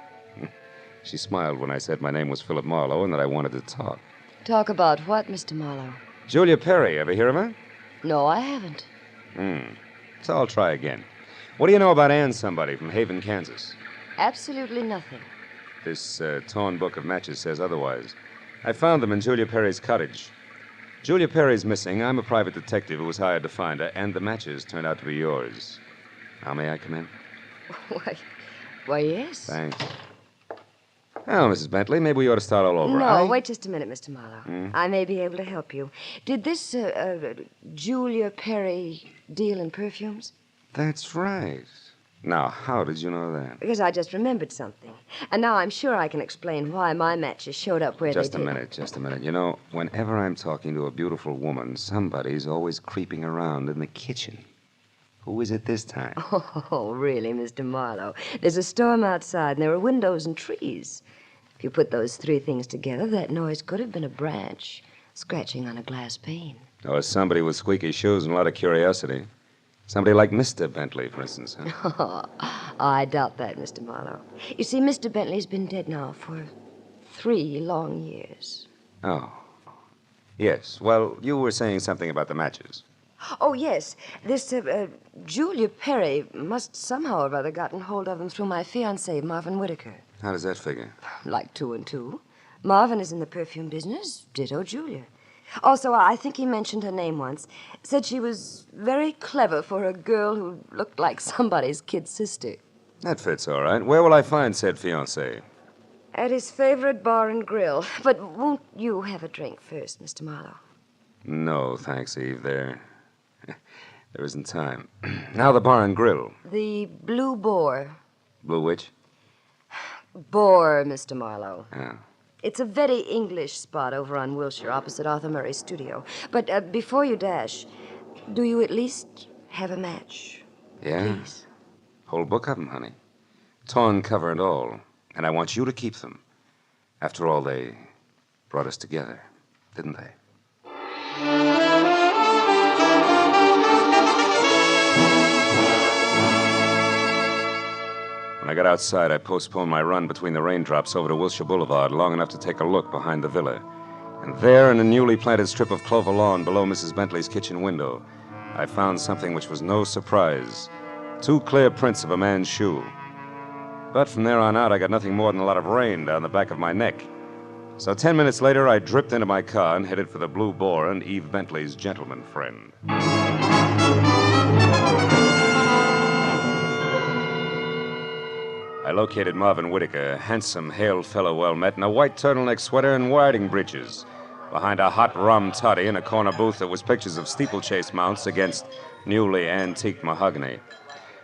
She smiled when I said my name was Philip Marlowe and that I wanted to talk. Talk about what, Mr. Marlowe? Julia Perry, ever hear of her? No, I haven't. So I'll try again. What do you know about Ann somebody from Haven, Kansas? Absolutely nothing. This torn book of matches says otherwise. I found them in Julia Perry's cottage. Julia Perry's missing. I'm a private detective who was hired to find her, and the matches turned out to be yours. Now, may I come in? Why, yes. Thanks. Well, Mrs. Bentley, maybe we ought to start all over. No, wait just a minute, Mr. Marlowe. Hmm? I may be able to help you. Did this Julia Perry deal in perfumes? That's right. Now, how did you know that? Because I just remembered something. And now I'm sure I can explain why my matches showed up where Just they a did. minute. You know, whenever I'm talking to a beautiful woman, somebody's always creeping around in the kitchen. Who is it this time? Oh, really, Mr. Marlowe? There's a storm outside, and there are windows and trees. If you put those three things together, that noise could have been a branch scratching on a glass pane. Or somebody with squeaky shoes and a lot of curiosity. Somebody like Mr. Bentley, for instance. Huh? I doubt that, Mr. Marlowe. You see, Mr. Bentley's been dead now for 3 long years. Oh. Yes. Well, you were saying something about the matches. Oh, yes. This Julia Perry must somehow or other gotten hold of him through my fiancé, Marvin Whitaker. How does that figure? Like 2 and 2. Marvin is in the perfume business, ditto Julia. Also, I think he mentioned her name once. Said she was very clever for a girl who looked like somebody's kid sister. That fits all right. Where will I find said fiancé? At his favorite bar and grill. But won't you have a drink first, Mr. Marlowe? No, thanks, Eve. There isn't time. Now the bar and grill. The Blue Boar. Blue Witch? Boar, Mr. Marlowe. Yeah. It's a very English spot over on Wilshire, opposite Arthur Murray's studio. But before you dash, do you at least have a match? Yeah? Please. Whole book of them, honey. Torn cover and all. And I want you to keep them. After all, they brought us together, didn't they? When I got outside, I postponed my run between the raindrops over to Wilshire Boulevard long enough to take a look behind the villa. And there, in a newly planted strip of clover lawn below Mrs. Bentley's kitchen window, I found something which was no surprise. 2 clear prints of a man's shoe. But from there on out, I got nothing more than a lot of rain down the back of my neck. So 10 minutes later, I dripped into my car and headed for the Blue Boar and Eve Bentley's gentleman friend. I located Marvin Whitaker, a handsome, hale fellow well met, in a white turtleneck sweater and riding breeches, behind a hot rum toddy in a corner booth that was pictures of steeplechase mounts against newly antiqued mahogany.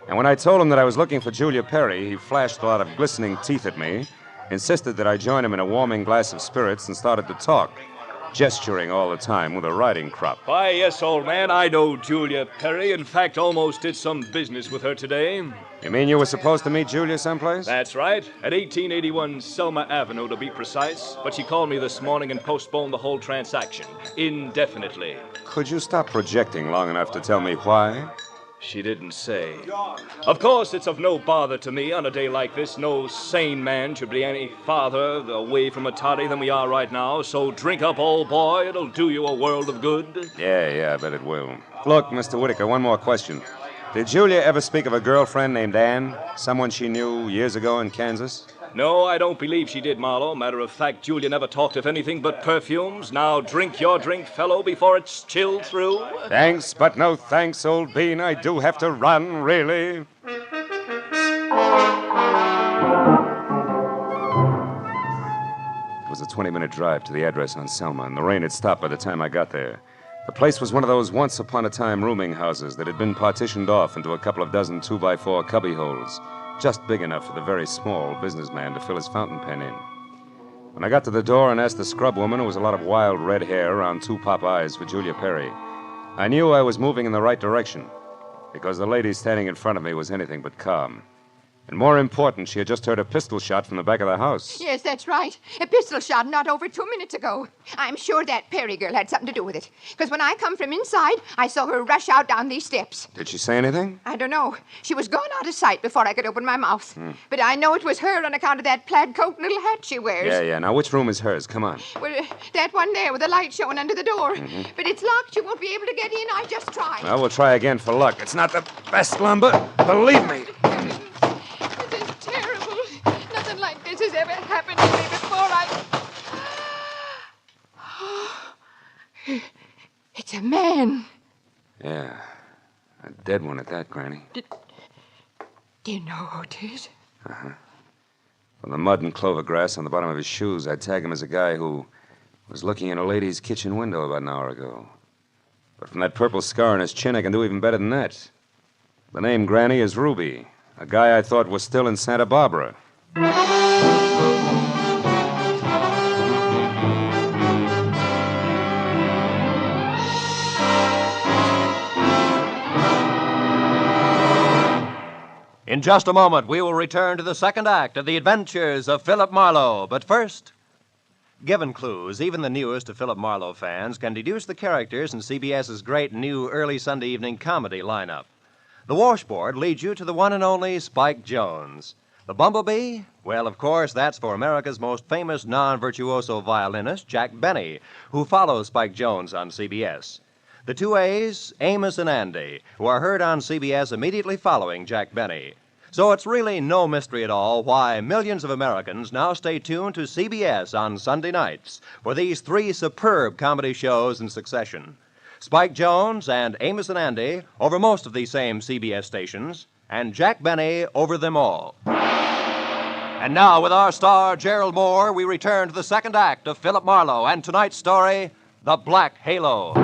And when I told him that I was looking for Julia Perry, he flashed a lot of glistening teeth at me, insisted that I join him in a warming glass of spirits, and started to talk, gesturing all the time with a riding crop. Why, yes, old man, I know Julia Perry. In fact, almost did some business with her today. You mean you were supposed to meet Julia someplace? That's right. At 1881 Selma Avenue, to be precise. But she called me this morning and postponed the whole transaction indefinitely. Could you stop projecting long enough to tell me why? She didn't say. Of course, it's of no bother to me on a day like this. No sane man should be any farther away from a toddy than we are right now. So drink up, old boy. It'll do you a world of good. Yeah, I bet it will. Look, Mr. Whitaker, one more question. Did Julia ever speak of a girlfriend named Ann? Someone she knew years ago in Kansas? No, I don't believe she did, Marlowe. Matter of fact, Julia never talked of anything but perfumes. Now drink your drink, fellow, before it's chilled through. Thanks, but no thanks, old bean. I do have to run, really. It was a 20-minute drive to the address on Selma, and the rain had stopped by the time I got there. The place was one of those once-upon-a-time rooming houses that had been partitioned off into a couple of dozen 2x4 cubby holes, just big enough for the very small businessman to fill his fountain pen in. When I got to the door and asked the scrub woman, who was a lot of wild red hair around 2 pop eyes, for Julia Perry, I knew I was moving in the right direction, because the lady standing in front of me was anything but calm. And more important, she had just heard a pistol shot from the back of the house. Yes, that's right. A pistol shot not over 2 minutes ago. I'm sure that Perry girl had something to do with it. Because when I come from inside, I saw her rush out down these steps. Did she say anything? I don't know. She was gone out of sight before I could open my mouth. But I know it was her on account of that plaid coat and little hat she wears. Yeah. Now, which room is hers? Come on. Well, that one there with the light showing under the door. Mhm. But it's locked. You won't be able to get in. I just tried. Well, we'll try again for luck. It's not the best lumber, believe me. This is terrible. Nothing like this has ever happened to me before. It's a man. Yeah, a dead one at that, Granny. Do you know who it is? Uh-huh. From the mud and clover grass on the bottom of his shoes, I'd tag him as a guy who was looking in a lady's kitchen window about an hour ago. But from that purple scar on his chin, I can do even better than that. The name, Granny, is Ruby, a guy I thought was still in Santa Barbara. In just a moment, we will return to the second act of The Adventures of Philip Marlowe. But first, given clues, even the newest of Philip Marlowe fans can deduce the characters in CBS's great new early Sunday evening comedy lineup. The washboard leads you to the one and only Spike Jones. The bumblebee? Well, of course, that's for America's most famous non-virtuoso violinist, Jack Benny, who follows Spike Jones on CBS. The two A's, Amos and Andy, who are heard on CBS immediately following Jack Benny. So it's really no mystery at all why millions of Americans now stay tuned to CBS on Sunday nights for these three superb comedy shows in succession. Spike Jones and Amos and Andy over most of these same CBS stations, and Jack Benny over them all. And now, with our star, Gerald Moore, we return to the second act of Philip Marlowe and tonight's story, The Black Halo.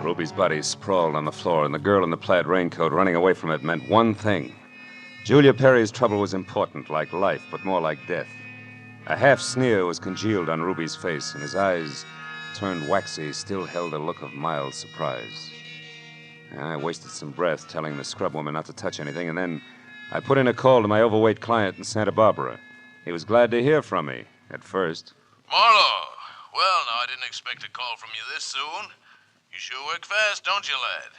Ruby's body sprawled on the floor, and the girl in the plaid raincoat running away from it meant one thing. Julia Perry's trouble was important, like life, but more like death. A half sneer was congealed on Ruby's face, and his eyes, turned waxy, still held a look of mild surprise. I wasted some breath telling the scrub woman not to touch anything, and then I put in a call to my overweight client in Santa Barbara. He was glad to hear from me, at first. Marlowe. Well, now, I didn't expect a call from you this soon. You sure work fast, don't you, lad?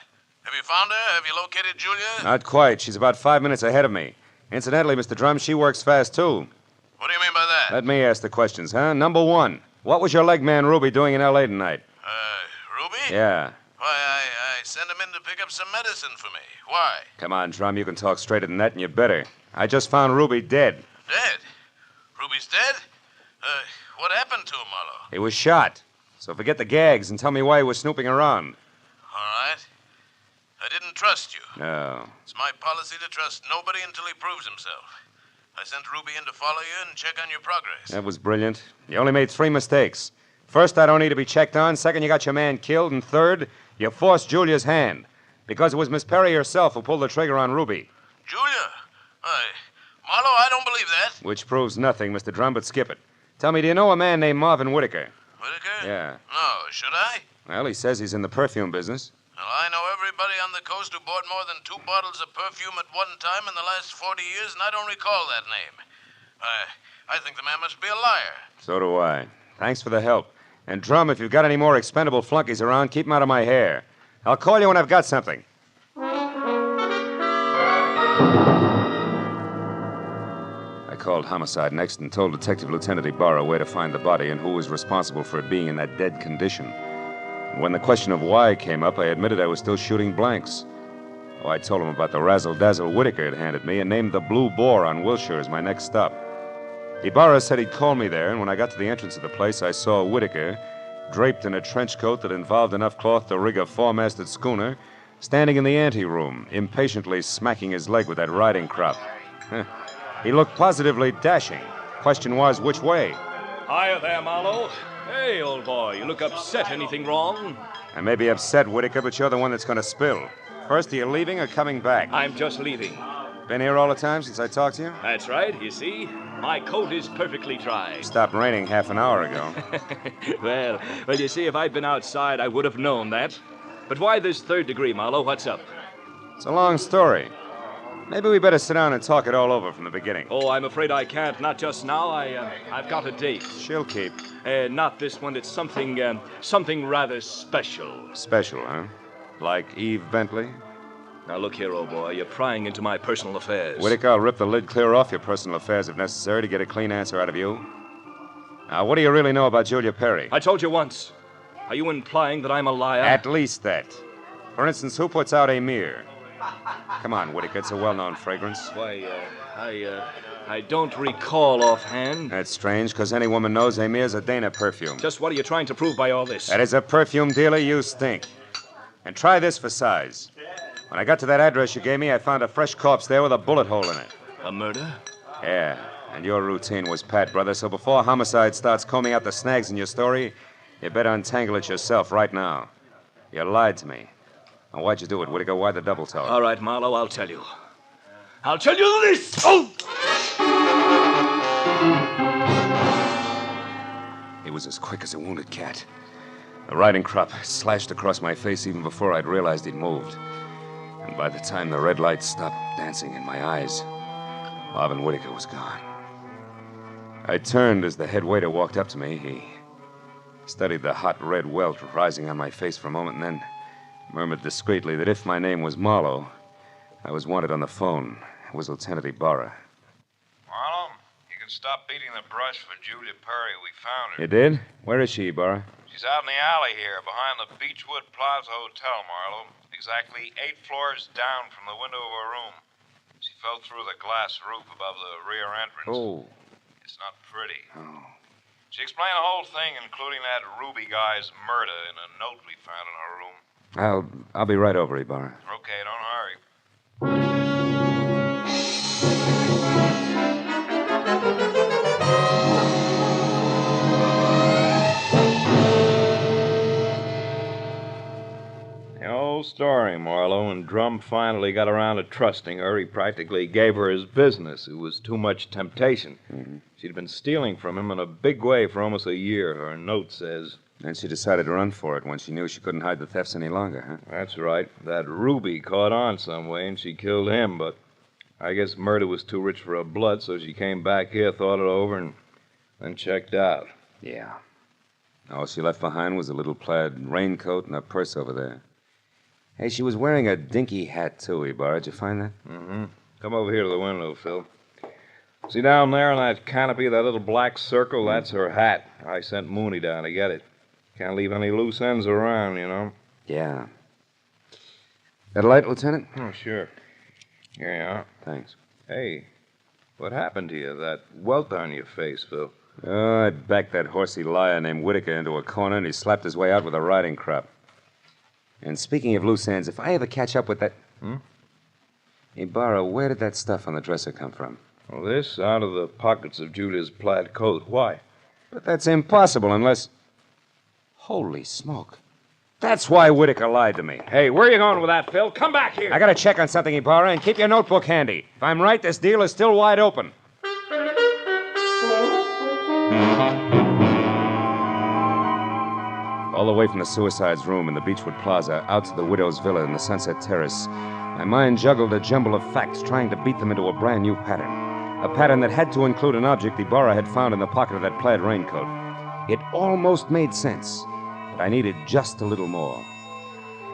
Have you found her? Have you located Julia? Not quite. She's about 5 minutes ahead of me. Incidentally, Mr. Drum, she works fast, too. What do you mean by that? Let me ask the questions, huh? Number one, what was your leg man Ruby doing in L.A. tonight? Ruby? Yeah. Why, I sent him in to pick up some medicine for me. Why? Come on, Drum, you can talk straighter than that, and you better. I just found Ruby dead. Dead? Ruby's dead? What happened to him, Marlowe? He was shot. So forget the gags and tell me why he was snooping around. All right. I didn't trust you. No. It's my policy to trust nobody until he proves himself. I sent Ruby in to follow you and check on your progress. That was brilliant. You only made 3 mistakes. First, I don't need to be checked on. Second, you got your man killed. And third, you forced Julia's hand. Because it was Miss Perry herself who pulled the trigger on Ruby. Julia? Marlowe, I don't believe that. Which proves nothing, Mr. Drum, but skip it. Tell me, do you know a man named Marvin Whitaker? Whitaker? Yeah. No, should I? Well, he says he's in the perfume business. Well, I know everybody on the coast who bought more than 2 bottles of perfume at one time in the last 40 years, and I don't recall that name. I think the man must be a liar. So do I. Thanks for the help. And Drum, if you've got any more expendable flunkies around, keep them out of my hair. I'll call you when I've got something. I called Homicide next and told Detective Lieutenant Ibarra where to find the body and who was responsible for it being in that dead condition. And when the question of why came up, I admitted I was still shooting blanks. Oh, I told him about the razzle-dazzle Whitaker had handed me and named the Blue Boar on Wilshire as my next stop. Ibarra said he'd call me there, and when I got to the entrance of the place, I saw Whitaker, draped in a trench coat that involved enough cloth to rig a 4-masted schooner, standing in the anteroom, impatiently smacking his leg with that riding crop. He looked positively dashing. Question was, which way? Hiya there, Marlowe. Hey, old boy, you look upset. Anything wrong? I may be upset, Whitaker, but you're the one that's going to spill. First, are you leaving or coming back? I'm just leaving. Been here all the time since I talked to you? That's right. You see, my coat is perfectly dry. Stopped raining half an hour ago. well, you see, if I'd been outside, I would have known that. But why this third degree, Marlowe? What's up? It's a long story. Maybe we better sit down and talk it all over from the beginning. Oh, I'm afraid I can't. Not just now. I've got a date. She'll keep. Not this one. It's something rather special. Special, huh? Like Eve Bentley? Now, look here, old boy. You're prying into my personal affairs. Whittaker, I'll rip the lid clear off your personal affairs if necessary to get a clean answer out of you. Now, what do you really know about Julia Perry? I told you once. Are you implying that I'm a liar? At least that. For instance, who puts out Amir? Come on, Whittaker, it's a well-known fragrance. Why, I don't recall offhand. That's strange, because any woman knows Amir's a Dana perfume. Just what are you trying to prove by all this? That as a perfume dealer, you stink. And try this for size. When I got to that address you gave me, I found a fresh corpse there with a bullet hole in it. A murder? Yeah, and your routine was pat, brother, so before homicide starts combing out the snags in your story, you better untangle it yourself right now. You lied to me. Now, why'd you do it, Whittaker? Why the double tone? All right, Marlowe, I'll tell you. I'll tell you this! Oh! He was as quick as a wounded cat. The riding crop slashed across my face even before I'd realized he'd moved. And by the time the red light stopped dancing in my eyes, Marvin Whittaker was gone. I turned as the head waiter walked up to me. He studied the hot red welt rising on my face for a moment and then murmured discreetly that if my name was Marlowe, I was wanted on the phone. It was Lieutenant Ibarra. Marlowe, you can stop beating the brush for Julia Perry. We found her. You did? Where is she, Ibarra? She's out in the alley here, behind the Beechwood Plaza Hotel, Marlowe. Exactly 8 floors down from the window of her room. She fell through the glass roof above the rear entrance. Oh. It's not pretty. Oh. She explained the whole thing, including that Ruby guy's murder, in a note we found in her room. I'll be right over, Ibarra. Okay, don't hurry. The old story, Marlowe. When Drum finally got around to trusting her, he practically gave her his business. It was too much temptation. Mm-hmm. She'd been stealing from him in a big way for almost a year, her note says. And she decided to run for it when she knew she couldn't hide the thefts any longer, huh? That's right. That Ruby caught on some way, and she killed him, but I guess murder was too rich for her blood, so she came back here, thought it over, and then checked out. Yeah. All she left behind was a little plaid raincoat and a purse over there. Hey, she was wearing a dinky hat, too, Ibarra. Did you find that? Mm-hmm. Come over here to the window, Phil. See down there on that canopy, that little black circle? That's her hat. I sent Mooney down to get it. Can't leave any loose ends around, you know. Yeah. Got a light, Lieutenant? Oh, sure. Here you are. Thanks. Hey, what happened to you? That welt on your face, Phil. Oh, I backed that horsey liar named Whittaker into a corner, and he slapped his way out with a riding crop. And speaking of loose ends, if I ever catch up with that... Ibarra, where did that stuff on the dresser come from? Well, this out of the pockets of Julia's plaid coat. Why? But that's impossible unless... Holy smoke. That's why Whittaker lied to me. Hey, where are you going with that, Phil? Come back here. I gotta check on something, Ibarra, and keep your notebook handy. If I'm right, this deal is still wide open. All the way from the suicide's room in the Beechwood Plaza out to the widow's villa in the Sunset Terrace, my mind juggled a jumble of facts, trying to beat them into a brand new pattern. A pattern that had to include an object Ibarra had found in the pocket of that plaid raincoat. It almost made sense, but I needed just a little more.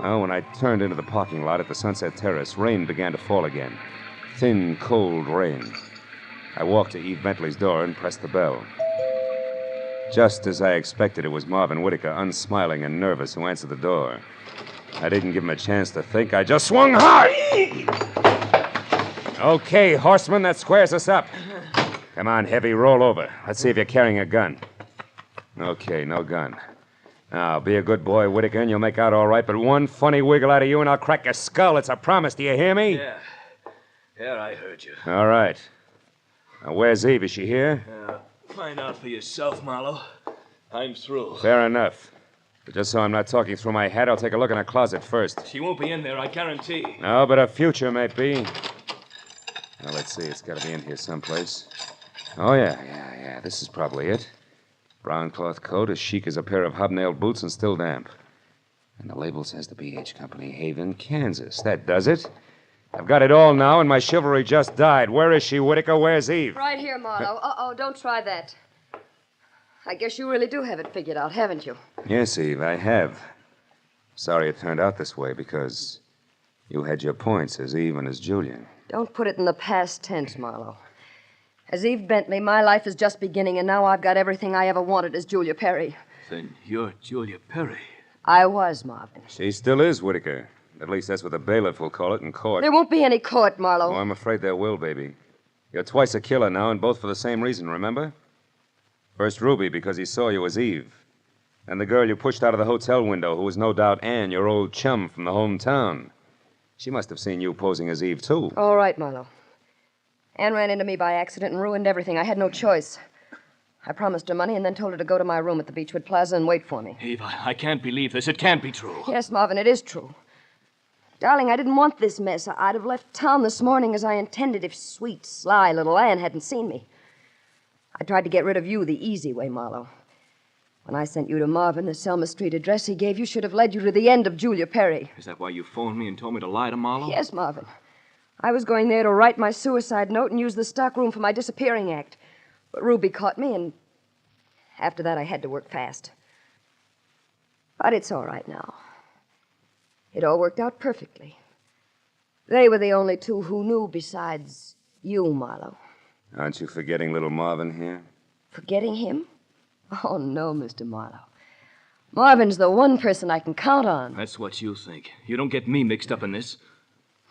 Well, when I turned into the parking lot at the Sunset Terrace, rain began to fall again. Thin, cold rain. I walked to Eve Bentley's door and pressed the bell. Just as I expected, it was Marvin Whittaker, unsmiling and nervous, who answered the door. I didn't give him a chance to think. I just swung hard. Okay, horseman, that squares us up. Come on, Heavy, roll over. Let's see if you're carrying a gun. Okay, no gun. Now, be a good boy, Whittaker, and you'll make out all right, but one funny wiggle out of you and I'll crack your skull. It's a promise. Do you hear me? Yeah. Yeah, I heard you. All right. Now, where's Eve? Is she here? Find out for yourself, Marlowe. I'm through. Fair enough. But just so I'm not talking through my hat, I'll take a look in her closet first. She won't be in there, I guarantee. No, but her future may be. Well, let's see. It's got to be in here someplace. Oh, yeah. This is probably it. Brown cloth coat, as chic as a pair of hobnailed boots, and still damp. And the label says the B.H. Company, Haven, Kansas. That does it. I've got it all now, and my chivalry just died. Where is she, Whitaker? Where's Eve? Right here, Marlowe. Uh-oh, don't try that. I guess you really do have it figured out, haven't you? Yes, Eve, I have. Sorry it turned out this way, because you had your points as Eve and as Julia. Don't put it in the past tense, Marlowe. As Eve Bentley, my life is just beginning, and now I've got everything I ever wanted as Julia Perry. Then you're Julia Perry. I was, Marvin. She still is, Whitaker. At least that's what the bailiff will call it in court. There won't be any court, Marlowe. Oh, I'm afraid there will, baby. You're twice a killer now, and both for the same reason, remember? First Ruby, because he saw you as Eve. And the girl you pushed out of the hotel window, who was no doubt Anne, your old chum from the hometown. She must have seen you posing as Eve, too. All right, Marlowe. Anne ran into me by accident and ruined everything. I had no choice. I promised her money and then told her to go to my room at the Beechwood Plaza and wait for me. Eve, I can't believe this. It can't be true. Yes, Marvin, it is true. Darling, I didn't want this mess. I'd have left town this morning as I intended if sweet, sly little Anne hadn't seen me. I tried to get rid of you the easy way, Marlowe. When I sent you to Marvin, the Selma Street address he gave you should have led you to the end of Julia Perry. Is that why you phoned me and told me to lie to Marlowe? Yes, Marvin. I was going there to write my suicide note and use the stockroom for my disappearing act. But Ruby caught me, and after that I had to work fast. But it's all right now. It all worked out perfectly. They were the only two who knew besides you, Marlowe. Aren't you forgetting little Marvin here? Forgetting him? Oh, no, Mr. Marlowe. Marvin's the one person I can count on. That's what you think. You don't get me mixed up in this.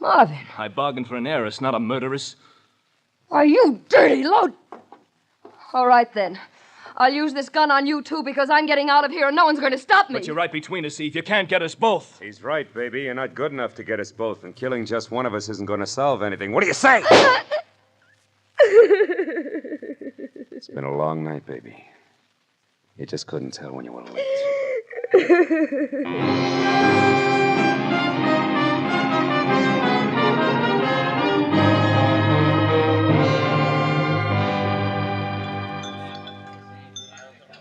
Marvin. I bargained for an heiress, not a murderess. Are you dirty load? All right, then. I'll use this gun on you, too, because I'm getting out of here and no one's going to stop me. But you're right between us, Eve. You can't get us both. He's right, baby. You're not good enough to get us both, and killing just one of us isn't going to solve anything. What do you say? It's been a long night, baby. You just couldn't tell when you were late.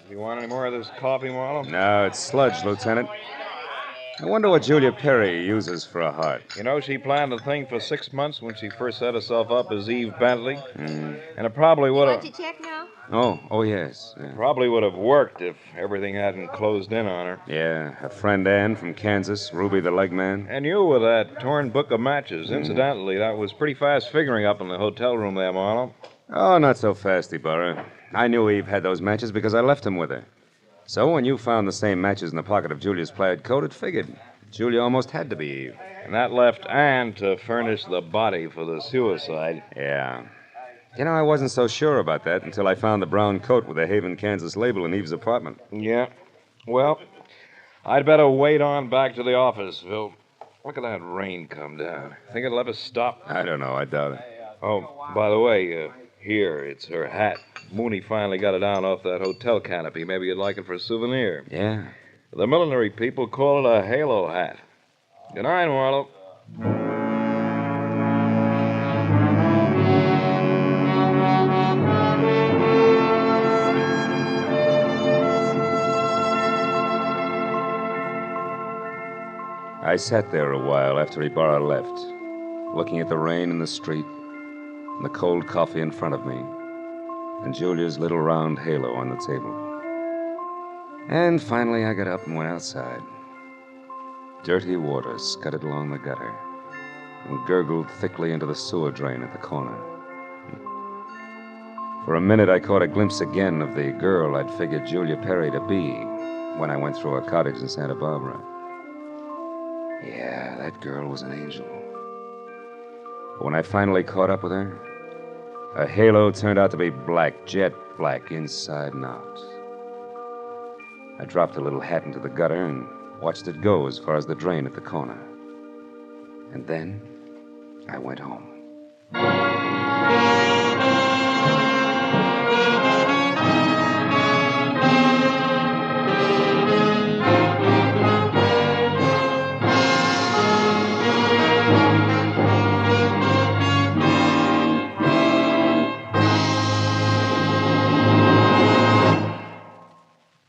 You want any more of this coffee, Marlowe? No, it's sludge, Lieutenant. I wonder what Julia Perry uses for a heart. You know, she planned the thing for 6 months when she first set herself up as Eve Bentley. And it probably would have... Want to check now? Oh, yes. Yeah. Probably would have worked if everything hadn't closed in on her. Yeah, her friend Ann from Kansas, Ruby the leg man. And you with that torn book of matches. Incidentally, that was pretty fast figuring up in the hotel room there, Marlowe. Oh, not so fast, Ibarra. I knew Eve had those matches because I left them with her. So when you found the same matches in the pocket of Julia's plaid coat, it figured. Julia almost had to be Eve. And that left Ann to furnish the body for the suicide. Yeah. You know, I wasn't so sure about that until I found the brown coat with the Haven, Kansas label in Eve's apartment. Yeah. Well, I'd better wait on back to the office, Phil. Look at that rain come down. Think it'll ever stop? I don't know. I doubt it. Oh, by the way, here, it's her hat. Mooney finally got it down off that hotel canopy. Maybe you'd like it for a souvenir. Yeah. The millinery people call it a halo hat. Good night, Marlowe. I sat there a while after Ibarra left, looking at the rain in the street, and the cold coffee in front of me, and Julia's little round halo on the table. And finally I got up and went outside. Dirty water scudded along the gutter and gurgled thickly into the sewer drain at the corner. For a minute I caught a glimpse again of the girl I'd figured Julia Perry to be when I went through her cottage in Santa Barbara. Yeah, that girl was an angel. But when I finally caught up with her, her halo turned out to be black, jet black, inside and out. I dropped the little hat into the gutter and watched it go as far as the drain at the corner. And then I went home.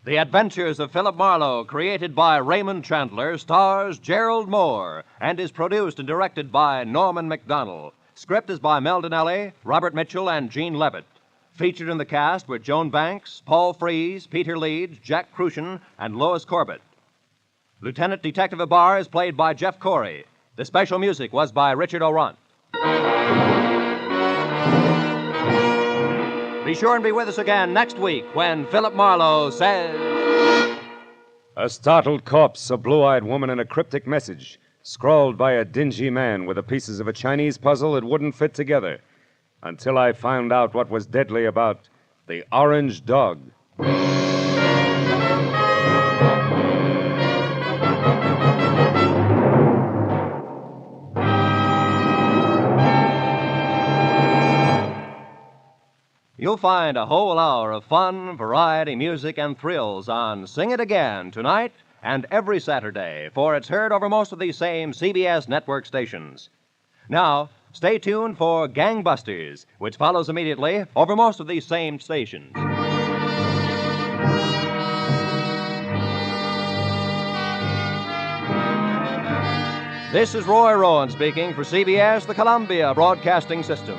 The Adventures of Philip Marlowe, created by Raymond Chandler, stars Gerald Moore and is produced and directed by Norman MacDonald. Script is by Mel Donnelly, Robert Mitchell, and Gene Levitt. Featured in the cast were Joan Banks, Paul Frees, Peter Leeds, Jack Crucian, and Lois Corbett. Lieutenant Detective Abar is played by Jeff Corey. The special music was by Richard Orant. Be sure and be with us again next week when Philip Marlowe says... A startled corpse, a blue-eyed woman, and a cryptic message, scrawled by a dingy man with the pieces of a Chinese puzzle that wouldn't fit together, until I found out what was deadly about the orange dog. You'll find a whole hour of fun, variety, music, and thrills on Sing It Again tonight and every Saturday, for it's heard over most of these same CBS network stations. Now, stay tuned for Gangbusters, which follows immediately over most of these same stations. This is Roy Rowan speaking for CBS, the Columbia Broadcasting System.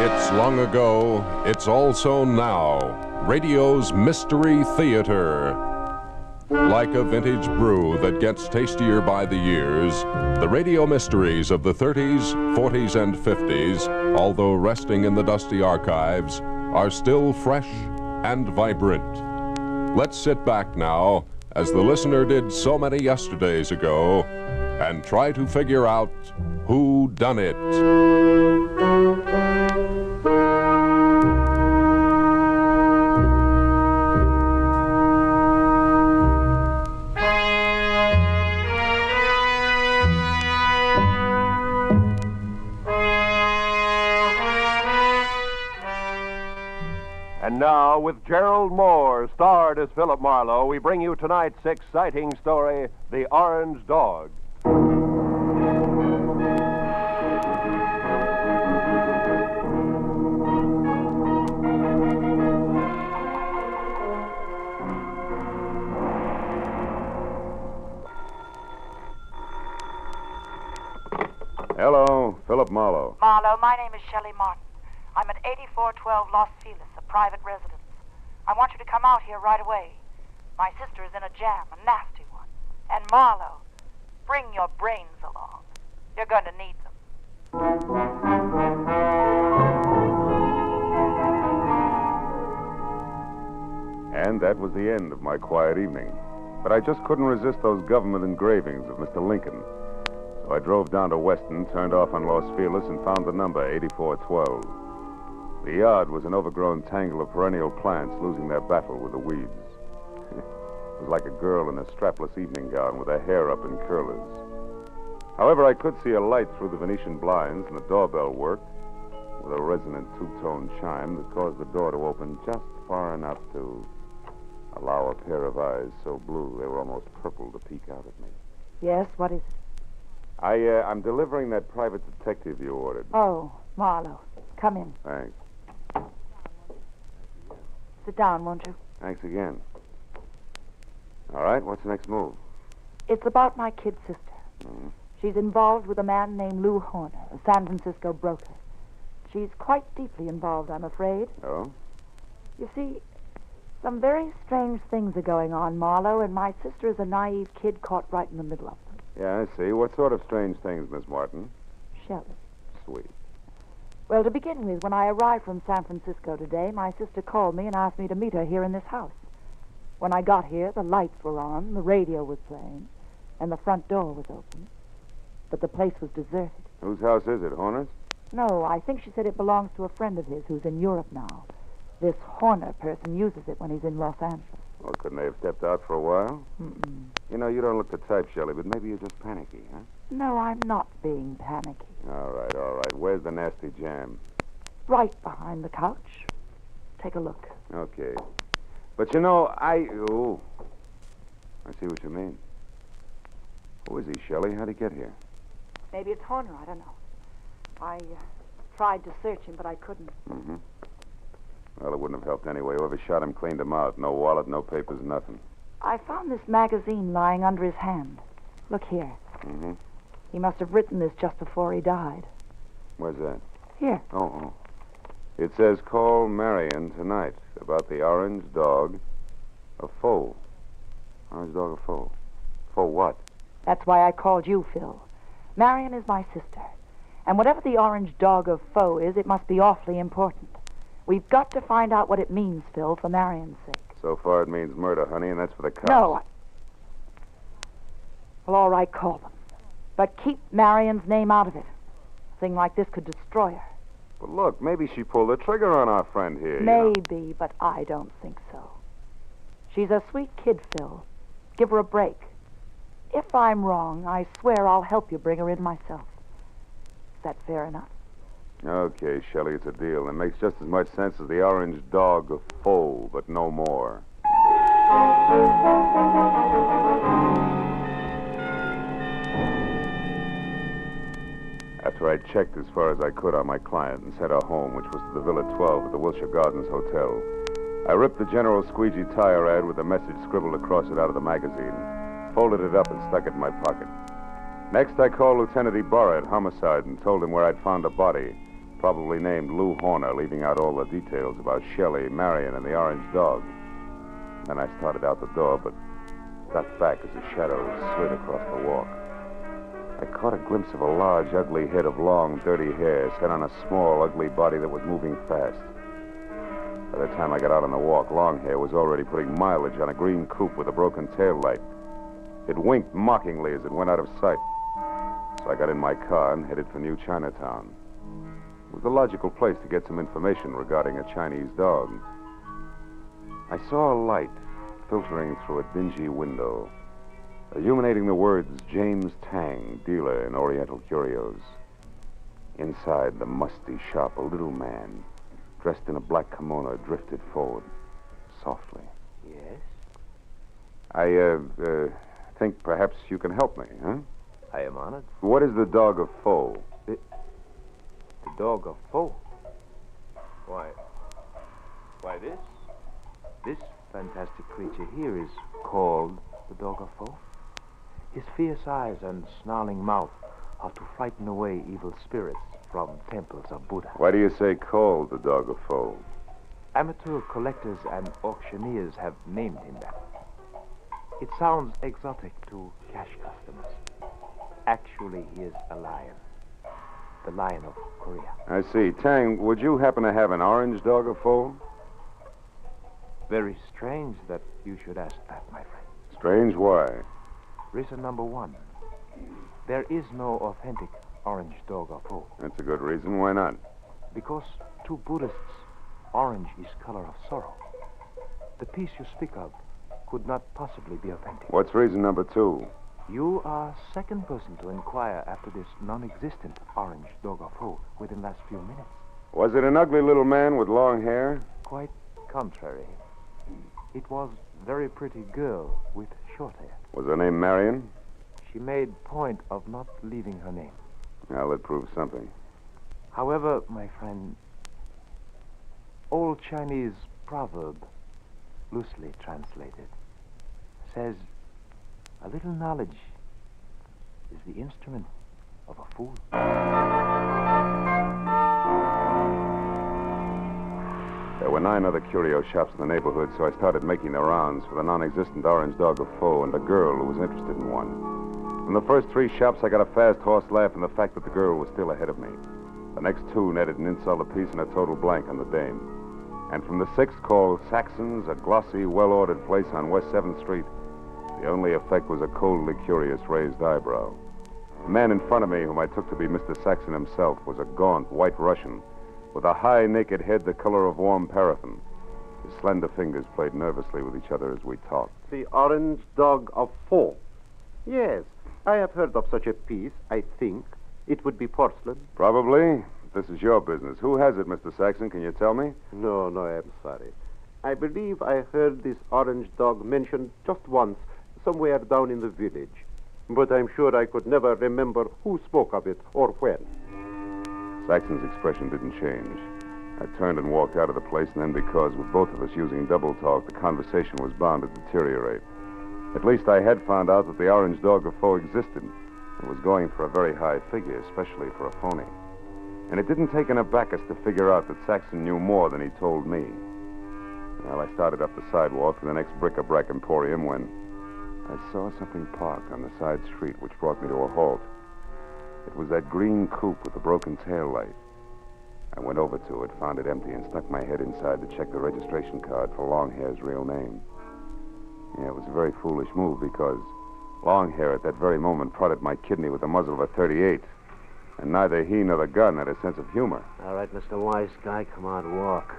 It's long ago, it's also now. Radio's Mystery Theater. Like a vintage brew that gets tastier by the years, the radio mysteries of the 30s, 40s, and 50s, although resting in the dusty archives, are still fresh and vibrant. Let's sit back now, as the listener did so many yesterdays ago, and try to figure out who done it. And now, with Gerald Moore, starred as Philip Marlowe, we bring you tonight's exciting story, The Orange Dog. Hello, Philip Marlowe. Marlowe, my name is Shelley Martin. I'm at 8412 Los Feliz, a private residence. I want you to come out here right away. My sister is in a jam, a nasty one. And Marlowe, bring your brains along. You're going to need them. And that was the end of my quiet evening. But I just couldn't resist those government engravings of Mr. Lincoln. So I drove down to Weston, turned off on Los Feliz, and found the number 8412. The yard was an overgrown tangle of perennial plants losing their battle with the weeds. It was like a girl in a strapless evening gown with her hair up in curlers. However, I could see a light through the Venetian blinds, and the doorbell worked with a resonant two-tone chime that caused the door to open just far enough to allow a pair of eyes so blue they were almost purple to peek out at me. Yes, what is it? I'm delivering that private detective you ordered. Oh, Marlowe, come in. Thanks. Sit down, won't you? Thanks again. All right, what's the next move? It's about my kid sister. Mm-hmm. She's involved with a man named Lou Horner, a San Francisco broker. She's quite deeply involved, I'm afraid. Oh? You see, some very strange things are going on, Marlowe, and my sister is a naive kid caught right in the middle of them. Yeah, I see. What sort of strange things, Miss Martin? Shelley. Sweet. Well, to begin with, when I arrived from San Francisco today, my sister called me and asked me to meet her here in this house. When I got here, the lights were on, the radio was playing, and the front door was open. But the place was deserted. Whose house is it, Horner's? No, I think she said it belongs to a friend of his who's in Europe now. This Horner person uses it when he's in Los Angeles. Well, couldn't they have stepped out for a while? Mm-mm. You know, you don't look the type, Shelley, but maybe you're just panicky, huh? No, I'm not being panicky. All right, all right. Where's the nasty jam? right behind the couch. Take a look. Okay. But you know, I see what you mean. Who is he, Shelley? How'd he get here? Maybe it's Horner. I don't know. I tried to search him, but I couldn't. Mm-hmm. Well, it wouldn't have helped anyway. Whoever shot him cleaned him out. No wallet, no papers, nothing. I found this magazine lying under his hand. Look here. Mm-hmm. He must have written this just before he died. Where's that? Here. Oh. It says, call Marion tonight about the orange dog, a foe. Orange dog, a foe. For what? That's why I called you, Phil. Marion is my sister. And whatever the orange dog of foe is, it must be awfully important. We've got to find out what it means, Phil, for Marion's sake. So far it means murder, honey, and that's for the cops. No. Well, all right, call them. But keep Marion's name out of it. A thing like this could destroy her. But look, maybe she pulled the trigger on our friend here. Maybe, but I don't think so. She's a sweet kid, Phil. Give her a break. If I'm wrong, I swear I'll help you bring her in myself. Is that fair enough? Okay, Shelley, it's a deal. It makes just as much sense as the orange dog of foe, but no more. After I checked as far as I could on my client and sent her home, which was to the Villa 12 at the Wilshire Gardens Hotel, I ripped the General Squeegee tire ad with a message scribbled across it out of the magazine, folded it up and stuck it in my pocket. Next, I called Lieutenant Ibarra at Homicide and told him where I'd found a body, probably named Lou Horner, leaving out all the details about Shelley, Marion, and the orange dog. Then I started out the door, but got back as a shadow slid across the walk. I caught a glimpse of a large, ugly head of long, dirty hair set on a small, ugly body that was moving fast. By the time I got out on the walk, Longhair was already putting mileage on a green coupe with a broken tail light. It winked mockingly as it went out of sight. So I got in my car and headed for New Chinatown. It was the logical place to get some information regarding a Chinese dog. I saw a light filtering through a dingy window, illuminating the words James Tang, dealer in Oriental curios. Inside the musty shop, a little man, dressed in a black kimono, drifted forward, softly. Yes? I think perhaps you can help me, huh? I am honored. What is the dog of foe? The dog of foe? Why, this fantastic creature here is called the dog of foe. His fierce eyes and snarling mouth are to frighten away evil spirits from temples of Buddha. Why do you say called the dog of foe? Amateur collectors and auctioneers have named him that. It sounds exotic to cash customers. Actually, he is a lion. The lion of Korea. I see. Tang, would you happen to have an orange dog of foe? Very strange that you should ask that, my friend. Strange? Why? Reason number one. There is no authentic orange dog of foe. That's a good reason. Why not? Because to Buddhists, orange is color of sorrow. The piece you speak of could not possibly be authentic. What's reason number two? You are second person to inquire after this non-existent orange dog of foe within the last few minutes. Was it an ugly little man with long hair? Quite contrary. It was a very pretty girl with short hair. Was her name Marion? She made point of not leaving her name. Well, that proves something. However, my friend, old Chinese proverb, loosely translated, says a little knowledge is the instrument of a fool. There were 9 other curio shops in the neighborhood, so I started making the rounds for the non-existent orange dog of foe and a girl who was interested in one. From the first 3 shops, I got a fast horse laugh in the fact that the girl was still ahead of me. The next 2 netted an insult apiece and a total blank on the dame. And from the 6th, called Saxon's, a glossy, well-ordered place on West 7th Street, the only effect was a coldly curious raised eyebrow. The man in front of me, whom I took to be Mr. Saxon himself, was a gaunt, white Russian with a high, naked head the color of warm paraffin. His slender fingers played nervously with each other as we talked. The orange dog of foe. Yes, I have heard of such a piece, I think. It would be porcelain. Probably. This is your business. Who has it, Mr. Saxon? Can you tell me? No, I'm sorry. I believe I heard this orange dog mentioned just once, somewhere down in the village. But I'm sure I could never remember who spoke of it or when. Saxon's expression didn't change. I turned and walked out of the place, and then because, with both of us using double talk, the conversation was bound to deteriorate. At least I had found out that the orange dog of Foe existed and was going for a very high figure, especially for a phony. And it didn't take an abacus to figure out that Saxon knew more than he told me. Well, I started up the sidewalk to the next bric-a-brac emporium when I saw something parked on the side street, which brought me to a halt. It was that green coupe with the broken tail light. I went over to it, found it empty, and stuck my head inside to check the registration card for Longhair's real name. Yeah, it was a very foolish move because Longhair at that very moment prodded my kidney with the muzzle of a .38. And neither he nor the gun had a sense of humor. All right, Mr. Wise Guy, come on, walk.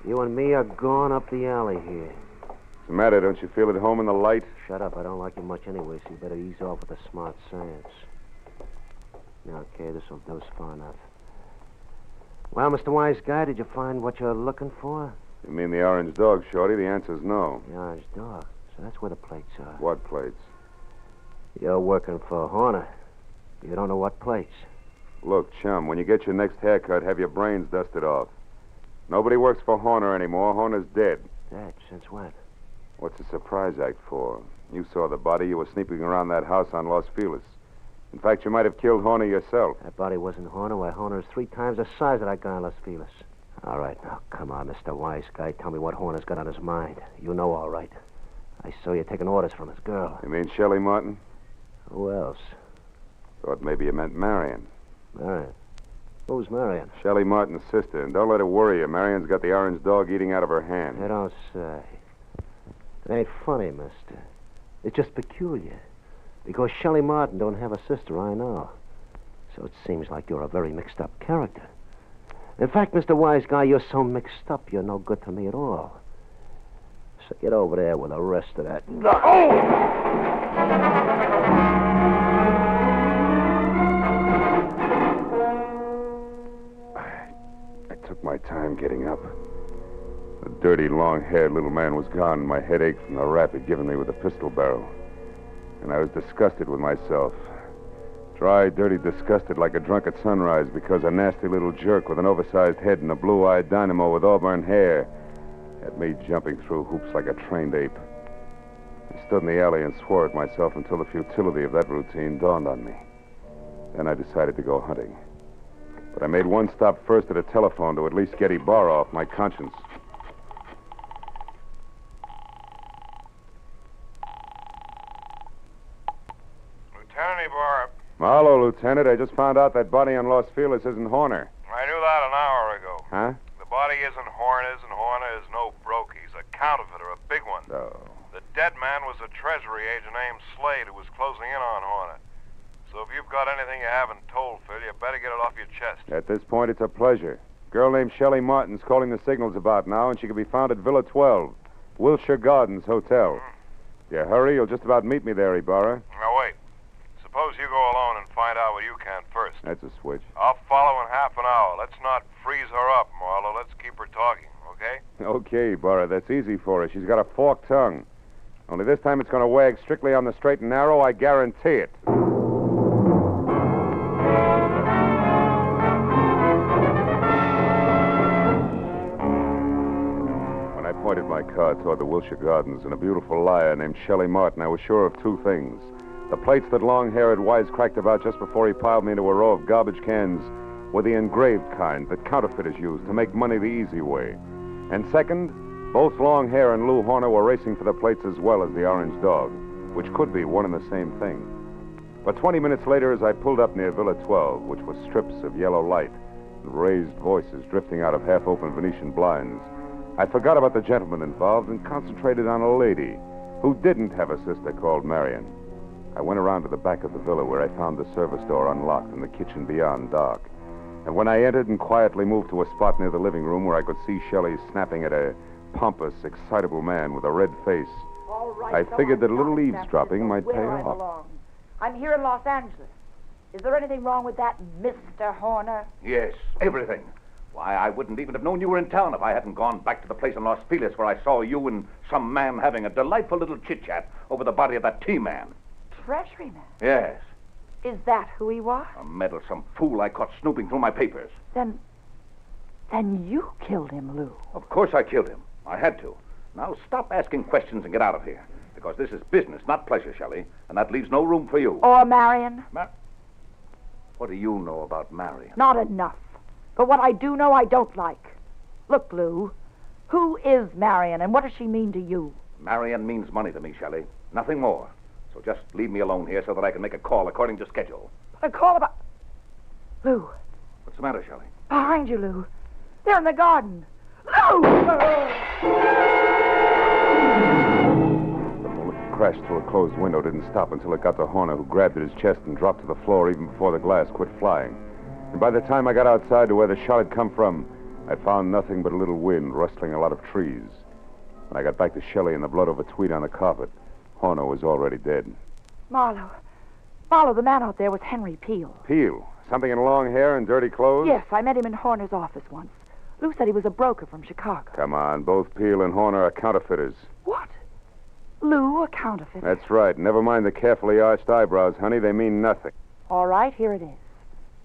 You and me are going up the alley here. What's the matter? Don't you feel at home in the light? Shut up. I don't like you much anyway, so you better ease off with the smart science. Okay, this'll do us far enough. Well, Mr. Wise Guy, did you find what you're looking for? You mean the orange dog, Shorty? The answer's no. The orange dog. So that's where the plates are. What plates? You're working for Horner. You don't know what plates. Look, chum, when you get your next haircut, have your brains dusted off. Nobody works for Horner anymore. Horner's dead. Dead? Since when? What's the surprise act for? You saw the body. You were sneaking around that house on Los Feliz. In fact, you might have killed Horner yourself. That body wasn't Horner. Why, Horner is 3 times the size of that guy in Los Feliz. All right, now, come on, Mr. Wise Guy. Tell me what Horner's got on his mind. You know all right. I saw you taking orders from his girl. You mean Shelley Martin? Who else? Thought maybe you meant Marion. Marion? Who's Marion? Shelley Martin's sister. And don't let it worry you. Marion's got the orange dog eating out of her hand. You don't say. It ain't funny, mister. It's just peculiar. Because Shelley Martin don't have a sister, I know. So it seems like you're a very mixed-up character. In fact, Mr. Wise Guy, you're so mixed up, you're no good to me at all. So get over there with the rest of that. I took my time getting up. The dirty, long-haired little man was gone, and my head ached from the rap he'd given me with the pistol barrel. And I was disgusted with myself. Dry, dirty, disgusted like a drunk at sunrise because a nasty little jerk with an oversized head and a blue-eyed dynamo with auburn hair had me jumping through hoops like a trained ape. I stood in the alley and swore at myself until the futility of that routine dawned on me. Then I decided to go hunting. But I made one stop first at a telephone to at least get Ibarra off my conscience. Lieutenant Ibarra. Marlowe, Lieutenant. I just found out that body on Los Feliz isn't Horner. I knew that an hour ago. Huh? The body isn't Horner's, and Horner is no broke. He's a counterfeiter, a big one. No. The dead man was a treasury agent named Slade who was closing in on Horner. So if you've got anything you haven't told, Phil, you better get it off your chest. At this point, it's a pleasure. Girl named Shelley Martin's calling the signals about now, and she can be found at Villa 12, Wilshire Gardens Hotel. If you hurry, you'll just about meet me there, Ibarra. Now, wait. Suppose you go alone and find out what you can first. That's a switch. I'll follow in half an hour. Let's not freeze her up, Marlowe. Let's keep her talking, okay? Okay, Ibarra, that's easy for her. She's got a forked tongue. Only this time it's going to wag strictly on the straight and narrow, I guarantee it. When I pointed my car toward the Wilshire Gardens and a beautiful liar named Shelley Martin, I was sure of 2 things. The plates that Longhair had wisecracked about just before he piled me into a row of garbage cans were the engraved kind that counterfeiters use to make money the easy way. And second, both Longhair and Lou Horner were racing for the plates as well as the orange dog, which could be one and the same thing. But 20 minutes later, as I pulled up near Villa 12, which was strips of yellow light and raised voices drifting out of half-open Venetian blinds, I forgot about the gentleman involved and concentrated on a lady who didn't have a sister called Marion. I went around to the back of the villa where I found the service door unlocked and the kitchen beyond dark. And when I entered and quietly moved to a spot near the living room where I could see Shelley snapping at a pompous, excitable man with a red face, All right, I so figured that a little I'm eavesdropping might pay where I off. belong. I'm here in Los Angeles. Is there anything wrong with that, Mr. Horner? Yes, everything. Why, I wouldn't even have known you were in town if I hadn't gone back to the place in Los Feliz where I saw you and some man having a delightful little chit-chat over the body of that T-man. Treasury man? Yes, Is that who he was? a meddlesome fool I caught snooping through my papers. Then you killed him, Lou. Of course I killed him. I had to. Now stop asking questions and get out of here. Because this is business, not pleasure, Shelley. And that leaves no room for you. Or Marion? What do you know about Marion? Not enough. But what I do know, I don't like. Look, Lou, who is Marion and what does she mean to you? Marion means money to me, Shelley. Nothing more. So just leave me alone here so that I can make a call according to schedule. A call about... Lou, What's the matter, Shelley? behind you, Lou. They're in the garden. Lou! The bullet crashed through a closed window, didn't stop until it got to Horner, who grabbed at his chest and dropped to the floor even before the glass quit flying. And by the time I got outside to where the shot had come from, I found nothing but a little wind rustling a lot of trees. When I got back to Shelley and the blood over tweed on the carpet, Horner was already dead. Marlowe, the man out there was Henry Peel. Peel? Something in long hair and dirty clothes? Yes, I met him in Horner's office once. Lou said he was a broker from Chicago. Come on, both Peel and Horner are counterfeiters. What? Lou, a counterfeit? That's right. Never mind the carefully arched eyebrows, honey. They mean nothing. All right, here it is.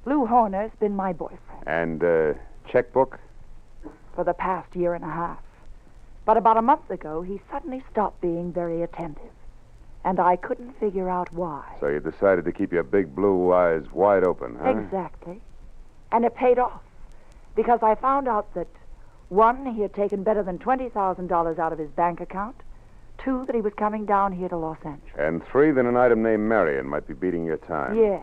Lou Horner's been my boyfriend And, checkbook? for the past year and a half. But about a month ago, he suddenly stopped being very attentive. And I couldn't figure out why. So you decided to keep your big blue eyes wide open, huh? Exactly. And it paid off. Because I found out that, one, he had taken better than $20,000 out of his bank account. Two, that he was coming down here to Los Angeles. And three, that an item named Marion might be beating your time. Yes.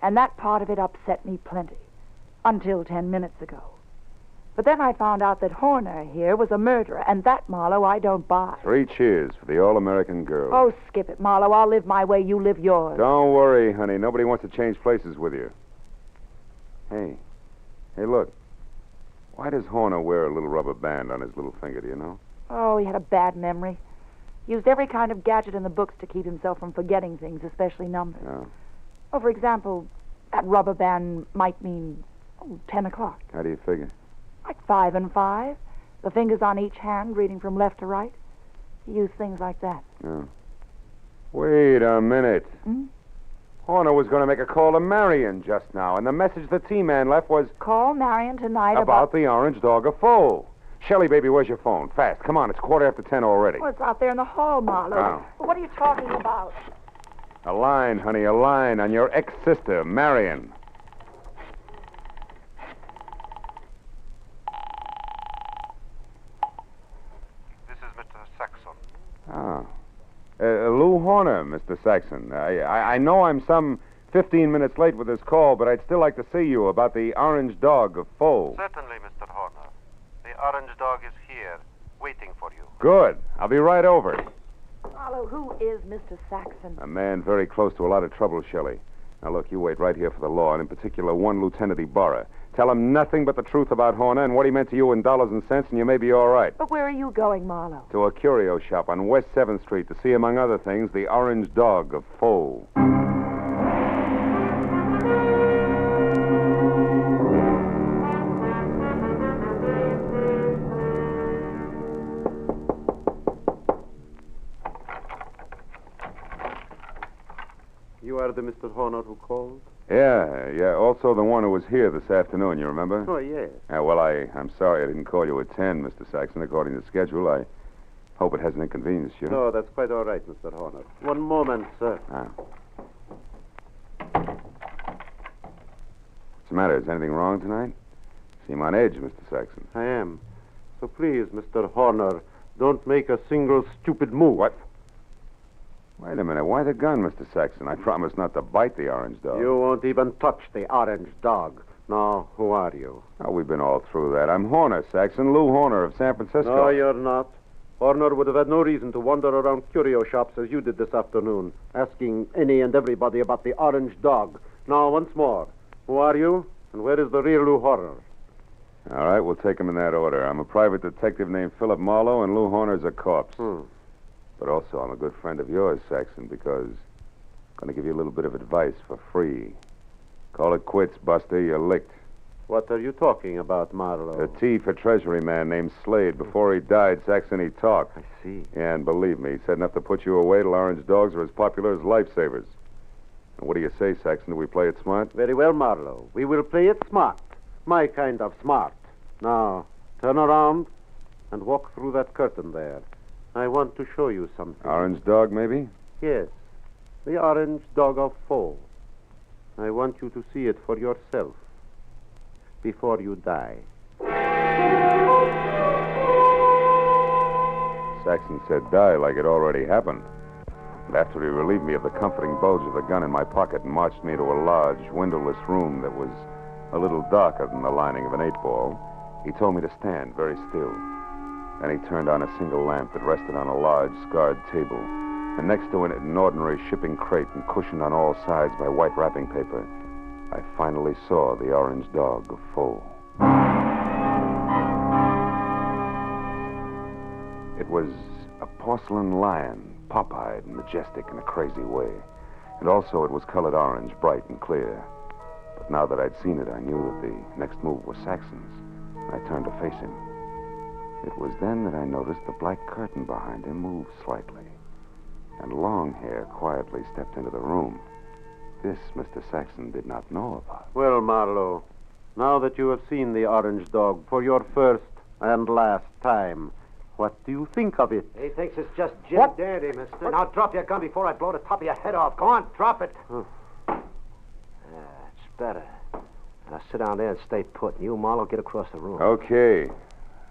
And that part of it upset me plenty. Until 10 minutes ago. But then I found out that Horner here was a murderer, and that, Marlowe, I don't buy. 3 cheers for the all-American girl. Oh, skip it, Marlowe. I'll live my way, you live yours. Don't worry, honey. Nobody wants to change places with you. Hey, look. Why does Horner wear a little rubber band on his little finger, do you know? Oh, he had a bad memory. Used every kind of gadget in the books to keep himself from forgetting things, especially numbers. Oh. Oh, for example, that rubber band might mean 10 o'clock. How do you figure? Like 5 and 5. The fingers on each hand, reading from left to right. He used things like that. Oh. Wait a minute. Hmm? Horner was going to make a call to Marion just now, and the message the T-man left was... Call Marion tonight about the orange dog of foe. Shelley, baby, where's your phone? Fast. Come on, it's 10:15 already. Oh, it's out there in the hall, Marlowe. Oh. What are you talking about? A line, honey, a line on your ex-sister, Marion. This is Mr. Saxon. Oh. Lou Horner, Mr. Saxon. I know I'm some 15 minutes late with this call, but I'd still like to see you about the orange dog of foe. Certainly, Mr. Horner. The orange dog is here, waiting for you. Good. I'll be right over. Marlowe, who is Mr. Saxon? A man very close to a lot of trouble, Shelley. Now, look, you wait right here for the law, and in particular, one Lieutenant Ibarra. Tell him nothing but the truth about Horner and what he meant to you in dollars and cents, and you may be all right. But where are you going, Marlowe? To a curio shop on West 7th Street to see, among other things, the orange dog of foe. You are the Mr. Horner who called? Yeah. Also the one who was here this afternoon, you remember? Oh, yes. Well, I'm sorry I didn't call you at 10, Mr. Saxon, according to schedule. I hope it hasn't inconvenienced you. No, that's quite all right, Mr. Horner. One moment, sir. What's the matter? Is anything wrong tonight? Seem on edge, Mr. Saxon. I am. So please, Mr. Horner, don't make a single stupid move. What? Wait a minute. Why the gun, Mr. Saxon? I promised not to bite the orange dog. You won't even touch the orange dog. Now, who are you? Oh, we've been all through that. I'm Horner, Saxon, Lou Horner of San Francisco. No, you're not. Horner would have had no reason to wander around curio shops as you did this afternoon, asking any and everybody about the orange dog. Now, once more, who are you, and where is the real Lou Horner? All right, we'll take them in that order. I'm a private detective named Philip Marlowe, and Lou Horner's a corpse. But also, I'm a good friend of yours, Saxon, because Gonna give you a little bit of advice for free. Call it quits, Buster. You're licked. What are you talking about, Marlowe? A T for Treasury man named Slade. Before he died, Saxon, he talked. I see. Yeah, and believe me, he said enough to put you away till orange dogs are as popular as lifesavers. And what do you say, Saxon? Do we play it smart? Very well, Marlowe. We will play it smart. My kind of smart. Now, turn around and walk through that curtain there. I want to show you something. Orange dog, maybe? Yes. The orange dog of Foe. I want you to see it for yourself before you die. Saxon said die like it already happened. And after he relieved me of the comforting bulge of the gun in my pocket and marched me to a large, windowless room that was a little darker than the lining of an 8-ball, he told me to stand very still. Then he turned on a single lamp that rested on a large, scarred table, and next to it an ordinary shipping crate and cushioned on all sides by white wrapping paper. I finally saw the orange dog of Foe. It was a porcelain lion, pop-eyed and majestic in a crazy way. And also it was colored orange, bright and clear. But now that I'd seen it, I knew that the next move was Saxon's. I turned to face him. It was then that I noticed the black curtain behind him move slightly. And Longhair quietly stepped into the room. This Mr. Saxon did not know about. Well, Marlowe, now that you have seen the orange dog for your first and last time, what do you think of it? He thinks it's just Jim Dandy, mister. Now drop your gun before I blow the top of your head off. Go on, drop it. It's better. Now sit down there and stay put. And you, Marlowe, get across the room. Okay.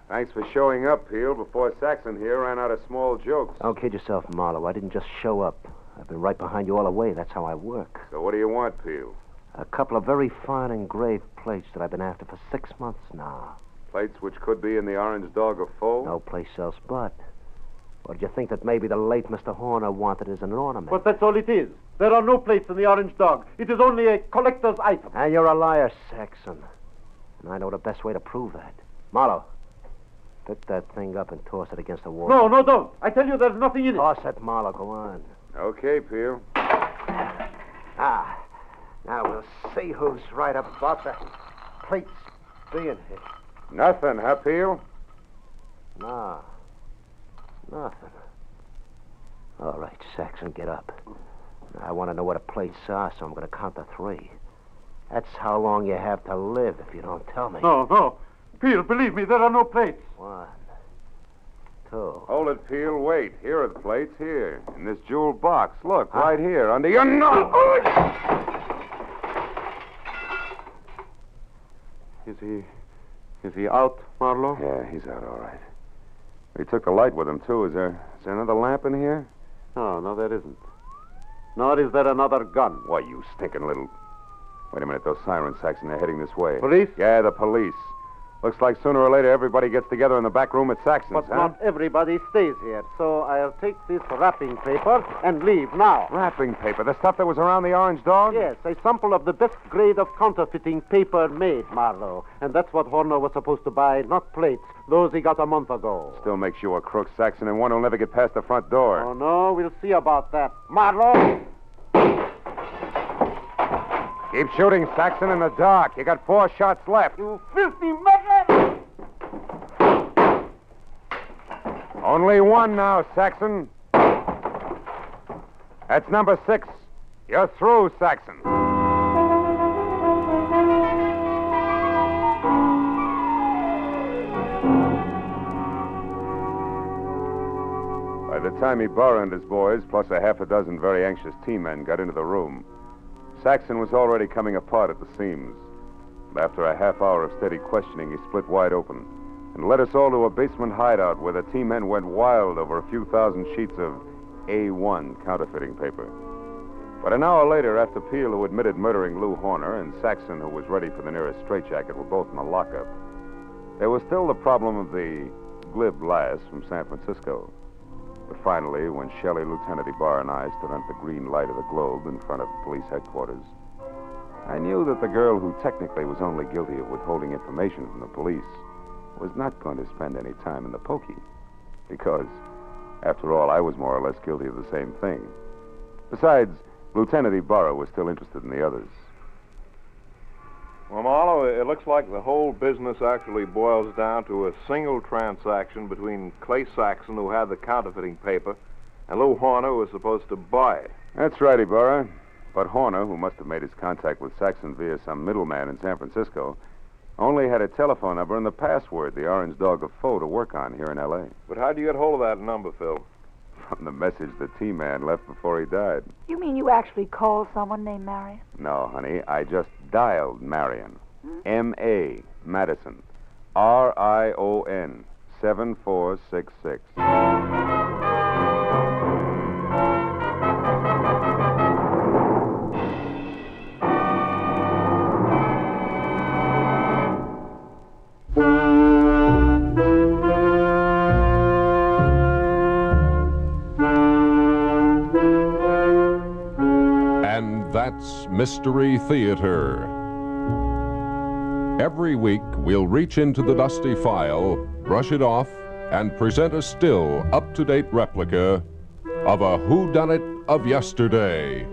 Thanks for showing up, Peel, before Saxon here ran out of small jokes. Don't kid yourself, Marlowe. I didn't just show up. I've been right behind you all the way. That's how I work. So what do you want, Peel? A couple of very fine engraved plates that I've been after for 6 months now. Plates which could be in the orange dog of Foe? No place else but. Or did you think that maybe the late Mr. Horner wanted as an ornament? But that's all it is. There are no plates in the orange dog. It is only a collector's item. And you're a liar, Saxon. And I know the best way to prove that. Marlowe, pick that thing up and toss it against the wall. No, don't. I tell you there's nothing in it. Toss it, Marlowe. Go on. Okay, Peel. Now we'll see who's right about the plates being hit. Nothing, huh, Peel? No. Nothing. All right, Saxon, get up. I want to know what the plates are, so I'm going to count to 3. That's how long you have to live if you don't tell me. No. Peel, believe me, there are no plates. 1, 2. Hold it, Peel. Wait. Here are the plates. Here. In this jeweled box. Look, right here, under your nose. Is he out, Marlowe? Yeah, he's out, all right. He took the light with him, too. Is there another lamp in here? No, there isn't. Nor is there another gun. Why, you stinking little... Wait a minute, those sirens, Saxon, they're heading this way. Police? Yeah, the police. Looks like sooner or later everybody gets together in the back room at Saxon's, But not everybody stays here, so I'll take this wrapping paper and leave now. Wrapping paper? The stuff that was around the orange dog? Yes, a sample of the best grade of counterfeiting paper made, Marlowe. And that's what Horner was supposed to buy, not plates. Those he got a month ago. Still makes you a crook, Saxon, and one who'll never get past the front door. Oh, no, we'll see about that. Marlowe! Keep shooting, Saxon, in the dark. You got 4 shots left. You filthy murderer! Only 1 now, Saxon. That's number 6. You're through, Saxon. By the time Ibarra and his boys, plus a half a dozen very anxious team men, got into the room, Saxon was already coming apart at the seams. But after a half hour of steady questioning, he split wide open and led us all to a basement hideout where the team men went wild over a few thousand sheets of A1 counterfeiting paper. But an hour later, after Peel, who admitted murdering Lou Horner, and Saxon, who was ready for the nearest straitjacket, were both in the lockup, there was still the problem of the glib lass from San Francisco. But finally, when Shelley, Lieutenant Ibarra, and I stood under the green light of the globe in front of police headquarters, I knew that the girl who technically was only guilty of withholding information from the police was not going to spend any time in the pokey. Because, after all, I was more or less guilty of the same thing. Besides, Lieutenant Ibarra was still interested in the others. Well, Marlowe, it looks like the whole business actually boils down to a single transaction between Clay Saxon, who had the counterfeiting paper, and Lou Horner, who was supposed to buy it. That's right, Ibarra. But Horner, who must have made his contact with Saxon via some middleman in San Francisco, only had a telephone number and the password, the Orange Dog of Foe, to work on here in L.A. But how'd you get hold of that number, Phil? From the message the T-Man left before he died. You mean you actually called someone named Marion? No, honey, I just dialed Marion. M.A. Madison. R-I-O-N. 7466. And that's Mystery Theater. Every week, we'll reach into the dusty file, brush it off, and present a still up-to-date replica of a whodunit of yesterday.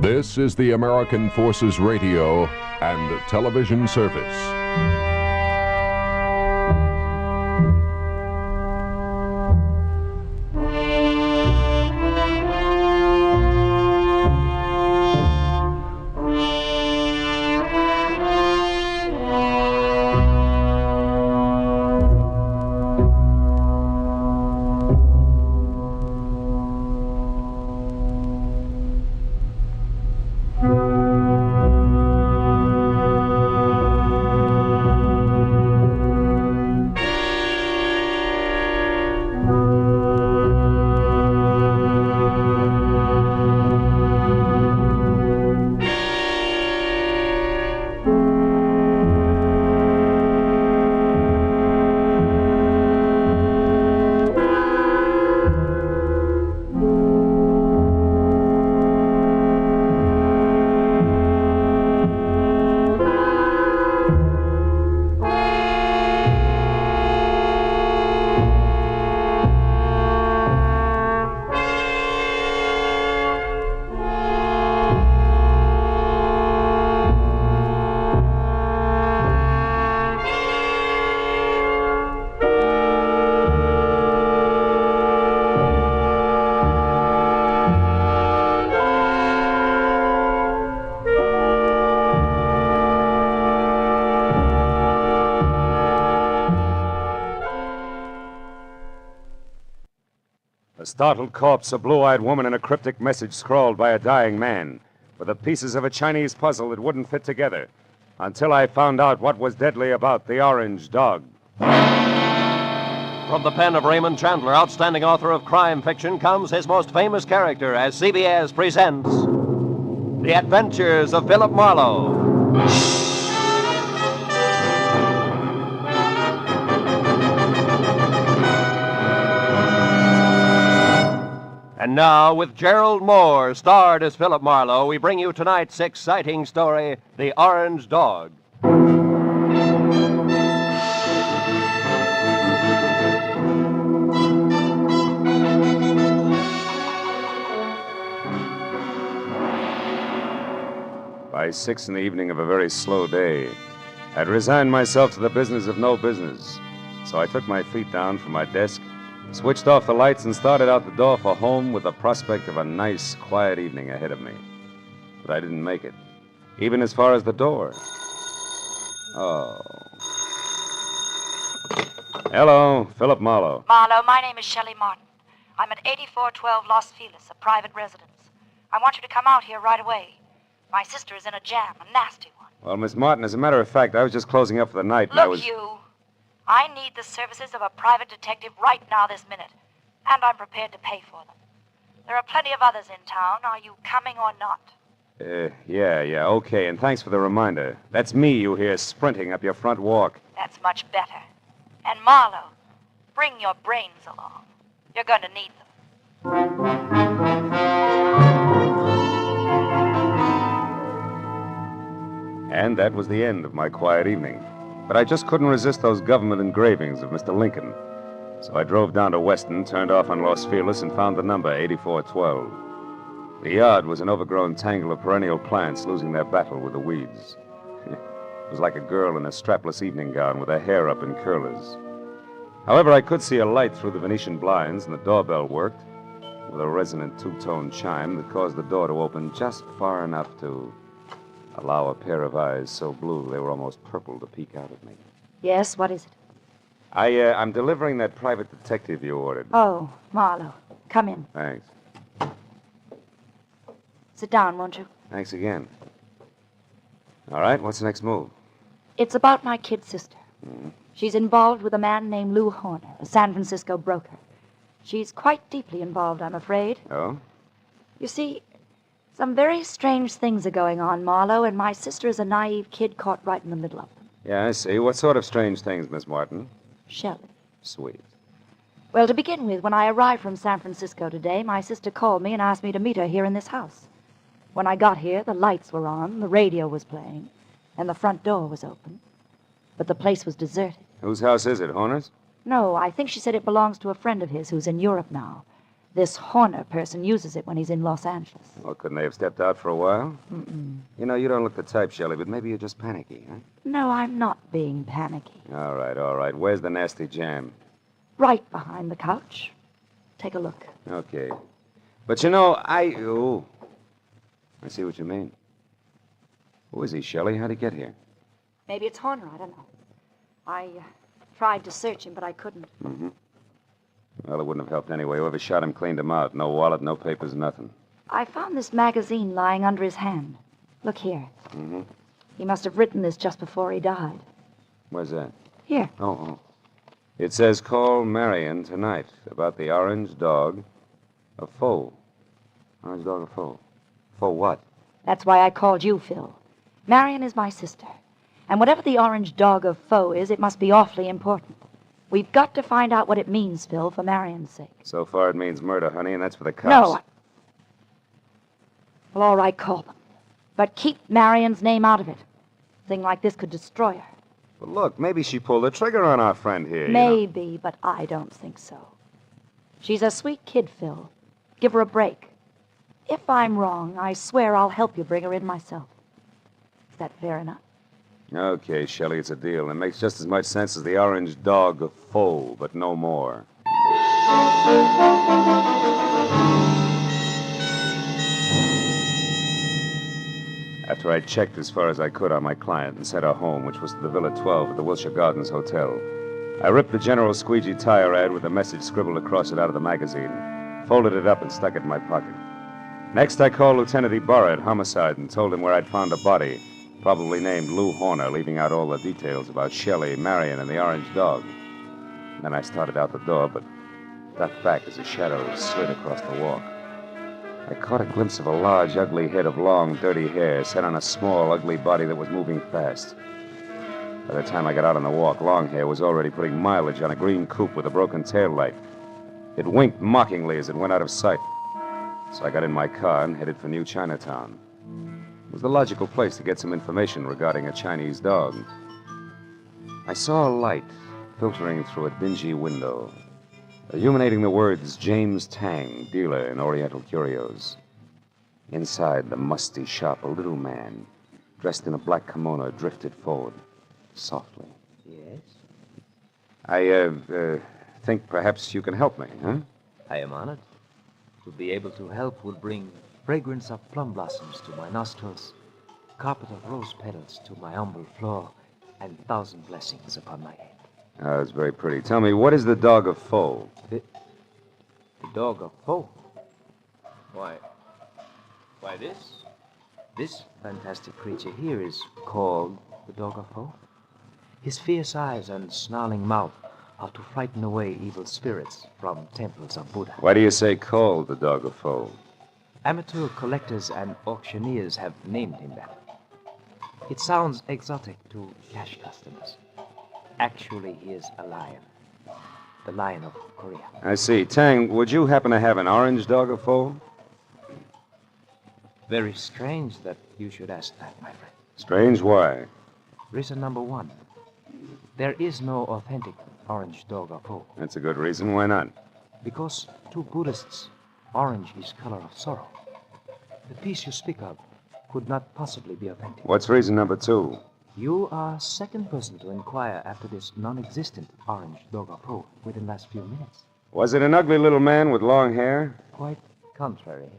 This is the American Forces Radio and Television Service. A startled corpse, a blue-eyed woman, and a cryptic message scrawled by a dying man, were the pieces of a Chinese puzzle that wouldn't fit together until I found out what was deadly about the Orange Dog. From the pen of Raymond Chandler, outstanding author of crime fiction, comes his most famous character as CBS presents The Adventures of Philip Marlowe. And now, with Gerald Moore, starred as Philip Marlowe, we bring you tonight's exciting story, The Orange Dog. By 6 in the evening of a very slow day, I'd resigned myself to the business of no business. So I took my feet down from my desk, switched off the lights, and started out the door for home with the prospect of a nice, quiet evening ahead of me. But I didn't make it, even as far as the door. Oh. Hello, Philip Marlowe. Marlowe, my name is Shelley Martin. I'm at 8412 Los Feliz, a private residence. I want you to come out here right away. My sister is in a jam, a nasty one. Well, Miss Martin, as a matter of fact, I was just closing up for the night, and I was... Look, you. I need the services of a private detective right now this minute, and I'm prepared to pay for them. There are plenty of others in town. Are you coming or not? Yeah, okay, and thanks for the reminder. That's me you hear sprinting up your front walk. That's much better. And Marlowe, bring your brains along. You're going to need them. and that was the end of my quiet evening. But I just couldn't resist those government engravings of Mr. Lincoln. So I drove down to Weston, turned off on Los Feliz, and found the number 8412. The yard was an overgrown tangle of perennial plants losing their battle with the weeds. It was like a girl in a strapless evening gown with her hair up in curlers. However, I could see a light through the Venetian blinds, and the doorbell worked with a resonant two-tone chime that caused the door to open just far enough to allow a pair of eyes so blue they were almost purple to peek out at me. Yes, what is it? I'm delivering that private detective you ordered. Oh, Marlowe. Come in. Thanks. Sit down, won't you? Thanks again. All right, what's the next move? It's about my kid sister. Mm-hmm. She's involved with a man named Lou Horner, a San Francisco broker. She's quite deeply involved, I'm afraid. Oh? You see, some very strange things are going on, Marlowe, and my sister is a naive kid caught right in the middle of them. Yeah, I see. What sort of strange things, Miss Martin? Shelley. Sweet. Well, to begin with, when I arrived from San Francisco today, my sister called me and asked me to meet her here in this house. When I got here, the lights were on, the radio was playing, and the front door was open. But the place was deserted. Whose house is it, Horner's? No, I think she said it belongs to a friend of his who's in Europe now. This Horner person uses it when he's in Los Angeles. Well, couldn't they have stepped out for a while? Mm-mm. You know, you don't look the type, Shelley, but maybe you're just panicky, huh? No, I'm not being panicky. All right, all right. Where's the nasty jam? Right behind the couch. Take a look. Okay. But you know, Oh, I see what you mean. Who is he, Shelley? How'd he get here? Maybe it's Horner, I don't know. I tried to search him, but I couldn't. Mm-hmm. Well, it wouldn't have helped anyway. Whoever shot him cleaned him out. No wallet, no papers, nothing. I found this magazine lying under his hand. Look here. Mm-hmm. He must have written this just before he died. Where's that? Here. Oh. It says, call Marion tonight about the orange dog, a foe. Orange dog, a foe. For what? That's why I called you, Phil. Marion is my sister. And whatever the orange dog of foe is, it must be awfully important. We've got to find out what it means, Phil, for Marion's sake. So far it means murder, honey, and that's for the cops. No. Well, all right, call them. But keep Marion's name out of it. A thing like this could destroy her. But look, maybe she pulled the trigger on our friend here. Maybe, but I don't think so. She's a sweet kid, Phil. Give her a break. If I'm wrong, I swear I'll help you bring her in myself. Is that fair enough? Okay, Shelley, it's a deal. It makes just as much sense as the orange dog of foe, but no more. After I checked as far as I could on my client and sent her home, which was to the Villa 12 at the Wilshire Gardens Hotel, I ripped the General Squeegee tire ad with a message scribbled across it out of the magazine, folded it up and stuck it in my pocket. Next, I called Lieutenant Ibarra at Homicide and told him where I'd found a body, probably named Lou Horner, leaving out all the details about Shelley, Marion, and the orange dog. And then I started out the door, but ducked back as a shadow slid across the walk. I caught a glimpse of a large, ugly head of long, dirty hair set on a small, ugly body that was moving fast. By the time I got out on the walk, Longhair was already putting mileage on a green coupe with a broken tail light. It winked mockingly as it went out of sight. So I got in my car and headed for New Chinatown. It was the logical place to get some information regarding a Chinese dog. I saw a light filtering through a dingy window, illuminating the words James Tang, dealer in Oriental curios. Inside the musty shop, a little man, dressed in a black kimono, drifted forward, softly. Yes? I think perhaps you can help me, huh? I am honored. To be able to help will bring fragrance of plum blossoms to my nostrils, carpet of rose petals to my humble floor, and 1,000 blessings upon my head. Oh, that's very pretty. Tell me, what is the dog of foe? The dog of foe? Why, this fantastic creature here is called the dog of foe. His fierce eyes and snarling mouth are to frighten away evil spirits from temples of Buddha. Why do you say called the dog of foe? Amateur collectors and auctioneers have named him that. It sounds exotic to cash customers. Actually, he is a lion. The lion of Korea. I see. Tang, would you happen to have an orange dog of foe? Very strange that you should ask that, my friend. Strange, why? Reason number one. There is no authentic orange dog or foe. That's a good reason. Why not? Because to Buddhists, orange is color of sorrow. The piece you speak of could not possibly be authentic. What's reason number two? You are second person to inquire after this non-existent orange dog or foe within the last few minutes. Was it an ugly little man with long hair? Quite contrary.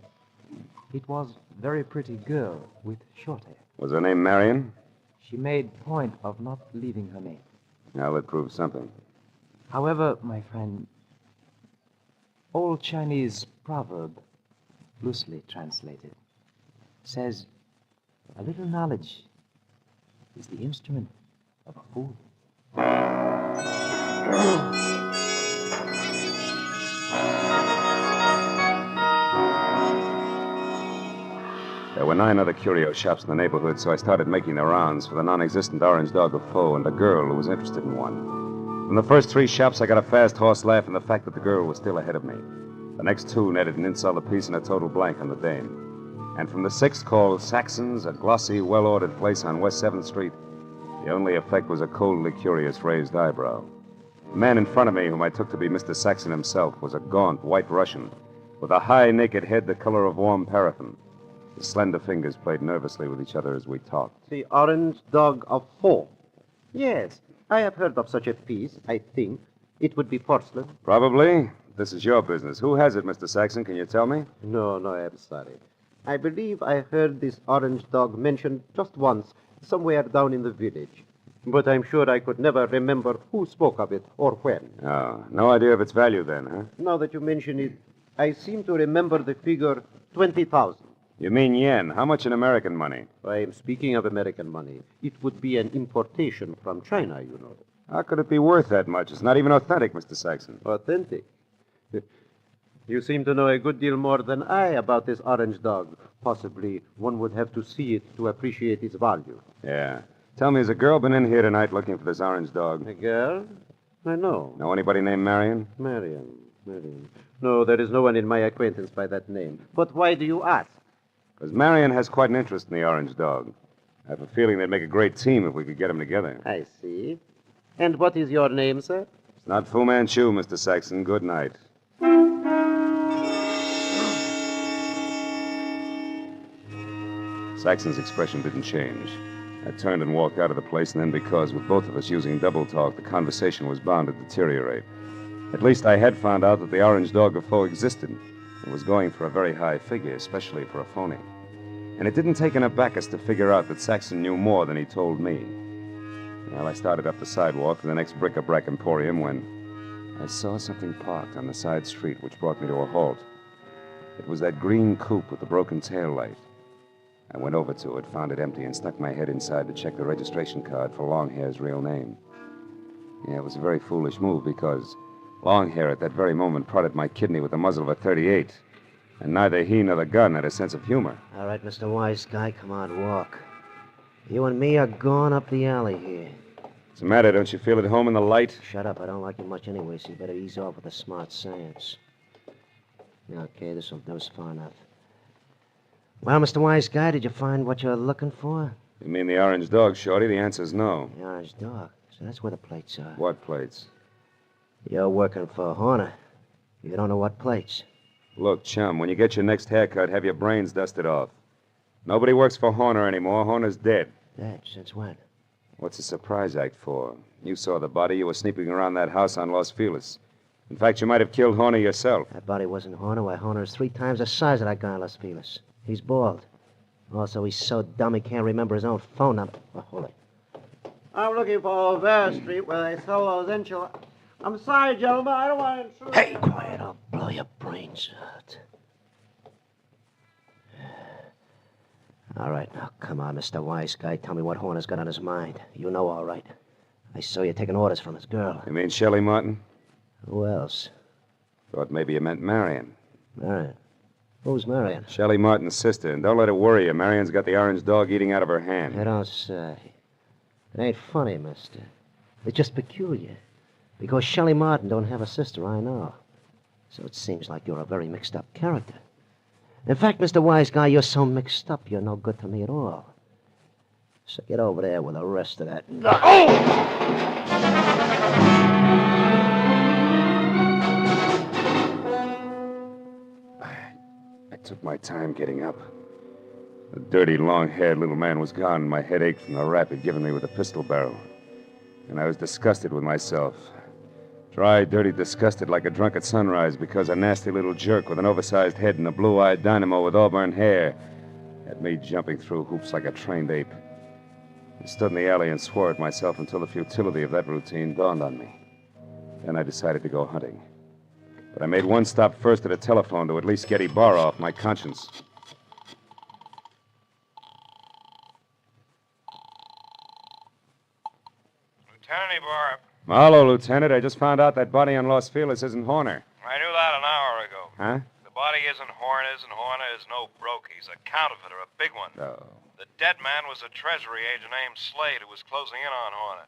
It was a very pretty girl with short hair. Was her name Marion? She made point of not leaving her name. Now that proves something. However, my friend, old Chinese proverb, loosely translated, says a little knowledge is the instrument of a fool. There were 9 other curio shops in the neighborhood, so I started making the rounds for the non-existent orange dog of foe and a girl who was interested in one. From the first 3 shops, I got a fast horse laugh in the fact that the girl was still ahead of me. The next 2 netted an insult apiece and a total blank on the dame. And from the 6th, called Saxon's, a glossy, well-ordered place on West 7th Street, the only effect was a coldly curious raised eyebrow. The man in front of me, whom I took to be Mr. Saxon himself, was a gaunt white Russian with a high, naked head the color of warm paraffin. His slender fingers played nervously with each other as we talked. The orange dog of foe. Yes, I have heard of such a piece, I think. It would be porcelain. Probably. This is your business. Who has it, Mr. Saxon? Can you tell me? No, I'm sorry. I believe I heard this orange dog mentioned just once, somewhere down in the village. But I'm sure I could never remember who spoke of it or when. Oh, no idea of its value then, huh? Now that you mention it, I seem to remember the figure 20,000. You mean yen? How much in American money? I am speaking of American money. It would be an importation from China, you know. How could it be worth that much? It's not even authentic, Mr. Saxon. Authentic? You seem to know a good deal more than I about this orange dog. Possibly one would have to see it to appreciate its value. Yeah. Tell me, has a girl been in here tonight looking for this orange dog? A girl? I know. Know anybody named Marion? Marion. No, there is no one in my acquaintance by that name. But why do you ask? Because Marion has quite an interest in the orange dog. I have a feeling they'd make a great team if we could get them together. I see. And what is your name, sir? It's not Fu Manchu, Mr. Saxon. Good night. Saxon's expression didn't change. I turned and walked out of the place, and then because, with both of us using double talk, the conversation was bound to deteriorate. At least I had found out that the orange dog of foe existed and was going for a very high figure, especially for a phony. And it didn't take an abacus to figure out that Saxon knew more than he told me. Well, I started up the sidewalk to the next bric-a-brac emporium when I saw something parked on the side street, which brought me to a halt. It was that green coupe with the broken tail light. I went over to it, found it empty, and stuck my head inside to check the registration card for Longhair's real name. Yeah, it was a very foolish move because Longhair at that very moment prodded my kidney with the muzzle of a .38, and neither he nor the gun had a sense of humor. All right, Mr. Wise Guy, come on, walk. You and me are going up the alley here. What's the matter? Don't you feel at home in the light? Shut up. I don't like you much anyway, so you better ease off with the smart science. Okay, this'll do us far enough. Well, Mr. Wise Guy, did you find what you're looking for? You mean the orange dog, Shorty? The answer's no. The orange dog. So that's where the plates are. What plates? You're working for Horner. You don't know what plates. Look, chum, when you get your next haircut, have your brains dusted off. Nobody works for Horner anymore. Horner's dead. Dead? Since when? What's the surprise act for? You saw the body. You were sneaking around that house on Los Feliz. In fact, you might have killed Horner yourself. That body wasn't Horner. Why, Horner is 3 times the size of that guy in Los Feliz. He's bald. Also, he's so dumb he can't remember his own phone number. Oh, hold it. I'm looking for Vera Street where they sell those enchiladas. I'm sorry, gentlemen. I don't want to intrude. Hey, quiet. I'll blow your brains out. All right, now, come on, Mr. Wise Guy. Tell me what Horner's got on his mind. You know all right. I saw you taking orders from his girl. You mean Shelley Martin? Who else? Thought maybe you meant Marion. Marion? Who's Marion? Shelley Martin's sister. And don't let it worry you. Marion's got the orange dog eating out of her hand. I don't say. It ain't funny, mister. It's just peculiar. Because Shelley Martin don't have a sister, I know. So it seems like you're a very mixed-up character. In fact, Mr. Wise Guy, you're so mixed up, you're no good to me at all. So get over there with the rest of that. I took my time getting up. The dirty, long-haired little man was gone, and my head ached from the rap he'd given me with the pistol barrel. And I was disgusted with myself. Dry, dirty, disgusted like a drunk at sunrise because a nasty little jerk with an oversized head and a blue-eyed dynamo with auburn hair had me jumping through hoops like a trained ape. I stood in the alley and swore at myself until the futility of that routine dawned on me. Then I decided to go hunting. But I made one stop first at a telephone to at least get Ibarra off my conscience. Lieutenant Ibarra. Marlowe, Lieutenant. I just found out that body on Los Feliz isn't Horner. I knew that an hour ago. Huh? The body isn't Horner's, and Horner is no broke. He's a counterfeiter, a big one. No. The dead man was a treasury agent named Slade who was closing in on Horner.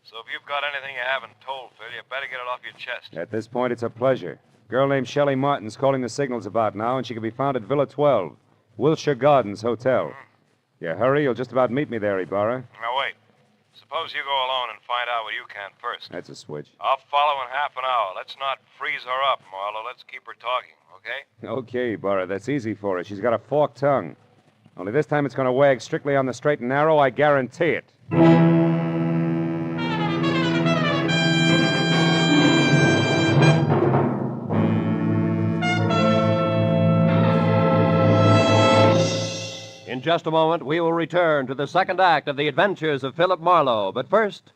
So if you've got anything you haven't told, Phil, you better get it off your chest. At this point, it's a pleasure. A girl named Shelley Martin's calling the signals about now, and she can be found at Villa 12, Wilshire Gardens Hotel. You hurry, you'll just about meet me there, Ibarra. Now, wait. Suppose you go alone and find out what you can first. That's a switch. I'll follow in half an hour. Let's not freeze her up, Marlowe. Let's keep her talking, okay? Okay, Ibarra, that's easy for her. She's got a forked tongue. Only this time it's going to wag strictly on the straight and narrow, I guarantee it. In just a moment, we will return to the second act of the adventures of Philip Marlowe. But first,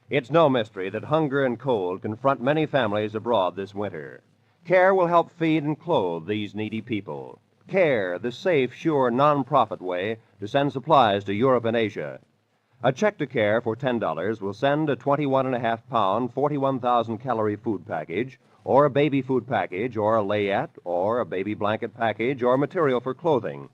it's no mystery that hunger and cold confront many families abroad this winter. CARE will help feed and clothe these needy people. CARE, the safe, sure, non-profit way to send supplies to Europe and Asia. A check to CARE for $10 will send a 21.5-pound, 41,000-calorie food package, or a baby food package, or a layette, or a baby blanket package, or material for clothing.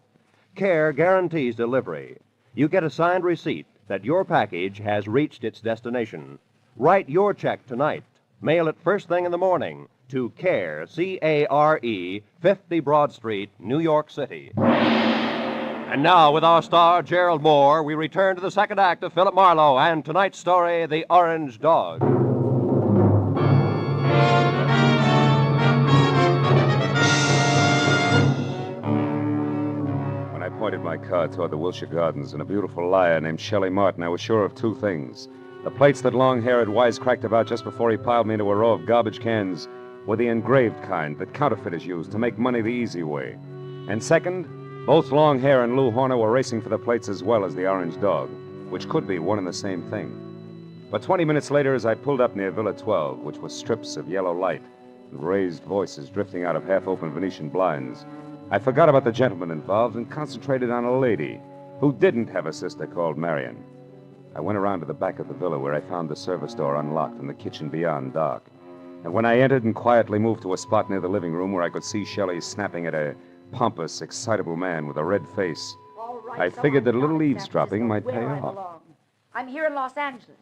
CARE guarantees delivery. You get a signed receipt that your package has reached its destination. Write your check tonight. Mail it first thing in the morning to CARE, C-A-R-E, 50 Broad Street, New York City. And now, with our star, Gerald Moore, we return to the second act of Philip Marlowe and tonight's story, The Orange Dog. I pointed my car toward the Wilshire Gardens, and a beautiful liar named Shelley Martin, I was sure of two things. The plates that Longhair had wisecracked about just before he piled me into a row of garbage cans were the engraved kind that counterfeiters use to make money the easy way. And second, both Longhair and Lou Horner were racing for the plates as well as the Orange Dog, which could be one and the same thing. But 20 minutes later, as I pulled up near Villa 12, which was strips of yellow light and raised voices drifting out of half-open Venetian blinds, I forgot about the gentleman involved and concentrated on a lady who didn't have a sister called Marion. I went around to the back of the villa where I found the service door unlocked and the kitchen beyond dark. And when I entered and quietly moved to a spot near the living room where I could see Shelley snapping at a pompous, excitable man with a red face, I figured that a little eavesdropping might pay off. I'm here in Los Angeles.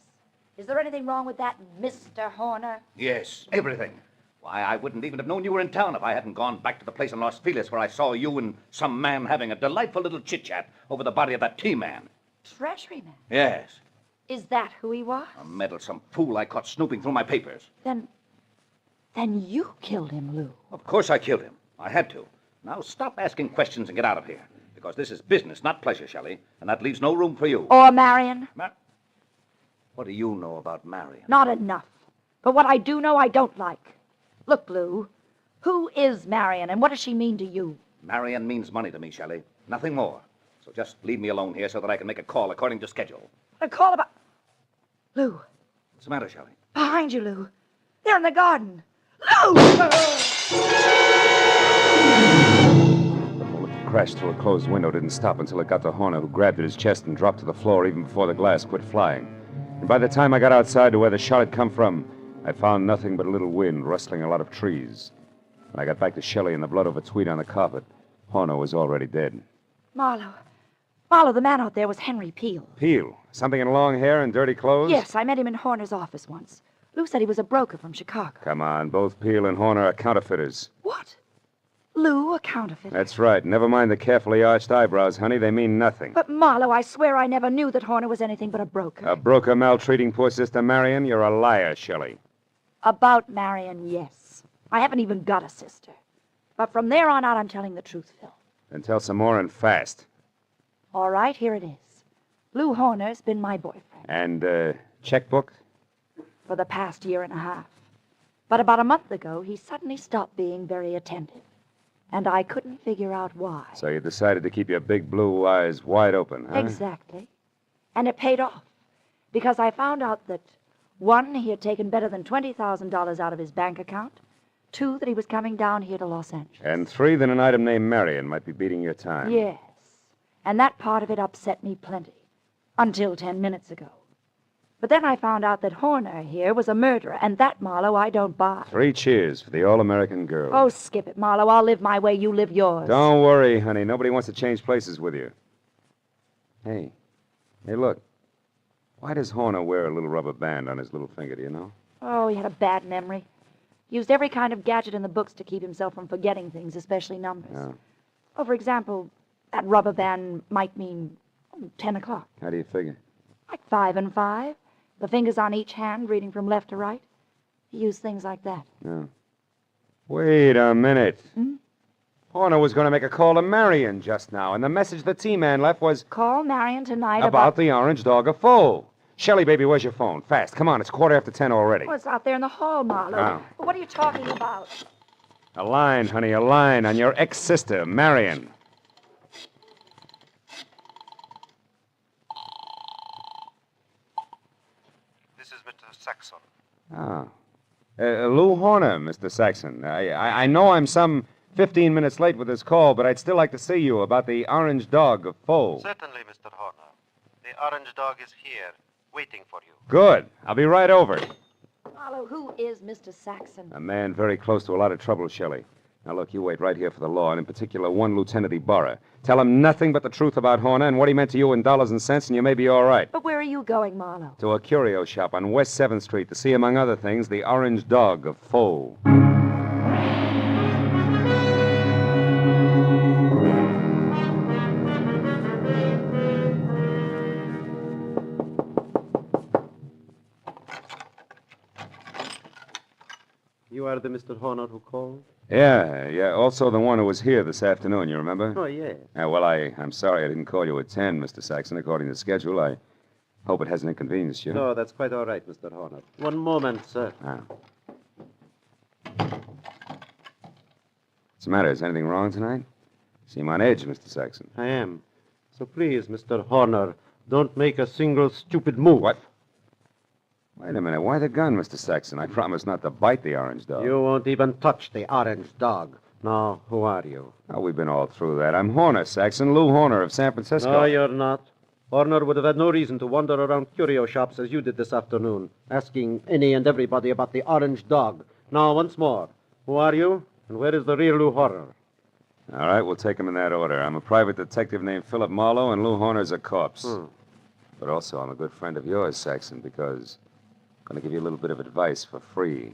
Is there anything wrong with that, Mr. Horner? Yes, everything. Why, I wouldn't even have known you were in town if I hadn't gone back to the place in Los Feliz where I saw you and some man having a delightful little chit-chat over the body of that T-man. Treasury man? Yes. Is that who he was? A meddlesome fool I caught snooping through my papers. Then you killed him, Lou. Of course I killed him. I had to. Now stop asking questions and get out of here. Because this is business, not pleasure, Shelley. And that leaves no room for you. Or Marion? What do you know about Marion? Not enough. But what I do know, I don't like. Look, Lou, who is Marion, and what does she mean to you? Marion means money to me, Shelley. Nothing more. So just leave me alone here so that I can make a call according to schedule. A call about... Lou. What's the matter, Shelley? Behind you, Lou. They're in the garden. Lou! The bullet that crashed through a closed window didn't stop until it got to Horner, who grabbed at his chest and dropped to the floor even before the glass quit flying. And by the time I got outside to where the shot had come from, I found nothing but a little wind rustling a lot of trees. When I got back to Shelley and the blood over tweed on the carpet, Horner was already dead. Marlowe, the man out there was Henry Peel. Peel? Something in long hair and dirty clothes? Yes, I met him in Horner's office once. Lou said he was a broker from Chicago. Come on, both Peel and Horner are counterfeiters. What? Lou, Lou a counterfeit? That's right. Never mind the carefully arched eyebrows, honey. They mean nothing. But, Marlowe, I swear I never knew that Horner was anything but a broker. A broker maltreating poor Sister Marion? You're a liar, Shelley. About Marion, yes. I haven't even got a sister. But from there on out, I'm telling the truth, Phil. Then tell some more and fast. All right, here it is. Lou Horner's been my boyfriend. And, checkbook? For the past year and a half. But about a month ago, he suddenly stopped being very attentive. And I couldn't figure out why. So you decided to keep your big blue eyes wide open, huh? Exactly. And it paid off. Because I found out that, 1, he had taken better than $20,000 out of his bank account. 2, that he was coming down here to Los Angeles. And 3, that an item named Marion might be beating your time. Yes. And that part of it upset me plenty. Until 10 minutes ago. But then I found out that Horner here was a murderer, and that, Marlowe, I don't buy. 3 cheers for the all-American girl. Oh, skip it, Marlowe. I'll live my way, you live yours. Don't worry, honey. Nobody wants to change places with you. Hey, look. Why does Horner wear a little rubber band on his little finger, do you know? Oh, he had a bad memory. Used every kind of gadget in the books to keep himself from forgetting things, especially numbers. Oh. Oh, for example, that rubber band might mean 10 o'clock. How do you figure? Like 5 and 5. The fingers on each hand, reading from left to right. He used things like that. Oh. Wait a minute. Hmm? Horner was going to make a call to Marion just now, and the message the T-man left was... Call Marion tonight about the orange dog of Foe. Shelley, baby, where's your phone? Fast. Come on, it's 10:15 already. Oh, it's out there in the hall, Marlowe. Oh. What are you talking about? A line, honey, a line on your ex-sister, Marion. This is Mr. Saxon. Ah. Lou Horner, Mr. Saxon. I know I'm some 15 minutes late with this call, but I'd still like to see you about the orange dog of Foe. Certainly, Mr. Horner. The orange dog is here, waiting for you. Good. I'll be right over. Marlowe, who is Mr. Saxon? A man very close to a lot of trouble, Shelley. Now, look, you wait right here for the law, and in particular, one Lieutenant Ibarra. Tell him nothing but the truth about Horner and what he meant to you in dollars and cents, and you may be all right. But where are you going, Marlowe? To a curio shop on West 7th Street to see, among other things, the orange dog of Foe. You are the Mr. Horner who called? Yeah. Also the one who was here this afternoon, you remember? Oh, yes. Well, I'm sorry I didn't call you at 10, Mr. Saxon, according to schedule. I hope it hasn't inconvenienced you. No, that's quite all right, Mr. Horner. One moment, sir. Ah. What's the matter? Is anything wrong tonight? Seem on edge, Mr. Saxon. I am. So please, Mr. Horner, don't make a single stupid move. What? Wait a minute. Why the gun, Mr. Saxon? I promised not to bite the orange dog. You won't even touch the orange dog. Now, who are you? Oh, we've been all through that. I'm Horner, Saxon. Lou Horner of San Francisco. No, you're not. Horner would have had no reason to wander around curio shops as you did this afternoon, asking any and everybody about the orange dog. Now, once more, who are you, and where is the real Lou Horner? All right, we'll take them in that order. I'm a private detective named Philip Marlowe, and Lou Horner's a corpse. But also, I'm a good friend of yours, Saxon, because I'm going to give you a little bit of advice for free.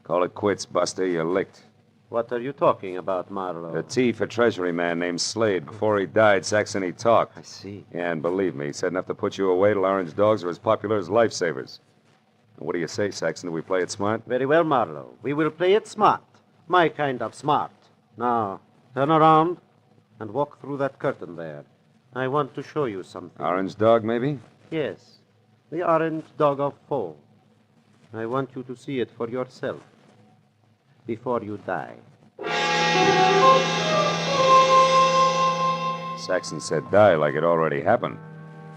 Call it quits, Buster. You're licked. What are you talking about, Marlowe? A T for Treasury man named Slade. Before he died, Saxon, he talked. I see. Yeah, and believe me, he said enough to put you away till orange dogs are as popular as lifesavers. And what do you say, Saxon? Do we play it smart? Very well, Marlowe. We will play it smart. My kind of smart. Now, turn around and walk through that curtain there. I want to show you something. Orange dog, maybe? Yes. The orange dog of Foe. I want you to see it for yourself before you die. Saxon said die like it already happened.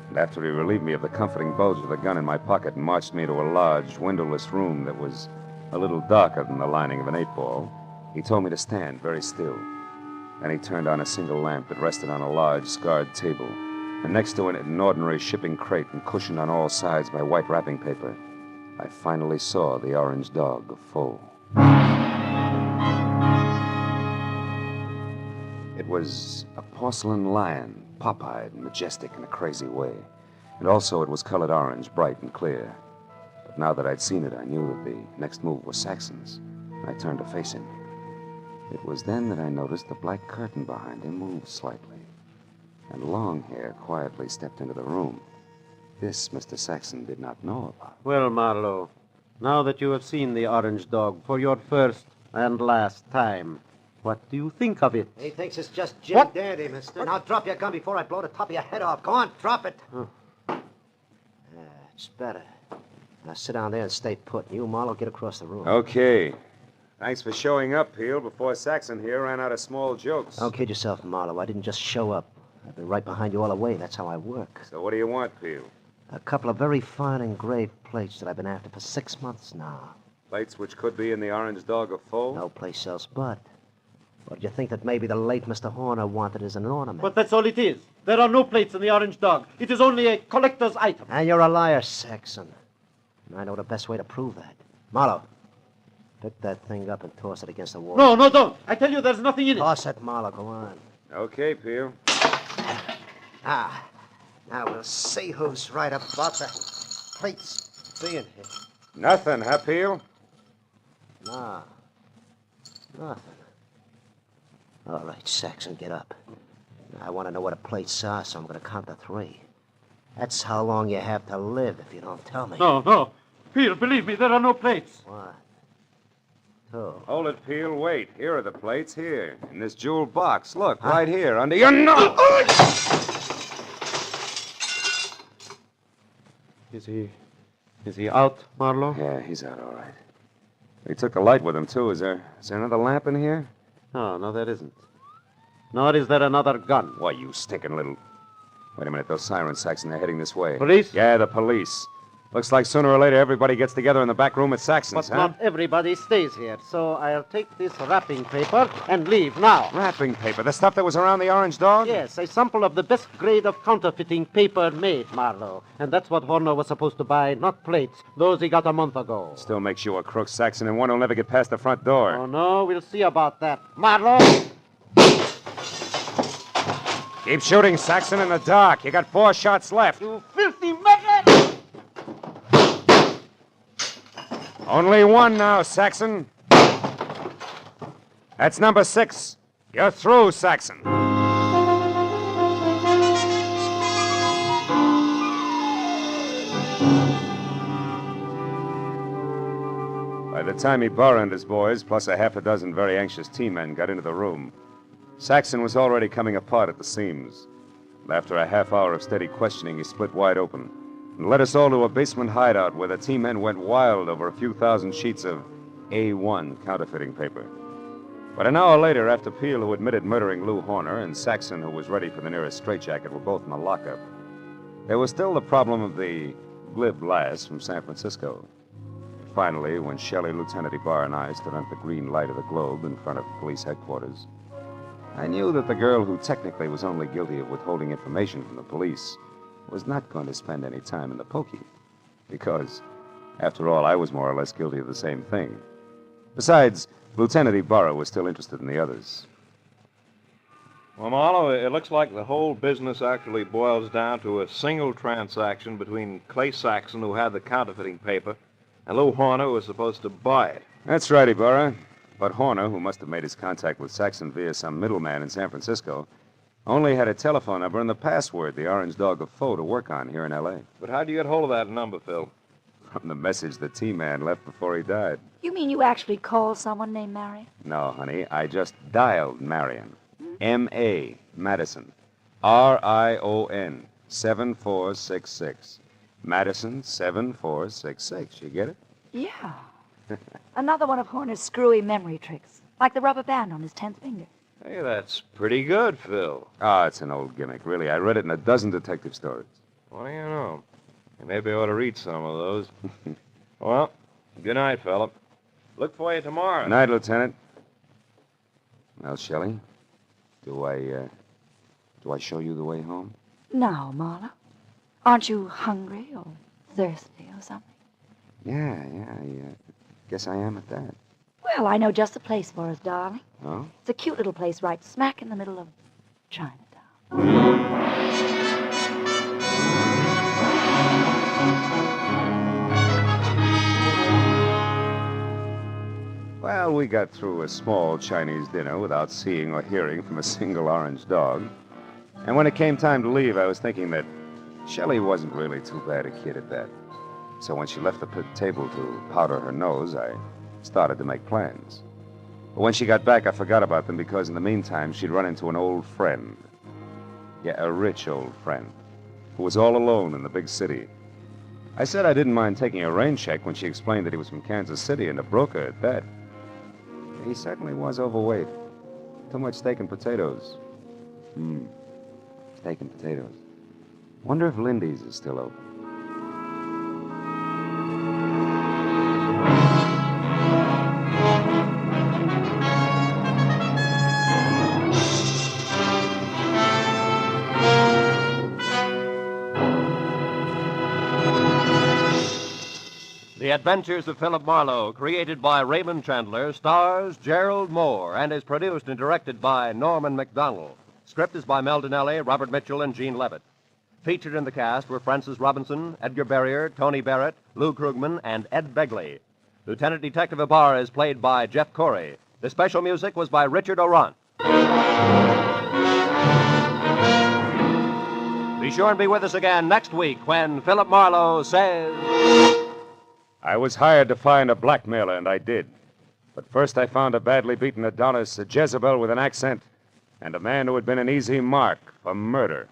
And after he relieved me of the comforting bulge of the gun in my pocket and marched me to a large, windowless room that was a little darker than the lining of an 8-ball, he told me to stand very still. Then he turned on a single lamp that rested on a large, scarred table, and next to it an ordinary shipping crate and cushioned on all sides by white wrapping paper. I finally saw the orange dog of Foe. It was a porcelain lion, pop-eyed and majestic in a crazy way. And also it was colored orange, bright and clear. But now that I'd seen it, I knew that the next move was Saxon's, and I turned to face him. It was then that I noticed the black curtain behind him move slightly, and Longhair quietly stepped into the room. This Mr. Saxon did not know about. Well, Marlowe, now that you have seen the orange dog for your first and last time, what do you think of it? He thinks it's just Jim What? Dandy, mister. Now drop your gun before I blow the top of your head off. Go on, drop it. It's better. Now sit down there and stay put. You, Marlowe, get across the room. Okay. Thanks for showing up, Peel, before Saxon here ran out of small jokes. Don't kid yourself, Marlowe. I didn't just show up. I've been right behind you all the way. That's how I work. So what do you want, Peel? A couple of very fine engraved plates that I've been after for 6 months now. Plates which could be in the Orange Dog of Foe? No place else but. Or do you think that maybe the late Mr. Horner wanted as an ornament? But that's all it is. There are no plates in the orange dog. It is only a collector's item. And you're a liar, Saxon. And I know the best way to prove that. Marlowe, pick that thing up and toss it against the wall. No, don't. I tell you, there's nothing in it. Toss it, Marlowe. Go on. Okay, Peel. Ah, now we'll see who's right about the plates being here. Nothing, huh, Peel? No, nothing. All right, Saxon, get up. Now, I want to know what the plates are, so I'm going to count to 3. That's how long you have to live if you don't tell me. No. Peel, believe me, there are no plates. What? 2. Hold it, Peel. Wait. Here are the plates. Here. In this jeweled box. Look, right here, under your nose. Is he out, Marlowe? Yeah, he's out all right. He took the light with him, too. Is there another lamp in here? No, there isn't. Nor is there another gun. Why, you stinking little... Wait a minute, those sirens, Saxon, they're heading this way. Police? Yeah, the police. Looks like sooner or later everybody gets together in the back room at Saxon's, But not everybody stays here, so I'll take this wrapping paper and leave now. Wrapping paper? The stuff that was around the orange dog? Yes, a sample of the best grade of counterfeiting paper made, Marlowe. And that's what Horner was supposed to buy, not plates. Those he got a month ago. Still makes you a crook, Saxon, and one who'll never get past the front door. Oh, no, we'll see about that. Marlowe! Keep shooting, Saxon, in the dark. You got 4 shots left. You filthy maggot! Only 1 now, Saxon. That's number 6. You're through, Saxon. By the time Ibarra and his boys, plus a half a dozen very anxious team men, got into the room, Saxon was already coming apart at the seams. After a half hour of steady questioning, he split wide open and led us all to a basement hideout where the team men went wild over a few thousand sheets of A1 counterfeiting paper. But an hour later, after Peel, who admitted murdering Lou Horner, and Saxon, who was ready for the nearest straitjacket, were both in the lockup, there was still the problem of the glib lass from San Francisco. Finally, when Shelley, Lieutenant Ibarra, and I stood under the green light of the globe in front of police headquarters, I knew that the girl who technically was only guilty of withholding information from the police was not going to spend any time in the pokey. Because, after all, I was more or less guilty of the same thing. Besides, Lieutenant Ibarra was still interested in the others. Well, Marlowe, it looks like the whole business actually boils down to a single transaction between Clay Saxon, who had the counterfeiting paper, and Lou Horner, who was supposed to buy it. That's right, Ibarra. But Horner, who must have made his contact with Saxon via some middleman in San Francisco, only had a telephone number and the password, the Orange Dog of Foe, to work on here in L.A. But how'd you get hold of that number, Phil? From the message the T-Man left before he died. You mean you actually called someone named Marion? No, honey, I just dialed Marion. M.A. Madison. R-I-O-N. 7466. Madison 7466. You get it? Yeah. Another one of Horner's screwy memory tricks, like the rubber band on his 10th finger. Hey, that's pretty good, Phil. Ah, it's an old gimmick, really. I read it in a dozen detective stories. What do you know? Maybe I ought to read some of those. Well, good night, Philip. Look for you tomorrow. Good night, Lieutenant. Well, Shelley, do I show you the way home? No, Marla. Aren't you hungry or thirsty or something? Yeah, guess I am at that. Well, I know just the place for us, darling. Oh? It's a cute little place right smack in the middle of Chinatown. Well, we got through a small Chinese dinner without seeing or hearing from a single orange dog. And when it came time to leave, I was thinking that Shelley wasn't really too bad a kid at that. So when she left the table to powder her nose, I started to make plans. But when she got back, I forgot about them because in the meantime, she'd run into an old friend. Yeah, a rich old friend who was all alone in the big city. I said I didn't mind taking a rain check when she explained that he was from Kansas City and a broker at that. He certainly was overweight. Too much steak and potatoes. Steak and potatoes. Wonder if Lindy's is still open. The Adventures of Philip Marlowe, created by Raymond Chandler, stars Gerald Moore and is produced and directed by Norman MacDonald. Script is by Mel Donnelly, Robert Mitchell, and Gene Levitt. Featured in the cast were Francis Robinson, Edgar Barrier, Tony Barrett, Lou Krugman, and Ed Begley. Lieutenant Detective Ibarra is played by Jeff Corey. The special music was by Richard Orant. Be sure and be with us again next week when Philip Marlowe says... I was hired to find a blackmailer, and I did. But first I found a badly beaten Adonis, a Jezebel with an accent, and a man who had been an easy mark for murder.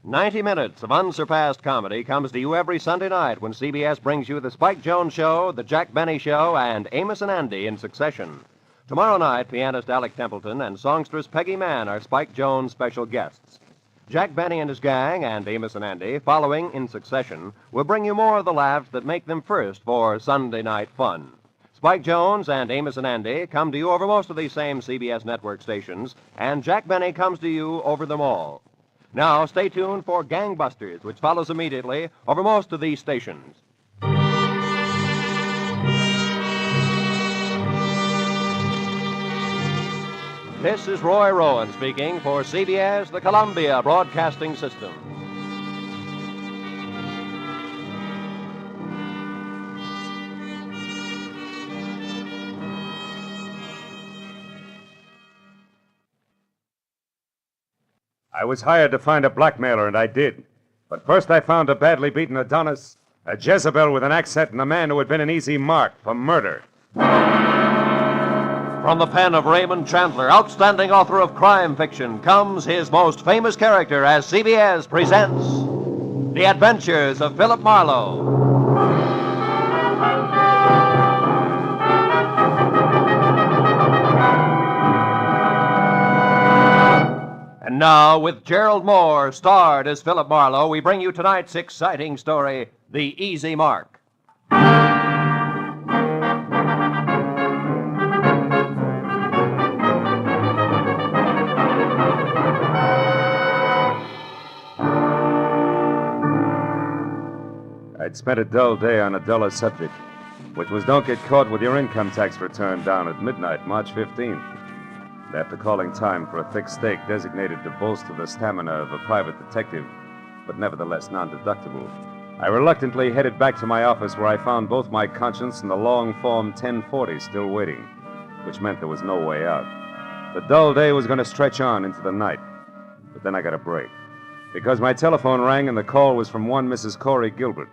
"90 minutes of unsurpassed comedy comes to you every Sunday night when CBS brings you The Spike Jones Show, The Jack Benny Show, and Amos and Andy in succession. Tomorrow night, pianist Alec Templeton and songstress Peggy Mann are Spike Jones' special guests. Jack Benny and his gang and Amos and Andy, following in succession, will bring you more of the laughs that make them first for Sunday night fun. Spike Jones and Amos and Andy come to you over most of these same CBS network stations, and Jack Benny comes to you over them all. Now, stay tuned for Gangbusters, which follows immediately over most of these stations. This is Roy Rowan speaking for CBS, the Columbia Broadcasting System. I was hired to find a blackmailer, and I did. But first I found a badly beaten Adonis, a Jezebel with an accent, and a man who had been an easy mark for murder. From the pen of Raymond Chandler, outstanding author of crime fiction, comes his most famous character as CBS presents The Adventures of Philip Marlowe. And now, with Gerald Moore, starred as Philip Marlowe, we bring you tonight's exciting story, The Easy Mark. I'd spent a dull day on a duller subject, which was don't get caught with your income tax return down at midnight, March 15th. And after calling time for a thick steak designated to bolster the stamina of a private detective, but nevertheless non-deductible, I reluctantly headed back to my office where I found both my conscience and the long Form 1040 still waiting, which meant there was no way out. The dull day was going to stretch on into the night, but then I got a break, because my telephone rang and the call was from one Mrs. Corey Gilbert,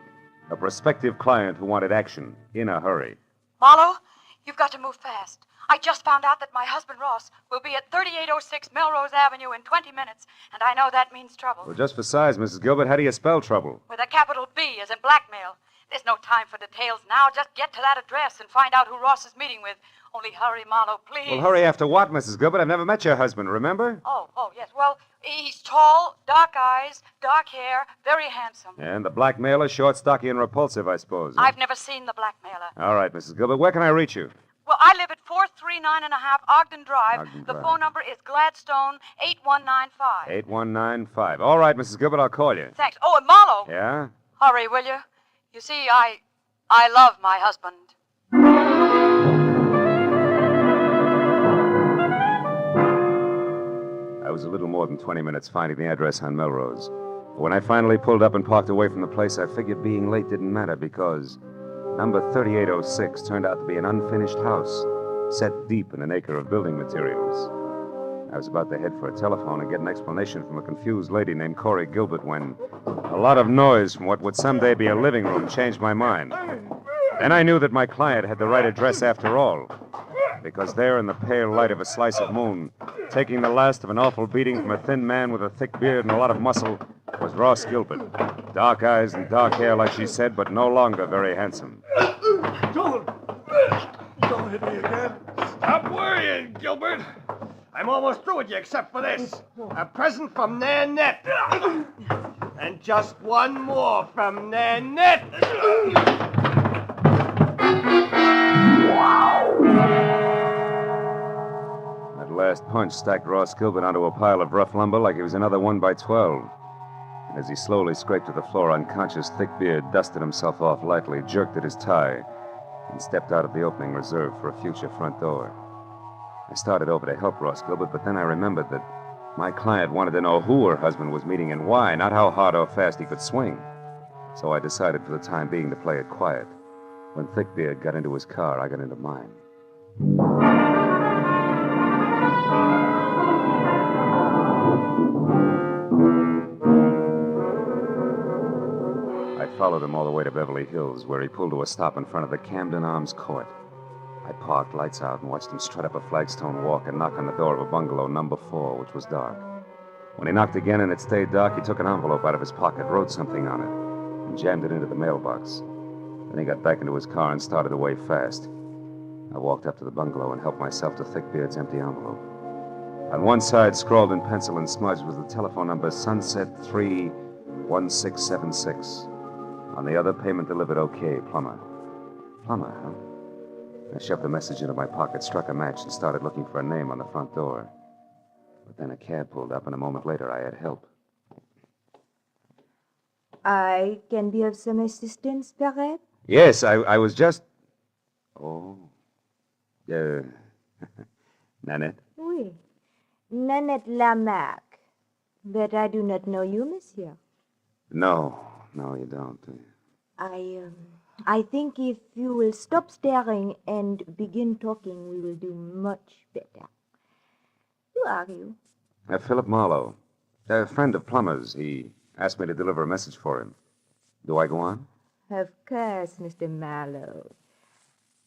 a prospective client who wanted action in a hurry. Marlowe, you've got to move fast. I just found out that my husband Ross will be at 3806 Melrose Avenue in 20 minutes, and I know that means trouble. Well, just for size, Mrs. Gilbert, how do you spell trouble? With a capital B as in blackmail. There's no time for details now. Just get to that address and find out who Ross is meeting with. Only hurry, Marlowe, please. Well, hurry after what, Mrs. Gilbert? I've never met your husband, remember? Oh, yes. Well, he's tall, dark eyes, dark hair, very handsome. And the blackmailer, short, stocky, and repulsive, I suppose. Huh? I've never seen the blackmailer. All right, Mrs. Gilbert, where can I reach you? Well, I live at 439.5 Ogden Drive. The phone number is Gladstone 8195. 8195. All right, Mrs. Gilbert, I'll call you. Thanks. Oh, and Marlowe. Yeah? Hurry, will you? You see, I love my husband. I was a little more than 20 minutes finding the address on Melrose. But when I finally pulled up and parked away from the place, I figured being late didn't matter because number 3806 turned out to be an unfinished house set deep in an acre of building materials. I was about to head for a telephone and get an explanation from a confused lady named Corey Gilbert when a lot of noise from what would someday be a living room changed my mind. Then I knew that my client had the right address after all, because there in the pale light of a slice of moon, taking the last of an awful beating from a thin man with a thick beard and a lot of muscle, was Ross Gilbert. Dark eyes and dark hair, like she said, but no longer very handsome. Don't hit me again. Stop worrying, Gilbert. I'm almost through with you except for this. A present from Nanette. And just one more from Nanette. That last punch stacked Ross Gilbert onto a pile of rough lumber like he was another 1x12. And as he slowly scraped to the floor unconscious, thick beard dusted himself off lightly, jerked at his tie, and stepped out of the opening reserved for a future front door. I started over to help Ross Gilbert, but then I remembered that my client wanted to know who her husband was meeting and why, not how hard or fast he could swing. So I decided for the time being to play it quiet. When Thickbeard got into his car, I got into mine. I followed him all the way to Beverly Hills, where he pulled to a stop in front of the Camden Arms Court. I parked, lights out, and watched him strut up a flagstone walk and knock on the door of a bungalow, number 4, which was dark. When he knocked again and it stayed dark, he took an envelope out of his pocket, wrote something on it, and jammed it into the mailbox. Then he got back into his car and started away fast. I walked up to the bungalow and helped myself to Thickbeard's empty envelope. On one side, scrawled in pencil and smudged, was the telephone number Sunset 31676. On the other, payment delivered okay, Plummer. Plummer, huh? I shoved the message into my pocket, struck a match, and started looking for a name on the front door. But then a cab pulled up, and a moment later I had help. I can be of some assistance, perhaps? Yes, I was just... Oh. Nanette? Oui. Nanette Lamarck. But I do not know you, monsieur. No, you don't. I think if you will stop staring and begin talking, we will do much better. Who are you? Philip Marlowe. A friend of Plummer's. He asked me to deliver a message for him. Do I go on? Of course, Mr. Marlowe.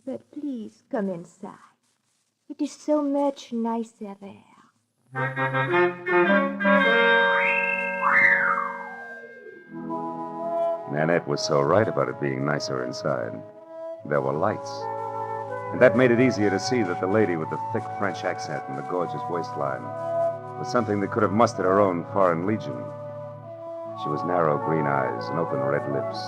But please come inside. It is so much nicer there. Nanette was so right about it being nicer inside. There were lights. And that made it easier to see that the lady with the thick French accent and the gorgeous waistline was something that could have mustered her own foreign legion. She was narrow green eyes and open red lips,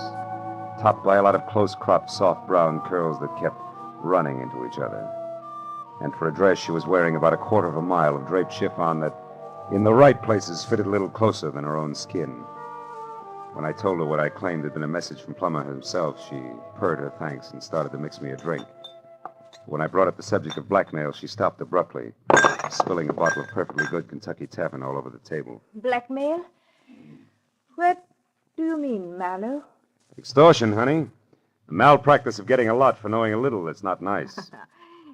topped by a lot of close-cropped soft brown curls that kept running into each other. And for a dress, she was wearing about 1/4 mile of draped chiffon that, in the right places, fitted a little closer than her own skin. When I told her what I claimed had been a message from Plummer himself, she purred her thanks and started to mix me a drink. When I brought up the subject of blackmail, she stopped abruptly, spilling a bottle of perfectly good Kentucky Tavern all over the table. Blackmail? What do you mean, Marlowe? Extortion, honey. The malpractice of getting a lot for knowing a little that's not nice.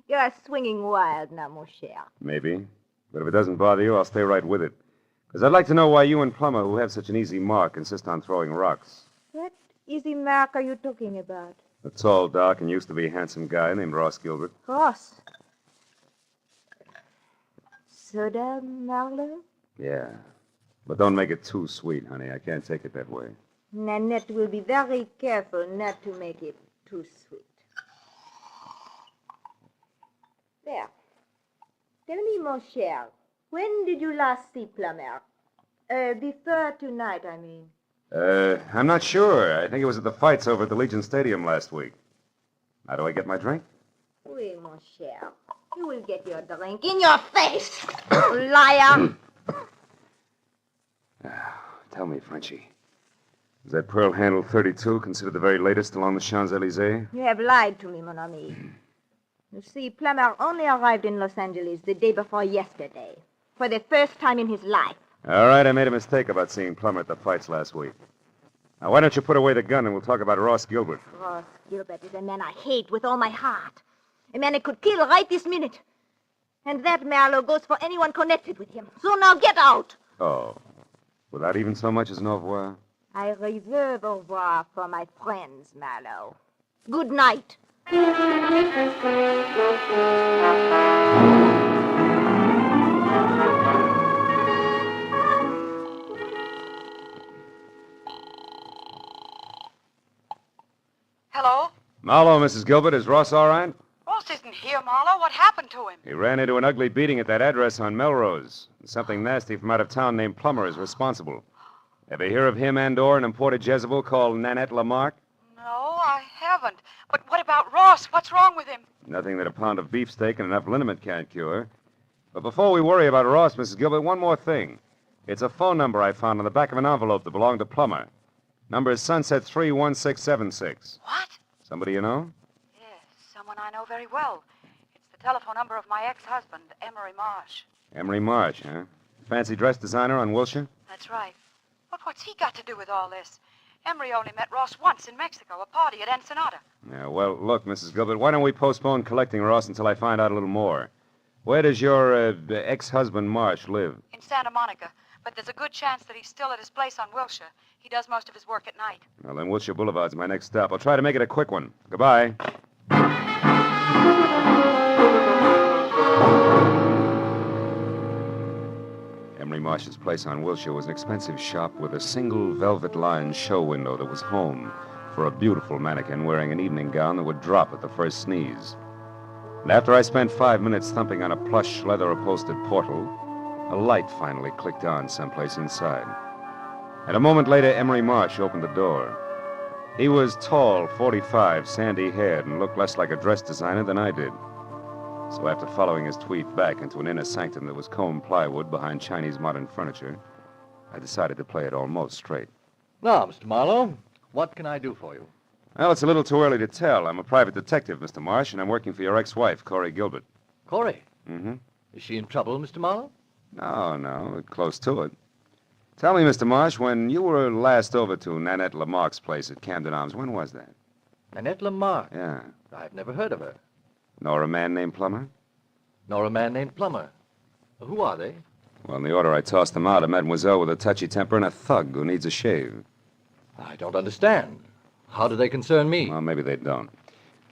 You're swinging wild now, mon cher. Maybe. But if it doesn't bother you, I'll stay right with it. Because I'd like to know why you and Plummer, who have such an easy mark, insist on throwing rocks. What easy mark are you talking about? A tall, dark, and used to be handsome guy named Ross Gilbert. Ross. Soda, Marlowe? Yeah. But don't make it too sweet, honey. I can't take it that way. Nanette will be very careful not to make it too sweet. There. Tell me, mon cher, when did you last see Plummer? Before tonight, I mean. I'm not sure. I think it was at the fights over at the Legion Stadium last week. How do I get my drink? Oui, mon cher. You will get your drink in your face, liar. Tell me, Frenchie. Is that pearl handle 32 considered the very latest along the Champs-Élysées? You have lied to me, mon ami. You see, Plummer only arrived in Los Angeles the day before yesterday. for the first time in his life. All right, I made a mistake about seeing Plummer at the fights last week. Now, why don't you put away the gun and we'll talk about Ross Gilbert? Ross Gilbert is a man I hate with all my heart. A man I could kill right this minute. And that, Marlowe, goes for anyone connected with him. So now get out. Oh, without even so much as an au revoir? I reserve au revoir for my friends, Marlowe. Good night. Hello? Marlowe, Mrs. Gilbert, is Ross all right? Ross isn't here, Marlowe. What happened to him? He ran into an ugly beating at that address on Melrose. And something nasty from out of town named Plummer is responsible. Ever hear of him and/or an imported Jezebel called Nanette Lamarck? No, I haven't. But what about Ross? What's wrong with him? Nothing that a pound of beefsteak and enough liniment can't cure. But before we worry about Ross, Mrs. Gilbert, one more thing. It's a phone number I found on the back of an envelope that belonged to Plummer. Number is Sunset 31676. What? Somebody you know? Yes, someone I know very well. It's the telephone number of my ex-husband, Emery Marsh. Emery Marsh, huh? Fancy dress designer on Wilshire? That's right. But what's he got to do with all this? Emery only met Ross once in Mexico, a party at Ensenada. Yeah, well, look, Mrs. Gilbert, why don't we postpone collecting Ross until I find out a little more? Where does your ex-husband Marsh live? In Santa Monica. But there's a good chance that he's still at his place on Wilshire. He does most of his work at night. Well, then Wilshire Boulevard's my next stop. I'll try to make it a quick one. Goodbye. Emery Marsh's place on Wilshire was an expensive shop with a single velvet-lined show window that was home for a beautiful mannequin wearing an evening gown that would drop at the first sneeze. And after I spent 5 minutes thumping on a plush, leather-upholstered portal, a light finally clicked on someplace inside. And a moment later, Emery Marsh opened the door. He was tall, 45, sandy-haired, and looked less like a dress designer than I did. So after following his tweet back into an inner sanctum that was combed plywood behind Chinese modern furniture, I decided to play it almost straight. Now, Mr. Marlowe, what can I do for you? Well, it's a little too early to tell. I'm a private detective, Mr. Marsh, and I'm working for your ex-wife, Corey Gilbert. Corey? Mm-hmm. Is she in trouble, Mr. Marlowe? No, we're close to it. Tell me, Mr. Marsh, when you were last over to Nanette Lamarck's place at Camden Arms, when was that? Nanette Lamarck? Yeah. I've never heard of her. Nor a man named Plummer? Nor a man named Plummer. Who are they? Well, in the order I tossed them out, a mademoiselle with a touchy temper and a thug who needs a shave. I don't understand. How do they concern me? Well, maybe they don't.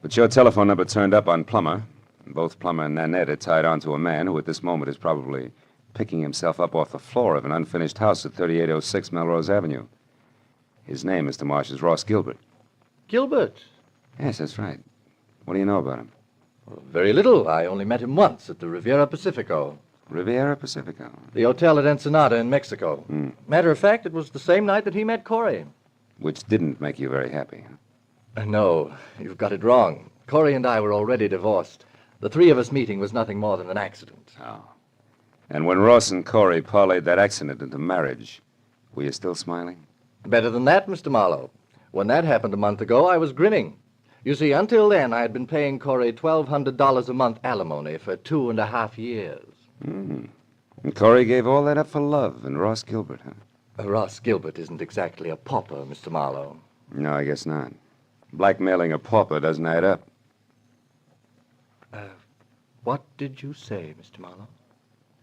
But your telephone number turned up on Plummer. And both Plummer and Nanette are tied on to a man who at this moment is probably picking himself up off the floor of an unfinished house at 3806 Melrose Avenue. His name, Mr. Marsh, is Ross Gilbert. Gilbert? Yes, that's right. What do you know about him? Well, very little. I only met him once at the Riviera Pacifico. Riviera Pacifico? The hotel at Ensenada in Mexico. Hmm. Matter of fact, it was the same night that he met Corey. Which didn't make you very happy, huh? No, you've got it wrong. Corey and I were already divorced. The three of us meeting was nothing more than an accident. Oh. And when Ross and Corey parlayed that accident into marriage, were you still smiling? Better than that, Mr. Marlowe. When that happened a month ago, I was grinning. You see, until then, I had been paying Corey $1,200 a month alimony for 2.5 years. Hmm. And Corey gave all that up for love and Ross Gilbert, huh? Ross Gilbert isn't exactly a pauper, Mr. Marlowe. No, I guess not. Blackmailing a pauper doesn't add up. What did you say, Mr. Marlowe?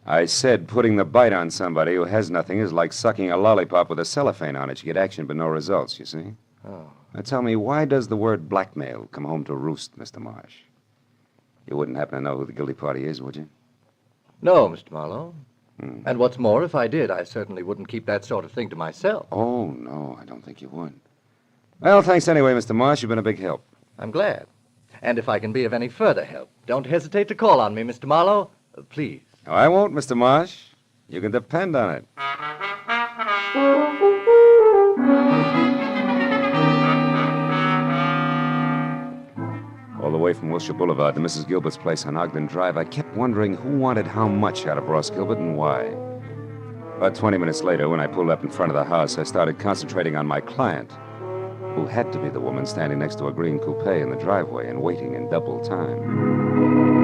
I said putting the bite on somebody who has nothing is like sucking a lollipop with a cellophane on it. You get action but no results, you see? Oh. Now tell me, why does the word blackmail come home to roost, Mr. Marsh? You wouldn't happen to know who the guilty party is, would you? No, Mr. Marlowe. Hmm. And what's more, if I did, I certainly wouldn't keep that sort of thing to myself. Oh, no, I don't think you would. Well, thanks anyway, Mr. Marsh. You've been a big help. I'm glad. And if I can be of any further help, don't hesitate to call on me, Mr. Marlowe. Please. No, I won't, Mr. Marsh. You can depend on it. All the way from Wilshire Boulevard to Mrs. Gilbert's place on Ogden Drive, I kept wondering who wanted how much out of Ross Gilbert and why. About 20 minutes later, when I pulled up in front of the house, I started concentrating on my client, who had to be the woman standing next to a green coupe in the driveway and waiting in double time.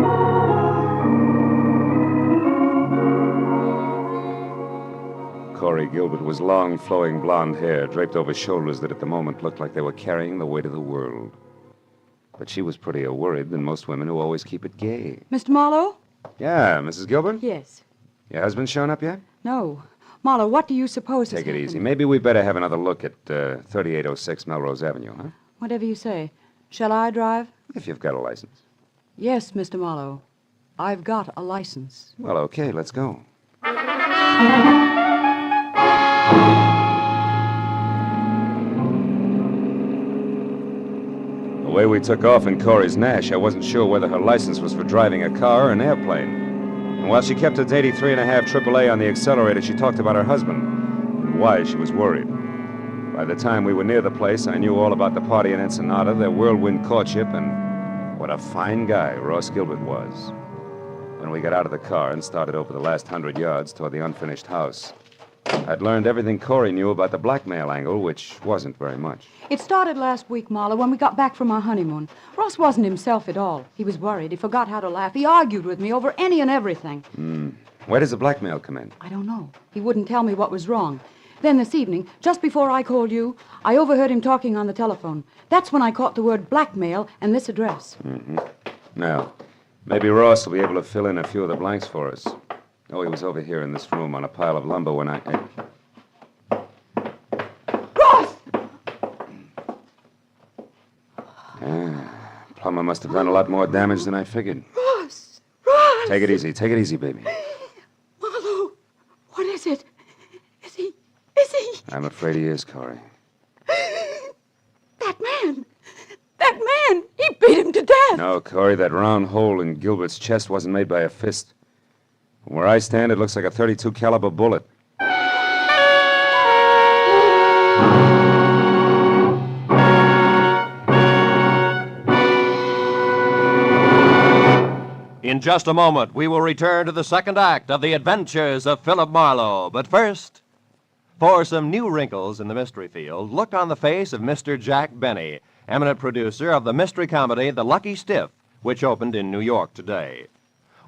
Corey Gilbert was long, flowing blonde hair draped over shoulders that at the moment looked like they were carrying the weight of the world. But she was prettier worried than most women who always keep it gay. Mr. Marlowe? Yeah, Mrs. Gilbert? Yes. Your husband shown up yet? No. Marlowe, what do you suppose has Take it happened? easy. Maybe we better have another look at 3806 Melrose Avenue, huh? Whatever you say. Shall I drive? If you've got a license. Yes, Mr. Marlowe. I've got a license. Well, okay, let's go. The way we took off in Corey's Nash, I wasn't sure whether her license was for driving a car or an airplane. And while she kept its 83.5 AAA on the accelerator, she talked about her husband and why she was worried. By the time we were near the place, I knew all about the party in Ensenada, their whirlwind courtship, and what a fine guy Ross Gilbert was. When we got out of the car and started over the last 100 yards toward the unfinished house, I'd learned everything Corey knew about the blackmail angle, which wasn't very much. It started last week, Marlowe, when we got back from our honeymoon. Ross wasn't himself at all. He was worried. He forgot how to laugh. He argued with me over any and everything. Where does the blackmail come in? I don't know. He wouldn't tell me what was wrong. Then this evening, just before I called you, I overheard him talking on the telephone. That's when I caught the word blackmail and this address. Now, maybe Ross will be able to fill in a few of the blanks for us. Oh, he was over here in this room on a pile of lumber when I... Ross! Plumber must have done a lot more damage than I figured. Ross! Ross! Take it easy, baby. Marlowe, what is it? Is he... I'm afraid he is, Corey. That man! He beat him to death! No, Corey, that round hole in Gilbert's chest wasn't made by a fist. From where I stand, it looks like a .32 caliber bullet. In just a moment, we will return to the second act of The Adventures of Philip Marlowe. But first, for some new wrinkles in the mystery field, look on the face of Mr. Jack Benny, eminent producer of the mystery comedy The Lucky Stiff, which opened in New York today.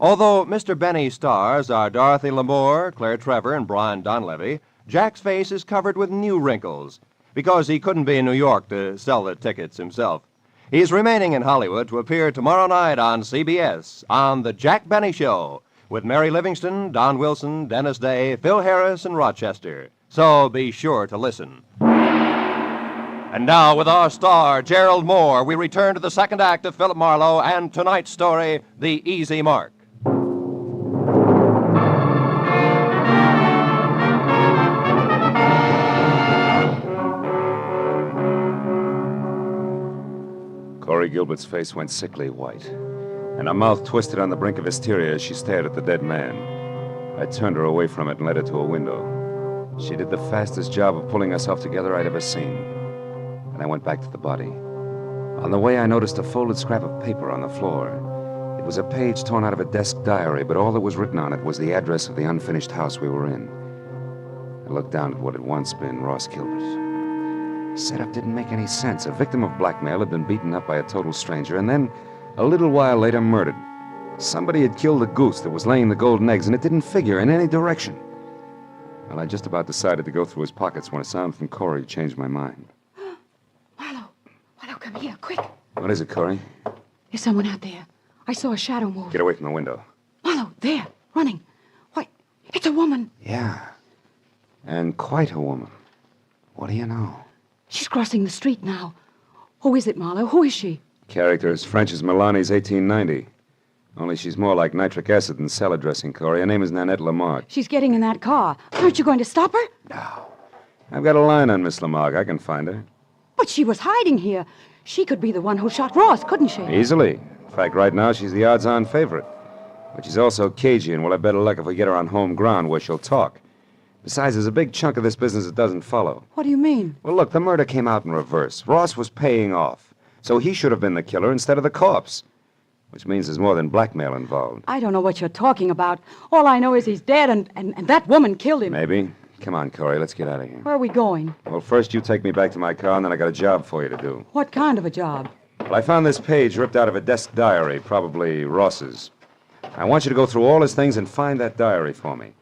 Although Mr. Benny's stars are Dorothy Lamour, Claire Trevor, and Brian Donlevy, Jack's face is covered with new wrinkles because he couldn't be in New York to sell the tickets himself. He's remaining in Hollywood to appear tomorrow night on CBS on The Jack Benny Show with Mary Livingston, Don Wilson, Dennis Day, Phil Harris, and Rochester. So be sure to listen. And now, with our star, Gerald Moore, we return to the second act of Philip Marlowe and tonight's story, The Easy Mark. Corey Gilbert's face went sickly white, and her mouth twisted on the brink of hysteria as she stared at the dead man. I turned her away from it and led her to a window. She did the fastest job of pulling herself together I'd ever seen. And I went back to the body. On the way, I noticed a folded scrap of paper on the floor. It was a page torn out of a desk diary, but all that was written on it was the address of the unfinished house we were in. I looked down at what had once been Ross Gilbert. Setup didn't make any sense. A victim of blackmail had been beaten up by a total stranger, and then, a little while later, murdered. Somebody had killed the goose that was laying the golden eggs, and it didn't figure in any direction. Well, I just about decided to go through his pockets when a sound from Corey changed my mind. Marlowe, come here, quick. What is it, Corey? There's someone out there. I saw a shadow move. Get away from the window. Marlowe, there, running. Why, it's a woman. Yeah. And quite a woman. What do you know? She's crossing the street now. Who is it, Marlowe? Who is she? Character as French as Milani's 1890. Only she's more like nitric acid than salad dressing, Corey. Her name is Nanette Lamarck. She's getting in that car. Aren't you going to stop her? No. I've got a line on Miss Lamarck. I can find her. But she was hiding here. She could be the one who shot Ross, couldn't she? Easily. In fact, right now, she's the odds-on favorite. But she's also cagey, and we'll have better luck if we get her on home ground where she'll talk. Besides, there's a big chunk of this business that doesn't follow. What do you mean? Well, look, the murder came out in reverse. Ross was paying off. So he should have been the killer instead of the corpse. Which means there's more than blackmail involved. I don't know what you're talking about. All I know is he's dead, and that woman killed him. Maybe. Come on, Corey, let's get out of here. Where are we going? Well, first you take me back to my car, and then I got a job for you to do. What kind of a job? Well, I found this page ripped out of a desk diary, probably Ross's. I want you to go through all his things and find that diary for me.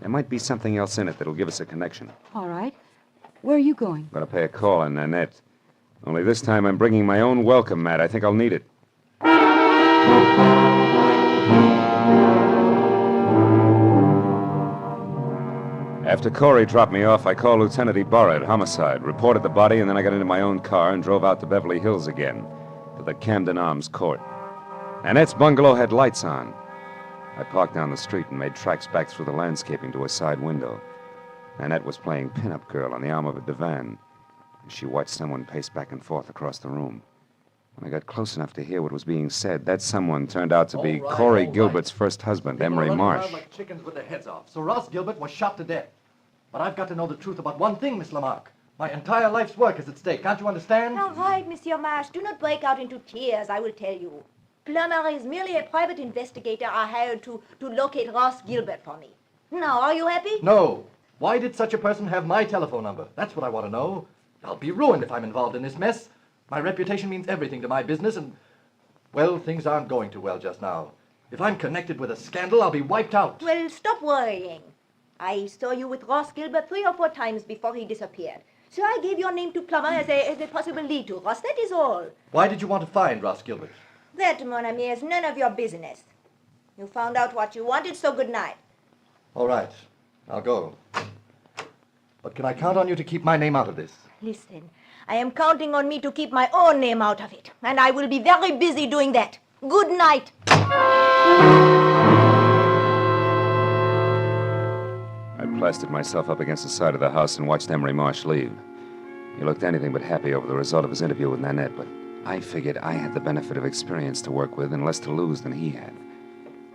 There might be something else in it that'll give us a connection. All right. Where are you going? Gotta pay a call on Nanette. Only this time I'm bringing my own welcome mat. I think I'll need it. After Corey dropped me off, I called Lieutenant Ibarra at Homicide, reported the body, and then I got into my own car and drove out to Beverly Hills again, to the Camden Arms court. Nanette's bungalow had lights on. I parked down the street and made tracks back through the landscaping to a side window. Nanette was playing pin-up girl on the arm of a divan. She watched someone pace back and forth across the room. When I got close enough to hear what was being said, that someone turned out to be Corey Gilbert's first husband, Emery Marsh. Like chickens with their heads off. So Ross Gilbert was shot to death. But I've got to know the truth about one thing, Miss Lamarck. My entire life's work is at stake. Can't you understand? All right, Monsieur Marsh. Do not break out into tears, I will tell you. Plummer is merely a private investigator I hired to locate Ross Gilbert for me. Now, are you happy? No. Why did such a person have my telephone number? That's what I want to know. I'll be ruined if I'm involved in this mess. My reputation means everything to my business, and, well, things aren't going too well just now. If I'm connected with a scandal, I'll be wiped out. Well, stop worrying. I saw you with Ross Gilbert 3 or 4 times before he disappeared. So I gave your name to Plummer as a possible lead to Ross. That is all. Why did you want to find Ross Gilbert? That, mon ami, is none of your business. You found out what you wanted, so good night. All right. I'll go. But can I count on you to keep my name out of this? Listen, I am counting on me to keep my own name out of it. And I will be very busy doing that. Good night. I plastered myself up against the side of the house and watched Emery Marsh leave. He looked anything but happy over the result of his interview with Nanette, but I figured I had the benefit of experience to work with and less to lose than he had.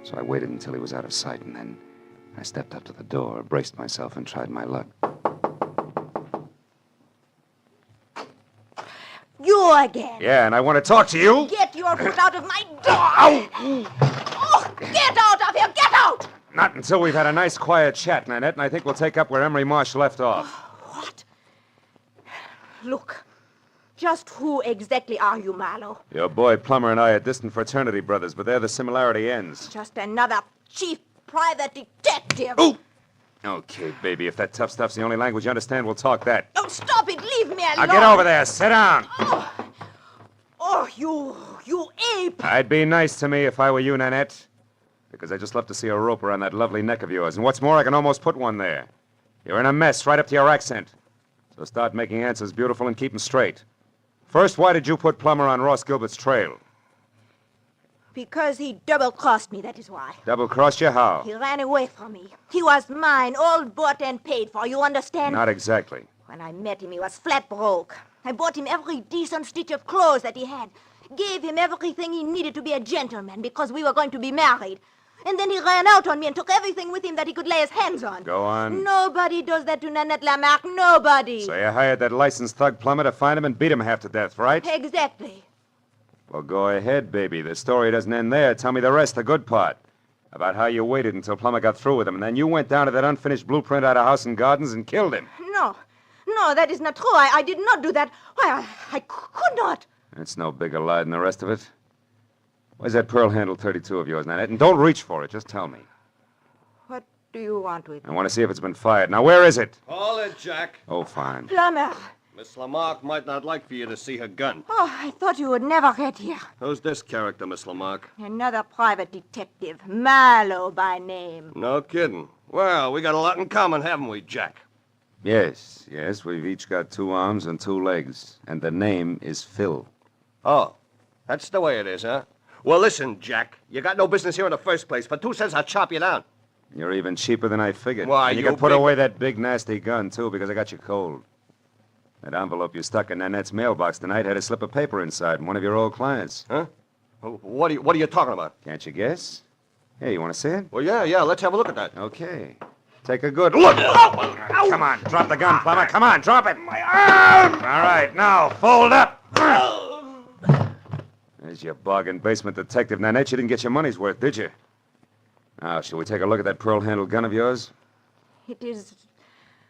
So I waited until he was out of sight, and then I stepped up to the door, braced myself, and tried my luck. You again. Yeah, and I want to talk to you. Get your foot out of my door. Oh, get out of here. Get out. Not until we've had a nice, quiet chat, Nanette, and I think we'll take up where Emery Marsh left off. What? Look, just who exactly are you, Marlowe? Your boy Plummer and I are distant fraternity brothers, but there the similarity ends. Just another chief private detective. Ooh! Okay, baby, if that tough stuff's the only language you understand, we'll talk that. Oh, stop it. Leave me alone. Now get over there. Sit down. Oh, you ape. I'd be nice to me if I were you, Nanette. Because I just love to see a rope around that lovely neck of yours. And what's more, I can almost put one there. You're in a mess right up to your accent. So start making answers beautiful and keep them straight. First, why did you put Plummer on Ross Gilbert's trail? Because he double-crossed me, that is why. Double-crossed you? How? He ran away from me. He was mine, all bought and paid for, you understand? Not exactly. When I met him, he was flat broke. I bought him every decent stitch of clothes that he had. Gave him everything he needed to be a gentleman because we were going to be married. And then he ran out on me and took everything with him that he could lay his hands on. Go on. Nobody does that to Nanette Lamarck. Nobody. So you hired that licensed thug Plummer to find him and beat him half to death, right? Exactly. Well, go ahead, baby. The story doesn't end there. Tell me the rest, the good part. About how you waited until Plummer got through with him, and then you went down to that unfinished blueprint out of House and Gardens and killed him. No, that is not true. I did not do that. Why, I could not. It's no bigger lie than the rest of it. Where's that pearl handle 32 of yours, Nanette? And don't reach for it. Just tell me. What do you want with I me? want to see if it's been fired. Now, where is it? Call it, Jack. Oh, fine. Plummer. Miss Lamarck might not like for you to see her gun. Oh, I thought you would never get here. Who's this character, Miss Lamarck? Another private detective. Marlowe by name. No kidding. Well, we got a lot in common, haven't we, Jack? Yes. We've each got 2 arms and 2 legs. And the name is Phil. Oh, that's the way it is, huh? Well, listen, Jack. You got no business here in the first place. For 2 cents, I'll chop you down. You're even cheaper than I figured. Why, and you you can put big- away that big, nasty gun, too, because I got you cold. That envelope you stuck in Nanette's mailbox tonight had a slip of paper inside from one of your old clients. Huh? What are you talking about? Can't you guess? Hey, you want to see it? Well, yeah, let's have a look at that. Okay. Take a good look. Come on, drop the gun, Plummer. Come on, drop it. My arm! All right, now, fold up. There's your bargain basement detective, Nanette. You didn't get your money's worth, did you? Now, shall we take a look at that pearl-handled gun of yours? It is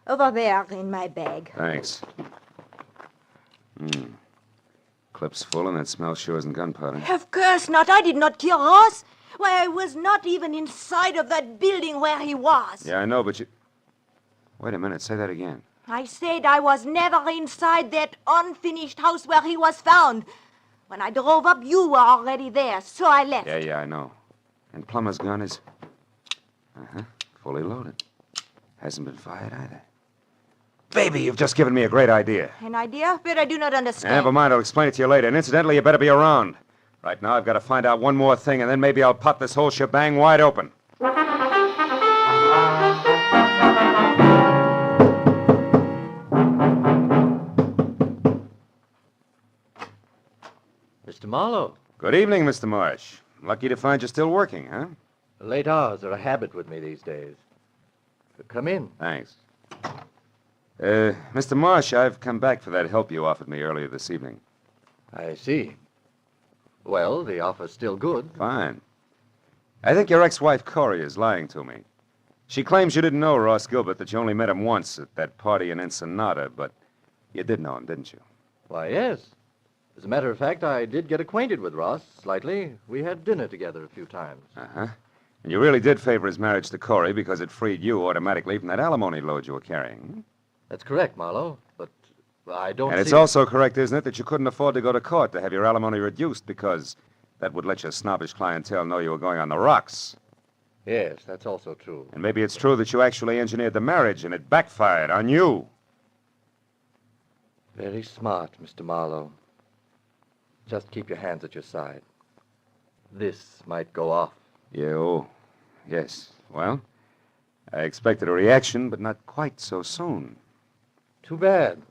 over there in my bag. Thanks. Clip's full, and that smell sure isn't gunpowder. Of course not. I did not kill Ross. Why, I was not even inside of that building where he was. Yeah, I know, but you... Wait a minute, say that again. I said I was never inside that unfinished house where he was found. When I drove up, you were already there, so I left. Yeah, I know. And Plummer's gun is... fully loaded. Hasn't been fired either. Baby, you've just given me a great idea. An idea? But I do not understand. Never mind, I'll explain it to you later. And incidentally, you better be around. Right now, I've got to find out one more thing, and then maybe I'll pop this whole shebang wide open. Mr. Marlowe. Good evening, Mr. Marsh. Lucky to find you still working, huh? Late hours are a habit with me these days. Come in. Thanks. Mr. Marsh, I've come back for that help you offered me earlier this evening. I see. Well, the offer's still good. Fine. I think your ex-wife, Corey, is lying to me. She claims you didn't know Ross Gilbert, that you only met him once at that party in Ensenada, but you did know him, didn't you? Why, yes. As a matter of fact, I did get acquainted with Ross slightly. We had dinner together a few times. Uh-huh. And you really did favor his marriage to Corey because it freed you automatically from that alimony load you were carrying. That's correct, Marlowe, but I don't And it's see... also correct, isn't it, that you couldn't afford to go to court to have your alimony reduced because that would let your snobbish clientele know you were going on the rocks. Yes, that's also true. And maybe it's true that you actually engineered the marriage and it backfired on you. Very smart, Mr. Marlowe. Just keep your hands at your side. This might go off. Yes. Well, I expected a reaction, but not quite so soon. Too bad.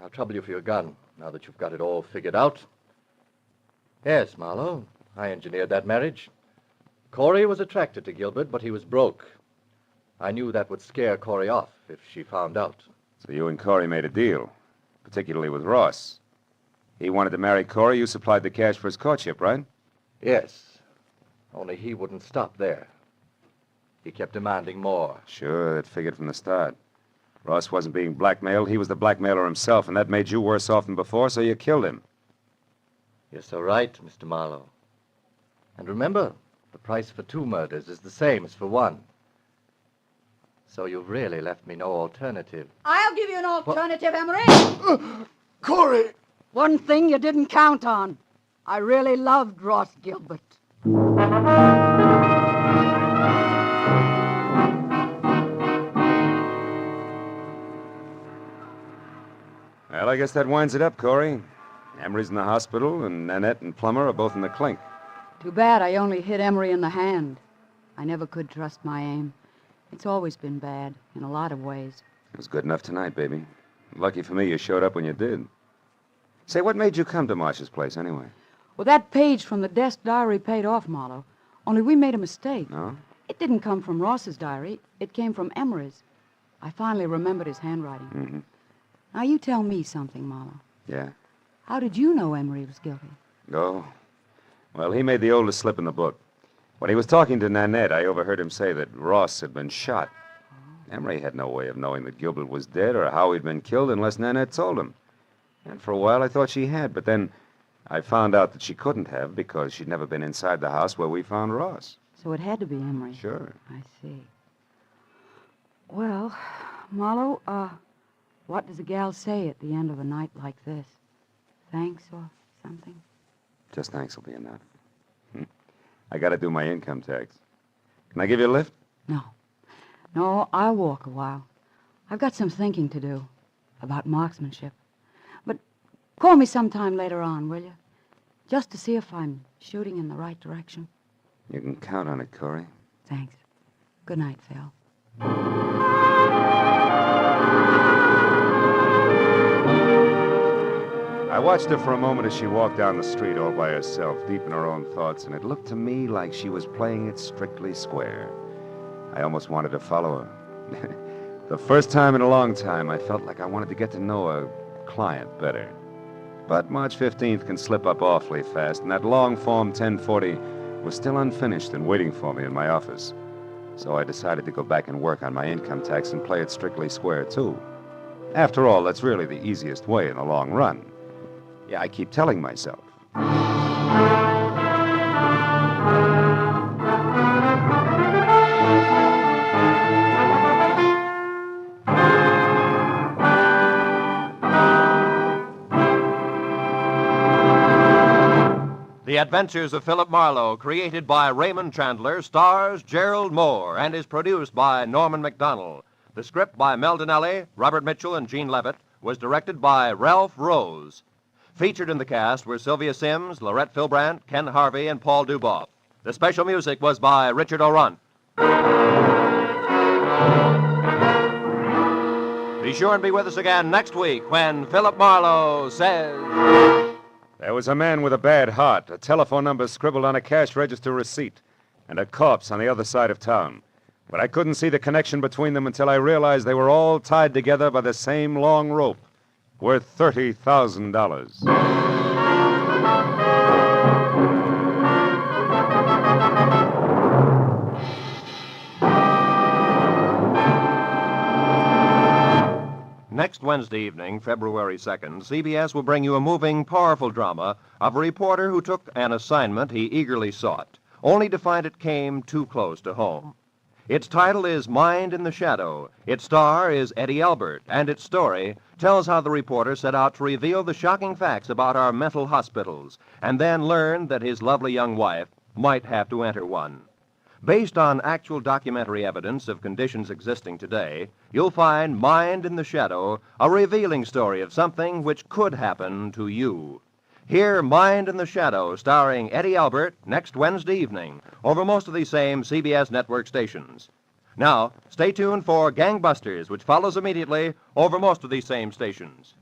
I'll trouble you for your gun, now that you've got it all figured out. Yes, Marlowe, I engineered that marriage. Corey was attracted to Gilbert, but he was broke. I knew that would scare Corey off if she found out. So you and Corey made a deal, particularly with Ross. He wanted to marry Corey. You supplied the cash for his courtship, right? Yes, only he wouldn't stop there. He kept demanding more. Sure, that figured from the start. Ross wasn't being blackmailed. He was the blackmailer himself, and that made you worse off than before, so you killed him. You're so right, Mr. Marlowe. And remember, the price for 2 murders is the same as for 1. So you've really left me no alternative. I'll give you an alternative, Emery. Corey! One thing you didn't count on. I really loved Ross Gilbert. Well, I guess that winds it up, Corey. Emery's in the hospital, and Nanette and Plummer are both in the clink. Too bad I only hit Emery in the hand. I never could trust my aim. It's always been bad, in a lot of ways. It was good enough tonight, baby. Lucky for me you showed up when you did. Say, what made you come to Marsh's place, anyway? Well, that page from the desk diary paid off, Marlowe. Only we made a mistake. No? It didn't come from Ross's diary. It came from Emery's. I finally remembered his handwriting. Mm-hmm. Now, you tell me something, Marlowe. Yeah? How did you know Emery was guilty? Oh. Well, he made the oldest slip in the book. When he was talking to Nanette, I overheard him say that Ross had been shot. Emery had no way of knowing that Gilbert was dead or how he'd been killed unless Nanette told him. And for a while, I thought she had, but then I found out that she couldn't have because she'd never been inside the house where we found Ross. So it had to be Emery. Sure. I see. Well, Marlowe, what does a gal say at the end of a night like this? Thanks or something? Just thanks will be enough. I got to do my income tax. Can I give you a lift? No, I'll walk a while. I've got some thinking to do about marksmanship. But call me sometime later on, will you? Just to see if I'm shooting in the right direction. You can count on it, Corey. Thanks. Good night, Phil. I watched her for a moment as she walked down the street all by herself, deep in her own thoughts, and it looked to me like she was playing it strictly square. I almost wanted to follow her. The first time in a long time, I felt like I wanted to get to know a client better. But March 15th can slip up awfully fast, and that long Form 1040 was still unfinished and waiting for me in my office. So I decided to go back and work on my income tax and play it strictly square, too. After all, that's really the easiest way in the long run. Yeah, I keep telling myself. The Adventures of Philip Marlowe, created by Raymond Chandler, stars Gerald Moore, and is produced by Norman MacDonald. The script by Mel Donnelly, Robert Mitchell, and Gene Levitt was directed by Ralph Rose. Featured in the cast were Sylvia Sims, Laurette Philbrandt, Ken Harvey, and Paul Duboff. The special music was by Richard O'Runt. Be sure and be with us again next week when Philip Marlowe says... There was a man with a bad heart, a telephone number scribbled on a cash register receipt, and a corpse on the other side of town. But I couldn't see the connection between them until I realized they were all tied together by the same long rope, worth $30,000. Next Wednesday evening, February 2nd, CBS will bring you a moving, powerful drama of a reporter who took an assignment he eagerly sought, only to find it came too close to home. Its title is Mind in the Shadow. Its star is Eddie Albert, and its story tells how the reporter set out to reveal the shocking facts about our mental hospitals, and then learned that his lovely young wife might have to enter one. Based on actual documentary evidence of conditions existing today, you'll find Mind in the Shadow, a revealing story of something which could happen to you. Hear Mind in the Shadow, starring Eddie Albert, next Wednesday evening, over most of these same CBS network stations. Now, stay tuned for Gangbusters, which follows immediately over most of these same stations.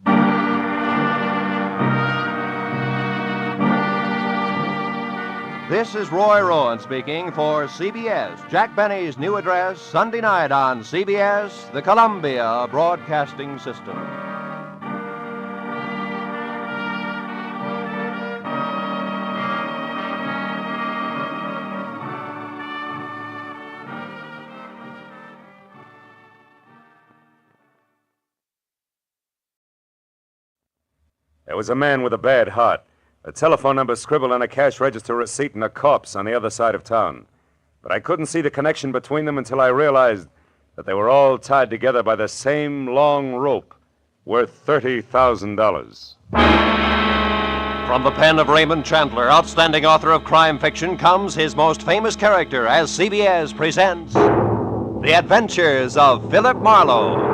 This is Roy Rowan speaking for CBS, Jack Benny's new address, Sunday night on CBS, the Columbia Broadcasting System. There was a man with a bad heart, a telephone number scribbled on a cash register receipt, and a corpse on the other side of town. But I couldn't see the connection between them until I realized that they were all tied together by the same long rope, worth $30,000. From the pen of Raymond Chandler, outstanding author of crime fiction, comes his most famous character as CBS presents The Adventures of Philip Marlowe.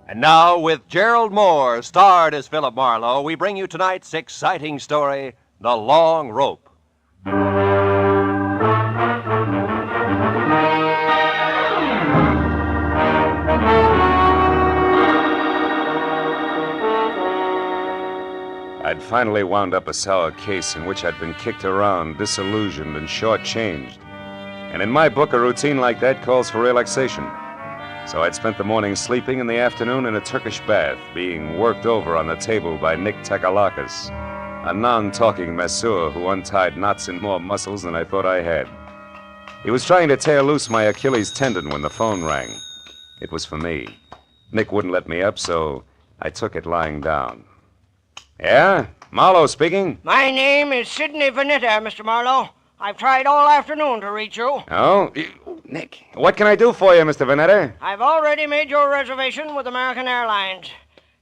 And now, with Gerald Moore, starred as Philip Marlowe, we bring you tonight's exciting story, The Long Rope. I'd finally wound up a sour case in which I'd been kicked around, disillusioned, and shortchanged. And in my book, a routine like that calls for relaxation. So I'd spent the morning sleeping and the afternoon in a Turkish bath, being worked over on the table by Nick Tekalakis, a non-talking masseur who untied knots in more muscles than I thought I had. He was trying to tear loose my Achilles tendon when the phone rang. It was for me. Nick wouldn't let me up, so I took it lying down. Yeah? Marlowe speaking? My name is Sidney Vanetta, Mr. Marlowe. I've tried all afternoon to reach you. Oh? Nick, what can I do for you, Mr. Vanetta? I've already made your reservation with American Airlines.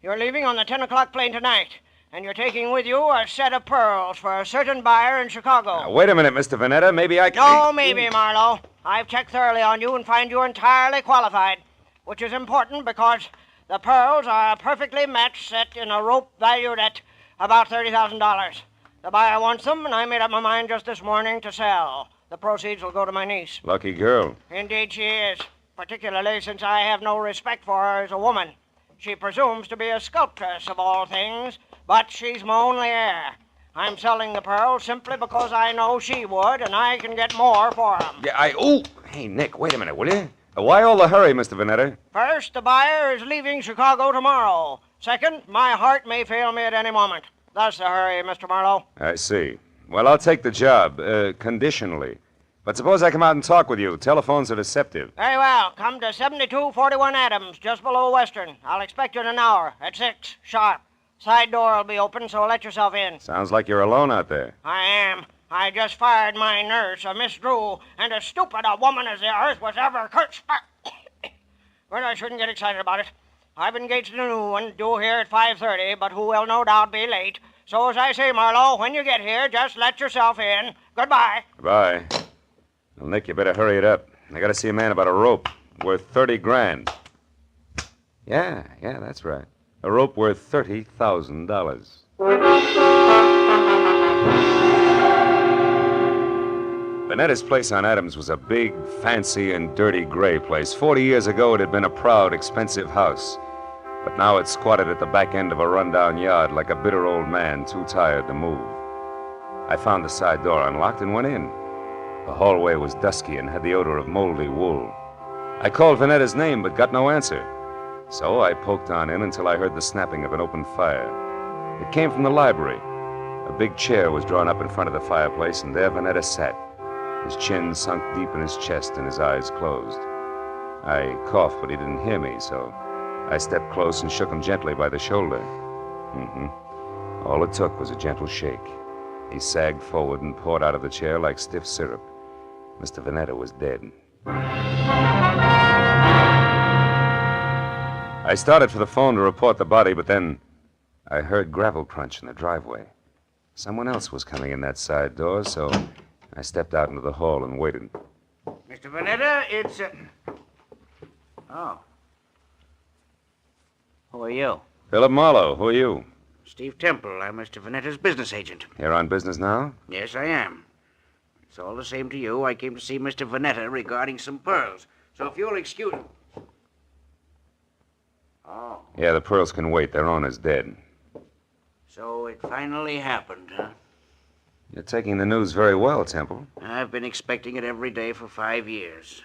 You're leaving on the 10 o'clock plane tonight, and you're taking with you a set of pearls for a certain buyer in Chicago. Now, wait a minute, Mr. Vanetta. Maybe I can... No, maybe, Marlowe. I've checked thoroughly on you and find you entirely qualified, which is important because the pearls are a perfectly matched set in a rope valued at about $30,000. The buyer wants them, and I made up my mind just this morning to sell. The proceeds will go to my niece. Lucky girl. Indeed she is, particularly since I have no respect for her as a woman. She presumes to be a sculptress of all things, but she's my only heir. I'm selling the pearls simply because I know she would, and I can get more for them. Yeah, Hey, Nick, wait a minute, will you? Why all the hurry, Mr. Vanetta? First, the buyer is leaving Chicago tomorrow. Second, my heart may fail me at any moment. Thus the hurry, Mr. Marlowe. I see. Well, I'll take the job, conditionally. But suppose I come out and talk with you. Telephones are deceptive. Very well. Come to 7241 Adams, just below Western. I'll expect you in an hour, at 6, sharp. Side door will be open, so let yourself in. Sounds like you're alone out there. I am. I just fired my nurse, a Miss Drew, and as stupid a woman as the earth was ever cursed. But I shouldn't get excited about it. I've engaged a new one due here at 5:30, but who will no doubt be late. So as I say, Marlowe, when you get here, just let yourself in. Goodbye. Goodbye. Well, Nick, you better hurry it up. I gotta see a man about a rope worth 30 grand. Yeah, that's right. A rope worth $30,000. Vanetta's place on Adams was a big, fancy, and dirty gray place. 40 years ago, it had been a proud, expensive house. But now it squatted at the back end of a rundown yard like a bitter old man too tired to move. I found the side door unlocked and went in. The hallway was dusky and had the odor of moldy wool. I called Vanetta's name but got no answer. So I poked on in until I heard the snapping of an open fire. It came from the library. A big chair was drawn up in front of the fireplace, and there Vanetta sat, his chin sunk deep in his chest and his eyes closed. I coughed, but he didn't hear me, so I stepped close and shook him gently by the shoulder. All it took was a gentle shake. He sagged forward and poured out of the chair like stiff syrup. Mr. Vanetta was dead. I started for the phone to report the body, but then I heard gravel crunch in the driveway. Someone else was coming in that side door, so I stepped out into the hall and waited. Mr. Vanetta, it's... Oh. Who are you? Philip Marlowe, who are you? Steve Temple. I'm Mr. Vanetta's business agent. Here on business now? Yes, I am. It's all the same to you. I came to see Mr. Vanetta regarding some pearls. So if you'll excuse... Oh. Yeah, the pearls can wait. Their owner's dead. So it finally happened, huh? You're taking the news very well, Temple. I've been expecting it every day for 5 years.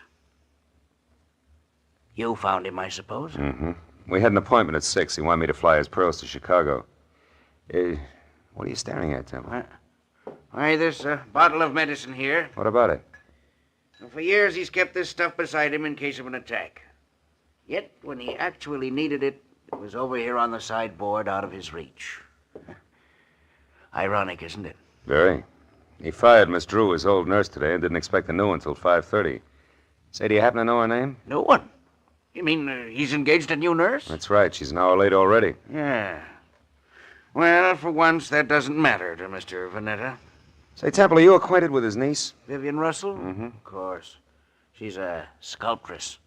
You found him, I suppose? We had an appointment at 6. He wanted me to fly his pearls to Chicago. What are you staring at, Temple? Why, this bottle of medicine here. What about it? For years, he's kept this stuff beside him in case of an attack. Yet, when he actually needed it, it was over here on the sideboard out of his reach. Ironic, isn't it? Very. He fired Miss Drew, his old nurse, today, and didn't expect a new one until 5:30. Say, do you happen to know her name? No one? You mean he's engaged a new nurse? That's right. She's an hour late already. Yeah. Well, for once, that doesn't matter to Mr. Vanetta. Say, Temple, are you acquainted with his niece? Vivian Russell? Of course. She's a sculptress.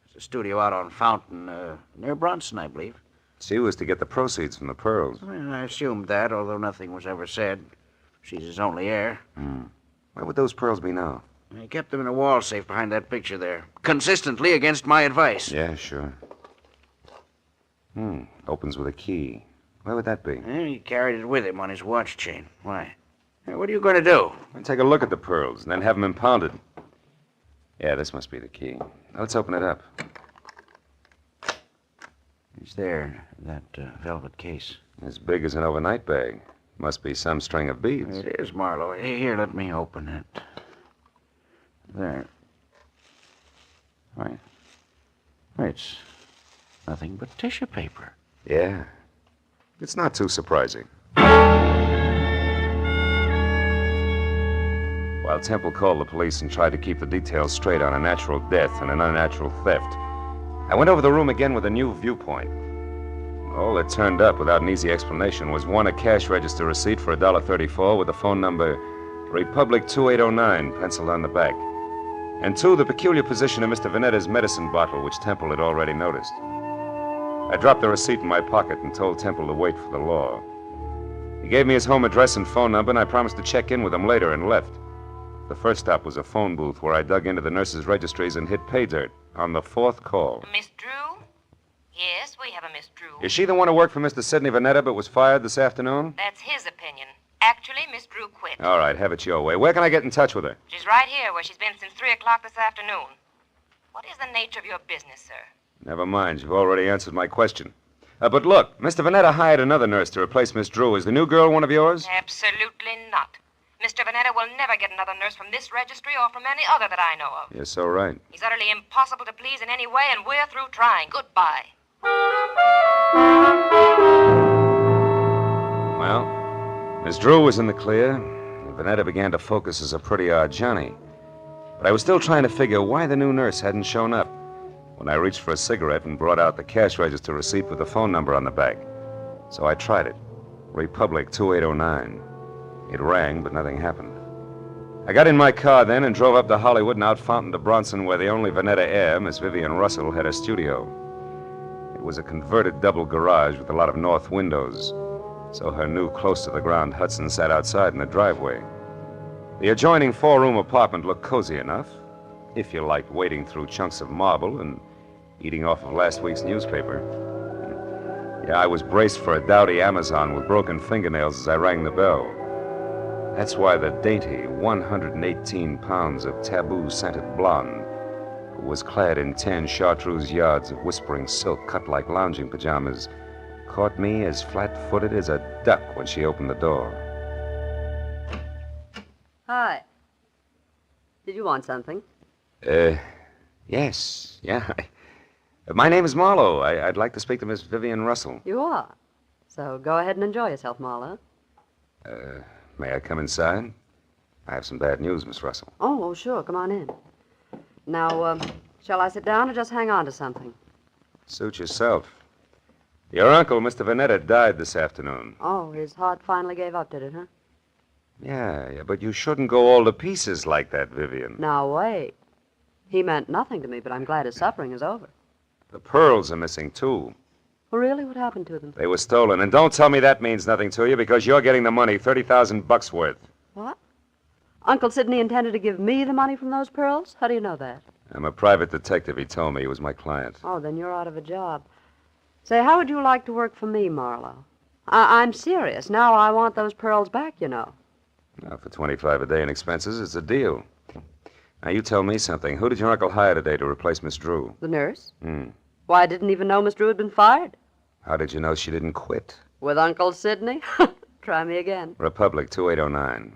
There's a studio out on Fountain, near Bronson, I believe. She was to get the proceeds from the pearls. Well, I assumed that, although nothing was ever said. She's his only heir. Where would those pearls be now? I kept them in a wall safe behind that picture there. Consistently against my advice. Yeah, sure. Opens with a key. Where would that be? He carried it with him on his watch chain. Why? What are you going to do? I'll take a look at the pearls and then have them impounded. Yeah, this must be the key. Now, let's open it up. It's there, that velvet case. As big as an overnight bag. Must be some string of beads. It is, Marlowe. Here, let me open it. There. Right. It's nothing but tissue paper. Yeah. It's not too surprising. While Temple called the police and tried to keep the details straight on a natural death and an unnatural theft, I went over the room again with a new viewpoint. All that turned up without an easy explanation was 1, a cash register receipt for $1.34 with the phone number Republic 2809 penciled on the back, and 2, the peculiar position of Mr. Vanetta's medicine bottle, which Temple had already noticed. I dropped the receipt in my pocket and told Temple to wait for the law. He gave me his home address and phone number, and I promised to check in with him later and left. The first stop was a phone booth where I dug into the nurses' registries and hit pay dirt on the 4th call. Miss Drew? Yes, we have a Miss Drew. Is she the one who worked for Mr. Sidney Vanetta but was fired this afternoon? That's his opinion. Actually, Miss Drew quit. All right, have it your way. Where can I get in touch with her? She's right here where she's been since 3 o'clock this afternoon. What is the nature of your business, sir? Never mind. You've already answered my question. But look, Mr. Vanetta hired another nurse to replace Miss Drew. Is the new girl one of yours? Absolutely not. Mr. Vanetta will never get another nurse from this registry or from any other that I know of. You're so right. He's utterly impossible to please in any way, and we're through trying. Goodbye. Well, Miss Drew was in the clear, and Vanetta began to focus as a pretty odd Johnny. But I was still trying to figure why the new nurse hadn't shown up. when I reached for a cigarette and brought out the cash register receipt with the phone number on the back. So I tried it. Republic 2809. It rang, but nothing happened. I got in my car then and drove up to Hollywood and out Fountain to Bronson, where the only Vanetta heir, Miss Vivian Russell, had a studio. It was a converted double garage with a lot of north windows, so her new close-to-the-ground Hudson sat outside in the driveway. The adjoining four-room apartment looked cozy enough, if you liked wading through chunks of marble and eating off of last week's newspaper. Yeah, I was braced for a dowdy Amazon with broken fingernails as I rang the bell. That's why the dainty 118 pounds of taboo-scented blonde, who was clad in 10 chartreuse yards of whispering silk cut like lounging pajamas, caught me as flat-footed as a duck when she opened the door. Hi. Did you want something? Yes. Yeah. My name is Marlowe. I'd like to speak to Miss Vivian Russell. You are. So go ahead and enjoy yourself, Marlowe. May I come inside? I have some bad news, Miss Russell. Oh, sure. Come on in. Now, shall I sit down or just hang on to something? Suit yourself. Your uncle, Mr. Vanetta, died this afternoon. Oh, his heart finally gave up, did it, huh? Yeah, but you shouldn't go all to pieces like that, Vivian. Now, wait. He meant nothing to me, but I'm glad his suffering is over. The pearls are missing, too. Well, really? What happened to them? They were stolen, and don't tell me that means nothing to you, because you're getting the money, $30,000 worth. What? Uncle Sidney intended to give me the money from those pearls? How do you know that? I'm a private detective, he told me. He was my client. Oh, then you're out of a job. Say, how would you like to work for me, Marlowe? I'm serious. Now I want those pearls back, you know. Now, for $25 a day in expenses, it's a deal. Now, you tell me something. Who did your uncle hire today to replace Miss Drew? The nurse? Hmm. Why, I didn't even know Miss Drew had been fired. How did you know she didn't quit? With Uncle Sidney? Try me again. Republic 2809.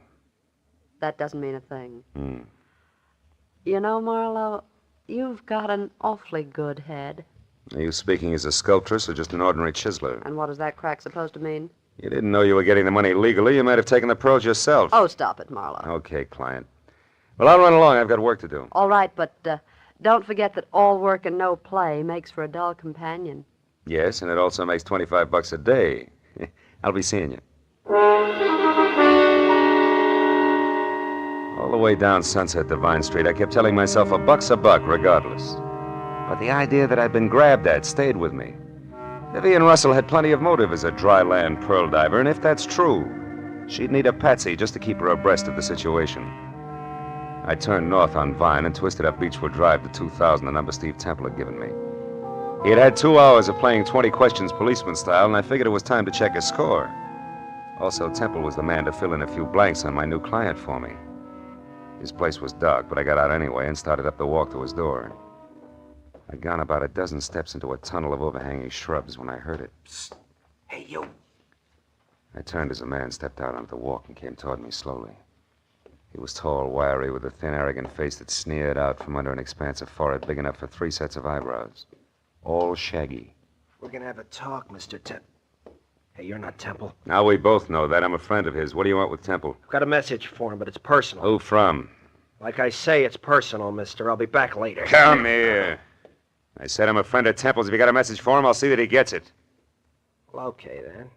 That doesn't mean a thing. Hmm. You know, Marlowe, you've got an awfully good head. Are you speaking as a sculptress or just an ordinary chiseler? And what is that crack supposed to mean? You didn't know you were getting the money legally. You might have taken the pearls yourself. Oh, stop it, Marlowe. Okay, client. Well, I'll run along. I've got work to do. All right, but don't forget that all work and no play makes for a dull companion. Yes, and it also makes $25 a day. I'll be seeing you. All the way down Sunset to Vine Street, I kept telling myself $1's a buck regardless. But the idea that I'd been grabbed at stayed with me. Vivian Russell had plenty of motive as a dry land pearl diver, and if that's true, she'd need a patsy just to keep her abreast of the situation. I turned north on Vine and twisted up Beechwood Drive to 2000, the number Steve Temple had given me. He had had 2 hours of playing 20 questions policeman style, and I figured it was time to check his score. Also, Temple was the man to fill in a few blanks on my new client for me. His place was dark, but I got out anyway and started up the walk to his door. I'd gone about a dozen steps into a tunnel of overhanging shrubs when I heard it. Psst. Hey, you. I turned as a man stepped out onto the walk and came toward me slowly. He was tall, wiry, with a thin, arrogant face that sneered out from under an expanse of forehead big enough for 3 sets of eyebrows. All shaggy. We're gonna have a talk, Mr. Temple. Hey, you're not Temple. Now we both know that. I'm a friend of his. What do you want with Temple? I've got a message for him, but it's personal. Who from? Like I say, it's personal, mister. I'll be back later. Come here. I said I'm a friend of Temple's. If you got a message for him, I'll see that he gets it. Well, okay, then.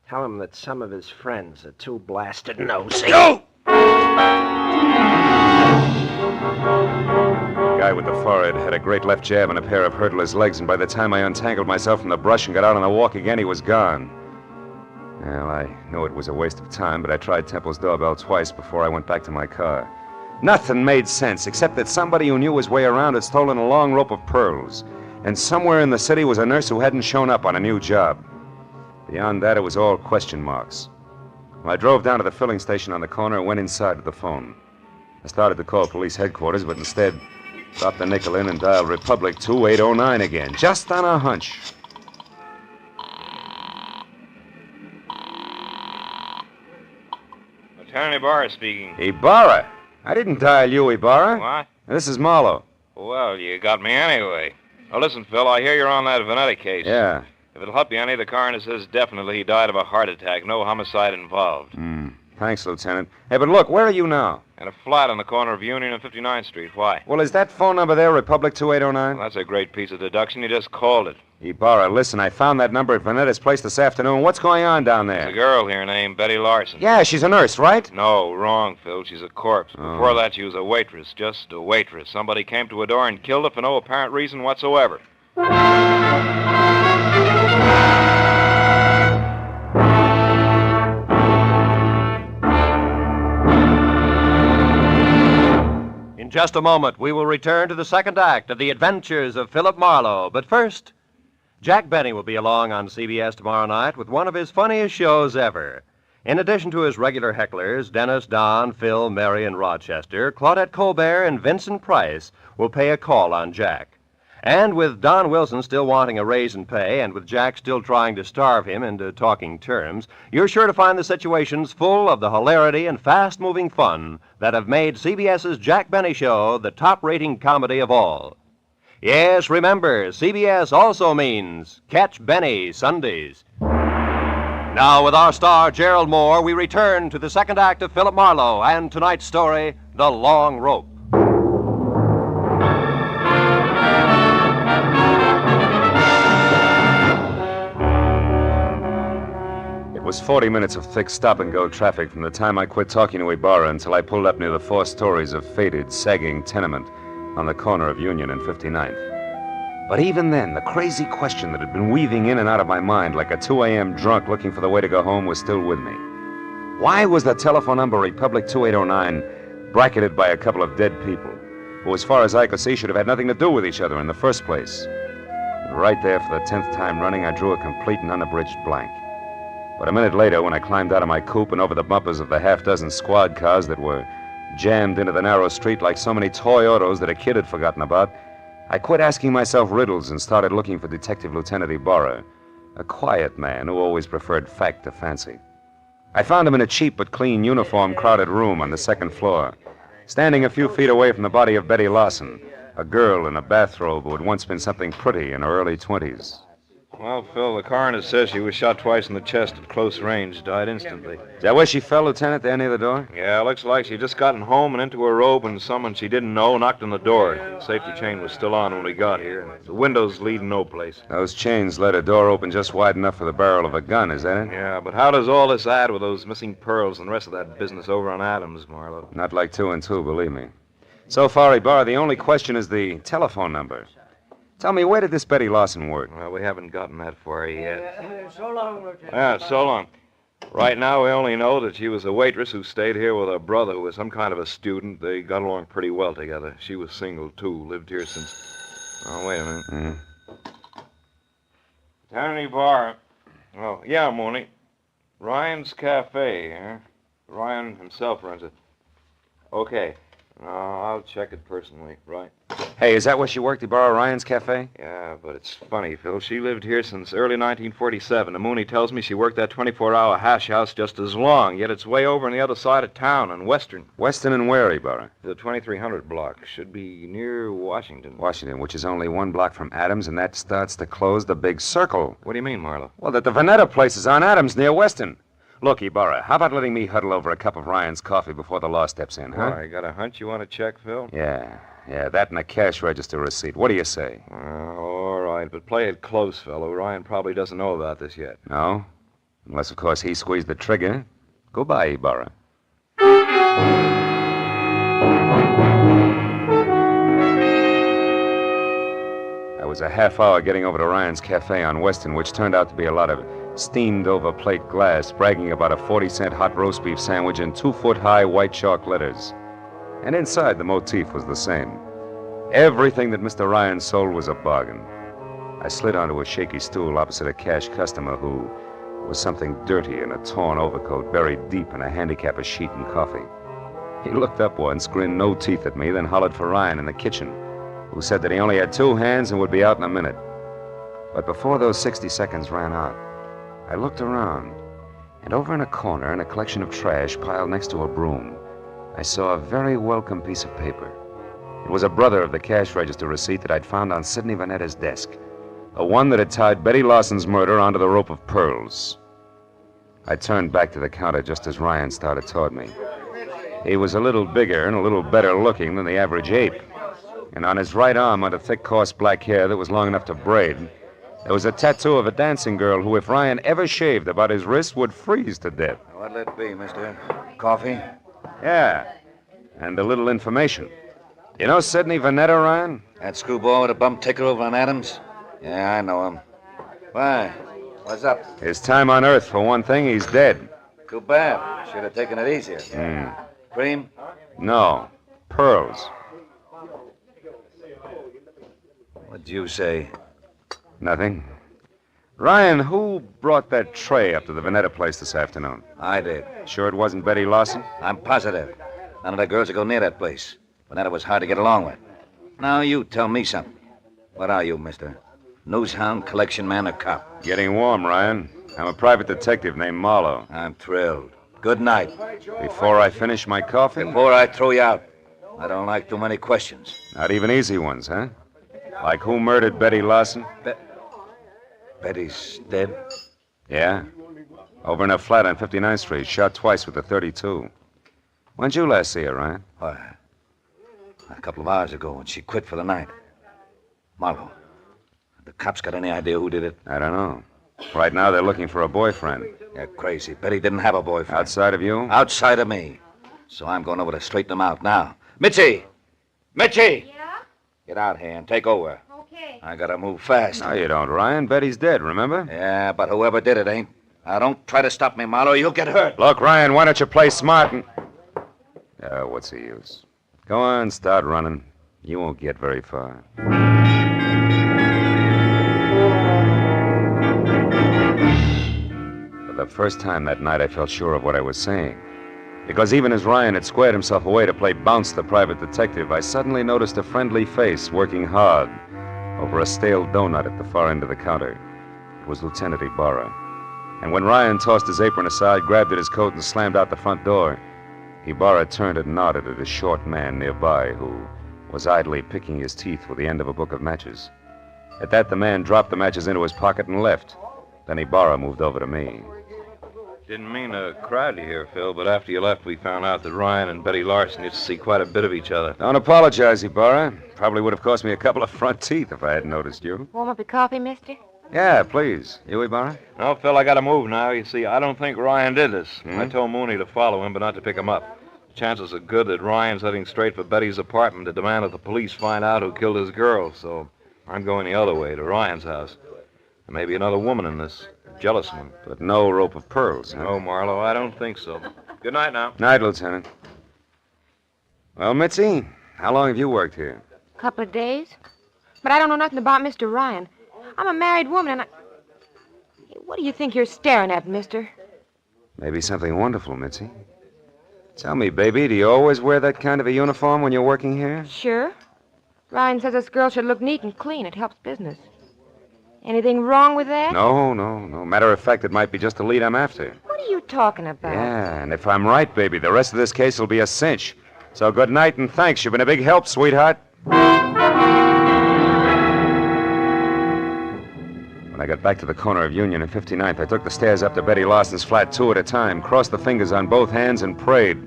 Tell him that some of his friends are too blasted nosy. Go! The guy with the forehead had a great left jab and a pair of hurdler's legs, and by the time I untangled myself from the brush and got out on the walk again, he was gone. Well, I knew it was a waste of time, but I tried Temple's doorbell twice before I went back to my car. Nothing made sense, except that somebody who knew his way around had stolen a long rope of pearls, and somewhere in the city was a nurse who hadn't shown up on a new job. Beyond that, it was all question marks. Well, I drove down to the filling station on the corner and went inside to the phone. I started to call police headquarters, but instead dropped the nickel in and dialed Republic 2809 again, just on a hunch. Attorney Ibarra speaking. Ibarra? I didn't dial you, Ibarra. What? This is Marlowe. Well, you got me anyway. Now, listen, Phil, I hear you're on that Vanetta case. Yeah. If it'll help you any, the coroner says definitely he died of a heart attack. No homicide involved. Thanks, Lieutenant. Hey, but look, where are you now? In a flat on the corner of Union and 59th Street. Why? Well, is that phone number there Republic 2809? Well, that's a great piece of deduction. You just called it. Ibarra, listen, I found that number at Vanetta's place this afternoon. What's going on down there? There's a girl here named Betty Larson. Yeah, she's a nurse, right? No, wrong, Phil. She's a corpse. Before that, she was a waitress. Just a waitress. Somebody came to her door and killed her for no apparent reason whatsoever. In just a moment, we will return to the second act of The Adventures of Philip Marlowe. But first, Jack Benny will be along on CBS tomorrow night with one of his funniest shows ever. In addition to his regular hecklers, Dennis, Don, Phil, Mary, and Rochester, Claudette Colbert and Vincent Price will pay a call on Jack. And with Don Wilson still wanting a raise in pay, and with Jack still trying to starve him into talking terms, you're sure to find the situations full of the hilarity and fast-moving fun that have made CBS's Jack Benny Show the top-rating comedy of all. Yes, remember, CBS also means Catch Benny Sundays. Now, with our star, Gerald Moore, we return to the second act of Philip Marlowe and tonight's story, The Long Rope. It was 40 minutes of thick stop-and-go traffic from the time I quit talking to Ibarra until I pulled up near the 4 stories of faded, sagging tenement on the corner of Union and 59th. But even then, the crazy question that had been weaving in and out of my mind like a 2 a.m. drunk looking for the way to go home was still with me. Why was the telephone number Republic 2809 bracketed by a couple of dead people, who, as far as I could see, should have had nothing to do with each other in the first place? And right there, for the 10th time running, I drew a complete and unabridged blank. But a minute later, when I climbed out of my coupe and over the bumpers of the half-dozen squad cars that were jammed into the narrow street like so many toy autos that a kid had forgotten about, I quit asking myself riddles and started looking for Detective Lieutenant Ibarra, a quiet man who always preferred fact to fancy. I found him in a cheap but clean uniform-crowded room on the second floor, standing a few feet away from the body of Betty Larson, a girl in a bathrobe who had once been something pretty in her early 20s. Well, Phil, the coroner says she was shot twice in the chest at close range, died instantly. Is that where she fell, Lieutenant, there near the door? Yeah, looks like she just gotten home and into her robe and someone she didn't know knocked on the door. The safety chain was still on when we got here, and the windows lead no place. Those chains let a door open just wide enough for the barrel of a gun, is that it? Yeah, but how does all this add with those missing pearls and the rest of that business over on Adams, Marlowe? Not like 2 and 2, believe me. So far, Ibarra, the only question is the telephone number. Tell me, where did this Betty Larson work? Well, we haven't gotten that far yet. So long, Lieutenant. Yeah, so long. Right now, we only know that she was a waitress who stayed here with her brother, who was some kind of a student. They got along pretty well together. She was single, too. Lived here since... Oh, wait a minute. Tiny Bar. Oh, yeah, Mooney. Ryan's Cafe, huh? Ryan himself runs it. Okay. I'll check it personally, right? Hey, is that where she worked, Ibarra, Ryan's Cafe? Yeah, but it's funny, Phil. She lived here since early 1947. And Mooney tells me she worked that 24-hour hash house just as long, yet it's way over on the other side of town in Western. Western and where, Ibarra? The 2300 block. Should be near Washington. Washington, which is only 1 block from Adams, and that starts to close the big circle. What do you mean, Marlowe? Well, that the Vanetta place is on Adams near Western. Look, Ibarra, how about letting me huddle over a cup of Ryan's coffee before the law steps in, huh? I got a hunch you want to check, Phil? Yeah, that and a cash register receipt. What do you say? All right, but play it close, fellow. Ryan probably doesn't know about this yet. No? Unless, of course, he squeezed the trigger. Goodbye, Ibarra. I was a half hour getting over to Ryan's Cafe on Western, which turned out to be a lot of steamed-over plate glass, bragging about a 40-cent hot roast beef sandwich in 2-foot-high white chalk letters. And inside, the motif was the same. Everything that Mr. Ryan sold was a bargain. I slid onto a shaky stool opposite a cash customer who was something dirty in a torn overcoat buried deep in a handicapper's sheet and coffee. He looked up once, grinned no teeth at me, then hollered for Ryan in the kitchen, who said that he only had 2 hands and would be out in a minute. But before those 60 seconds ran out, I looked around, and over in a corner, in a collection of trash piled next to a broom, I saw a very welcome piece of paper. It was a brother of the cash register receipt that I'd found on Sidney Vanetta's desk, the one that had tied Betty Larson's murder onto the rope of pearls. I turned back to the counter just as Ryan started toward me. He was a little bigger and a little better looking than the average ape. And on his right arm, under thick, coarse black hair that was long enough to braid, there was a tattoo of a dancing girl who, if Ryan ever shaved about his wrist, would freeze to death. What'll it be, mister? Coffee? Yeah, and a little information. You know Sidney Vanetta, Ryan? That screwball with a bum ticker over on Adams? Yeah, I know him. Why? What's up? His time on Earth, for one thing, he's dead. Too bad. Should have taken it easier. Cream? No, pearls. What'd you say? Nothing. Ryan, who brought that tray up to the Vanetta place this afternoon? I did. Sure it wasn't Betty Lawson? I'm positive. None of the girls would go near that place. Vanetta was hard to get along with. Now you tell me something. What are you, mister? Newshound, collection man, or cop? Getting warm, Ryan. I'm a private detective named Marlowe. I'm thrilled. Good night. Before I finish my coffee? Before I throw you out. I don't like too many questions. Not even easy ones, huh? Like who murdered Betty Lawson? Betty's dead? Yeah. Over in her flat on 59th Street, shot twice with a .32. When'd you last see her, Ryan? Why, a couple of hours ago when she quit for the night. Marlowe, the cops got any idea who did it? I don't know. Right now they're looking for a boyfriend. You're crazy. Betty didn't have a boyfriend. Outside of you? Outside of me. So I'm going over to straighten them out now. Mitzi! Mitzi! Yeah? Get out here and take over. Okay. I gotta move fast. No, you don't, Ryan. Betty's dead, remember? Yeah, but whoever did it ain't. Now, don't try to stop me, Marlowe. You'll get hurt. Look, Ryan, why don't you play smart and... what's the use? Go on, start running. You won't get very far. For the first time that night, I felt sure of what I was saying. Because even as Ryan had squared himself away to play bounce the private detective, I suddenly noticed a friendly face working hard over a stale donut at the far end of the counter. It was Lieutenant Ibarra. And when Ryan tossed his apron aside, grabbed at his coat, and slammed out the front door, Ibarra turned and nodded at a short man nearby who was idly picking his teeth with the end of a book of matches. At that, the man dropped the matches into his pocket and left. Then Ibarra moved over to me. Didn't mean to crowd you here, Phil, but after you left, we found out that Ryan and Betty Larson used to see quite a bit of each other. Don't apologize, Ibarra. Probably would have cost me a couple of front teeth if I hadn't noticed you. Warm up your coffee, mister? Yeah, please. You, Ibarra? No, Phil, I gotta move now. You see, I don't think Ryan did this. I told Mooney to follow him, but not to pick him up. The chances are good that Ryan's heading straight for Betty's apartment to demand that the police find out who killed his girl, so I'm going the other way, to Ryan's house. There may be another woman in this. Jealous one. But no rope of pearls, huh? No, Marlowe, I don't think so. Good night now. Night, Lieutenant. Well, Mitzi, how long have you worked here? Couple of days. But I don't know nothing about Mr. Ryan. I'm a married woman, and Hey, what do you think you're staring at, mister? Maybe something wonderful, Mitzi. Tell me, baby, do you always wear that kind of a uniform when you're working here? Sure. Ryan says this girl should look neat and clean. It helps business. Anything wrong with that? No. Matter of fact, it might be just the lead I'm after. What are you talking about? Yeah, and if I'm right, baby, the rest of this case will be a cinch. So good night and thanks. You've been a big help, sweetheart. When I got back to the corner of Union and 59th, I took the stairs up to Betty Lawson's flat 2 at a time, crossed the fingers on both hands, and prayed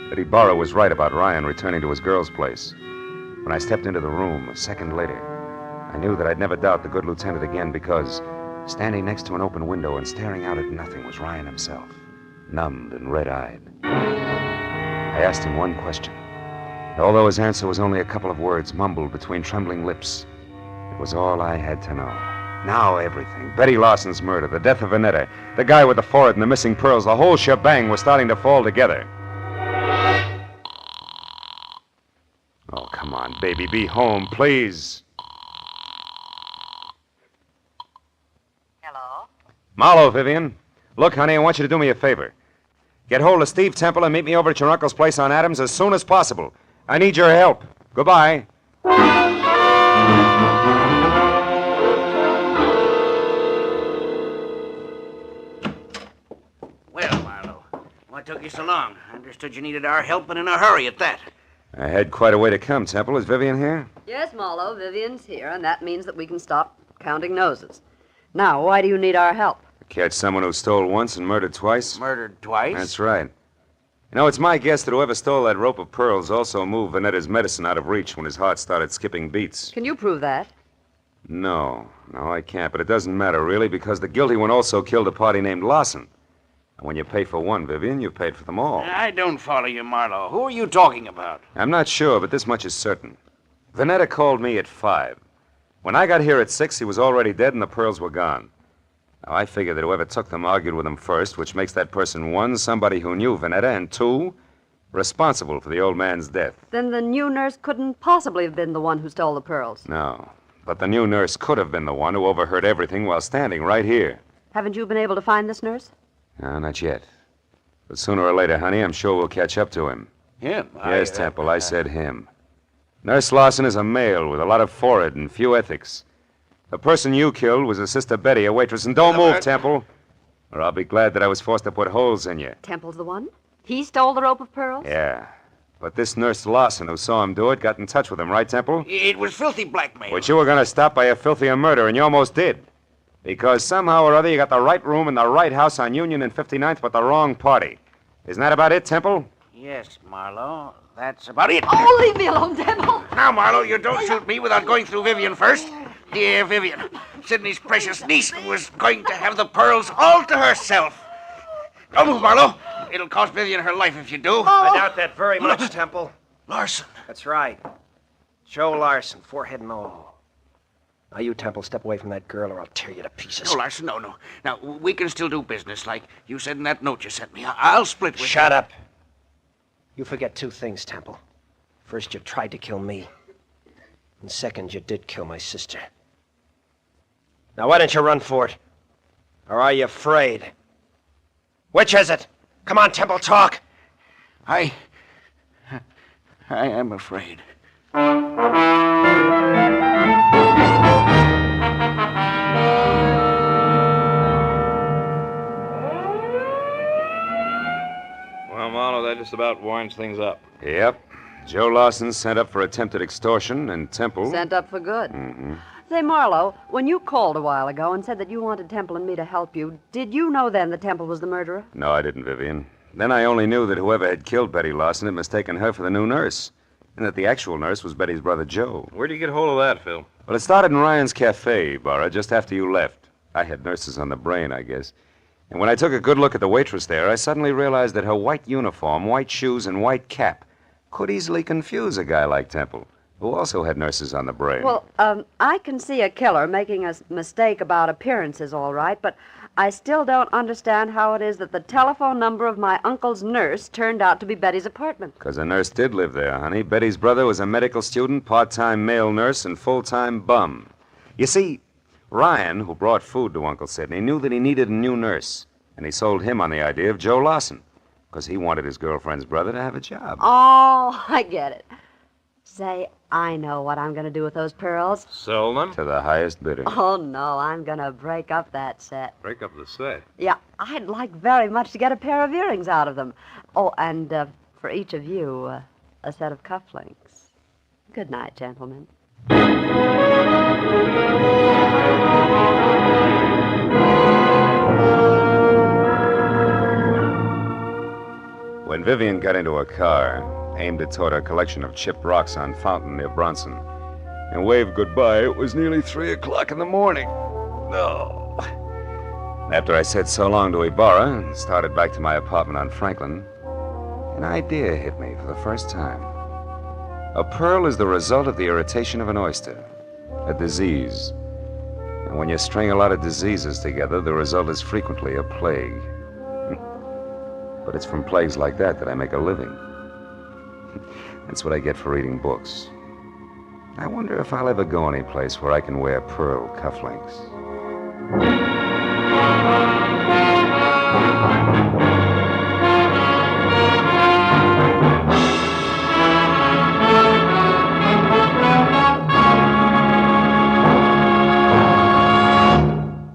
that Ibarra was right about Ryan returning to his girl's place. When I stepped into the room a second later, I knew that I'd never doubt the good lieutenant again because standing next to an open window and staring out at nothing was Ryan himself, numbed and red-eyed. I asked him one question, and although his answer was only a couple of words mumbled between trembling lips, it was all I had to know. Now everything, Betty Lawson's murder, the death of Vanetta, the guy with the forehead and the missing pearls, the whole shebang was starting to fall together. Oh, come on, baby, be home, please. Marlowe, Vivian. Look, honey, I want you to do me a favor. Get hold of Steve Temple and meet me over at your uncle's place on Adams as soon as possible. I need your help. Goodbye. Well, Marlowe, what took you so long? I understood you needed our help and in a hurry at that. I had quite a way to come, Temple. Is Vivian here? Yes, Marlowe, Vivian's here, and that means that we can stop counting noses. Now, why do you need our help? Catch someone who stole once and murdered twice? Murdered twice? That's right. You know, it's my guess that whoever stole that rope of pearls also moved Vanetta's medicine out of reach when his heart started skipping beats. Can you prove that? No, I can't. But it doesn't matter, really, because the guilty one also killed a party named Larson. And when you pay for one, Vivian, you paid for them all. I don't follow you, Marlowe. Who are you talking about? I'm not sure, but this much is certain. Vanetta called me at 5. When I got here at 6, he was already dead and the pearls were gone. Now, I figure that whoever took them argued with him first, which makes that person, 1, somebody who knew Vanetta, and 2, responsible for the old man's death. Then the new nurse couldn't possibly have been the one who stole the pearls. No, but the new nurse could have been the one who overheard everything while standing right here. Haven't you been able to find this nurse? No, not yet. But sooner or later, honey, I'm sure we'll catch up to him. Him? Yes, Temple, I said him. Nurse Larson is a male with a lot of forehead and few ethics. The person you killed was his sister Betty, a waitress. And don't move, Temple, or I'll be glad that I was forced to put holes in you. Temple's the one? He stole the rope of pearls? Yeah. But this nurse Larson who saw him do it got in touch with him, right, Temple? It was filthy blackmail. Which you were going to stop by a filthier murder, and you almost did. Because somehow or other you got the right room in the right house on Union and 59th, but the wrong party. Isn't that about it, Temple? Yes, Marlowe. That's about it. Oh, leave me alone, Temple. Now, Marlowe, you don't shoot me without going through Vivian first. Dear Vivian, Sidney's precious niece was going to have the pearls all to herself. Don't move, Marlowe. It'll cost Vivian her life if you do. I doubt that very much, Temple. Larson. That's right. Joe Larson, forehead and all. Now, you, Temple, step away from that girl or I'll tear you to pieces. No, Larson, no. Now, we can still do business like you said in that note you sent me. I'll split with you. Shut up. You forget 2 things, Temple. First, you tried to kill me. And second, you did kill my sister. Now, why don't you run for it? Or are you afraid? Which is it? Come on, Temple, talk. I am afraid. Well, Marlowe, that just about winds things up. Yep. Joe Larson sent up for attempted extortion, and Temple... Sent up for good. Mm-hmm. Say, Marlowe, when you called a while ago and said that you wanted Temple and me to help you, did you know then that Temple was the murderer? No, I didn't, Vivian. Then I only knew that whoever had killed Betty Larson had mistaken her for the new nurse, and that the actual nurse was Betty's brother, Joe. Where'd you get hold of that, Phil? Well, it started in Ryan's Cafe, Barra, just after you left. I had nurses on the brain, I guess. And when I took a good look at the waitress there, I suddenly realized that her white uniform, white shoes, and white cap could easily confuse a guy like Temple, who also had nurses on the brain. Well, I can see a killer making a mistake about appearances, all right, but I still don't understand how it is that the telephone number of my uncle's nurse turned out to be Betty's apartment. Because a nurse did live there, honey. Betty's brother was a medical student, part-time male nurse, and full-time bum. You see, Ryan, who brought food to Uncle Sidney, knew that he needed a new nurse, and he sold him on the idea of Joe Larson, because he wanted his girlfriend's brother to have a job. Oh, I get it. Say, I know what I'm going to do with those pearls. Sell them? To the highest bidder. Oh, no, I'm going to break up that set. Break up the set. Yeah, I'd like very much to get a pair of earrings out of them. Oh, and for each of you, a set of cufflinks. Good night, gentlemen. When Vivian got into a car, aimed it toward a collection of chipped rocks on Fountain near Bronson, and waved goodbye, it was nearly 3 o'clock in the morning. No. After I said so long to Ibarra and started back to my apartment on Franklin, an idea hit me for the first time. A pearl is the result of the irritation of an oyster, a disease. And when you string a lot of diseases together, the result is frequently a plague. But it's from plagues like that I make a living. That's what I get for reading books. I wonder if I'll ever go any place where I can wear pearl cufflinks.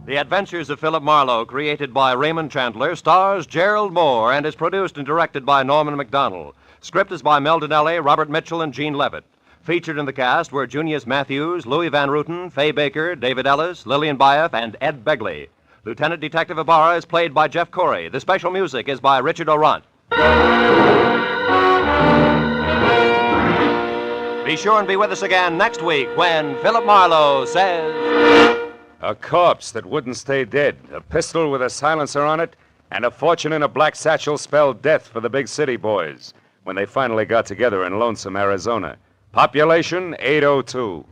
The Adventures of Philip Marlowe, created by Raymond Chandler, stars Gerald Moore and is produced and directed by Norman MacDonald. Script is by Mel Donnelly, Robert Mitchell, and Gene Levitt. Featured in the cast were Junius Matthews, Louis Van Ruten, Fay Baker, David Ellis, Lillian Baeff, and Ed Begley. Lieutenant Detective Ibarra is played by Jeff Corey. The special music is by Richard Orant. Be sure and be with us again next week when Philip Marlowe says... A corpse that wouldn't stay dead, a pistol with a silencer on it, and a fortune in a black satchel spelled death for the big city boys when they finally got together in Lonesome, Arizona. Population 802.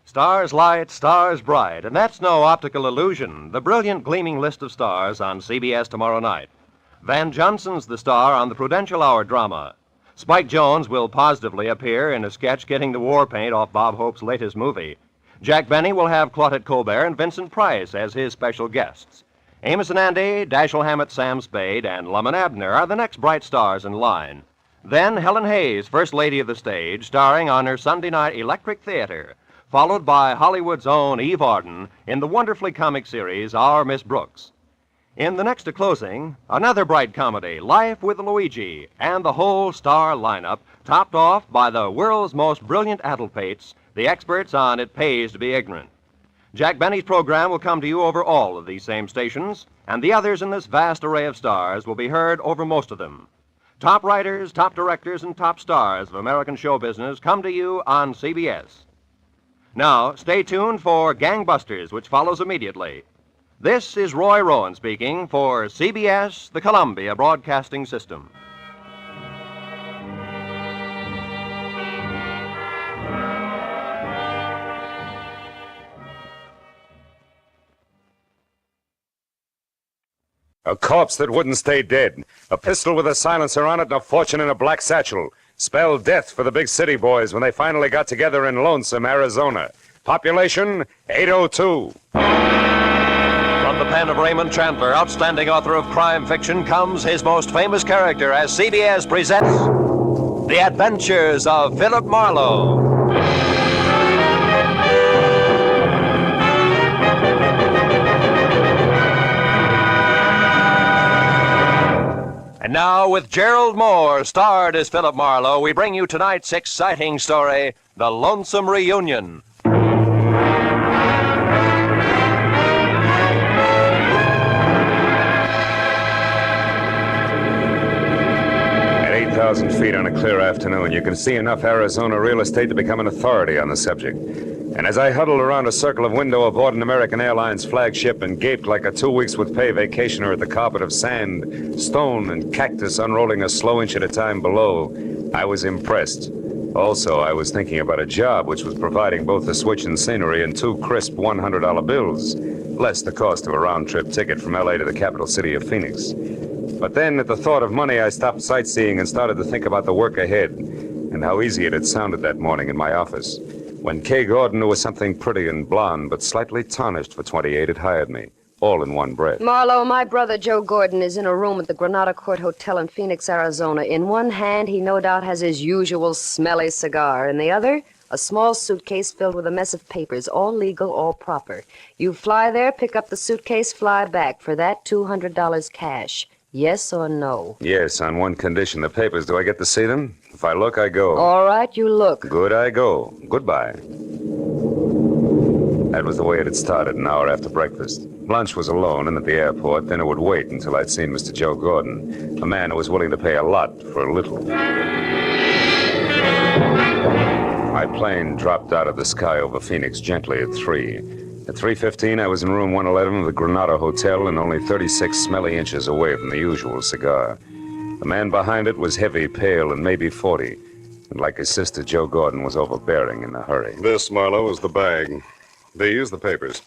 Stars light, stars bright, and that's no optical illusion. The brilliant gleaming list of stars on CBS tomorrow night. Van Johnson's the star on the Prudential Hour drama. Spike Jones will positively appear in a sketch getting the war paint off Bob Hope's latest movie. Jack Benny will have Claudette Colbert and Vincent Price as his special guests. Amos and Andy, Dashiell Hammett, Sam Spade, and Lum and Abner are the next bright stars in line. Then Helen Hayes, First Lady of the Stage, starring on her Sunday night Electric Theater, followed by Hollywood's own Eve Arden in the wonderfully comic series Our Miss Brooks. In the next to closing, another bright comedy, Life with Luigi, and the whole star lineup, topped off by the world's most brilliant addlepates, the experts on It Pays to Be Ignorant. Jack Benny's program will come to you over all of these same stations, and the others in this vast array of stars will be heard over most of them. Top writers, top directors, and top stars of American show business come to you on CBS. Now, stay tuned for Gangbusters, which follows immediately. This is Roy Rowan speaking for CBS, the Columbia Broadcasting System. A corpse that wouldn't stay dead, a pistol with a silencer on it, and a fortune in a black satchel. Spelled death for the big city boys when they finally got together in Lonesome, Arizona. Population 802. From the pen of Raymond Chandler, outstanding author of crime fiction, comes his most famous character as CBS presents The Adventures of Philip Marlowe. And now, with Gerald Moore, starred as Philip Marlowe, we bring you tonight's exciting story, The Lonesome Reunion. At 8,000 feet on a clear afternoon, you can see enough Arizona real estate to become an authority on the subject. And as I huddled around a circle of window aboard an American Airlines flagship and gaped like a 2 weeks with pay vacationer at the carpet of sand, stone, and cactus unrolling a slow inch at a time below, I was impressed. Also, I was thinking about a job which was providing both the switch and scenery and 2 crisp $100 bills, less the cost of a round-trip ticket from L.A. to the capital city of Phoenix. But then, at the thought of money, I stopped sightseeing and started to think about the work ahead and how easy it had sounded that morning in my office when Kay Gordon, who was something pretty and blonde but slightly tarnished for 28, had hired me, all in one breath. Marlowe, my brother Joe Gordon is in a room at the Granada Court Hotel in Phoenix, Arizona. In one hand, he no doubt has his usual smelly cigar. In the other, a small suitcase filled with a mess of papers, all legal, all proper. You fly there, pick up the suitcase, fly back. For that, $200 cash. Yes or no? Yes, on one condition. The papers, do I get to see them? If I look, I go. All right, you look. Good, I go. Goodbye. That was the way it had started an hour after breakfast. Lunch was alone and at the airport. Dinner would wait until I'd seen Mr. Joe Gordon, a man who was willing to pay a lot for a little. My plane dropped out of the sky over Phoenix gently at 3. At 3:15, I was in room 111 of the Granada Hotel and only 36 smelly inches away from the usual cigar. The man behind it was heavy, pale, and maybe 40. And like his sister, Joe Gordon was overbearing in a hurry. This, Marlowe, is the bag. These, the papers.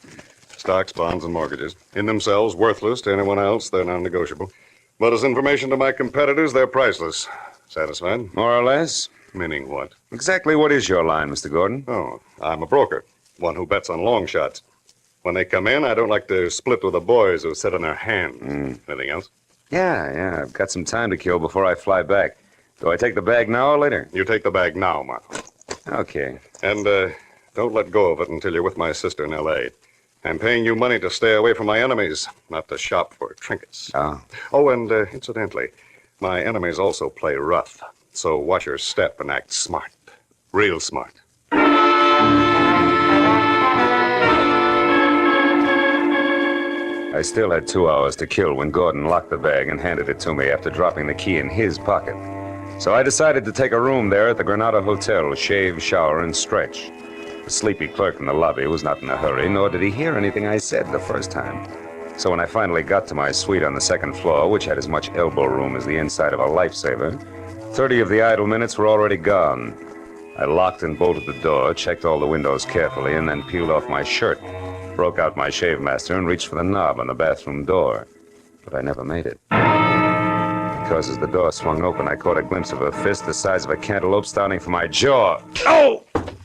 Stocks, bonds, and mortgages. In themselves, worthless to anyone else. They're non-negotiable. But as information to my competitors, they're priceless. Satisfied? More or less. Meaning what? Exactly what is your line, Mr. Gordon? Oh, I'm a broker. One who bets on long shots. When they come in, I don't like to split with the boys who sit on their hands. Anything else? Yeah. I've got some time to kill before I fly back. Do I take the bag now or later? You take the bag now, Marlowe. Okay. And don't let go of it until you're with my sister in L.A. I'm paying you money to stay away from my enemies, not to shop for trinkets. Oh. Oh, and incidentally, My enemies also play rough, so watch your step and act smart. Real smart. I still had 2 hours to kill when Gordon locked the bag and handed it to me after dropping the key in his pocket. So I decided to take a room there at the Granada Hotel, shave, shower, and stretch. The sleepy clerk in the lobby was not in a hurry, nor did he hear anything I said the first time. So when I finally got to my suite on the second floor, which had as much elbow room as the inside of a lifesaver, 30 of the idle minutes were already gone. I locked and bolted the door, checked all the windows carefully, and then peeled off my shirt, broke out my shave master, and reached for the knob on the bathroom door. But I never made it. Because as the door swung open, I caught a glimpse of a fist the size of a cantaloupe starting from my jaw. Oh!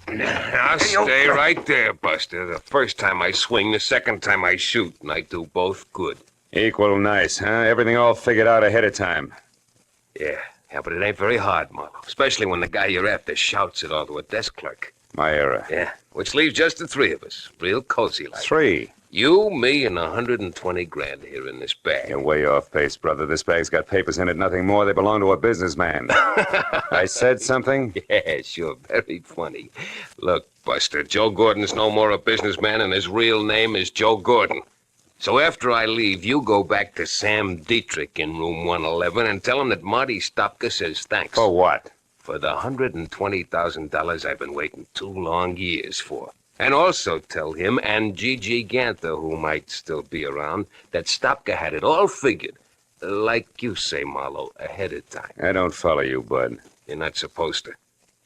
Now stay right there, Buster. The first time I swing, the second time I shoot, and I do both good. Equal nice, huh? Everything all figured out ahead of time. Yeah, but it ain't very hard, Marlowe. Especially when the guy you're after shouts it all to a desk clerk. My error. Yeah, which leaves just the three of us. Real cozy like. 3. You, me, and 120 grand here in this bag. You're way off pace, brother. This bag's got papers in it, nothing more. They belong to a businessman. I said something? Yeah, sure. Very funny. Look, Buster, Joe Gordon's no more a businessman, and his real name is Joe Gordon. So after I leave, you go back to Sam Dietrich in room 111 and tell him that Marty Stopka says thanks. For what? For the $120,000 I've been waiting 2 long years for. And also tell him and Gigi Ganther, who might still be around, that Stopka had it all figured. Like you say, Marlowe, ahead of time. I don't follow you, bud. You're not supposed to.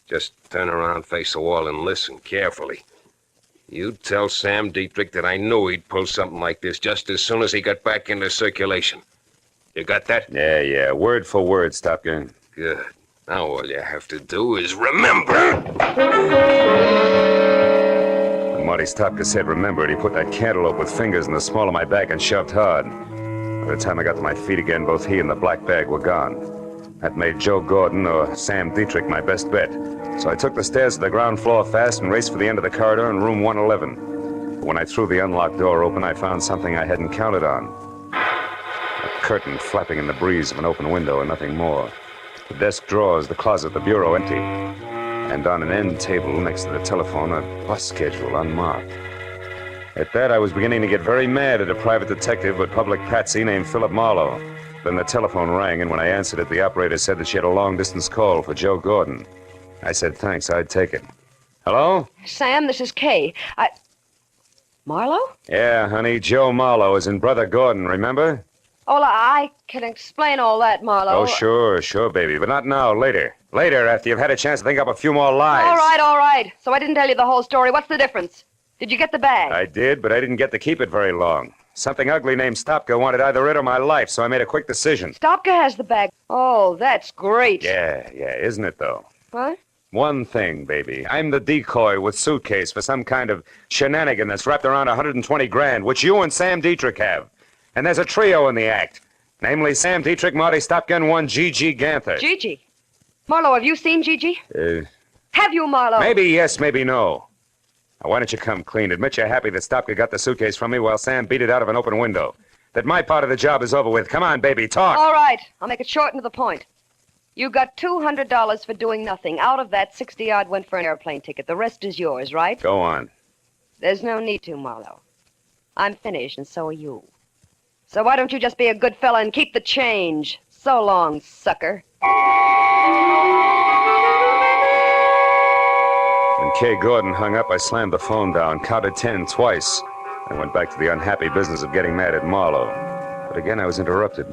Just turn around, face the wall, and listen carefully. You tell Sam Dietrich that I knew he'd pull something like this just as soon as he got back into circulation. You got that? Yeah. Word for word, Stopka. Good. Now all you have to do is remember. When Marty Stopka said remember it, he put that cantaloupe with fingers in the small of my back and shoved hard. By the time I got to my feet again, both he and the black bag were gone. That made Joe Gordon or Sam Dietrich my best bet. So I took the stairs to the ground floor fast and raced for the end of the corridor in room 111. But when I threw the unlocked door open, I found something I hadn't counted on. A curtain flapping in the breeze of an open window and nothing more. The desk drawers, the closet, the bureau empty. And on an end table next to the telephone, a bus schedule unmarked. At that, I was beginning to get very mad at a private detective with public patsy named Philip Marlowe. Then the telephone rang, and when I answered it, the operator said that she had a long-distance call for Joe Gordon. I said thanks, I'd take it. Hello? Sam, this is Kay. Marlowe? Yeah, honey, Joe Marlowe is in Brother Gordon, remember? Ola, I can explain all that, Marlowe. Oh, sure, baby, but not now, later. Later, after you've had a chance to think up a few more lies. All right. So I didn't tell you the whole story. What's the difference? Did you get the bag? I did, but I didn't get to keep it very long. Something ugly named Stopka wanted either it or my life, so I made a quick decision. Stopka has the bag. Oh, that's great. Yeah, isn't it, though? What? One thing, baby. I'm the decoy with suitcase for some kind of shenanigan that's wrapped around 120 grand, which you and Sam Dietrich have. And there's a trio in the act. Namely, Sam Dietrich, Marty Stopka, and one Gigi Ganther. Gigi? Marlowe, have you seen Gigi? Have you, Marlowe? Maybe yes, maybe no. Now, why don't you come clean? Admit you're happy that Stopka got the suitcase from me while Sam beat it out of an open window. That my part of the job is over with. Come on, baby, talk. All right. I'll make it short and to the point. You got $200 for doing nothing. Out of that, 60-odd went for an airplane ticket. The rest is yours, right? Go on. There's no need to, Marlowe. I'm finished, and so are you. So why don't you just be a good fella and keep the change? So long, sucker. When Kay Gordon hung up, I slammed the phone down, counted 10 twice, and went back to the unhappy business of getting mad at Marlowe. But again, I was interrupted.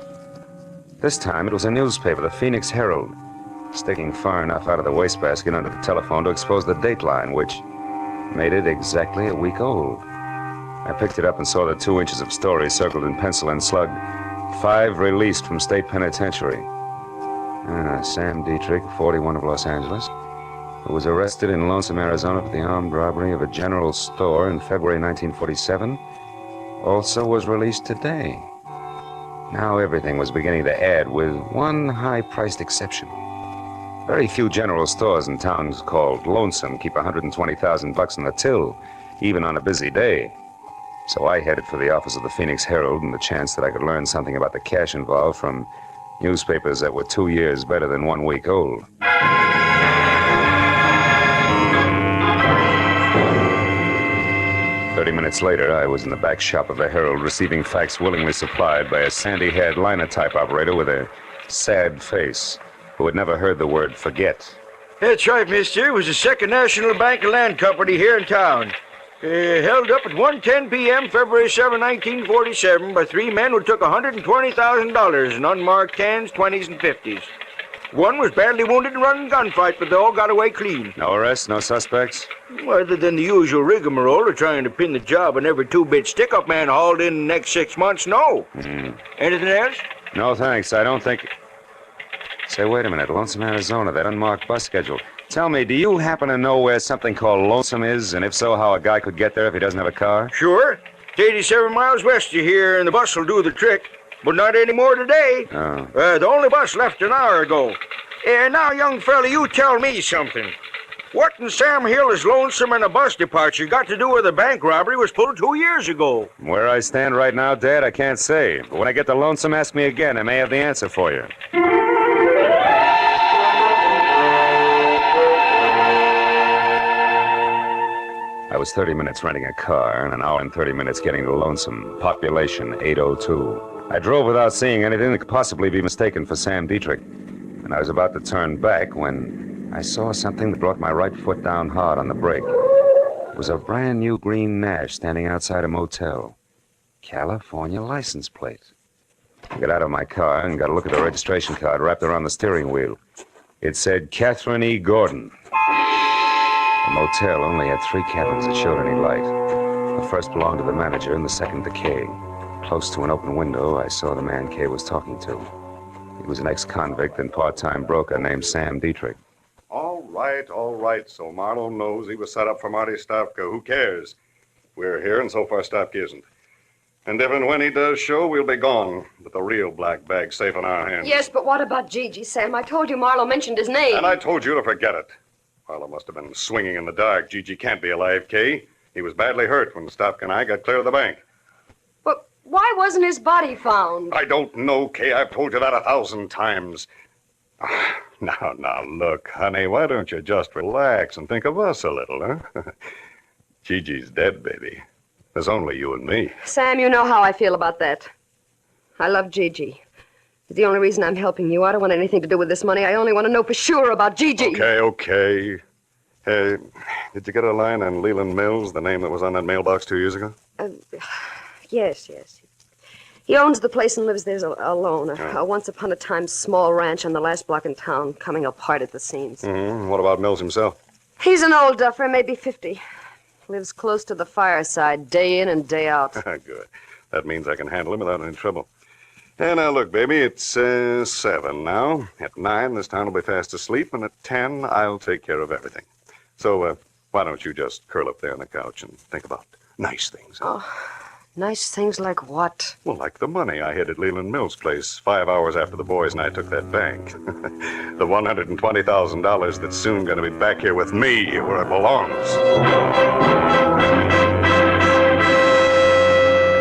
This time, it was a newspaper, the Phoenix Herald, sticking far enough out of the wastebasket under the telephone to expose the dateline, which made it exactly a week old. I picked it up and saw the 2 inches of story circled in pencil and slugged. 5 released from state penitentiary. Sam Dietrich, 41 of Los Angeles, who was arrested in Lonesome, Arizona for the armed robbery of a general store in February 1947, also was released today. Now everything was beginning to add, with one high-priced exception. Very few general stores in towns called Lonesome keep $120,000 in the till, even on a busy day. So I headed for the office of the Phoenix Herald in the chance that I could learn something about the cash involved from Newspapers that were 2 years better than 1 week old. Minutes later, I was in the back shop of the Herald receiving facts willingly supplied by a sandy-haired linotype operator with a sad face who had never heard the word forget. That's right, mister. It was the Second National Bank and Land Company here in town. Held up at 1:10 p.m., February 7, 1947, by 3 men who took $120,000 in unmarked 10s, 20s, and 50s. One was badly wounded in running a gunfight, but they all got away clean. No arrests, no suspects? Other than the usual rigmarole of trying to pin the job on every two-bit stick-up man hauled in the next 6 months, no. Anything else? No, thanks. I don't think... Say, wait a minute. Lonesome, Arizona, that unmarked bus schedule. Tell me, do you happen to know where something called Lonesome is? And if so, how a guy could get there if he doesn't have a car? Sure. It's 87 miles west of here, and the bus will do the trick. But not anymore today. Oh. The only bus left an hour ago. Now, young fella, you tell me something. What in Sam Hill is Lonesome and a bus departure got to do with a bank robbery was pulled 2 years ago? Where I stand right now, Dad, I can't say. But when I get to Lonesome, ask me again. I may have the answer for you. I was 30 minutes renting a car and an hour and 30 minutes getting to Lonesome. Population 802. I drove without seeing anything that could possibly be mistaken for Sam Dietrich. And I was about to turn back when I saw something that brought my right foot down hard on the brake. It was a brand new green Nash standing outside a motel. California license plate. I got out of my car and got a look at the registration card wrapped around the steering wheel. It said Catherine E. Gordon. The motel only had 3 cabins that showed any light. The first belonged to the manager and the second to Kay. Close to an open window, I saw the man Kay was talking to. He was an ex-convict and part-time broker named Sam Dietrich. All right. So Marlowe knows he was set up for Marty Stavka. Who cares? We're here, and so far Stavka isn't. And if and when he does show, we'll be gone. But the real black bag's safe in our hands. Yes, but what about Gigi, Sam? I told you Marlowe mentioned his name. And I told you to forget it. Marlowe must have been swinging in the dark. Gigi can't be alive, Kay. He was badly hurt when Stavka and I got clear of the bank. But why wasn't his body found? I don't know, Kay. I've told you that 1,000 times. Now, look, honey, why don't you just relax and think of us a little, huh? Gigi's dead, baby. There's only you and me. Sam, you know how I feel about that. I love Gigi. It's the only reason I'm helping you. I don't want anything to do with this money. I only want to know for sure about Gigi. Okay. Hey, did you get a line on Leland Mills, the name that was on that mailbox 2 years ago? Yes. He owns the place and lives there alone. A once-upon-a-time small ranch on the last block in town, coming apart at the seams. Mm-hmm. What about Mills himself? He's an old duffer, maybe 50. Lives close to the fireside, day in and day out. Good. That means I can handle him without any trouble. And now, look, baby, it's 7 now. At 9, this town will be fast asleep, and at 10, I'll take care of everything. So, why don't you just curl up there on the couch and think about nice things? Huh? Oh, nice things like what? Well, like the money I hid at Leland Mills' place 5 hours after the boys and I took that bank. The $120,000 that's soon going to be back here with me where it belongs.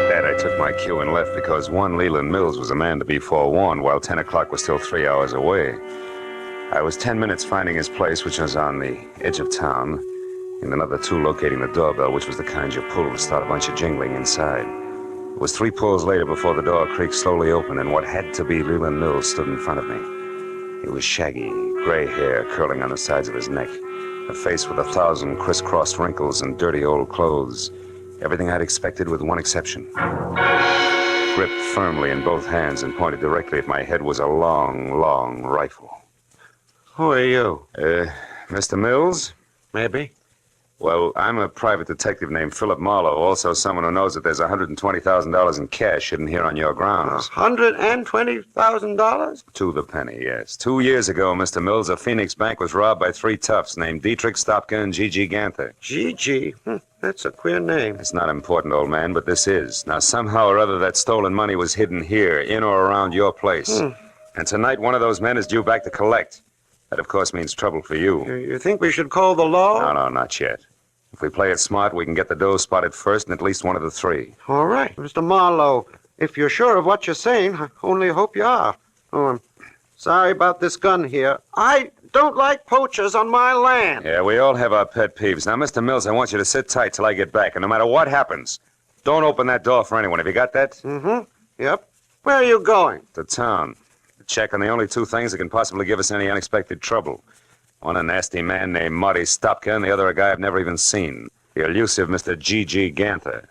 Dad, I took my cue and left because one Leland Mills was a man to be forewarned while 10 o'clock was still 3 hours away. I was 10 minutes finding his place, which was on the edge of town, and another 2 locating the doorbell, which was the kind you pull to start a bunch of jingling inside. It was 3 pulls later before the door creaked slowly open, and what had to be Leland Mills stood in front of me. He was shaggy, gray hair curling on the sides of his neck, a face with 1,000 crisscrossed wrinkles and dirty old clothes. Everything I'd expected with one exception. Gripped firmly in both hands and pointed directly at my head was a long rifle. Who are you? Mr. Mills? Maybe. Well, I'm a private detective named Philip Marlowe, also someone who knows that there's $120,000 in cash hidden here on your grounds. $120,000? To the penny, yes. 2 years ago, Mr. Mills, a Phoenix bank was robbed by 3 toughs named Dietrich, Stopka, and Gigi Ganther. Gigi? That's a queer name. It's not important, old man, but this is. Now, somehow or other, that stolen money was hidden here, in or around your place. And tonight, one of those men is due back to collect. That, of course, means trouble for you. You think we should call the law? No, not yet. If we play it smart, we can get the dough spotted first in at least one of the 3. All right, Mr. Marlowe. If you're sure of what you're saying, I only hope you are. Oh, I'm sorry about this gun here. I don't like poachers on my land. Yeah, we all have our pet peeves. Now, Mr. Mills, I want you to sit tight till I get back, and no matter what happens, don't open that door for anyone. Have you got that? Mm-hmm. Yep. Where are you going? To town. To check on the only two things that can possibly give us any unexpected trouble. One, a nasty man named Marty Stopka, and the other, a guy I've never even seen. The elusive Mr. G.G. Ganther.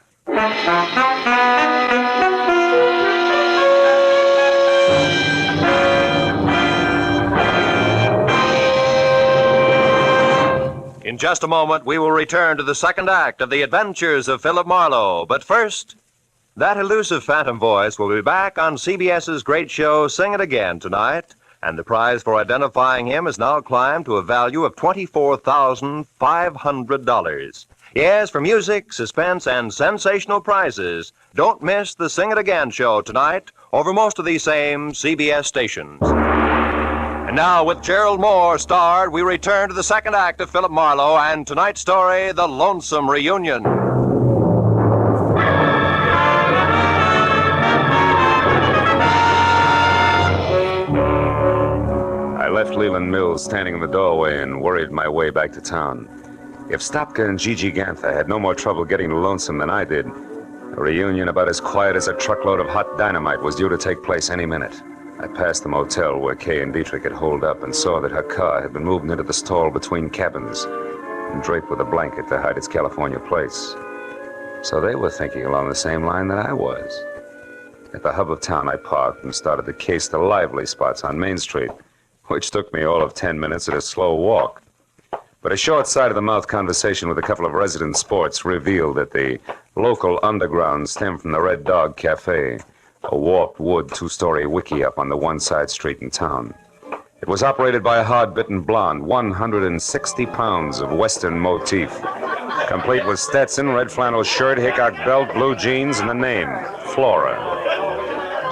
In just a moment, we will return to the second act of The Adventures of Philip Marlowe. But first, that elusive phantom voice will be back on CBS's great show, Sing It Again, tonight. And the prize for identifying him has now climbed to a value of $24,500. Yes, for music, suspense, and sensational prizes. Don't miss the Sing It Again show tonight over most of these same CBS stations. And now, with Gerald Moore starred, we return to the second act of Philip Marlowe and tonight's story, The Lonesome Reunion. I left Leland Mills standing in the doorway and worried my way back to town. If Stopka and G.G. Ganther had no more trouble getting to Lonesome than I did, a reunion about as quiet as a truckload of hot dynamite was due to take place any minute. I passed the motel where Kay and Dietrich had holed up and saw that her car had been moved into the stall between cabins and draped with a blanket to hide its California plates. So they were thinking along the same line that I was. At the hub of town, I parked and started to case the lively spots on Main Street, which took me all of 10 minutes at a slow walk. But a short side-of-the-mouth conversation with a couple of resident sports revealed that the local underground stemmed from the Red Dog Cafe, a warped wood two-story wiki-up on the one side street in town. It was operated by a hard-bitten blonde, 160 pounds of Western motif, complete with Stetson, red flannel shirt, Hickok belt, blue jeans, and the name, Flora.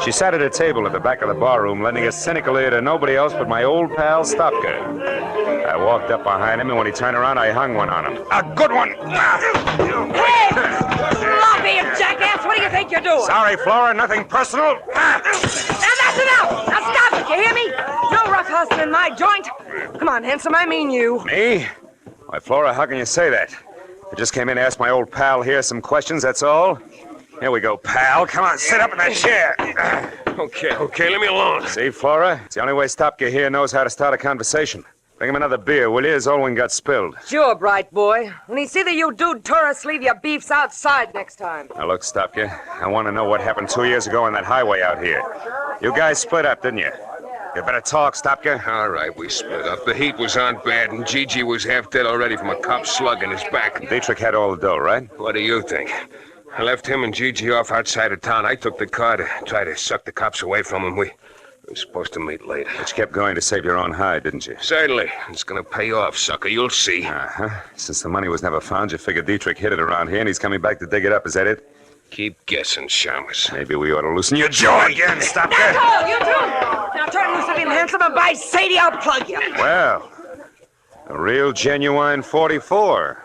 She sat at a table at the back of the barroom, lending a cynical ear to nobody else but my old pal Stopka. I walked up behind him, and when he turned around, I hung one on him. A good one! Hey! Sloppy, you jackass! What do you think you're doing? Sorry, Flora, nothing personal. Now that's enough! Now stop it, you hear me? No rough hustling in my joint. Come on, handsome, I mean you. Me? Why, Flora, how can you say that? I just came in to ask my old pal here some questions, that's all. Here we go, pal. Come on, sit up in that chair. Okay, leave me alone. See, Flora? It's the only way Stopka here knows how to start a conversation. Bring him another beer, will you? His old one got spilled. Sure, bright boy. When you see that you dude tourists leave your beefs outside next time. Now, look, Stopka, I want to know what happened 2 years ago on that highway out here. You guys split up, didn't you? You better talk, Stopka. All right, we split up. The heat was on bad, and Gigi was half dead already from a cop slug in his back. Dietrich had all the dough, right? What do you think? I left him and Gigi off outside of town. I took the car to try to suck the cops away from him. We were supposed to meet later. But you kept going to save your own hide, didn't you? Certainly. It's gonna pay off, sucker. You'll see. Uh-huh. Since the money was never found, you figured Dietrich hid it around here, and he's coming back to dig it up. Is that it? Keep guessing, Shamus. Maybe we ought to loosen your jaw again, Stopka. That's all, you two! Now turn loose of him, handsome, and by Sadie, I'll plug you. Well, a real genuine 44.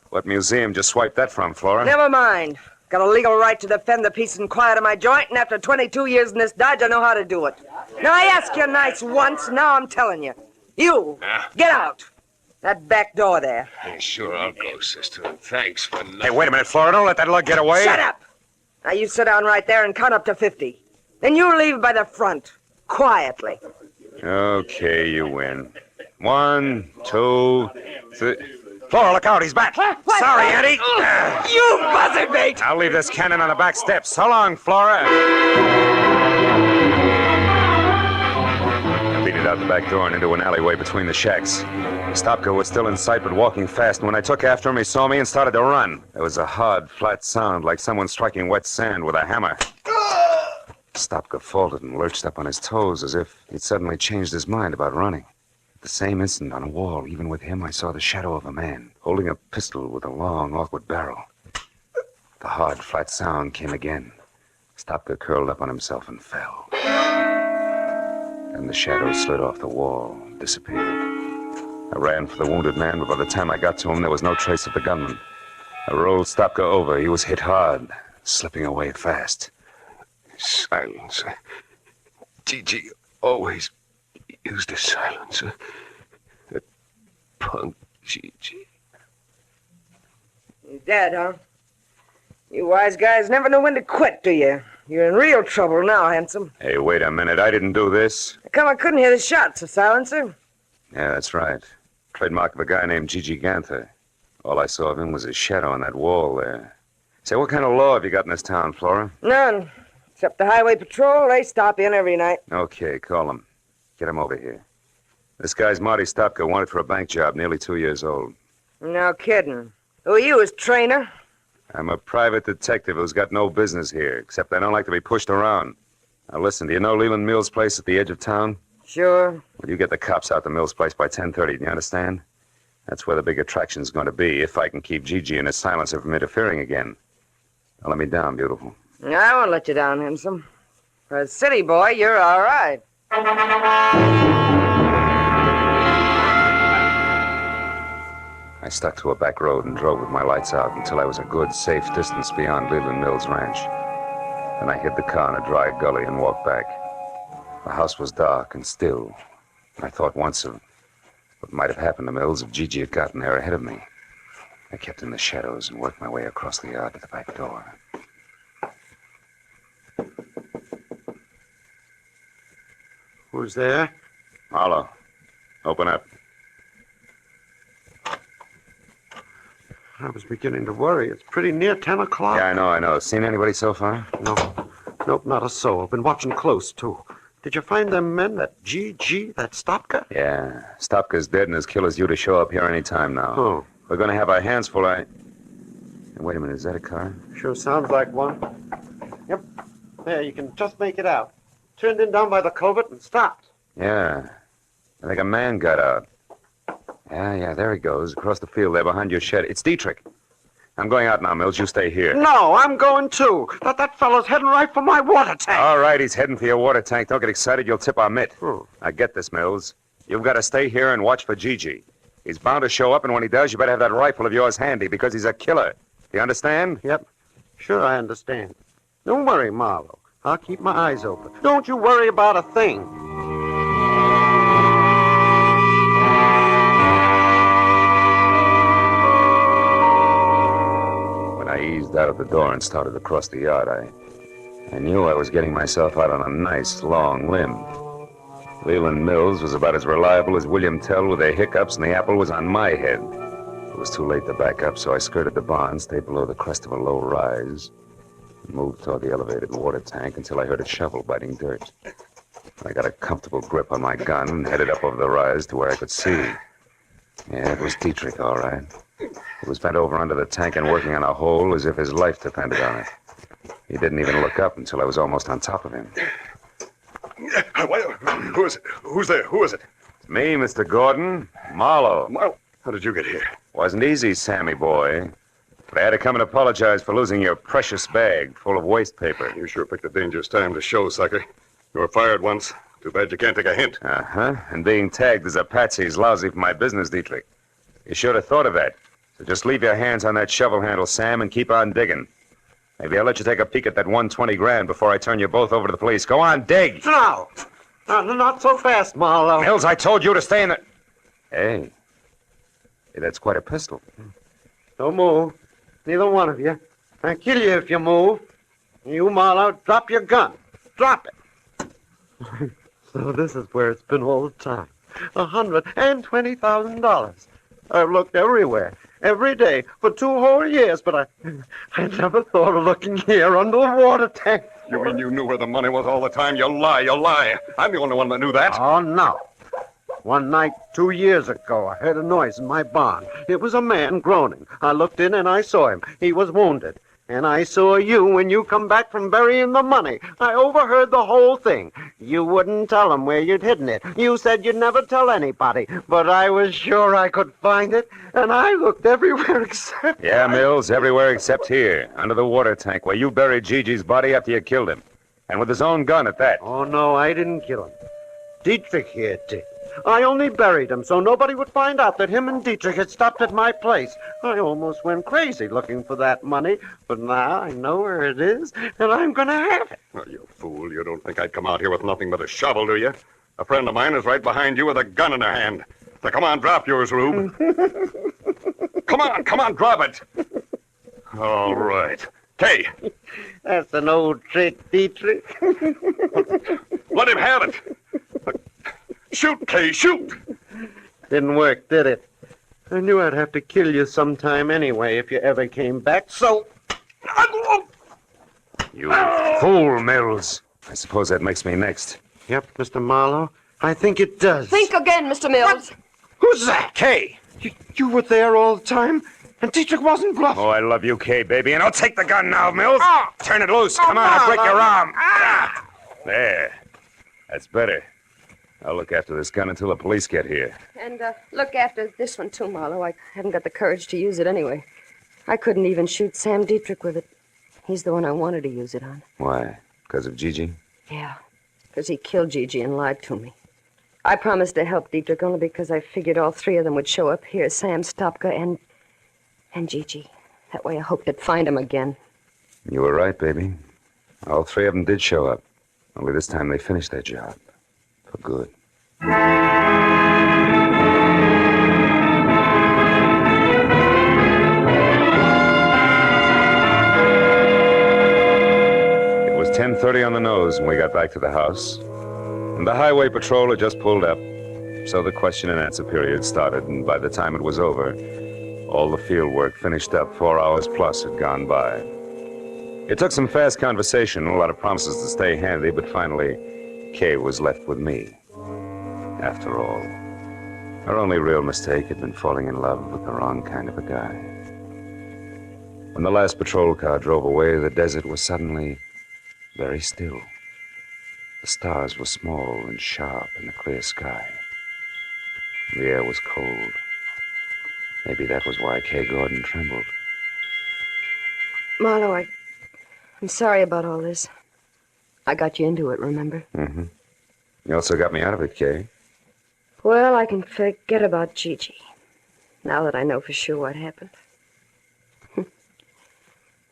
What museum just swiped that from, Flora? Never mind. Got a legal right to defend the peace and quiet of my joint, and after 22 years in this dodge, I know how to do it. Now, I asked you nice once, now I'm telling you. You, get out. That back door there. Yeah, sure, I'll go, sister. Thanks for nothing. Hey, wait a minute, Flora. Don't let that lug get away. Shut up. Now, you sit down right there and count up to 50. Then you leave by the front, quietly. Okay, you win. 1, 2, 3... Flora, look out, he's back. What? Sorry, Eddie. You buzzard bait! I'll leave this cannon on the back steps. So long, Flora. I beat it out the back door and into an alleyway between the shacks. Stopka was still in sight, but walking fast, and when I took after him, he saw me and started to run. There was a hard, flat sound, like someone striking wet sand with a hammer. Stopka faltered and lurched up on his toes as if he'd suddenly changed his mind about running. The same instant, on a wall, even with him, I saw the shadow of a man, holding a pistol with a long, awkward barrel. The hard, flat sound came again. Stopka curled up on himself and fell. Then the shadow slid off the wall, disappeared. I ran for the wounded man, but by the time I got to him, there was no trace of the gunman. I rolled Stopka over. He was hit hard, slipping away fast. Silence. Gigi, always used a silencer. That punk Gigi. You're dead, huh? You wise guys never know when to quit, do you? You're in real trouble now, handsome. Hey, wait a minute. I didn't do this. Come, I couldn't hear the shots, a silencer. Yeah, that's right. Trademark of a guy named Gigi Ganther. All I saw of him was his shadow on that wall there. Say, what kind of law have you got in this town, Flora? None. Except the highway patrol, they stop in every night. Okay, call him. Get him over here. This guy's Marty Stopka, wanted for a bank job, nearly 2 years old. No kidding. Who are you, his trainer? I'm a private detective who's got no business here, except I don't like to be pushed around. Now listen, do you know Leland Mills' place at the edge of town? Sure. Well, you get the cops out to Mills' place by 10:30, do you understand? That's where the big attraction's going to be, if I can keep Gigi and his silencer from interfering again. Now let me down, beautiful. I won't let you down, handsome. For a city boy, you're all right. I stuck to a back road and drove with my lights out until I was a good, safe distance beyond Leland Mills' ranch. Then I hid the car in a dry gully and walked back. The house was dark and still. I thought once of what might have happened to Mills if Gigi had gotten there ahead of me. I kept in the shadows and worked my way across the yard to the back door. Who's there? Marlowe, open up. I was beginning to worry. It's pretty near 10 o'clock. Yeah, I know. Seen anybody so far? No. Nope, not a soul. Been watching close, too. Did you find them men, that G, that Stopka? Yeah. Stopka's dead and his killer's due to show up here any time now. Oh. We're going to have our hands full. Wait a minute, is that a car? Sure sounds like one. Yep. There, you can just make it out. Turned in down by the culvert and stopped. Yeah. I think a man got out. Yeah, there he goes, across the field there behind your shed. It's Dietrich. I'm going out now, Mills. You stay here. No, I'm going too. That fellow's heading right for my water tank. All right, he's heading for your water tank. Don't get excited. You'll tip our mitt. Now get this, Mills. You've got to stay here and watch for Gigi. He's bound to show up, and when he does, you better have that rifle of yours handy because he's a killer. Do you understand? Yep. Sure, I understand. Don't worry, Marlowe. I'll keep my eyes open. Don't you worry about a thing. I eased out of the door and started across the yard. I knew I was getting myself out on a nice, long limb. Leland Mills was about as reliable as William Tell with their hiccups, and the apple was on my head. It was too late to back up, so I skirted the barn, stayed below the crest of a low rise, and moved toward the elevated water tank until I heard a shovel biting dirt. I got a comfortable grip on my gun and headed up over the rise to where I could see. Yeah, it was Dietrich, all right. He was bent over under the tank and working on a hole as if his life depended on it. He didn't even look up until I was almost on top of him. Who is it? Who's there? Who is it? It's me, Mr. Gordon. Marlowe. Marlowe? How did you get here? Wasn't easy, Sammy boy. But I had to come and apologize for losing your precious bag full of waste paper. You sure picked a dangerous time to show, sucker. You were fired once. Too bad you can't take a hint. Uh-huh. And being tagged as a patsy is lousy for my business, Dietrich. You should have thought of that. So just leave your hands on that shovel handle, Sam, and keep on digging. Maybe I'll let you take a peek at that 120 grand before I turn you both over to the police. Go on, dig! No! Not so fast, Marlowe. Mills, I told you to stay in the... Hey, that's quite a pistol. Don't move. Neither one of you. I'll kill you if you move. You, Marlowe, drop your gun. Drop it. So this is where it's been all the time. $120,000. I've looked everywhere, every day, for 2 whole years, but I never thought of looking here under the water tank. You mean you knew where the money was all the time? You lie. I'm the only one that knew that. Oh, no. One night 2 years ago, I heard a noise in my barn. It was a man groaning. I looked in and I saw him. He was wounded. And I saw you when you come back from burying the money. I overheard the whole thing. You wouldn't tell them where you'd hidden it. You said you'd never tell anybody. But I was sure I could find it, and I looked everywhere except... Yeah, Mills, everywhere except here, under the water tank, where you buried Gigi's body after you killed him. And with his own gun at that. Oh, no, I didn't kill him. Dietrich here did. I only buried him so nobody would find out that him and Dietrich had stopped at my place. I almost went crazy looking for that money, but now I know where it is, and I'm going to have it. Oh, you fool. You don't think I'd come out here with nothing but a shovel, do you? A friend of mine is right behind you with a gun in her hand. So come on, drop yours, Rube. Come on, drop it. All right. Kay. That's an old trick, Dietrich. Let him have it. Shoot, Kay, shoot. Didn't work, did it? I knew I'd have to kill you sometime anyway if you ever came back, so... You fool, Mills. I suppose that makes me next. Yep, Mr. Marlowe. I think it does. Think again, Mr. Mills. Who's that? Kay. You were there all the time? And Dietrich wasn't bluffing. Oh, I love you, Kay, baby. And I'll take the gun now, Mills. Turn it loose. Come on, I'll break your arm. There. That's better. I'll look after this gun until the police get here. And look after this one, too, Marlowe. I haven't got the courage to use it anyway. I couldn't even shoot Sam Dietrich with it. He's the one I wanted to use it on. Why? Because of Gigi? Yeah, because he killed Gigi and lied to me. I promised to help Dietrich only because I figured all three of them would show up here, Sam, Stopka, and Gigi. That way I hoped to find him again. You were right, baby. All three of them did show up. Only this time they finished their job. For good. It was 10:30 on the nose when we got back to the house. And the highway patrol had just pulled up. So the question and answer period started, and by the time it was over, all the field work finished up. 4 hours plus had gone by. It took some fast conversation, a lot of promises to stay handy, but finally, Kay was left with me. After all, her only real mistake had been falling in love with the wrong kind of a guy. When the last patrol car drove away, the desert was suddenly very still. The stars were small and sharp in the clear sky. The air was cold. Maybe that was why Kay Gordon trembled. Marlowe, I'm sorry about all this. I got you into it, remember? Mm-hmm. You also got me out of it, Kay. Well, I can forget about Gigi, now that I know for sure what happened.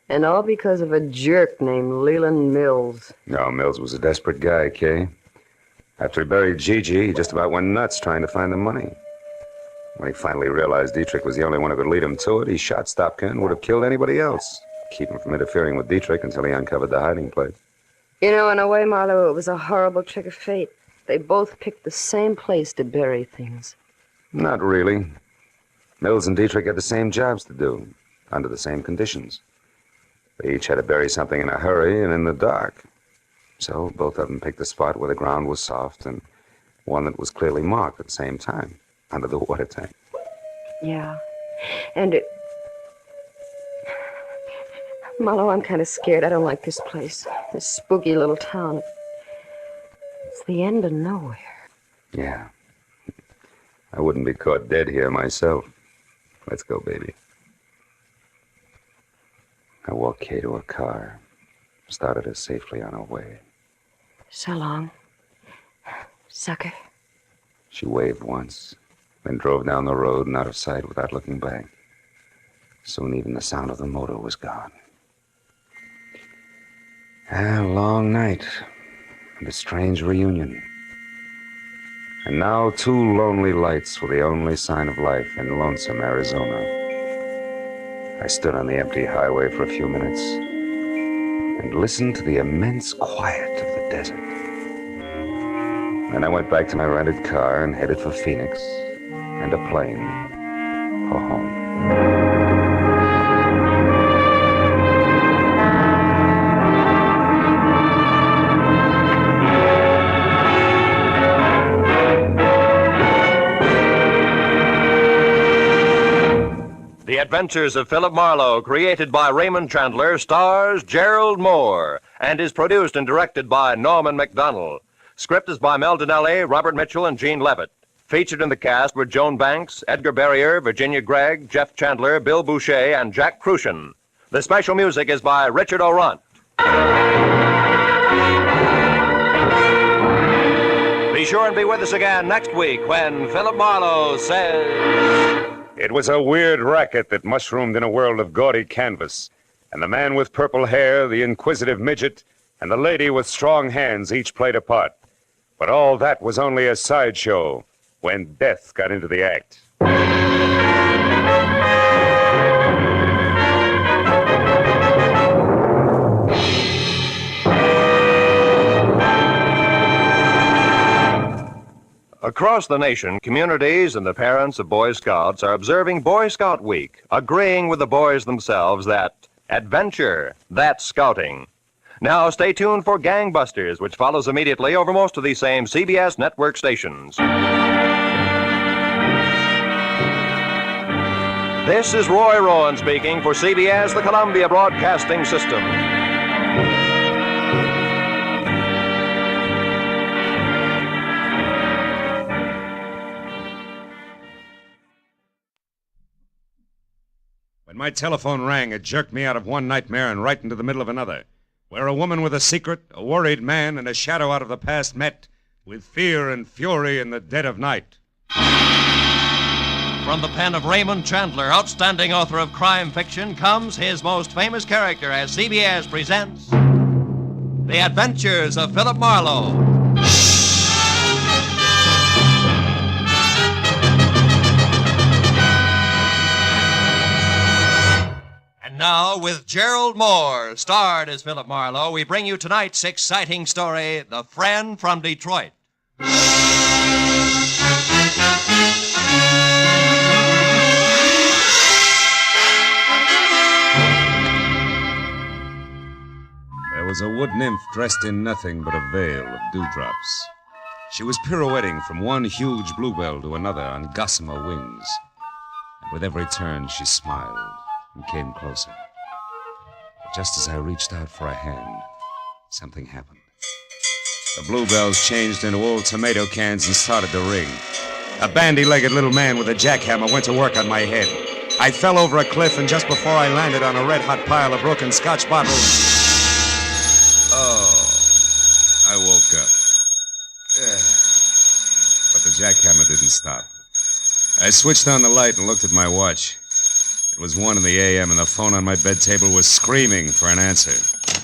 And all because of a jerk named Leland Mills. No, Mills was a desperate guy, Kay. After he buried Gigi, he just about went nuts trying to find the money. When he finally realized Dietrich was the only one who could lead him to it, he shot Stopka and would have killed anybody else. Keep him from interfering with Dietrich until he uncovered the hiding place. You know, in a way, Marlowe, it was a horrible trick of fate. They both picked the same place to bury things. Not really. Mills and Dietrich had the same jobs to do, under the same conditions. They each had to bury something in a hurry and in the dark. So both of them picked a spot where the ground was soft and one that was clearly marked at the same time, under the water tank. Yeah. And Marlowe, I'm kind of scared. I don't like this place. This spooky little town. It's the end of nowhere. Yeah. I wouldn't be caught dead here myself. Let's go, baby. I walked Kay to her car, started her safely on her way. So long, sucker. She waved once, then drove down the road and out of sight without looking back. Soon even the sound of the motor was gone. A long night, and a strange reunion. And now 2 lonely lights were the only sign of life in lonesome Arizona. I stood on the empty highway for a few minutes and listened to the immense quiet of the desert. Then I went back to my rented car and headed for Phoenix and a plane for home. The Adventures of Philip Marlowe, created by Raymond Chandler, stars Gerald Moore, and is produced and directed by Norman MacDonald. Script is by Mel Donnelly, Robert Mitchell, and Gene Levitt. Featured in the cast were Joan Banks, Edgar Barrier, Virginia Gregg, Jeff Chandler, Bill Boucher, and Jack Crucian. The special music is by Richard O'Runt. Be sure and be with us again next week when Philip Marlowe says... It was a weird racket that mushroomed in a world of gaudy canvas. And the man with purple hair, the inquisitive midget, and the lady with strong hands each played a part. But all that was only a sideshow when death got into the act. Across the nation, communities and the parents of Boy Scouts are observing Boy Scout Week, agreeing with the boys themselves that adventure, that's scouting. Now stay tuned for Gangbusters, which follows immediately over most of these same CBS network stations. This is Roy Rowan speaking for CBS, the Columbia Broadcasting System. When my telephone rang, it jerked me out of one nightmare and right into the middle of another, where a woman with a secret, a worried man, and a shadow out of the past met with fear and fury in the dead of night. From the pen of Raymond Chandler, outstanding author of crime fiction, comes his most famous character as CBS presents The Adventures of Philip Marlowe. And now, with Gerald Moore, starred as Philip Marlowe, we bring you tonight's exciting story, The Friend from Detroit. There was a wood nymph dressed in nothing but a veil of dewdrops. She was pirouetting from one huge bluebell to another on gossamer wings. And with every turn, she smiled and came closer. But just as I reached out for a hand, something happened. The bluebells changed into old tomato cans and started to ring. A bandy-legged little man with a jackhammer went to work on my head. I fell over a cliff, and just before I landed on a red-hot pile of broken Scotch bottles... Oh, I woke up. But the jackhammer didn't stop. I switched on the light and looked at my watch. It was 1 in the a.m., and the phone on my bed table was screaming for an answer.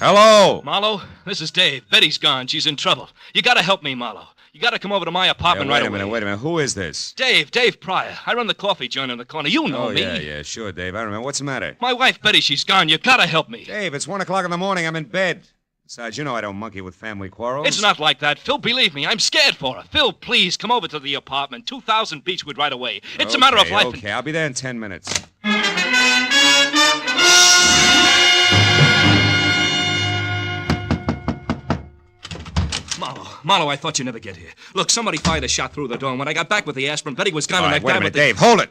Hello? Marlowe, this is Dave. Betty's gone. She's in trouble. You gotta help me, Marlowe. You gotta come over to my apartment right away. Wait a minute. Who is this? Dave Pryor. I run the coffee joint on the corner. You know me. Yeah, sure, Dave. I remember. What's the matter? My wife, Betty, she's gone. You gotta help me. Dave, it's 1 o'clock in the morning. I'm in bed. Besides, you know I don't monkey with family quarrels. It's not like that, Phil. Believe me, I'm scared for her. Phil, please, come over to the apartment. 2000 Beechwood right away. It's a matter of life. Okay, I'll be there in 10 minutes. Marlowe, I thought you'd never get here. Look, somebody fired a shot through the door, and when I got back with the aspirin, Betty was gone, and that wait guy a minute, with the... Dave, hold it!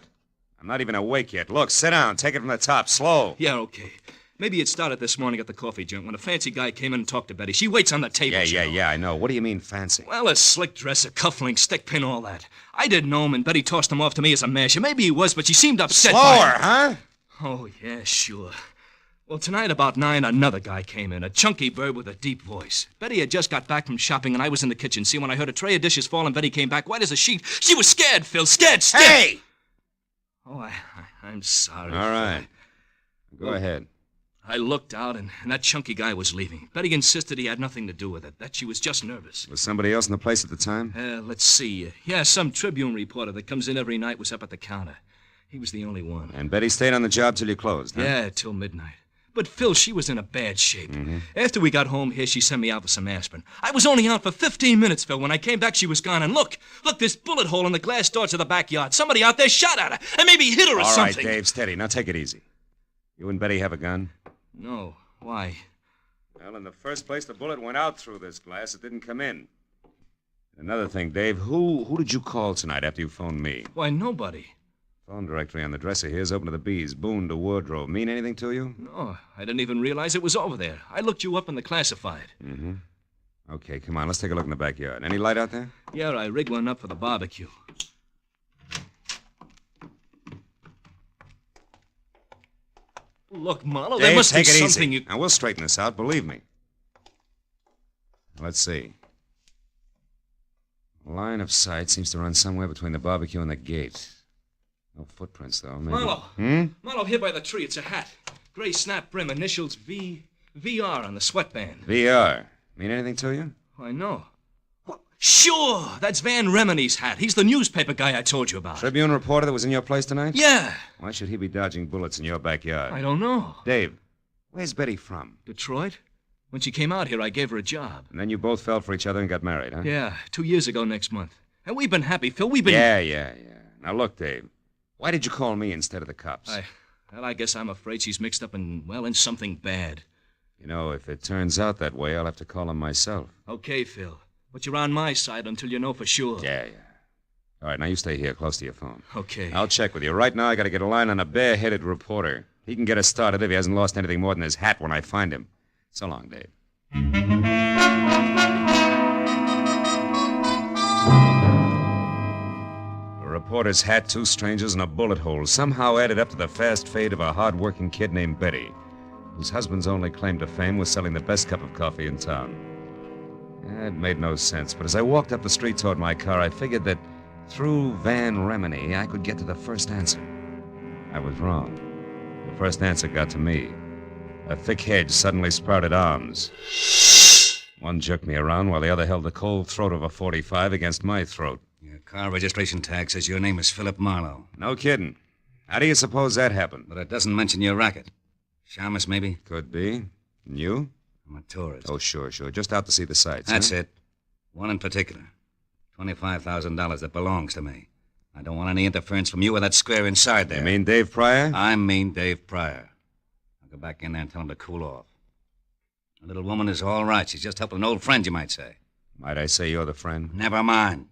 I'm not even awake yet. Look, sit down. Take it from the top, slow. Yeah, okay. Maybe it started this morning at the coffee joint when a fancy guy came in and talked to Betty. She waits on the table. Yeah, I know. What do you mean, fancy? Well, a slick dress, a cufflink, stick pin, all that. I didn't know him, and Betty tossed him off to me as a masher. Maybe he was, but she seemed upset. Slower, huh? Oh, yeah, sure. Well, tonight about 9, another guy came in, a chunky bird with a deep voice. Betty had just got back from shopping, and I was in the kitchen. See, when I heard a tray of dishes fall and Betty came back, white as a sheet, she was scared, Phil, scared stiff. Hey! Oh, I'm sorry. All right. Go ahead. I looked out, and that chunky guy was leaving. Betty insisted he had nothing to do with it, that she was just nervous. Was somebody else in the place at the time? Let's see. Yeah, some Tribune reporter that comes in every night was up at the counter. He was the only one. And Betty stayed on the job till you closed, huh? Yeah, till midnight. But, Phil, she was in a bad shape. Mm-hmm. After we got home here, she sent me out for some aspirin. I was only out for 15 minutes, Phil. When I came back, she was gone. And look, this bullet hole in the glass door to the backyard. Somebody out there shot at her and maybe hit her or something. All right, Dave, steady. Now take it easy. You and Betty have a gun? No. Why? Well, in the first place, the bullet went out through this glass. It didn't come in. Another thing, Dave, who did you call tonight after you phoned me? Why, nobody. Phone directory on the dresser here is open to the B's. Boone to wardrobe. Mean anything to you? No, I didn't even realize it was over there. I looked you up in the classified. Mm-hmm. Okay, come on. Let's take a look in the backyard. Any light out there? Yeah, I rigged one up for the barbecue. Look, Marlowe, there must be something easy. Now, we'll straighten this out, believe me. Let's see. Line of sight seems to run somewhere between the barbecue and the gate. No footprints, though. Maybe. Marlowe. Marlowe, here by the tree. It's a hat. Gray snap brim, initials VR on the sweatband. VR. Mean anything to you? I know. Well, sure! That's Van Remeny's hat. He's the newspaper guy I told you about. Tribune reporter that was in your place tonight? Yeah. Why should he be dodging bullets in your backyard? I don't know. Dave, where's Betty from? Detroit. When she came out here, I gave her a job. And then you both fell for each other and got married, huh? Yeah, 2 years ago next month. And we've been happy, Phil. We've been... Yeah. Now, look, Dave. Why did you call me instead of the cops? I guess I'm afraid she's mixed up in something bad. You know, if it turns out that way, I'll have to call him myself. Okay, Phil. But you're on my side until you know for sure. Yeah. All right, now you stay here, close to your phone. Okay. I'll check with you. Right now, I gotta get a line on a bare-headed reporter. He can get us started if he hasn't lost anything more than his hat when I find him. So long, Dave. A reporter's hat, 2 strangers, and a bullet hole somehow added up to the fast fate of a hard-working kid named Betty, whose husband's only claim to fame was selling the best cup of coffee in town. It made no sense, but as I walked up the street toward my car, I figured that through Van Remeny, I could get to the first answer. I was wrong. The first answer got to me. A thick hedge suddenly sprouted arms. One jerked me around while the other held the cold throat of a .45 against my throat. Your car registration tag says your name is Philip Marlowe. No kidding. How do you suppose that happened? But it doesn't mention your racket. Shamus, maybe? Could be. And you? I'm a tourist. Oh, sure. Just out to see the sights. That's huh? it. One in particular. $25,000 that belongs to me. I don't want any interference from you or that square inside there. You mean Dave Pryor? I mean Dave Pryor. I'll go back in there and tell him to cool off. The little woman is all right. She's just helping an old friend, you might say. Might I say you're the friend? Never mind.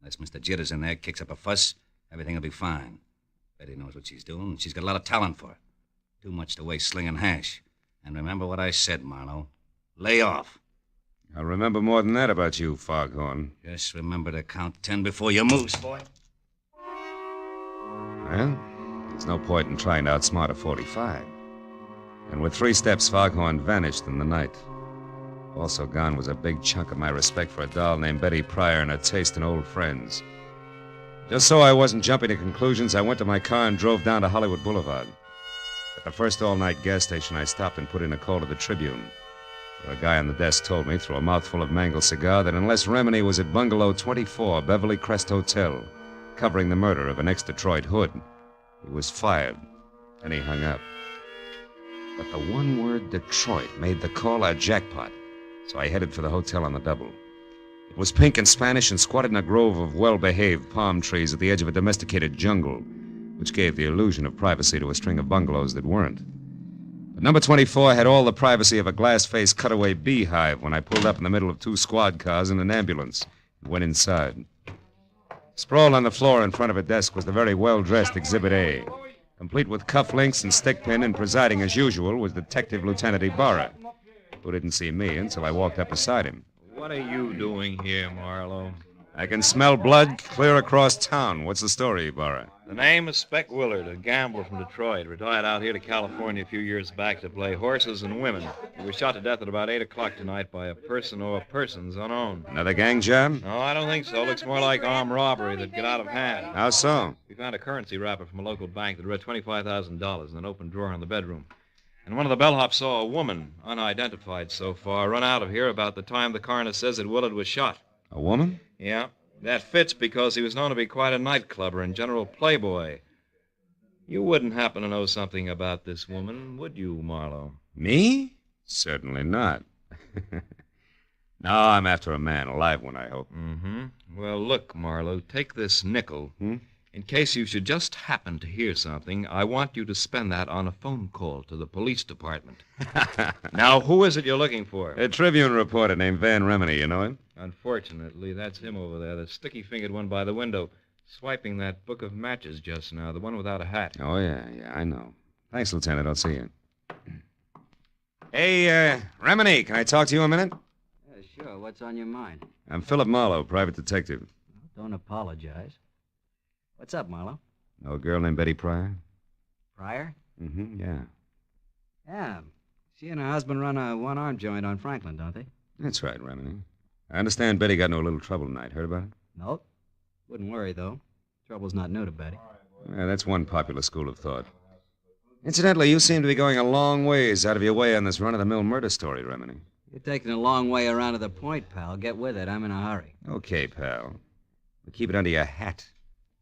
Unless Mr. Jitters in there kicks up a fuss, everything will be fine. Betty knows what she's doing, and she's got a lot of talent for it. Too much to waste slinging hash. And remember what I said, Marlowe. Lay off. I'll remember more than that about you, Foghorn. Just remember to count 10 before you move, boy. Well, there's no point in trying to outsmart a .45. And with 3 steps, Foghorn vanished in the night. Also gone was a big chunk of my respect for a doll named Betty Pryor and her taste in old friends. Just so I wasn't jumping to conclusions, I went to my car and drove down to Hollywood Boulevard. At the first all-night gas station, I stopped and put in a call to the Tribune. A guy on the desk told me, through a mouthful of mangled cigar, that unless Remeny was at Bungalow 24, Beverly Crest Hotel, covering the murder of an ex-Detroit hood, he was fired. And he hung up. But the one word Detroit made the call a jackpot, so I headed for the hotel on the double. It was pink and Spanish and squatted in a grove of well-behaved palm trees at the edge of a domesticated jungle, which gave the illusion of privacy to a string of bungalows that weren't. But number 24 had all the privacy of a glass-faced cutaway beehive when I pulled up in the middle of 2 squad cars and an ambulance and went inside. Sprawled on the floor in front of a desk was the very well-dressed Exhibit A, complete with cufflinks and stickpin, and presiding as usual was Detective Lieutenant Ibarra, who didn't see me until I walked up beside him. What are you doing here, Marlowe? I can smell blood clear across town. What's the story, Ibarra? The name is Spec Willard, a gambler from Detroit. Retired out here to California a few years back to play horses and women. He was shot to death at about 8 o'clock tonight by a person or persons unknown. Another gang job? No, I don't think so. Looks more like armed robbery that'd get out of hand. How so? We found a currency wrapper from a local bank that read $25,000 in an open drawer in the bedroom. And one of the bellhops saw a woman, unidentified so far, run out of here about the time the coroner says that Willard was shot. A woman? Yeah. That fits because he was known to be quite a nightclubber and general playboy. You wouldn't happen to know something about this woman, would you, Marlowe? Me? Certainly not. No, I'm after a man, a live one, I hope. Mm-hmm. Well, look, Marlowe, take this nickel. In case you should just happen to hear something, I want you to spend that on a phone call to the police department. Now, who is it you're looking for? A Tribune reporter named Van Remeny, you know him? Unfortunately, that's him over there, the sticky-fingered one by the window, swiping that book of matches just now, the one without a hat. Oh, yeah, I know. Thanks, Lieutenant. I'll see you. Hey, Remeny, can I talk to you a minute? Yeah, sure. What's on your mind? I'm Philip Marlowe, private detective. Don't apologize. What's up, Marlowe? Know a girl named Betty Pryor? Pryor? Mm-hmm, yeah. Yeah. She and her husband run a one-arm joint on Franklin, don't they? That's right, Remeny. I understand Betty got into a little trouble tonight. Heard about it? Nope. Wouldn't worry, though. Trouble's not new to Betty. Yeah, that's one popular school of thought. Incidentally, you seem to be going a long ways out of your way on this run-of-the-mill murder story, Remini. You're taking a long way around to the point, pal. Get with it. I'm in a hurry. Okay, pal. But keep it under your hat,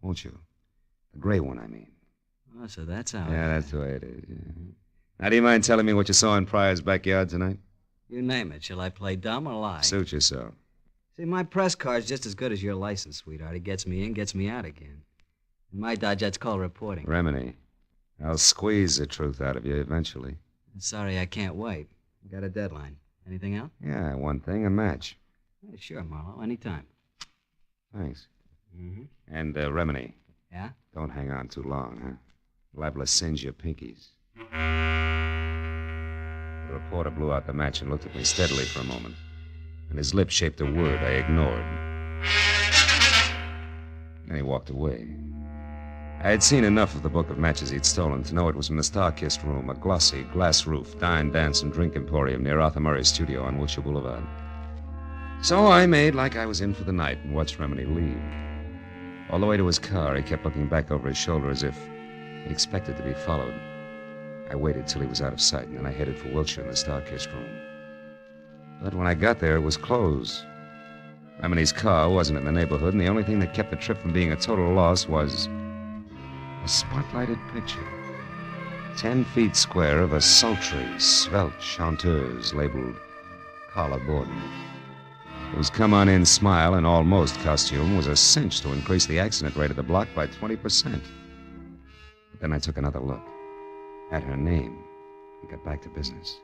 won't you? The gray one, I mean. Oh, so that's how Yeah, that's the way it is. Yeah. Now, do you mind telling me what you saw in Pryor's backyard tonight? You name it. Shall I play dumb or lie? Suit yourself. See, my press card's just as good as your license, sweetheart. It gets me in, gets me out again. In my dodge, that's called reporting. Remini, I'll squeeze the truth out of you eventually. Sorry, I can't wait. Got a deadline. Anything else? Yeah, one thing, a match. Yeah, sure, Marlowe. Anytime. Thanks. Mm-hmm. And, Remini. Yeah? Don't hang on too long, huh? Liable to singe your pinkies. The reporter blew out the match and looked at me steadily for a moment. And his lips shaped a word I ignored. Then he walked away. I had seen enough of the book of matches he'd stolen to know it was from the star-kissed room, a glossy, glass-roofed dine, dance, and drink emporium near Arthur Murray's studio on Wilshire Boulevard. So I made like I was in for the night and watched Remini leave. All the way to his car, he kept looking back over his shoulder as if he expected to be followed. I waited till he was out of sight, and then I headed for Wilshire in the star-kissed room. But when I got there, it was closed. Remini's car wasn't in the neighborhood, and the only thing that kept the trip from being a total loss was a spotlighted picture. 10 feet square of a sultry, svelte chanteuse labeled Carla Borden. Whose come-on-in smile and almost costume was a cinch to increase the accident rate of the block by 20%. But then I took another look at her name and got back to business.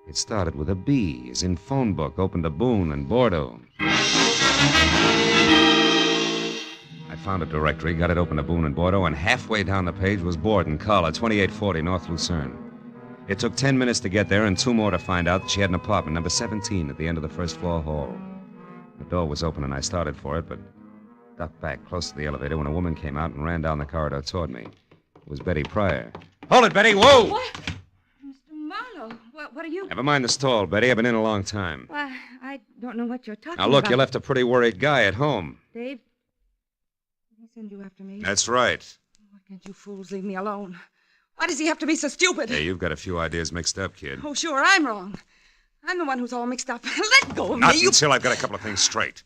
It started with a B, as in phone book, opened to Boone and Bordeaux. I found a directory, got it open to Boone and Bordeaux, and halfway down the page was Borden, Carla, 2840 North Lucerne. It took 10 minutes to get there and 2 more to find out that she had an apartment, number 17, at the end of the first-floor hall. The door was open and I started for it, but ducked back close to the elevator when a woman came out and ran down the corridor toward me. It was Betty Pryor. Hold it, Betty! Whoa! What? Mr. Marlowe, what are you... Never mind the stall, Betty. I've been in a long time. Why, I don't know what you're talking Now, look, about. you left a pretty worried guy at home. Dave, did he send you after me? That's right. Why can't you fools leave me alone? Why does he have to be so stupid? Hey, you've got a few ideas mixed up, kid. Oh, sure, I'm wrong. I'm the one who's all mixed up. Let go of Not me. You... until I've got a couple of things straight.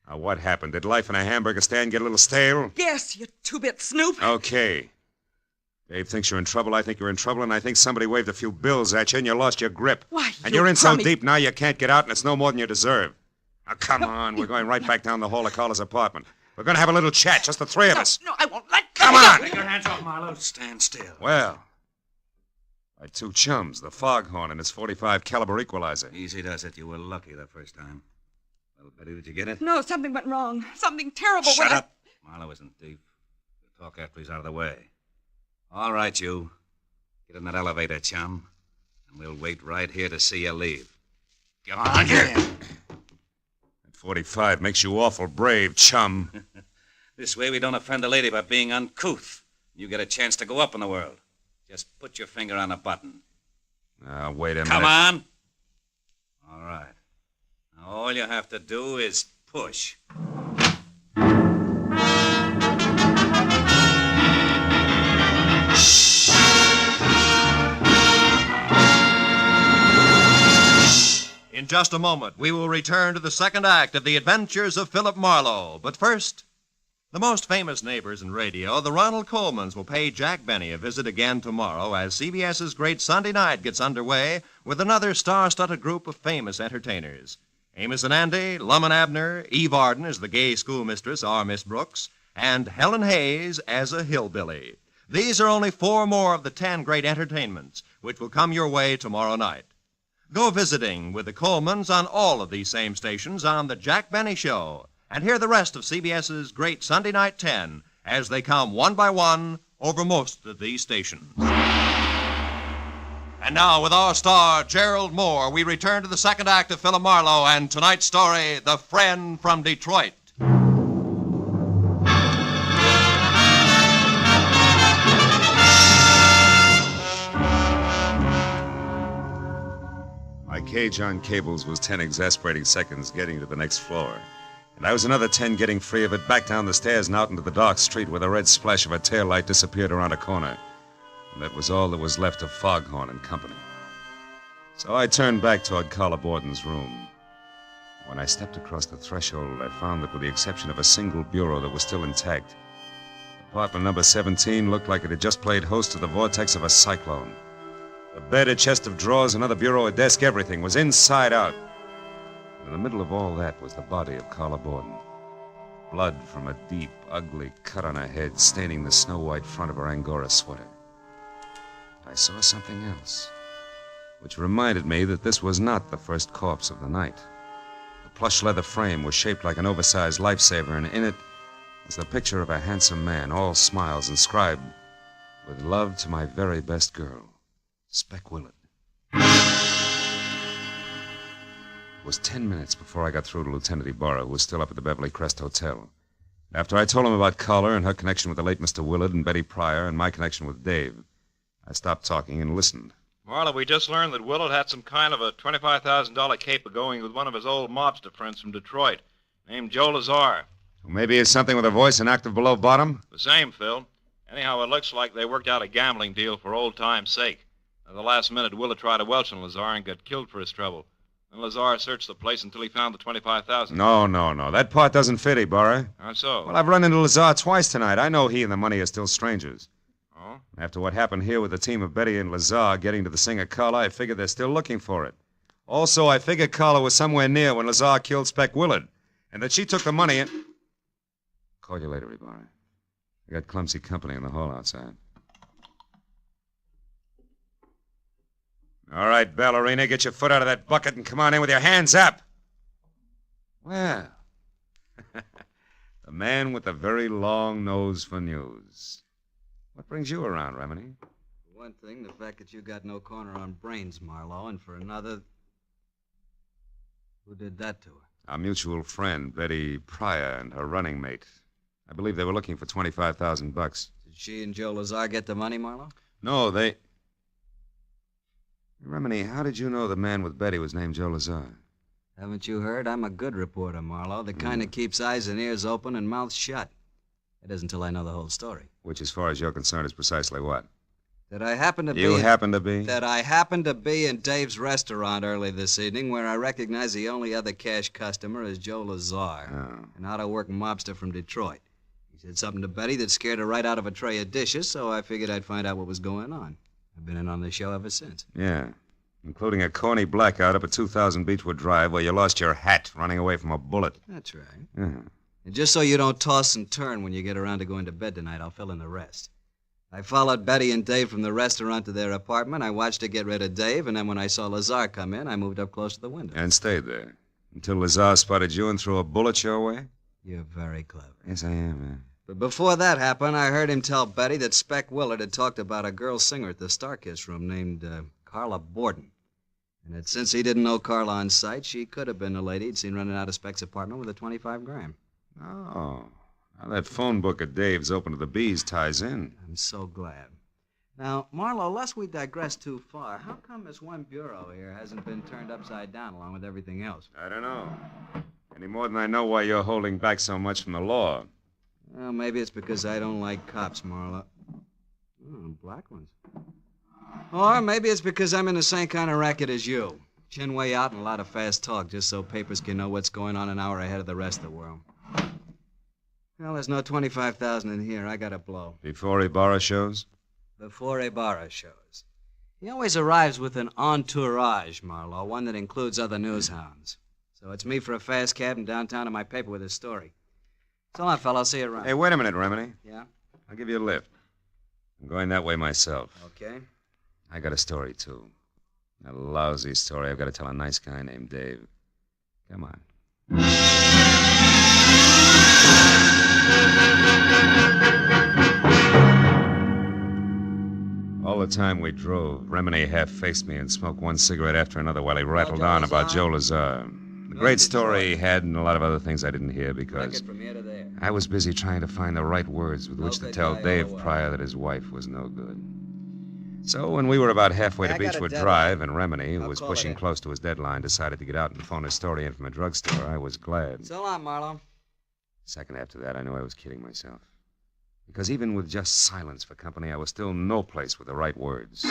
Now, what happened? Did life in a hamburger stand get a little stale? Yes, you two-bit snoop. Okay. Dave thinks you're in trouble, I think you're in trouble, and I think somebody waved a few bills at you and you lost your grip. Why, and you you're in crummy... so deep now you can't get out, and it's no more than you deserve. Now, come on. We're going right back down the hall of Carla's apartment. We're going to have a little chat, just the three of us. No, I won't. Let Come on! Take your hands off, Marlowe. Stand still. Well, my 2 chums, the Foghorn and his .45 caliber equalizer. Easy does it. You were lucky the first time. Well, Betty, did you get it? No, something went wrong. Something terrible Shut went... up. Marlowe isn't deep. We'll talk after he's out of the way. All right, you. Get in that elevator, chum. And we'll wait right here to see you leave. Come on, here. That .45 makes you awful brave, chum. This way we don't offend a lady by being uncouth. You get a chance to go up in the world. Just put your finger on a button. Now, wait a minute. Come on. All right. Now, all you have to do is push. In just a moment, we will return to the second act of The Adventures of Philip Marlowe. But first, the most famous neighbors in radio, the Ronald Colemans, will pay Jack Benny a visit again tomorrow as CBS's Great Sunday Night gets underway with another star-studded group of famous entertainers. Amos and Andy, Lum and Abner, Eve Arden as the gay schoolmistress, our Miss Brooks, and Helen Hayes as a hillbilly. These are only 4 more of the 10 great entertainments which will come your way tomorrow night. Go visiting with the Colemans on all of these same stations on The Jack Benny Show, and hear the rest of CBS's Great Sunday Night 10 as they come one by one over most of these stations. And now, with our star, Gerald Moore, we return to the second act of Philip Marlowe and tonight's story, The Friend from Detroit. I My cage on cables was 10 exasperating seconds getting to the next floor. And I was another 10 getting free of it, back down the stairs and out into the dark street where the red splash of a taillight disappeared around a corner. And that was all that was left of Foghorn and company. So I turned back toward Carla Borden's room. When I stepped across the threshold, I found that with the exception of a single bureau that was still intact, apartment number 17 looked like it had just played host to the vortex of a cyclone. A bed, a chest of drawers, another bureau, a desk, everything was inside out. In the middle of all that was the body of Carla Borden. Blood from a deep, ugly cut on her head, staining the snow-white front of her Angora sweater. I saw something else, which reminded me that this was not the first corpse of the night. The plush leather frame was shaped like an oversized lifesaver, and in it was the picture of a handsome man, all smiles, inscribed, "With love to my very best girl, Speck Willard." It was 10 minutes before I got through to Lieutenant Ibarra, who was still up at the Beverly Crest Hotel. After I told him about Carla and her connection with the late Mr. Willard and Betty Pryor and my connection with Dave, I stopped talking and listened. Marlowe, we just learned that Willard had some kind of a $25,000 caper going with one of his old mobster friends from Detroit, named Joe Lazar. Well, maybe it's something with a voice an octave below bottom? The same, Phil. Anyhow, it looks like they worked out a gambling deal for old time's sake. At the last minute, Willard tried to welch on Lazar and got killed for his trouble. Then Lazar searched the place until he found the $25,000. No. That part doesn't fit, Ibarra. How so? Well, I've run into Lazar twice tonight. I know he and the money are still strangers. Oh? After what happened here with the team of Betty and Lazar getting to the singer Carla, I figured they're still looking for it. Also, I figured Carla was somewhere near when Lazar killed Speck Willard, and that she took the money and... Call you later, Ibarra. I got clumsy company in the hall outside. All right, ballerina, get your foot out of that bucket and come on in with your hands up. Well, the man with the very long nose for news. What brings you around, Remini? For one thing, the fact that you got no corner on brains, Marlowe, and for another... Who did that to her? Our mutual friend, Betty Pryor, and her running mate. I believe they were looking for $25,000. Did she and Joe Lazar get the money, Marlowe? No, they... Remini, how did you know the man with Betty was named Joe Lazar? Haven't you heard? I'm a good reporter, Marlowe. The kind that keeps eyes and ears open and mouth shut. It isn't until I know the whole story. Which, as far as you're concerned, is precisely what? That I happen to be... You happen to be? That I happened to be in Dave's restaurant early this evening, where I recognize the only other cash customer is Joe Lazar, an out-of-work mobster from Detroit. He said something to Betty that scared her right out of a tray of dishes, so I figured I'd find out what was going on. I've been in on the show ever since. Yeah, including a corny blackout up at 2000 Beechwood Drive where you lost your hat running away from a bullet. That's right. Yeah. And just so you don't toss and turn when you get around to going to bed tonight, I'll fill in the rest. I followed Betty and Dave from the restaurant to their apartment. I watched her get rid of Dave, and then when I saw Lazar come in, I moved up close to the window. And stayed there until Lazar spotted you and threw a bullet your way? You're very clever. Yes, I am, man. But before that happened, I heard him tell Betty that Speck Willard had talked about a girl singer at the Starkiss room named Carla Borden. And that since he didn't know Carla on sight, she could have been the lady he'd seen running out of Speck's apartment with a 25 gram. Oh, now that phone book of Dave's open to the bees ties in. I'm so glad. Now, Marlowe, lest we digress too far, how come this one bureau here hasn't been turned upside down along with everything else? I don't know. Any more than I know why you're holding back so much from the law. Well, maybe it's because I don't like cops, Marlowe. Oh, black ones. Or maybe it's because I'm in the same kind of racket as you. Chin way out and a lot of fast talk just so papers can know what's going on an hour ahead of the rest of the world. Well, there's no 25,000 in here. I got to blow. Before Ibarra shows? Before Ibarra shows. He always arrives with an entourage, Marlowe, one that includes other news hounds. So it's me for a fast cab and downtown to my paper with his story. So long, fella. I'll see you around. Hey, wait a minute, Remini. Yeah? I'll give you a lift. I'm going that way myself. Okay. I got a story, too. A lousy story I've got to tell a nice guy named Dave. Come on. All the time we drove, Remini half-faced me and smoked one cigarette after another while he rattled on about Joe Lazar. The great story he had and a lot of other things I didn't hear because I was busy trying to find the right words with which to tell Dave Pryor that his wife was no good. So when we were about halfway Hey, to I got a Beechwood deadline. Drive and Remini, who I'll was call it pushing in. close to his deadline, decided to get out and phone his story in from a drugstore, I was glad. So long, Marlowe. Second after that, I knew I was kidding myself. Because even with just silence for company, I was still no place with the right words.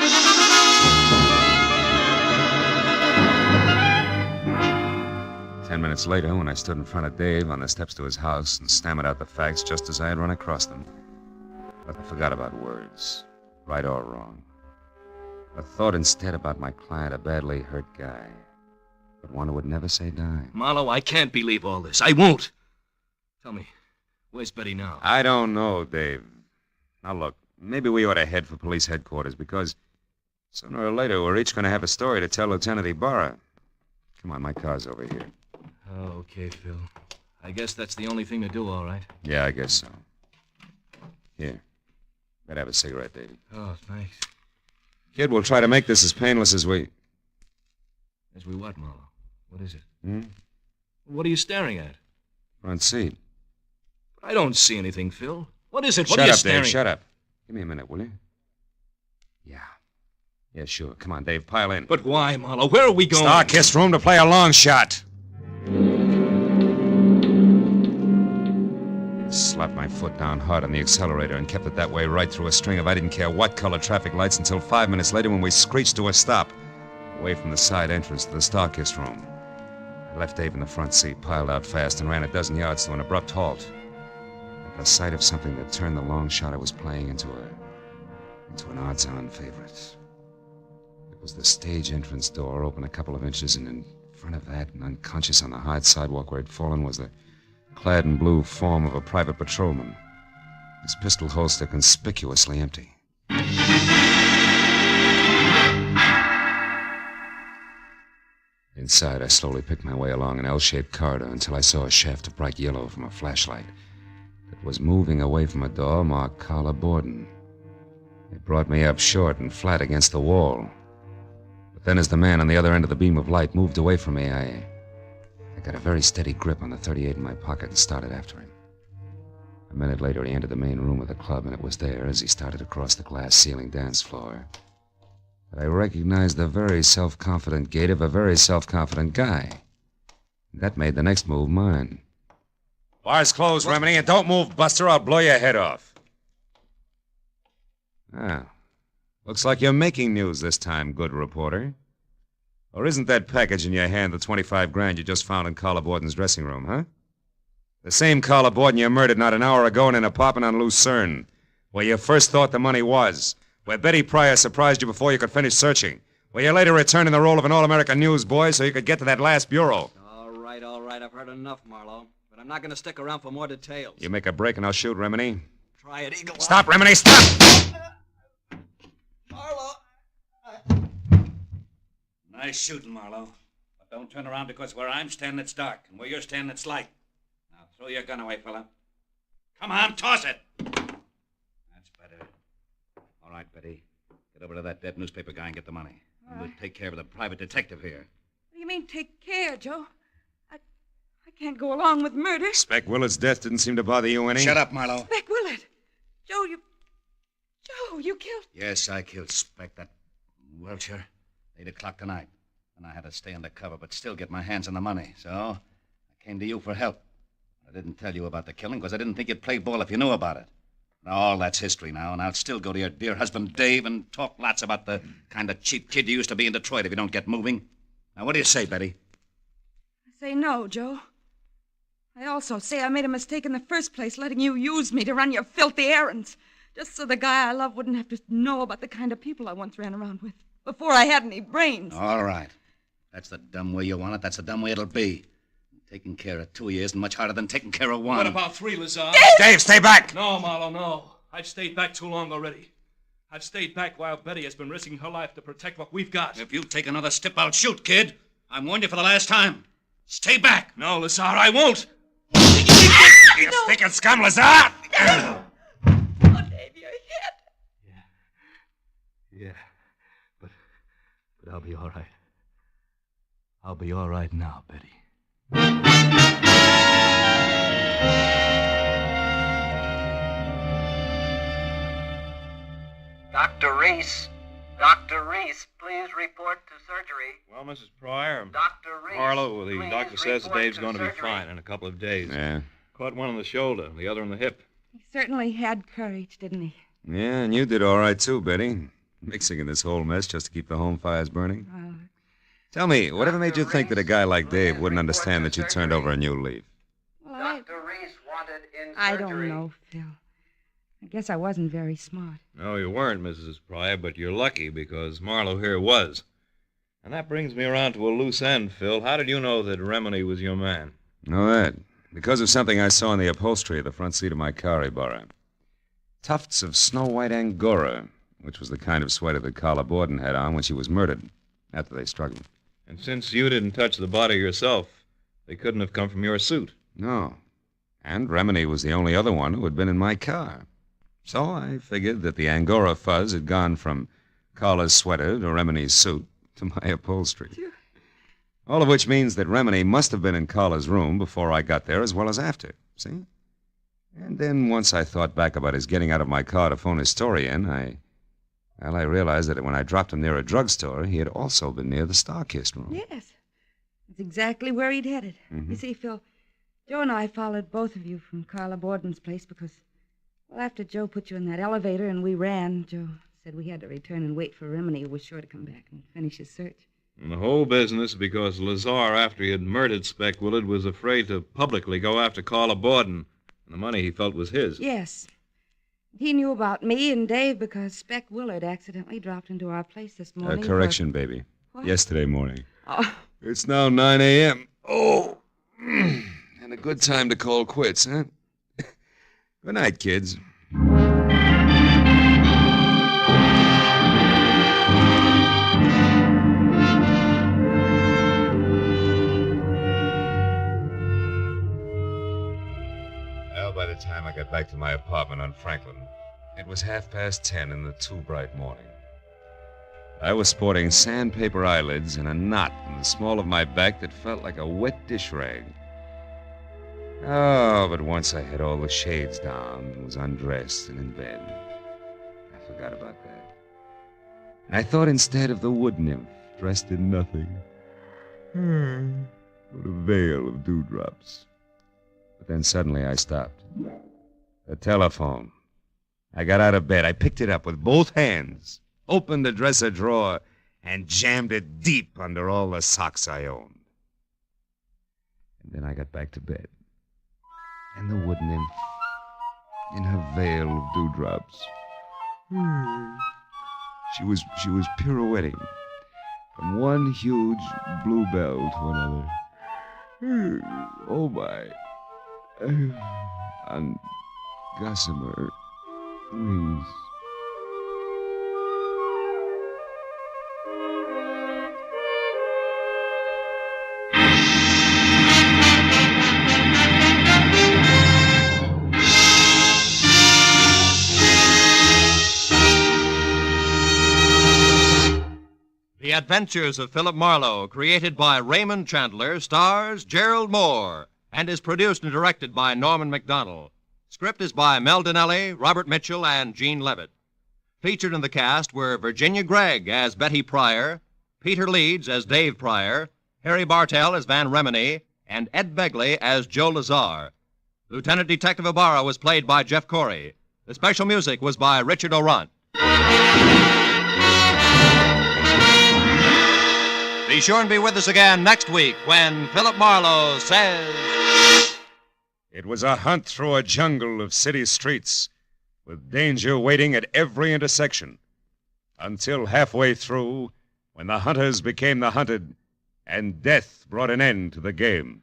10 minutes later, when I stood in front of Dave on the steps to his house and stammered out the facts just as I had run across them, I forgot about words, right or wrong. I thought instead about my client, a badly hurt guy, but one who would never say die. Marlowe, I can't believe all this. I won't. Tell me, where's Betty now? I don't know, Dave. Now, look, maybe we ought to head for police headquarters because sooner or later we're each going to have a story to tell Lieutenant Ibarra. Come on, my car's over here. Oh, okay, Phil. I guess that's the only thing to do, all right. Yeah, I guess so. Here. Better have a cigarette, Davey. Oh, thanks. Kid, we'll try to make this as painless as we... As we what, Marlowe? What is it? Hmm? What are you staring at? Front seat. I don't see anything, Phil. What is it? What Shut are you up, staring Dave, shut up. Give me a minute, will you? Yeah. Yeah, sure. Come on, Dave, pile in. But why, Marlowe? Where are we going? Star-kissed room to play a long shot. Slapped my foot down hard on the accelerator and kept it that way right through a string of I didn't care what color traffic lights until 5 minutes later when we screeched to a stop, away from the side entrance to the Star-kissed room. I left Dave in the front seat, piled out fast, and ran a dozen yards to an abrupt halt. At the sight of something that turned the long shot I was playing into an odds-on favorite. It was the stage entrance door, open a couple of inches, and in front of that, and unconscious on the hard sidewalk where he'd fallen, was the clad in blue form of a private patrolman, his pistol holster conspicuously empty. Inside, I slowly picked my way along an L-shaped corridor until I saw a shaft of bright yellow from a flashlight that was moving away from a door marked Carla Borden. It brought me up short and flat against the wall. But then as the man on the other end of the beam of light moved away from me, I got a very steady grip on the .38 in my pocket and started after him. A minute later, he entered the main room of the club, and it was there, as he started across the glass-ceiling dance floor, that I recognized the very self-confident gait of a very self-confident guy. That made the next move mine. Bar's closed, Remini, and don't move, Buster. I'll blow your head off. Ah, looks like you're making news this time, good reporter. Or isn't that package in your hand the 25 grand you just found in Carla Borden's dressing room, huh? The same Carla Borden you murdered not an hour ago in an apartment on Lucerne, where you first thought the money was, where Betty Pryor surprised you before you could finish searching, where you later returned in the role of an all-American newsboy so you could get to that last bureau. All right, I've heard enough, Marlowe. But I'm not going to stick around for more details. You make a break and I'll shoot, Remini. Try it, Eagle. Stop, Remini, stop! Marlowe! Nice shooting, Marlowe. But don't turn around because where I'm standing it's dark, and where you're standing it's light. Now throw your gun away, fella. Come on, toss it! That's better. All right, Betty. Get over to that dead newspaper guy and get the money. And we'll take care of the private detective here. What do you mean, take care, Joe? I can't go along with murder. Spec Willard's death didn't seem to bother you any. Shut up, Marlowe. Spec Willard. Joe, you killed... Yes, I killed Spec, that Welcher. 8 o'clock tonight. And I had to stay undercover, but still get my hands on the money. So I came to you for help. I didn't tell you about the killing because I didn't think you'd play ball if you knew about it. Now, all that's history now, and I'll still go to your dear husband, Dave, and talk lots about the kind of cheap kid you used to be in Detroit if you don't get moving. Now, what do you say, Betty? I say no, Joe. I also say I made a mistake in the first place, letting you use me to run your filthy errands, just so the guy I love wouldn't have to know about the kind of people I once ran around with, before I had any brains. All right. That's the dumb way you want it. That's the dumb way it'll be. Taking care of 2 years isn't much harder than taking care of 1. What about 3, Lazar? Dave, stay back! No, Marlowe, no. I've stayed back too long already. I've stayed back while Betty has been risking her life to protect what we've got. If you take another step, I'll shoot, kid. I warned you for the last time. Stay back. No, Lazar, I won't. You stinking scum, Lazar! Oh, Dave, you're hit. Yeah. But I'll be all right. I'll be all right now, Betty. Dr. Reese, Dr. Reese, please report to surgery. Well, Mrs. Pryor, Dr. Reese, Marlowe, the please doctor says report Dave's to going to be surgery. fine in a couple of days. Yeah. Caught one on the shoulder, the other on the hip. He certainly had courage, didn't he? Yeah, and you did all right, too, Betty. Mixing in this whole mess just to keep the home fires burning. Tell me, whatever made you think that a guy like Dave wouldn't understand that you turned over a new leaf? Well, Dr. Reese wanted in I surgery. don't know, Phil. I guess I wasn't very smart. No, you weren't, Mrs. Pryor, but you're lucky because Marlowe here was. And that brings me around to a loose end, Phil. How did you know that Remini was your man? Know that? Because of something I saw in the upholstery of the front seat of my car he borrowed. Tufts of snow-white Angora, which was the kind of sweater that Carla Borden had on when she was murdered, after they struggled. And since you didn't touch the body yourself, they couldn't have come from your suit. No. And Remini was the only other one who had been in my car. So I figured that the Angora fuzz had gone from Carla's sweater to Remini's suit to my upholstery. All of which means that Remini must have been in Carla's room before I got there as well as after. See? And then once I thought back about his getting out of my car to phone his story in, I realized that when I dropped him near a drugstore, he had also been near the Star-Kissed room. Yes. That's exactly where he'd headed. Mhm. You see, Phil, Joe and I followed both of you from Carla Borden's place because, well, after Joe put you in that elevator and we ran, Joe said we had to return and wait for Remini, who was sure to come back and finish his search. And the whole business because Lazar, after he had murdered Speck Willard, was afraid to publicly go after Carla Borden. And the money he felt was his. Yes. He knew about me and Dave because Speck Willard accidentally dropped into our place this morning. Correction, baby. What? Yesterday morning. Oh. It's now 9 a.m. Oh, and a good time to call quits, huh? Good night, kids. Well, by the time I got back to my apartment on Franklin, it was 10:30 in the too bright morning. I was sporting sandpaper eyelids and a knot in the small of my back that felt like a wet dish rag. Oh, but once I had all the shades down and was undressed and in bed, I forgot about that. And I thought instead of the wood nymph dressed in nothing, with a veil of dewdrops. But then suddenly I stopped. The telephone. I got out of bed. I picked it up with both hands, opened the dresser drawer, and jammed it deep under all the socks I owned. And then I got back to bed. And the wood nymph, in her veil of dewdrops, she was pirouetting from one huge bluebell to another. Oh, my. On gossamer wings. The Adventures of Philip Marlowe, created by Raymond Chandler, stars Gerald Moore, and is produced and directed by Norman MacDonald. Script is by Mel Donnelly, Robert Mitchell, and Gene Levitt. Featured in the cast were Virginia Gregg as Betty Pryor, Peter Leeds as Dave Pryor, Harry Bartell as Van Remini, and Ed Begley as Joe Lazar. Lieutenant Detective Ibarra was played by Jeff Corey. The special music was by Richard Orant. Be sure and be with us again next week when Philip Marlowe says... It was a hunt through a jungle of city streets, with danger waiting at every intersection, until halfway through, when the hunters became the hunted, and death brought an end to the game.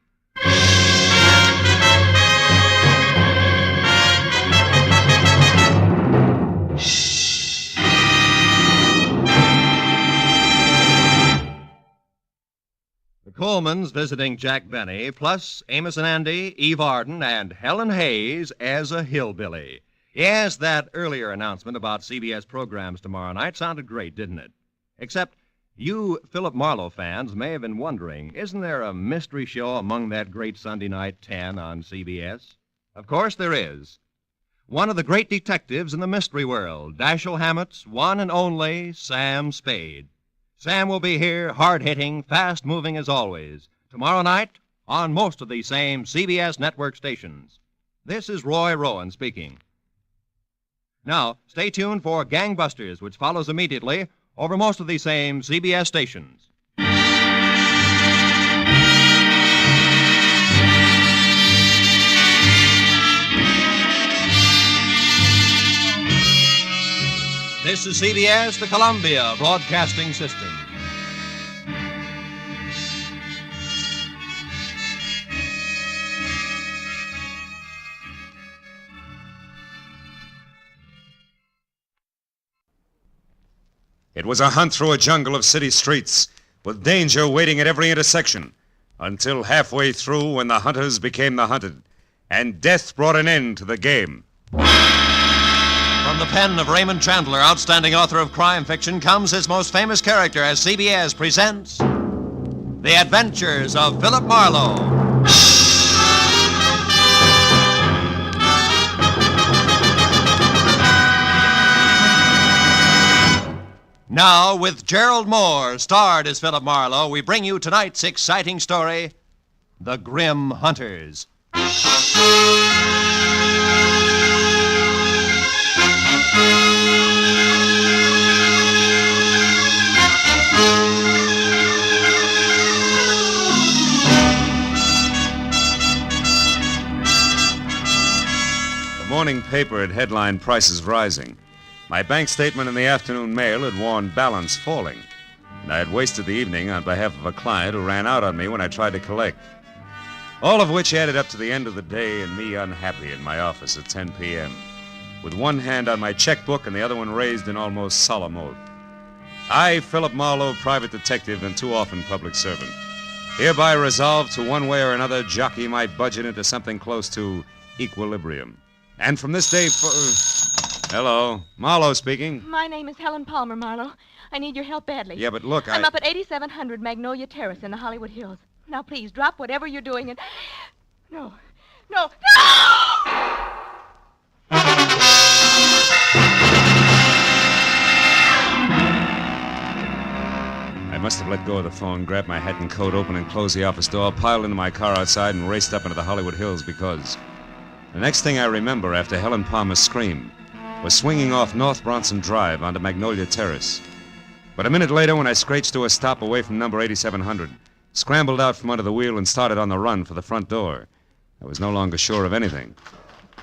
The Colemans visiting Jack Benny, plus Amos and Andy, Eve Arden, and Helen Hayes as a hillbilly. Yes, that earlier announcement about CBS programs tomorrow night sounded great, didn't it? Except you Philip Marlowe fans may have been wondering, isn't there a mystery show among that great Sunday night 10 on CBS? Of course there is. one of the great detectives in the mystery world, Dashiell Hammett's one and only Sam Spade. Sam will be here, hard-hitting, fast-moving as always, tomorrow night on most of these same CBS network stations. This is Roy Rowan speaking. Now, stay tuned for Gangbusters, which follows immediately over most of these same CBS stations. This is CBS, the Columbia Broadcasting System. It was a hunt through a jungle of city streets, with danger waiting at every intersection, until halfway through when the hunters became the hunted, and death brought an end to the game. From the pen of Raymond Chandler, outstanding author of crime fiction, comes his most famous character as CBS presents The Adventures of Philip Marlowe. Now, with Gerald Moore, starred as Philip Marlowe, we bring you tonight's exciting story, The Grim Hunters. The morning paper had headlined prices rising. My bank statement in the afternoon mail had warned balance falling, and I had wasted the evening on behalf of a client who ran out on me when I tried to collect. All of which added up to the end of the day and me unhappy in my office at 10 p.m., with one hand on my checkbook and the other one raised in almost solemn oath. I, Philip Marlowe, private detective and too often public servant, hereby resolve to one way or another jockey my budget into something close to equilibrium. And from this day Hello, Marlowe speaking. My name is Helen Palmer, Marlowe. I need your help badly. Yeah, but look, I'm up at 8700 Magnolia Terrace in the Hollywood Hills. Now, please, drop whatever you're doing and... No! I must have let go of the phone, grabbed my hat and coat, opened and closed the office door, piled into my car outside, and raced up into the Hollywood Hills because the next thing I remember after Helen Palmer's scream was swinging off North Bronson Drive onto Magnolia Terrace. But a minute later, when I screeched to a stop away from number 8700, scrambled out from under the wheel and started on the run for the front door, I was no longer sure of anything.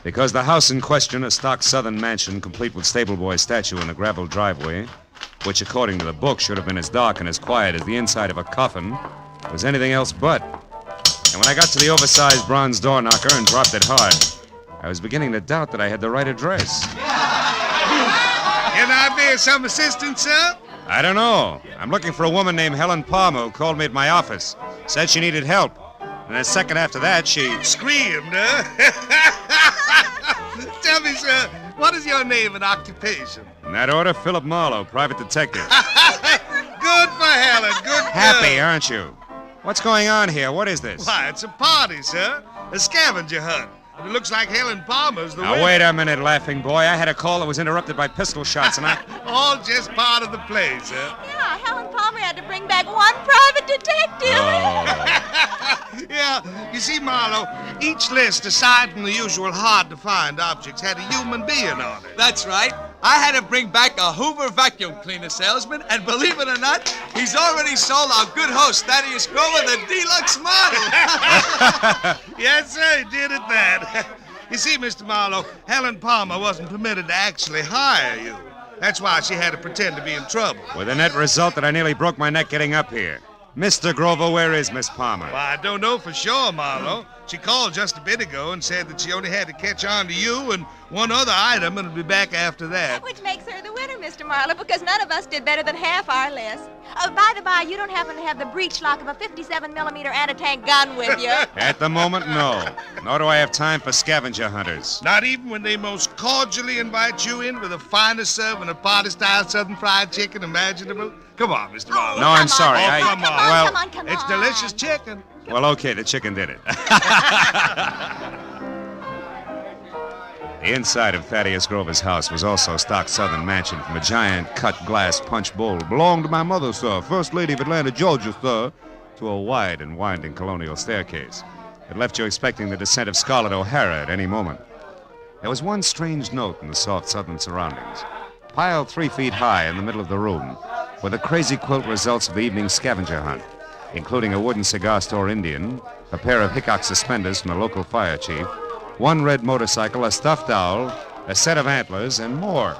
Because the house in question, a stock southern mansion complete with stable boy statue and a gravel driveway, which according to the book should have been as dark and as quiet as the inside of a coffin, was anything else but. And when I got to the oversized bronze door knocker and dropped it hard, I was beginning to doubt that I had the right address. Can I be of some assistance, sir? I don't know. I'm looking for a woman named Helen Palmer who called me at my office. Said she needed help. And a second after that, she screamed, huh? Tell me, sir, what is your name and occupation? In that order, Philip Marlowe, private detective. Good for Helen, good girl. Happy, aren't you? What's going on here? What is this? Why, it's a party, sir. A scavenger hunt. And it looks like Helen Palmer's the winner. Now, wait a minute, laughing boy. I had a call that was interrupted by pistol shots, and I... All just part of the play, sir. Yeah, Helen Palmer had to bring back one private detective. Oh. Yeah, you see, Marlowe, each list, aside from the usual hard-to-find objects, had a human being on it. That's right. I had to bring back a Hoover vacuum cleaner salesman, and believe it or not, he's already sold our good host, Thaddeus Grover, the deluxe model. Yes, sir, he did at that. You see, Mr. Marlowe, Helen Palmer wasn't permitted to actually hire you. That's why she had to pretend to be in trouble. With the net result that I nearly broke my neck getting up here. Mr. Grover, where is Miss Palmer? Well, I don't know for sure, Marlowe. She called just a bit ago and said that she only had to catch on to you and one other item and would be back after that. Which makes her the winner, Mr. Marlowe, because none of us did better than half our list. By the by, you don't happen to have the breech lock of a 57mm anti-tank gun with you. At the moment, no. Nor do I have time for scavenger hunters. Not even when they most cordially invite you in with the finest serving of party-style Southern fried chicken imaginable? Come on, Mr. Marlowe. No, I'm sorry. Come on. Well, come on. It's delicious chicken. Well, okay, the chicken did it. The inside of Thaddeus Grover's house was also stock southern mansion from a giant cut glass punch bowl. Belonged to my mother, sir, First Lady of Atlanta, Georgia, sir, to a wide and winding colonial staircase. It left you expecting the descent of Scarlett O'Hara at any moment. There was one strange note in the soft southern surroundings. Piled 3 feet high in the middle of the room were the crazy quilt results of the evening scavenger hunt, including a wooden cigar store Indian, a pair of Hickok suspenders from the local fire chief, 1 red motorcycle, a stuffed owl, a set of antlers, and more.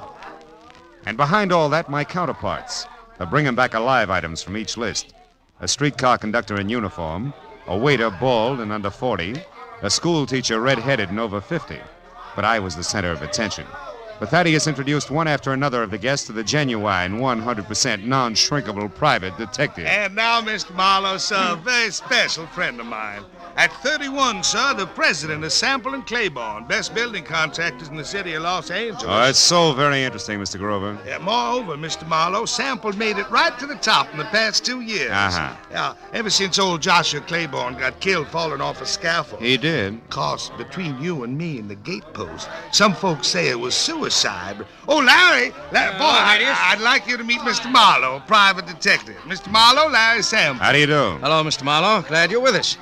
And behind all that, my counterparts, the bring 'em back alive items from each list. A streetcar conductor in uniform, a waiter bald and under 40, a school teacher red-headed and over 50. But I was the center of attention. But Thaddeus introduced one after another of the guests to the genuine, 100% non-shrinkable private detective. And now, Mr. Marlowe, sir, a very special friend of mine. At 31, sir, the president of Sample and Claiborne, best building contractors in the city of Los Angeles. Oh, that's so very interesting, Mr. Grover. Yeah, moreover, Mr. Marlowe, Sample made it right to the top in the past 2 years. Uh-huh. Yeah, ever since old Joshua Claiborne got killed falling off a scaffold. He did. Cause between you and me and the gatepost, some folks say it was suicide. Oh, Larry, boy, I'd like you to meet Mr. Marlowe, private detective. Mr. Marlowe, Larry Sample. How do you do? Hello, Mr. Marlowe. Glad you're with us.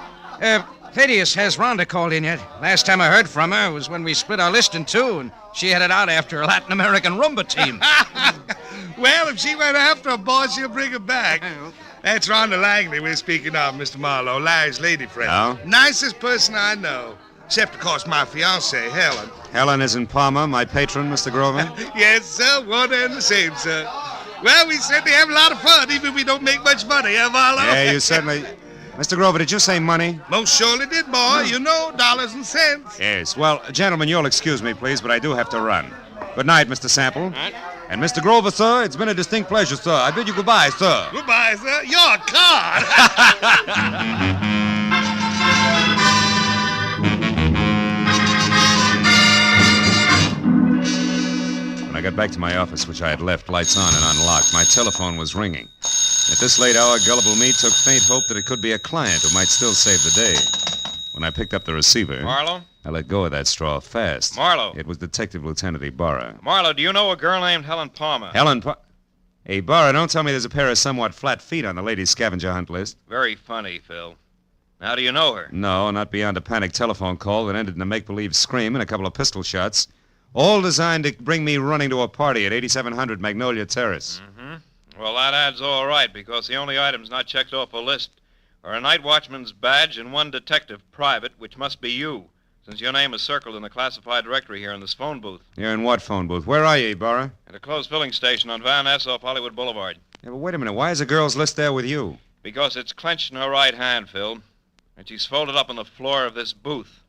Thaddeus, has Rhonda called in yet? Last time I heard from her was when we split our list in two, and she headed out after a Latin American rumba team. Well, if she went after a boy, she'll bring her back. That's Rhonda Langley we're speaking of, Mr. Marlowe, Larry's lady friend. Oh? Nicest person I know. Except, of course, my fiancée, Helen. Helen is in Palma, my patron, Mr. Grover. Yes, sir, one and the same, sir. Well, we certainly have a lot of fun, even if we don't make much money, huh, Marlowe? Yeah, you certainly... Mr. Grover, did you say money? Most surely did, boy. You know, dollars and cents. Yes. Well, gentlemen, you'll excuse me, please, but I do have to run. Good night, Mr. Sample. And Mr. Grover, sir, it's been a distinct pleasure, sir. I bid you goodbye, sir. Goodbye, sir. You're a card. When I got back to my office, which I had left lights on and unlocked, my telephone was ringing. At this late hour, gullible me took faint hope that it could be a client who might still save the day. When I picked up the receiver... Marlowe? I let go of that straw fast. Marlowe? It was Detective Lieutenant Ibarra. Marlowe, do you know a girl named Helen Palmer? Hey, Ibarra, don't tell me there's a pair of somewhat flat feet on the ladies' scavenger hunt list. Very funny, Phil. Now, do you know her? No, not beyond a panicked telephone call that ended in a make-believe scream and a couple of pistol shots. All designed to bring me running to a party at 8700 Magnolia Terrace. Mm-hmm. Well, that ad's all right, because the only items not checked off a list are a night watchman's badge and 1 detective private, which must be you, since your name is circled in the classified directory here in this phone booth. You're in what phone booth? Where are you, Ibarra? At a closed filling station on Van Ness off Hollywood Boulevard. Yeah, but wait a minute. Why is the girl's list there with you? Because it's clenched in her right hand, Phil, and she's folded up on the floor of this booth,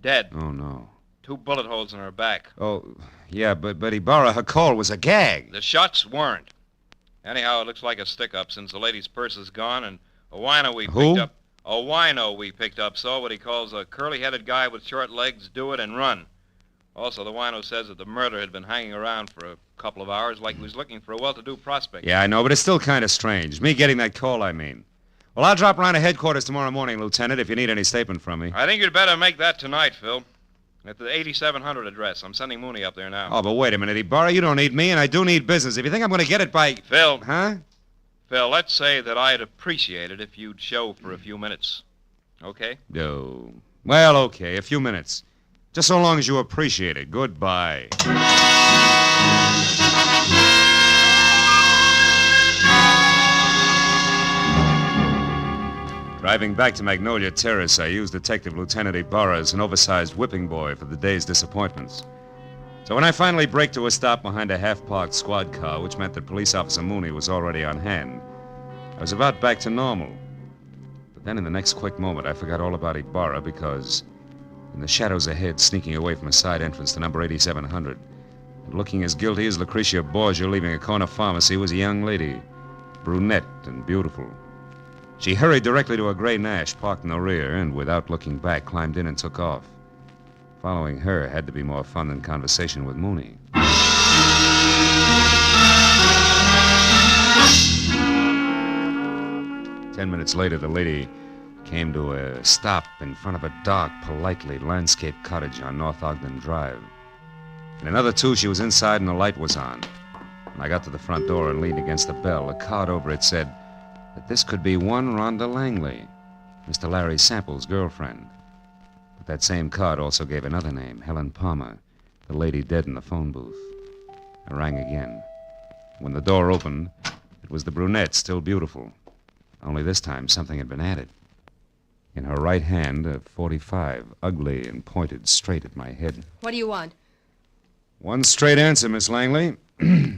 dead. Oh, no. 2 bullet holes in her back. Oh, yeah, but Ibarra, her call was a gag. The shots weren't. Anyhow, it looks like a stick-up since the lady's purse is gone, and a wino we picked up saw what he calls a curly-headed guy with short legs do it and run. Also, the wino says that the murderer had been hanging around for a couple of hours like he was looking for a well-to-do prospect. Yeah, I know, but it's still kind of strange. Me getting that call, I mean. Well, I'll drop around to headquarters tomorrow morning, Lieutenant, if you need any statement from me. I think you'd better make that tonight, Phil. At the 8700 address. I'm sending Mooney up there now. Oh, but wait a minute, Ibarra. You don't need me, and I do need business. If you think I'm going to get it by... Phil. Huh? Phil, let's say that I'd appreciate it if you'd show for a few minutes. Okay? No. Well, okay, a few minutes. Just so long as you appreciate it. Goodbye. Driving back to Magnolia Terrace, I used Detective Lieutenant Ibarra as an oversized whipping boy for the day's disappointments. So when I finally braked to a stop behind a half-parked squad car, which meant that Police Officer Mooney was already on hand, I was about back to normal. But then in the next quick moment, I forgot all about Ibarra because in the shadows ahead, sneaking away from a side entrance to number 8700, and looking as guilty as Lucretia Borgia leaving a corner pharmacy, was a young lady, brunette and beautiful. She hurried directly to a gray Nash parked in the rear and, without looking back, climbed in and took off. Following her had to be more fun than conversation with Mooney. 10 minutes later, the lady came to a stop in front of a dark, politely landscaped cottage on North Ogden Drive. In another 2, she was inside and the light was on. When I got to the front door and leaned against the bell, a card over it said that this could be one Rhonda Langley, Mr. Larry Sample's girlfriend. But that same card also gave another name, Helen Palmer, the lady dead in the phone booth. I rang again. When the door opened, it was the brunette, still beautiful. Only this time something had been added. In her right hand, a .45, ugly and pointed straight at my head. What do you want? One straight answer, Miss Langley.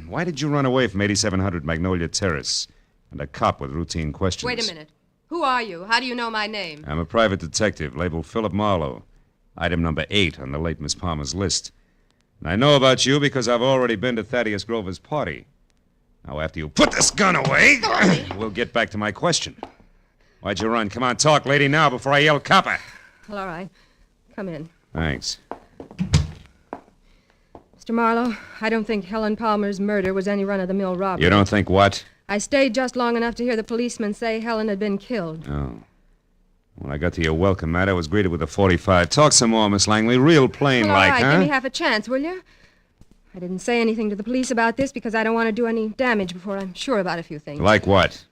Why did you run away from 8700 Magnolia Terrace and a cop with routine questions? Wait a minute. Who are you? How do you know my name? I'm a private detective, labeled Philip Marlowe. Item number 8 on the late Miss Palmer's list. And I know about you because I've already been to Thaddeus Grover's party. Now, after you put this gun away, we'll get back to my question. Why'd you run? Come on, talk, lady, now before I yell copper. Well, all right. Come in. Thanks. Mr. Marlowe, I don't think Helen Palmer's murder was any run-of-the-mill robbery. You don't think what? I stayed just long enough to hear the policeman say Helen had been killed. Oh. When I got to your welcome mat, I was greeted with a .45. Talk some more, Miss Langley. Real plain Well, all like, right, huh? give me half a chance, will you? I didn't say anything to the police about this because I don't want to do any damage before I'm sure about a few things. Like what?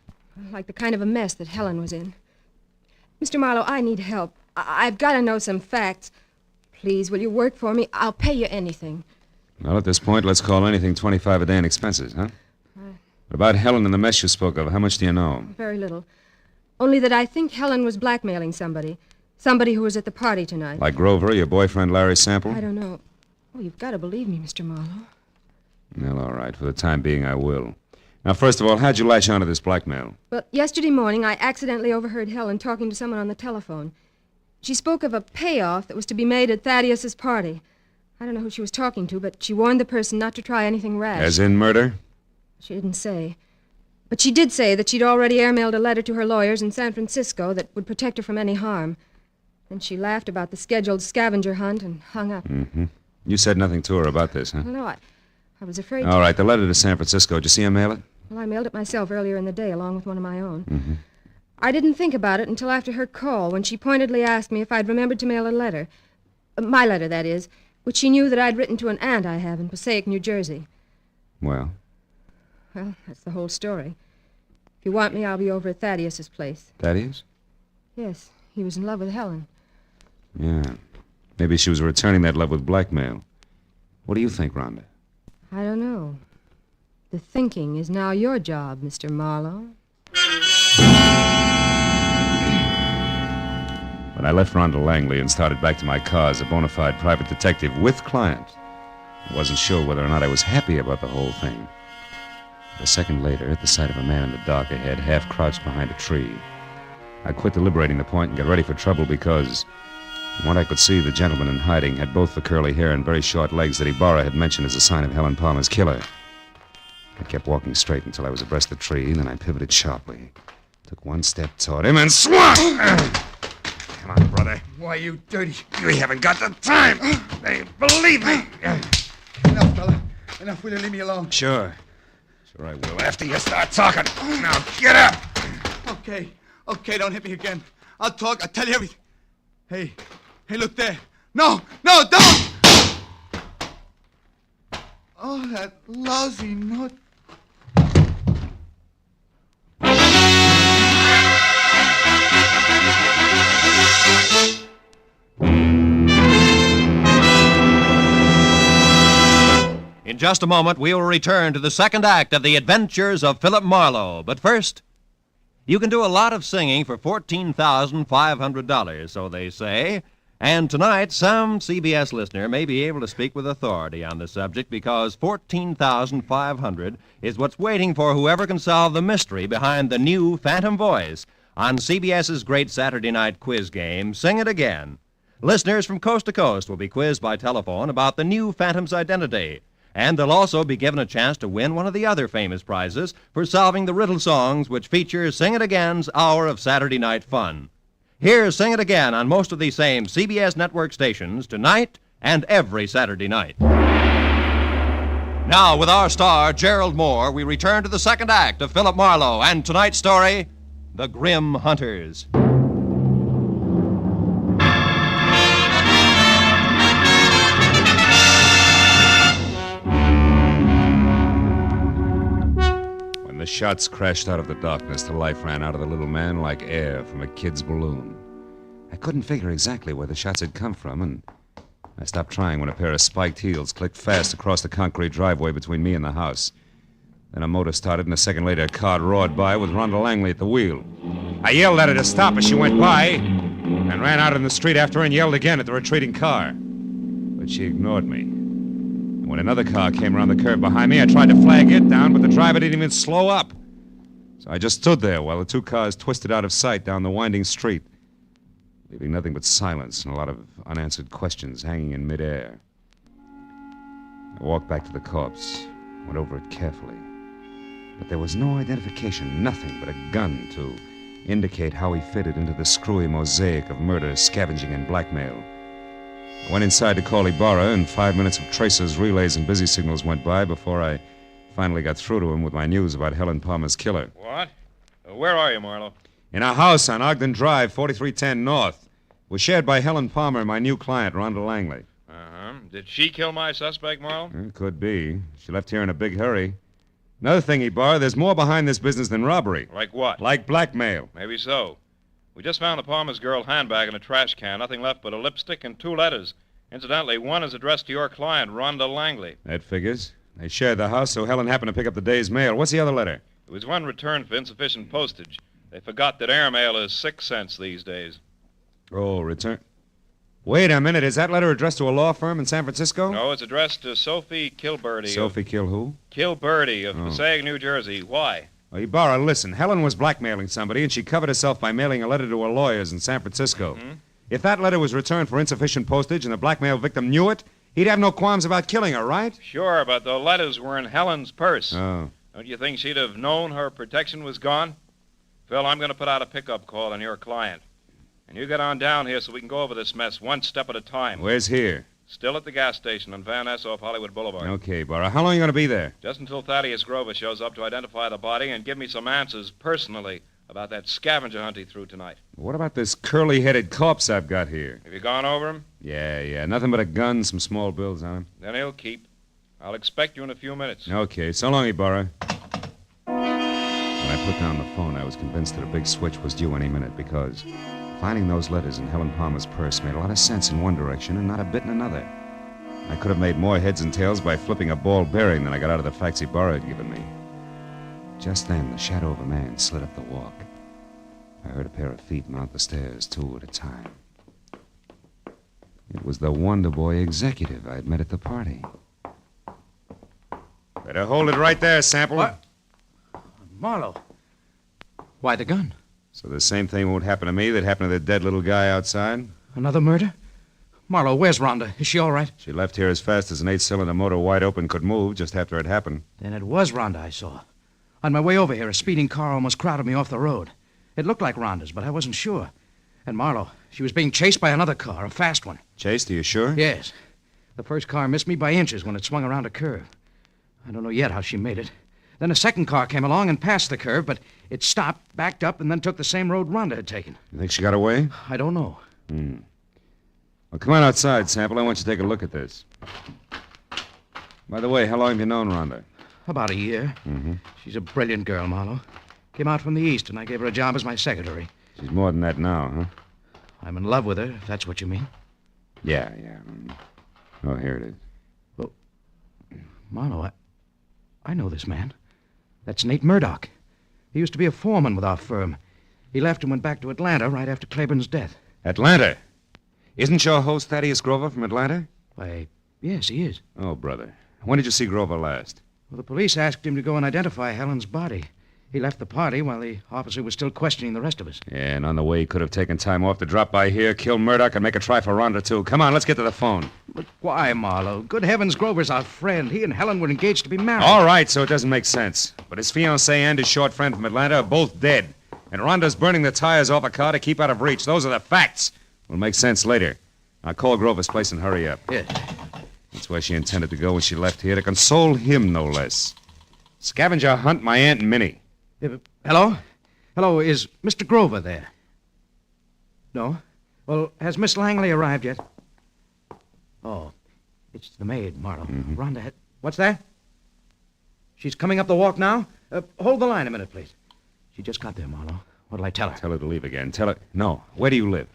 Like the kind of a mess that Helen was in. Mr. Marlowe, I need help. I've got to know some facts. Please, will you work for me? I'll pay you anything. Well, at this point, let's call anything 25 a day in expenses, huh? What about Helen and the mess you spoke of? How much do you know? Very little. Only that I think Helen was blackmailing somebody. Somebody who was at the party tonight. Like Grover, your boyfriend Larry Sample? I don't know. Oh, you've got to believe me, Mr. Marlowe. Well, all right. For the time being, I will. Now, first of all, how'd you latch onto this blackmail? Well, yesterday morning, I accidentally overheard Helen talking to someone on the telephone. She spoke of a payoff that was to be made at Thaddeus's party. I don't know who she was talking to, but she warned the person not to try anything rash. As in murder? She didn't say. But she did say that she'd already airmailed a letter to her lawyers in San Francisco that would protect her from any harm. Then she laughed about the scheduled scavenger hunt and hung up. Mm-hmm. You said nothing to her about this, huh? Well, no, I was afraid All right, the letter to San Francisco. Did you see her mail it? Well, I mailed it myself earlier in the day, along with one of my own. Mm-hmm. I didn't think about it until after her call, when she pointedly asked me if I'd remembered to mail a letter. My letter, that is, which she knew that I'd written to an aunt I have in Passaic, New Jersey. Well? Well, that's the whole story. If you want me, I'll be over at Thaddeus's place. Thaddeus? Yes, he was in love with Helen. Yeah. Maybe she was returning that love with blackmail. What do you think, Rhonda? I don't know. The thinking is now your job, Mr. Marlowe. When I left Rhonda Langley and started back to my car as a bona fide private detective with client, I wasn't sure whether or not I was happy about the whole thing. A second later, at the sight of a man in the dark ahead, half crouched behind a tree, I quit deliberating the point and got ready for trouble because, from what I could see, the gentleman in hiding had both the curly hair and very short legs that Ibarra had mentioned as a sign of Helen Palmer's killer. I kept walking straight until I was abreast the tree, then I pivoted sharply, took one step toward him, and swung! Come on, brother. Why, you dirty... You haven't got the time. They believe me. Enough, fella. Enough. Will you leave me alone? Sure. Sure I will. After you start talking. Now, get up. Okay. Okay, don't hit me again. I'll talk. I'll tell you everything. Hey. Hey, look there. No, don't! Oh, that lousy note. In just a moment, we will return to the second act of The Adventures of Philip Marlowe. But first, you can do a lot of singing for $14,500, so they say. And tonight, some CBS listener may be able to speak with authority on the subject because $14,500 is what's waiting for whoever can solve the mystery behind the new Phantom Voice on CBS's great Saturday night quiz game, Sing It Again. Listeners from coast to coast will be quizzed by telephone about the new Phantom's identity. And they'll also be given a chance to win one of the other famous prizes for solving the riddle songs which feature Sing It Again's hour of Saturday night fun. Here's Sing It Again on most of these same CBS network stations tonight and every Saturday night. Now, with our star, Gerald Moore, we return to the second act of Philip Marlowe and tonight's story, The Grim Hunters. And the shots crashed out of the darkness. The life ran out of the little man like air from a kid's balloon. I couldn't figure exactly where the shots had come from, and I stopped trying when a pair of spiked heels clicked fast across the concrete driveway between me and the house. Then a motor started, and a second later a car roared by with Rhonda Langley at the wheel. I yelled at her to stop as she went by, and ran out in the street after her and yelled again at the retreating car. But she ignored me. And when another car came around the curve behind me, I tried to flag it down, but the driver didn't even slow up. So I just stood there while the two cars twisted out of sight down the winding street, leaving nothing but silence and a lot of unanswered questions hanging in midair. I walked back to the corpse, went over it carefully. But there was no identification, nothing but a gun to indicate how he fitted into the screwy mosaic of murder, scavenging, and blackmail. I went inside to call Ibarra, and 5 minutes of tracers, relays, and busy signals went by before I finally got through to him with my news about Helen Palmer's killer. What? Where are you, Marlowe? In a house on Ogden Drive, 4310 North. Was shared by Helen Palmer and my new client, Rhonda Langley. Uh-huh. Did she kill my suspect, Marlowe? It could be. She left here in a big hurry. Another thing, Ibarra, there's more behind this business than robbery. Like what? Like blackmail. Maybe so. We just found the Palmer's girl handbag in a trash can. Nothing left but a lipstick and 2 letters. Incidentally, one is addressed to your client, Rhonda Langley. That figures. They shared the house, so Helen happened to pick up the day's mail. What's the other letter? It was one returned for insufficient postage. They forgot that airmail is 6 cents these days. Oh, return. Wait a minute. Is that letter addressed to a law firm in San Francisco? No, it's addressed to Sophie Kilberty. Sophie Kill who? Kilberty of Passaic, New Jersey. Why? Well, Ibarra, listen. Helen was blackmailing somebody, and she covered herself by mailing a letter to her lawyers in San Francisco. Mm-hmm. If that letter was returned for insufficient postage and the blackmail victim knew it, he'd have no qualms about killing her, right? Sure, but the letters were in Helen's purse. Oh. Don't you think she'd have known her protection was gone? Phil, I'm going to put out a pickup call on your client. And you get on down here so we can go over this mess one step at a time. Where's here? Still at the gas station on Van Ness off Hollywood Boulevard. Okay, Ibarra. How long are you going to be there? Just until Thaddeus Grover shows up to identify the body and give me some answers personally about that scavenger hunt he threw tonight. What about this curly-headed corpse I've got here? Have you gone over him? Yeah. Nothing but a gun, some small bills on him. Then he'll keep. I'll expect you in a few minutes. Okay. So long, Ibarra. When I put down the phone, I was convinced that a big switch was due any minute because finding those letters in Helen Palmer's purse made a lot of sense in one direction and not a bit in another. I could have made more heads and tails by flipping a ball bearing than I got out of the facts Ibarra had given me. Just then, the shadow of a man slid up the walk. I heard a pair of feet mount the stairs, 2 at a time. It was the Wonder Boy executive I'd met at the party. Better hold it right there, Sample. What? Marlowe. Why the gun? So the same thing won't happen to me that happened to the dead little guy outside? Another murder? Marlowe, where's Rhonda? Is she all right? She left here as fast as an 8-cylinder motor wide open could move just after it happened. Then it was Rhonda I saw. On my way over here, a speeding car almost crowded me off the road. It looked like Rhonda's, but I wasn't sure. And Marlowe, she was being chased by another car, a fast one. Chased, are you sure? Yes. The first car missed me by inches when it swung around a curve. I don't know yet how she made it. Then a second car came along and passed the curve, but it stopped, backed up, and then took the same road Rhonda had taken. You think she got away? I don't know. Well, come on outside, Sample. I want you to take a look at this. By the way, how long have you known Rhonda? About a year. Mm-hmm. She's a brilliant girl, Marlowe. Came out from the East, and I gave her a job as my secretary. She's more than that now, huh? I'm in love with her, if that's what you mean. Yeah. Oh, here it is. Well, Marlowe, I know this man. That's Nate Murdoch. He used to be a foreman with our firm. He left and went back to Atlanta right after Claiborne's death. Atlanta? Isn't your host Thaddeus Grover from Atlanta? Why, yes, he is. Oh, brother. When did you see Grover last? Well, the police asked him to go and identify Helen's body. He left the party while the officer was still questioning the rest of us. Yeah, and on the way, he could have taken time off to drop by here, kill Murdoch, and make a try for Rhonda, too. Come on, let's get to the phone. But why, Marlowe? Good heavens, Grover's our friend. He and Helen were engaged to be married. All right, so it doesn't make sense. But his fiancée and his short friend from Atlanta are both dead. And Rhonda's burning the tires off a car to keep out of reach. Those are the facts. Will make sense later. Now call Grover's place and hurry up. Yes. That's where she intended to go when she left here, to console him, no less. Scavenger hunt my Aunt Minnie. Hello? Hello, is Mr. Grover there? No? Well, has Miss Langley arrived yet? Oh, it's the maid, Marlowe. Mm-hmm. Rhonda had... What's that? She's coming up the walk now? Hold the line a minute, please. She just got there, Marlowe. What'll I tell her? Tell her to leave again. Tell her... No. Where do you live?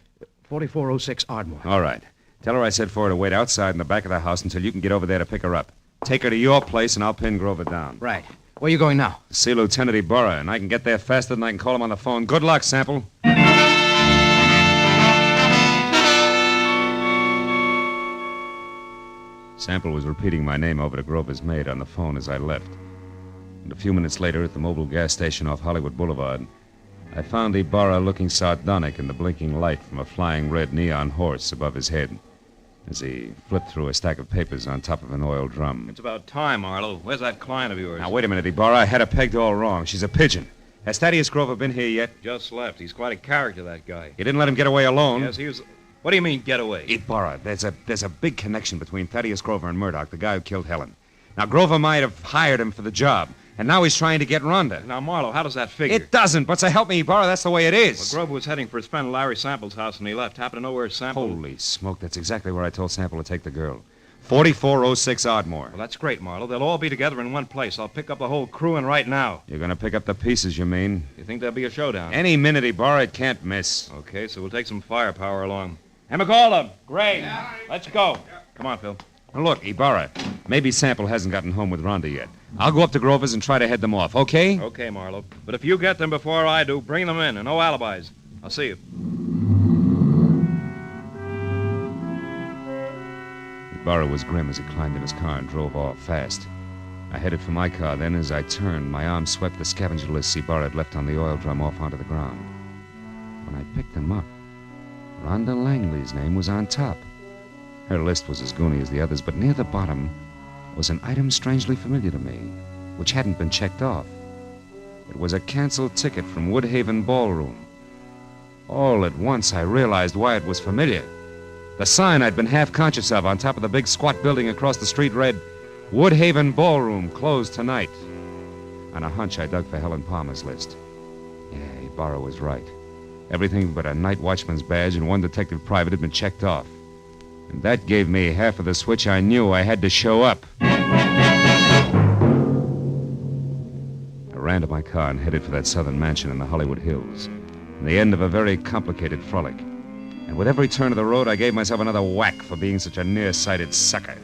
4406 Ardmore. All right. Tell her I said for her to wait outside in the back of the house until you can get over there to pick her up. Take her to your place, and I'll pin Grover down. Right. Where are you going now? See Lieutenant Ibarra, and I can get there faster than I can call him on the phone. Good luck, Sample. Sample was repeating my name over to Grover's maid on the phone as I left. And a few minutes later, at the Mobile gas station off Hollywood Boulevard, I found Ibarra looking sardonic in the blinking light from a flying red neon horse above his head as he flipped through a stack of papers on top of an oil drum. It's about time, Marlowe. Where's that client of yours? Now, wait a minute, Ibarra. I had her pegged all wrong. She's a pigeon. Has Thaddeus Grover been here yet? Just left. He's quite a character, that guy. You didn't let him get away alone? Yes, he was... What do you mean, get away? Ibarra, there's a big connection between Thaddeus Grover and Murdoch, the guy who killed Helen. Now, Grover might have hired him for the job, and now he's trying to get Rhonda. Now, Marlowe, how does that figure? It doesn't, but so help me, Ibarra, that's the way it is. Well, Grover was heading for his friend Larry Sample's house when he left. Happened to know where Sample... Holy smoke, that's exactly where I told Sample to take the girl. 4406 Ardmore. Well, that's great, Marlowe. They'll all be together in one place. I'll pick up the whole crew and right now. You're going to pick up the pieces, you mean? You think there'll be a showdown? Any minute, Ibarra, it can't miss. Okay, so we'll take some firepower along. Hey, McAuliffe, Gray, let's go. Come on, Phil. Now, look, Ibarra, maybe Sample hasn't gotten home with Rhonda yet. I'll go up to Grover's and try to head them off, okay? Okay, Marlowe. But if you get them before I do, bring them in, and no alibis. I'll see you. Ibarra was grim as he climbed in his car and drove off fast. I headed for my car. Then, as I turned, my arm swept the scavenger list Ibarra had left on the oil drum off onto the ground. When I picked them up, Rhonda Langley's name was on top. Her list was as goony as the others, but near the bottom was an item strangely familiar to me, which hadn't been checked off. It was a canceled ticket from Woodhaven Ballroom. All at once, I realized why it was familiar. The sign I'd been half conscious of on top of the big squat building across the street read, Woodhaven Ballroom, closed tonight. On a hunch, I dug for Helen Palmer's list. Yeah, Ibarra was right. Everything but a night watchman's badge and one detective private had been checked off. And that gave me half of the switch I knew I had to show up. I ran to my car and headed for that southern mansion in the Hollywood Hills, the end of a very complicated frolic. And with every turn of the road, I gave myself another whack for being such a nearsighted sucker.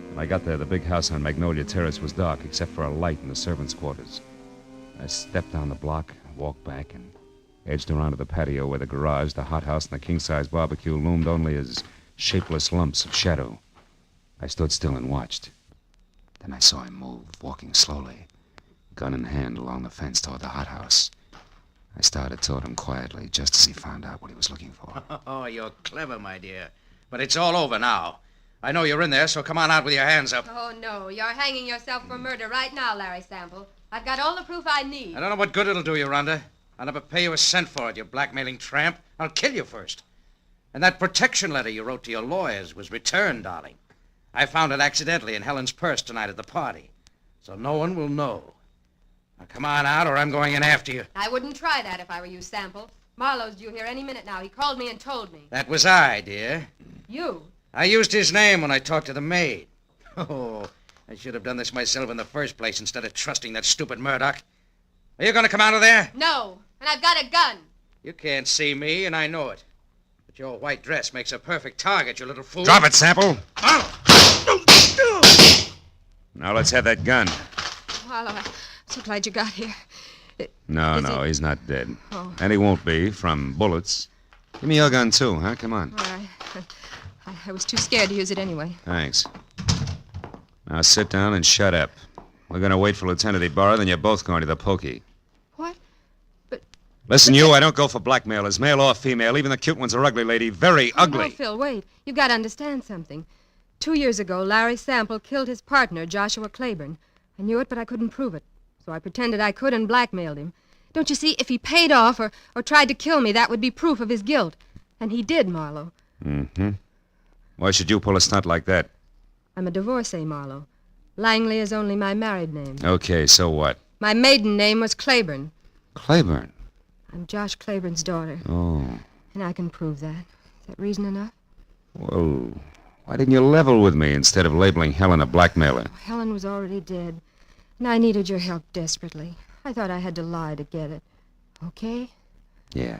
When I got there, the big house on Magnolia Terrace was dark, except for a light in the servants' quarters. I stepped down the block, walked back, and edged around to the patio where the garage, the hothouse, and the king-size barbecue loomed only as shapeless lumps of shadow. I stood still and watched. Then I saw him move, walking slowly, gun in hand along the fence toward the hothouse. I started toward him quietly, just as he found out what he was looking for. Oh, you're clever, my dear. But it's all over now. I know you're in there, so come on out with your hands up. Oh, no. You're hanging yourself for murder right now, Larry Sample. I've got all the proof I need. I don't know what good it'll do you, Rhonda. I'll never pay you a cent for it, you blackmailing tramp. I'll kill you first. And that protection letter you wrote to your lawyers was returned, darling. I found it accidentally in Helen's purse tonight at the party. So no one will know. Now come on out or I'm going in after you. I wouldn't try that if I were you, Sample. Marlowe's due here any minute now. He called me and told me. That was I, dear. You? I used his name when I talked to the maid. Oh, I should have done this myself in the first place instead of trusting that stupid Murdoch. Are you going to come out of there? No, and I've got a gun. You can't see me, and I know it. But your white dress makes a perfect target, you little fool. Drop it, Sample. Now let's have that gun. Marlowe, I'm so glad you got here. No, he's not dead. Oh. And he won't be from bullets. Give me your gun, too, huh? Come on. All right. I was too scared to use it anyway. Thanks. Now sit down and shut up. We're going to wait for Lieutenant Ibarra, then you're both going to the pokey. What? But... Listen, you, I don't go for blackmailers, male or female. Even the cute ones are ugly, lady. Very ugly. No, Phil, wait. You've got to understand something. 2 years ago, Larry Sample killed his partner, Joshua Claiborne. I knew it, but I couldn't prove it. So I pretended I could and blackmailed him. Don't you see, if he paid off or tried to kill me, that would be proof of his guilt. And he did, Marlowe. Mm-hmm. Why should you pull a stunt like that? I'm a divorcee, Marlowe. Langley is only my married name. Okay, so what? My maiden name was Claiborne. Claiborne? I'm Josh Claiborne's daughter. Oh. And I can prove that. Is that reason enough? Well, why didn't you level with me instead of labeling Helen a blackmailer? Helen was already dead. And I needed your help desperately. I thought I had to lie to get it. Okay? Yeah.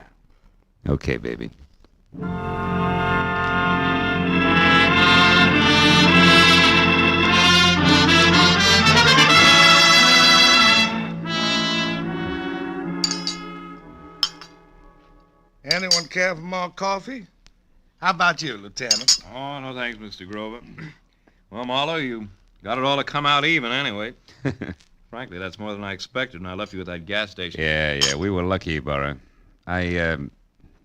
Okay, baby. Anyone care for more coffee? How about you, Lieutenant? Oh, no thanks, Mr. Grover. Well, Marlowe, you got it all to come out even anyway. Frankly, that's more than I expected when I left you at that gas station. Yeah, we were lucky, Burra. I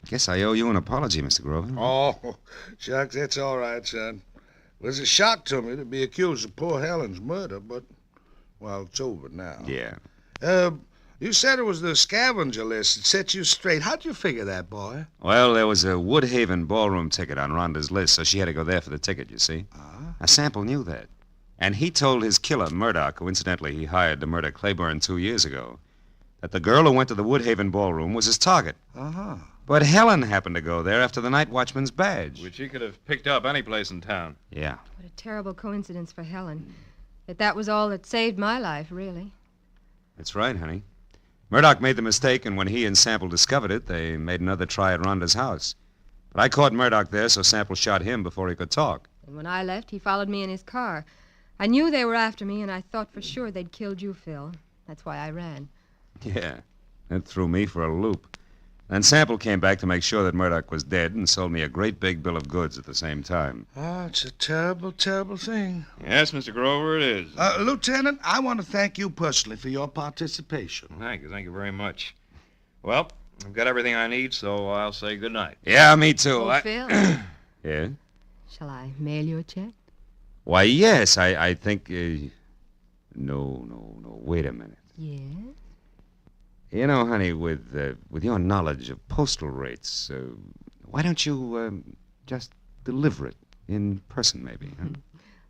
guess I owe you an apology, Mr. Grover. Oh, shucks, that's all right, son. It was a shock to me to be accused of poor Helen's murder, but, well, it's over now. Yeah. You said it was the scavenger list that set you straight. How'd you figure that, boy? Well, there was a Woodhaven ballroom ticket on Rhonda's list, so she had to go there for the ticket, you see. Now, Sample knew that. And he told his killer, Murdoch, who incidentally he hired to murder Claiborne 2 years ago, that the girl who went to the Woodhaven ballroom was his target. Uh-huh. But Helen happened to go there after the night watchman's badge. Which he could have picked up any place in town. Yeah. What a terrible coincidence for Helen. That was all that saved my life, really. That's right, honey. Murdoch made the mistake, and when he and Sample discovered it, they made another try at Rhonda's house. But I caught Murdoch there, so Sample shot him before he could talk. And when I left, he followed me in his car. I knew they were after me, and I thought for sure they'd killed you, Phil. That's why I ran. Yeah, that threw me for a loop. Then Sample came back to make sure that Murdoch was dead and sold me a great big bill of goods at the same time. Oh, it's a terrible, terrible thing. Yes, Mr. Grover, it is. Lieutenant, I want to thank you personally for your participation. Thank you very much. Well, I've got everything I need, so I'll say good night. Yeah, me too. Oh, Phil. Yeah? Shall I mail you a check? Why, yes, I think... No, wait a minute. Yes? You know, honey, with your knowledge of postal rates, why don't you just deliver it in person, maybe? Huh?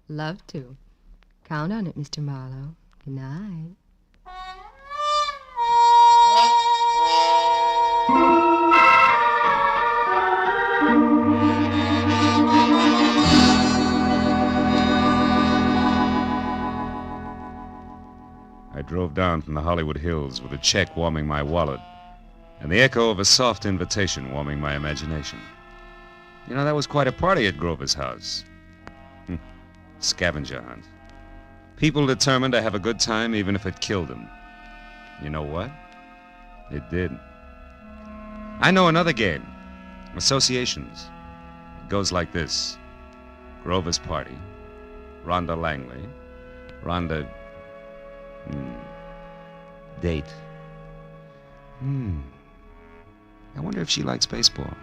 Love to. Count on it, Mr. Marlowe. Good night. I drove down from the Hollywood Hills with a check warming my wallet and the echo of a soft invitation warming my imagination. You know, that was quite a party at Grover's house. Scavenger hunt. People determined to have a good time even if it killed them. You know what? It did. I know another game. Associations. It goes like this. Grover's party. Rhonda Langley. Rhonda... Date. I wonder if she likes baseball.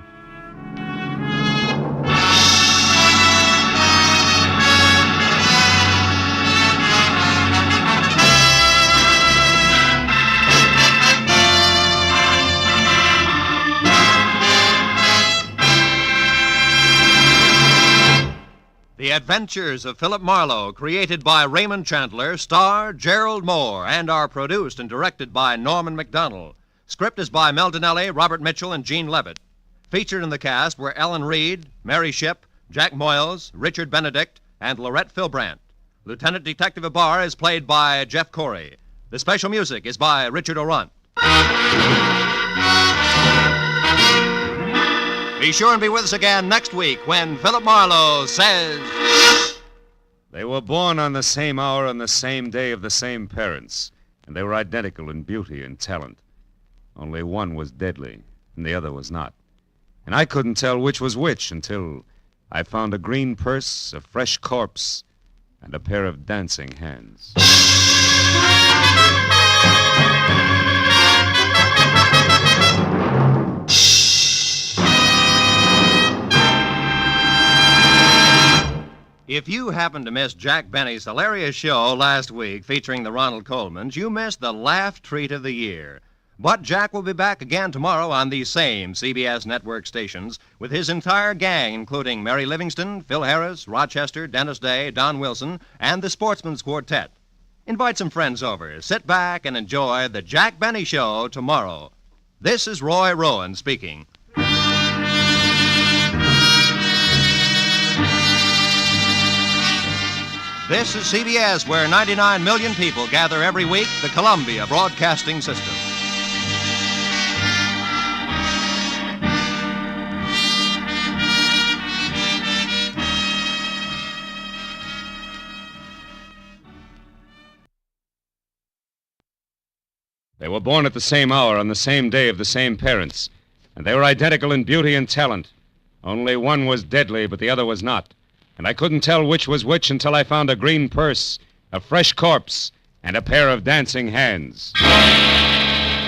The Adventures of Philip Marlowe, created by Raymond Chandler, star Gerald Moore, and are produced and directed by Norman McDonald. Script is by Mel Donnelly, Robert Mitchell, and Gene Levitt. Featured in the cast were Ellen Reed, Mary Shipp, Jack Moyles, Richard Benedict, and Lorette Philbrandt. Lieutenant Detective Ibarra is played by Jeff Corey. The special music is by Richard Orant. Be sure and be with us again next week when Philip Marlowe says... They were born on the same hour on the same day of the same parents, and they were identical in beauty and talent. Only one was deadly, and the other was not. And I couldn't tell which was which until I found a green purse, a fresh corpse, and a pair of dancing hands. If you happened to miss Jack Benny's hilarious show last week featuring the Ronald Colemans, you missed the laugh treat of the year. But Jack will be back again tomorrow on these same CBS network stations with his entire gang, including Mary Livingston, Phil Harris, Rochester, Dennis Day, Don Wilson, and the Sportsman's Quartet. Invite some friends over. Sit back and enjoy the Jack Benny Show tomorrow. This is Roy Rowan speaking. This is CBS, where 99 million people gather every week, the Columbia Broadcasting System. They were born at the same hour on the same day of the same parents, and they were identical in beauty and talent. Only one was deadly, but the other was not. And I couldn't tell which was which until I found a green purse, a fresh corpse, and a pair of dancing hands.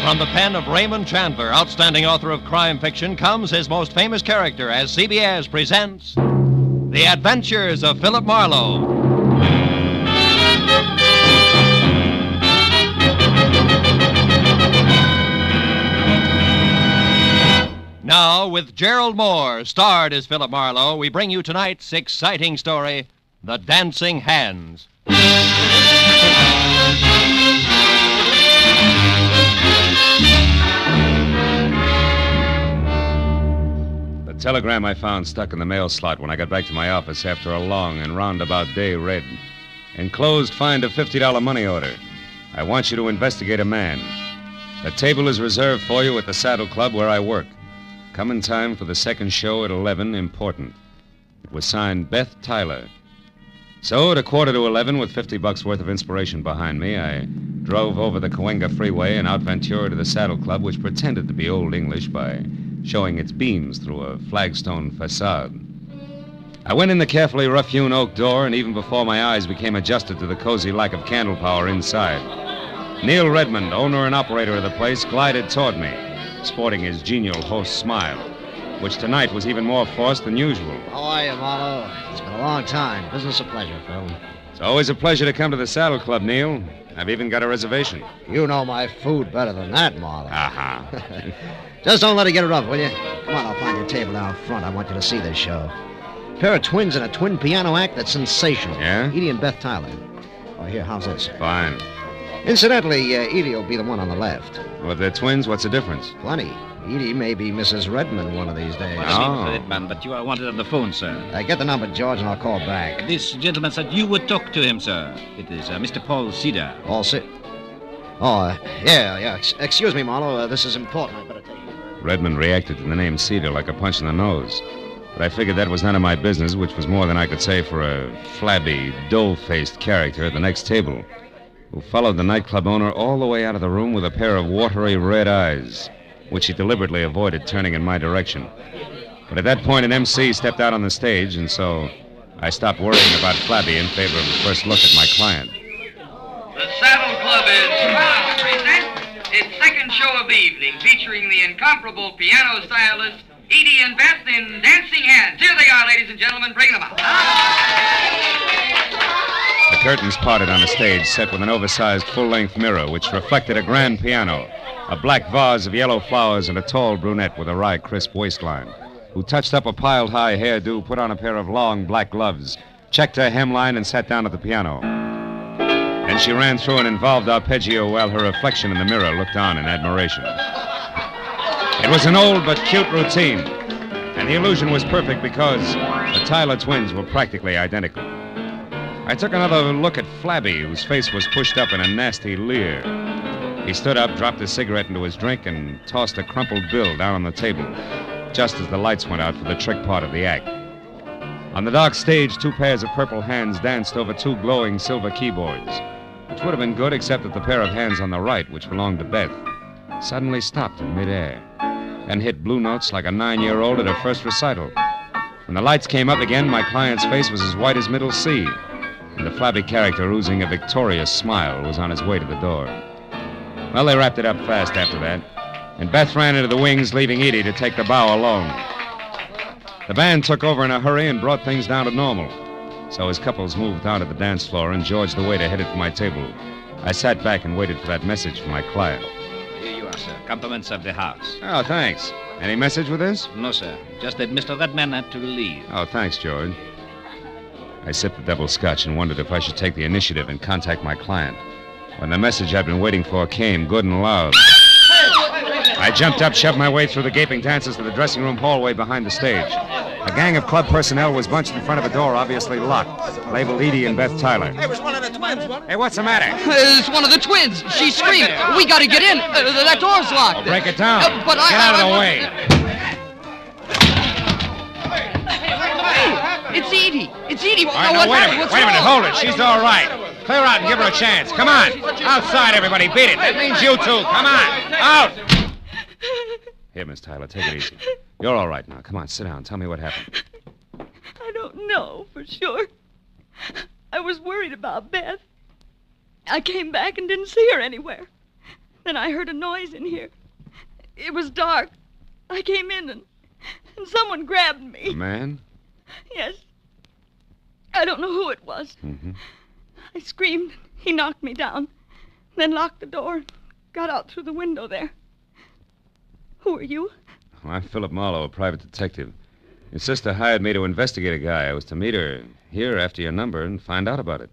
From the pen of Raymond Chandler, outstanding author of crime fiction, comes his most famous character as CBS presents The Adventures of Philip Marlowe. Now, with Gerald Moore, starred as Philip Marlowe, we bring you tonight's exciting story, The Dancing Hands. The telegram I found stuck in the mail slot when I got back to my office after a long and roundabout day read. Enclosed, find a $50 money order. I want you to investigate a man. The table is reserved for you at the Saddle Club where I work. Come in time for the second show at 11, important. It was signed Beth Tyler. So at 11:15, with $50 worth of inspiration behind me, I drove over the Cahuenga Freeway and out Ventura to the Saddle Club, which pretended to be Old English by showing its beams through a flagstone facade. I went in the carefully rough-hewn oak door, and even before my eyes became adjusted to the cozy lack of candle power inside, Neil Redmond, owner and operator of the place, glided toward me, sporting his genial host's smile, which tonight was even more forced than usual. How are you, Marlowe? It's been a long time. Business a pleasure, Phil. It's always a pleasure to come to the Saddle Club, Neil. I've even got a reservation. You know my food better than that, Marlowe. Uh-huh. Just don't let it get rough, will you? Come on, I'll find your table out front. I want you to see this show. A pair of twins in a twin piano act that's sensational. Yeah? Edie and Beth Tyler. Oh, here, how's this? Fine. Incidentally, Edie will be the one on the left. Well, if they're twins, what's the difference? Plenty. Edie may be Mrs. Redmond one of these days. Oh. Redmond, but you are wanted on the phone, sir. Get the number, George, and I'll call back. This gentleman said you would talk to him, sir. It is Mr. Paul Cedar. Paul Cedar? Oh, yeah. Excuse me, Marlowe. This is important. I better take you. Redmond reacted to the name Cedar like a punch in the nose. But I figured that was none of my business, which was more than I could say for a flabby, dough-faced character at the next table, who followed the nightclub owner all the way out of the room with a pair of watery red eyes, which he deliberately avoided turning in my direction. But at that point, an MC stepped out on the stage, and so I stopped worrying about Flabby in favor of a first look at my client. The Saddle Club is proud to present its second show of the evening, featuring the incomparable piano stylist Edie and Beth in Dancing Hands. Here they are, ladies and gentlemen. Bring them up. The curtains parted on the stage, set with an oversized full-length mirror, which reflected a grand piano, a black vase of yellow flowers, and a tall brunette with a wry, crisp waistline, who touched up a piled-high hairdo, put on a pair of long black gloves, checked her hemline, and sat down at the piano. Then she ran through an involved arpeggio while her reflection in the mirror looked on in admiration. It was an old but cute routine, and the illusion was perfect because the Tyler twins were practically identical. I took another look at Flabby, whose face was pushed up in a nasty leer. He stood up, dropped his cigarette into his drink, and tossed a crumpled bill down on the table, just as the lights went out for the trick part of the act. On the dark stage, two pairs of purple hands danced over two glowing silver keyboards, which would have been good except that the pair of hands on the right, which belonged to Beth, suddenly stopped in midair and hit blue notes like a 9-year-old at her first recital. When the lights came up again, my client's face was as white as Middle C, and the Flabby character, oozing a victorious smile, was on his way to the door. Well, they wrapped it up fast after that, and Beth ran into the wings, leaving Edie to take the bow alone. The band took over in a hurry and brought things down to normal, so as couples moved down to the dance floor and George the waiter headed for my table, I sat back and waited for that message from my client. Here you are, sir. Compliments of the house. Oh, thanks. Any message with this? No, sir. Just that Mr. Redman had to leave. Oh, thanks, George. I sipped the double scotch and wondered if I should take the initiative and contact my client, when the message I'd been waiting for came, good and loud. I jumped up, shoved my way through the gaping dancers to the dressing room hallway behind the stage. A gang of club personnel was bunched in front of a door, obviously locked, labeled Edie and Beth Tyler. It was one of the twins, wasn't it? Hey, what's the matter? It's one of the twins. She screamed. We got to get in. That door's locked. Well, break it down. But Get out of the way. Hey, it's Edie. It's Edie. All right, now, wait a minute. Hold it. She's all right. Clear out and give her a chance. Come on. Outside, everybody. Beat it. That means you two. Come on. Out. Here, Miss Tyler, take it easy. You're all right now. Come on, sit down. Tell me what happened. I don't know for sure. I was worried about Beth. I came back and didn't see her anywhere. Then I heard a noise in here. It was dark. I came in and someone grabbed me. A man? Yes. I don't know who it was. Mm-hmm. I screamed. He knocked me down, then locked the door and got out through the window there. Who are you? Well, I'm Philip Marlowe, a private detective. Your sister hired me to investigate a guy. I was to meet her here after your number and find out about it.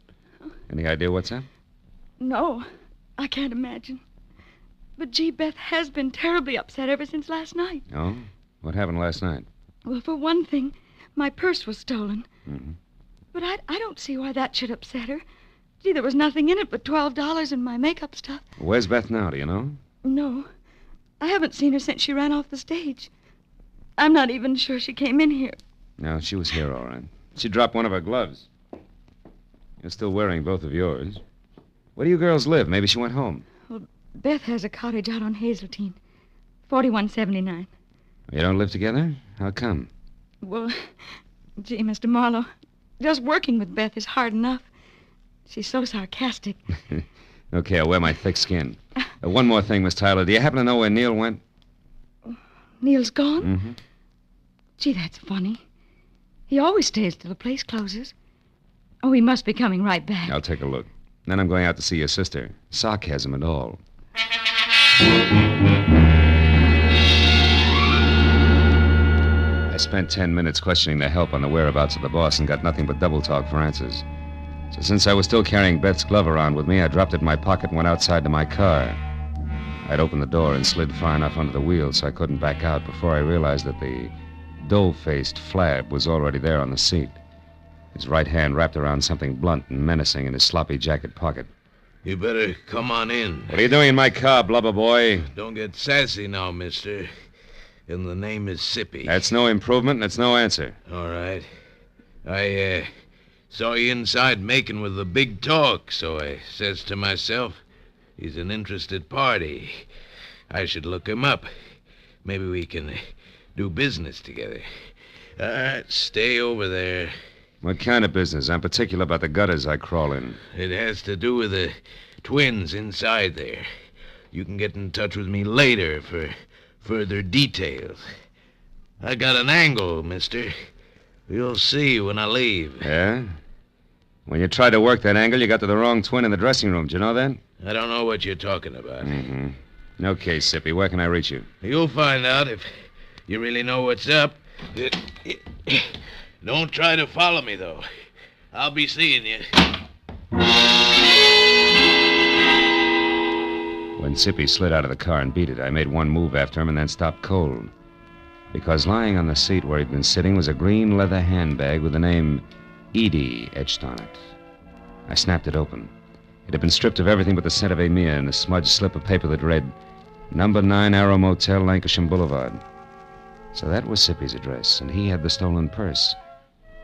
Any idea what's up? No, I can't imagine. But gee, Beth has been terribly upset ever since last night. Oh? What happened last night? Well, for one thing, my purse was stolen. Mm-hmm. But I don't see why that should upset her. Gee, there was nothing in it but $12 and my makeup stuff. Where's Beth now, do you know? No, I haven't seen her since she ran off the stage. I'm not even sure she came in here. No, she was here, all right. She dropped one of her gloves. You're still wearing both of yours. Where do you girls live? Maybe she went home. Well, Beth has a cottage out on Hazeltine, 4179. You don't live together? How come? Well, gee, Mr. Marlowe, just working with Beth is hard enough. She's so sarcastic. Okay, I'll wear my thick skin. One more thing, Miss Tyler. Do you happen to know where Neil went? Neil's gone? Mm-hmm. Gee, that's funny. He always stays till the place closes. Oh, he must be coming right back. I'll take a look. Then I'm going out to see your sister. Sarcasm and all. I spent 10 minutes questioning the help on the whereabouts of the boss and got nothing but double talk for answers. So since I was still carrying Beth's glove around with me, I dropped it in my pocket and went outside to my car. I'd opened the door and slid far enough under the wheel so I couldn't back out before I realized that the dough-faced Flab was already there on the seat. His right hand wrapped around something blunt and menacing in his sloppy jacket pocket. You better come on in. What are you doing in my car, blubber boy? Don't get sassy now, mister. And the name is Sippy. That's no improvement, and it's no answer. All right. I saw you inside making with the big talk, so I says to myself, he's an interested party. I should look him up. Maybe we can do business together. All right, stay over there. What kind of business? I'm particular about the gutters I crawl in. It has to do with the twins inside there. You can get in touch with me later for further details. I got an angle, mister. You'll see when I leave. Yeah? When you tried to work that angle, you got to the wrong twin in the dressing room. Did you know that? I don't know what you're talking about. Mm-hmm. Okay, Sippy, where can I reach you? You'll find out if you really know what's up. Don't try to follow me, though. I'll be seeing you. When Sippy slid out of the car and beat it, I made one move after him and then stopped cold. Because lying on the seat where he'd been sitting was a green leather handbag with the name Edie etched on it. I snapped it open. It had been stripped of everything but the scent of Amir and a smudged slip of paper that read, Number 9 Arrow Motel, Lancashire Boulevard. So that was Sippy's address, and he had the stolen purse.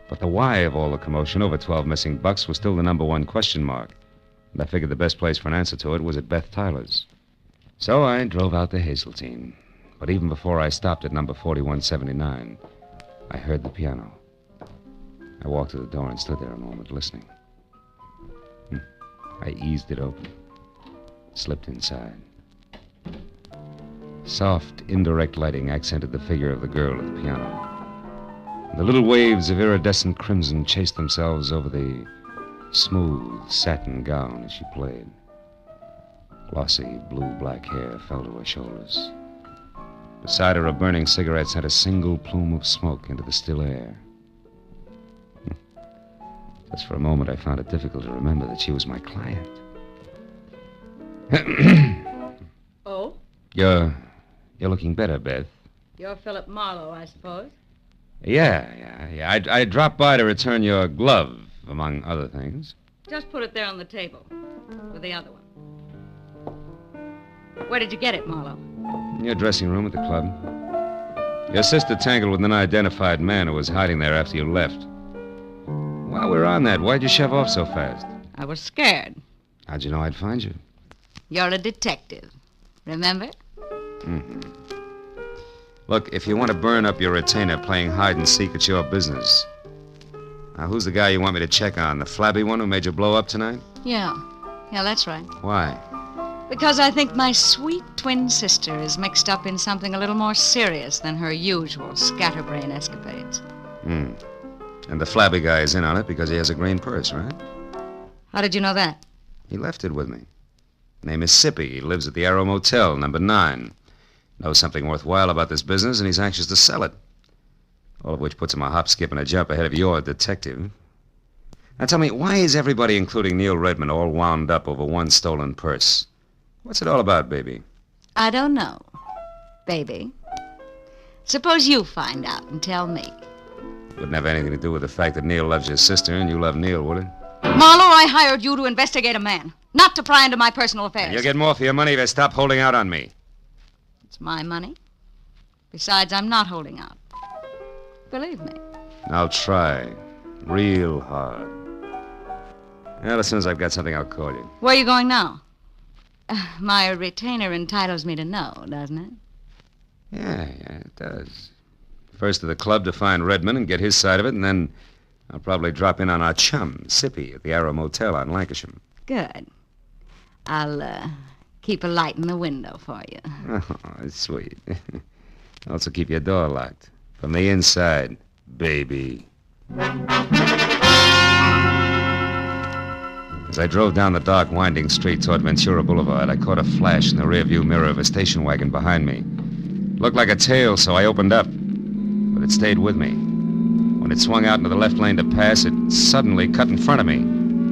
But the why of all the commotion over 12 missing bucks was still the number one question mark. And I figured the best place for an answer to it was at Beth Tyler's. So I drove out to Hazeltine. But even before I stopped at number 4179, I heard the piano. I walked to the door and stood there a moment, listening. I eased it open, slipped inside. Soft, indirect lighting accented the figure of the girl at the piano. The little waves of iridescent crimson chased themselves over the smooth satin gown as she played. Glossy blue-black hair fell to her shoulders. Beside her, a burning cigarette sent a single plume of smoke into the still air. Just for a moment, I found it difficult to remember that she was my client. Oh? You're looking better, Beth. You're Philip Marlowe, I suppose. Yeah. I dropped by to return your glove, among other things. Just put it there on the table with the other one. Where did you get it, Marlowe? In your dressing room at the club. Your sister tangled with an unidentified man who was hiding there after you left. While we were on that, why'd you shove off so fast? I was scared. How'd you know I'd find you? You're a detective. Remember? Mm-hmm. Look, if you want to burn up your retainer playing hide and seek, it's your business. Now, who's the guy you want me to check on? The flabby one who made you blow up tonight? Yeah, that's right. Why? Because I think my sweet twin sister is mixed up in something a little more serious than her usual scatterbrain escapades. And the flabby guy is in on it because he has a green purse, right? How did you know that? He left it with me. Name is Sippy. He lives at the Arrow Motel, number 9. Knows something worthwhile about this business, and he's anxious to sell it. All of which puts him a hop, skip, and a jump ahead of your detective. Now tell me, why is everybody, including Neil Redmond, all wound up over one stolen purse? What's it all about, baby? I don't know, baby. Suppose you find out and tell me. Wouldn't have anything to do with the fact that Neil loves your sister and you love Neil, would it? Marlowe, I hired you to investigate a man, not to pry into my personal affairs. You'll get more for your money if you stop holding out on me. It's my money. Besides, I'm not holding out. Believe me. I'll try. Real hard. Well, as soon as I've got something, I'll call you. Where are you going now? My retainer entitles me to know, doesn't it? Yeah, it does. First to the club to find Redmond and get his side of it, and then I'll probably drop in on our chum, Sippy, at the Arrow Motel on Lancashire. Good. I'll keep a light in the window for you. Oh, sweet. Also keep your door locked. From the inside, baby. As I drove down the dark, winding street toward Ventura Boulevard, I caught a flash in the rearview mirror of a station wagon behind me. Looked like a tail, so I opened up. But it stayed with me. When it swung out into the left lane to pass, it suddenly cut in front of me.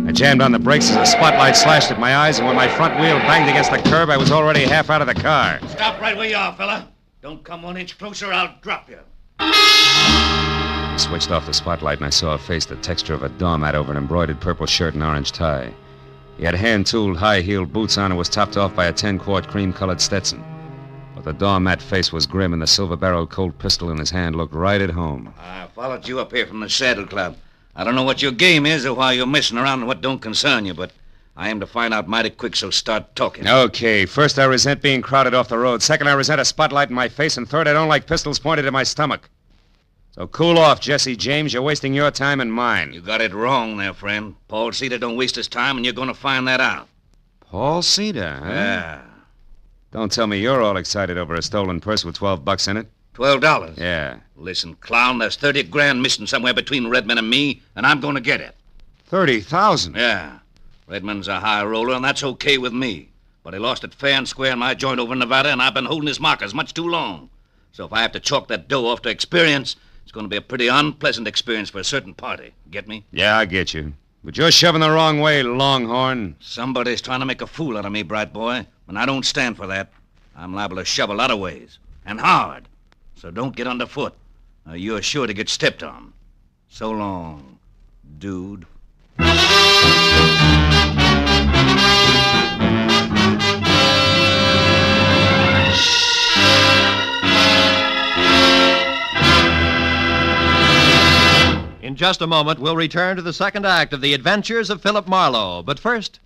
I jammed on the brakes as a spotlight slashed at my eyes, and when my front wheel banged against the curb, I was already half out of the car. Stop right where you are, fella. Don't come 1 inch closer, I'll drop you. I switched off the spotlight, and I saw a face the texture of a doormat over an embroidered purple shirt and orange tie. He had hand-tooled, high-heeled boots on and was topped off by a 10-quart cream-colored Stetson. But the doormat face was grim, and the silver-barreled Colt pistol in his hand looked right at home. I followed you up here from the Saddle Club. I don't know what your game is or why you're messing around in what don't concern you, but I aim to find out mighty quick, so start talking. Okay, first I resent being crowded off the road. Second, I resent a spotlight in my face. And third, I don't like pistols pointed at my stomach. So cool off, Jesse James. You're wasting your time and mine. You got it wrong there, friend. Paul Cedar don't waste his time, and you're going to find that out. Paul Cedar, huh? Yeah. Don't tell me you're all excited over a stolen purse with $12 in it. $12? Yeah. Listen, clown, there's 30 grand missing somewhere between Redmond and me, and I'm going to get it. 30,000? Yeah. Redmond's a high roller, and that's okay with me. But he lost it fair and square in my joint over in Nevada, and I've been holding his markers much too long. So if I have to chalk that dough off to experience, it's going to be a pretty unpleasant experience for a certain party. Get me? Yeah, I get you. But you're shoving the wrong way, Longhorn. Somebody's trying to make a fool out of me, bright boy, and I don't stand for that. I'm liable to shove a lot of ways, and hard. So don't get underfoot. You're sure to get stepped on. So long, dude. In just a moment, we'll return to the second act of The Adventures of Philip Marlowe. But first,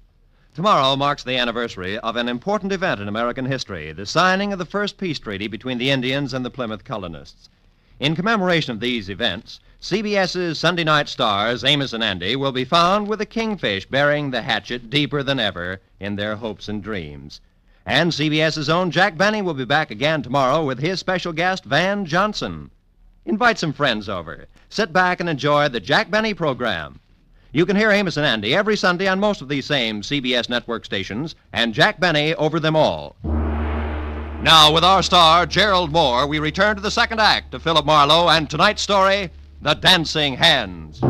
tomorrow marks the anniversary of an important event in American history, the signing of the first peace treaty between the Indians and the Plymouth colonists. In commemoration of these events, CBS's Sunday night stars, Amos and Andy, will be found with a kingfish burying the hatchet deeper than ever in their hopes and dreams. And CBS's own Jack Benny will be back again tomorrow with his special guest, Van Johnson. Invite some friends over. Sit back and enjoy the Jack Benny program. You can hear Amos and Andy every Sunday on most of these same CBS network stations, and Jack Benny over them all. Now, with our star, Gerald Moore, we return to the second act of Philip Marlowe and tonight's story, The Dancing Hands.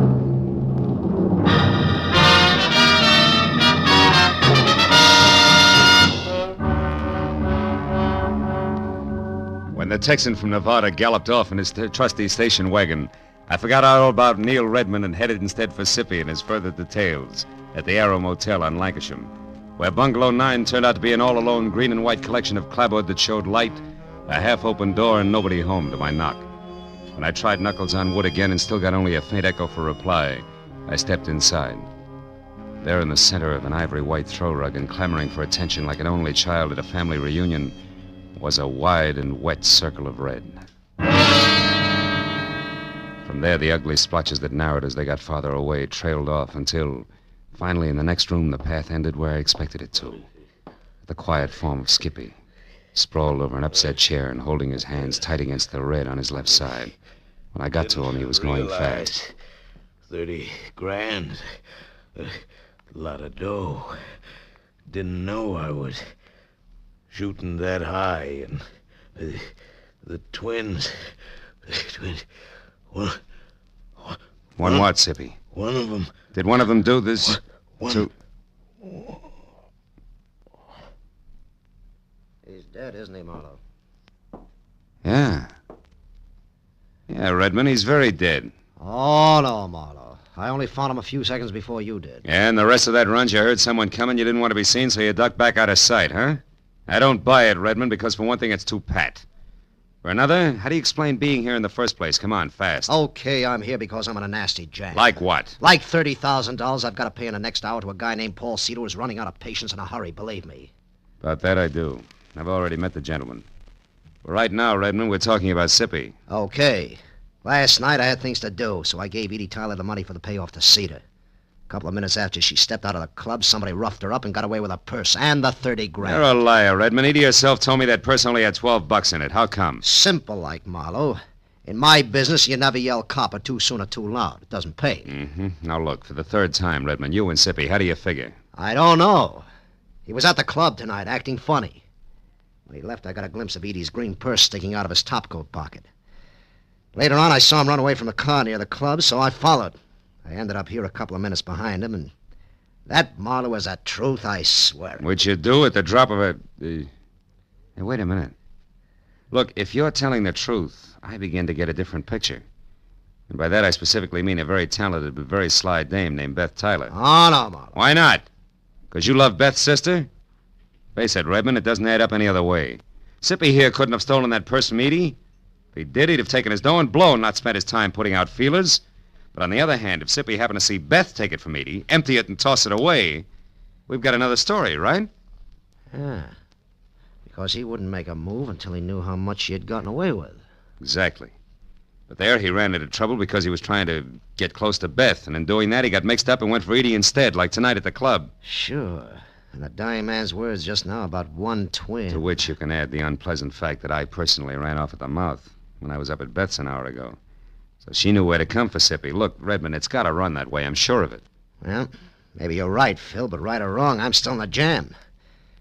When when the Texan from Nevada galloped off in his trusty station wagon, I forgot all about Neil Redmond and headed instead for Sippy and his further details at the Arrow Motel on Lancashire, where Bungalow 9 turned out to be an all-alone green and white collection of clapboard that showed light, a half-open door, and nobody home to my knock. When I tried knuckles on wood again and still got only a faint echo for reply, I stepped inside. There in the center of an ivory white throw rug and clamoring for attention like an only child at a family reunion was a wide and wet circle of red. From there, the ugly splotches that narrowed as they got farther away trailed off until, finally, in the next room, the path ended where I expected it to. The quiet form of Skippy, sprawled over an upset chair and holding his hands tight against the red on his left side. When I got to him, he was going fast. 30 grand. A lot of dough. Didn't know I was shooting that high. And the twins. One what, Sippy? One of them. Did one of them do this? He's dead, isn't he, Marlowe? Yeah. Yeah, Redmond, he's very dead. Oh, no, Marlowe. I only found him a few seconds before you did. Yeah, and the rest of that run, you heard someone coming, you didn't want to be seen, so you ducked back out of sight, huh? I don't buy it, Redmond, because for one thing, it's too pat. For another, how do you explain being here in the first place? Come on, fast. Okay, I'm here because I'm in a nasty jam. Like what? Like $30,000 I've got to pay in the next hour to a guy named Paul Cedar who's running out of patience in a hurry, believe me. About that I do. I've already met the gentleman. But right now, Redmond, we're talking about Sippy. Okay. Last night I had things to do, so I gave Edie Tyler the money for the payoff to Cedar. A couple of minutes after she stepped out of the club, somebody roughed her up and got away with her purse and the 30 grand. You're a liar, Redmond. Edie herself told me that purse only had $12 in it. How come? Simple like, Marlowe. In my business, you never yell copper too soon or too loud. It doesn't pay. Mm-hmm. Now look, for the third time, Redmond, you and Sippy, how do you figure? I don't know. He was at the club tonight, acting funny. When he left, I got a glimpse of Edie's green purse sticking out of his topcoat pocket. Later on, I saw him run away from the car near the club, so I followed. I ended up here a couple of minutes behind him, and that, Marlowe, is the truth, I swear. Which you do at the drop of a... Hey, wait a minute. Look, if you're telling the truth, I begin to get a different picture. And by that, I specifically mean a very talented but very sly dame named Beth Tyler. Oh, no, Marlowe. Why not? Because you love Beth's sister? Face it, Redmond, it doesn't add up any other way. Sippy here couldn't have stolen that purse from Edie. If he did, he'd have taken his dough and blown, not spent his time putting out feelers. But on the other hand, if Sippy happened to see Beth take it from Edie, empty it and toss it away, we've got another story, right? Yeah. Because he wouldn't make a move until he knew how much she had gotten away with. Exactly. But there he ran into trouble because he was trying to get close to Beth, and in doing that, he got mixed up and went for Edie instead, like tonight at the club. Sure. And the dying man's words just now about one twin. To which you can add the unpleasant fact that I personally ran off at the mouth when I was up at Beth's an hour ago. So she knew where to come for Sippy. Look, Redmond, it's got to run that way. I'm sure of it. Well, maybe you're right, Phil, but right or wrong, I'm still in the jam.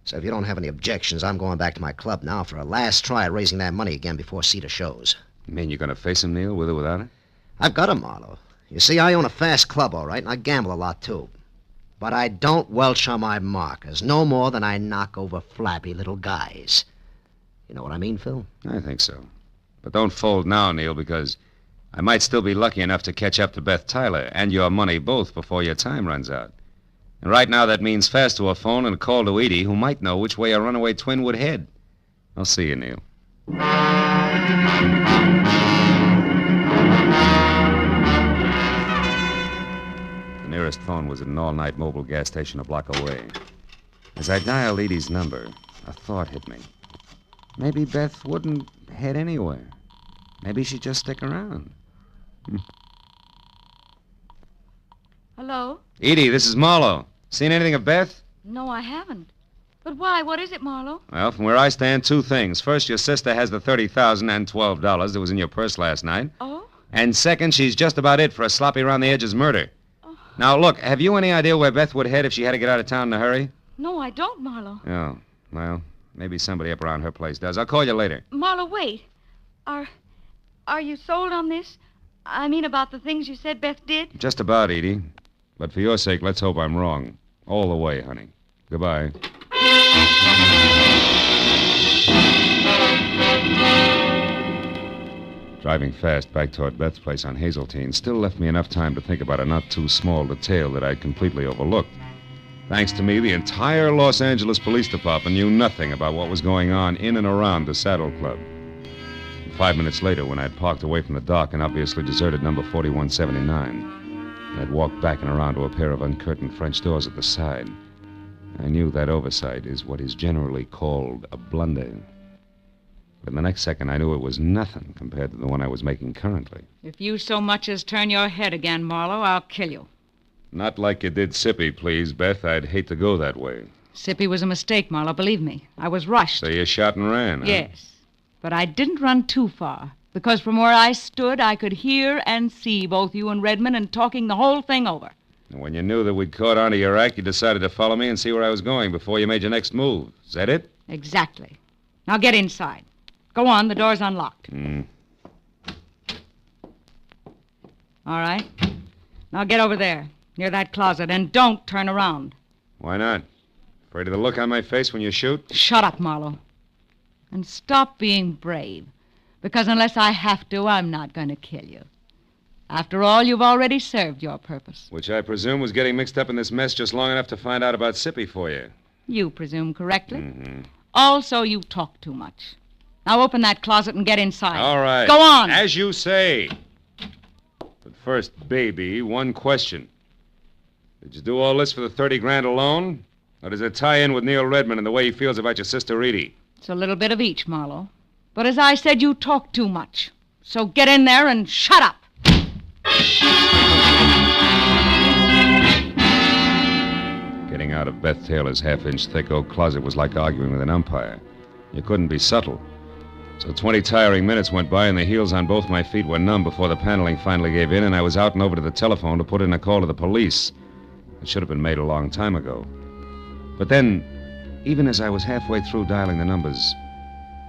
So if you don't have any objections, I'm going back to my club now for a last try at raising that money again before Cedar shows. You mean you're going to face him, Neil, with or without it? I've got him, Marlowe. You see, I own a fast club, all right, and I gamble a lot, too. But I don't welch on my markers, no more than I knock over flabby little guys. You know what I mean, Phil? I think so. But don't fold now, Neil, because I might still be lucky enough to catch up to Beth Tyler and your money both before your time runs out. And right now that means fast to a phone and a call to Edie, who might know which way a runaway twin would head. I'll see you, Neil. The nearest phone was at an all-night mobile gas station a block away. As I dialed Edie's number, a thought hit me. Maybe Beth wouldn't head anywhere. Maybe she'd just stick around. Hello? Edie, this is Marlowe. Seen anything of Beth? No, I haven't. But why? What is it, Marlowe? Well, from where I stand, two things. First, your sister has the $30,000 and $12 that was in your purse last night. Oh? And second, she's just about it for a sloppy around the edges murder. Oh. Now, look, have you any idea where Beth would head if she had to get out of town in a hurry? No, I don't, Marlowe. Oh, well, maybe somebody up around her place does. I'll call you later. Marlowe, wait. Are you sold on this? I mean, about the things you said Beth did? Just about, Edie. But for your sake, let's hope I'm wrong. All the way, honey. Goodbye. Driving fast back toward Beth's place on Hazeltine still left me enough time to think about a not-too-small detail that I'd completely overlooked. Thanks to me, the entire Los Angeles Police Department knew nothing about what was going on in and around the Saddle Club. 5 minutes later, when I'd parked away from the dock and obviously deserted number 4179, and I'd walked back and around to a pair of uncurtained French doors at the side, I knew that oversight is what is generally called a blunder. But the next second, I knew it was nothing compared to the one I was making currently. If you so much as turn your head again, Marlowe, I'll kill you. Not like you did Sippy, please, Beth. I'd hate to go that way. Sippy was a mistake, Marlowe, believe me. I was rushed. So you shot and ran, huh? Yes. But I didn't run too far, because from where I stood, I could hear and see both you and Redmond and talking the whole thing over. And when you knew that we'd caught on to your act, you decided to follow me and see where I was going before you made your next move. Is that it? Exactly. Now get inside. Go on, the door's unlocked. All right. Now get over there, near that closet, and don't turn around. Why not? Afraid of the look on my face when you shoot? Shut up, Marlowe. And stop being brave, because unless I have to, I'm not going to kill you. After all, you've already served your purpose. Which I presume was getting mixed up in this mess just long enough to find out about Sippy for you. You presume correctly. Also, you talk too much. Now open that closet and get inside. All right. Go on. As you say. But first, baby, one question. Did you do all this for the 30 grand alone? Or does it tie in with Neil Redmond and the way he feels about your sister Edie? It's a little bit of each, Marlowe. But as I said, you talk too much. So get in there and shut up. Getting out of Beth Taylor's half-inch thick oak closet was like arguing with an umpire. You couldn't be subtle. So 20 tiring minutes went by and the heels on both my feet were numb before the paneling finally gave in and I was out and over to the telephone to put in a call to the police. It should have been made a long time ago. But then, even as I was halfway through dialing the numbers,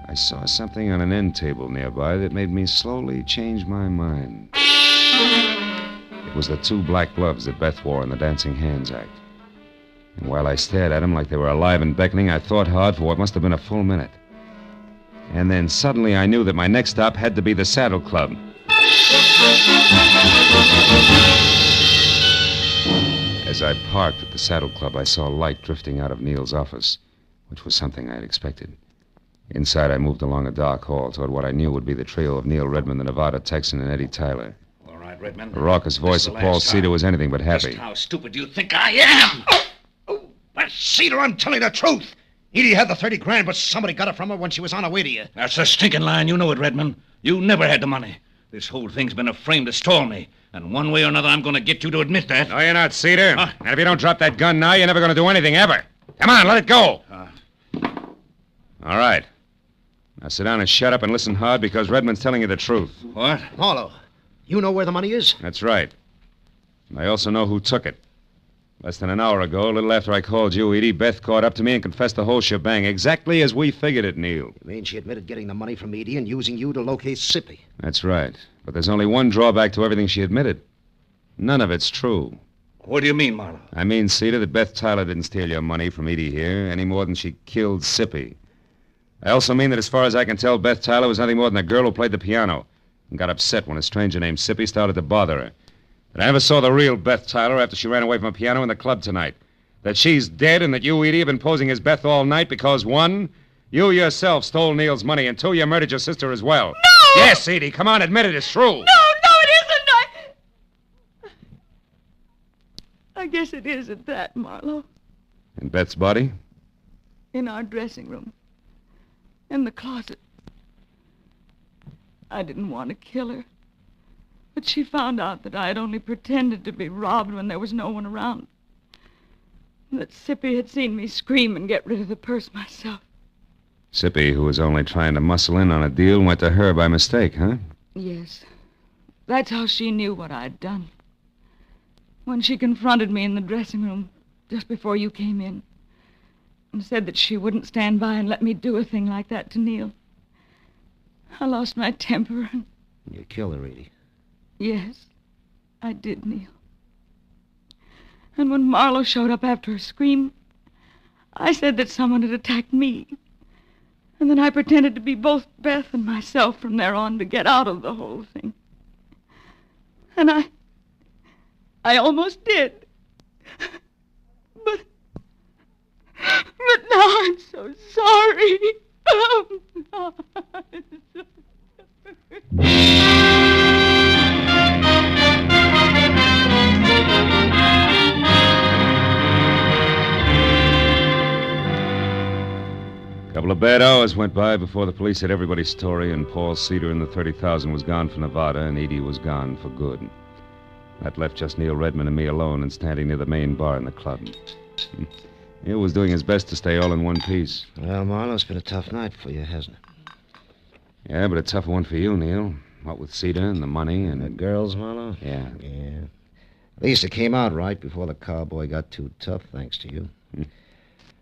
I saw something on an end table nearby that made me slowly change my mind. It was the 2 black gloves that Beth wore in the Dancing Hands act. And while I stared at them like they were alive and beckoning, I thought hard for what must have been a full minute. And then suddenly I knew that my next stop had to be the Saddle Club. As I parked at the Saddle Club, I saw light drifting out of Neil's office, which was something I had expected. Inside, I moved along a dark hall toward what I knew would be the trio of Neil Redmond, the Nevada Texan, and Eddie Tyler. All right, Redmond. The raucous voice of Paul Cedar was anything but happy. Just how stupid do you think I am? But Cedar, I'm telling the truth. Edie had the 30 grand, but somebody got it from her when she was on her way to you. That's a stinking line. You know it, Redmond. You never had the money. This whole thing's been a frame to stall me. And one way or another, I'm going to get you to admit that. No, you're not, Cedar. And if you don't drop that gun now, you're never going to do anything ever. Come on, let it go. All right. Now sit down and shut up and listen hard because Redmond's telling you the truth. What? Marlowe, you know where the money is? That's right. And I also know who took it. Less than an hour ago, a little after I called you, Edie, Beth caught up to me and confessed the whole shebang, exactly as we figured it, Neil. You mean she admitted getting the money from Edie and using you to locate Sippy? That's right. But there's only one drawback to everything she admitted. None of it's true. What do you mean, Marlowe? I mean, Cedar, that Beth Tyler didn't steal your money from Edie here any more than she killed Sippy. I also mean that as far as I can tell, Beth Tyler was nothing more than a girl who played the piano and got upset when a stranger named Sippy started to bother her. That I never saw the real Beth Tyler after she ran away from a piano in the club tonight. That she's dead and that you, Edie, have been posing as Beth all night because, 1, you yourself stole Neil's money, and 2, you murdered your sister as well. No! Yes, Edie, come on, admit it, it's true. No, it isn't. I guess it is at that, Marlowe. And Beth's body? In our dressing room. In the closet. I didn't want to kill her. But she found out that I had only pretended to be robbed when there was no one around. And that Sippy had seen me scream and get rid of the purse myself. Sippy, who was only trying to muscle in on a deal, went to her by mistake, huh? Yes. That's how she knew what I'd done. When she confronted me in the dressing room just before you came in and said that she wouldn't stand by and let me do a thing like that to Neil, I lost my temper and... You killed her, Edie. Yes, I did, Neil. And when Marlowe showed up after her scream, I said that someone had attacked me. And then I pretended to be both Beth and myself from there on to get out of the whole thing. And I almost did. But now I'm so sorry. Oh, I'm so A couple of bad hours went by before the police had everybody's story, and Paul Cedar and the 30,000 was gone for Nevada, and Edie was gone for good. That left just Neil Redmond and me alone and standing near the main bar in the club. Neil was doing his best to stay all in one piece. Well, Marlowe, it's been a tough night for you, hasn't it? Yeah, but a tougher one for you, Neil. What with Cedar and the money and... The girls, Marlowe? Yeah. Yeah. At least it came out right before the cowboy got too tough, thanks to you.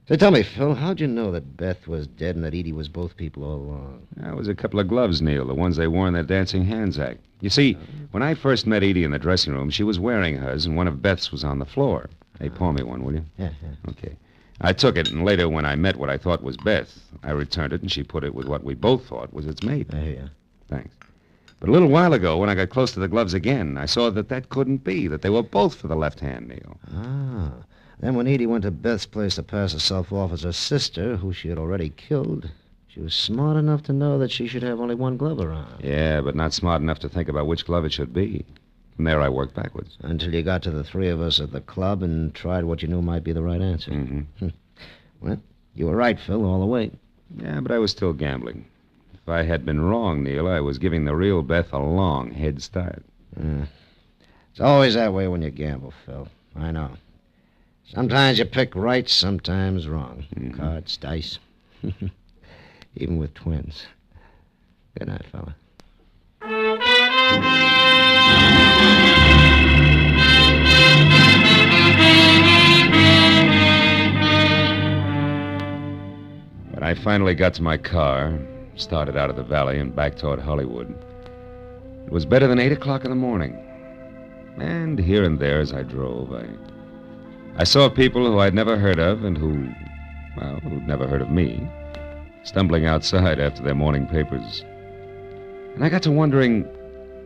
So tell me, Phil, how'd you know that Beth was dead and that Edie was both people all along? That was a couple of gloves, Neil, the ones they wore in their Dancing Hands act. You see, when I first met Edie in the dressing room, she was wearing hers, and one of Beth's was on the floor. Hey, pour me one, will you? Yeah. Okay. I took it, and later when I met what I thought was Beth, I returned it, and she put it with what we both thought was its mate. I hear you. Thanks. But a little while ago, when I got close to the gloves again, I saw that couldn't be, that they were both for the left hand, Neil. Ah. Then when Edie went to Beth's place to pass herself off as her sister, who she had already killed, she was smart enough to know that she should have only one glove around. Yeah, but not smart enough to think about which glove it should be. From there, I worked backwards. Until you got to the three of us at the club and tried what you knew might be the right answer. Mm-hmm. Well, you were right, Phil, all the way. Yeah, but I was still gambling. If I had been wrong, Neil, I was giving the real Beth a long head start. It's always that way when you gamble, Phil. I know. Sometimes you pick right, sometimes wrong. Mm-hmm. Cards, dice. Even with twins. Good night, fella. When I finally got to my car, started out of the valley and back toward Hollywood, it was better than 8 o'clock in the morning. And here and there as I drove, I saw people who I'd never heard of and who'd never heard of me, stumbling outside after their morning papers. And I got to wondering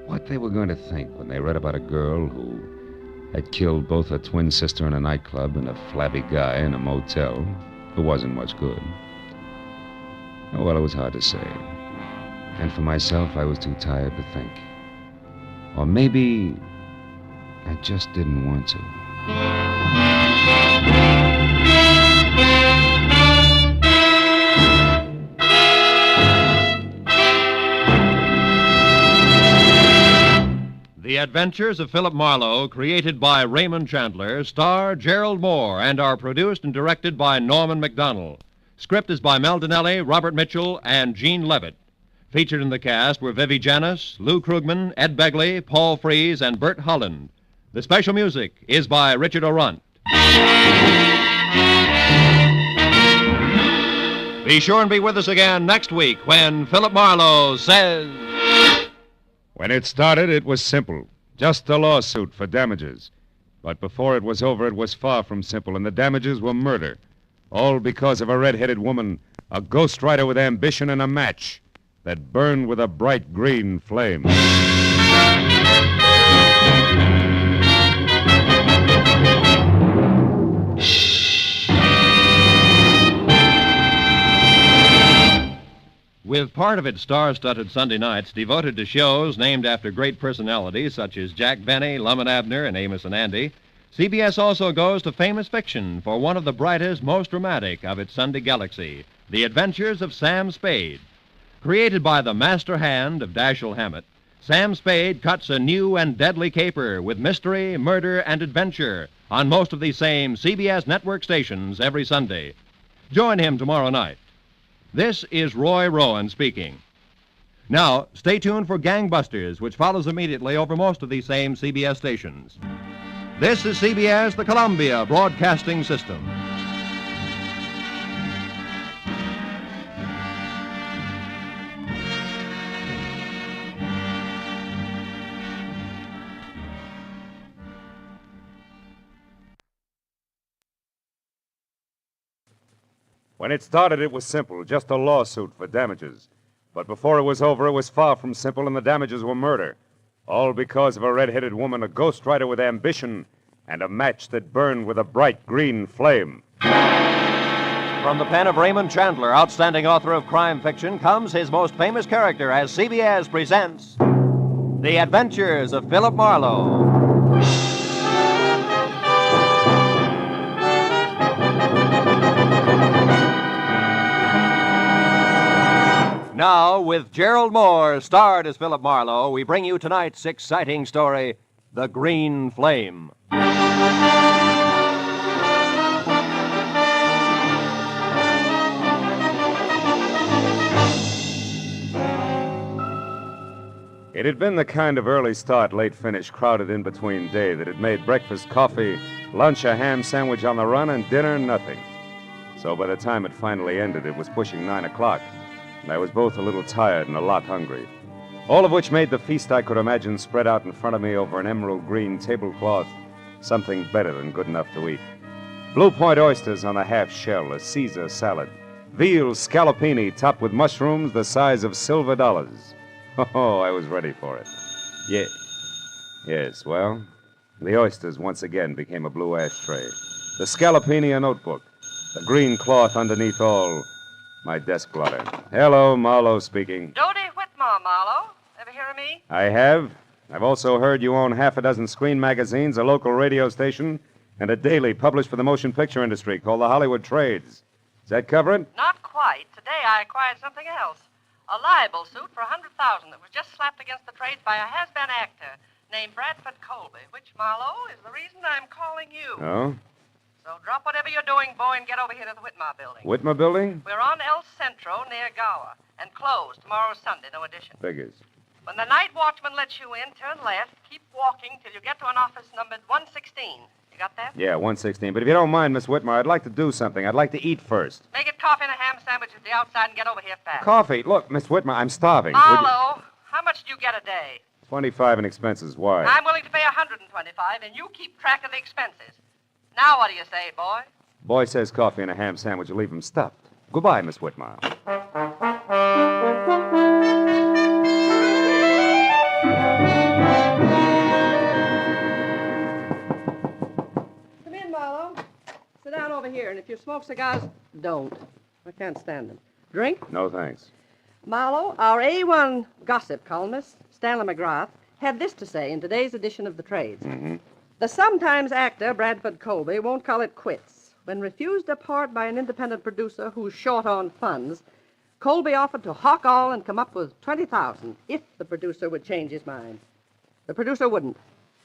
what they were going to think when they read about a girl who had killed both a twin sister in a nightclub and a flabby guy in a motel who wasn't much good. Oh, well, it was hard to say. And for myself, I was too tired to think. Or maybe I just didn't want to. The Adventures of Philip Marlowe, created by Raymond Chandler, star Gerald Moore, and are produced and directed by Norman MacDonald. Script is by Mel Donnelly, Robert Mitchell, and Gene Levitt. Featured in the cast were Vivi Janis, Lou Krugman, Ed Begley, Paul Frees, and Bert Holland. The special music is by Richard Aurunt. Be sure and be with us again next week when Philip Marlowe says... When it started, it was simple. Just a lawsuit for damages. But before it was over, it was far from simple, and the damages were murder. All because of a red-headed woman, a ghostwriter with ambition and a match that burned with a bright green flame. With part of its star-studded Sunday nights devoted to shows named after great personalities such as Jack Benny, Lum and Abner, and Amos and Andy, CBS also goes to famous fiction for one of the brightest, most dramatic of its Sunday galaxy, The Adventures of Sam Spade. Created by the master hand of Dashiell Hammett, Sam Spade cuts a new and deadly caper with mystery, murder, and adventure on most of these same CBS network stations every Sunday. Join him tomorrow night. This is Roy Rowan speaking. Now, stay tuned for Gangbusters, which follows immediately over most of these same CBS stations. This is CBS, the Columbia Broadcasting System. When it started, it was simple, just a lawsuit for damages. But before it was over, it was far from simple, and the damages were murder. All because of a red-headed woman, a ghostwriter with ambition, and a match that burned with a bright green flame. From the pen of Raymond Chandler, outstanding author of crime fiction, comes his most famous character as CBS presents The Adventures of Philip Marlowe. Now, with Gerald Moore, starred as Philip Marlowe, we bring you tonight's exciting story, The Green Flame. It had been the kind of early start, late finish crowded in between day that had made breakfast coffee, lunch a ham sandwich on the run, and dinner nothing. So by the time it finally ended, it was pushing 9 o'clock, and I was both a little tired and a lot hungry. All of which made the feast I could imagine spread out in front of me over an emerald green tablecloth something better than good enough to eat. Blue Point oysters on a half shell, a Caesar salad, veal scallopini topped with mushrooms the size of silver dollars. Oh, I was ready for it. Yes, well, the oysters once again became a blue ashtray. The scallopini a notebook. The green cloth underneath all, my desk blotter. Hello, Marlowe speaking. Dodie Whitmore, Marlowe. Ever hear of me? I have. I've also heard you own half a dozen screen magazines, a local radio station, and a daily published for the motion picture industry called the Hollywood Trades. Does that cover it? Not quite. Today I acquired something else. A libel suit for $100,000 that was just slapped against the trades by a has-been actor named Bradford Colby, which, Marlowe, is the reason I'm calling you. Oh? So drop whatever you're doing, boy, and get over here to the Whitmore building. Whitmer building? We're on El Centro near Gower, and closed tomorrow Sunday, no addition. Figures. When the night watchman lets you in, turn left, keep walking till you get to an office numbered 116. You got that? Yeah, 116. But if you don't mind, Miss Whitmer, I'd like to do something. I'd like to eat first. Make it coffee and a ham sandwich at the outside and get over here fast. Coffee. Look, Miss Whitmer, I'm starving. Would you- Marlowe, how much do you get a day? 25 in expenses. Why? I'm willing to pay 125, and you keep track of the expenses. Now what do you say, boy? Boy says coffee and a ham sandwich will leave him stuffed. Goodbye, Miss Whitmer. Come in, Marlowe. Sit down over here, and if you smoke cigars, don't. I can't stand them. Drink? No, thanks. Marlowe, our A1 gossip columnist, Stanley McGrath, had this to say in today's edition of The Trades. Mm-hmm. The sometimes actor Bradford Colby won't call it quits. When refused a part by an independent producer who's short on funds, Colby offered to hawk all and come up with $20,000 if the producer would change his mind. The producer wouldn't.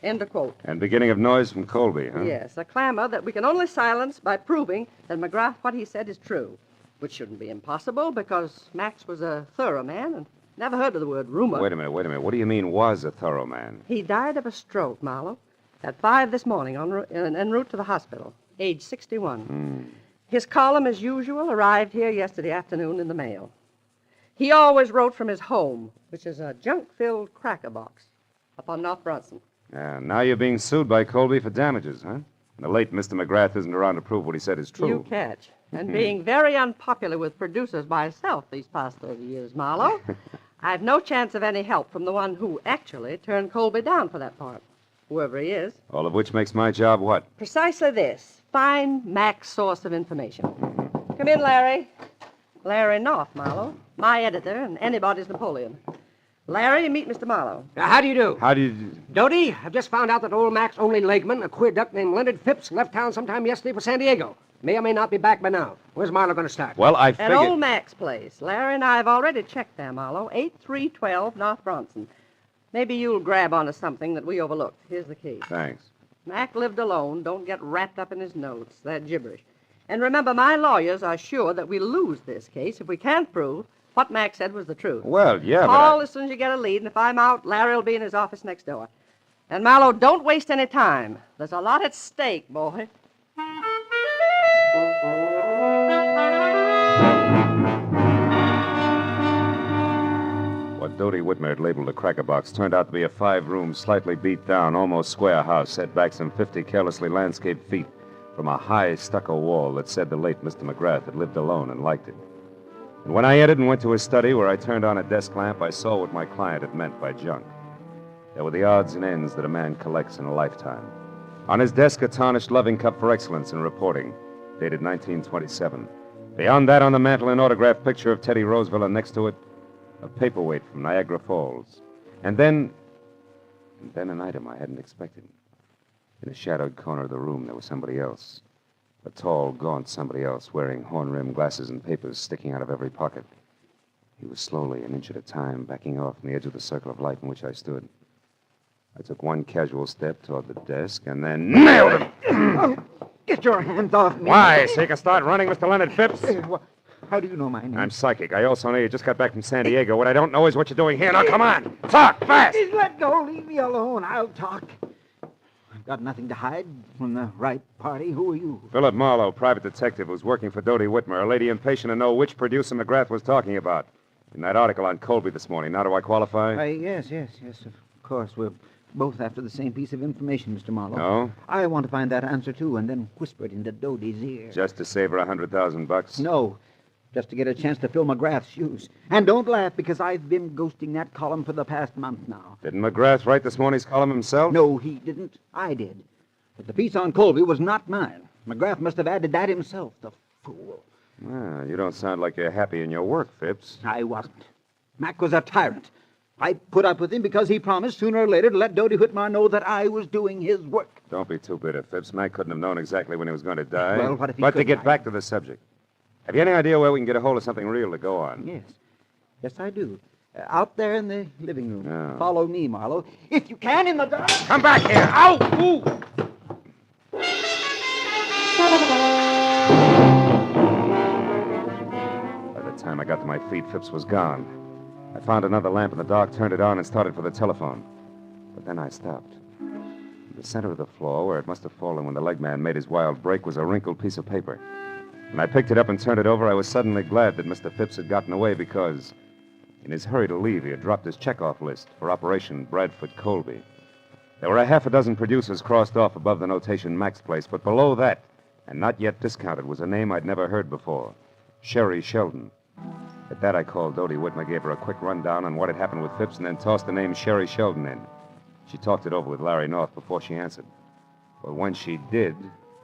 End of quote. And beginning of noise from Colby, huh? Yes, a clamor that we can only silence by proving that McGrath, what he said, is true, which shouldn't be impossible because Max was a thorough man and never heard of the word rumor. Wait a minute. What do you mean was a thorough man? He died of a stroke, Marlowe, at 5 this morning en route to the hospital, age 61. His column, as usual, arrived here yesterday afternoon in the mail. He always wrote from his home, which is a junk-filled cracker box up on North Bronson. Now you're being sued by Colby for damages, huh? The late Mr. McGrath isn't around to prove what he said is true. You catch. And being very unpopular with producers myself these past 30 years, Marlowe, I've no chance of any help from the one who actually turned Colby down for that part, whoever he is. All of which makes my job what? Precisely this. Find Mac's source of information. Come in, Larry. Larry North, Marlowe. My editor and anybody's Napoleon. Larry, meet Mr. Marlowe. How do you do? How do you... Dodie, I've just found out that old Mac's only legman, a queer duck named Leonard Phipps, left town sometime yesterday for San Diego. May or may not be back by now. Where's Marlowe going to start? Well, I At figured... old Mac's place. Larry and I have already checked there, Marlowe. 8312 North Bronson. Maybe you'll grab onto something that we overlooked. Here's the key. Thanks. Mac lived alone. Don't get wrapped up in his notes. That gibberish. And remember, my lawyers are sure that we'll lose this case if we can't prove what Mac said was the truth. Well, yeah, Call as soon as you get a lead, and if I'm out, Larry'll be in his office next door. And, Marlowe, don't waste any time. There's a lot at stake, boy. What Dodie Whitmer had labeled a cracker box turned out to be a 5-room, slightly beat down, almost square house set back some 50 carelessly landscaped feet from a high stucco wall that said the late Mr. McGrath had lived alone and liked it. And when I entered and went to his study where I turned on a desk lamp, I saw what my client had meant by junk. There were the odds and ends that a man collects in a lifetime. On his desk, a tarnished loving cup for excellence in reporting, dated 1927. Beyond that, on the mantel, an autographed picture of Teddy Roosevelt, and next to it, a paperweight from Niagara Falls. And then an item I hadn't expected. In a shadowed corner of the room, there was somebody else. A tall, gaunt somebody else, wearing horn-rimmed glasses and papers sticking out of every pocket. He was slowly, an inch at a time, backing off from the edge of the circle of light in which I stood. I took one casual step toward the desk and then nailed him. Get your hands off me. Why? So you can start running, Mr. Leonard Phipps? How do you know my name? I'm psychic. I also know you just got back from San Diego. What I don't know is what you're doing here. Now, come on. Talk, fast. Please let go. Leave me alone. I'll talk. I've got nothing to hide from the right party. Who are you? Philip Marlowe, private detective, who's working for Dodie Whitmer, a lady impatient to know which producer McGrath was talking about. In that article on Colby this morning. Now, do I qualify? Yes, of course. We're both after the same piece of information, Mr. Marlowe. Oh? I want to find that answer, too, and then whisper it into Dodie's ear. Just to save her $100,000? No. Just to get a chance to fill McGrath's shoes. And don't laugh, because I've been ghosting that column for the past month now. Didn't McGrath write this morning's column himself? No, he didn't. I did. But the piece on Colby was not mine. McGrath must have added that himself, the fool. Well, you don't sound like you're happy in your work, Phipps. I wasn't. Mac was a tyrant. I put up with him because he promised sooner or later to let Dodie Whitmore know that I was doing his work. Don't be too bitter, Phipps. Mac couldn't have known exactly when he was going to die. Well, what if he But to could? get back to the subject, have you any idea where we can get a hold of something real to go on? Yes. Yes, I do. Out there in the living room. Oh. Follow me, Marlowe. If you can, in the dark. Come back here. Ow! Ooh! By the time I got to my feet, Phipps was gone. I found another lamp in the dark, turned it on, and started for the telephone. But then I stopped. In the center of the floor, where it must have fallen when the leg man made his wild break, was a wrinkled piece of paper. When I picked it up and turned it over, I was suddenly glad that Mr. Phipps had gotten away because, in his hurry to leave, he had dropped his checkoff list for Operation Bradford Colby. There were a half a dozen producers crossed off above the notation Mac's Place, but below that, and not yet discounted, was a name I'd never heard before, Sherry Sheldon. At that, I called Dodie Whitmer, gave her a quick rundown on what had happened with Phipps, and then tossed the name Sherry Sheldon in. She talked it over with Larry North before she answered. But when she did,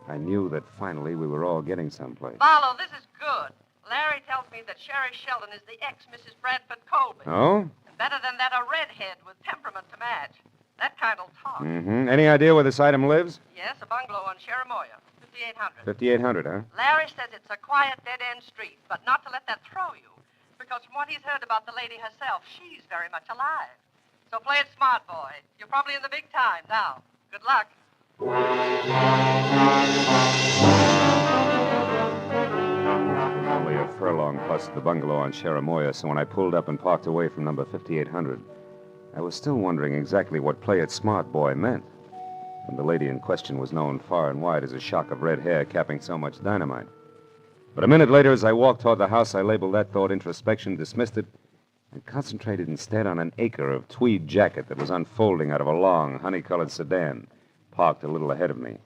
I knew that finally we were all getting someplace. Marlowe, this is good. Larry tells me that Sherry Sheldon is the ex-Mrs. Bradford Colby. Oh? And better than that, a redhead with temperament to match. That kind'll talk. Mm-hmm. Any idea where this item lives? Yes, a bungalow on Cherimoya, 5800. 5800, huh? Larry says it's a quiet, dead-end street, but not to let that throw you. Because from what he's heard about the lady herself, she's very much alive. So play it smart, boy. You're probably in the big time now. Good luck. Only a furlong plus the bungalow on Cherimoya, so when I pulled up and parked away from number 5800, I was still wondering exactly what play it smart boy meant. When the lady in question was known far and wide as a shock of red hair capping so much dynamite. But a minute later, as I walked toward the house, I labeled that thought introspection, dismissed it, and concentrated instead on an acre of tweed jacket that was unfolding out of a long, honey-colored sedan, parked a little ahead of me.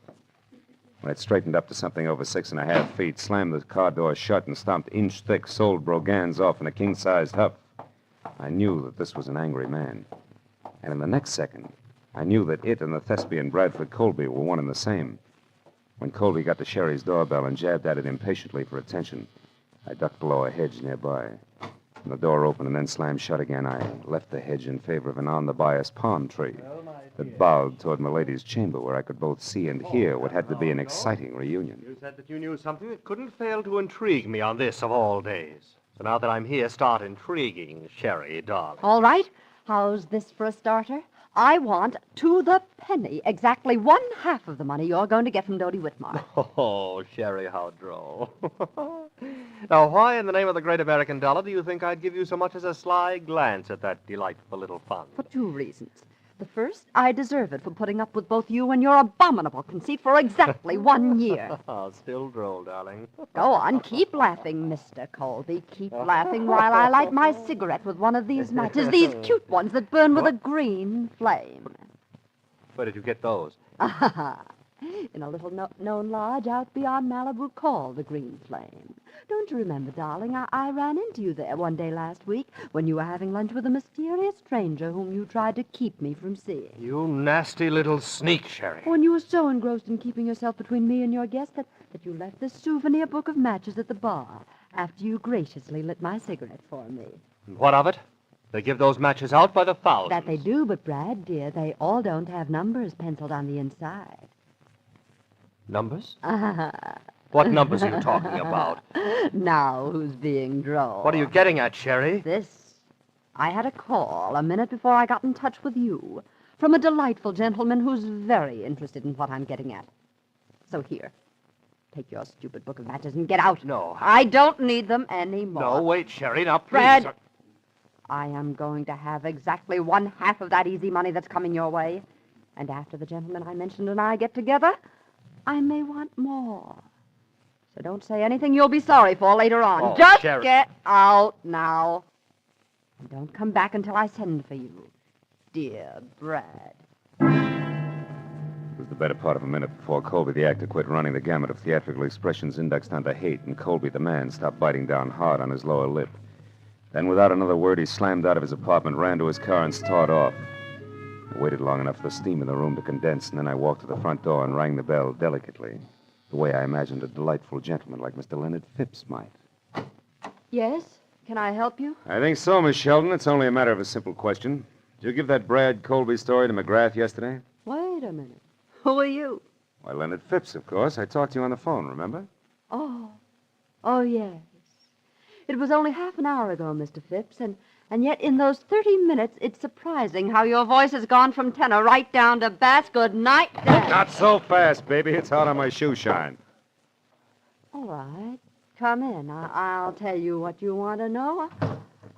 When it straightened up to something over 6.5 feet, slammed the car door shut, and stomped inch-thick soled brogans off in a king-sized huff, I knew that this was an angry man. And in the next second, I knew that it and the thespian Bradford Colby were one and the same. When Colby got to Sherry's doorbell and jabbed at it impatiently for attention, I ducked below a hedge nearby. When the door opened and then slammed shut again, I left the hedge in favor of an on-the-bias palm tree that bowed toward Milady's chamber, where I could both see and hear what had to be an exciting reunion. You said that you knew something that couldn't fail to intrigue me on this of all days. So now that I'm here, start intriguing, Sherry, darling. All right. How's this for a starter? I want, to the penny, exactly 1/2 of the money you're going to get from Dodie Whitmore. Oh, Sherry, how droll. Now, why in the name of the great American dollar do you think I'd give you so much as a sly glance at that delightful little fund? For 2 reasons. The first, I deserve it for putting up with both you and your abominable conceit for exactly 1 year. Still droll, darling. Go on, keep laughing, Mr. Colby. Keep laughing while I light my cigarette with one of these matches, these cute ones that burn with a green flame. Where did you get those? In a little known lodge out beyond Malibu called the Green Flame. Don't you remember, darling? I ran into you there one day last week when you were having lunch with a mysterious stranger whom you tried to keep me from seeing. You nasty little sneak, Sherry. When you were so engrossed in keeping yourself between me and your guest that you left this souvenir book of matches at the bar after you graciously lit my cigarette for me. What of it? They give those matches out by the thousands. That they do, but, Brad, dear, they all don't have numbers penciled on the inside. Numbers? What numbers are you talking about? Now, who's being droll? What are you getting at, Sherry? This. I had a call a minute before I got in touch with you from a delightful gentleman who's very interested in what I'm getting at. So here, take your stupid book of matches and get out. No. I don't need them anymore. No, wait, Sherry. Now, please. Fred, I am going to have exactly 1/2 of that easy money that's coming your way. And after the gentleman I mentioned and I get together, I may want more. So don't say anything you'll be sorry for later on. Oh, Just Sherry. get out now. And don't come back until I send for you. Dear Brad. It was the better part of a minute before Colby, the actor, quit running the gamut of theatrical expressions indexed onto hate, and Colby, the man, stopped biting down hard on his lower lip. Then, without another word, he slammed out of his apartment, ran to his car, and started off. I waited long enough for the steam in the room to condense, and then I walked to the front door and rang the bell delicately, the way I imagined a delightful gentleman like Mr. Leonard Phipps might. Yes? Can I help you? I think so, Miss Sheldon. It's only a matter of a simple question. Did you give that Brad Colby story to McGrath yesterday? Wait a minute. Who are you? Why, Leonard Phipps, of course. I talked to you on the phone, remember? Oh. Oh, yes. It was only half an hour ago, Mr. Phipps, and yet in those 30 minutes, it's surprising how your voice has gone from tenor right down to bass. Good night, Dad. Not so fast, baby. It's hot on my shoe shine. All right. Come in. I'll tell you what you want to know.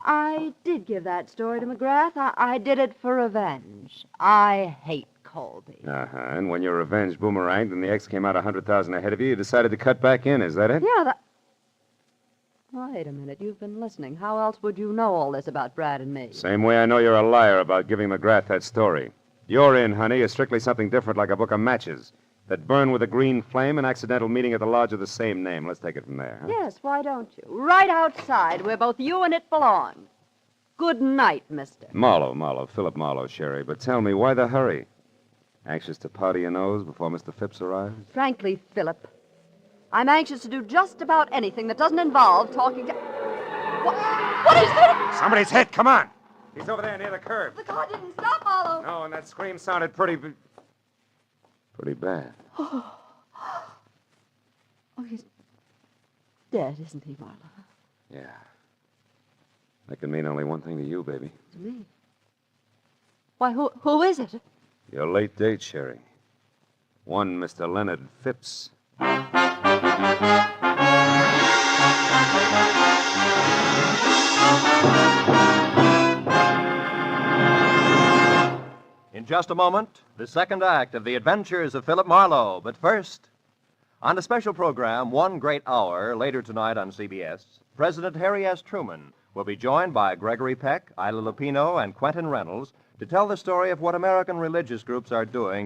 I did give that story to McGrath. I did it for revenge. I hate Colby. Uh-huh. And when your revenge boomeranged and the X came out 100,000 ahead of you, you decided to cut back in. Is that it? Yeah, Wait a minute. You've been listening. How else would you know all this about Brad and me? Same way I know you're a liar about giving McGrath that story. Your in, honey, is strictly something different, like a book of matches that burn with a green flame, an accidental meeting at the lodge of the same name. Let's take it from there. Huh? Yes, why don't you? Right outside, where both you and it belong. Good night, mister. Marlowe, Philip Marlowe, Sherry. But tell me, why the hurry? Anxious to powder your nose before Mr. Phipps arrives? Frankly, Philip, I'm anxious to do just about anything that doesn't involve talking to... What is that? Somebody's hit. Come on. He's over there near the curb. The car didn't stop, Marlowe. No, and that scream sounded pretty bad. Oh, he's dead, isn't he, Marlowe? Yeah. That can mean only one thing to you, baby. To me. Why, who is it? Your late date, Sherry. One Mr. Leonard Phipps. In just a moment, the second act of The Adventures of Philip Marlowe. But first, on a special program, One Great Hour, later tonight on CBS, President Harry S. Truman will be joined by Gregory Peck, Ila Lupino, and Quentin Reynolds to tell the story of what American religious groups are doing to